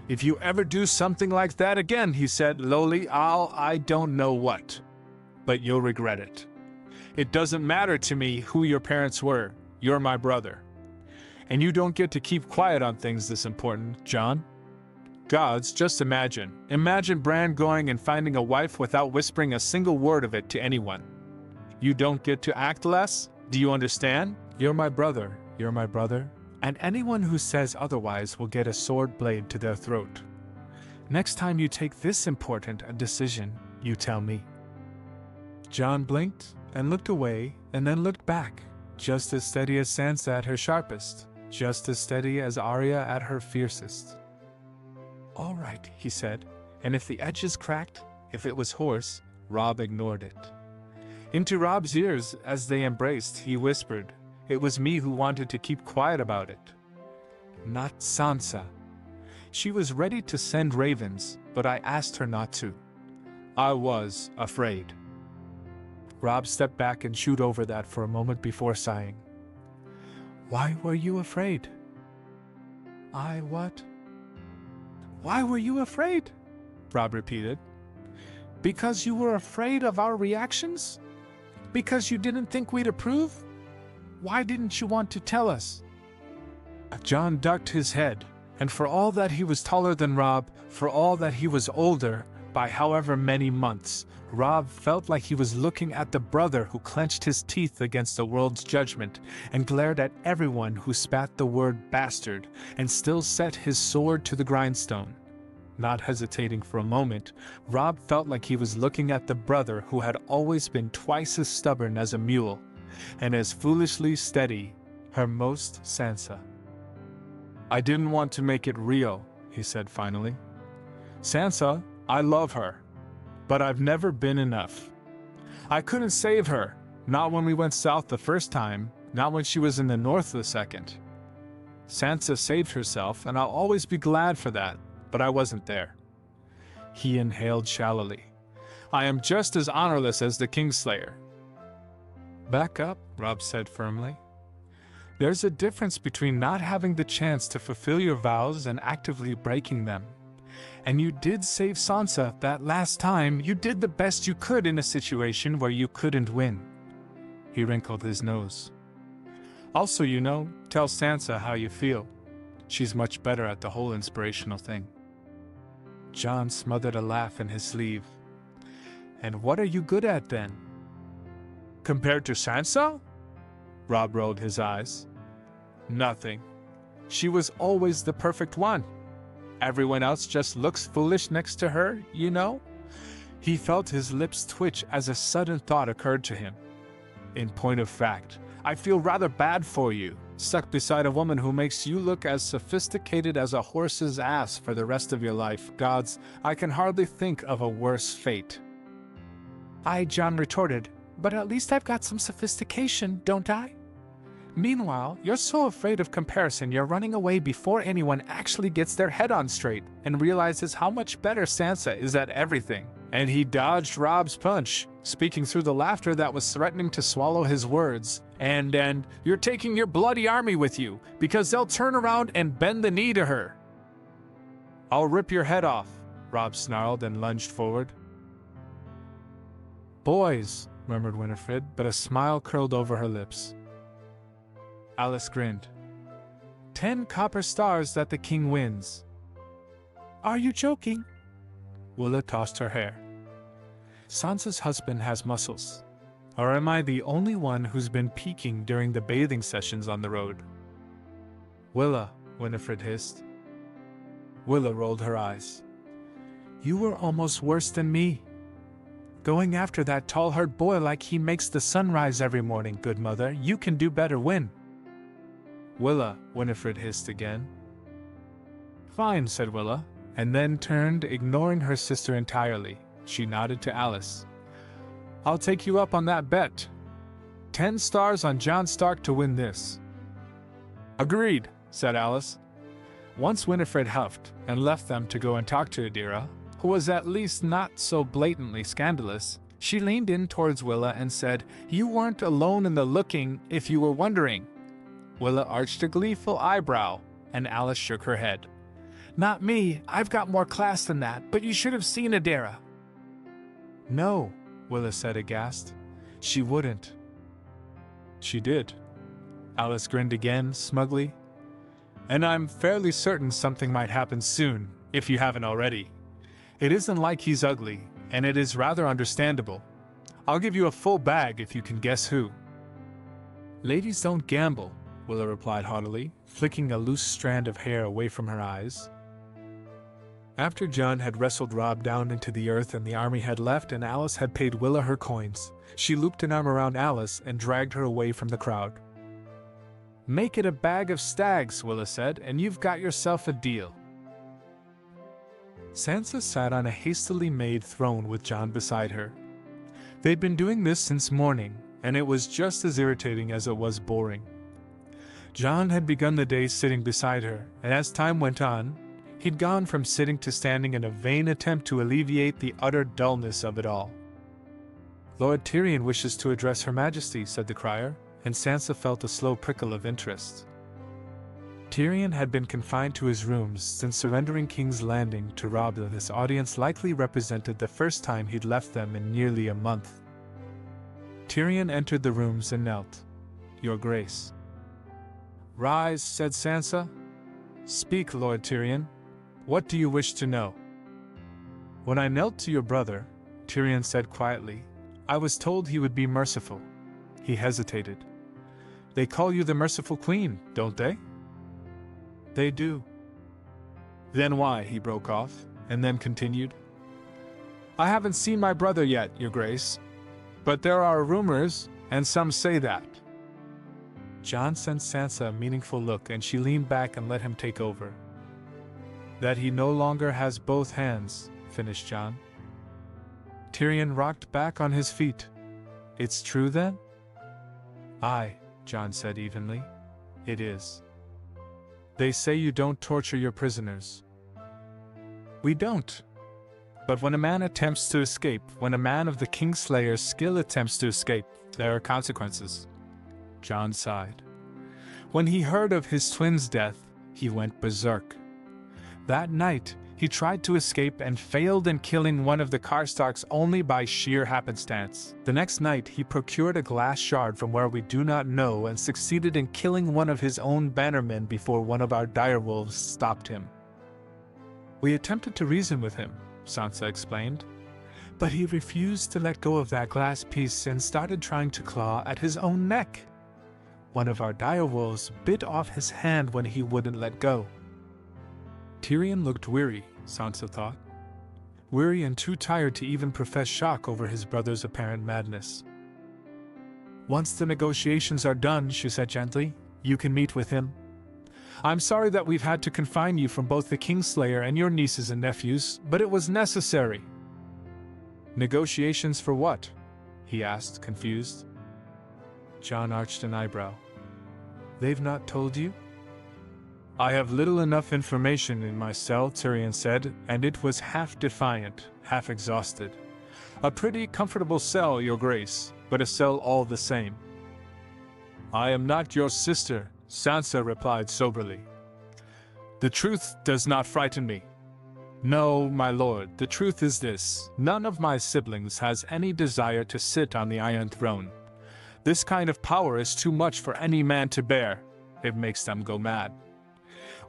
"If you ever do something like that again," he said lowly, I don't know what. But you'll regret it. It doesn't matter to me who your parents were. You're my brother. And you don't get to keep quiet on things this important, Jon. Gods, just imagine. Imagine Bran going and finding a wife without whispering a single word of it to anyone. You don't get to act less? Do you understand? You're my brother. You're my brother. And anyone who says otherwise will get a sword blade to their throat. Next time you take this important a decision, you tell me." Jon blinked and looked away and then looked back, just as steady as Sansa at her sharpest, just as steady as Arya at her fiercest. "All right," he said, and if the edges cracked, if it was hoarse, Robb ignored it. Into Robb's ears, as they embraced, he whispered, "It was me who wanted to keep quiet about it. Not Sansa. She was ready to send ravens, but I asked her not to. I was afraid." Robb stepped back and chewed over that for a moment before sighing. "Why were you afraid?" "I what?" "Why were you afraid?" Robb repeated. "Because you were afraid of our reactions? Because you didn't think we'd approve? Why didn't you want to tell us?" Jon ducked his head, and for all that he was taller than Robb, for all that he was older, by however many months, Robb felt like he was looking at the brother who clenched his teeth against the world's judgment and glared at everyone who spat the word bastard and still set his sword to the grindstone. Not hesitating for a moment, Robb felt like he was looking at the brother who had always been twice as stubborn as a mule and as foolishly steady, her most Sansa. "I didn't want to make it real," he said finally. "Sansa, I love her. But I've never been enough. I couldn't save her, not when we went south the first time, not when she was in the north the second. Sansa saved herself, and I'll always be glad for that, but I wasn't there." He inhaled shallowly. "I am just as honorless as the Kingslayer." "Back up," Robb said firmly. "There's a difference between not having the chance to fulfill your vows and actively breaking them. And you did save Sansa that last time. You did the best you could in a situation where you couldn't win." He wrinkled his nose. "Also, tell Sansa how you feel. She's much better at the whole inspirational thing." Jon smothered a laugh in his sleeve. "And what are you good at then?" "Compared to Sansa?" Robb rolled his eyes. "Nothing. She was always the perfect one. Everyone else just looks foolish next to her, He felt his lips twitch as a sudden thought occurred to him. "In point of fact, I feel rather bad for you, stuck beside a woman who makes you look as sophisticated as a horse's ass for the rest of your life. Gods, I can hardly think of a worse fate." Jon retorted, "but at least I've got some sophistication, don't I? Meanwhile, you're so afraid of comparison you're running away before anyone actually gets their head on straight and realizes how much better Sansa is at everything." And he dodged Robb's punch, speaking through the laughter that was threatening to swallow his words. And you're taking your bloody army with you, because they'll turn around and bend the knee to her." "I'll rip your head off," Robb snarled and lunged forward. "Boys," murmured Winifred, but a smile curled over her lips. Alice grinned. 10 copper stars that the king wins." "Are you joking?" Willa tossed her hair. "Sansa's husband has muscles. Or am I the only one who's been peeking during the bathing sessions on the road?" "Willa," Winifred hissed. Willa rolled her eyes. "You were almost worse than me. Going after that tall-haired boy like he makes the sun rise every morning, good mother. You can do better, Win." "Willa," Winifred hissed again. "Fine," said Willa, and then turned, ignoring her sister entirely. She nodded to Alice. "I'll take you up on that bet. 10 stars on Jon Stark to win this." "Agreed," said Alice. Once Winifred huffed and left them to go and talk to Adira, who was at least not so blatantly scandalous. She leaned in towards Willa and said, "You weren't alone in the looking, if you were wondering." Willa arched a gleeful eyebrow, and Alice shook her head. "Not me. I've got more class than that, but you should have seen Adara." "No," Willa said aghast. "She wouldn't." "She did." Alice grinned again, smugly. "And I'm fairly certain something might happen soon, if you haven't already. It isn't like he's ugly, and it is rather understandable. I'll give you a full bag if you can guess who." "Ladies don't gamble," Willa replied haughtily, flicking a loose strand of hair away from her eyes. After Jon had wrestled Robb down into the earth and the army had left and Alice had paid Willa her coins, she looped an arm around Alice and dragged her away from the crowd. "Make it a bag of stags," Willa said, "and you've got yourself a deal." Sansa sat on a hastily made throne with Jon beside her. They'd been doing this since morning, and it was just as irritating as it was boring. Jon had begun the day sitting beside her, and as time went on, he'd gone from sitting to standing in a vain attempt to alleviate the utter dullness of it all. "Lord Tyrion wishes to address Her Majesty," said the crier, and Sansa felt a slow prickle of interest. Tyrion had been confined to his rooms since surrendering King's Landing to Robb. This audience likely represented the first time he'd left them in nearly a month. Tyrion entered the rooms and knelt. "Your Grace." "Rise," said Sansa. "Speak, Lord Tyrion. What do you wish to know?" "When I knelt to your brother," Tyrion said quietly, "I was told he would be merciful." He hesitated. "They call you the Merciful Queen, don't they?" "They do." "Then why?" he broke off, and then continued. "I haven't seen my brother yet, Your Grace. But there are rumors, and some say that." Jon sent Sansa a meaningful look and she leaned back and let him take over. "That he no longer has both hands," finished Jon. Tyrion rocked back on his feet. "It's true then?" "Aye," Jon said evenly. "It is. They say you don't torture your prisoners." "We don't. But when a man attempts to escape, when a man of the Kingslayer's skill attempts to escape, there are consequences." Jon sighed. When he heard of his twin's death, he went berserk. That night, he tried to escape and failed in killing one of the Karstarks only by sheer happenstance. The next night, he procured a glass shard from where we do not know and succeeded in killing one of his own bannermen before one of our direwolves stopped him. "We attempted to reason with him," Sansa explained, "but he refused to let go of that glass piece and started trying to claw at his own neck. One of our direwolves bit off his hand when he wouldn't let go." Tyrion looked weary, Sansa thought. Weary and too tired to even profess shock over his brother's apparent madness. "Once the negotiations are done," she said gently, "you can meet with him. I'm sorry that we've had to confine you from both the Kingslayer and your nieces and nephews, but it was necessary." "Negotiations for what?" he asked, confused. Jon arched an eyebrow. "They've not told you?" "I have little enough information in my cell," Tyrion said, and it was half defiant, half exhausted. "A pretty comfortable cell, Your Grace, but a cell all the same." "I am not your sister," Sansa replied soberly. "The truth does not frighten me." "No, my lord, the truth is this: none of my siblings has any desire to sit on the Iron Throne. This kind of power is too much for any man to bear. It makes them go mad.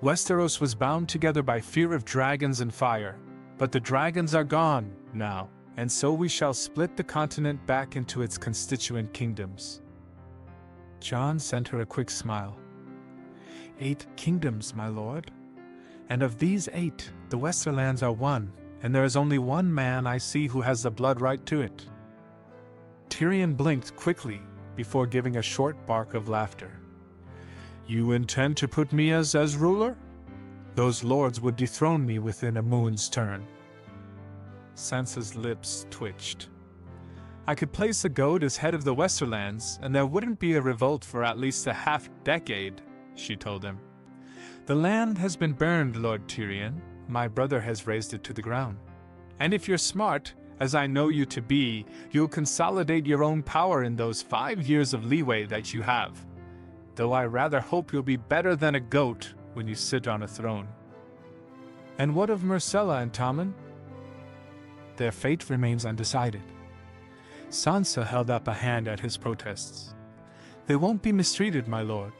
Westeros was bound together by fear of dragons and fire, but the dragons are gone now, and so we shall split the continent back into its constituent kingdoms." Jon sent her a quick smile. 8 kingdoms, my lord. And of these 8, the Westerlands are one, and there is only one man I see who has the blood right to it. Tyrion blinked quickly, before giving a short bark of laughter. "You intend to put me as ruler? Those lords would dethrone me within a moon's turn." Sansa's lips twitched. "I could place a goat as head of the Westerlands, and there wouldn't be a revolt for at least a half-decade," she told him. "The land has been burned, Lord Tyrion. My brother has razed it to the ground. And if you're smart, As I know you to be, you'll consolidate your own power in those 5 years of leeway that you have. Though I rather hope you'll be better than a goat when you sit on a throne. And what of Myrcella and Tommen? Their fate remains undecided. Sansa held up a hand at his protests. They won't be mistreated, my lord.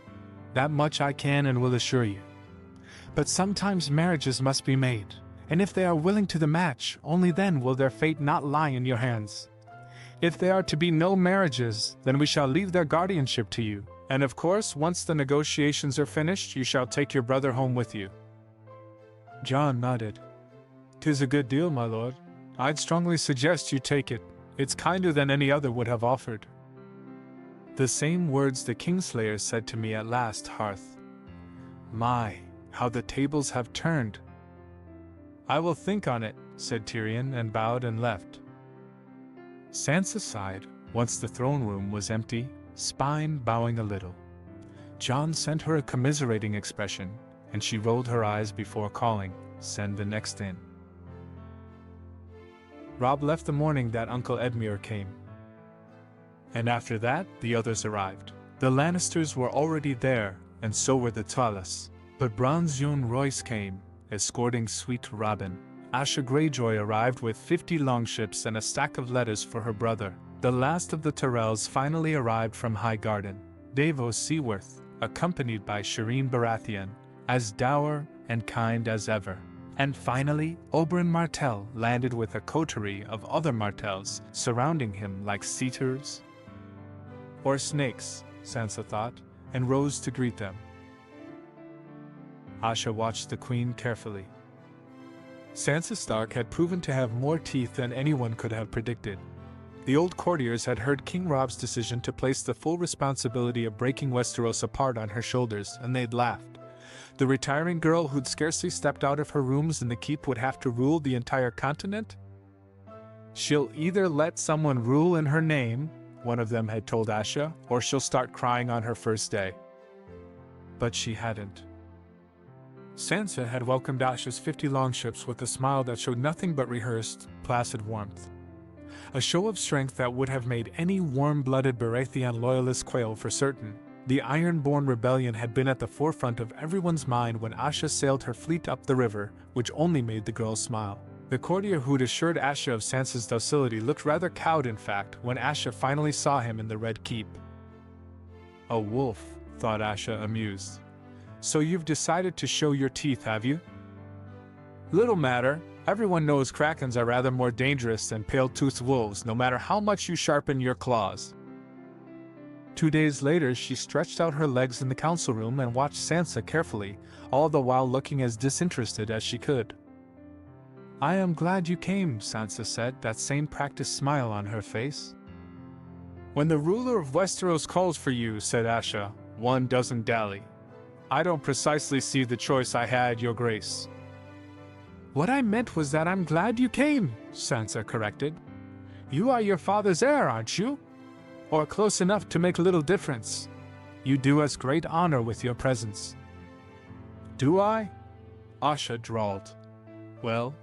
That much I can and will assure you. But sometimes marriages must be made, and if they are willing to the match, only then will their fate not lie in your hands. If there are to be no marriages, then we shall leave their guardianship to you, and of course, once the negotiations are finished, you shall take your brother home with you. Jon nodded. "'Tis a good deal, my lord. I'd strongly suggest you take it. It's kinder than any other would have offered." The same words the Kingslayer said to me at last, Hearth. My, how the tables have turned. "I will think on it," said Tyrion, and bowed and left. Sansa sighed, once the throne room was empty, spine bowing a little. Jon sent her a commiserating expression, and she rolled her eyes before calling, "Send the next in." Robb left the morning that Uncle Edmure came. And after that, the others arrived. The Lannisters were already there, and so were the Tullys. But Bronze Yohn Royce came, escorting sweet Robin. Asha Greyjoy arrived with 50 longships and a stack of letters for her brother. The last of the Tyrells finally arrived from Highgarden. Davos Seaworth, accompanied by Shireen Baratheon, as dour and kind as ever. And finally, Oberyn Martell landed with a coterie of other Martells surrounding him like satyrs or snakes, Sansa thought, and rose to greet them. Asha watched the Queen carefully. Sansa Stark had proven to have more teeth than anyone could have predicted. The old courtiers had heard King Robb's decision to place the full responsibility of breaking Westeros apart on her shoulders, and they'd laughed. The retiring girl who'd scarcely stepped out of her rooms in the keep would have to rule the entire continent? "She'll either let someone rule in her name," one of them had told Asha, "or she'll start crying on her first day." But she hadn't. Sansa had welcomed Asha's 50 longships with a smile that showed nothing but rehearsed, placid warmth. A show of strength that would have made any warm-blooded Baratheon loyalist quail for certain. The Ironborn rebellion had been at the forefront of everyone's mind when Asha sailed her fleet up the river, which only made the girls smile. The courtier who'd assured Asha of Sansa's docility looked rather cowed, in fact, when Asha finally saw him in the Red Keep. "A wolf," thought Asha, amused. "So you've decided to show your teeth, have you?" "Little matter. Everyone knows krakens are rather more dangerous than pale-toothed wolves, no matter how much you sharpen your claws." 2 days later, she stretched out her legs in the council room and watched Sansa carefully, all the while looking as disinterested as she could. "I am glad you came," Sansa said, that same practiced smile on her face. "When the ruler of Westeros calls for you," said Asha, "one doesn't dally. I don't precisely see the choice I had, Your Grace." "What I meant was that I'm glad you came," Sansa corrected. "You are your father's heir, aren't you? Or close enough to make little difference. You do us great honor with your presence." "Do I?" Asha drawled. "Well,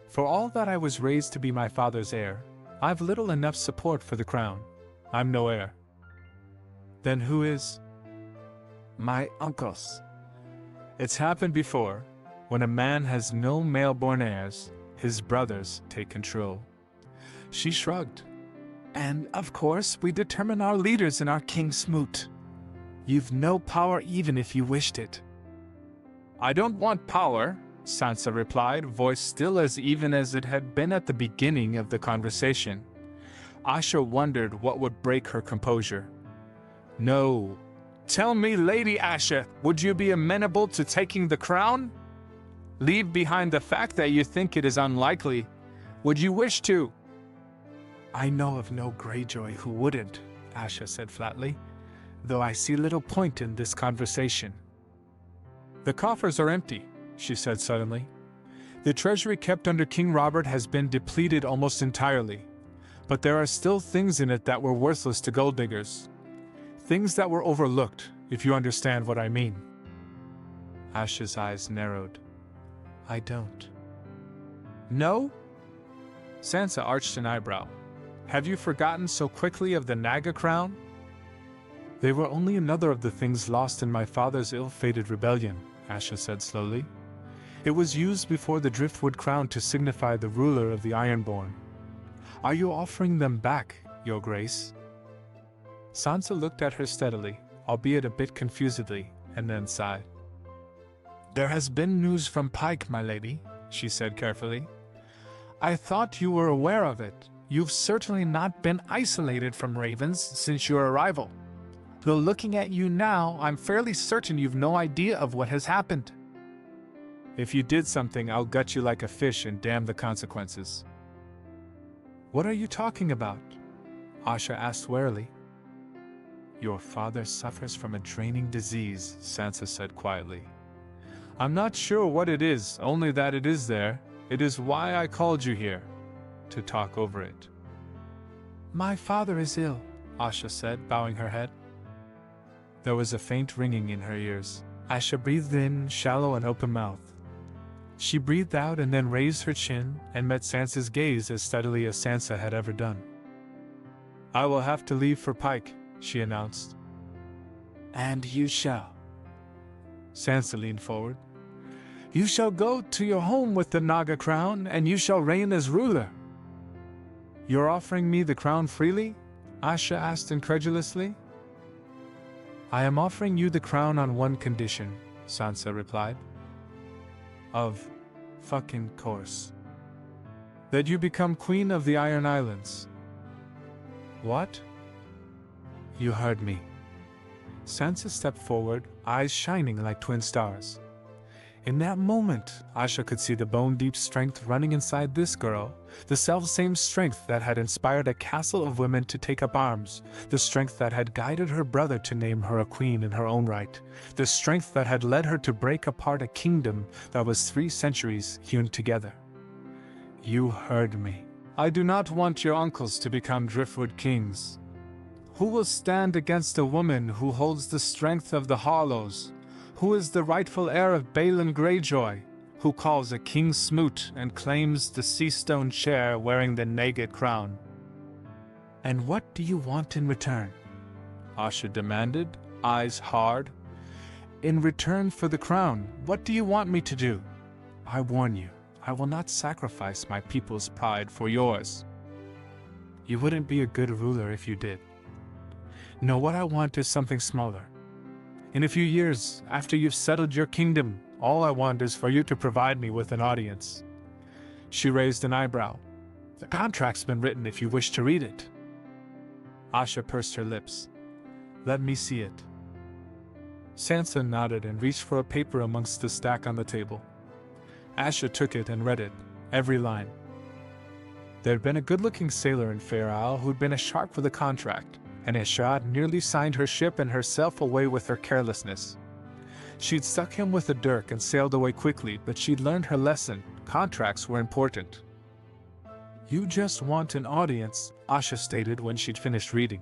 for all that I was raised to be my father's heir, I've little enough support for the crown. I'm no heir." "Then who is?" "My uncles. It's happened before. When a man has no male-born heirs, his brothers take control." She shrugged. "And, of course, we determine our leaders in our King Smoot. You've no power even if you wished it." "I don't want power," Sansa replied, voice still as even as it had been at the beginning of the conversation. Asha wondered what would break her composure. "No. Tell me, Lady Asha, would you be amenable to taking the crown? Leave behind the fact that you think it is unlikely. Would you wish to?" "I know of no Greyjoy who wouldn't," Asha said flatly, "though I see little point in this conversation." "The coffers are empty," she said suddenly. "The treasury kept under King Robert has been depleted almost entirely, but there are still things in it that were worthless to gold diggers. Things that were overlooked, if you understand what I mean." Asha's eyes narrowed. "I don't." "No?" Sansa arched an eyebrow. Have you forgotten so quickly of the Naga crown? They were only another of the things lost in my father's ill-fated rebellion, Asha said slowly. It was used before the driftwood crown to signify the ruler of the Ironborn. Are you offering them back, Your Grace? Sansa looked at her steadily, albeit a bit confusedly, and then sighed. There has been news from Pike, my lady, she said carefully. I thought you were aware of it. You've certainly not been isolated from ravens since your arrival. Though looking at you now, I'm fairly certain you've no idea of what has happened. If you did something, I'll gut you like a fish and damn the consequences. What are you talking about? Asha asked warily. Your father suffers from a draining disease, Sansa said quietly. I'm not sure what it is, only that it is there. It is why I called you here, to talk over it. My father is ill, Asha said, bowing her head. There was a faint ringing in her ears. Asha breathed in, shallow and open mouthed. She breathed out and then raised her chin and met Sansa's gaze as steadily as Sansa had ever done. I will have to leave for Pike, she announced. And you shall. Sansa leaned forward. You shall go to your home with the Naga crown, and you shall reign as ruler. You're offering me the crown freely? Asha asked incredulously. I am offering you the crown on one condition, Sansa replied. Of fucking course. That you become Queen of the Iron Islands. What? You heard me. Sansa stepped forward, eyes shining like twin stars. In that moment, Asha could see the bone-deep strength running inside this girl, the self-same strength that had inspired a castle of women to take up arms, the strength that had guided her brother to name her a queen in her own right, the strength that had led her to break apart a kingdom that was 3 centuries hewn together. You heard me. I do not want your uncles to become driftwood kings. Who will stand against a woman who holds the strength of the Hollows? Who is the rightful heir of Balon Greyjoy, who calls a king smoot and claims the sea-stone chair wearing the Nagate crown? And what do you want in return? Asha demanded, eyes hard. In return for the crown, what do you want me to do? I warn you, I will not sacrifice my people's pride for yours. You wouldn't be a good ruler if you did. No, what I want is something smaller. In a few years, after you've settled your kingdom, all I want is for you to provide me with an audience. She raised an eyebrow. The contract's been written if you wish to read it. Asha pursed her lips. Let me see it. Sansa nodded and reached for a paper amongst the stack on the table. Asha took it and read it, every line. There'd been a good-looking sailor in Fair Isle who'd been a shark for the contract, and Ishad nearly signed her ship and herself away with her carelessness. She'd stuck him with a dirk and sailed away quickly, but she'd learned her lesson. Contracts were important. You just want an audience, Asha stated when she'd finished reading.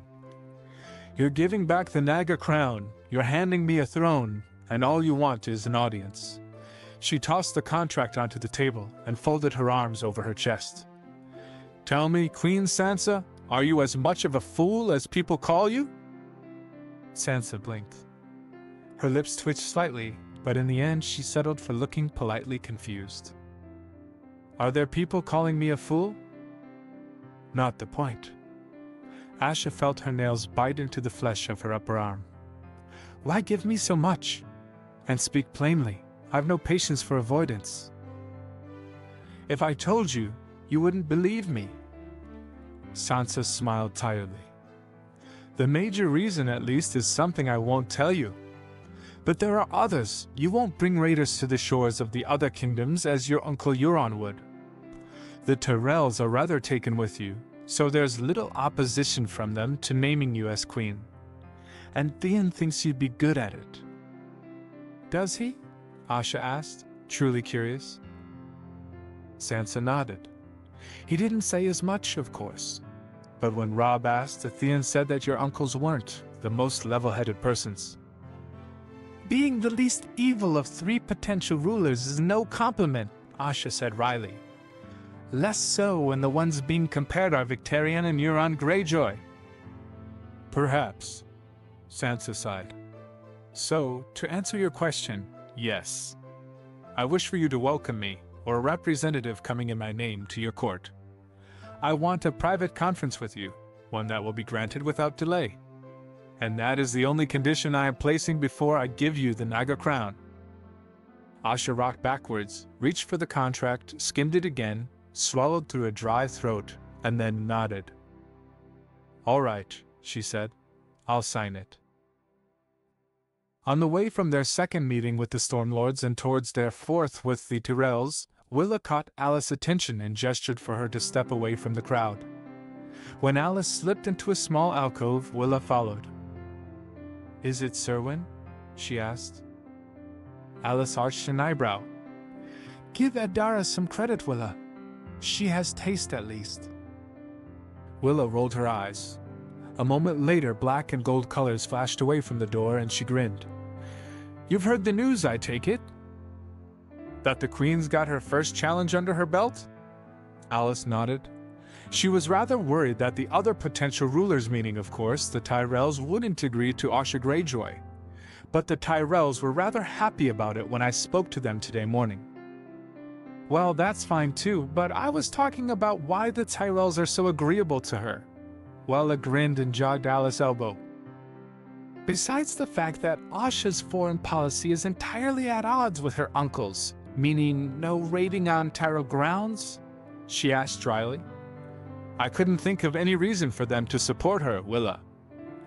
You're giving back the Naga crown, you're handing me a throne, and all you want is an audience. She tossed the contract onto the table and folded her arms over her chest. Tell me, Queen Sansa, are you as much of a fool as people call you? Sansa blinked. Her lips twitched slightly, but in the end she settled for looking politely confused. Are there people calling me a fool? Not the point. Asha felt her nails bite into the flesh of her upper arm. Why give me so much? And speak plainly, I've no patience for avoidance. If I told you, you wouldn't believe me. Sansa smiled tiredly. The major reason, at least, is something I won't tell you. But there are others. You won't bring raiders to the shores of the other kingdoms as your uncle Euron would. The Tyrells are rather taken with you, so there's little opposition from them to naming you as queen. And Theon thinks you'd be good at it. Does he? Asha asked, truly curious. Sansa nodded. He didn't say as much, of course. But when Robb asked, Theon said that your uncles weren't the most level-headed persons. Being the least evil of 3 potential rulers is no compliment, Asha said wryly. Less so when the ones being compared are Victarion and Euron Greyjoy. Perhaps, Sansa sighed. So, to answer your question, yes. I wish for you to welcome me, or a representative coming in my name, to your court. I want a private conference with you, one that will be granted without delay. And that is the only condition I am placing before I give you the Naga crown. Asha rocked backwards, reached for the contract, skimmed it again, swallowed through a dry throat, and then nodded. All right, she said. I'll sign it. On the way from their second meeting with the Stormlords and towards their fourth with the Tyrells, Willa caught Alice's attention and gestured for her to step away from the crowd. When Alice slipped into a small alcove, Willa followed. Is it Serwyn? She asked. Alice arched an eyebrow. Give Adara some credit, Willa. She has taste at least. Willa rolled her eyes. A moment later, black and gold colors flashed away from the door and she grinned. You've heard the news, I take it? That the Queen's got her first challenge under her belt? Alice nodded. She was rather worried that the other potential rulers, meaning of course the Tyrells, wouldn't agree to Asha Greyjoy. But the Tyrells were rather happy about it when I spoke to them today morning. Well, that's fine too, but I was talking about why the Tyrells are so agreeable to her. Willa grinned and jogged Alice's elbow. Besides the fact that Asha's foreign policy is entirely at odds with her uncle's, meaning no raiding on Tyrell grounds? She asked dryly. I couldn't think of any reason for them to support her, Willa.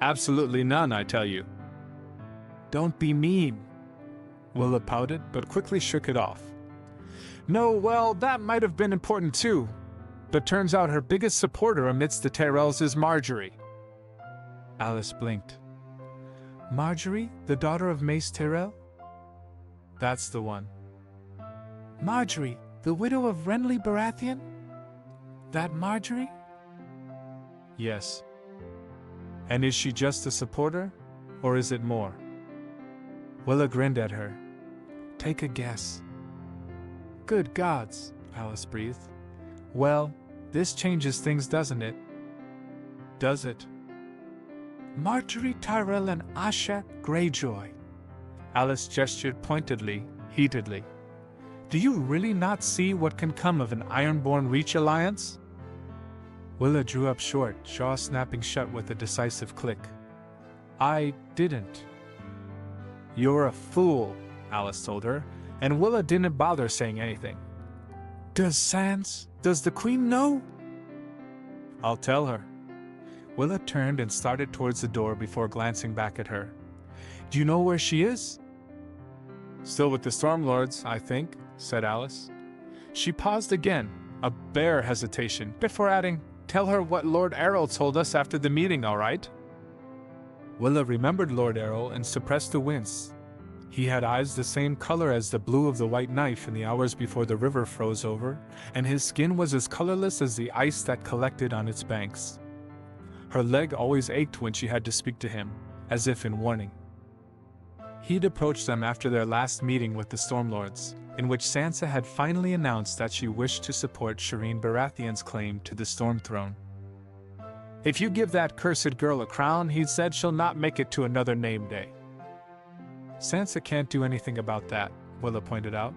Absolutely none, I tell you. Don't be mean. Willa pouted, but quickly shook it off. No, well, that might have been important too. But turns out her biggest supporter amidst the Tyrells is Marjorie. Alice blinked. Marjorie, the daughter of Mace Tyrell? That's the one. Marjorie, the widow of Renly Baratheon? That Marjorie? Yes. And is she just a supporter, or is it more? Willa grinned at her. Take a guess. Good gods, Alice breathed. Well, this changes things, doesn't it? Does it? Marjorie Tyrell and Asha Greyjoy. Alice gestured pointedly, heatedly. Do you really not see what can come of an Ironborn Reach alliance? Willa drew up short, jaw snapping shut with a decisive click. I didn't. You're a fool, Alice told her, and Willa didn't bother saying anything. Does the Queen know? I'll tell her. Willa turned and started towards the door before glancing back at her. Do you know where she is? Still with the Stormlords, I think, said Alice. She paused again, a bare hesitation, before adding, Tell her what Lord Errol told us after the meeting, all right? Willa remembered Lord Errol and suppressed a wince. He had eyes the same color as the blue of the white knife in the hours before the river froze over, and his skin was as colorless as the ice that collected on its banks. Her leg always ached when she had to speak to him, as if in warning. He'd approached them after their last meeting with the Stormlords, in which Sansa had finally announced that she wished to support Shireen Baratheon's claim to the Storm Throne. If you give that cursed girl a crown, he said, she'll not make it to another name day. Sansa can't do anything about that, Willa pointed out.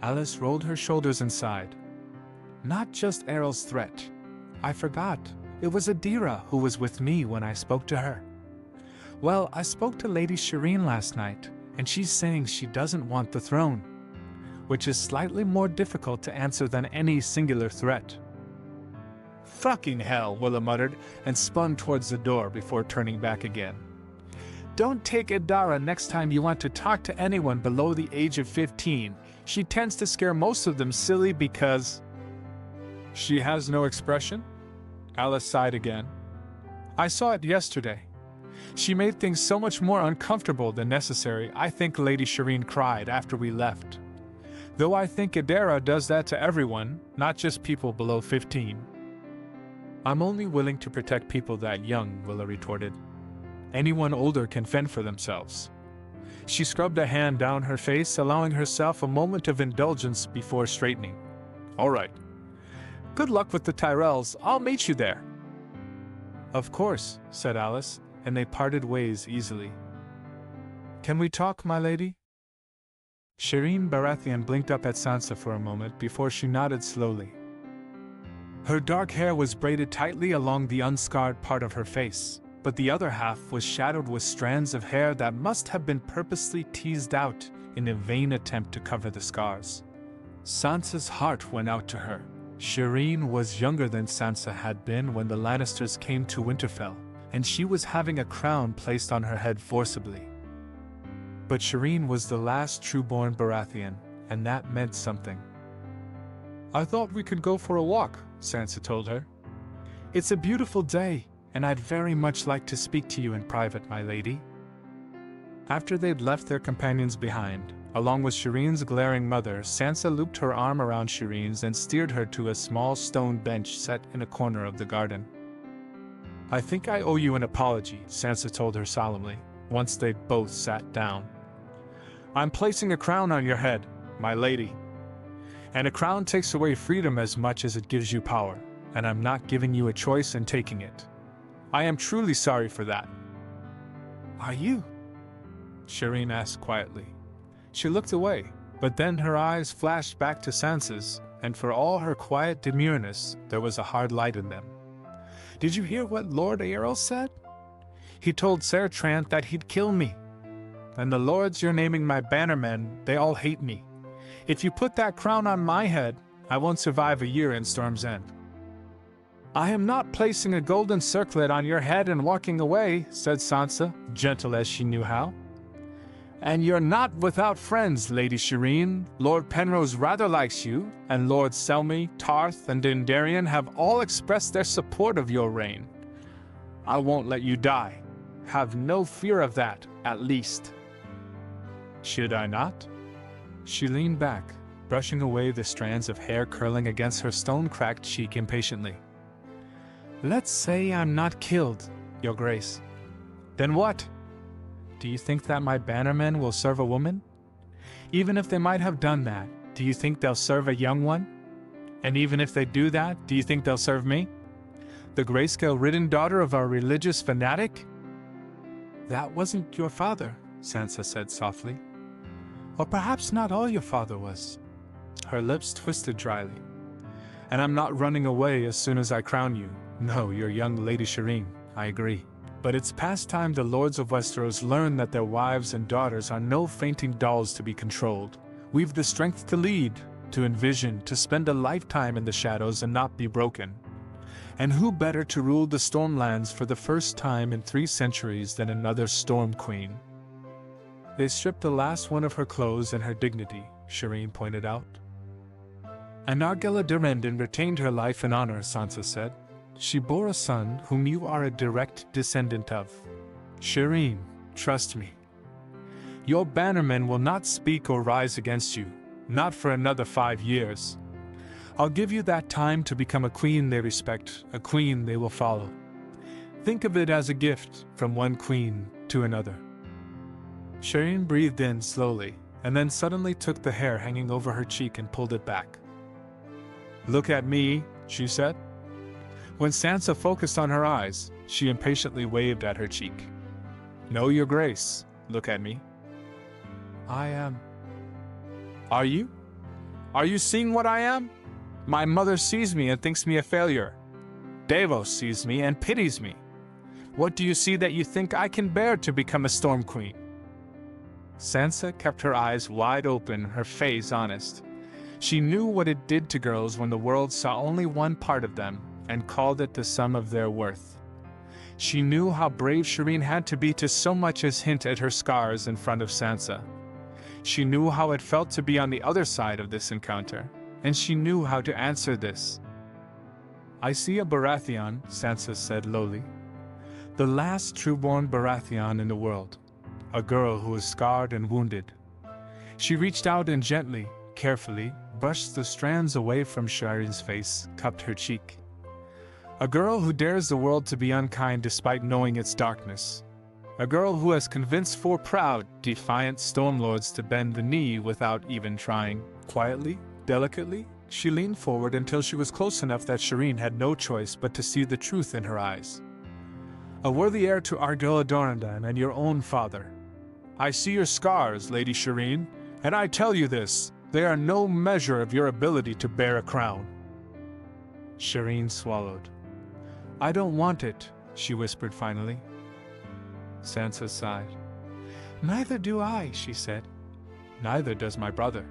Alice rolled her shoulders and sighed. Not just Errol's threat. I forgot. It was Adira who was with me when I spoke to her. Well, I spoke to Lady Shireen last night, and she's saying she doesn't want the throne, which is slightly more difficult to answer than any singular threat. Fucking hell, Willa muttered, and spun towards the door before turning back again. Don't take Adara next time you want to talk to anyone below the age of 15. She tends to scare most of them silly because... She has no expression? Alice sighed again. I saw it yesterday. She made things so much more uncomfortable than necessary. I think Lady Shireen cried after we left. Though I think Adara does that to everyone, not just people below 15. I'm only willing to protect people that young, Willa retorted. Anyone older can fend for themselves. She scrubbed a hand down her face, allowing herself a moment of indulgence before straightening. All right, Good luck with the Tyrells, I'll meet you there. Of course, said Alice, and they parted ways easily. Can we talk, my lady? Shireen Baratheon blinked up at Sansa for a moment before she nodded slowly. Her dark hair was braided tightly along the unscarred part of her face, but the other half was shadowed with strands of hair that must have been purposely teased out in a vain attempt to cover the scars. Sansa's heart went out to her. Shireen was younger than Sansa had been when the Lannisters came to Winterfell, and she was having a crown placed on her head forcibly. But Shireen was the last true-born Baratheon, and that meant something. I thought we could go for a walk, Sansa told her. It's a beautiful day, and I'd very much like to speak to you in private, my lady. After they'd left their companions behind, along with Shireen's glaring mother, Sansa looped her arm around Shireen's and steered her to a small stone bench set in a corner of the garden. I think I owe you an apology, Sansa told her solemnly, once they'd both sat down. I'm placing a crown on your head, my lady. And a crown takes away freedom as much as it gives you power, and I'm not giving you a choice in taking it. I am truly sorry for that. Are you? Shireen asked quietly. She looked away, but then her eyes flashed back to Sansa's, and for all her quiet demureness, there was a hard light in them. Did you hear what Lord Aerys said? He told Ser Trant that he'd kill me. And the lords you're naming my bannermen, they all hate me. If you put that crown on my head, I won't survive a year in Storm's End. I am not placing a golden circlet on your head and walking away, said Sansa, gentle as she knew how. And you're not without friends, Lady Shireen. Lord Penrose rather likes you, and Lords Selmy, Tarth, and Dindarian have all expressed their support of your reign. I won't let you die. Have no fear of that, at least. Should I not? She leaned back, brushing away the strands of hair curling against her stone-cracked cheek impatiently. Let's say I'm not killed, Your Grace. Then what? Do you think that my bannermen will serve a woman? Even if they might have done that, do you think they'll serve a young one? And even if they do that, do you think they'll serve me? The grayscale-ridden daughter of a religious fanatic? That wasn't your father, Sansa said softly. Or perhaps not all your father was. Her lips twisted dryly. And I'm not running away as soon as I crown you. No, you're young Lady Shireen, I agree. But it's past time the lords of Westeros learn that their wives and daughters are no fainting dolls to be controlled. We've the strength to lead, to envision, to spend a lifetime in the shadows and not be broken. And who better to rule the Stormlands for the first time in 3 centuries than another Storm Queen? They stripped the last one of her clothes and her dignity, Shireen pointed out. And Nargilla Durrandon retained her life and honor, Sansa said. She bore a son whom you are a direct descendant of. Shireen, trust me. Your bannermen will not speak or rise against you, not for another 5 years. I'll give you that time to become a queen they respect, a queen they will follow. Think of it as a gift from one queen to another. Shireen breathed in slowly, and then suddenly took the hair hanging over her cheek and pulled it back. Look at me, she said. When Sansa focused on her eyes, she impatiently waved at her cheek. No, Your Grace, look at me. I am. Are you? Are you seeing what I am? My mother sees me and thinks me a failure. Davos sees me and pities me. What do you see that you think I can bear to become a Storm Queen? Sansa kept her eyes wide open, her face honest. She knew what it did to girls when the world saw only one part of them and called it the sum of their worth. She knew how brave Shireen had to be to so much as hint at her scars in front of Sansa. She knew how it felt to be on the other side of this encounter, and she knew how to answer this. I see a Baratheon, Sansa said lowly. The last true-born Baratheon in the world. A girl who is scarred and wounded. She reached out and gently, carefully, brushed the strands away from Shireen's face, cupped her cheek. A girl who dares the world to be unkind despite knowing its darkness. A girl who has convinced 4 proud, defiant Stormlords to bend the knee without even trying. Quietly, delicately, She leaned forward until she was close enough that Shireen had no choice but to see the truth in her eyes. A worthy heir to Argyle Dorandan and your own father. I see your scars, Lady Shireen, and I tell you this, they are no measure of your ability to bear a crown. Shireen swallowed. I don't want it, she whispered finally. Sansa sighed. Neither do I, she said. Neither does my brother.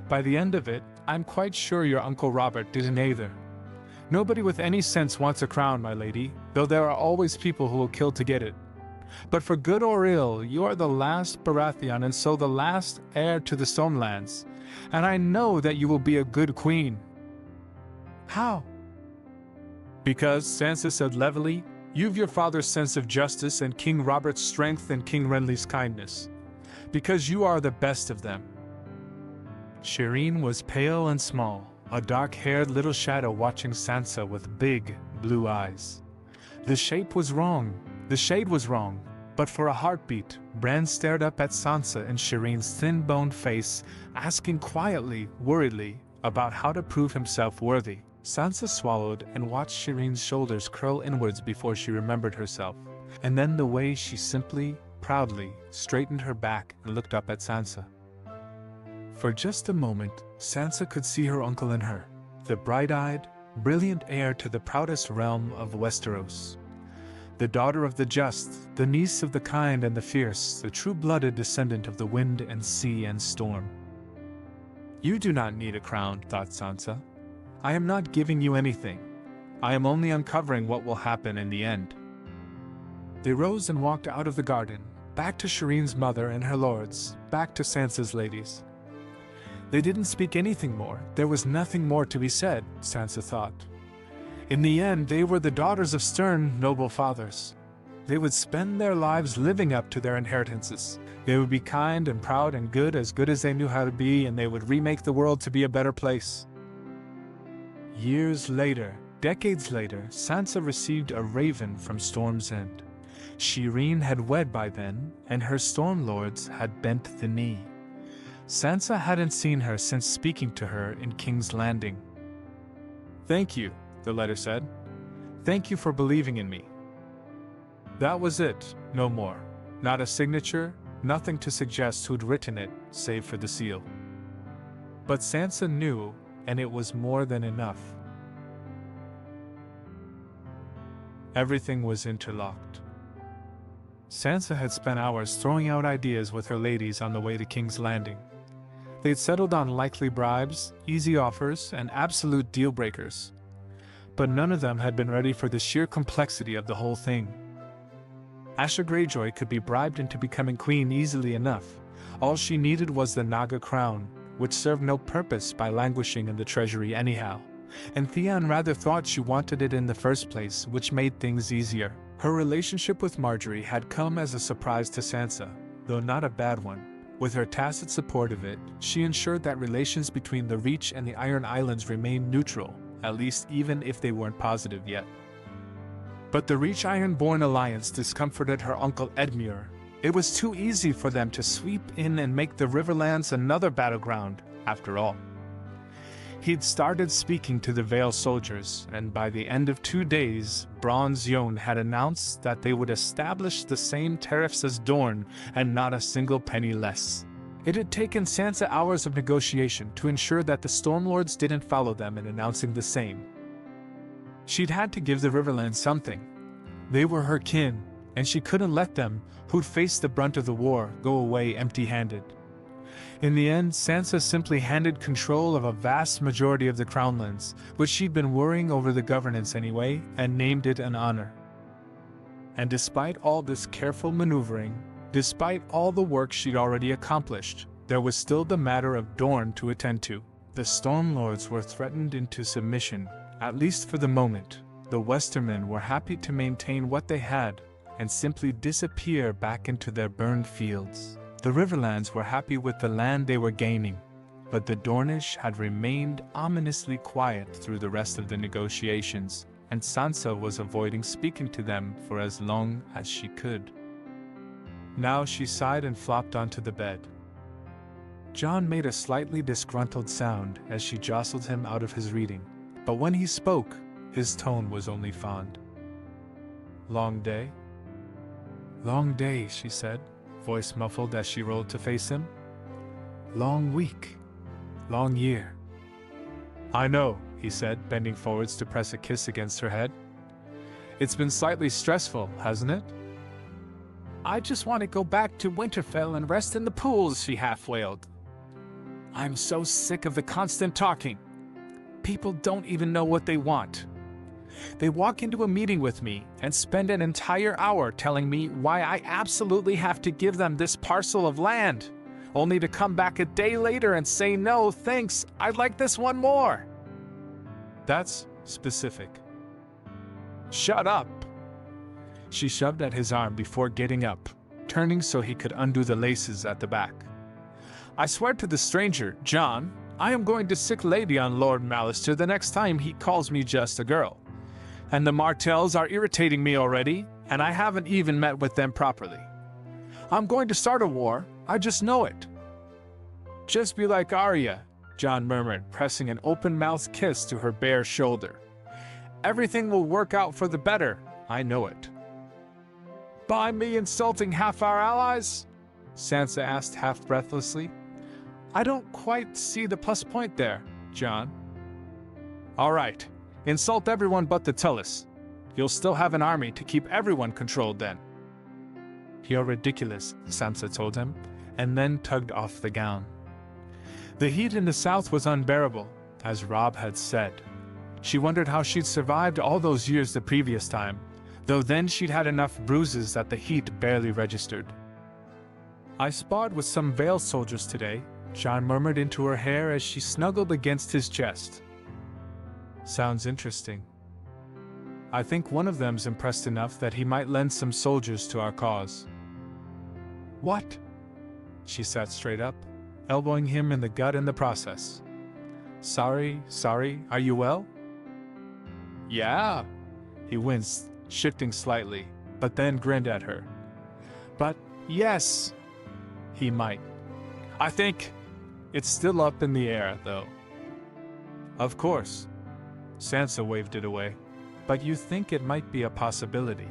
By the end of it, I'm quite sure your Uncle Robert didn't either. Nobody with any sense wants a crown, my lady, though there are always people who will kill to get it. But for good or ill, you are the last Baratheon and so the last heir to the Stonelands, and I know that you will be a good queen. How? Because, Sansa said levelly, you've your father's sense of justice and King Robert's strength and King Renly's kindness. Because you are the best of them. Shireen was pale and small, a dark-haired little shadow watching Sansa with big, blue eyes. The shape was wrong, the shade was wrong, but for a heartbeat, Bran stared up at Sansa in Shireen's thin-boned face, asking quietly, worriedly, about how to prove himself worthy. Sansa swallowed and watched Shireen's shoulders curl inwards before she remembered herself, and then the way she simply, proudly, straightened her back and looked up at Sansa. For just a moment, Sansa could see her uncle in her, the bright-eyed, brilliant heir to the proudest realm of Westeros. The daughter of the just, the niece of the kind and the fierce, the true-blooded descendant of the wind and sea and storm. You do not need a crown, thought Sansa. I am not giving you anything. I am only uncovering what will happen in the end. They rose and walked out of the garden, back to Shireen's mother and her lords, back to Sansa's ladies. They didn't speak anything more. There was nothing more to be said, Sansa thought. In the end, they were the daughters of stern, noble fathers. They would spend their lives living up to their inheritances. They would be kind and proud and good as they knew how to be, and they would remake the world to be a better place. Years later, decades later, Sansa received a raven from Storm's End. Shireen had wed by then, and her Storm Lords had bent the knee. Sansa hadn't seen her since speaking to her in King's Landing. Thank you, the letter said. Thank you for believing in me. That was it, no more. Not a signature, nothing to suggest who'd written it, save for the seal. But Sansa knew, and it was more than enough. Everything was interlocked. Sansa had spent hours throwing out ideas with her ladies on the way to King's Landing. They'd settled on likely bribes, easy offers, and absolute deal-breakers. But none of them had been ready for the sheer complexity of the whole thing. Asha Greyjoy could be bribed into becoming queen easily enough. All she needed was the Naga crown, which served no purpose by languishing in the treasury anyhow. And Theon rather thought she wanted it in the first place, which made things easier. Her relationship with Margaery had come as a surprise to Sansa, though not a bad one. With her tacit support of it, she ensured that relations between the Reach and the Iron Islands remained neutral, at least even if they weren't positive yet. But the Reach Ironborn alliance discomforted her uncle Edmure. It was too easy for them to sweep in and make the Riverlands another battleground, after all. He'd started speaking to the Vale soldiers, and by the end of 2 days, Bronze Yohn had announced that they would establish the same tariffs as Dorne, and not a single penny less. It had taken Sansa hours of negotiation to ensure that the Stormlords didn't follow them in announcing the same. She'd had to give the Riverlands something. They were her kin, and she couldn't let them, who'd faced the brunt of the war, go away empty-handed. In the end, Sansa simply handed control of a vast majority of the Crownlands, which she'd been worrying over the governance anyway, and named it an honor. And despite all this careful maneuvering, despite all the work she'd already accomplished, there was still the matter of Dorne to attend to. The Stormlords were threatened into submission, at least for the moment. The Westermen were happy to maintain what they had, and simply disappear back into their burned fields. The Riverlands were happy with the land they were gaining, but the Dornish had remained ominously quiet through the rest of the negotiations, and Sansa was avoiding speaking to them for as long as she could. Now she sighed and flopped onto the bed. John made a slightly disgruntled sound as she jostled him out of his reading, but when he spoke, his tone was only fond. "Long day?" "Long day," she said, voice muffled as she rolled to face him. "Long week. Long year." "I know," he said, bending forwards to press a kiss against her head. "It's been slightly stressful, hasn't it?" "I just want to go back to Winterfell and rest in the pools," she half-wailed. "I'm so sick of the constant talking. People don't even know what they want. They walk into a meeting with me and spend an entire hour telling me why I absolutely have to give them this parcel of land, only to come back a day later and say, no, thanks, I'd like this one more." "That's specific." "Shut up." She shoved at his arm before getting up, turning so he could undo the laces at the back. "I swear to the stranger, John, I am going to sick lady on Lord Mallister the next time he calls me just a girl. And the Martells are irritating me already, and I haven't even met with them properly. I'm going to start a war, I just know it." "Just be like Arya," John murmured, pressing an open-mouthed kiss to her bare shoulder. "Everything will work out for the better, I know it." "By me insulting half our allies?" Sansa asked half breathlessly. "I don't quite see the plus point there, John." "All right, insult everyone but the Tullus. You'll still have an army to keep everyone controlled then." "You're ridiculous," Sansa told him, and then tugged off the gown. The heat in the south was unbearable, as Robb had said. She wondered how she'd survived all those years the previous time, though then she'd had enough bruises that the heat barely registered. "I sparred with some Vale soldiers today," John murmured into her hair as she snuggled against his chest. "Sounds interesting. I think one of them's impressed enough that he might lend some soldiers to our cause." "What?" She sat straight up, elbowing him in the gut in the process. Sorry, are you well?" "Yeah." He winced, shifting slightly, but then grinned at her. "But, yes." He might. "I think." "It's still up in the air, though." "Of course." Sansa waved it away. "But you think it might be a possibility."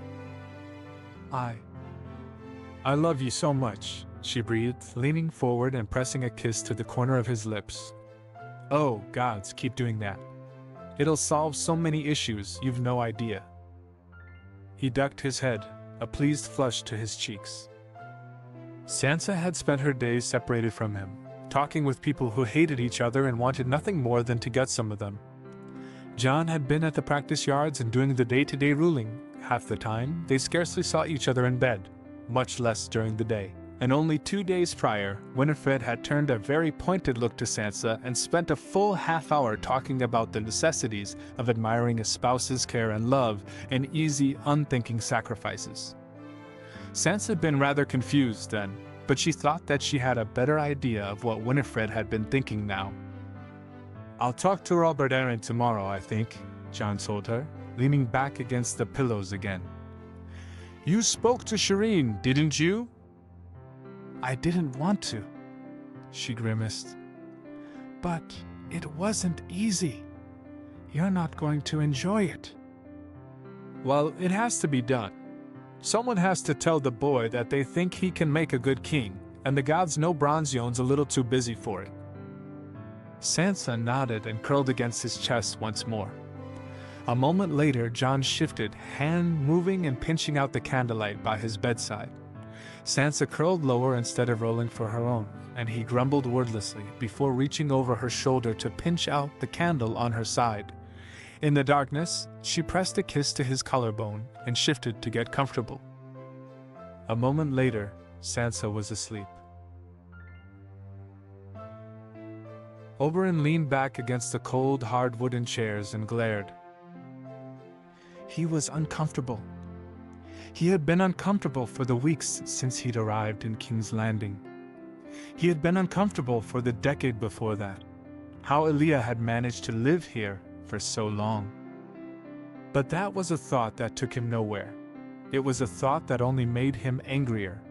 I love you so much," she breathed, leaning forward and pressing a kiss to the corner of his lips. "Oh, gods, keep doing that. It'll solve so many issues, you've no idea." He ducked his head, a pleased flush to his cheeks. Sansa had spent her days separated from him, talking with people who hated each other and wanted nothing more than to get some of them. John had been at the practice yards and doing the day-to-day ruling. Half the time, they scarcely saw each other in bed, much less during the day. And only 2 days prior, Winifred had turned a very pointed look to Sansa and spent a full half-hour talking about the necessities of admiring a spouse's care and love and easy, unthinking sacrifices. Sansa had been rather confused then, but she thought that she had a better idea of what Winifred had been thinking now. "I'll talk to Robert Arryn tomorrow, I think," John told her, leaning back against the pillows again. "You spoke to Shireen, didn't you?" "I didn't want to," she grimaced. "But it wasn't easy. You're not going to enjoy it." "Well, it has to be done. Someone has to tell the boy that they think he can make a good king, and the gods know Bronzeyone's a little too busy for it." Sansa nodded and curled against his chest once more. A moment later, John shifted, hand moving and pinching out the candlelight by his bedside. Sansa curled lower instead of rolling for her own, and he grumbled wordlessly before reaching over her shoulder to pinch out the candle on her side. In the darkness, she pressed a kiss to his collarbone and shifted to get comfortable. A moment later, Sansa was asleep. Oberyn leaned back against the cold, hard wooden chairs and glared. He was uncomfortable. He had been uncomfortable for the weeks since he'd arrived in King's Landing. He had been uncomfortable for the decade before that. How Elia had managed to live here for so long. But that was a thought that took him nowhere. It was a thought that only made him angrier.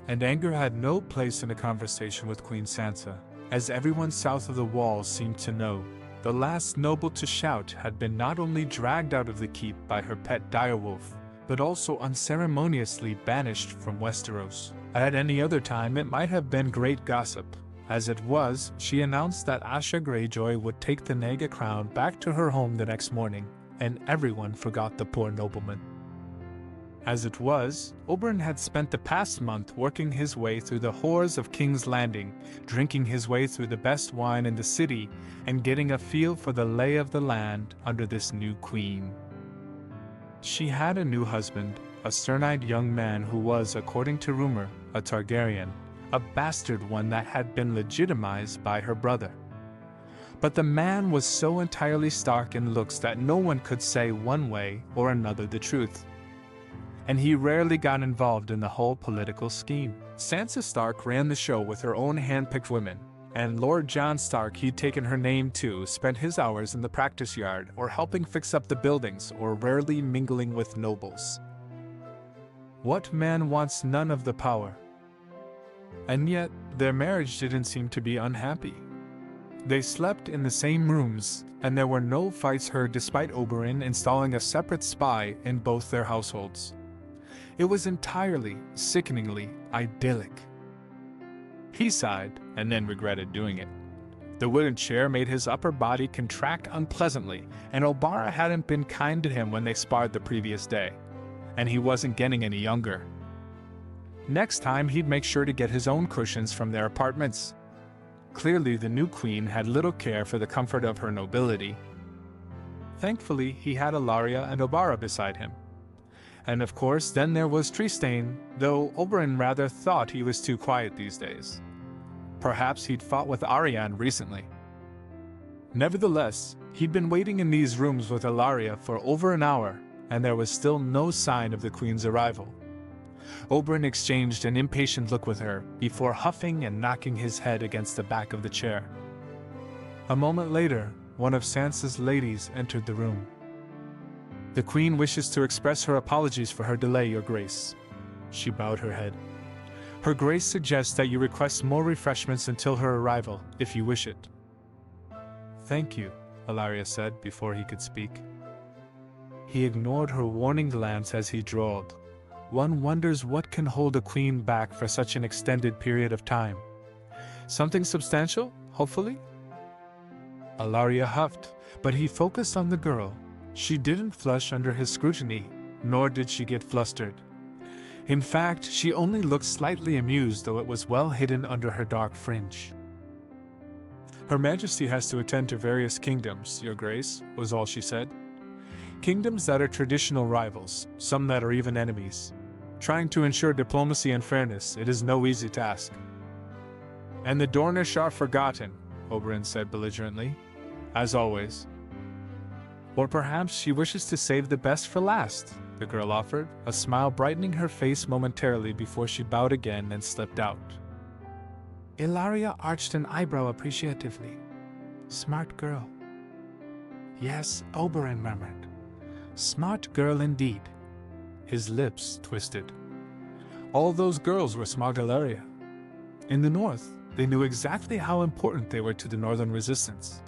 And anger had no place in a conversation with Queen Sansa, as everyone south of the wall seemed to know. The last noble to shout had been not only dragged out of the keep by her pet direwolf, but also unceremoniously banished from Westeros. At any other time it might have been great gossip. As it was, she announced that Asha Greyjoy would take the Naga crown back to her home the next morning, and everyone forgot the poor nobleman. As it was, Oberyn had spent the past month working his way through the whores of King's Landing, drinking his way through the best wine in the city, and getting a feel for the lay of the land under this new queen. She had a new husband, a stern-eyed young man who was, according to rumor, a Targaryen, a bastard one that had been legitimized by her brother. But the man was so entirely Stark in looks that no one could say one way or another the truth. And he rarely got involved in the whole political scheme. Sansa Stark ran the show with her own hand-picked women, and Lord Jon Stark, he'd taken her name too, spent his hours in the practice yard or helping fix up the buildings or rarely mingling with nobles. What man wants none of the power? And yet, their marriage didn't seem to be unhappy. They slept in the same rooms, and there were no fights heard despite Oberyn installing a separate spy in both their households. It was entirely, sickeningly idyllic. He sighed, and then regretted doing it. The wooden chair made his upper body contract unpleasantly, and Obara hadn't been kind to him when they sparred the previous day, and he wasn't getting any younger. Next time he'd make sure to get his own cushions from their apartments. Clearly the new queen had little care for the comfort of her nobility. Thankfully he had Ellaria and Obara beside him. And of course then there was Trystane, though Oberyn rather thought he was too quiet these days. Perhaps he'd fought with Arianne recently. Nevertheless, he'd been waiting in these rooms with Ellaria for over an hour, and there was still no sign of the queen's arrival. Oberyn exchanged an impatient look with her, before huffing and knocking his head against the back of the chair. A moment later, one of Sansa's ladies entered the room. "The Queen wishes to express her apologies for her delay, Your Grace." She bowed her head. "Her Grace suggests that you request more refreshments until her arrival, if you wish it." "Thank you," Ellaria said before he could speak. He ignored her warning glance as he drawled. "One wonders what can hold a queen back for such an extended period of time. Something substantial, hopefully?" Ellaria huffed, but he focused on the girl. She didn't flush under his scrutiny, nor did she get flustered. In fact, she only looked slightly amused, though it was well hidden under her dark fringe. "Her Majesty has to attend to various kingdoms, Your Grace," was all she said. "Kingdoms that are traditional rivals, some that are even enemies. Trying to ensure diplomacy and fairness, it is no easy task." "And the Dornish are forgotten," Oberyn said belligerently. "As always." "Or perhaps she wishes to save the best for last," the girl offered, a smile brightening her face momentarily before she bowed again and slipped out. Ellaria arched an eyebrow appreciatively. "Smart girl." "Yes," Oberyn murmured. "Smart girl indeed." His lips twisted. All those girls were smart, Ellaria. In the north, they knew exactly how important they were to the northern resistance.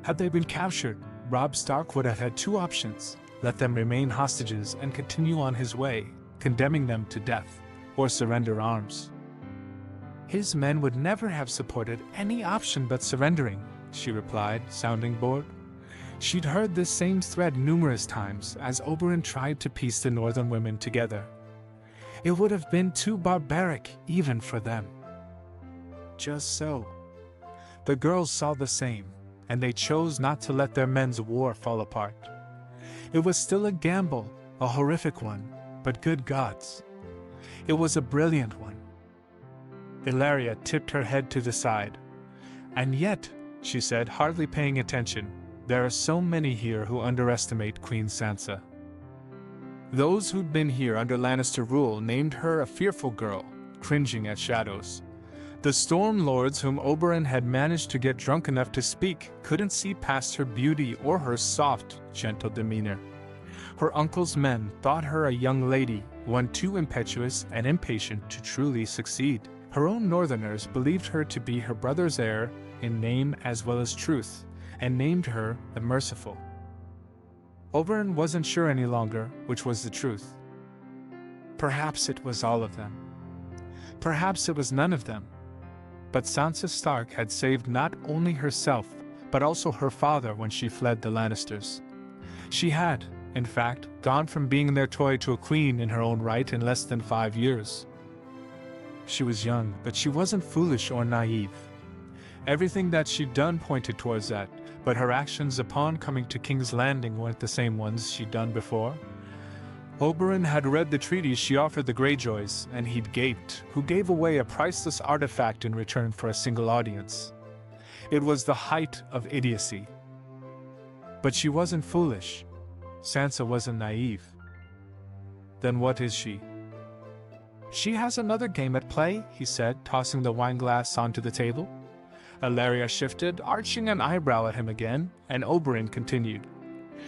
Had they been captured, Robb Stark would have had two options: let them remain hostages and continue on his way, condemning them to death, or surrender arms. "His men would never have supported any option but surrendering," she replied, sounding bored. She'd heard this same thread numerous times as Oberyn tried to piece the northern women together. It would have been too barbaric even for them. Just so. The girls saw the same, and they chose not to let their men's war fall apart. It was still a gamble, a horrific one, but good gods, it was a brilliant one. Ellaria tipped her head to the side. "And yet," she said, hardly paying attention, "there are so many here who underestimate Queen Sansa." Those who'd been here under Lannister rule named her a fearful girl, cringing at shadows. The Storm Lords whom Oberyn had managed to get drunk enough to speak couldn't see past her beauty or her soft, gentle demeanor. Her uncle's men thought her a young lady, one too impetuous and impatient to truly succeed. Her own northerners believed her to be her brother's heir in name as well as truth, and named her the Merciful. Oberyn wasn't sure any longer which was the truth. Perhaps it was all of them. Perhaps it was none of them. But Sansa Stark had saved not only herself, but also her father when she fled the Lannisters. She had, in fact, gone from being their toy to a queen in her own right in less than 5 years. She was young, but she wasn't foolish or naive. Everything that she'd done pointed towards that, but her actions upon coming to King's Landing weren't the same ones she'd done before. Oberyn had read the treaties she offered the Greyjoys, and he'd gaped, who gave away a priceless artifact in return for a single audience. It was the height of idiocy. But she wasn't foolish. Sansa wasn't naive. Then what is she? She has another game at play, he said, tossing the wineglass onto the table. Ilaria shifted, arching an eyebrow at him again, and Oberyn continued.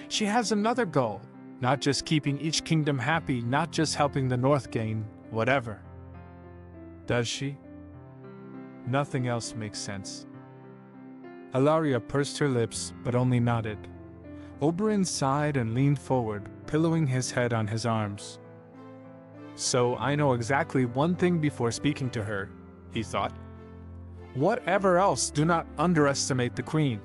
She has another goal, not just keeping each kingdom happy, not just helping the North gain whatever. Does she? Nothing else makes sense. Ilaria pursed her lips, but only nodded. Oberyn sighed and leaned forward, pillowing his head on his arms. So I know exactly one thing before speaking to her, he thought. Whatever else, do not underestimate the Queen.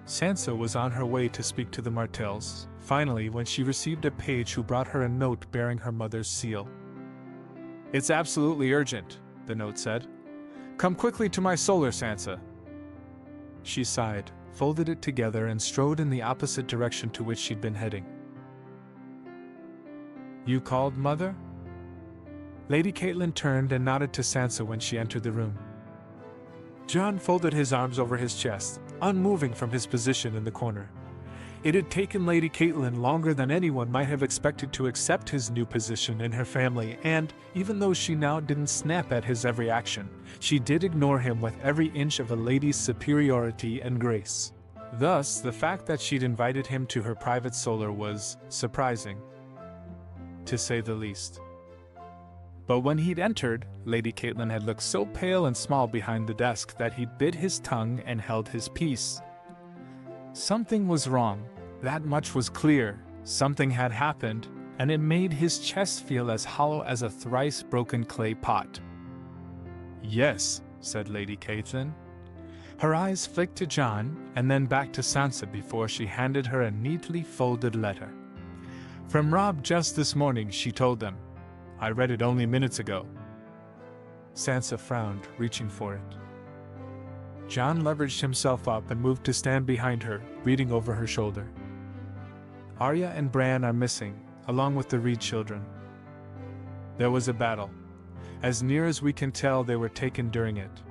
Sansa was on her way to speak to the Martells, finally when she received a page who brought her a note bearing her mother's seal. It's absolutely urgent, the note said. Come quickly to my solar, Sansa. She sighed, folded it together and strode in the opposite direction to which she'd been heading. You called, Mother? Lady Catelyn turned and nodded to Sansa when she entered the room. Jon folded his arms over his chest, unmoving from his position in the corner. It had taken Lady Catelyn longer than anyone might have expected to accept his new position in her family, and, even though she now didn't snap at his every action, she did ignore him with every inch of a lady's superiority and grace. Thus, the fact that she'd invited him to her private solar was surprising, to say the least. But when he'd entered, Lady Catelyn had looked so pale and small behind the desk that he bit his tongue and held his peace. Something was wrong, that much was clear. Something had happened, and it made his chest feel as hollow as a thrice-broken clay pot. Yes, said Lady Catelyn. Her eyes flicked to Jon, and then back to Sansa before she handed her a neatly folded letter. From Robb just this morning, she told them. I read it only minutes ago. Sansa frowned, reaching for it. Jon leveraged himself up and moved to stand behind her, reading over her shoulder. Arya and Bran are missing, along with the Reed children. There was a battle. As near as we can tell, they were taken during it.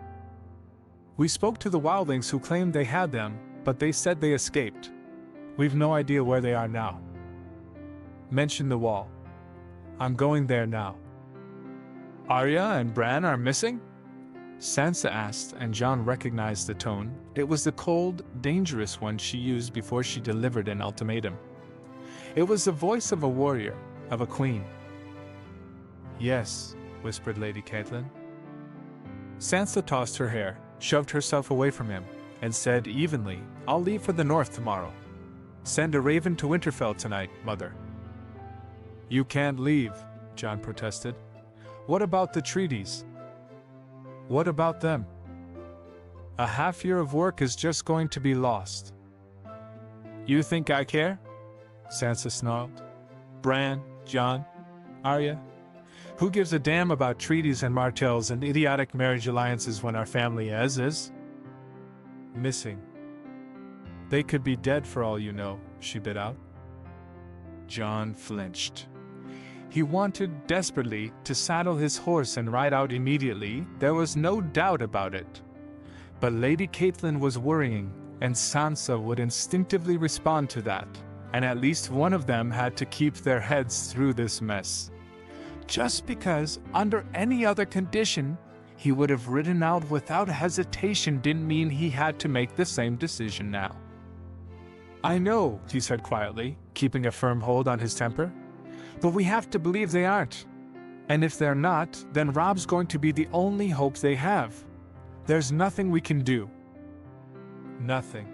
We spoke to the wildlings who claimed they had them, but they said they escaped. We've no idea where they are now. Mention the wall. I'm going there now. Arya and Bran are missing? Sansa asked, and Jon recognized the tone. It was the cold, dangerous one she used before she delivered an ultimatum. It was the voice of a warrior, of a queen. Yes, whispered Lady Catelyn. Sansa tossed her hair, shoved herself away from him, and said evenly, I'll leave for the north tomorrow. Send a raven to Winterfell tonight, Mother. You can't leave, Jon protested. What about the treaties? What about them? A half year of work is just going to be lost. You think I care? Sansa snarled. Bran, Jon, Arya? Who gives a damn about treaties and martells and idiotic marriage alliances when our family is? Missing. They could be dead for all you know, she bit out. Jon flinched. He wanted desperately to saddle his horse and ride out immediately, there was no doubt about it. But Lady Catelyn was worrying, and Sansa would instinctively respond to that, and at least one of them had to keep their heads through this mess. Just because, under any other condition, he would have ridden out without hesitation didn't mean he had to make the same decision now. I know, he said quietly, keeping a firm hold on his temper. But we have to believe they aren't. And if they're not, then Rob's going to be the only hope they have. There's nothing we can do. Nothing.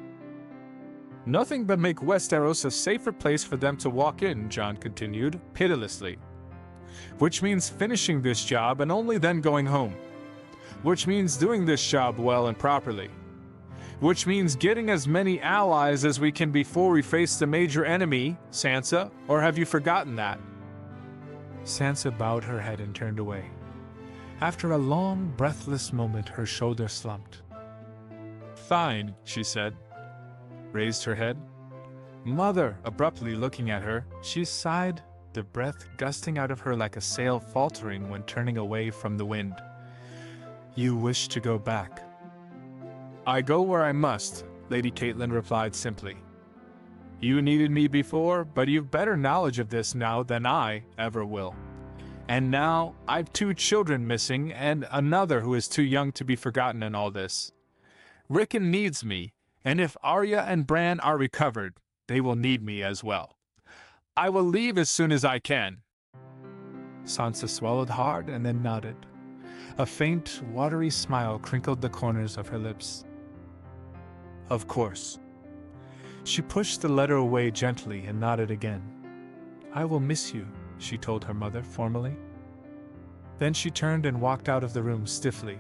Nothing but make Westeros a safer place for them to walk in, Jon continued, pitilessly. Which means finishing this job and only then going home. Which means doing this job well and properly. Which means getting as many allies as we can before we face the major enemy, Sansa, or have you forgotten that? Sansa bowed her head and turned away. After a long, breathless moment, her shoulder slumped. Fine, she said, raised her head. Mother, abruptly looking at her, she sighed, the breath gusting out of her like a sail faltering when turning away from the wind. You wish to go back? I go where I must, Lady Catelyn replied simply. You needed me before, but you've better knowledge of this now than I ever will. And now, I've 2 children missing and another who is too young to be forgotten in all this. Rickon needs me, and if Arya and Bran are recovered, they will need me as well. I will leave as soon as I can. Sansa swallowed hard and then nodded. A faint, watery smile crinkled the corners of her lips. Of course. She pushed the letter away gently and nodded again. I will miss you, she told her mother formally. Then she turned and walked out of the room stiffly.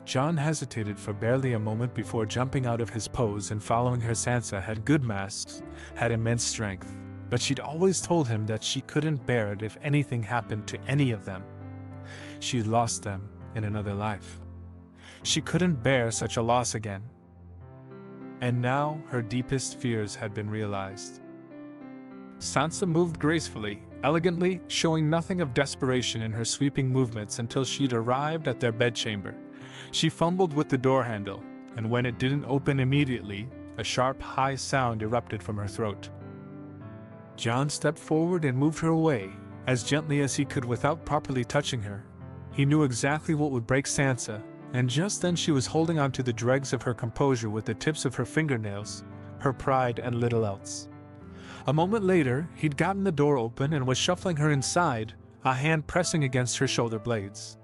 Jon hesitated for barely a moment before jumping out of his pose and following her. Sansa had good masks, had immense strength, but she'd always told him that she couldn't bear it if anything happened to any of them. She'd lost them in another life. She couldn't bear such a loss again. And now her deepest fears had been realized. Sansa moved gracefully, elegantly, showing nothing of desperation in her sweeping movements until she'd arrived at their bedchamber. She fumbled with the door handle, and when it didn't open immediately, a sharp, high sound erupted from her throat. Jon stepped forward and moved her away, as gently as he could without properly touching her. He knew exactly what would break Sansa, and just then she was holding on to the dregs of her composure with the tips of her fingernails, her pride and little else. A moment later, he'd gotten the door open and was shuffling her inside, a hand pressing against her shoulder blades.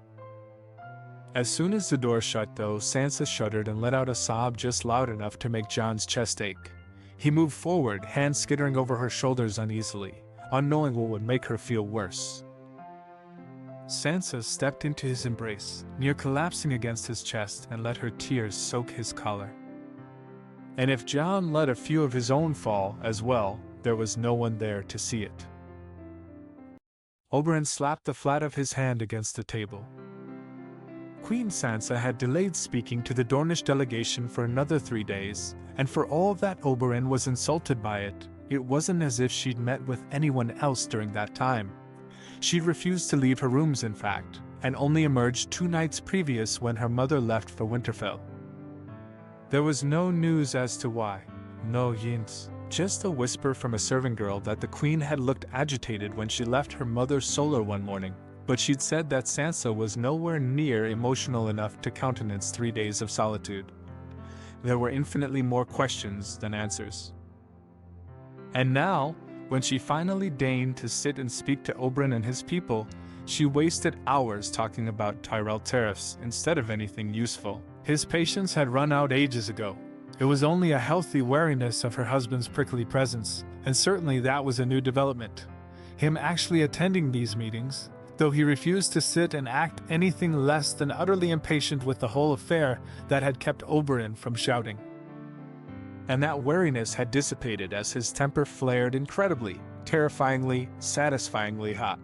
As soon as the door shut, though, Sansa shuddered and let out a sob just loud enough to make Jon's chest ache. He moved forward, hands skittering over her shoulders uneasily, unknowing what would make her feel worse. Sansa stepped into his embrace, near collapsing against his chest, and let her tears soak his collar. And if Jon let a few of his own fall as well, there was no one there to see it. Oberyn slapped the flat of his hand against the table. Queen Sansa had delayed speaking to the Dornish delegation for another 3 days, and for all that Oberyn was insulted by it, it wasn't as if she'd met with anyone else during that time. She'd refused to leave her rooms, in fact, and only emerged 2 nights previous when her mother left for Winterfell. There was no news as to why, no hints, just a whisper from a servant girl that the queen had looked agitated when she left her mother's solar one morning, but she'd said that Sansa was nowhere near emotional enough to countenance 3 days of solitude. There were infinitely more questions than answers. And now, when she finally deigned to sit and speak to Oberyn and his people, she wasted hours talking about Tyrell tariffs instead of anything useful. His patience had run out ages ago. It was only a healthy wariness of her husband's prickly presence, and certainly that was a new development. Him actually attending these meetings, though he refused to sit and act anything less than utterly impatient with the whole affair that had kept Oberyn from shouting. And that wariness had dissipated as his temper flared incredibly, terrifyingly, satisfyingly hot.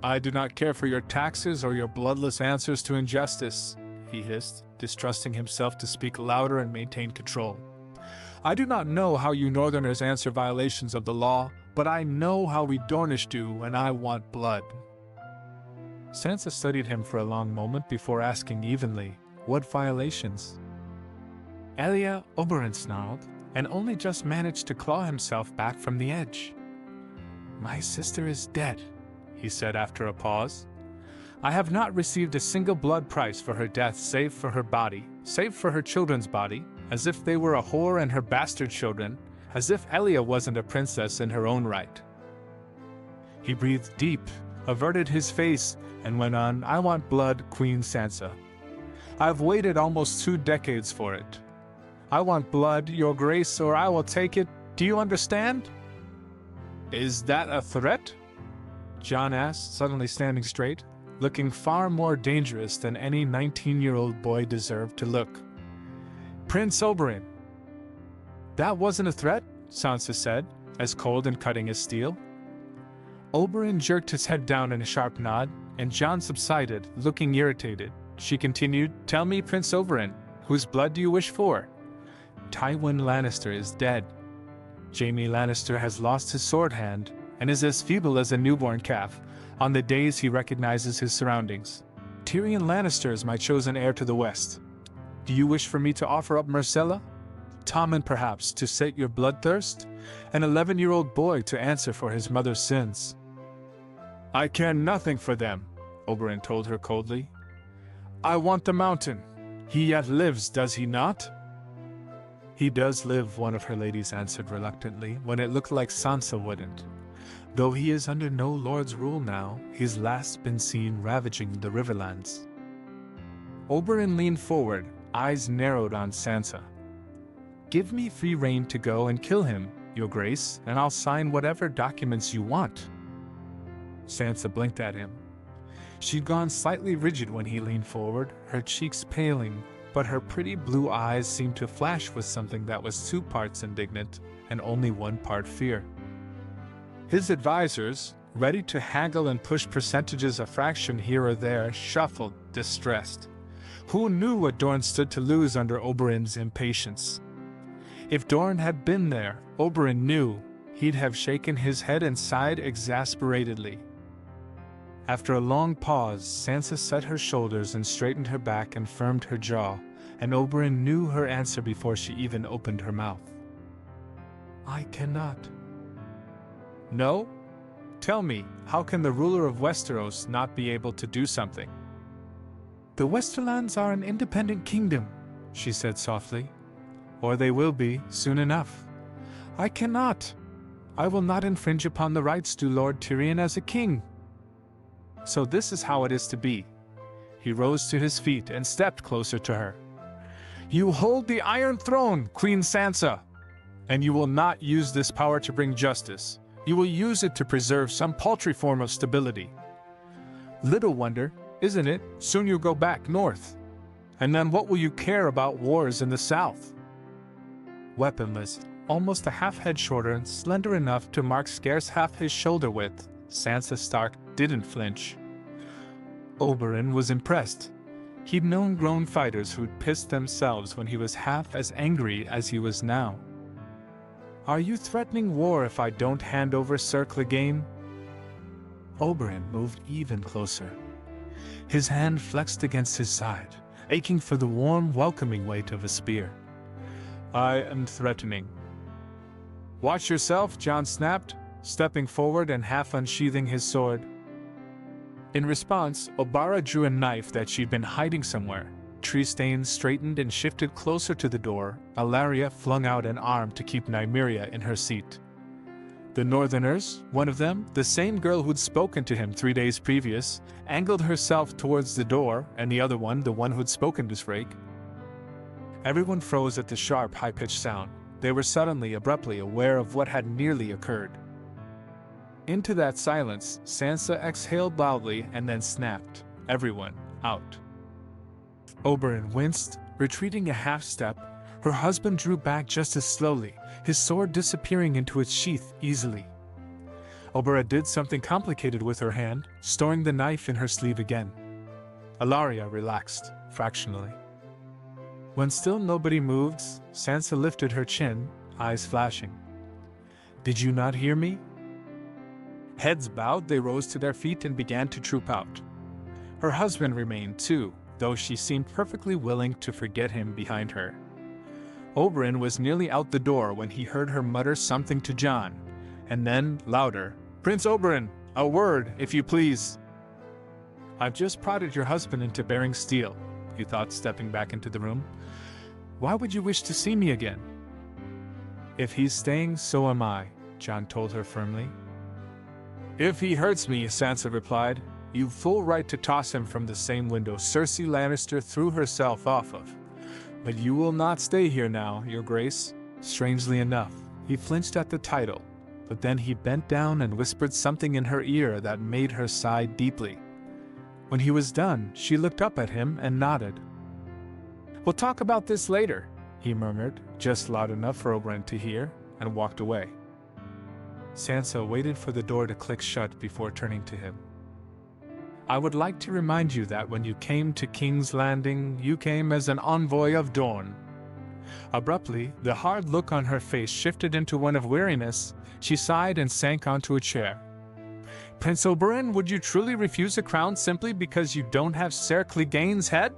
I do not care for your taxes or your bloodless answers to injustice, he hissed, distrusting himself to speak louder and maintain control. I do not know how you Northerners answer violations of the law, but I know how we Dornish do, and I want blood. Sansa studied him for a long moment before asking evenly, what violations? Elia, Oberyn snarled, and only just managed to claw himself back from the edge. My sister is dead, he said after a pause. I have not received a single blood price for her death save for her body, save for her children's body, as if they were a whore and her bastard children, as if Elia wasn't a princess in her own right. He breathed deep, averted his face, and went on, "I want blood, Queen Sansa. I've waited almost 2 decades for it. I want blood, Your Grace, or I will take it. Do you understand?" "Is that a threat?" Jon asked, suddenly standing straight, looking far more dangerous than any 19-year-old boy deserved to look. "Prince Oberyn." "That wasn't a threat," Sansa said, as cold and cutting as steel. Oberyn jerked his head down in a sharp nod, and Jon subsided, looking irritated. She continued, "Tell me, Prince Oberyn, whose blood do you wish for?" "Tywin Lannister is dead. Jaime Lannister has lost his sword hand, and is as feeble as a newborn calf, on the days he recognizes his surroundings. Tyrion Lannister is my chosen heir to the west. Do you wish for me to offer up Myrcella? Tommen perhaps, to sate your bloodthirst? An 11-year-old boy to answer for his mother's sins?" "I care nothing for them," Oberyn told her coldly. "I want the mountain. He yet lives, does he not?" "He does live," one of her ladies answered reluctantly, when it looked like Sansa wouldn't. "Though he is under no lord's rule now, he's last been seen ravaging the Riverlands." Oberyn leaned forward, eyes narrowed on Sansa. "Give me free rein to go and kill him, Your Grace, and I'll sign whatever documents you want." Sansa blinked at him. She'd gone slightly rigid when he leaned forward, her cheeks paling, but her pretty blue eyes seemed to flash with something that was 2 parts indignant and only 1 part fear. His advisors, ready to haggle and push percentages a fraction here or there, shuffled, distressed. Who knew what Dorne stood to lose under Oberyn's impatience? If Dorne had been there, Oberyn knew, he'd have shaken his head and sighed exasperatedly. After a long pause, Sansa set her shoulders and straightened her back and firmed her jaw, and Oberyn knew her answer before she even opened her mouth. "I cannot." "No? Tell me, how can the ruler of Westeros not be able to do something?" "The Westerlands are an independent kingdom," she said softly. "Or they will be, soon enough. I cannot. I will not infringe upon the rights due Lord Tyrion as a king." "So this is how it is to be." He rose to his feet and stepped closer to her. "You hold the Iron Throne, Queen Sansa, and you will not use this power to bring justice. You will use it to preserve some paltry form of stability. Little wonder, isn't it, soon you'll go back north. And then what will you care about wars in the south?" Weaponless, almost a half head shorter and slender enough to mark scarce half his shoulder width, Sansa Stark didn't flinch. Oberyn was impressed. He'd known grown fighters who'd pissed themselves when he was half as angry as he was now. "Are you threatening war if I don't hand over Sir Clegane?" Oberyn moved even closer. His hand flexed against his side, aching for the warm, welcoming weight of a spear. "I am threatening." "Watch yourself," Jon snapped, stepping forward and half unsheathing his sword. In response, Obara drew a knife that she'd been hiding somewhere. Tristane straightened and shifted closer to the door. Alaria flung out an arm to keep Nymeria in her seat. The Northerners, one of them, the same girl who'd spoken to him 3 days previous, angled herself towards the door, and the other one, the one who'd spoken to Srake. Everyone froze at the sharp, high-pitched sound. They were suddenly, abruptly aware of what had nearly occurred. Into that silence, Sansa exhaled loudly and then snapped, "Everyone, out." Oberyn winced, retreating a half-step. Her husband drew back just as slowly, his sword disappearing into its sheath easily. Obara did something complicated with her hand, storing the knife in her sleeve again. Alaria relaxed, fractionally. When still nobody moved, Sansa lifted her chin, eyes flashing. "Did you not hear me?" Heads bowed, they rose to their feet and began to troop out. Her husband remained too, though she seemed perfectly willing to forget him behind her. Oberyn was nearly out the door when he heard her mutter something to Jon, and then, louder, "Prince Oberyn, a word, if you please." "I've just prodded your husband into bearing steel," he thought, stepping back into the room. Why would you wish to see me again?" "If he's staying, so am I," Jon told her firmly. "If he hurts me," Sansa replied, "you've full right to toss him from the same window Cersei Lannister threw herself off of. But you will not stay here now, Your Grace." Strangely enough, he flinched at the title, but then he bent down and whispered something in her ear that made her sigh deeply. When he was done, she looked up at him and nodded. "We'll talk about this later," he murmured, just loud enough for Oberyn to hear, and walked away. Sansa waited for the door to click shut before turning to him. "I would like to remind you that when you came to King's Landing, you came as an envoy of Dorne." Abruptly, the hard look on her face shifted into one of weariness. She sighed and sank onto a chair. "Prince Oberyn, would you truly refuse a crown simply because you don't have Ser Clegane's head?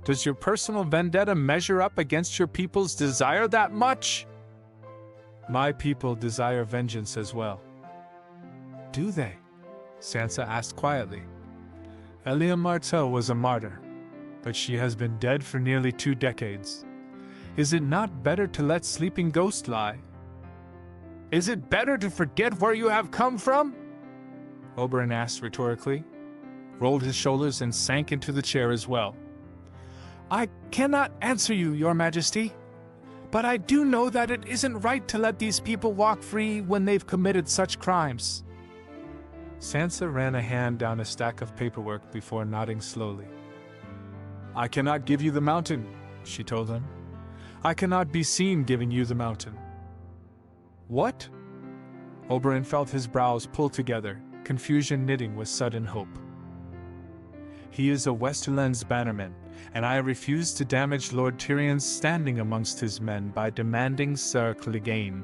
Does your personal vendetta measure up against your people's desire that much?" "My people desire vengeance as well." "Do they?" Sansa asked quietly. "Elia Martell was a martyr, but she has been dead for nearly 2 decades. Is it not better to let sleeping ghosts lie?" "Is it better to forget where you have come from?" Oberyn asked rhetorically, rolled his shoulders and sank into the chair as well. "I cannot answer you, Your Majesty, but I do know that it isn't right to let these people walk free when they've committed such crimes." Sansa ran a hand down a stack of paperwork before nodding slowly. "I cannot give you the mountain," she told him. "I cannot be seen giving you the mountain." "What?" Oberyn felt his brows pull together, confusion knitting with sudden hope. "He is a Westerland's bannerman, and I refuse to damage Lord Tyrion's standing amongst his men by demanding Ser Clegane."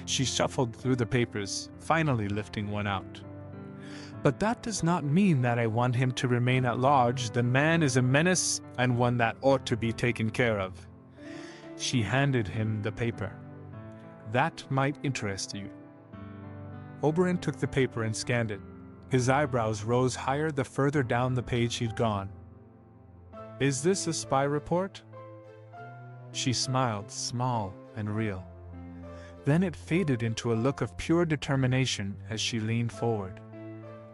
She shuffled through the papers, finally lifting one out. "But that does not mean that I want him to remain at large. The man is a menace and one that ought to be taken care of." She handed him the paper. "That might interest you." Oberyn took the paper and scanned it. His eyebrows rose higher the further down the page he'd gone. "Is this a spy report?" She smiled, small and real. Then it faded into a look of pure determination as she leaned forward.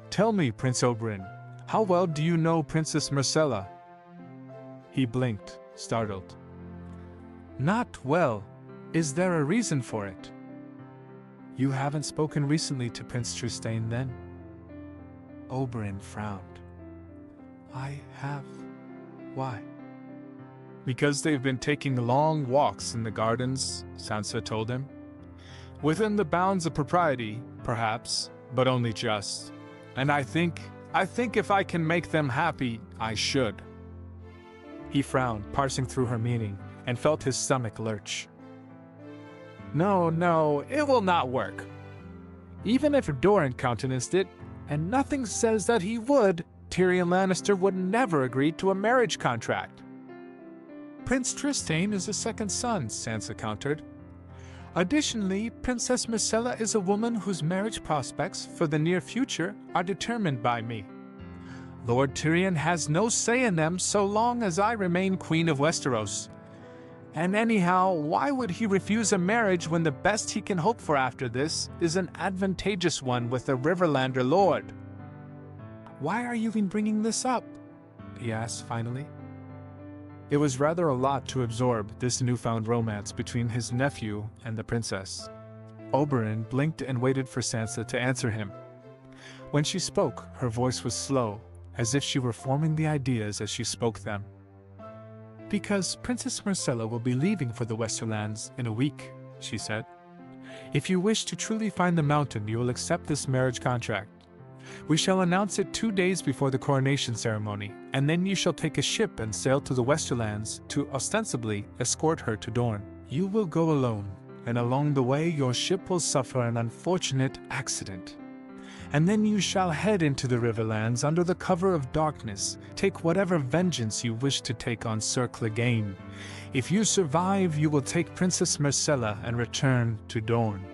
"Tell me, Prince Oberyn, how well do you know Princess Myrcella?" He blinked, startled. "Not well. Is there a reason for it?" "You haven't spoken recently to Prince Trystane, then?" Oberyn frowned. "I have. Why?" "Because they've been taking long walks in the gardens," Sansa told him. "Within the bounds of propriety, perhaps, but only just. And I think if I can make them happy, I should." He frowned, parsing through her meaning, and felt his stomach lurch. No, it will not work. Even if Doran countenanced it, and nothing says that he would, Tyrion Lannister would never agree to a marriage contract." "Prince Trystane is a second son," Sansa countered. "Additionally, Princess Myrcella is a woman whose marriage prospects for the near future are determined by me. Lord Tyrion has no say in them so long as I remain Queen of Westeros. And anyhow, why would he refuse a marriage when the best he can hope for after this is an advantageous one with a Riverlander lord?" "Why are you even bringing this up?" he asked finally. It was rather a lot to absorb, this newfound romance between his nephew and the princess. Oberyn blinked and waited for Sansa to answer him. When she spoke, her voice was slow, as if she were forming the ideas as she spoke them. "Because Princess Myrcella will be leaving for the Westerlands in a week," she said. "If you wish to truly find the mountain, you will accept this marriage contract. We shall announce it 2 days before the coronation ceremony, and then you shall take a ship and sail to the Westerlands to ostensibly escort her to Dorne. You will go alone, and along the way your ship will suffer an unfortunate accident. And then you shall head into the Riverlands under the cover of darkness, take whatever vengeance you wish to take on Ser Clegane. If you survive, you will take Princess Myrcella and return to Dorne."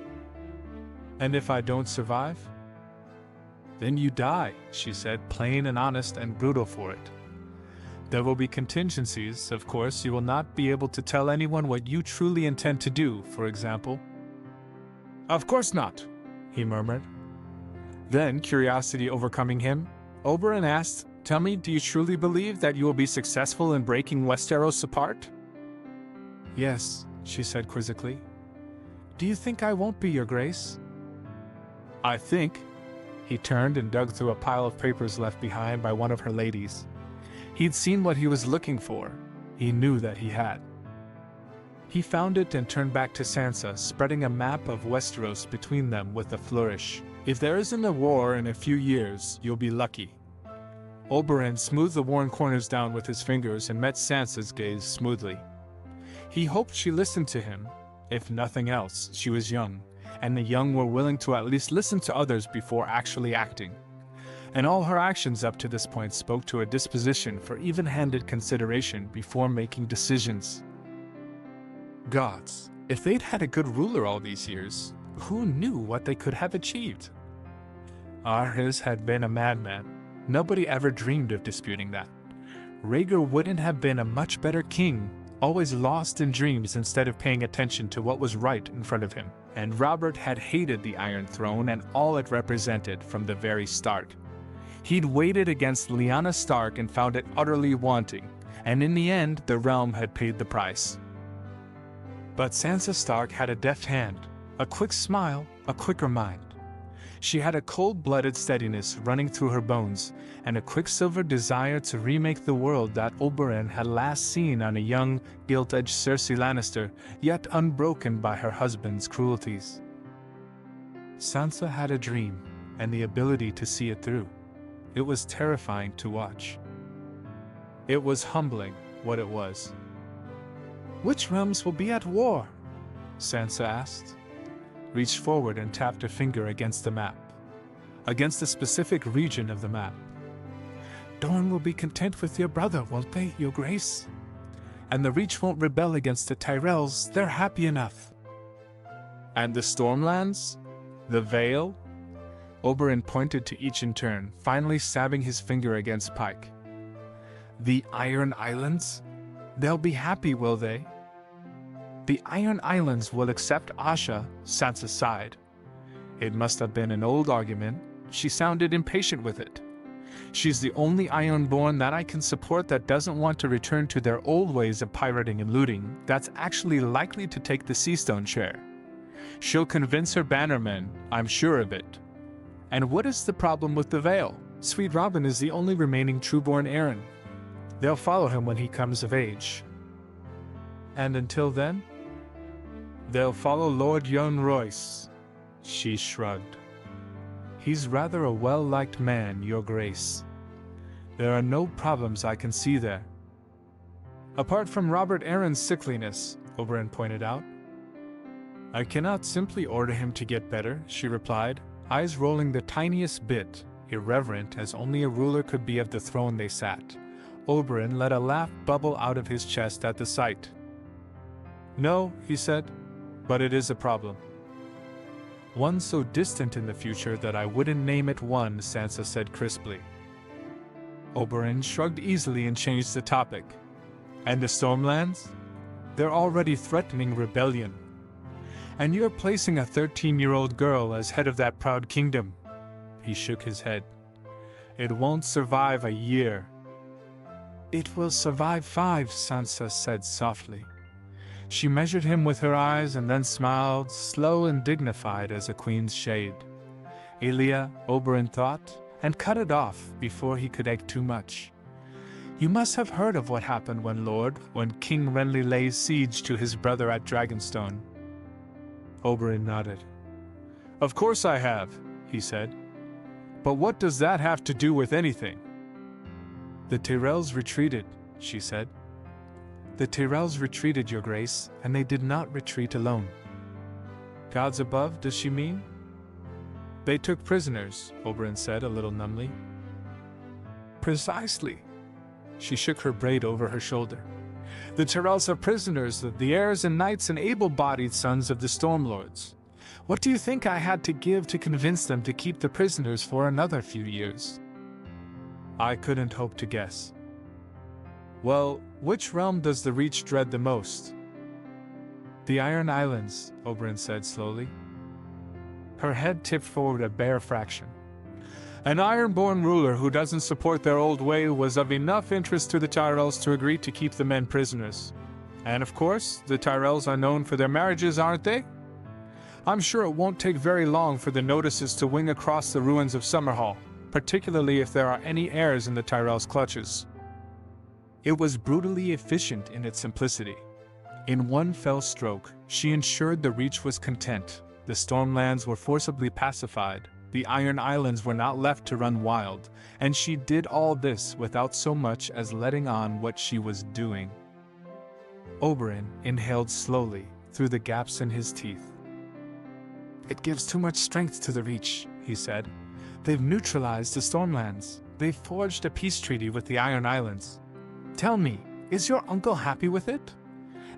"And if I don't survive?" "Then you die," she said, plain and honest and brutal for it. There will be contingencies, of course. You will not be able to tell anyone what you truly intend to do, for example. Of course not, he murmured. Then, curiosity overcoming him, Oberyn asked, Tell me, do you truly believe that you will be successful in breaking Westeros apart? Yes, she said quizzically. Do you think I won't be, Your Grace? I think. He turned and dug through a pile of papers left behind by one of her ladies. He'd seen what he was looking for. He knew that he had. He found it and turned back to Sansa, spreading a map of Westeros between them with a flourish. If there isn't a war in a few years, you'll be lucky. Oberyn smoothed the worn corners down with his fingers and met Sansa's gaze smoothly. He hoped she listened to him. If nothing else, she was young, and the young were willing to at least listen to others before actually acting. And all her actions up to this point spoke to a disposition for even-handed consideration before making decisions. Gods, if they'd had a good ruler all these years, who knew what they could have achieved? Arhys had been a madman. Nobody ever dreamed of disputing that. Rhaegar wouldn't have been a much better king, always lost in dreams instead of paying attention to what was right in front of him. And Robert had hated the Iron Throne and all it represented from the very start. He'd waited against Lyanna Stark and found it utterly wanting, and in the end, the realm had paid the price. But Sansa Stark had a deft hand, a quick smile, a quicker mind. She had a cold-blooded steadiness running through her bones, and a quicksilver desire to remake the world that Oberyn had last seen on a young, gilt-edged Cersei Lannister, yet unbroken by her husband's cruelties. Sansa had a dream, and the ability to see it through. It was terrifying to watch. It was humbling, what it was. Which realms will be at war? Sansa asked. Reached forward and tapped her finger against the map. Against a specific region of the map. Dorne will be content with your brother, won't they, Your Grace? And the Reach won't rebel against the Tyrells, they're happy enough. And the Stormlands? The Vale? Oberyn pointed to each in turn, finally stabbing his finger against Pike. The Iron Islands? They'll be happy, will they? The Iron Islands will accept Asha, Sansa sighed. It must have been an old argument. She sounded impatient with it. She's the only Ironborn that I can support that doesn't want to return to their old ways of pirating and looting, that's actually likely to take the Seastone chair. She'll convince her bannermen, I'm sure of it. And what is the problem with the Vale? Sweet Robin is the only remaining trueborn Aaron. They'll follow him when he comes of age. And until then? They'll follow Lord Yohn Royce. She shrugged. He's rather a well-liked man, Your Grace. There are no problems I can see there. Apart from Robert Arryn's sickliness, Oberyn pointed out. I cannot simply order him to get better, she replied, eyes rolling the tiniest bit, irreverent as only a ruler could be of the throne they sat. Oberyn let a laugh bubble out of his chest at the sight. No, he said, but it is a problem. One so distant in the future that I wouldn't name it one, Sansa said crisply. Oberyn shrugged easily and changed the topic. And the Stormlands? They're already threatening rebellion. And you're placing a 13-year-old girl as head of that proud kingdom. He shook his head. It won't survive a year. It will survive 5, Sansa said softly. She measured him with her eyes and then smiled, slow and dignified as a queen's shade. Elia, Oberyn thought, and cut it off before he could egg too much. You must have heard of what happened when King Renly lays siege to his brother at Dragonstone. Oberyn nodded. Of course I have, he said. But what does that have to do with anything? The Tyrells retreated, she said. The Tyrells retreated, Your Grace, and they did not retreat alone. Gods above, does she mean? They took prisoners, Oberyn said a little numbly. Precisely. She shook her braid over her shoulder. The Tyrells are prisoners, the heirs and knights and able-bodied sons of the Stormlords. What do you think I had to give to convince them to keep the prisoners for another few years? I couldn't hope to guess. Well, which realm does the Reach dread the most? The Iron Islands, Oberyn said slowly. Her head tipped forward a bare fraction. An Ironborn ruler who doesn't support their old way was of enough interest to the Tyrells to agree to keep the men prisoners. And of course, the Tyrells are known for their marriages, aren't they? I'm sure it won't take very long for the notices to wing across the ruins of Summerhall, particularly if there are any heirs in the Tyrells' clutches. It was brutally efficient in its simplicity. In one fell stroke, she ensured the Reach was content, the Stormlands were forcibly pacified, the Iron Islands were not left to run wild, and she did all this without so much as letting on what she was doing. Oberyn inhaled slowly, through the gaps in his teeth. It gives too much strength to the Reach, he said. They've neutralized the Stormlands. They've forged a peace treaty with the Iron Islands. Tell me, is your uncle happy with it?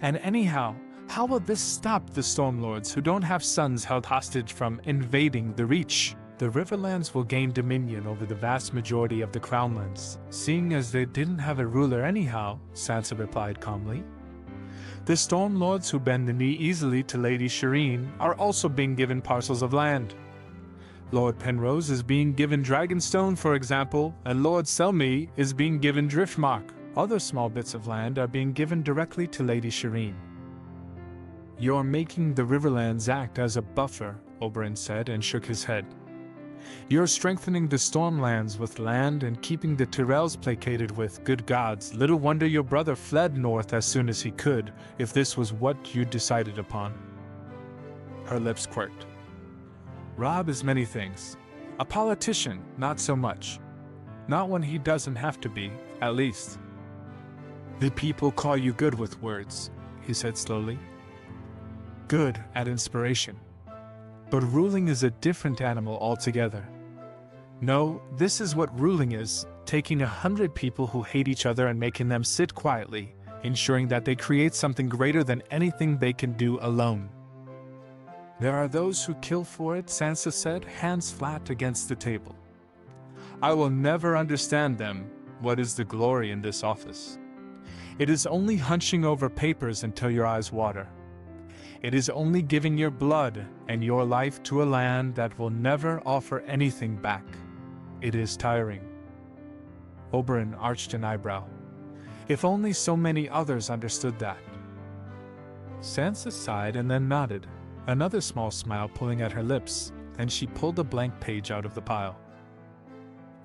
And anyhow, how will this stop the Stormlords who don't have sons held hostage from invading the Reach? The Riverlands will gain dominion over the vast majority of the Crownlands, seeing as they didn't have a ruler anyhow, Sansa replied calmly. The Stormlords who bend the knee easily to Lady Shireen are also being given parcels of land. Lord Penrose is being given Dragonstone, for example, and Lord Selmy is being given Driftmark. Other small bits of land are being given directly to Lady Shireen. You're making the Riverlands act as a buffer, Oberyn said and shook his head. You're strengthening the Stormlands with land and keeping the Tyrells placated with good gods. Little wonder your brother fled north as soon as he could, if this was what you decided upon. Her lips quirked. Robb is many things. A politician, not so much. Not when he doesn't have to be, at least. The people call you good with words, he said slowly. Good at inspiration. But ruling is a different animal altogether. No, this is what ruling is, taking 100 people who hate each other and making them sit quietly, ensuring that they create something greater than anything they can do alone. There are those who kill for it, Sansa said, hands flat against the table. I will never understand them. What is the glory in this office? It is only hunching over papers until your eyes water. It is only giving your blood and your life to a land that will never offer anything back. It is tiring. Oberyn arched an eyebrow. If only so many others understood that. Sansa sighed and then nodded, another small smile pulling at her lips, and she pulled a blank page out of the pile.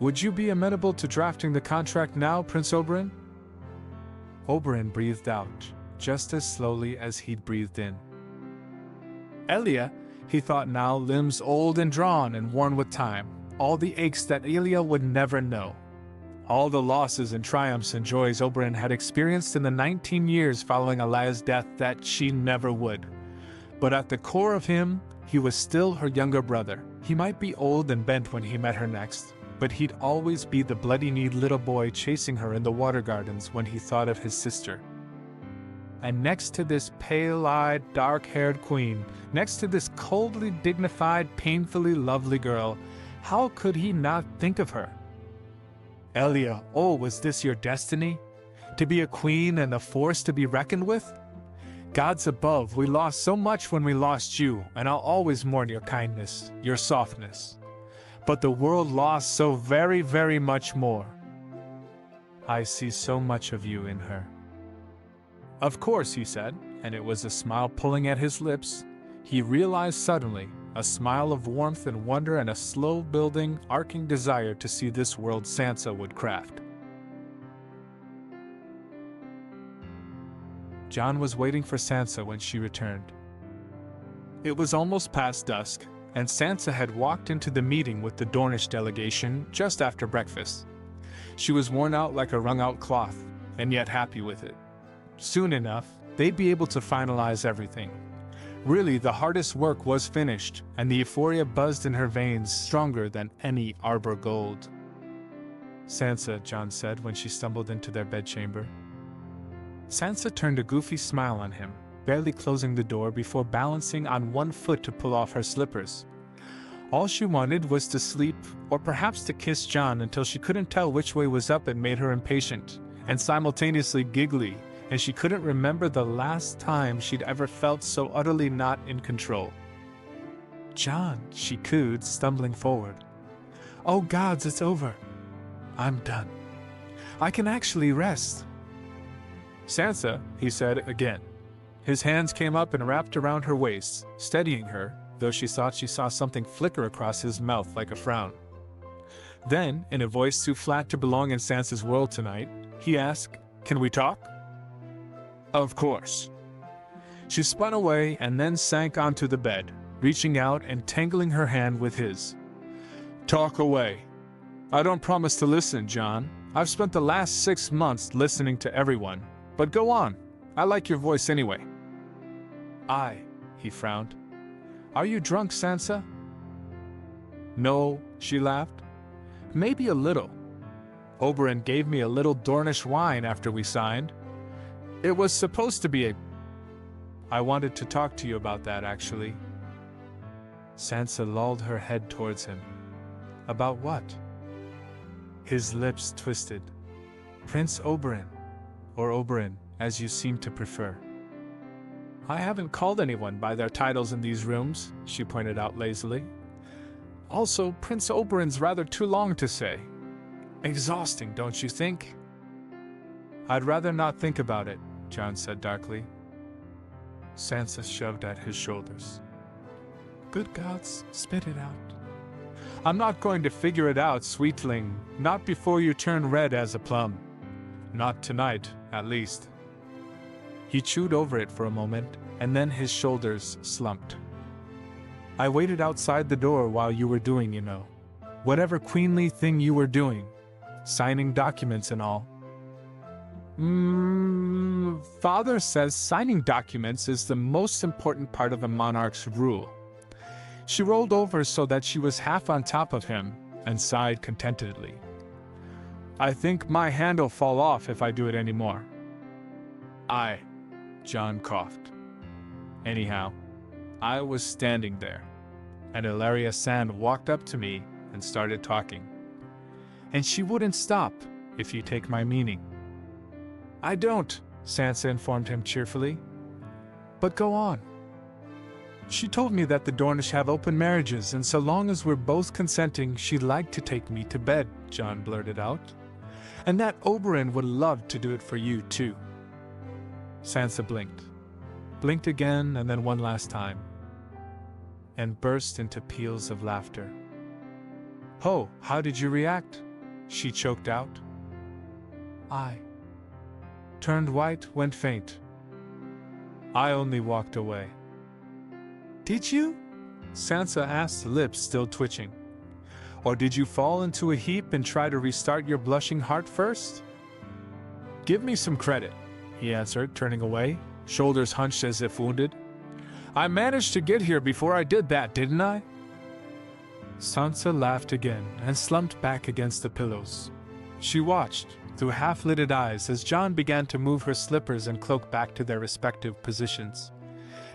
Would you be amenable to drafting the contract now, Prince Oberyn? Oberyn breathed out, just as slowly as he'd breathed in. Elia, he thought now, limbs old and drawn and worn with time, all the aches that Elia would never know. All the losses and triumphs and joys Oberyn had experienced in the 19 years following Elia's death that she never would. But at the core of him, he was still her younger brother. He might be old and bent when he met her next, but he'd always be the bloody-kneed little boy chasing her in the water gardens when he thought of his sister. And next to this pale-eyed, dark-haired queen, next to this coldly dignified, painfully lovely girl, how could he not think of her? Elia, oh, was this your destiny? To be a queen and a force to be reckoned with? Gods above, we lost so much when we lost you, and I'll always mourn your kindness, your softness. But the world lost so very, very much more. I see so much of you in her. Of course, he said, and it was a smile pulling at his lips. He realized suddenly, a smile of warmth and wonder and a slow-building, arcing desire to see this world Sansa would craft. Jon was waiting for Sansa when she returned. It was almost past dusk, and Sansa had walked into the meeting with the Dornish delegation just after breakfast. She was worn out like a wrung-out cloth, and yet happy with it. Soon enough, they'd be able to finalize everything. Really, the hardest work was finished, and the euphoria buzzed in her veins stronger than any arbor gold. Sansa, Jon said when she stumbled into their bedchamber. Sansa turned a goofy smile on him, barely closing the door before balancing on one foot to pull off her slippers. All she wanted was to sleep, or perhaps to kiss Jon until she couldn't tell which way was up and made her impatient, and simultaneously giggly, and she couldn't remember the last time she'd ever felt so utterly not in control. "Jon," she cooed, stumbling forward. "Oh gods, it's over. I'm done. I can actually rest." "Sansa," he said again. His hands came up and wrapped around her waist, steadying her, though she thought she saw something flicker across his mouth like a frown. Then, in a voice too flat to belong in Sansa's world tonight, he asked, "Can we talk?" "Of course." She spun away and then sank onto the bed, reaching out and tangling her hand with his. "Talk away. I don't promise to listen, Jon. I've spent the last 6 months listening to everyone. But go on. I like your voice anyway." He frowned. "Are you drunk, Sansa?" "No," she laughed. "Maybe a little. Oberyn gave me a little Dornish wine after we signed. It was supposed to be I wanted to talk to you about that, actually." Sansa lolled her head towards him. "About what?" His lips twisted. "Prince Oberyn, or Oberyn, as you seem to prefer." "I haven't called anyone by their titles in these rooms," she pointed out lazily. "Also, Prince Oberyn's rather too long to say. Exhausting, don't you think?" "I'd rather not think about it," Jon said darkly. Sansa shoved at his shoulders. "Good gods, spit it out." "I'm not going to figure it out, sweetling, not before you turn red as a plum. Not tonight, at least." He chewed over it for a moment, and then his shoulders slumped. "I waited outside the door while you were doing, whatever queenly thing you were doing, signing documents and all." Father says signing documents is the most important part of a monarch's rule." She rolled over so that she was half on top of him, and sighed contentedly. "I think my hand'll fall off if I do it anymore." Jon coughed. "Anyhow, I was standing there, and Ilaria Sand walked up to me and started talking. And she wouldn't stop, if you take my meaning." "I don't," Sansa informed him cheerfully. "But go on." "She told me that the Dornish have open marriages, and so long as we're both consenting, she'd like to take me to bed," Jon blurted out. "And that Oberyn would love to do it for you, too." Sansa blinked again and then one last time, and burst into peals of laughter. "Oh, how did you react?" she choked out. "I turned white, went faint. I only walked away." "Did you?" Sansa asked, lips still twitching. "Or did you fall into a heap and try to restart your blushing heart first?" "Give me some credit," he answered, turning away, shoulders hunched as if wounded. "I managed to get here before I did that, didn't I?" Sansa laughed again and slumped back against the pillows. She watched, through half-lidded eyes, as Jon began to move her slippers and cloak back to their respective positions.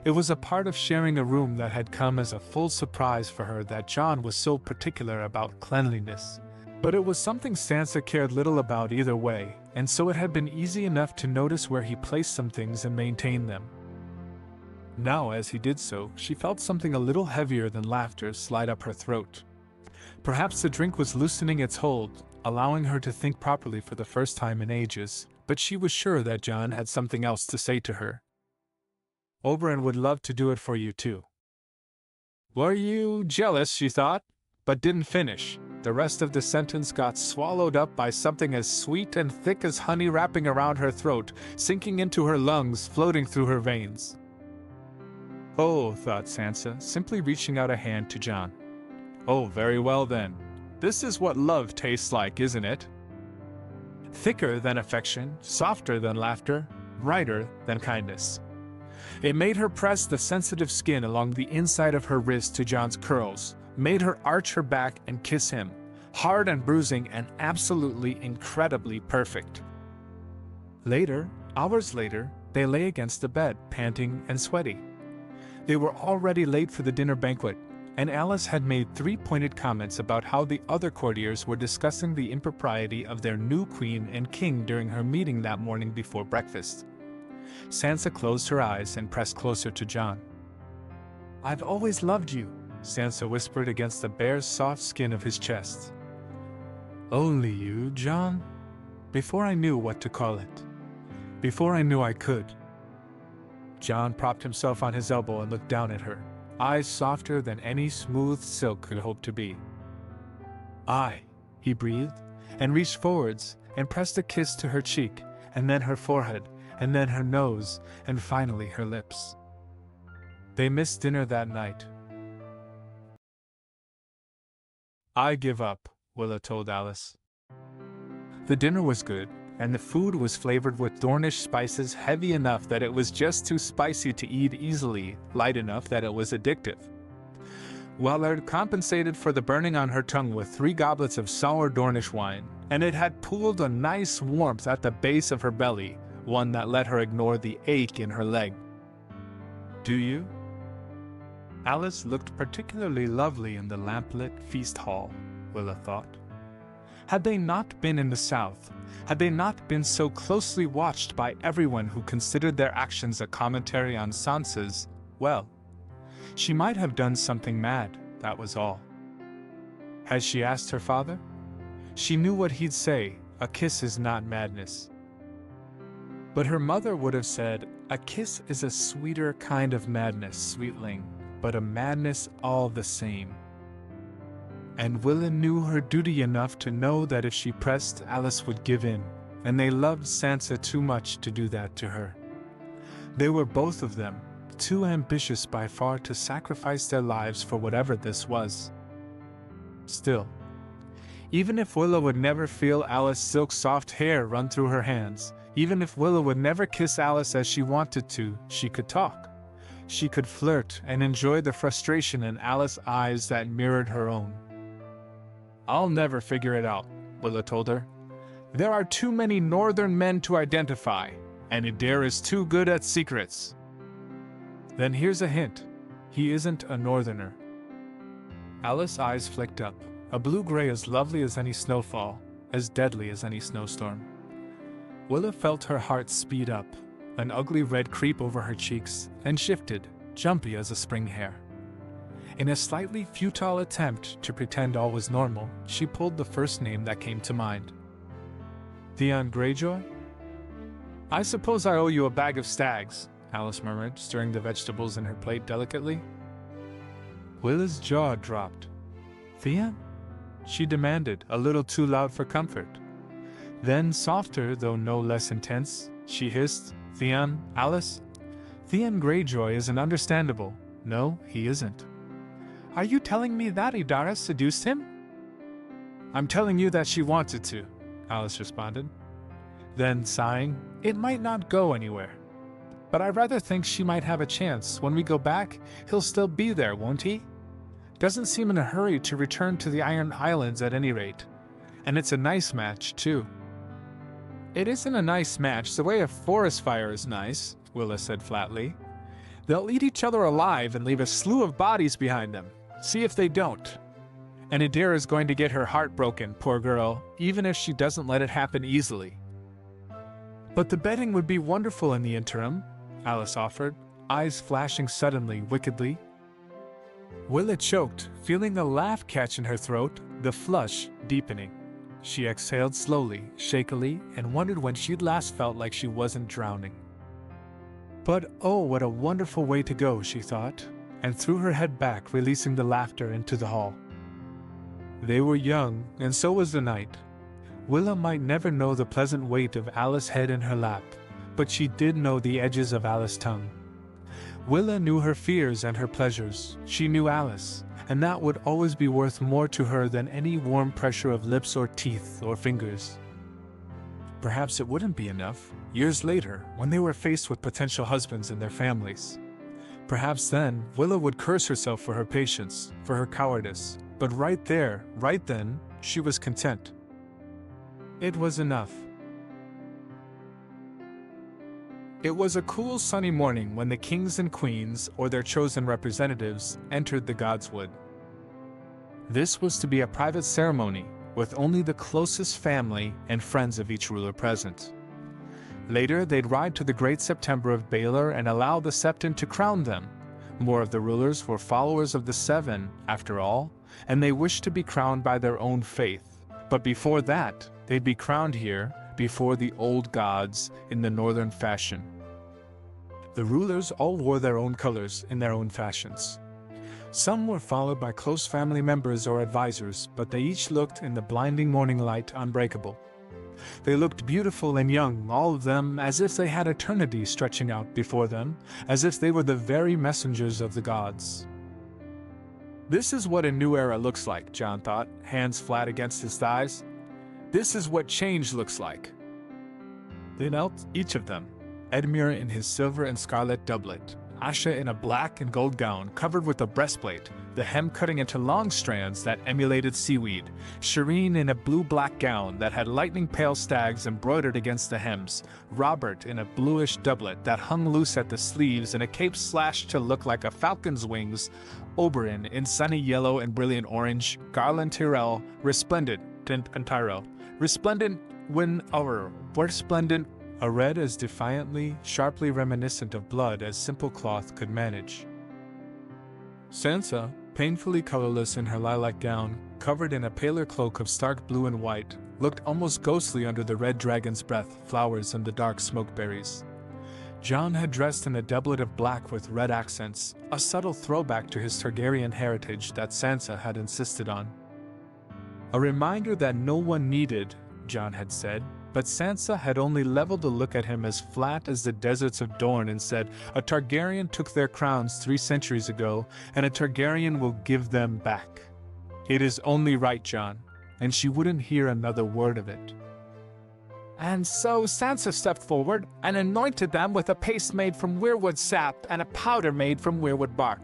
It was a part of sharing a room that had come as a full surprise for her that Jon was so particular about cleanliness. But it was something Sansa cared little about either way, and so it had been easy enough to notice where he placed some things and maintain them. Now, as he did so, she felt something a little heavier than laughter slide up her throat. Perhaps the drink was loosening its hold, allowing her to think properly for the first time in ages, but she was sure that Jon had something else to say to her. "Oberyn would love to do it for you too." "Were you jealous?" she thought, but didn't finish. The rest of the sentence got swallowed up by something as sweet and thick as honey wrapping around her throat, sinking into her lungs, floating through her veins. "Oh," thought Sansa, simply reaching out a hand to Jon. "Oh, very well then. This is what love tastes like, isn't it? Thicker than affection, softer than laughter, brighter than kindness." It made her press the sensitive skin along the inside of her wrist to Jon's curls, made her arch her back and kiss him, hard and bruising and absolutely incredibly perfect. Later, hours later, they lay against the bed, panting and sweaty. They were already late for the dinner banquet, and Alice had made 3 pointed comments about how the other courtiers were discussing the impropriety of their new queen and king during her meeting that morning before breakfast. Sansa closed her eyes and pressed closer to Jon. "I've always loved you," Sansa whispered against the bare, soft skin of his chest. "Only you, Jon? Before I knew what to call it. Before I knew I could." Jon propped himself on his elbow and looked down at her, eyes softer than any smooth silk could hope to be. "I," he breathed, and reached forwards and pressed a kiss to her cheek, and then her forehead, and then her nose, and finally her lips. They missed dinner that night. "I give up," Willa told Alice. The dinner was good, and the food was flavored with Dornish spices heavy enough that it was just too spicy to eat easily, light enough that it was addictive. Willard compensated for the burning on her tongue with 3 goblets of sour Dornish wine, and it had pooled a nice warmth at the base of her belly, one that let her ignore the ache in her leg. "Do you?" Alice looked particularly lovely in the lamplit feast hall, Willa thought. Had they not been in the South, had they not been so closely watched by everyone who considered their actions a commentary on Sansa's, well, she might have done something mad, that was all. Had she asked her father? She knew what he'd say, a kiss is not madness. But her mother would have said, a kiss is a sweeter kind of madness, sweetling, but a madness all the same. And Willa knew her duty enough to know that if she pressed, Alice would give in, and they loved Sansa too much to do that to her. They were both of them, too ambitious by far to sacrifice their lives for whatever this was. Still, even if Willa would never feel Alice's silk soft hair run through her hands, even if Willa would never kiss Alice as she wanted to, she could talk. She could flirt and enjoy the frustration in Alice's eyes that mirrored her own. "I'll never figure it out," Willa told her. "There are too many northern men to identify, and Adair is too good at secrets." "Then here's a hint. He isn't a northerner." Alice's eyes flicked up, a blue-gray as lovely as any snowfall, as deadly as any snowstorm. Willa felt her heart speed up, an ugly red creep over her cheeks, and shifted, jumpy as a spring hare. In a slightly futile attempt to pretend all was normal, she pulled the first name that came to mind. "Theon Greyjoy?" "I suppose I owe you a bag of stags," Alice murmured, stirring the vegetables in her plate delicately. Willa's jaw dropped. "Theon?" she demanded, a little too loud for comfort. Then, softer though no less intense, she hissed, "Theon, Alice? Theon Greyjoy isn't understandable. No, he isn't." "Are you telling me that Idara seduced him?" "I'm telling you that she wanted to," Alice responded. Then, sighing, "It might not go anywhere. But I rather think she might have a chance. When we go back, he'll still be there, won't he? Doesn't seem in a hurry to return to the Iron Islands at any rate. And it's a nice match, too." "It isn't a nice match the way a forest fire is nice," Willa said flatly. "They'll eat each other alive and leave a slew of bodies behind them. See if they don't. And Adair is going to get her heart broken, poor girl, even if she doesn't let it happen easily." "But the betting would be wonderful in the interim," Alice offered, eyes flashing suddenly, wickedly. Willa choked, feeling the laugh catch in her throat, the flush deepening. She exhaled slowly, shakily, and wondered when she'd last felt like she wasn't drowning. But oh, what a wonderful way to go, she thought, and threw her head back, releasing the laughter into the hall. They were young, and so was the night. Willa might never know the pleasant weight of Alice's head in her lap, but she did know the edges of Alice's tongue. Willa knew her fears and her pleasures. She knew Alice, and that would always be worth more to her than any warm pressure of lips or teeth or fingers. Perhaps it wouldn't be enough, years later, when they were faced with potential husbands and their families. Perhaps then, Willa would curse herself for her patience, for her cowardice, but right there, right then, she was content. It was enough. It was a cool sunny morning when the kings and queens, or their chosen representatives, entered the Godswood. This was to be a private ceremony, with only the closest family and friends of each ruler present. Later, they'd ride to the Great September of Baelor and allow the Septon to crown them. More of the rulers were followers of the Seven, after all, and they wished to be crowned by their own faith. But before that, they'd be crowned here, before the old gods, in the northern fashion. The rulers all wore their own colors in their own fashions. Some were followed by close family members or advisors, but they each looked in the blinding morning light unbreakable. They looked beautiful and young, all of them, as if they had eternity stretching out before them, as if they were the very messengers of the gods. This is what a new era looks like, Jon thought, hands flat against his thighs. This is what change looks like. They knelt, each of them, Edmure in his silver and scarlet doublet, Asha in a black and gold gown covered with a breastplate, the hem cutting into long strands that emulated seaweed, Shireen in a blue-black gown that had lightning-pale stags embroidered against the hems, Robert in a bluish doublet that hung loose at the sleeves and a cape slashed to look like a falcon's wings, Oberyn in sunny yellow and brilliant orange, Garland Tyrell, resplendent, and Tyrell, resplendent when our resplendent, a red as defiantly, sharply reminiscent of blood as simple cloth could manage. Sansa, painfully colorless in her lilac gown, covered in a paler cloak of stark blue and white, looked almost ghostly under the red dragon's breath, flowers and the dark smokeberries. Jon had dressed in a doublet of black with red accents, a subtle throwback to his Targaryen heritage that Sansa had insisted on. A reminder that no one needed, Jon had said, but Sansa had only leveled a look at him as flat as the deserts of Dorne and said, "A Targaryen took their crowns 3 centuries ago, and a Targaryen will give them back. It is only right, Jon," and she wouldn't hear another word of it. And so Sansa stepped forward and anointed them with a paste made from weirwood sap and a powder made from weirwood bark.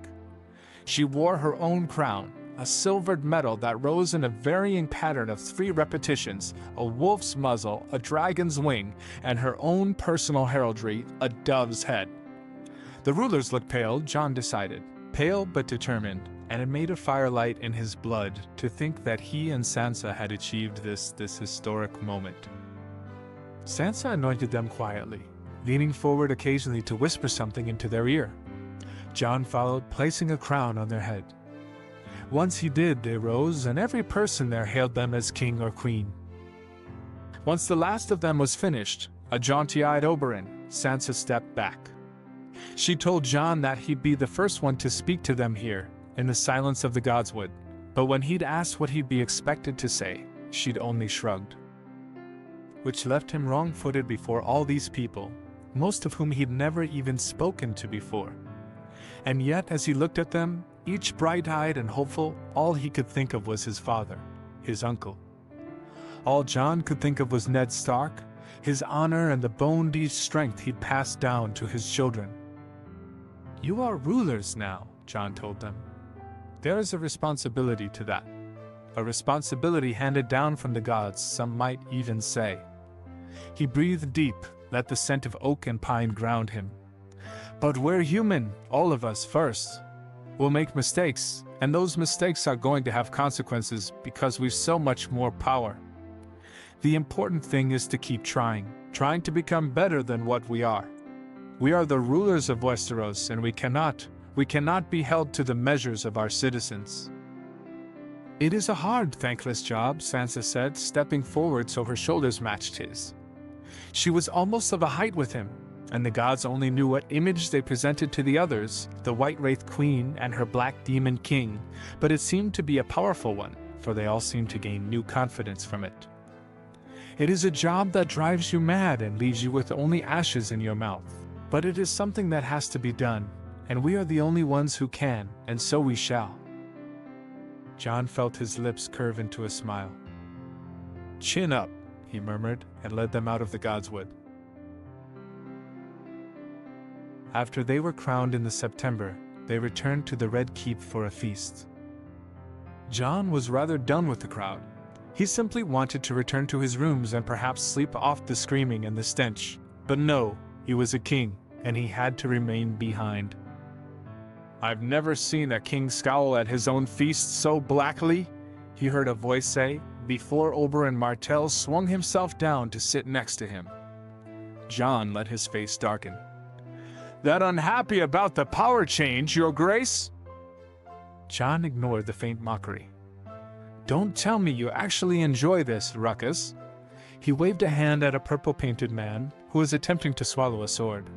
She wore her own crown, a silvered metal that rose in a varying pattern of 3 repetitions, a wolf's muzzle, a dragon's wing, and her own personal heraldry, a dove's head. The rulers looked pale, Jon decided, pale but determined, and it made a firelight in his blood to think that he and Sansa had achieved this historic moment. Sansa anointed them quietly, leaning forward occasionally to whisper something into their ear. Jon followed, placing a crown on their head. Once he did, they rose, and every person there hailed them as king or queen. Once the last of them was finished, a jaunty-eyed Oberyn, Sansa stepped back. She told Jon that he'd be the first one to speak to them here, in the silence of the Godswood, but when he'd asked what he'd be expected to say, she'd only shrugged. Which left him wrong-footed before all these people, most of whom he'd never even spoken to before. And yet, as he looked at them, each bright-eyed and hopeful, all he could think of was his father, his uncle. All Jon could think of was Ned Stark, his honor and the bone-deep strength he'd passed down to his children. "You are rulers now," Jon told them. "There is a responsibility to that. A responsibility handed down from the gods, some might even say." He breathed deep, let the scent of oak and pine ground him. "But we're human, all of us first. We'll make mistakes, and those mistakes are going to have consequences because we've so much more power. The important thing is to keep trying to become better than what we are. We are the rulers of Westeros, and we cannot be held to the measures of our citizens." "It is a hard, thankless job," Sansa said, stepping forward so her shoulders matched his. She was almost of a height with him, and the gods only knew what image they presented to the others, the White Wraith Queen and her Black Demon King, but it seemed to be a powerful one, for they all seemed to gain new confidence from it. "It is a job that drives you mad and leaves you with only ashes in your mouth, but it is something that has to be done, and we are the only ones who can, and so we shall." Jon felt his lips curve into a smile. "Chin up," he murmured, and led them out of the Godswood. After they were crowned in the September, they returned to the Red Keep for a feast. Jon was rather done with the crowd. He simply wanted to return to his rooms and perhaps sleep off the screaming and the stench. But no, he was a king, and he had to remain behind. "I've never seen a king scowl at his own feast so blackly," he heard a voice say, before Oberyn Martell swung himself down to sit next to him. Jon let his face darken. "That unhappy about the power change, Your Grace?" Jon ignored the faint mockery. "Don't tell me you actually enjoy this, Ruckus." He waved a hand at a purple-painted man who was attempting to swallow a sword.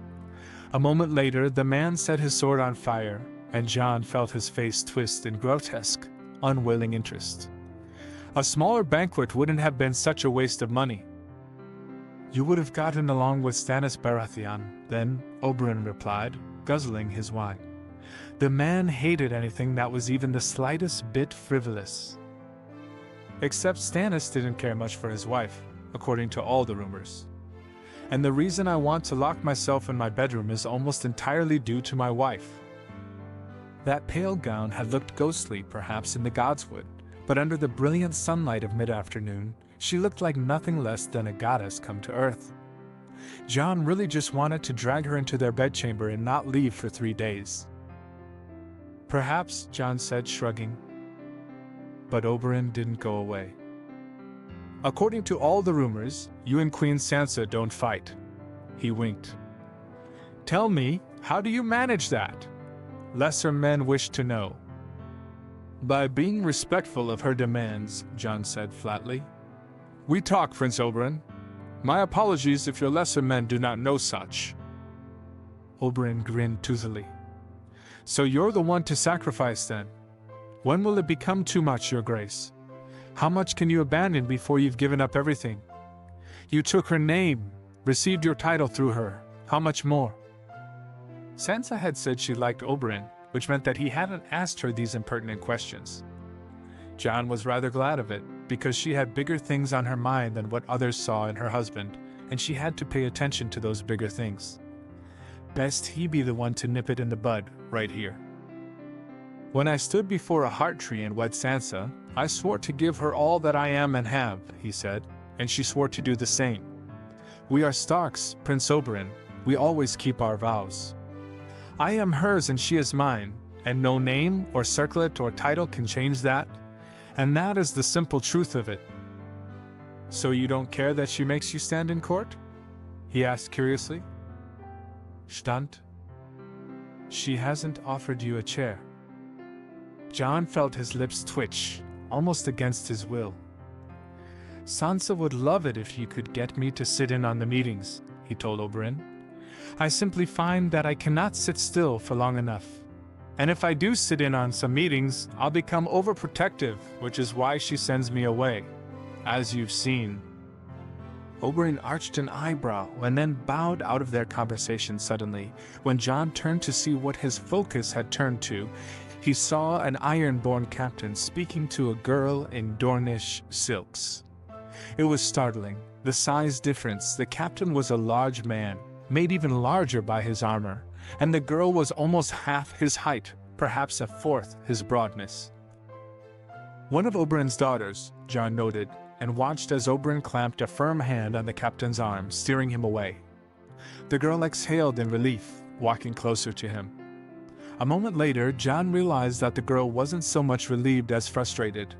A moment later, the man set his sword on fire, and Jon felt his face twist in grotesque, unwilling interest. A smaller banquet wouldn't have been such a waste of money. "You would have gotten along with Stannis Baratheon, then," Oberyn replied, guzzling his wine. The man hated anything that was even the slightest bit frivolous. Except Stannis didn't care much for his wife, according to all the rumors. And the reason I want to lock myself in my bedroom is almost entirely due to my wife. That pale gown had looked ghostly perhaps in the Godswood, but under the brilliant sunlight of mid-afternoon, she looked like nothing less than a goddess come to earth. Jon really just wanted to drag her into their bedchamber and not leave for 3 days. "Perhaps," Jon said, shrugging. But Oberyn didn't go away. "According to all the rumors, you and Queen Sansa don't fight." He winked. "Tell me, how do you manage that?" Lesser men wish to know. "By being respectful of her demands," Jon said flatly. "We talk, Prince Oberyn. My apologies if your lesser men do not know such." Oberyn grinned toothily. "So you're the one to sacrifice then? When will it become too much, Your Grace? How much can you abandon before you've given up everything? You took her name, received your title through her. How much more?" Sansa had said she liked Oberyn, which meant that he hadn't asked her these impertinent questions. Jon was rather glad of it, because she had bigger things on her mind than what others saw in her husband, and she had to pay attention to those bigger things. Best he be the one to nip it in the bud, right here. "When I stood before a heart tree and wed Sansa, I swore to give her all that I am and have," he said, "and she swore to do the same. We are Starks, Prince Oberyn. We always keep our vows. I am hers and she is mine, and no name or circlet or title can change that, and that is the simple truth of it." "So you don't care that she makes you stand in court?" he asked curiously. "Stand? She hasn't offered you a chair." Jon felt his lips twitch, almost against his will. "Sansa would love it if you could get me to sit in on the meetings," he told Oberyn. "I simply find that I cannot sit still for long enough. And if I do sit in on some meetings, I'll become overprotective, which is why she sends me away, as you've seen." Oberyn arched an eyebrow and then bowed out of their conversation suddenly. When Jon turned to see what his focus had turned to, he saw an Ironborn captain speaking to a girl in Dornish silks. It was startling, the size difference. The captain was a large man, made even larger by his armor, and the girl was almost half his height, perhaps a fourth his broadness. One of Oberyn's daughters, Jon noted, and watched as Oberyn clamped a firm hand on the captain's arm, steering him away. The girl exhaled in relief, walking closer to him. A moment later, Jon realized that the girl wasn't so much relieved as frustrated.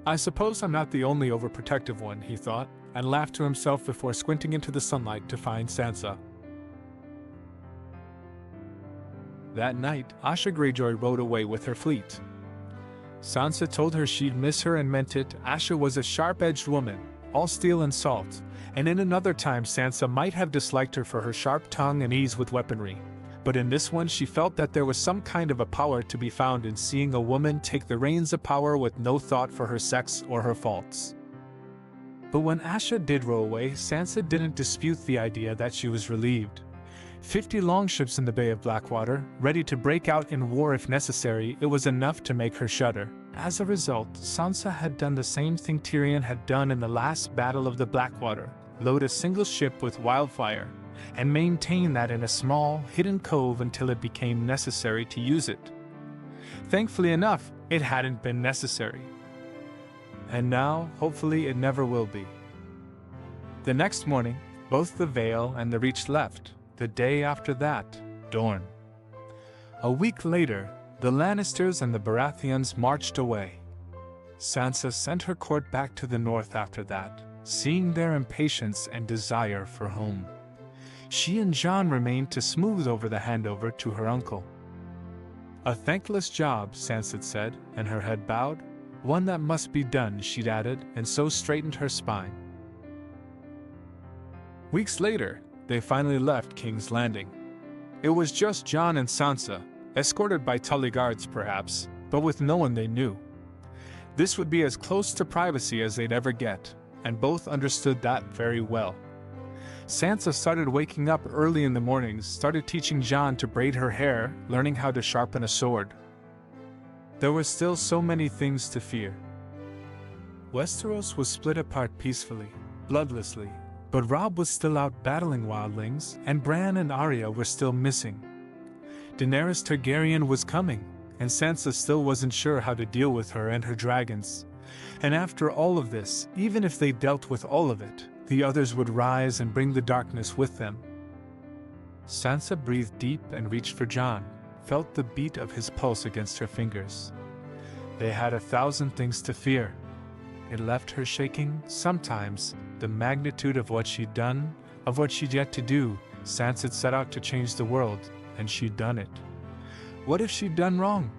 "I suppose I'm not the only overprotective one," he thought, and laughed to himself before squinting into the sunlight to find Sansa. That night, Asha Greyjoy rode away with her fleet. Sansa told her she'd miss her and meant it. Asha was a sharp-edged woman, all steel and salt, and in another time Sansa might have disliked her for her sharp tongue and ease with weaponry. But in this one she felt that there was some kind of a power to be found in seeing a woman take the reins of power with no thought for her sex or her faults. But when Asha did row away, Sansa didn't dispute the idea that she was relieved. 50 longships in the Bay of Blackwater, ready to break out in war if necessary, it was enough to make her shudder. As a result, Sansa had done the same thing Tyrion had done in the last Battle of the Blackwater, load a single ship with wildfire, and maintain that in a small, hidden cove until it became necessary to use it. Thankfully enough, it hadn't been necessary. And now, hopefully, it never will be. The next morning, both the Vale and the Reach left. The day after that, Dorne. A week later, the Lannisters and the Baratheons marched away. Sansa sent her court back to the north after that, seeing their impatience and desire for home. She and Jon remained to smooth over the handover to her uncle. "A thankless job," Sansa said, and her head bowed. "One that must be done," she'd added, and so straightened her spine. Weeks later, they finally left King's Landing. It was just Jon and Sansa, escorted by Tully guards perhaps, but with no one they knew. This would be as close to privacy as they'd ever get, and both understood that very well. Sansa started waking up early in the mornings, started teaching Jon to braid her hair, learning how to sharpen a sword. There were still so many things to fear. Westeros was split apart peacefully, bloodlessly, but Robb was still out battling wildlings, and Bran and Arya were still missing. Daenerys Targaryen was coming, and Sansa still wasn't sure how to deal with her and her dragons. And after all of this, even if they dealt with all of it, the others would rise and bring the darkness with them. Sansa breathed deep and reached for Jon, felt the beat of his pulse against her fingers. They had 1,000 things to fear. It left her shaking, sometimes, the magnitude of what she'd done, of what she'd yet to do. Sansa had set out to change the world, and she'd done it. What if she'd done wrong?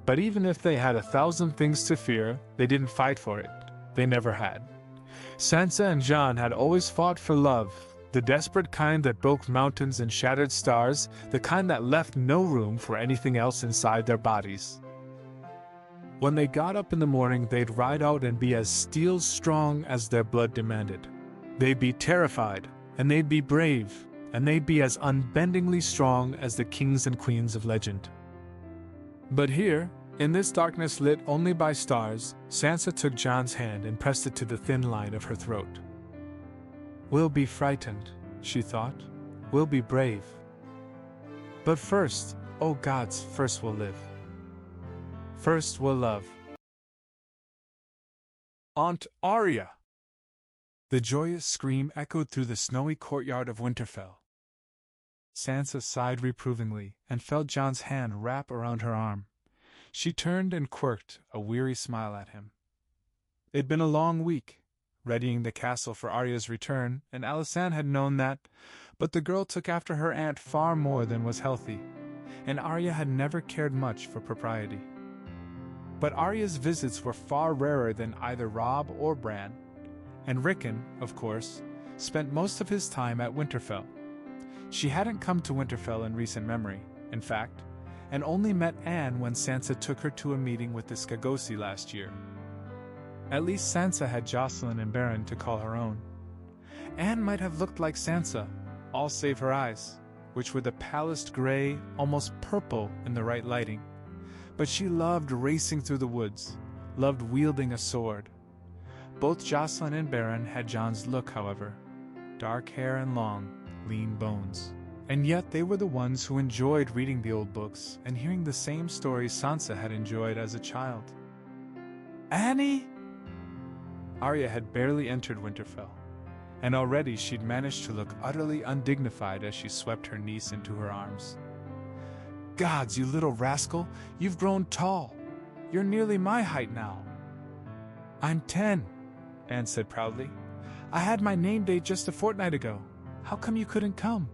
But even if they had 1,000 things to fear, they didn't fight for it. They never had. Sansa and Jon had always fought for love, the desperate kind that broke mountains and shattered stars, the kind that left no room for anything else inside their bodies. When they got up in the morning, they'd ride out and be as steel strong as their blood demanded. They'd be terrified, and they'd be brave, and they'd be as unbendingly strong as the kings and queens of legend. But here, in this darkness lit only by stars, Sansa took Jon's hand and pressed it to the thin line of her throat. "We'll be frightened," she thought. "We'll be brave. But first, oh gods, first we'll live. First we'll love." "Aunt Arya!" The joyous scream echoed through the snowy courtyard of Winterfell. Sansa sighed reprovingly and felt Jon's hand wrap around her arm. She turned and quirked a weary smile at him. It'd been a long week, readying the castle for Arya's return, and Alysanne had known that, but the girl took after her aunt far more than was healthy, and Arya had never cared much for propriety. But Arya's visits were far rarer than either Robb or Bran, and Rickon, of course, spent most of his time at Winterfell. She hadn't come to Winterfell in recent memory, in fact, and only met Anne when Sansa took her to a meeting with the Skagosi last year. At least Sansa had Jocelyn and Beren to call her own. Anne might have looked like Sansa, all save her eyes, which were the palest gray, almost purple in the right lighting. But she loved racing through the woods, loved wielding a sword. Both Jocelyn and Beren had Jon's look, however, dark hair and long, lean bones. And yet they were the ones who enjoyed reading the old books and hearing the same stories Sansa had enjoyed as a child. "Annie!" Arya had barely entered Winterfell, and already she'd managed to look utterly undignified as she swept her niece into her arms. "Gods, you little rascal, you've grown tall. You're nearly my height now." "I'm 10, Anne said proudly. "I had my name day just a fortnight ago. How come you couldn't come?"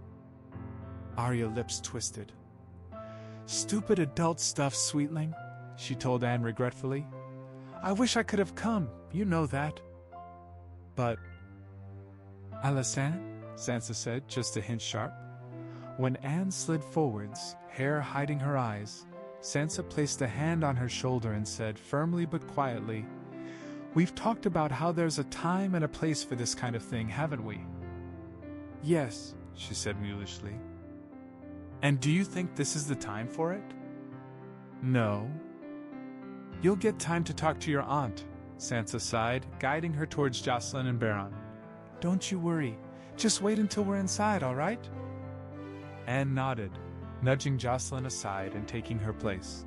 Arya's lips twisted. "Stupid adult stuff, sweetling," she told Anne regretfully. "I wish I could have come, you know that." "But..." "Alysanne?" Sansa said, just a hint sharp. When Anne slid forwards, hair hiding her eyes, Sansa placed a hand on her shoulder and said firmly but quietly, "We've talked about how there's a time and a place for this kind of thing, haven't we?" "Yes," she said mulishly. "And do you think this is the time for it?" "No." "You'll get time to talk to your aunt," Sansa sighed, guiding her towards Jocelyn and Beren. "Don't you worry. Just wait until we're inside, all right?" Anne nodded, nudging Jocelyn aside and taking her place.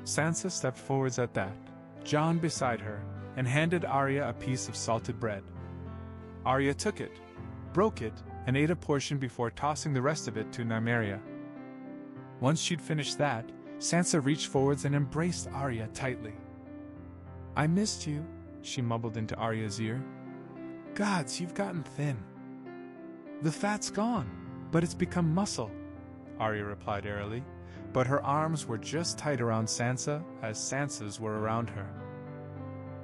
Sansa stepped forwards at that, Jon beside her, and handed Arya a piece of salted bread. Arya took it, broke it, and ate a portion before tossing the rest of it to Nymeria. Once she'd finished that, Sansa reached forwards and embraced Arya tightly. I missed you, she mumbled into Arya's ear. Gods, you've gotten thin. The fat's gone, but it's become muscle, Arya replied airily, but her arms were just tight around Sansa as Sansa's were around her.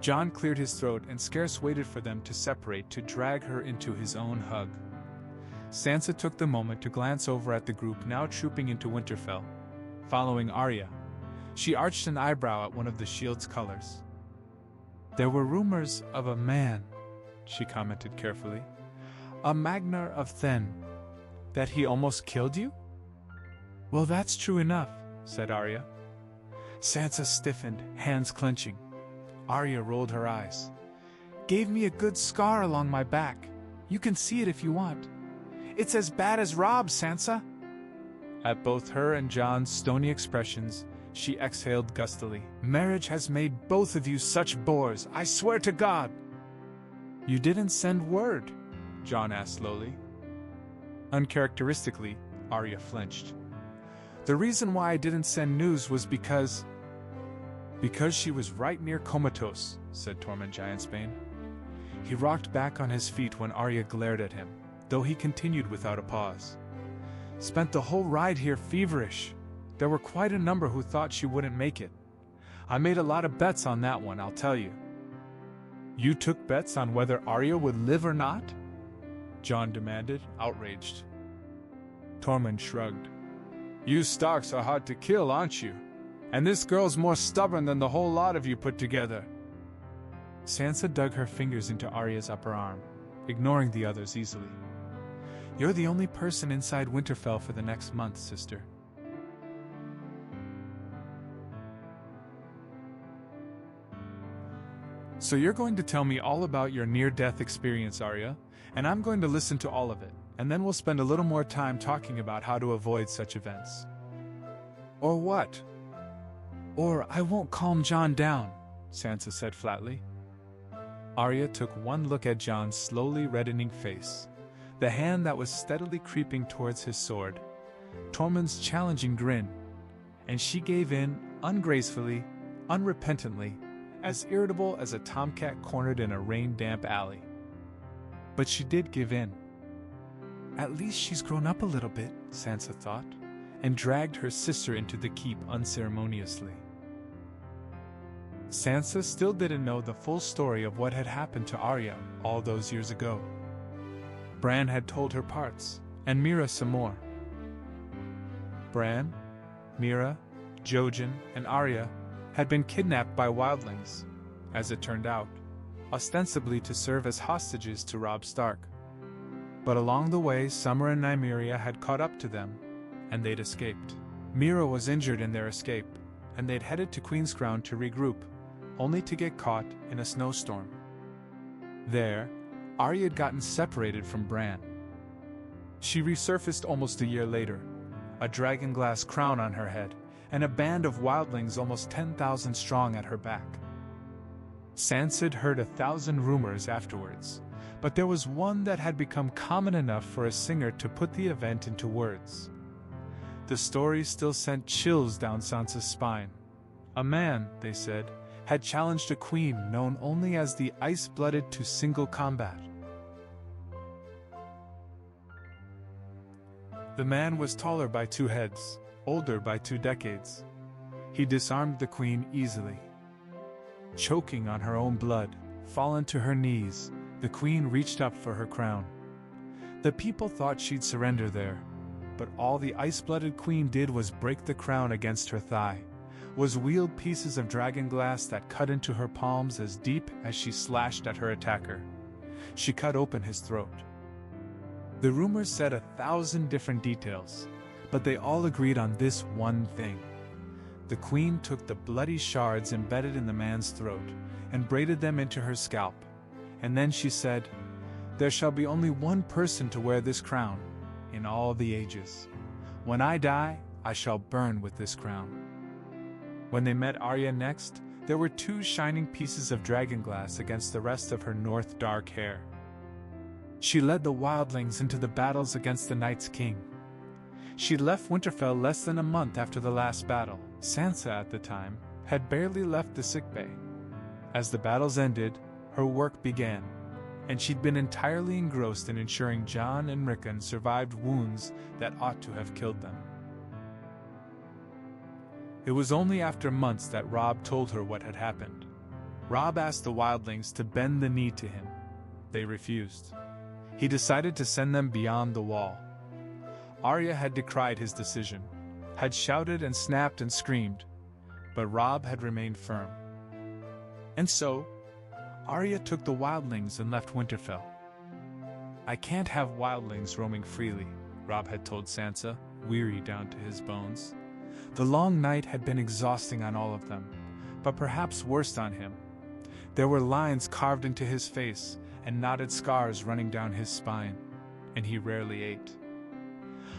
Jon cleared his throat and scarce waited for them to separate to drag her into his own hug. Sansa took the moment to glance over at the group now trooping into Winterfell. Following Arya, she arched an eyebrow at one of the shield's colors. There were rumors of a man, she commented carefully. A Magnar of Thenn. That he almost killed you? Well, that's true enough, said Arya. Sansa stiffened, hands clenching. Arya rolled her eyes. Gave me a good scar along my back. You can see it if you want. It's as bad as Robb, Sansa. At both her and Jon's stony expressions, she exhaled gustily. Marriage has made both of you such bores, I swear to God. You didn't send word, Jon asked slowly. Uncharacteristically, Arya flinched. The reason why I didn't send news was because she was right near comatose, said Tormund Giantsbane. He rocked back on his feet when Arya glared at him, though he continued without a pause. Spent the whole ride here feverish. There were quite a number who thought she wouldn't make it. I made a lot of bets on that one, I'll tell you. You took bets on whether Arya would live or not? Jon demanded, outraged. Tormund shrugged. You Starks are hard to kill, aren't you? And this girl's more stubborn than the whole lot of you put together. Sansa dug her fingers into Arya's upper arm, ignoring the others easily. You're the only person inside Winterfell for the next month, sister. So you're going to tell me all about your near-death experience, Arya, and I'm going to listen to all of it, and then we'll spend a little more time talking about how to avoid such events. Or what? Or I won't calm Jon down, Sansa said flatly. Arya took one look at Jon's slowly reddening face, the hand that was steadily creeping towards his sword, Tormund's challenging grin, and she gave in, ungracefully, unrepentantly, as irritable as a tomcat cornered in a rain-damp alley. But she did give in. At least she's grown up a little bit, Sansa thought, and dragged her sister into the keep unceremoniously. Sansa still didn't know the full story of what had happened to Arya all those years ago. Bran had told her parts, and Mira some more. Bran, Mira, Jojen, and Arya had been kidnapped by wildlings, as it turned out, ostensibly to serve as hostages to Robb Stark. But along the way, Summer and Nymeria had caught up to them, and they'd escaped. Mira was injured in their escape, and they'd headed to Queenscrown to regroup, only to get caught in a snowstorm. There, Arya had gotten separated from Bran. She resurfaced almost a year later, a dragonglass crown on her head, and a band of wildlings almost 10,000 strong at her back. Sansa'd heard 1,000 rumors afterwards, but there was one that had become common enough for a singer to put the event into words. The story still sent chills down Sansa's spine. A man, they said, had challenged a queen known only as the Ice-Blooded to single combat. The man was taller by 2 heads, older by 2 decades. He disarmed the queen easily. Choking on her own blood, fallen to her knees, the queen reached up for her crown. The people thought she'd surrender there, but all the ice-blooded queen did was break the crown against her thigh, was wield pieces of dragonglass that cut into her palms as deep as she slashed at her attacker. She cut open his throat. The rumors said 1,000 different details, but they all agreed on this one thing. The queen took the bloody shards embedded in the man's throat and braided them into her scalp, and then she said, "There shall be only one person to wear this crown, in all the ages. When I die, I shall burn with this crown." When they met Arya next, there were 2 shining pieces of dragonglass against the rest of her north dark hair. She led the wildlings into the battles against the Night's King. She'd left Winterfell less than a month after the last battle. Sansa, at the time, had barely left the sickbay. As the battles ended, her work began, and she'd been entirely engrossed in ensuring Jon and Rickon survived wounds that ought to have killed them. It was only after months that Robb told her what had happened. Robb asked the wildlings to bend the knee to him. They refused. He decided to send them beyond the wall. Arya had decried his decision, had shouted and snapped and screamed, but Robb had remained firm. And so, Arya took the wildlings and left Winterfell. "I can't have wildlings roaming freely," Robb had told Sansa, weary down to his bones. The long night had been exhausting on all of them, but perhaps worst on him. There were lines carved into his face and knotted scars running down his spine, and he rarely ate.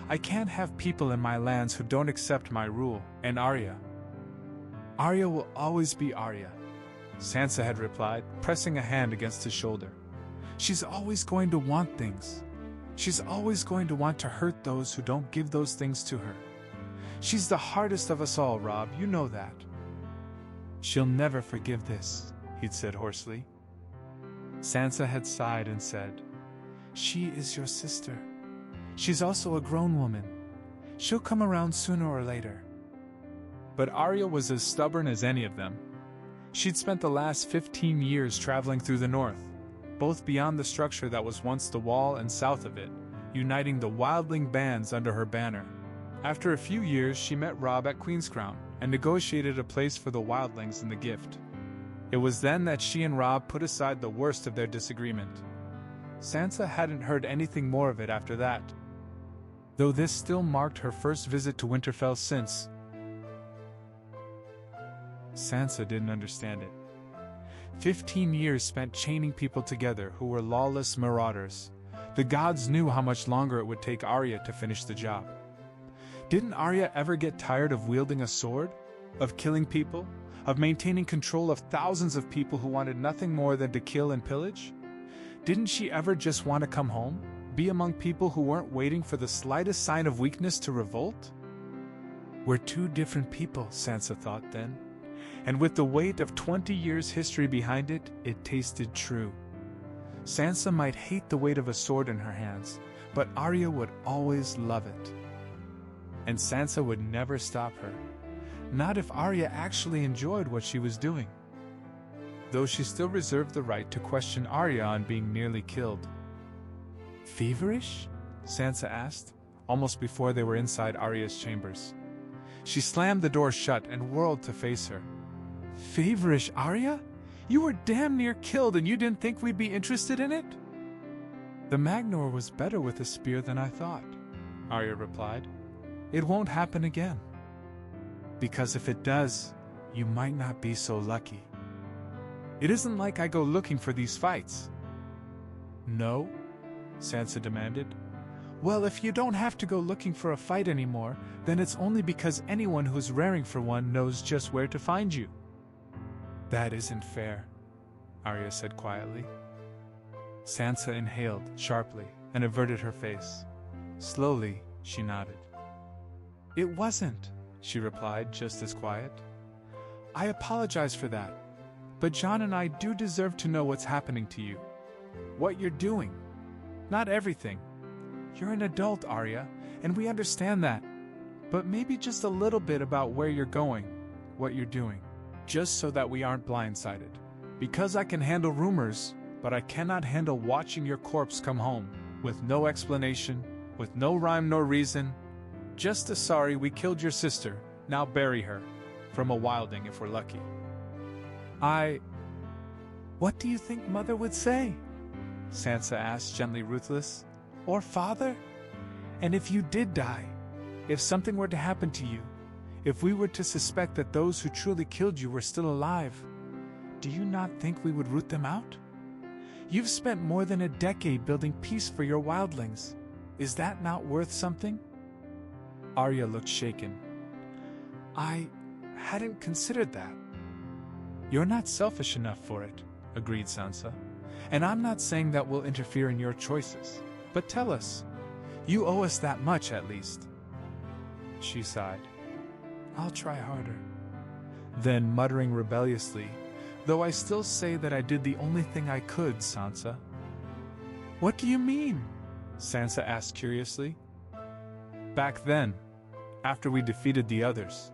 "I can't have people in my lands who don't accept my rule, and Arya will always be Arya," Sansa had replied, pressing a hand against his shoulder. "She's always going to want things. She's always going to want to hurt those who don't give those things to her. She's the hardest of us all, Robb, you know that." "She'll never forgive this," he'd said hoarsely. Sansa had sighed and said, "She is your sister. She's also a grown woman. She'll come around sooner or later." But Arya was as stubborn as any of them. She'd spent the last 15 years traveling through the north, both beyond the structure that was once the wall and south of it, uniting the wildling bands under her banner. After a few years, she met Robb at Queenscrown and negotiated a place for the wildlings in the gift. It was then that she and Robb put aside the worst of their disagreement. Sansa hadn't heard anything more of it after that, though this still marked her first visit to Winterfell since. Sansa didn't understand it. 15 years spent chaining people together who were lawless marauders. The gods knew how much longer it would take Arya to finish the job. Didn't Arya ever get tired of wielding a sword? Of killing people? Of maintaining control of thousands of people who wanted nothing more than to kill and pillage? Didn't she ever just want to come home? Be among people who weren't waiting for the slightest sign of weakness to revolt? We're two different people, Sansa thought then. And with the weight of 20 years' history behind it, it tasted true. Sansa might hate the weight of a sword in her hands, but Arya would always love it. And Sansa would never stop her. Not if Arya actually enjoyed what she was doing. Though she still reserved the right to question Arya on being nearly killed. "Feverish?" Sansa asked, almost before they were inside Arya's chambers. She slammed the door shut and whirled to face her. "Feverish, Arya? You were damn near killed and you didn't think we'd be interested in it?" "The Magnor was better with a spear than I thought," Arya replied. "It won't happen again. Because if it does, you might not be so lucky. It isn't like I go looking for these fights." "No?" Sansa demanded. "Well, if you don't have to go looking for a fight anymore, then it's only because anyone who's raring for one knows just where to find you." "That isn't fair," Arya said quietly. Sansa inhaled sharply and averted her face. Slowly, she nodded. "It wasn't," she replied, just as quiet. "I apologize for that, but Jon and I do deserve to know what's happening to you. What you're doing. Not everything. You're an adult, Arya, and we understand that. But maybe just a little bit about where you're going, what you're doing, just so that we aren't blindsided. Because I can handle rumors, but I cannot handle watching your corpse come home, with no explanation, with no rhyme nor reason. Just a sorry we killed your sister, now bury her, from a wilding if we're lucky." "What do you think Mother would say?" Sansa asked, gently ruthless. "Or Father? And if you did die, if something were to happen to you, if we were to suspect that those who truly killed you were still alive, do you not think we would root them out? You've spent more than a decade building peace for your wildlings. Is that not worth something?" Arya looked shaken. "I hadn't considered that." "You're not selfish enough for it," agreed Sansa. "And I'm not saying that we'll interfere in your choices. But tell us. You owe us that much, at least." She sighed. "I'll try harder." Then, muttering rebelliously, Though I still say that I did the only thing I could, Sansa. What do you mean? Sansa asked curiously. Back then, after we defeated the others.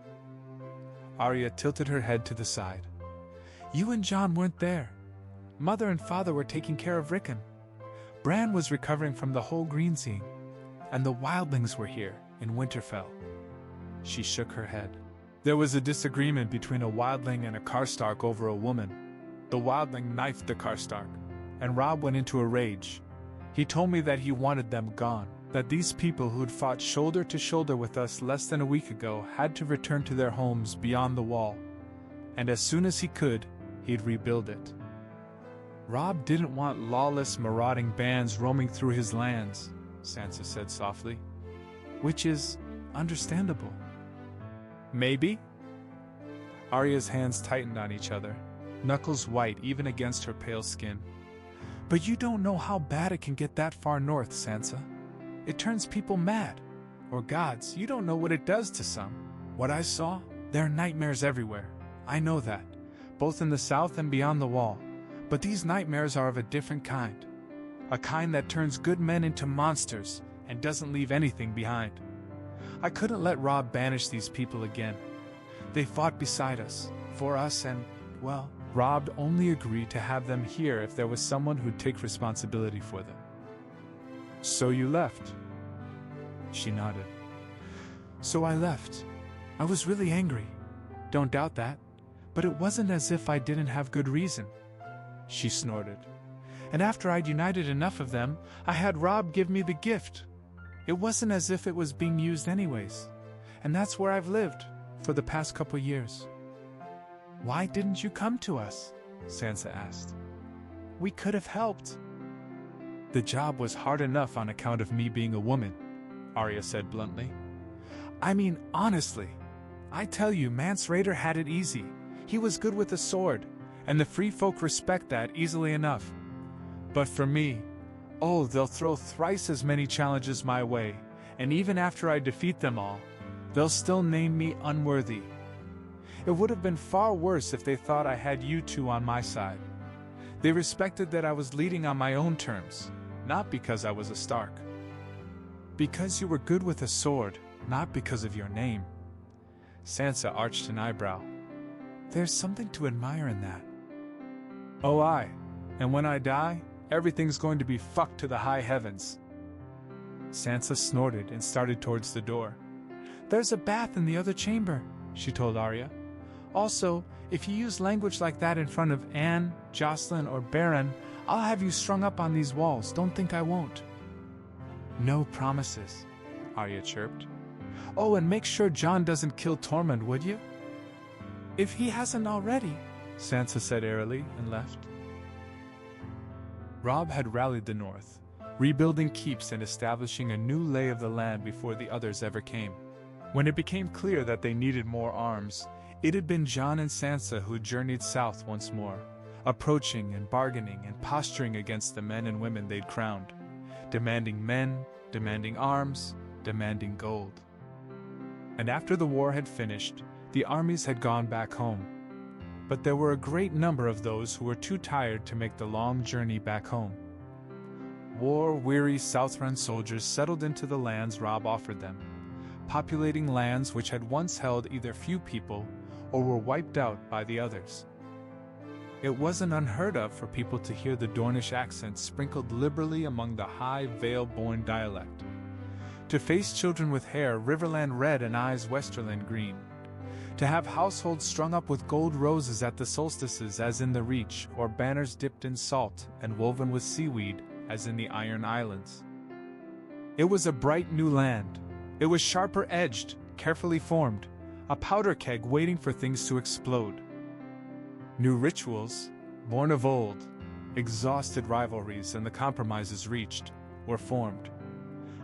Arya tilted her head to the side. You and Jon weren't there. Mother and Father were taking care of Rickon. Bran was recovering from the whole green scene, and the wildlings were here, in Winterfell. She shook her head. There was a disagreement between a wildling and a Karstark over a woman. The wildling knifed the Karstark, and Robb went into a rage. He told me that he wanted them gone, that these people who'd fought shoulder to shoulder with us less than a week ago had to return to their homes beyond the wall, and as soon as he could, he'd rebuild it. Robb didn't want lawless, marauding bands roaming through his lands, Sansa said softly. Which is understandable. Maybe? Arya's hands tightened on each other, knuckles white even against her pale skin. But you don't know how bad it can get that far north, Sansa. It turns people mad. Or gods, you don't know what it does to some. What I saw, there are nightmares everywhere. I know that, both in the south and beyond the wall. But these nightmares are of a different kind. A kind that turns good men into monsters and doesn't leave anything behind. I couldn't let Robb banish these people again. They fought beside us, for us, and, well, Robb only agreed to have them here if there was someone who'd take responsibility for them. So you left? She nodded. So I left. I was really angry. Don't doubt that. But it wasn't as if I didn't have good reason. She snorted. And after I'd united enough of them, I had Robb give me the gift. It wasn't as if it was being used anyways. And that's where I've lived, for the past couple years. Why didn't you come to us? Sansa asked. We could have helped. The job was hard enough on account of me being a woman, Arya said bluntly. I mean, honestly, I tell you, Mance Rayder had it easy. He was good with a sword, and the free folk respect that easily enough. But for me, oh, they'll throw thrice as many challenges my way, and even after I defeat them all, they'll still name me unworthy. It would have been far worse if they thought I had you two on my side. They respected that I was leading on my own terms, not because I was a Stark. Because you were good with a sword, not because of your name. Sansa arched an eyebrow. There's something to admire in that. Oh, aye. And when I die, everything's going to be fucked to the high heavens. Sansa snorted and started towards the door. There's a bath in the other chamber, she told Arya. Also, if you use language like that in front of Anne, Jocelyn, or Baron, I'll have you strung up on these walls. Don't think I won't. No promises, Arya chirped. Oh, and make sure Jon doesn't kill Tormund, would you? If he hasn't already, Sansa said airily and left. Robb had rallied the north, rebuilding keeps and establishing a new lay of the land before the others ever came. When it became clear that they needed more arms, it had been Jon and Sansa who journeyed south once more, approaching and bargaining and posturing against the men and women they'd crowned, demanding men, demanding arms, demanding gold. And after the war had finished, the armies had gone back home. But there were a great number of those who were too tired to make the long journey back home. War-weary Southron soldiers settled into the lands Robb offered them, populating lands which had once held either few people or were wiped out by the others. It wasn't unheard of for people to hear the Dornish accent sprinkled liberally among the high Vale-born dialect, to face children with hair Riverland red and eyes Westerland green, to have households strung up with gold roses at the solstices as in the Reach, or banners dipped in salt and woven with seaweed as in the Iron Islands. It was a bright new land. It was sharper-edged, carefully formed, a powder keg waiting for things to explode. New rituals, born of old, exhausted rivalries and the compromises reached, were formed.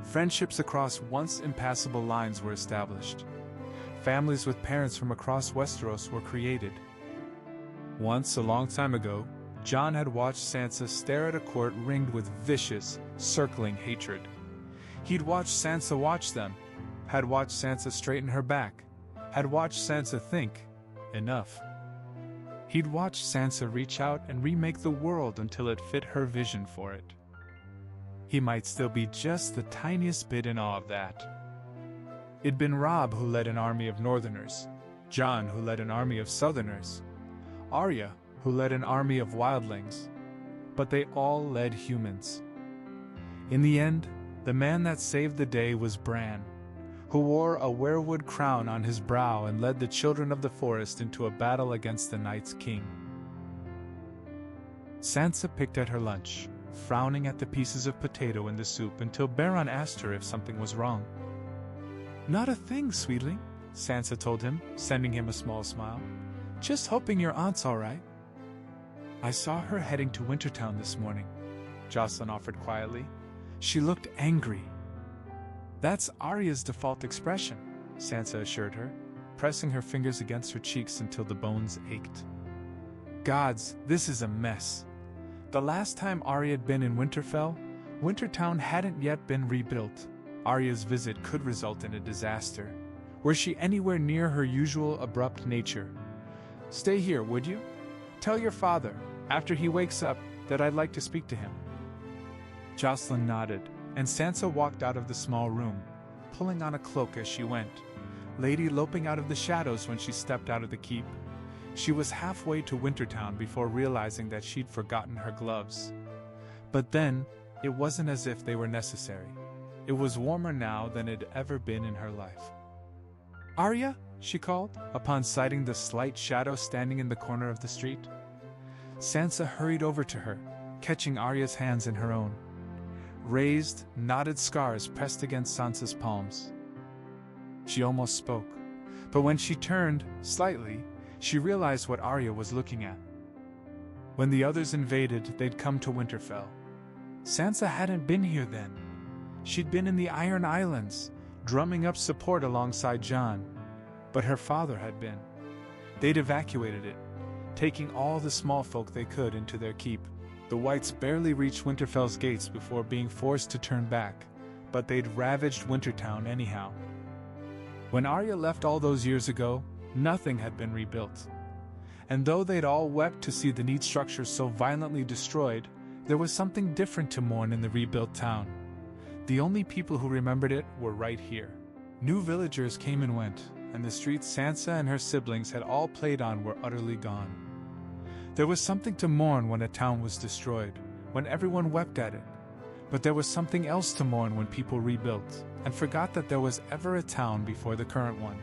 Friendships across once impassable lines were established. Families with parents from across Westeros were created. Once, a long time ago, Jon had watched Sansa stare at a court ringed with vicious, circling hatred. He'd watched Sansa watch them, had watched Sansa straighten her back, had watched Sansa think, enough. He'd watched Sansa reach out and remake the world until it fit her vision for it. He might still be just the tiniest bit in awe of that. It'd been Robb who led an army of Northerners, Jon who led an army of Southerners, Arya who led an army of wildlings, but they all led humans. In the end, the man that saved the day was Bran, who wore a weirwood crown on his brow and led the children of the forest into a battle against the Night's King. Sansa picked at her lunch, frowning at the pieces of potato in the soup until Beron asked her if something was wrong. "Not a thing, sweetling," Sansa told him, sending him a small smile. "Just hoping your aunt's all right." "I saw her heading to Wintertown this morning," Jocelyn offered quietly. "She looked angry." "That's Arya's default expression," Sansa assured her, pressing her fingers against her cheeks until the bones ached. "Gods, this is a mess. The last time Arya had been in Winterfell, Wintertown hadn't yet been rebuilt. Arya's visit could result in a disaster. Were she anywhere near her usual abrupt nature? "Stay here, would you? Tell your father, after he wakes up, that I'd like to speak to him." Jocelyn nodded, and Sansa walked out of the small room, pulling on a cloak as she went, lady loping out of the shadows when she stepped out of the keep. She was halfway to Wintertown before realizing that she'd forgotten her gloves. But then, it wasn't as if they were necessary. It was warmer now than it had ever been in her life. "Arya?" she called, upon sighting the slight shadow standing in the corner of the street. Sansa hurried over to her, catching Arya's hands in her own. Raised, knotted scars pressed against Sansa's palms. She almost spoke, but when she turned, slightly, she realized what Arya was looking at. When the others invaded, they'd come to Winterfell. Sansa hadn't been here then. She'd been in the Iron Islands, drumming up support alongside Jon. But her father had been. They'd evacuated it, taking all the small folk they could into their keep. The Whites barely reached Winterfell's gates before being forced to turn back, but they'd ravaged Wintertown anyhow. When Arya left all those years ago, nothing had been rebuilt. And though they'd all wept to see the neat structure so violently destroyed, there was something different to mourn in the rebuilt town. The only people who remembered it were right here. New villagers came and went, and the streets Sansa and her siblings had all played on were utterly gone. There was something to mourn when a town was destroyed, when everyone wept at it. But there was something else to mourn when people rebuilt, and forgot that there was ever a town before the current one.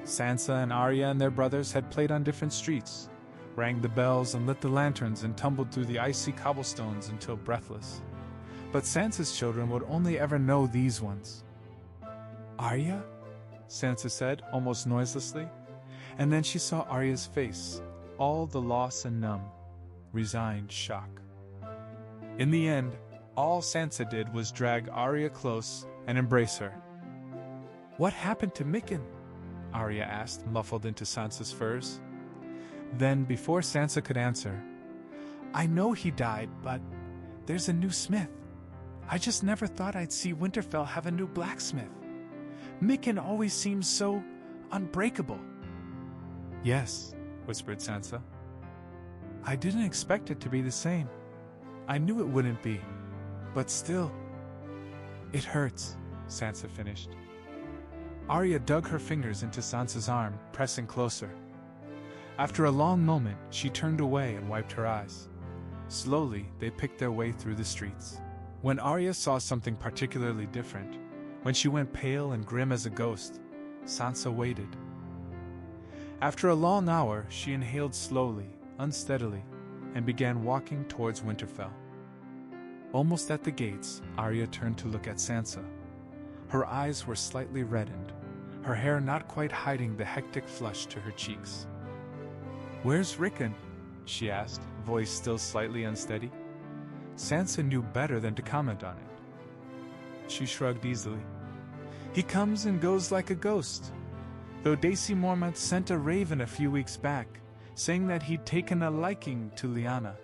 Sansa and Arya and their brothers had played on different streets, rang the bells and lit the lanterns and tumbled through the icy cobblestones until breathless. But Sansa's children would only ever know these ones. "Arya?" Sansa said, almost noiselessly, and then she saw Arya's face, all the loss and numb, resigned shock. In the end, all Sansa did was drag Arya close and embrace her. "What happened to Mikken?" Arya asked, muffled into Sansa's furs. Then, before Sansa could answer, "I know he died, but there's a new smith. I just never thought I'd see Winterfell have a new blacksmith. Mikken always seems so unbreakable." "Yes," whispered Sansa. "I didn't expect it to be the same. I knew it wouldn't be. But still, it hurts," Sansa finished. Arya dug her fingers into Sansa's arm, pressing closer. After a long moment, she turned away and wiped her eyes. Slowly, they picked their way through the streets. When Arya saw something particularly different, when she went pale and grim as a ghost, Sansa waited. After a long hour, she inhaled slowly, unsteadily, and began walking towards Winterfell. Almost at the gates, Arya turned to look at Sansa. Her eyes were slightly reddened, her hair not quite hiding the hectic flush to her cheeks. "Where's Rickon?" she asked, voice still slightly unsteady. Sansa knew better than to comment on it. She shrugged easily. "He comes and goes like a ghost. Though Daisy Mormont sent a raven a few weeks back, saying that he'd taken a liking to Lyanna.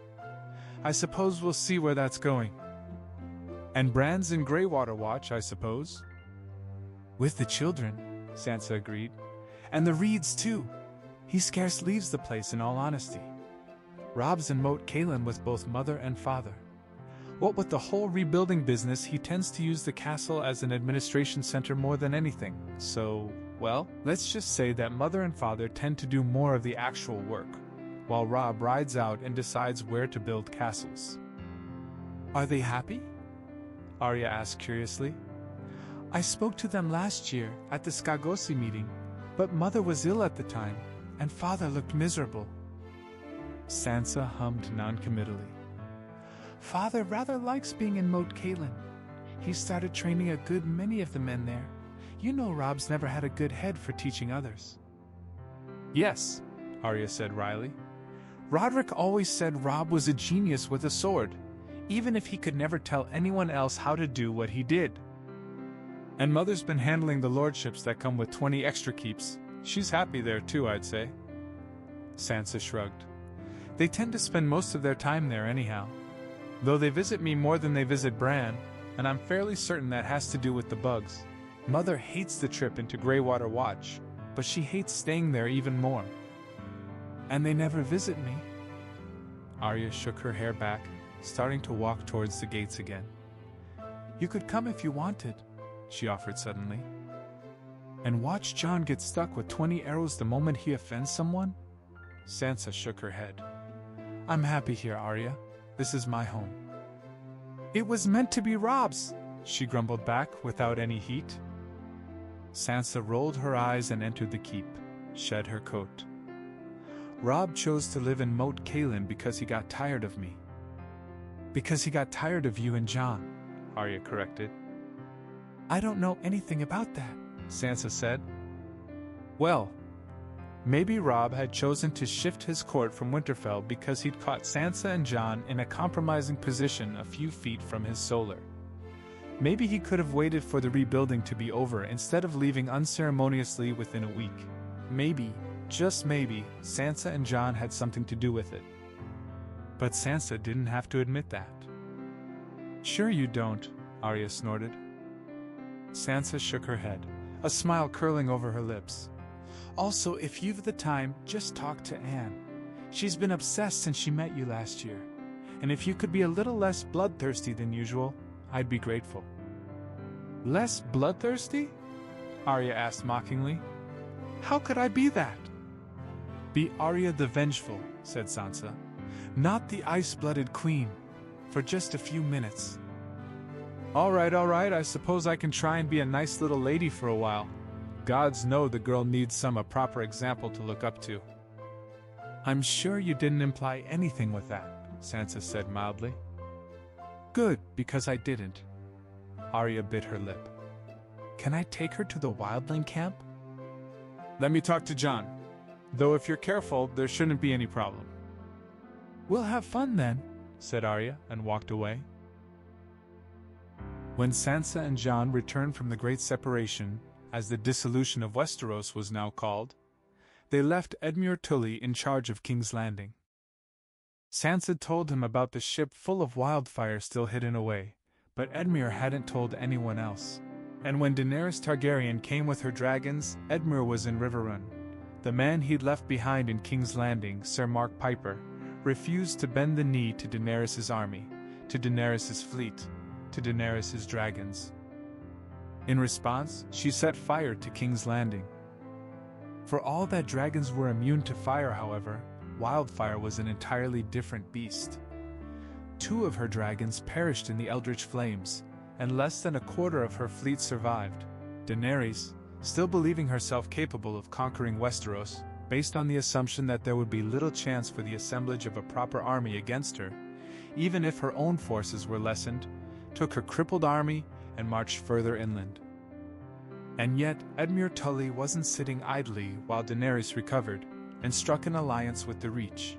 I suppose we'll see where that's going. And Bran's in Greywater Watch, I suppose." "With the children," Sansa agreed. "And the Reeds, too. He scarce leaves the place in all honesty. Rob's in Moat Cailin with both mother and father. What with the whole rebuilding business, he tends to use the castle as an administration center more than anything, so, well, let's just say that mother and father tend to do more of the actual work, while Rob rides out and decides where to build castles. Are they happy? Arya asked curiously. I spoke to them last year at the Skagosi meeting, but mother was ill at the time, and father looked miserable. Sansa hummed noncommittally. Father rather likes being in Moat Cailin. He started training a good many of the men there. You know Rob's never had a good head for teaching others. Yes, Arya said wryly. Roderick always said Rob was a genius with a sword, even if he could never tell anyone else how to do what he did. And mother's been handling the lordships that come with 20 extra keeps. She's happy there too, I'd say. Sansa shrugged. They tend to spend most of their time there anyhow. Though they visit me more than they visit Bran, and I'm fairly certain that has to do with the bugs. Mother hates the trip into Greywater Watch, but she hates staying there even more. And they never visit me? Arya shook her hair back, starting to walk towards the gates again. You could come if you wanted, she offered suddenly. And watch Jon get stuck with 20 arrows the moment he offends someone? Sansa shook her head. I'm happy here, Arya. This is my home. It was meant to be Rob's, she grumbled back without any heat. Sansa rolled her eyes and entered the keep, shed her coat. Rob chose to live in Moat Cailin because he got tired of me. Because he got tired of you and Jon, Arya corrected. I don't know anything about that, Sansa said. Well, maybe Rob had chosen to shift his court from Winterfell because he'd caught Sansa and Jon in a compromising position a few feet from his solar. Maybe he could have waited for the rebuilding to be over instead of leaving unceremoniously within a week. Maybe, just maybe, Sansa and Jon had something to do with it. But Sansa didn't have to admit that. Sure you don't, Arya snorted. Sansa shook her head, a smile curling over her lips. Also, if you've the time, just talk to Anne. She's been obsessed since she met you last year. And if you could be a little less bloodthirsty than usual, I'd be grateful. Less bloodthirsty? Arya asked mockingly. How could I be that? Be Arya the Vengeful, said Sansa. Not the ice-blooded queen. For just a few minutes. All right, I suppose I can try and be a nice little lady for a while. Gods know the girl needs a proper example to look up to. I'm sure you didn't imply anything with that, Sansa said mildly. Good, because I didn't. Arya bit her lip. Can I take her to the wildling camp? Let me talk to Jon. Though if you're careful, there shouldn't be any problem. We'll have fun then, said Arya, and walked away. When Sansa and Jon returned from the Great Separation, as the dissolution of Westeros was now called, they left Edmure Tully in charge of King's Landing. Sansa told him about the ship full of wildfire still hidden away, but Edmure hadn't told anyone else. And when Daenerys Targaryen came with her dragons, Edmure was in Riverrun. The man he'd left behind in King's Landing, Sir Mark Piper, refused to bend the knee to Daenerys' army, to Daenerys' fleet, to Daenerys' dragons. In response, she set fire to King's Landing. For all that dragons were immune to fire, however, wildfire was an entirely different beast. 2 of her dragons perished in the eldritch flames, and less than a quarter of her fleet survived. Daenerys, still believing herself capable of conquering Westeros, based on the assumption that there would be little chance for the assemblage of a proper army against her, even if her own forces were lessened, took her crippled army and marched further inland. And yet, Edmure Tully wasn't sitting idly while Daenerys recovered, and struck an alliance with the Reach.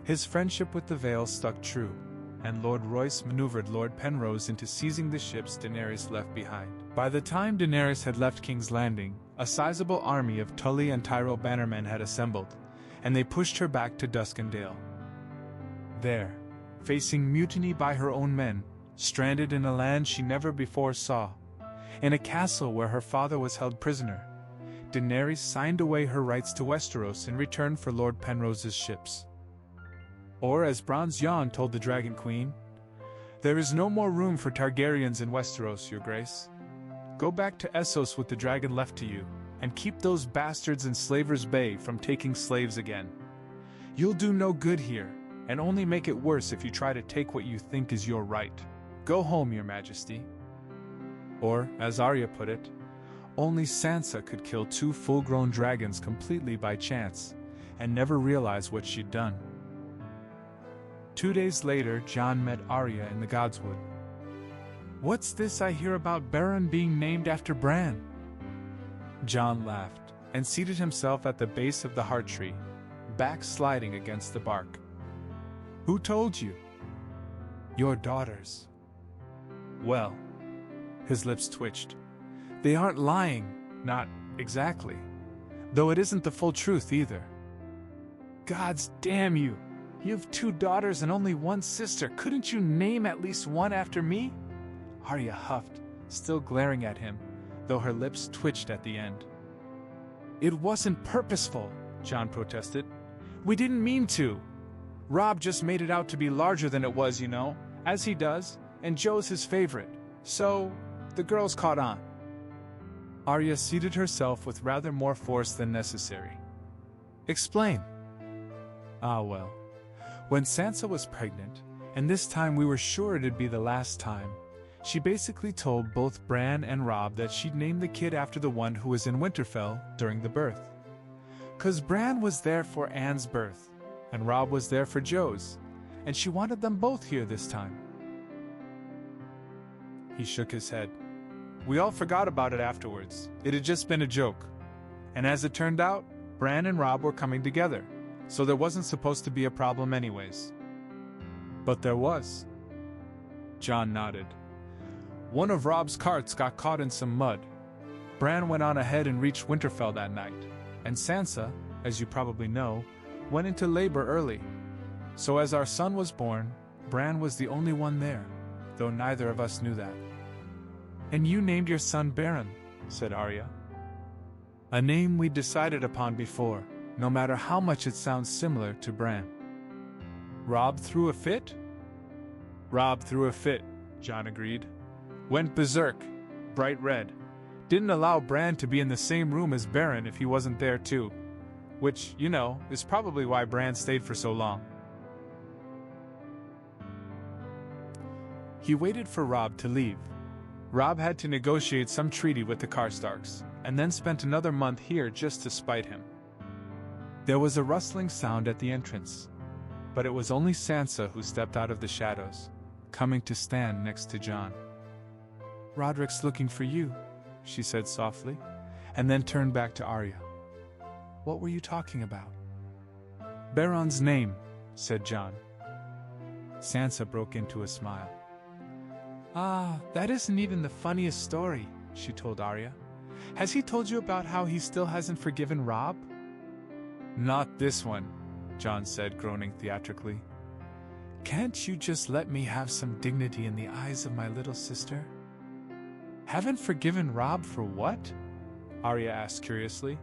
His friendship with the Vale stuck true, and Lord Royce maneuvered Lord Penrose into seizing the ships Daenerys left behind. By the time Daenerys had left King's Landing, a sizable army of Tully and Tyrell bannermen had assembled, and they pushed her back to Duskendale. There, facing mutiny by her own men, stranded in a land she never before saw, in a castle where her father was held prisoner, Daenerys signed away her rights to Westeros in return for Lord Penrose's ships. Or, as Bronze Jon told the Dragon Queen, "There is no more room for Targaryens in Westeros, Your Grace. Go back to Essos with the dragon left to you, and keep those bastards in Slaver's Bay from taking slaves again. You'll do no good here, and only make it worse if you try to take what you think is your right. Go home, Your Majesty." Or, as Arya put it, only Sansa could kill 2 full-grown dragons completely by chance, and never realize what she'd done. 2 days later, Jon met Arya in the Godswood. "What's this I hear about Beren being named after Bran?" Jon laughed, and seated himself at the base of the heart tree, backsliding against the bark. "Who told you?" "Your daughters." "Well," his lips twitched, "they aren't lying, not exactly. Though it isn't the full truth either." "Gods damn you! You have 2 daughters and only 1 sister. Couldn't you name at least one after me?" Arya huffed, still glaring at him, though her lips twitched at the end. "It wasn't purposeful," Jon protested. "We didn't mean to. Robb just made it out to be larger than it was, you know, as he does, and Joe's his favorite. So, the girls caught on." Arya seated herself with rather more force than necessary. "Explain." "Ah well, when Sansa was pregnant, and this time we were sure it'd be the last time, she basically told both Bran and Robb that she'd name the kid after the one who was in Winterfell during the birth. 'Cause Bran was there for Anne's birth, and Robb was there for Joe's, and she wanted them both here this time." He shook his head. "We all forgot about it afterwards. It had just been a joke. And as it turned out, Bran and Robb were coming together, so there wasn't supposed to be a problem anyways." "But there was." Jon nodded. "One of Robb's carts got caught in some mud. Bran went on ahead and reached Winterfell that night, and Sansa, as you probably know, went into labor early. So as our son was born, Bran was the only one there, though neither of us knew that." "And you named your son Beren," said Arya. "A name we'd decided upon before, no matter how much it sounds similar to Bran." "Robb threw a fit?" "Robb threw a fit," Jon agreed. "Went berserk, bright red. Didn't allow Bran to be in the same room as Beren if he wasn't there too. Which, you know, is probably why Bran stayed for so long." He waited for Robb to leave. Robb had to negotiate some treaty with the Karstarks, and then spent another month here just to spite him. There was a rustling sound at the entrance, but it was only Sansa who stepped out of the shadows, coming to stand next to Jon. "Roderick's looking for you," she said softly, and then turned back to Arya. "What were you talking about?" "Beron's name," said Jon. Sansa broke into a smile. "Ah, that isn't even the funniest story," she told Arya. "Has he told you about how he still hasn't forgiven Robb?" "Not this one," Jon said, groaning theatrically. "Can't you just let me have some dignity in the eyes of my little sister?" "Haven't forgiven Robb for what?" Arya asked curiously.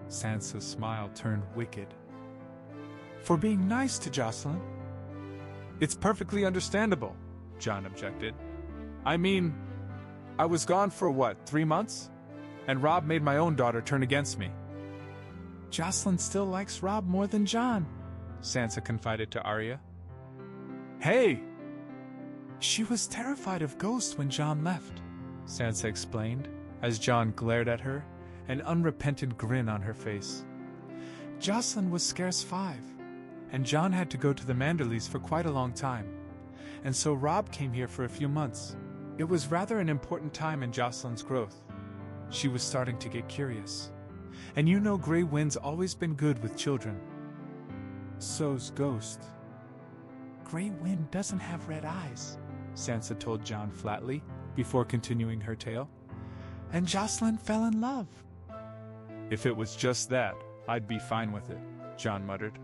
Sansa's smile turned wicked. "For being nice to Jocelyn." "It's perfectly understandable," Jon objected. "I mean, I was gone for what, 3 months? And Robb made my own daughter turn against me." "Jocelyn still likes Robb more than Jon," Sansa confided to Arya. "Hey!" "She was terrified of ghosts when Jon left," Sansa explained, as Jon glared at her, an unrepentant grin on her face. "Jocelyn was scarce 5, and Jon had to go to the Manderleys for quite a long time, and so Robb came here for a few months. It was rather an important time in Jocelyn's growth. She was starting to get curious. And you know Grey Wind's always been good with children. So's Ghost." "Grey Wind doesn't have red eyes," Sansa told Jon flatly, before continuing her tale. "And Jocelyn fell in love." "If it was just that, I'd be fine with it," Jon muttered.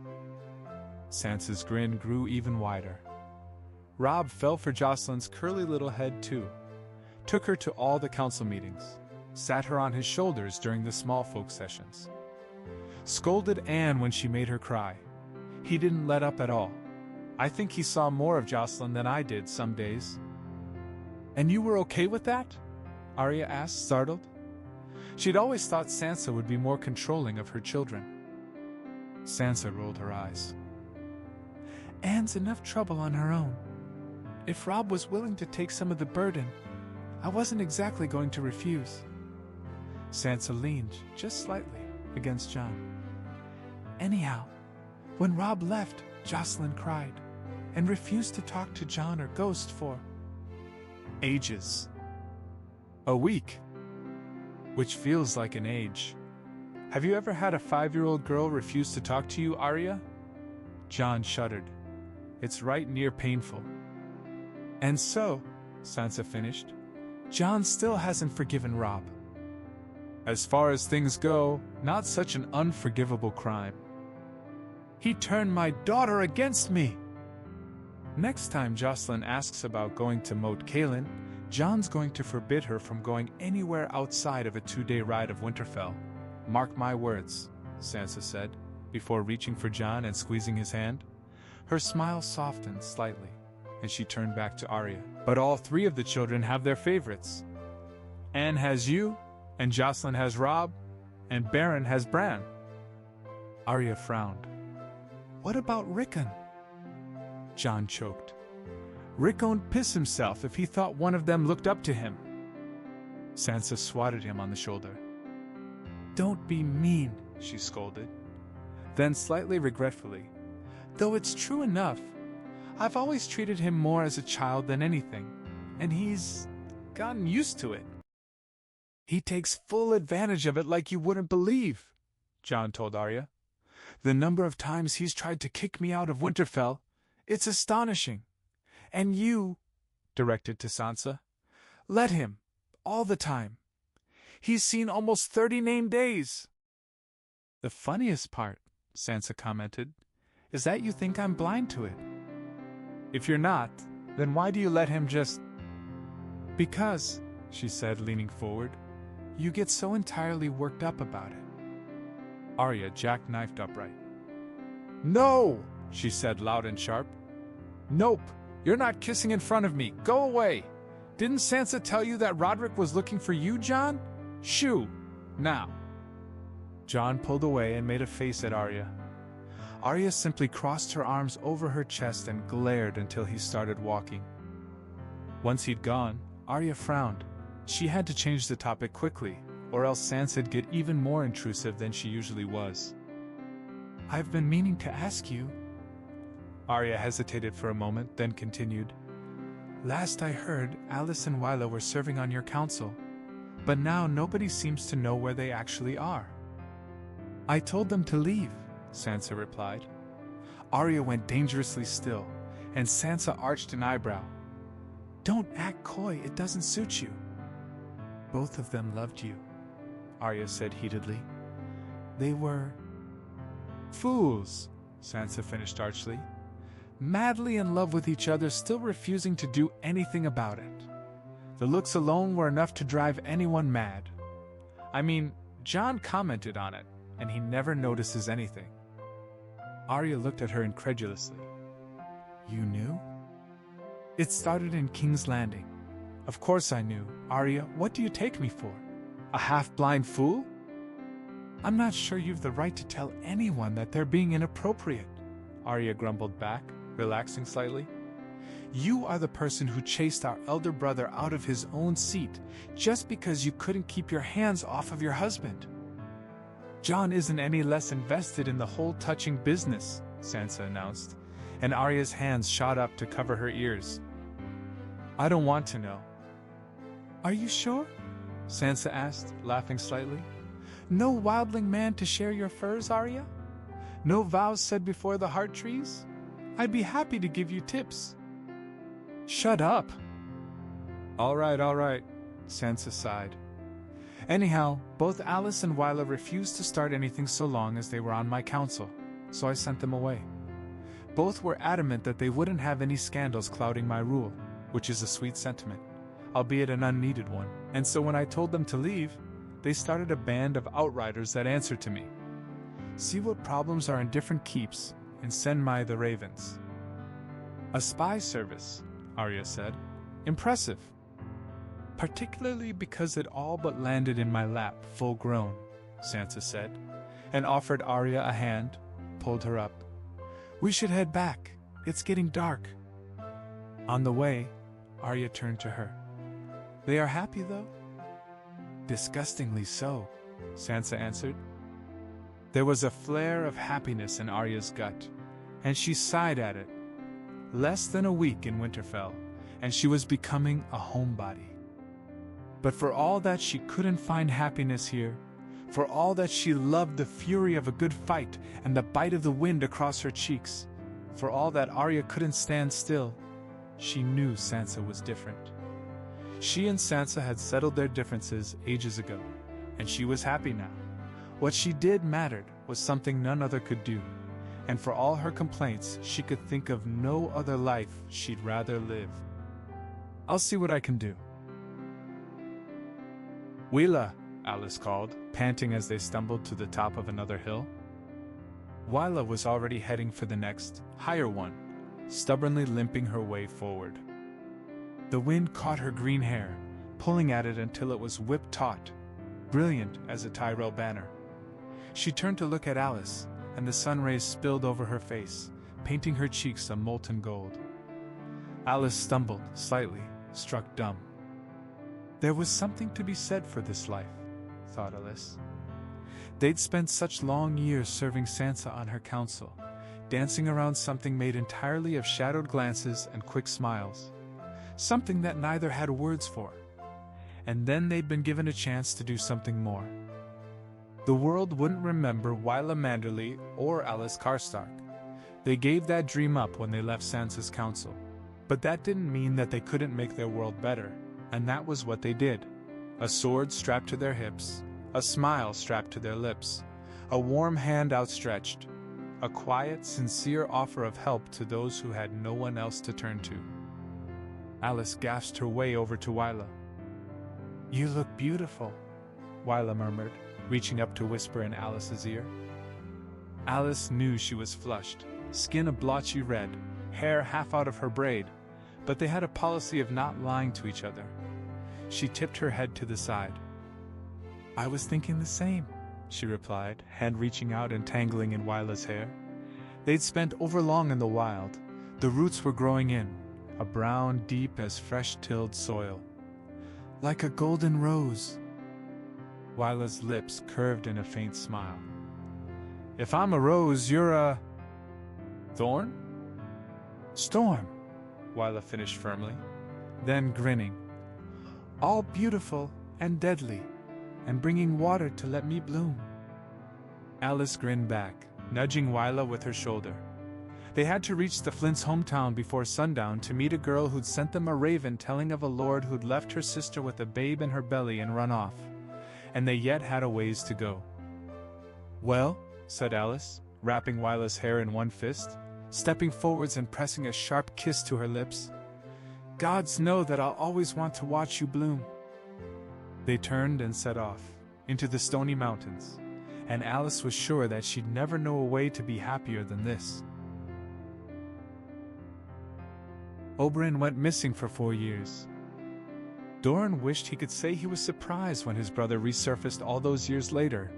Sansa's grin grew even wider. Robb fell for Jocelyn's curly little head too. Took her to all the council meetings. sat her on his shoulders during the small folk sessions. Scolded Anne when she made her cry. He didn't let up at all. I think he saw more of Jocelyn than I did some days. And you were okay with that? Arya asked, startled. She'd always thought Sansa would be more controlling of her children. Sansa rolled her eyes. Anne's enough trouble on her own. If Robb was willing to take some of the burden, I wasn't exactly going to refuse. Sansa leaned, just slightly, against Jon. Anyhow, when Robb left, Jocelyn cried, and refused to talk to Jon or Ghost for ages. A week. Which feels like an age. Have you ever had a 5-year-old girl refuse to talk to you, Arya? Jon shuddered. It's right near painful. And so, Sansa finished, Jon still hasn't forgiven Robb. As far as things go, not such an unforgivable crime. He turned my daughter against me! Next time Jocelyn asks about going to Moat Cailin, Jon's going to forbid her from going anywhere outside of a 2-day ride of Winterfell. Mark my words, Sansa said, before reaching for Jon and squeezing his hand. Her smile softened slightly, and she turned back to Arya. But all 3 of the children have their favorites. Anne has you, and Jocelyn has Robb, and Baron has Bran. Arya frowned. What about Rickon? Jon choked. Rickon piss himself if he thought one of them looked up to him. Sansa swatted him on the shoulder. Don't be mean, she scolded. Then slightly regretfully, though it's true enough, I've always treated him more as a child than anything, and he's gotten used to it. He takes full advantage of it like you wouldn't believe, Jon told Arya. The number of times he's tried to kick me out of Winterfell, it's astonishing. And you, directed to Sansa, let him, all the time. He's seen almost 30 named days. The funniest part, Sansa commented, is that you think I'm blind to it. If you're not, then why do you let him just... Because, she said, leaning forward, you get so entirely worked up about it. Arya jackknifed upright. No, she said loud and sharp. Nope, you're not kissing in front of me. Go away. Didn't Sansa tell you that Roderick was looking for you, Jon? Shoo, now. Jon pulled away and made a face at Arya. Arya simply crossed her arms over her chest and glared until he started walking. Once he'd gone, Arya frowned. She had to change the topic quickly, or else Sansa'd get even more intrusive than she usually was. I've been meaning to ask you. Arya hesitated for a moment, then continued. Last I heard, Alice and Wyla were serving on your council, but now nobody seems to know where they actually are. I told them to leave, Sansa replied. Arya went dangerously still, and Sansa arched an eyebrow. Don't act coy, it doesn't suit you. Both of them loved you, Arya said heatedly. They were... fools, Sansa finished archly. Madly in love with each other, still refusing to do anything about it. The looks alone were enough to drive anyone mad. I mean, Jon commented on it, and he never notices anything. Arya looked at her incredulously. You knew? It started in King's Landing. Of course I knew. Arya, what do you take me for? A half-blind fool? I'm not sure you've the right to tell anyone that they're being inappropriate, Arya grumbled back, relaxing slightly. You are the person who chased our elder brother out of his own seat just because you couldn't keep your hands off of your husband. Jon isn't any less invested in the whole touching business, Sansa announced, and Arya's hands shot up to cover her ears. I don't want to know. Are you sure? Sansa asked, laughing slightly. No wildling man to share your furs, Arya? No vows said before the heart trees? I'd be happy to give you tips. Shut up. All right, Sansa sighed. Anyhow, both Alice and Wyla refused to start anything so long as they were on my council, so I sent them away. Both were adamant that they wouldn't have any scandals clouding my rule, which is a sweet sentiment. albeit an unneeded one, and so when I told them to leave, they started a band of outriders that answered to me. See what problems are in different keeps, and send the ravens. A spy service, Arya said. Impressive. Particularly because it all but landed in my lap full grown, Sansa said, and offered Arya a hand, pulled her up. We should head back. It's getting dark. On the way, Arya turned to her. They are happy, though? Disgustingly so, Sansa answered. There was a flare of happiness in Arya's gut, and she sighed at it. Less than a week in Winterfell, and she was becoming a homebody. But for all that she couldn't find happiness here, for all that she loved the fury of a good fight and the bite of the wind across her cheeks, for all that Arya couldn't stand still, she knew Sansa was different. She and Sansa had settled their differences ages ago, and she was happy now. What she did mattered was something none other could do, and for all her complaints, she could think of no other life she'd rather live. I'll see what I can do. Willa, Alice called, panting as they stumbled to the top of another hill. Willa was already heading for the next, higher one, stubbornly limping her way forward. The wind caught her green hair, pulling at it until it was whip taut, brilliant as a Tyrell banner. She turned to look at Alice, and the sun rays spilled over her face, painting her cheeks a molten gold. Alice stumbled, slightly, struck dumb. There was something to be said for this life, thought Alice. They'd spent such long years serving Sansa on her council, dancing around something made entirely of shadowed glances and quick smiles, something that neither had words for. And then they'd been given a chance to do something more. The world wouldn't remember Willa Manderly or Alice Karstark. They gave that dream up when they left Sansa's council. But that didn't mean that they couldn't make their world better, and that was what they did. A sword strapped to their hips, a smile strapped to their lips, a warm hand outstretched, a quiet, sincere offer of help to those who had no one else to turn to. Alice gasped her way over to Willa. You look beautiful, Willa murmured, reaching up to whisper in Alice's ear. Alice knew she was flushed, skin a blotchy red, hair half out of her braid, but they had a policy of not lying to each other. She tipped her head to the side. I was thinking the same, she replied, hand reaching out and tangling in Willa's hair. They'd spent overlong in the wild. The roots were growing in, a brown deep as fresh-tilled soil. Like a golden rose. Willa's lips curved in a faint smile. If I'm a rose, you're a... thorn? Storm, Willa finished firmly, then grinning. All beautiful and deadly, and bringing water to let me bloom. Alice grinned back, nudging Willa with her shoulder. They had to reach the Flints' hometown before sundown to meet a girl who'd sent them a raven telling of a lord who'd left her sister with a babe in her belly and run off. And they yet had a ways to go. Well, said Alice, wrapping Willa's hair in one fist, stepping forwards and pressing a sharp kiss to her lips. Gods know that I'll always want to watch you bloom. They turned and set off, into the stony mountains, and Alice was sure that she'd never know a way to be happier than this. Oberyn went missing for 4 years. Doran wished he could say he was surprised when his brother resurfaced all those years later,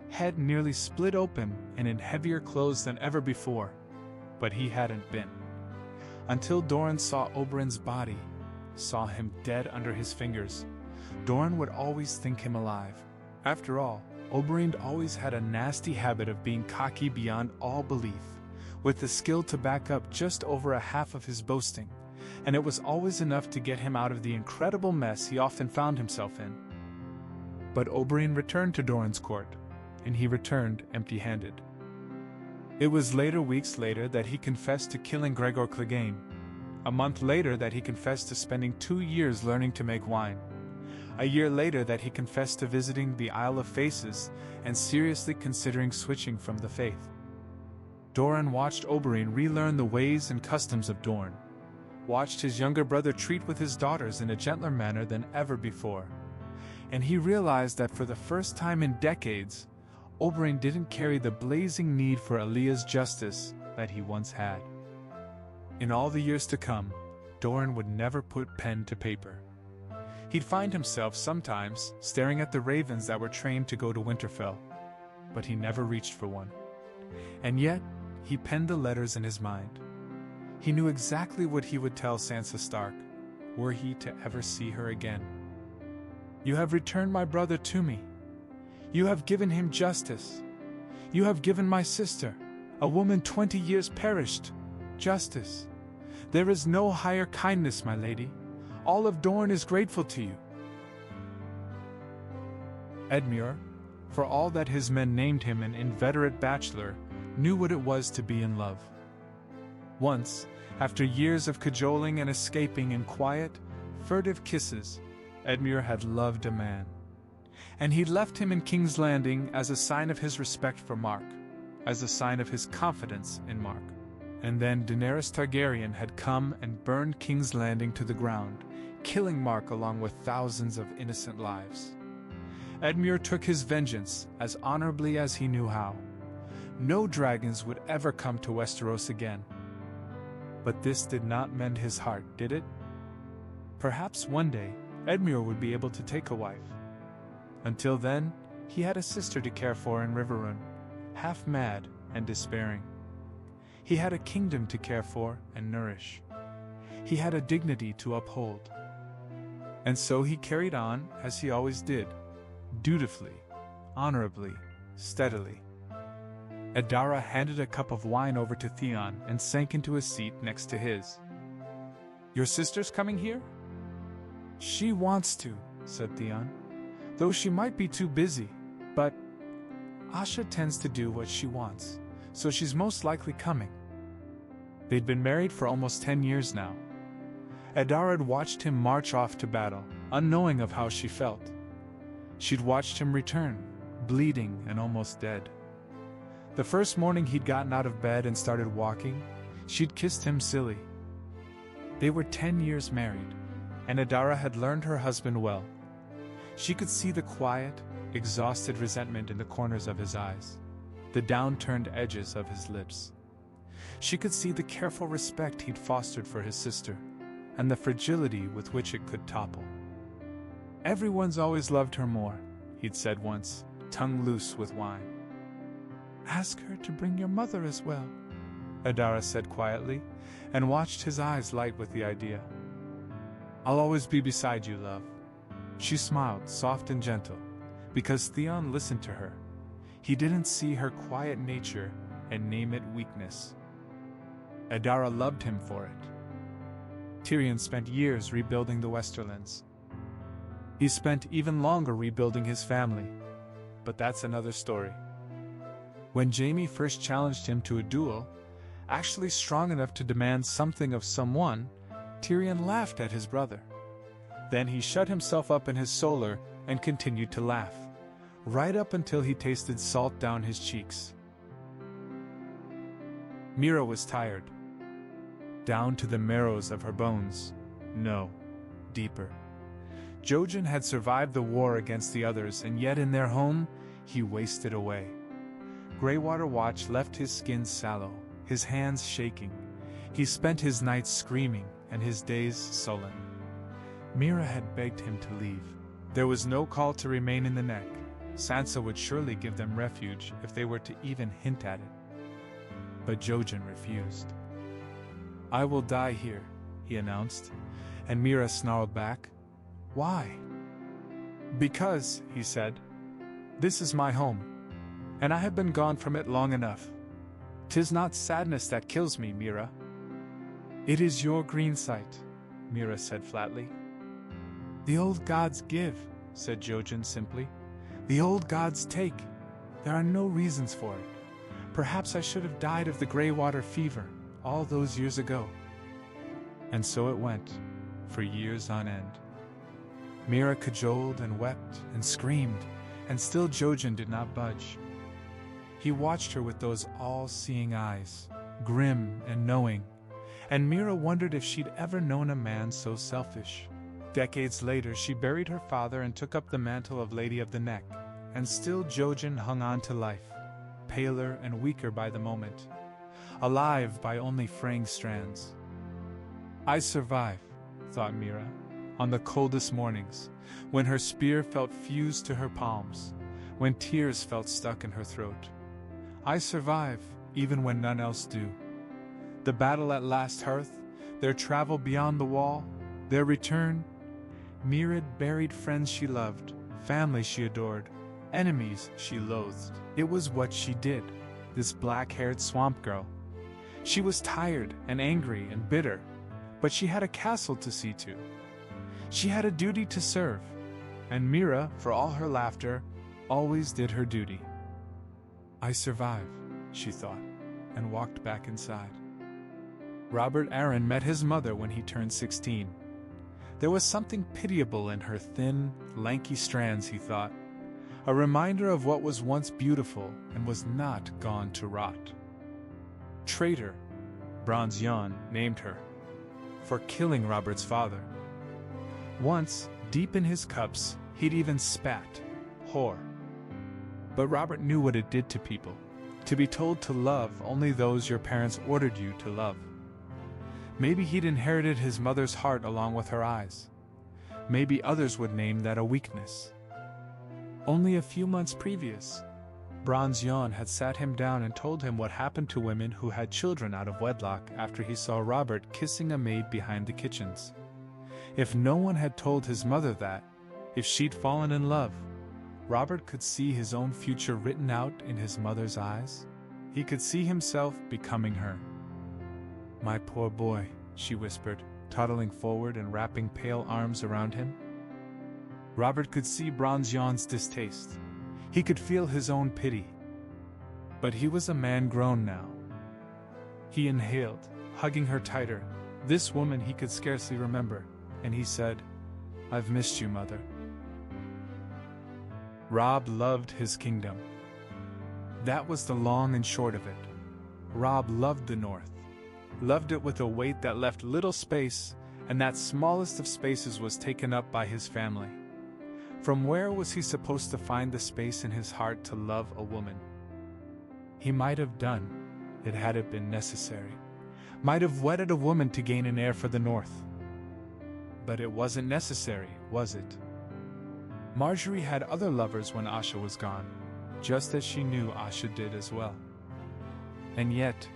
head nearly split open and in heavier clothes than ever before, but he hadn't been. Until Doran saw Oberyn's body, saw him dead under his fingers, Doran would always think him alive. After all, Oberyn always had a nasty habit of being cocky beyond all belief, with the skill to back up just over a half of his boasting, and it was always enough to get him out of the incredible mess he often found himself in. But Oberyn returned to Doran's court, and he returned empty-handed. It was weeks later that he confessed to killing Gregor Clegane. A month later that he confessed to spending 2 years learning to make wine. A year later that he confessed to visiting the Isle of Faces and seriously considering switching from the faith. Doran watched Oberyn relearn the ways and customs of Dorne, watched his younger brother treat with his daughters in a gentler manner than ever before. And he realized that for the first time in decades, Oberyn didn't carry the blazing need for Aaliyah's justice that he once had. In all the years to come, Doran would never put pen to paper. He'd find himself sometimes staring at the ravens that were trained to go to Winterfell, but he never reached for one. And yet, he penned the letters in his mind. He knew exactly what he would tell Sansa Stark, were he to ever see her again. "You have returned my brother to me. You have given him justice. You have given my sister, a woman 20 years perished, justice. There is no higher kindness, my lady. All of Dorne is grateful to you." Edmure, for all that his men named him an inveterate bachelor, knew what it was to be in love. Once, after years of cajoling and escaping in quiet, furtive kisses, Edmure had loved a man. And he'd left him in King's Landing as a sign of his respect for Mark, as a sign of his confidence in Mark. And then Daenerys Targaryen had come and burned King's Landing to the ground, killing Mark along with thousands of innocent lives. Edmure took his vengeance as honorably as he knew how. No dragons would ever come to Westeros again. But this did not mend his heart, did it? Perhaps one day, Edmure would be able to take a wife. Until then, he had a sister to care for in Riverrun, half mad and despairing. He had a kingdom to care for and nourish. He had a dignity to uphold. And so he carried on as he always did, dutifully, honorably, steadily. Adara handed a cup of wine over to Theon and sank into a seat next to his. "Your sister's coming here?" "She wants to," said Theon, "though she might be too busy, but Asha tends to do what she wants, so she's most likely coming." They'd been married for almost 10 years now. Adara had watched him march off to battle, unknowing of how she felt. She'd watched him return, bleeding and almost dead. The first morning he'd gotten out of bed and started walking, she'd kissed him silly. They were 10 years married, and Adara had learned her husband well. She could see the quiet, exhausted resentment in the corners of his eyes, the downturned edges of his lips. She could see the careful respect he'd fostered for his sister, and the fragility with which it could topple. "Everyone's always loved her more," he'd said once, tongue loose with wine. "Ask her to bring your mother as well," Adara said quietly, and watched his eyes light with the idea. "I'll always be beside you, love." She smiled, soft and gentle, because Theon listened to her. He didn't see her quiet nature and name it weakness. Adara loved him for it. Tyrion spent years rebuilding the Westerlands. He spent even longer rebuilding his family, but that's another story. When Jaime first challenged him to a duel, actually strong enough to demand something of someone, Tyrion laughed at his brother. Then he shut himself up in his solar and continued to laugh, right up until he tasted salt down his cheeks. Mira was tired. Down to the marrows of her bones. No, deeper. Jojen had survived the war against the others, and yet in their home, he wasted away. Greywater Watch left his skin sallow, his hands shaking. He spent his nights screaming and his days sullen. Mira had begged him to leave. There was no call to remain in the Neck. Sansa would surely give them refuge if they were to even hint at it. But Jojen refused. "I will die here," he announced, and Mira snarled back. "Why?" "Because," he said, "this is my home, and I have been gone from it long enough. 'Tis not sadness that kills me, Mira." "It is your green sight," Mira said flatly. "The old gods give," said Jojen simply. "The old gods take. There are no reasons for it. Perhaps I should have died of the Greywater fever all those years ago." And so it went, for years on end. Mira cajoled and wept and screamed, and still Jojen did not budge. He watched her with those all-seeing eyes, grim and knowing, and Mira wondered if she'd ever known a man so selfish. Decades later, she buried her father and took up the mantle of Lady of the Neck, and still Jojen hung on to life, paler and weaker by the moment, alive by only fraying strands. I survive, thought Mira, on the coldest mornings, when her spear felt fused to her palms, when tears felt stuck in her throat. I survive, even when none else do. The battle at Last Hearth, their travel beyond the wall, their return. Mira buried friends she loved, family she adored, enemies she loathed. It was what she did, this black-haired swamp girl. She was tired and angry and bitter, but she had a castle to see to. She had a duty to serve, and Mira, for all her laughter, always did her duty. I survive, she thought, and walked back inside. Robert Arryn met his mother when he turned 16. There was something pitiable in her thin, lanky strands, he thought, a reminder of what was once beautiful and was not gone to rot. Traitor, Bronze Yon named her, for killing Robert's father. Once, deep in his cups, he'd even spat, whore. But Robert knew what it did to people, to be told to love only those your parents ordered you to love. Maybe he'd inherited his mother's heart along with her eyes. Maybe others would name that a weakness. Only a few months previous, Bronze Yon had sat him down and told him what happened to women who had children out of wedlock after he saw Robert kissing a maid behind the kitchens. If no one had told his mother that, if she'd fallen in love, Robert could see his own future written out in his mother's eyes. He could see himself becoming her. My poor boy, she whispered, toddling forward and wrapping pale arms around him. Robert could see Bronze Yon's distaste. He could feel his own pity. But he was a man grown now. He inhaled, hugging her tighter, this woman he could scarcely remember, and he said, I've missed you, Mother. Robb loved his kingdom. That was the long and short of it. Robb loved the North. Loved it with a weight that left little space, and that smallest of spaces was taken up by his family. From where was he supposed to find the space in his heart to love a woman? He might have done it had it been necessary, might have wedded a woman to gain an heir for the North. But it wasn't necessary, was it? Marjorie had other lovers when Asha was gone, just as she knew Asha did as well. And yet,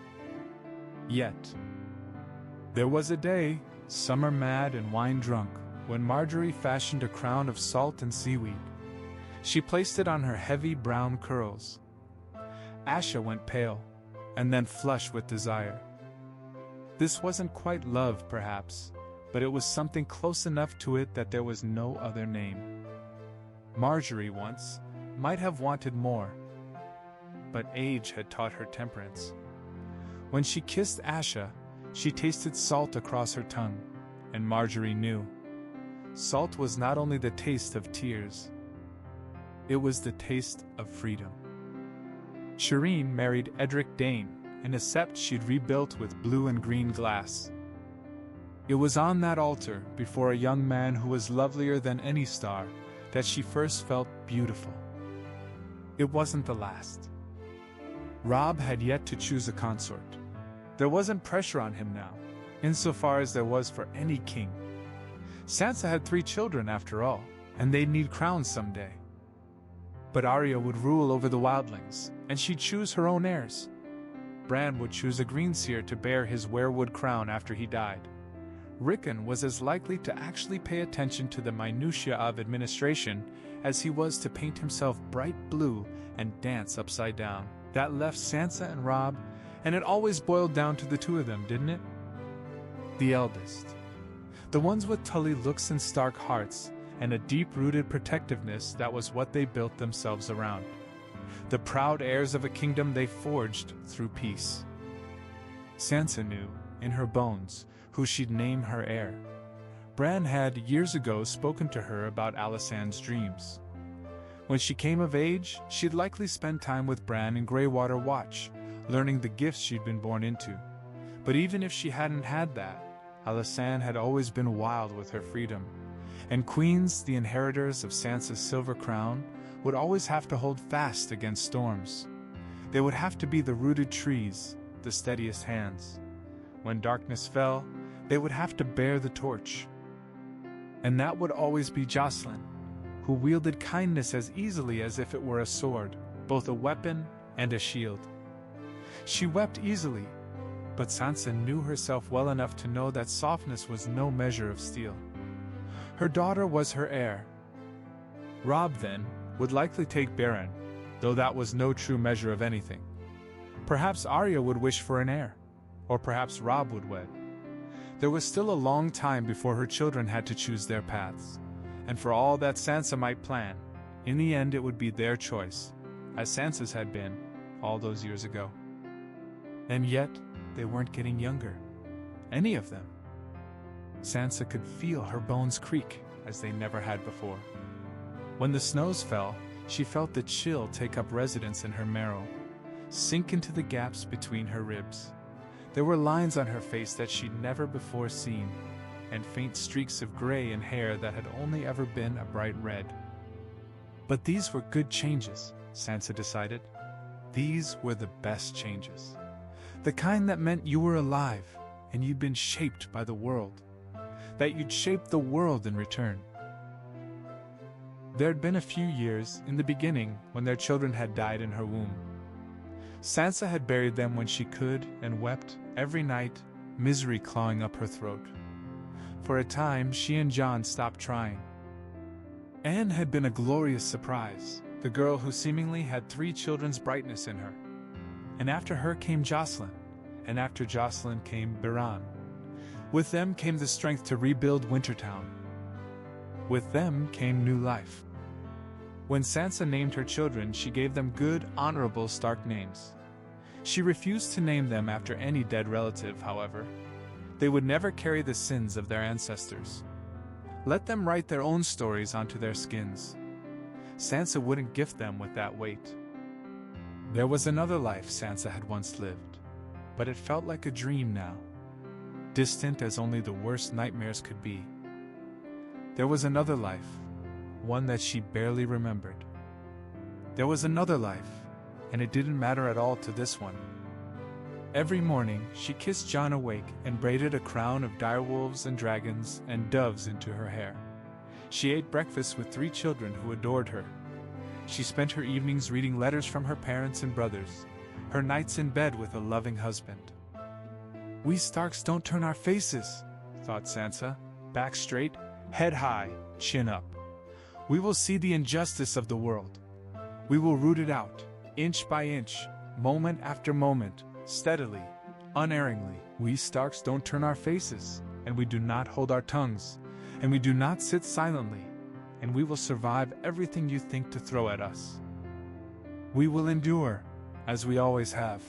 there was a day, summer mad and wine drunk, when Marjorie fashioned a crown of salt and seaweed. She placed it on her heavy brown curls. Asha went pale, and then flushed with desire. This wasn't quite love, perhaps, but it was something close enough to it that there was no other name. Marjorie once might have wanted more, but age had taught her temperance. When she kissed Asha, she tasted salt across her tongue, and Marjorie knew. Salt was not only the taste of tears, it was the taste of freedom. Shireen married Edric Dane, in a sept she'd rebuilt with blue and green glass. It was on that altar, before a young man who was lovelier than any star, that she first felt beautiful. It wasn't the last. Robb had yet to choose a consort. There wasn't pressure on him now, insofar as there was for any king. Sansa had 3 children after all, and they'd need crowns someday. But Arya would rule over the wildlings, and she'd choose her own heirs. Bran would choose a greenseer to bear his weirwood crown after he died. Rickon was as likely to actually pay attention to the minutiae of administration as he was to paint himself bright blue and dance upside down. That left Sansa and Robb, and it always boiled down to the 2 of them, didn't it? The eldest. The ones with Tully looks and Stark hearts, and a deep-rooted protectiveness that was what they built themselves around. The proud heirs of a kingdom they forged through peace. Sansa knew, in her bones, who she'd name her heir. Bran had, years ago, spoken to her about Alysanne's dreams. When she came of age, she'd likely spend time with Bran in Greywater Watch, learning the gifts she'd been born into. But even if she hadn't had that, Alysanne had always been wild with her freedom, and queens, the inheritors of Sansa's silver crown, would always have to hold fast against storms. They would have to be the rooted trees, the steadiest hands. When darkness fell, they would have to bear the torch. And that would always be Jocelyn, who wielded kindness as easily as if it were a sword, both a weapon and a shield. She wept easily, but Sansa knew herself well enough to know that softness was no measure of steel. Her daughter was her heir. Robb, then, would likely take Beren, though that was no true measure of anything. Perhaps Arya would wish for an heir, or perhaps Robb would wed. There was still a long time before her children had to choose their paths, and for all that Sansa might plan, in the end it would be their choice, as Sansa's had been, all those years ago. And yet, they weren't getting younger. Any of them. Sansa could feel her bones creak as they never had before. When the snows fell, she felt the chill take up residence in her marrow, sink into the gaps between her ribs. There were lines on her face that she'd never before seen, and faint streaks of gray in hair that had only ever been a bright red. But these were good changes, Sansa decided. These were the best changes. The kind that meant you were alive, and you'd been shaped by the world. That you'd shaped the world in return. There'd been a few years, in the beginning, when their children had died in her womb. Sansa had buried them when she could, and wept, every night, misery clawing up her throat. For a time, she and Jon stopped trying. Anne had been a glorious surprise, the girl who seemingly had 3 children's brightness in her. And after her came Jocelyn, and after Jocelyn came Beren. With them came the strength to rebuild Wintertown. With them came new life. When Sansa named her children, she gave them good, honorable Stark names. She refused to name them after any dead relative, however. They would never carry the sins of their ancestors. Let them write their own stories onto their skins. Sansa wouldn't gift them with that weight. There was another life Sansa had once lived, but it felt like a dream now, distant as only the worst nightmares could be. There was another life, one that she barely remembered. There was another life, and it didn't matter at all to this one. Every morning, she kissed Jon awake and braided a crown of direwolves and dragons and doves into her hair. She ate breakfast with 3 children who adored her. She spent her evenings reading letters from her parents and brothers, her nights in bed with a loving husband. We Starks don't turn our faces, thought Sansa, back straight, head high, chin up. We will see the injustice of the world. We will root it out, inch by inch, moment after moment, steadily, unerringly. We Starks don't turn our faces, and we do not hold our tongues, and we do not sit silently, and we will survive everything you think to throw at us. We will endure, as we always have.